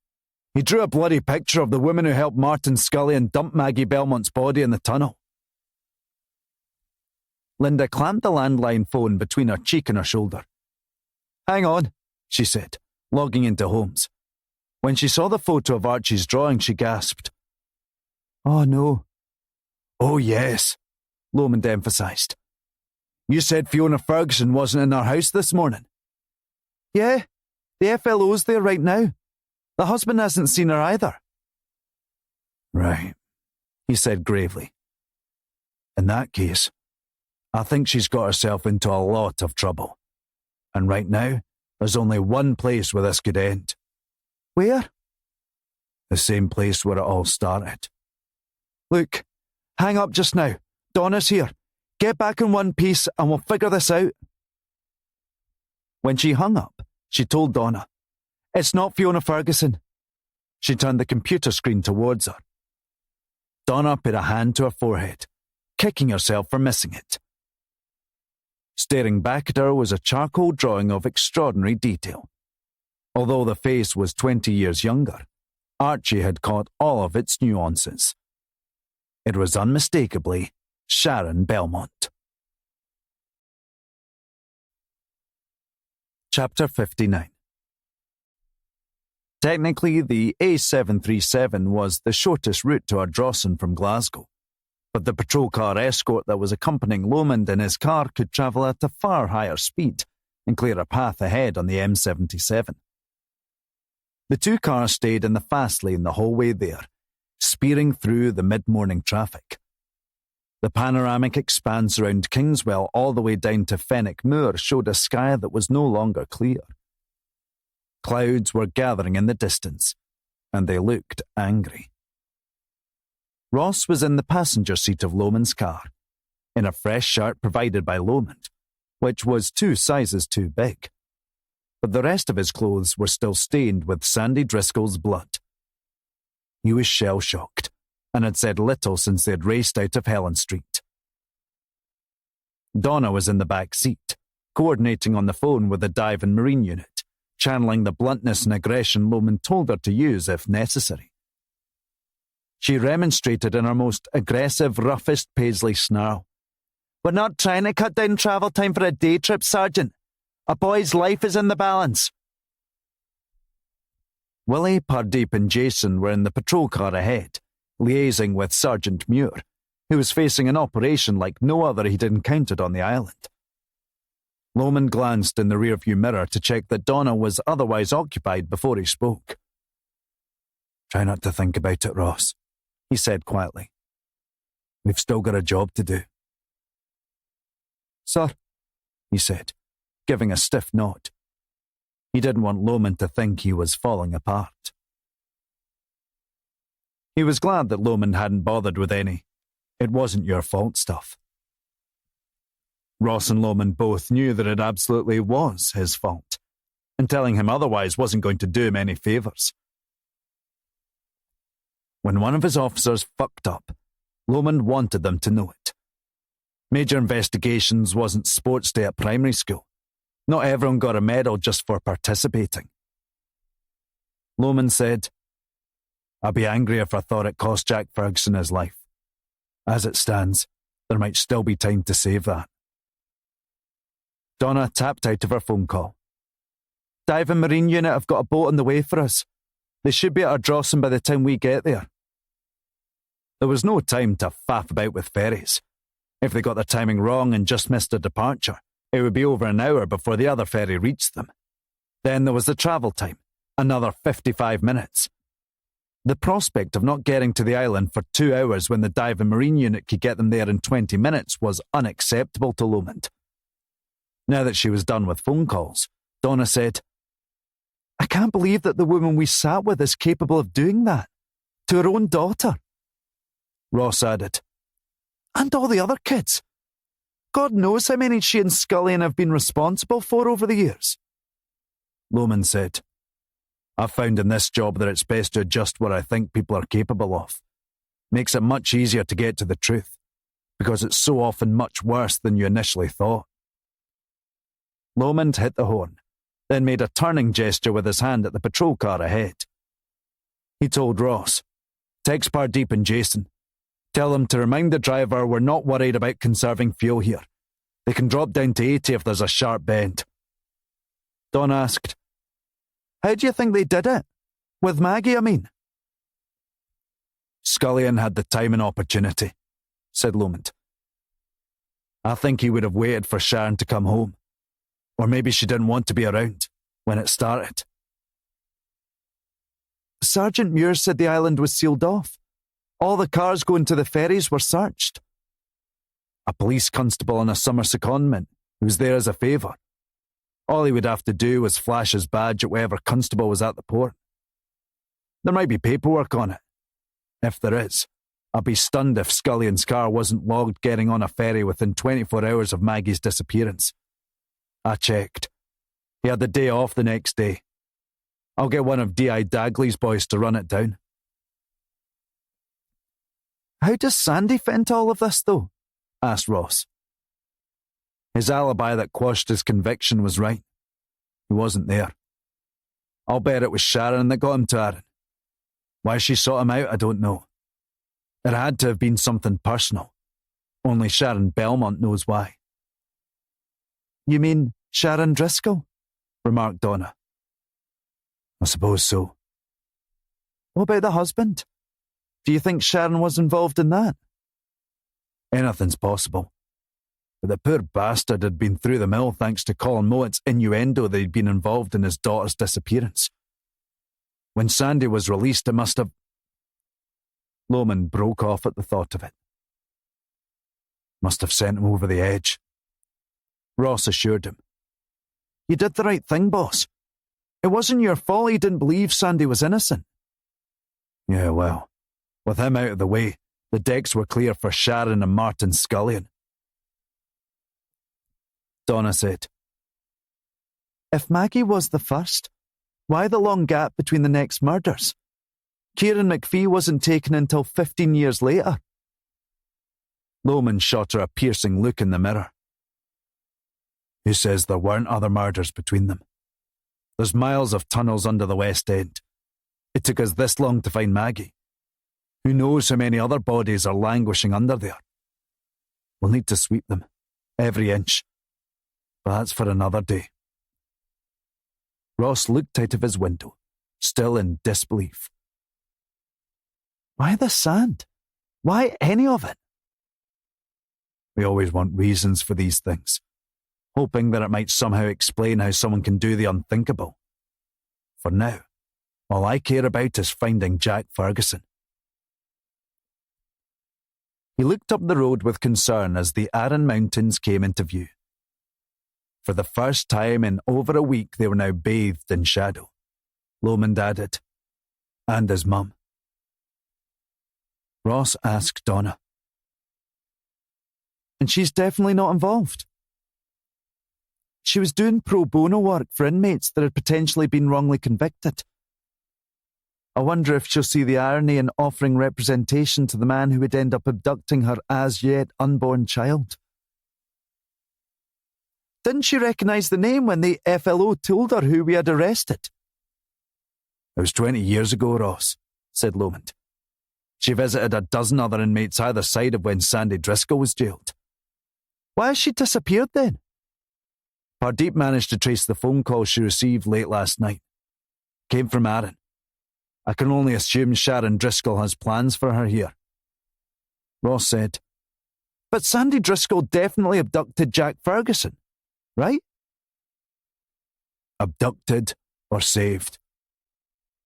Speaker 2: He drew a bloody picture of the woman who helped Martin Scully and dumped Maggie Belmont's body in the tunnel." Linda clamped the landline phone between her cheek and her shoulder. "Hang on," she said, logging into Holmes. When she saw the photo of Archie's drawing, she gasped. "Oh, no." "Oh, yes," Lomond emphasised. "You said Fiona Ferguson wasn't in our house this morning." "Yeah, The FLO's there right now. The husband hasn't seen her either.
Speaker 1: Right, he said gravely. In that case, I think she's got herself into a lot of trouble. And right now, there's only one place where this could end.
Speaker 2: Where?
Speaker 1: The same place where it all started.
Speaker 2: Look, hang up just now. Donna's here. Get back in one piece and we'll figure this out. When she hung up, she told Donna, "It's not Fiona Ferguson." She turned the computer screen towards her. Donna put a hand to her forehead, kicking herself for missing it. Staring back at her was a charcoal drawing of extraordinary detail. Although the face was 20 years younger, Archie had caught all of its nuances. It was unmistakably Sharon Belmont. Chapter 59. Technically, the A737 was the shortest route to Ardrossan from Glasgow, but the patrol car escort that was accompanying Lomond in his car could travel at a far higher speed and clear a path ahead on the M77. The two cars stayed in the fast lane the whole way there, spearing through the mid-morning traffic. The panoramic expanse around Kingswell all the way down to Fenwick Moor showed a sky that was no longer clear. Clouds were gathering in the distance, and they looked angry. Ross was in the passenger seat of Lomond's car, in a fresh shirt provided by Lomond, which was 2 sizes too big. But the rest of his clothes were still stained with Sandy Driscoll's blood. He was shell-shocked, and had said little since they had raced out of Helen Street. Donna was in the back seat, coordinating on the phone with the dive and marine unit, channeling the bluntness and aggression Lomond told her to use if necessary. She remonstrated in her most aggressive, roughest Paisley snarl. "We're not trying to cut down travel time for a day trip, Sergeant. A boy's life is in the balance." Willie, Pardeep and Jason were in the patrol car ahead, liaising with Sergeant Muir, who was facing an operation like no other he'd encountered on the island. Lomond glanced in the rearview mirror to check that Donna was otherwise occupied before he spoke. "Try not to think about it, Ross," he said quietly. "We've still got a job to do." "Sir," he said, giving a stiff nod. He didn't want Lomond to think he was falling apart. He was glad that Lomond hadn't bothered with any "it wasn't your fault" stuff. Ross and Lomond both knew that it absolutely was his fault, and telling him otherwise wasn't going to do him any favours. When one of his officers fucked up, Lomond wanted them to know it. Major investigations wasn't sports day at primary school. Not everyone got a medal just for participating. Lomond said, "I'd be angry if I thought it cost Jack Ferguson his life. As it stands, there might still be time to save that." Donna tapped out of her phone call. "Dive and Marine Unit have got a boat on the way for us. They should be at Ardrossan by the time we get there." There was no time to faff about with ferries. If they got their timing wrong and just missed a departure, it would be over an hour before the other ferry reached them. Then there was the travel time, another 55 minutes. The prospect of not getting to the island for 2 hours when the dive and marine unit could get them there in 20 minutes was unacceptable to Lomond. Now that she was done with phone calls, Donna said, "I can't believe that the woman we sat with is capable of doing that. To her own daughter." Ross added, "And all the other kids. God knows how many she and Scullion have been responsible for over the years." Lomond said, "I've found in this job that it's best to adjust what I think people are capable of. Makes it much easier to get to the truth, because it's so often much worse than you initially thought." Lomond hit the horn, then made a turning gesture with his hand at the patrol car ahead. He told Ross, "Text Pardeep and Jason. Tell them to remind the driver we're not worried about conserving fuel here. They can drop down to 80 if there's a sharp bend." Don asked, "How do you think they did it? With Maggie, I mean?" "Scullion had the time and opportunity," said Lomond. "I think he would have waited for Sharon to come home. Or maybe she didn't want to be around. when it started. Sergeant Muir said the island was sealed off. All the cars going to the ferries were searched. A police constable on a summer secondment who was there as a favour. All he would have to do was flash his badge at whatever constable was at the port. There might be paperwork on it. If there is, I'd be stunned if Scullion's car wasn't logged getting on a ferry within 24 hours of Maggie's disappearance. I checked. He had the day off the next day. I'll get one of D.I. Dagley's boys to run it down. How does Sandy fit into all of this, though? Asked Ross. His alibi that quashed his conviction was right. He wasn't there. I'll bet it was Sharon that got him to Aaron. Why she sought him out, I don't know. It had to have been something personal. Only Sharon Belmont knows why. You mean Sharon Driscoll? Remarked Donna. I suppose so. What about the husband? Do you think Sharon was involved in that? Anything's possible. But the poor bastard had been through the mill thanks to Colin Mowatt's innuendo that he'd been involved in his daughter's disappearance. When Sandy was released, it must have... Lomond broke off at the thought of it. Must have sent him over the edge. Ross assured him. You did the right thing, boss. It wasn't your fault he didn't believe Sandy was innocent. Yeah, well, with him out of the way, the decks were clear for Sharon and Martin Scullion. Donna said, If Maggie was the first, why the long gap between the next murders? Kieran McPhee wasn't taken until 15 years later. Lomond shot her a piercing look in the mirror. Who says there weren't other murders between them? There's miles of tunnels under the West End. It took us this long to find Maggie. Who knows how many other bodies are languishing under there? We'll need to sweep them, every inch. But that's for another day. Ross looked out of his window, still in disbelief. Why the sand? Why any of it? We always want reasons for these things, hoping that it might somehow explain how someone can do the unthinkable. For now, all I care about is finding Jack Ferguson. He looked up the road with concern as the Arran Mountains came into view. For the first time in over a week, they were now bathed in shadow. Lomond added, and his mum. Ross asked Donna. And she's definitely not involved. She was doing pro bono work for inmates that had potentially been wrongly convicted. I wonder if she'll see the irony in offering representation to the man who would end up abducting her as yet unborn child. Didn't she recognise the name when the FLO told her who we had arrested? It was 20 years ago, Ross, said Lomond. She visited a dozen other inmates either side of when Sandy Driscoll was jailed. Why has she disappeared then? Pardeep managed to trace the phone call she received late last night. Came from Arran. I can only assume Sharon Driscoll has plans for her here. Ross said, But Sandy Driscoll definitely abducted Jack Ferguson, right? Abducted or saved.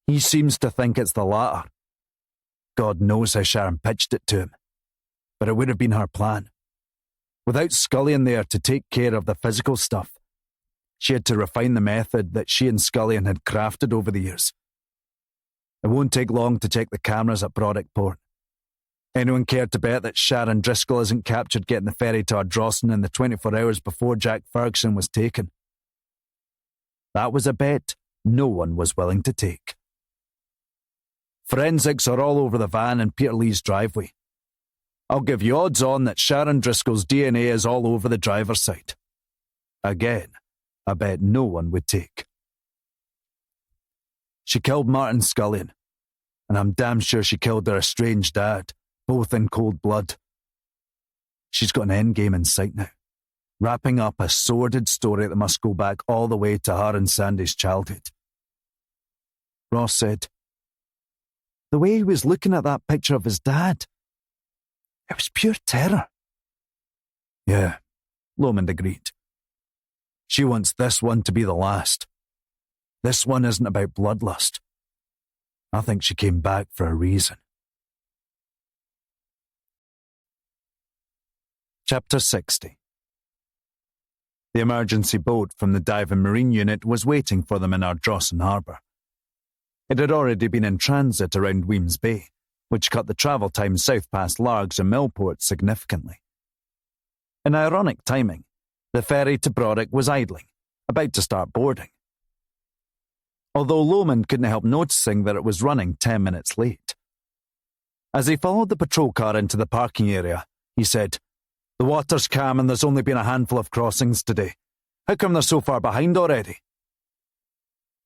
Speaker 2: He seems to think it's the latter. God knows how Sharon pitched it to him. But it would have been her plan. Without Scullion there to take care of the physical stuff, she had to refine the method that she and Scullion had crafted over the years. It won't take long to check the cameras at Brodick Port. Anyone cared to bet that Sharon Driscoll isn't captured getting the ferry to Ardrossan in the 24 hours before Jack Ferguson was taken? That was a bet no one was willing to take. Forensics are all over the van in Peter Lee's driveway. I'll give you odds on that Sharon Driscoll's DNA is all over the driver's side. Again, a bet no one would take. She killed Martin Scullion, and I'm damn sure she killed their estranged dad, both in cold blood. She's got an endgame in sight now, wrapping up a sordid story that must go back all the way to her and Sandy's childhood. Ross said, The way he was looking at that picture of his dad, it was pure terror. Yeah, Lomond agreed. She wants this one to be the last. This one isn't about bloodlust. I think she came back for a reason. Chapter 60. The emergency boat from the Dive and Marine Unit was waiting for them in Ardrossan Harbour. It had already been in transit around Weems Bay, which cut the travel time south past Largs and Millport significantly. In ironic timing, the ferry to Brodick was idling, about to start boarding. Although Lomond couldn't help noticing that it was running 10 minutes late. As he followed the patrol car into the parking area, he said, "The water's calm and there's only been a handful of crossings today. How come they're so far behind already?"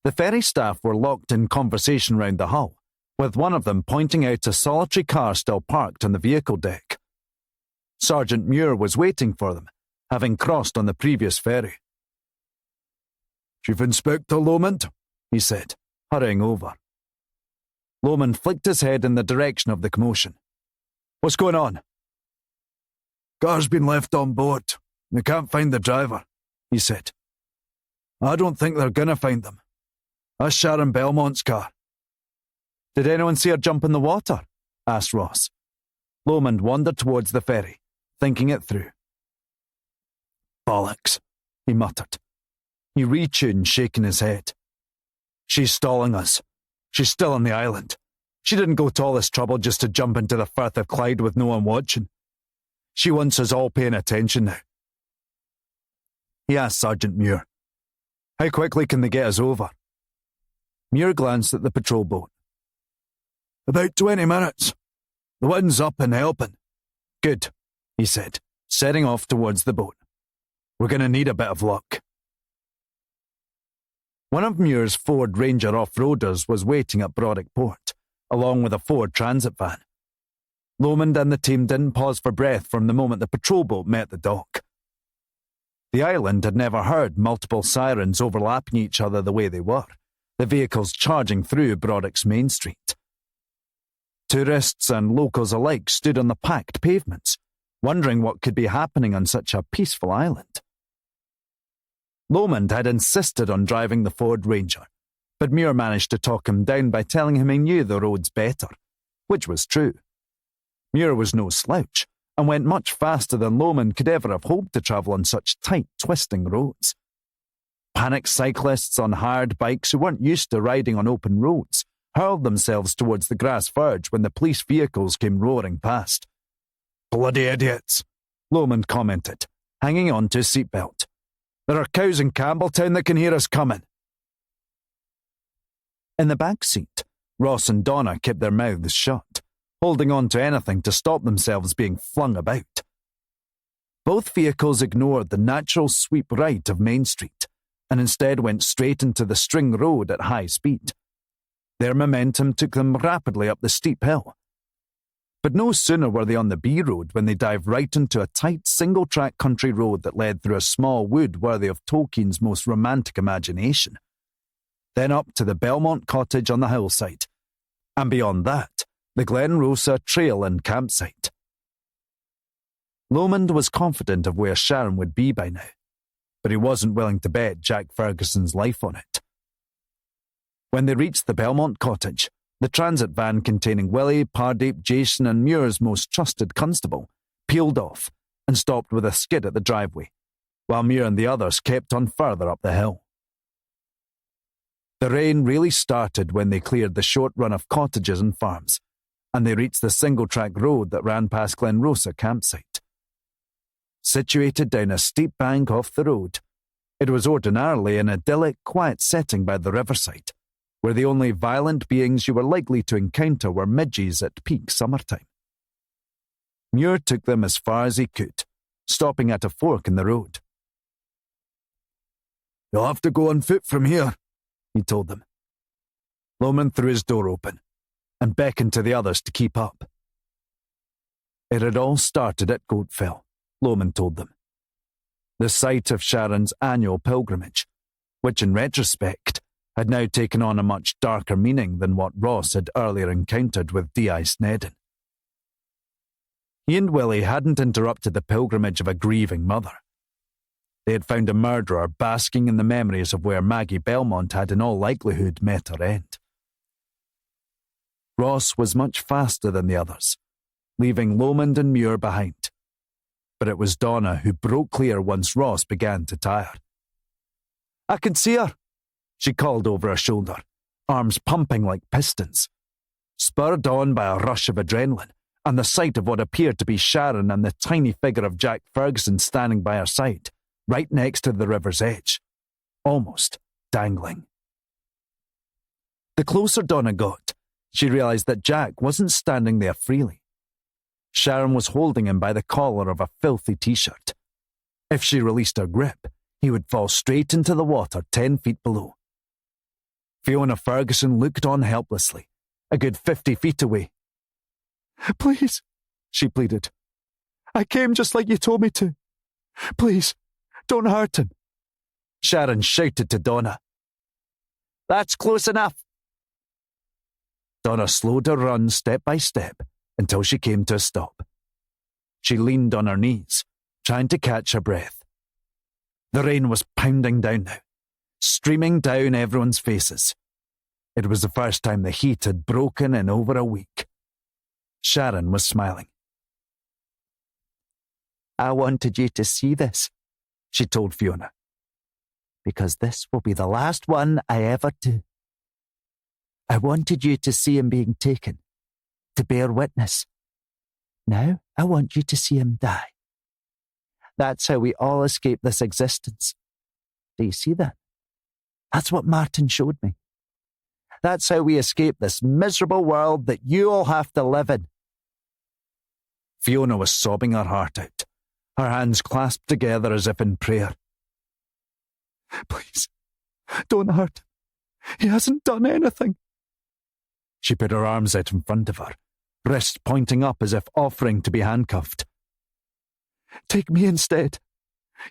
Speaker 2: The ferry staff were locked in conversation round the hull, with one of them pointing out a solitary car still parked on the vehicle deck. Sergeant Muir was waiting for them, having crossed on the previous ferry. "Chief Inspector Lomond," he said, hurrying over. Lomond flicked his head in the direction of the commotion. "What's going on?" "Car's been left on board. They can't find the driver," he said. "I don't think they're gonna find them. That's Sharon Belmont's car." "Did anyone see her jump in the water?" asked Ross. Lomond wandered towards the ferry, thinking it through. "Bollocks," he muttered. He retuned, shaking his head. "She's stalling us. She's still on the island. She didn't go to all this trouble just to jump into the Firth of Clyde with no one watching. She wants us all paying attention now." He asked Sergeant Muir, "How quickly can they get us over?" Muir glanced at the patrol boat. "About 20 minutes. The wind's up and helping." "Good," he said, setting off towards the boat. "We're going to need a bit of luck." One of Muir's Ford Ranger off-roaders was waiting at Brodick Port, along with a Ford transit van. Lomond and the team didn't pause for breath from the moment the patrol boat met the dock. The island had never heard multiple sirens overlapping each other the way they were, the vehicles charging through Brodick's Main Street. Tourists and locals alike stood on the packed pavements, wondering what could be happening on such a peaceful island. Lomond had insisted on driving the Ford Ranger, but Muir managed to talk him down by telling him he knew the roads better, which was true. Muir was no slouch, and went much faster than Lomond could ever have hoped to travel on such tight, twisting roads. Panicked cyclists on hired bikes who weren't used to riding on open roads hurled themselves towards the grass verge when the police vehicles came roaring past. "Bloody idiots," Lomond commented, hanging on to his seatbelt. "There are cows in Campbelltown that can hear us coming." In the back seat, Ross and Donna kept their mouths shut, holding on to anything to stop themselves being flung about. Both vehicles ignored the natural sweep right of Main Street and instead went straight into the string road at high speed. Their momentum took them rapidly up the steep hill. But no sooner were they on the B road when they dived right into a tight single-track country road that led through a small wood worthy of Tolkien's most romantic imagination. Then up to the Belmont cottage on the hillside, and beyond that, the Glen Rosa trail and campsite. Lomond was confident of where Sharon would be by now, but he wasn't willing to bet Jack Ferguson's life on it. When they reached the Belmont cottage, the transit van containing Willie, Pardeep, Jason and Muir's most trusted constable peeled off and stopped with a skid at the driveway, while Muir and the others kept on further up the hill. The rain really started when they cleared the short run of cottages and farms, and they reached the single-track road that ran past Glen Rosa campsite. Situated down a steep bank off the road, it was ordinarily an idyllic, quiet setting by the riverside, where the only violent beings you were likely to encounter were midges at peak summertime. Muir took them as far as he could, stopping at a fork in the road. "You'll have to go on foot from here," he told them. Lomond threw his door open and beckoned to the others to keep up. It had all started at Goatfell, Lomond told them. The site of Sharon's annual pilgrimage, which in retrospect had now taken on a much darker meaning than what Ross had earlier encountered with D.I. Snedden. He and Willie hadn't interrupted the pilgrimage of a grieving mother. They had found a murderer basking in the memories of where Maggie Belmont had in all likelihood met her end. Ross was much faster than the others, leaving Lomond and Muir behind. But it was Donna who broke clear once Ross began to tire. "I can see her," she called over her shoulder, arms pumping like pistons. Spurred on by a rush of adrenaline and the sight of what appeared to be Sharon and the tiny figure of Jack Ferguson standing by her side, right next to the river's edge, almost dangling. The closer Donna got, she realised that Jack wasn't standing there freely. Sharon was holding him by the collar of a filthy t-shirt. If she released her grip, he would fall straight into the water 10 feet below. Fiona Ferguson looked on helplessly, a good 50 feet away. "Please," she pleaded. "I came just like you told me to. Please, don't hurt him." Sharon shouted to Donna. "That's close enough." Donna slowed her run step by step until she came to a stop. She leaned on her knees, trying to catch her breath. The rain was pounding down now, streaming down everyone's faces. It was the first time the heat had broken in over a week. Sharon was smiling. "I wanted you to see this," she told Fiona, "because this will be the last one I ever do. I wanted you to see him being taken, to bear witness. Now I want you to see him die. That's how we all escape this existence. Do you see that? That's what Martin showed me. That's how we escape this miserable world that you all have to live in." Fiona was sobbing her heart out, her hands clasped together as if in prayer. "Please, don't hurt him. He hasn't done anything." She put her arms out in front of her, wrists pointing up as if offering to be handcuffed. "Take me instead.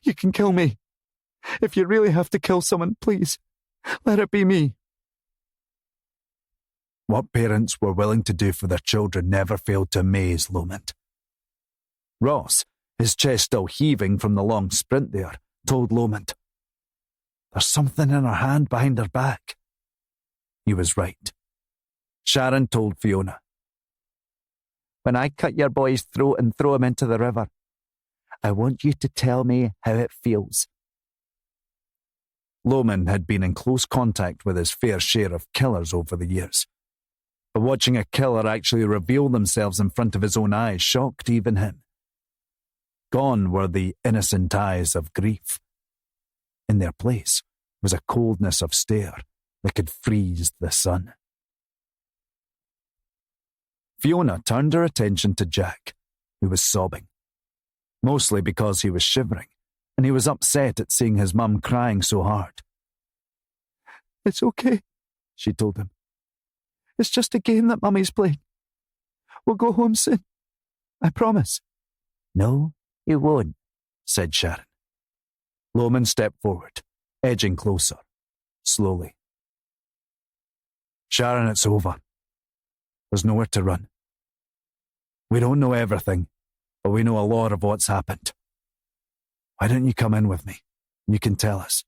Speaker 2: You can kill me. If you really have to kill someone, please, let it be me." What parents were willing to do for their children never failed to amaze Lomond. Ross, his chest still heaving from the long sprint there, told Lomond, "There's something in her hand behind her back." He was right. Sharon told Fiona, "When I cut your boy's throat and throw him into the river, I want you to tell me how it feels." Lomond had been in close contact with his fair share of killers over the years, but watching a killer actually reveal themselves in front of his own eyes shocked even him. Gone were the innocent eyes of grief. In their place was a coldness of stare that could freeze the sun. Fiona turned her attention to Jack, who was sobbing, mostly because he was shivering, and he was upset at seeing his mum crying so hard. "It's okay," she told him. "It's just a game that Mummy's playing. We'll go home soon. I promise." "No, you won't," said Sharon. Lomond stepped forward, edging closer, slowly. "Sharon, it's over. There's nowhere to run. We don't know everything, but we know a lot of what's happened. Why don't you come in with me? You can tell us.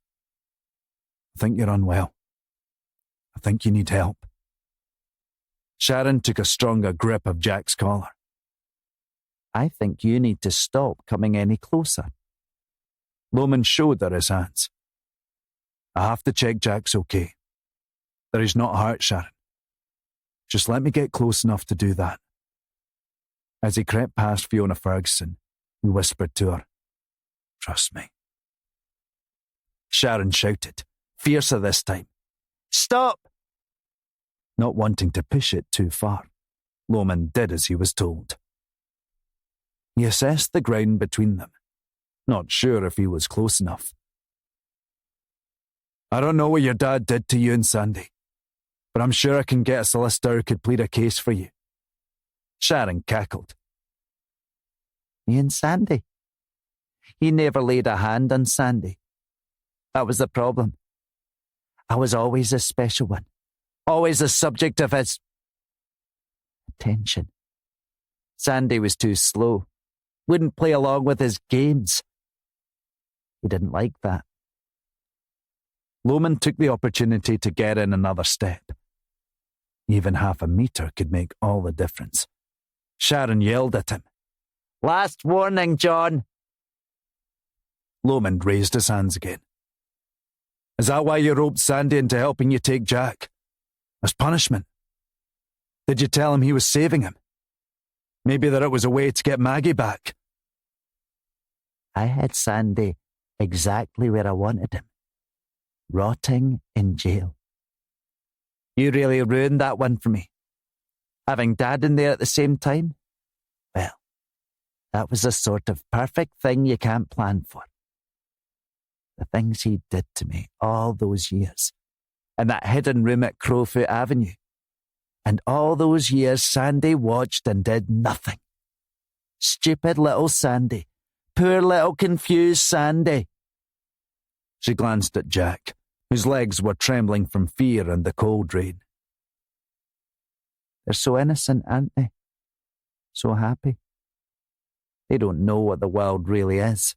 Speaker 2: I think you're unwell. I think you need help." Sharon took a stronger grip of Jack's collar. "I think you need to stop coming any closer." Lomond showed her his hands. "I have to check Jack's okay. That he's not hurt, Sharon. Just let me get close enough to do that." As he crept past Fiona Ferguson, he whispered to her, "Trust me." Sharon shouted, fiercer this time, "Stop!" Not wanting to push it too far, Lomond did as he was told. He assessed the ground between them, not sure if he was close enough. "I don't know what your dad did to you and Sandy, but I'm sure I can get a solicitor who could plead a case for you." Sharon cackled. "Me and Sandy? He never laid a hand on Sandy. That was the problem. I was always a special one, always the subject of his attention. Sandy was too slow, wouldn't play along with his games. He didn't like that. Lomond took the opportunity to get in another step. Even half a metre could make all the difference. Sharon yelled at him. "Last warning, John!" Lomond raised his hands again. "Is that why you roped Sandy into helping you take Jack? As punishment? Did you tell him he was saving him? Maybe that it was a way to get Maggie back?" "I had Sandy exactly where I wanted him. Rotting in jail. You really ruined that one for me. Having Dad in there at the same time? Well, that was a sort of perfect thing you can't plan for. The things he did to me all those years, in that hidden room at Crowfoot Avenue. And all those years Sandy watched and did nothing. Stupid little Sandy. Poor little confused Sandy." She glanced at Jack, whose legs were trembling from fear and the cold rain. "They're so innocent, aren't they? So happy. They don't know what the world really is."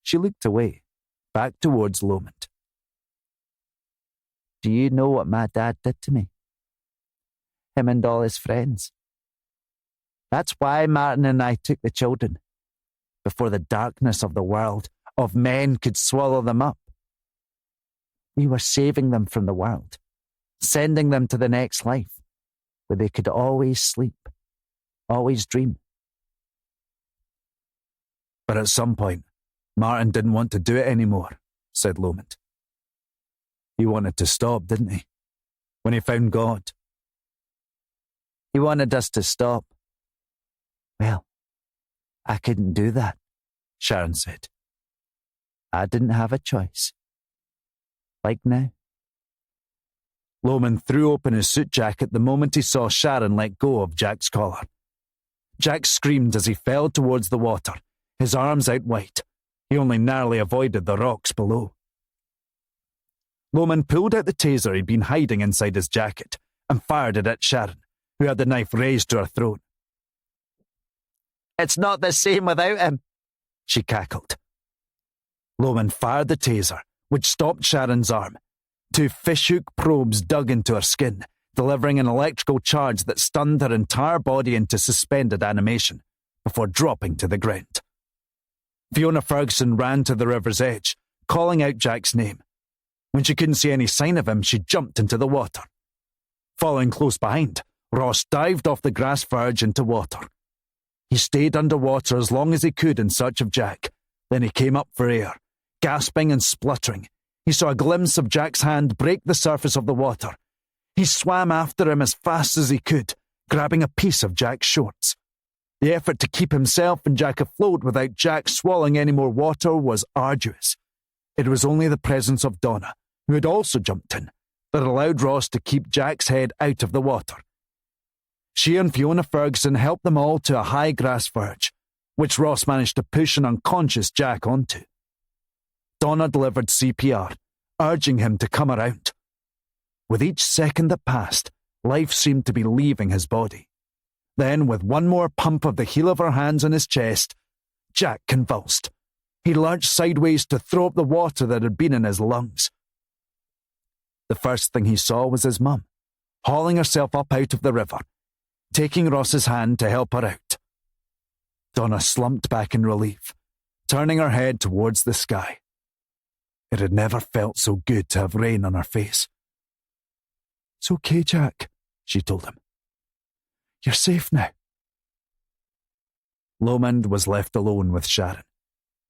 Speaker 2: She looked away, back towards Lomond. "Do you know what my dad did to me? Him and all his friends. That's why Martin and I took the children, before the darkness of the world, of men, could swallow them up. We were saving them from the world, sending them to the next life, where they could always sleep, always dream." "But at some point, Martin didn't want to do it anymore," said Lomond. "He wanted to stop, didn't he? When he found God." "He wanted us to stop. Well, I couldn't do that," Sharon said. "I didn't have a choice. Like now." Lomond threw open his suit jacket the moment he saw Sharon let go of Jack's collar. Jack screamed as he fell towards the water, his arms out wide. He only narrowly avoided the rocks below. Lomond pulled out the taser he'd been hiding inside his jacket and fired it at Sharon, who had the knife raised to her throat. "It's not the same without him," she cackled. Lomond fired the taser, which stopped Sharon's arm. 2 fishhook probes dug into her skin, delivering an electrical charge that stunned her entire body into suspended animation, before dropping to the ground. Fiona Ferguson ran to the river's edge, calling out Jack's name. When she couldn't see any sign of him, she jumped into the water. Following close behind, Ross dived off the grass verge into water. He stayed underwater as long as he could in search of Jack. Then he came up for air. Gasping and spluttering, he saw a glimpse of Jack's hand break the surface of the water. He swam after him as fast as he could, grabbing a piece of Jack's shorts. The effort to keep himself and Jack afloat without Jack swallowing any more water was arduous. It was only the presence of Donna, who had also jumped in, that allowed Ross to keep Jack's head out of the water. She and Fiona Ferguson helped them all to a high grass verge, which Ross managed to push an unconscious Jack onto. Donna delivered CPR, urging him to come around. With each second that passed, life seemed to be leaving his body. Then, with one more pump of the heel of her hands on his chest, Jack convulsed. He lurched sideways to throw up the water that had been in his lungs. The first thing he saw was his mum, hauling herself up out of the river, taking Ross's hand to help her out. Donna slumped back in relief, turning her head towards the sky. It had never felt so good to have rain on her face. "It's okay, Jack," she told him. "You're safe now." Lomond was left alone with Sharon,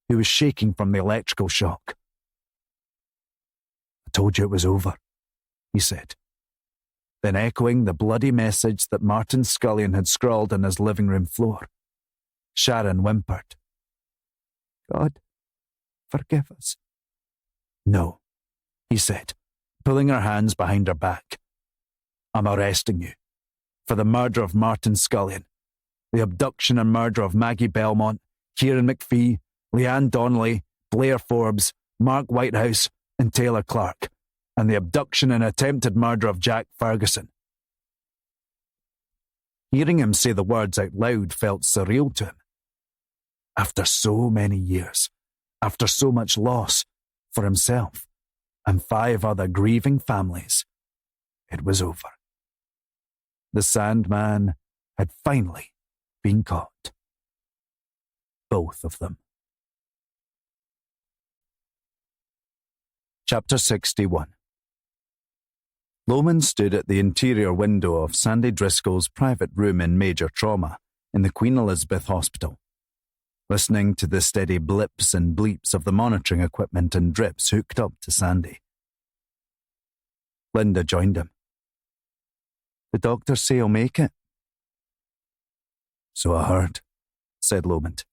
Speaker 2: who was shaking from the electrical shock. "I told you it was over," he said. Then, echoing the bloody message that Martin Scullion had scrawled on his living room floor, Sharon whimpered. "God, forgive us." "No," he said, pulling her hands behind her back. "I'm arresting you for the murder of Martin Scullion, the abduction and murder of Maggie Belmont, Kieran McPhee, Leanne Donnelly, Blair Forbes, Mark Whitehouse, and Taylor Clark, and the abduction and attempted murder of Jack Ferguson." Hearing him say the words out loud felt surreal to him. After so many years, After so much loss for himself and 5 other grieving families, it was over. The Sandman had finally been caught. Both of them. Chapter 61. Lomond stood at the interior window of Sandy Driscoll's private room in major trauma in the Queen Elizabeth Hospital, listening to the steady blips and bleeps of the monitoring equipment and drips hooked up to Sandy. Linda joined him. "The doctors say he'll make it." "So I heard," said Lomond.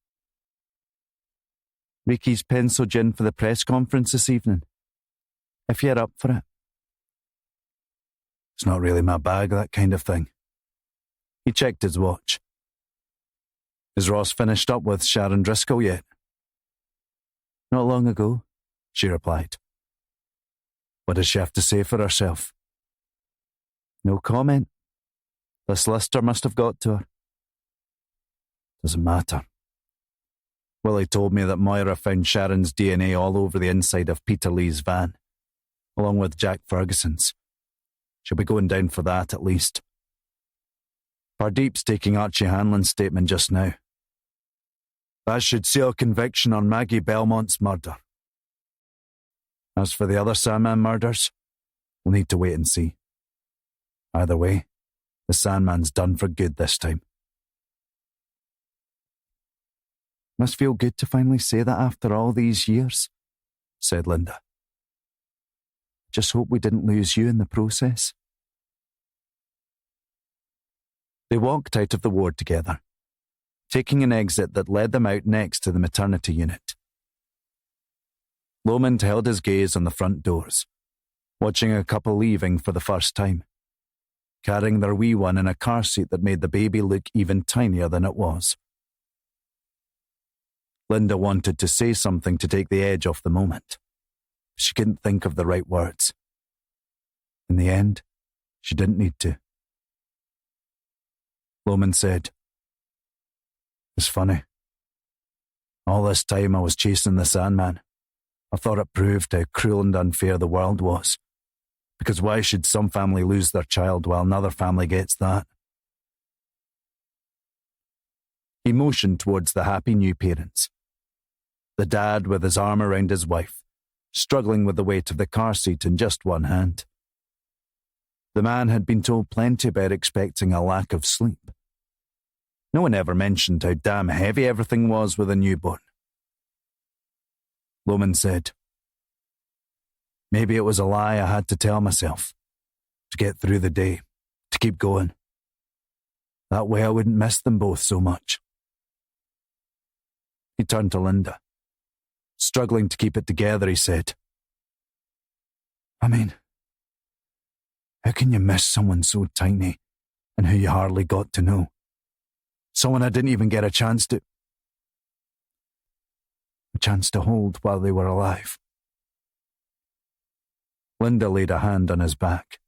Speaker 2: "Ricky's penciled you in for the press conference this evening, if you're up for it." "It's not really my bag, that kind of thing." He checked his watch. "Is Ross finished up with Sharon Driscoll yet?" "Not long ago," she replied. "What does she have to say for herself?" "No comment. The solicitor must have got to her." "Doesn't matter. Willie told me that Moira found Sharon's DNA all over the inside of Peter Lee's van, along with Jack Ferguson's. She'll be going down for that at least. Pardeep's taking Archie Hanlon's statement just now. That should seal conviction on Maggie Belmont's murder. As for the other Sandman murders, we'll need to wait and see. Either way, the Sandman's done for good this time." "Must feel good to finally say that after all these years," said Linda. "Just hope we didn't lose you in the process." They walked out of the ward together, taking an exit that led them out next to the maternity unit. Lomond held his gaze on the front doors, watching a couple leaving for the first time, carrying their wee one in a car seat that made the baby look even tinier than it was. Linda wanted to say something to take the edge off the moment. She couldn't think of the right words. In the end, she didn't need to. Lomond said, "It's funny. All this time I was chasing the Sandman. I thought it proved how cruel and unfair the world was. Because why should some family lose their child while another family gets that?" He motioned towards the happy new parents. The dad with his arm around his wife, struggling with the weight of the car seat in just one hand. The man had been told plenty about expecting a lack of sleep. No one ever mentioned how damn heavy everything was with a newborn. Lomond said, "Maybe it was a lie I had to tell myself, to get through the day, to keep going. That way I wouldn't miss them both so much." He turned to Linda. Struggling to keep it together, he said, "I mean, how can you miss someone so tiny and who you hardly got to know? Someone I didn't even get a chance to hold while they were alive." Linda laid a hand on his back.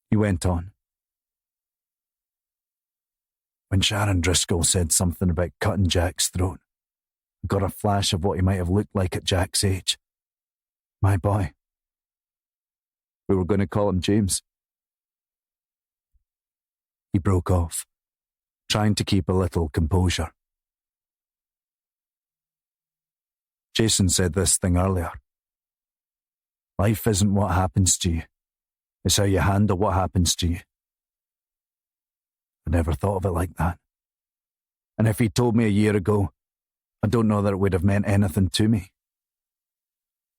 Speaker 2: He went on. "When Sharon Driscoll said something about cutting Jack's throat, I got a flash of what he might have looked like at Jack's age. My boy. We were going to call him James." He broke off, trying to keep a little composure. Jason said this thing earlier. Life isn't what happens to you. It's how you handle what happens to you. I never thought of it like that. And if he'd told me a year ago, I don't know that it would have meant anything to me.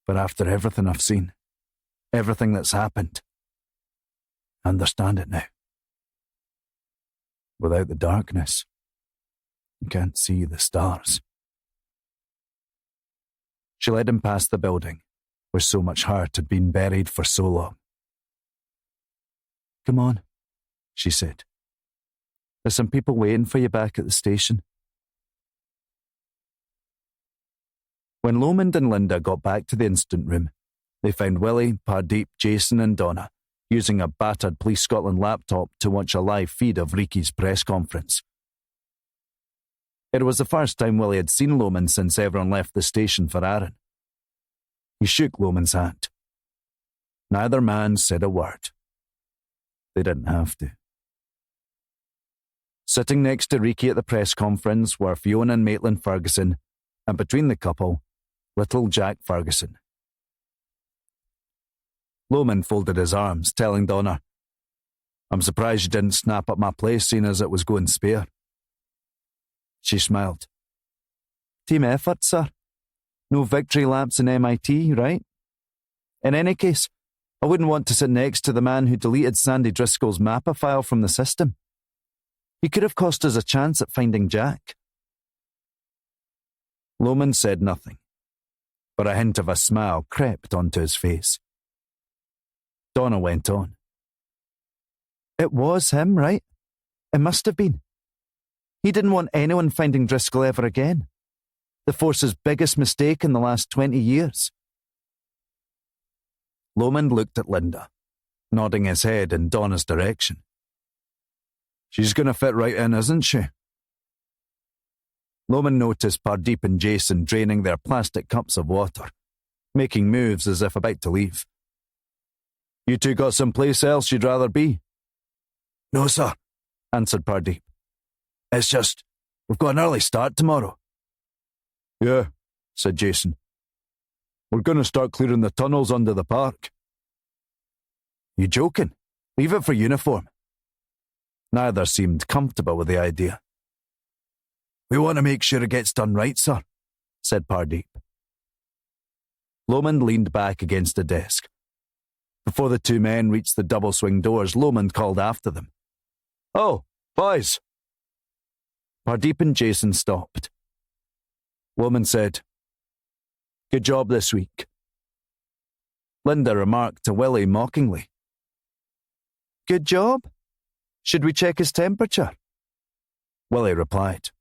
Speaker 2: But after everything I've seen, everything that's happened, I understand it now. Without the darkness, you can't see the stars." She led him past the building, where so much hurt had been buried for so long. "Come on," she said. "There's some people waiting for you back at the station." When Lomond and Linda got back to the incident room, they found Willie, Pardeep, Jason and Donna using a battered Police Scotland laptop to watch a live feed of Ricky's press conference. It was the first time Willie had seen Lomond since everyone left the station for Arran. He shook Lomond's hand. Neither man said a word. They didn't have to. Sitting next to Reekie at the press conference were Fiona and Maitland Ferguson, and between the couple, little Jack Ferguson. Lomond folded his arms, telling Donna, "I'm surprised you didn't snap up my place, seeing as it was going spare." She smiled. "Team effort, sir. No victory laps in MIT, right? In any case, I wouldn't want to sit next to the man who deleted Sandy Driscoll's MAPA file from the system. He could have cost us a chance at finding Jack." Lomond said nothing, but a hint of a smile crept onto his face. Donna went on. "It was him, right? It must have been. He didn't want anyone finding Driscoll ever again. The Force's biggest mistake in the last 20 years. Lomond looked at Linda, nodding his head in Donna's direction. "She's going to fit right in, isn't she?" Lomond noticed Pardeep and Jason draining their plastic cups of water, making moves as if about to leave. "You two got someplace else you'd rather be?" "No, sir," answered Pardeep. "It's just, we've got an early start tomorrow." "Yeah," said Jason. "We're going to start clearing the tunnels under the park." "You joking? Leave it for uniform." Neither seemed comfortable with the idea. "We want to make sure it gets done right, sir," said Pardeep. Lomond leaned back against a desk. Before the two men reached the double-swing doors, Lomond called after them. "Oh, boys." Pardeep and Jason stopped. Lomond said, "Good job this week." Linda remarked to Willie mockingly, "Good job? Should we check his temperature?" Willie replied,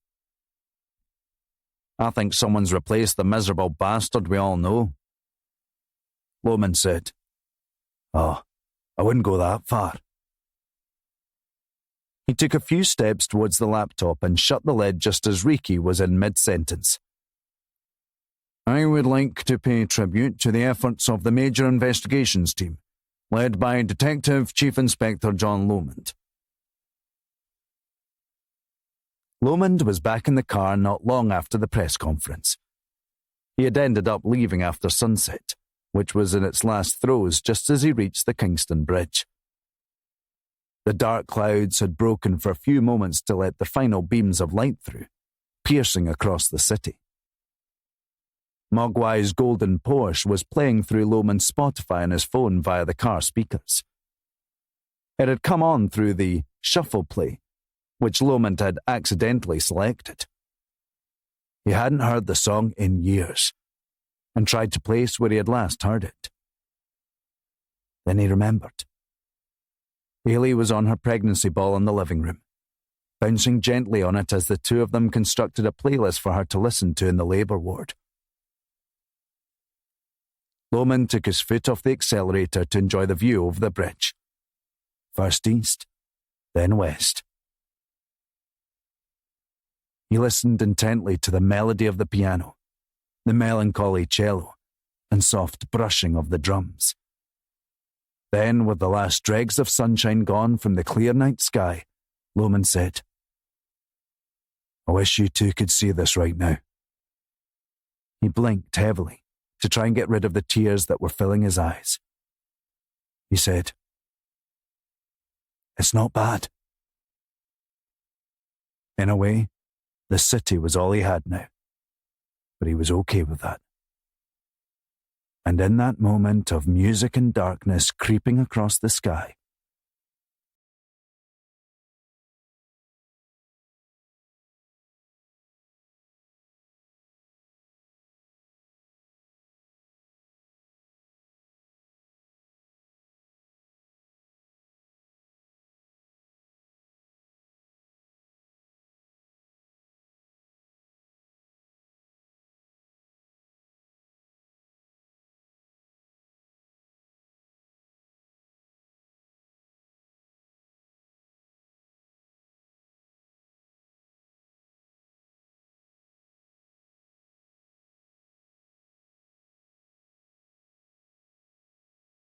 Speaker 2: "I think someone's replaced the miserable bastard we all know." Lomond said, "Oh, I wouldn't go that far." He took a few steps towards the laptop and shut the lid just as Reekie was in mid-sentence. "I would like to pay tribute to the efforts of the Major Investigations Team, led by Detective Chief Inspector John Lomond." Lomond was back in the car not long after the press conference. He had ended up leaving after sunset, which was in its last throes just as he reached the Kingston Bridge. The dark clouds had broken for a few moments to let the final beams of light through, piercing across the city. Mogwai's golden Porsche was playing through Lomond's Spotify on his phone via the car speakers. It had come on through the shuffle play, which Lomond had accidentally selected. He hadn't heard the song in years, and tried to place where he had last heard it. Then he remembered. Hayley was on her pregnancy ball in the living room, bouncing gently on it as the two of them constructed a playlist for her to listen to in the labour ward. Lomond took his foot off the accelerator to enjoy the view over the bridge. First east, then west. He listened intently to the melody of the piano, the melancholy cello, and soft brushing of the drums. Then, with the last dregs of sunshine gone from the clear night sky, Lomond said, "I wish you two could see this right now." He blinked heavily to try and get rid of the tears that were filling his eyes. He said, "It's not bad." In a way, the city was all he had now, but he was okay with that. And in that moment of music and darkness creeping across the sky,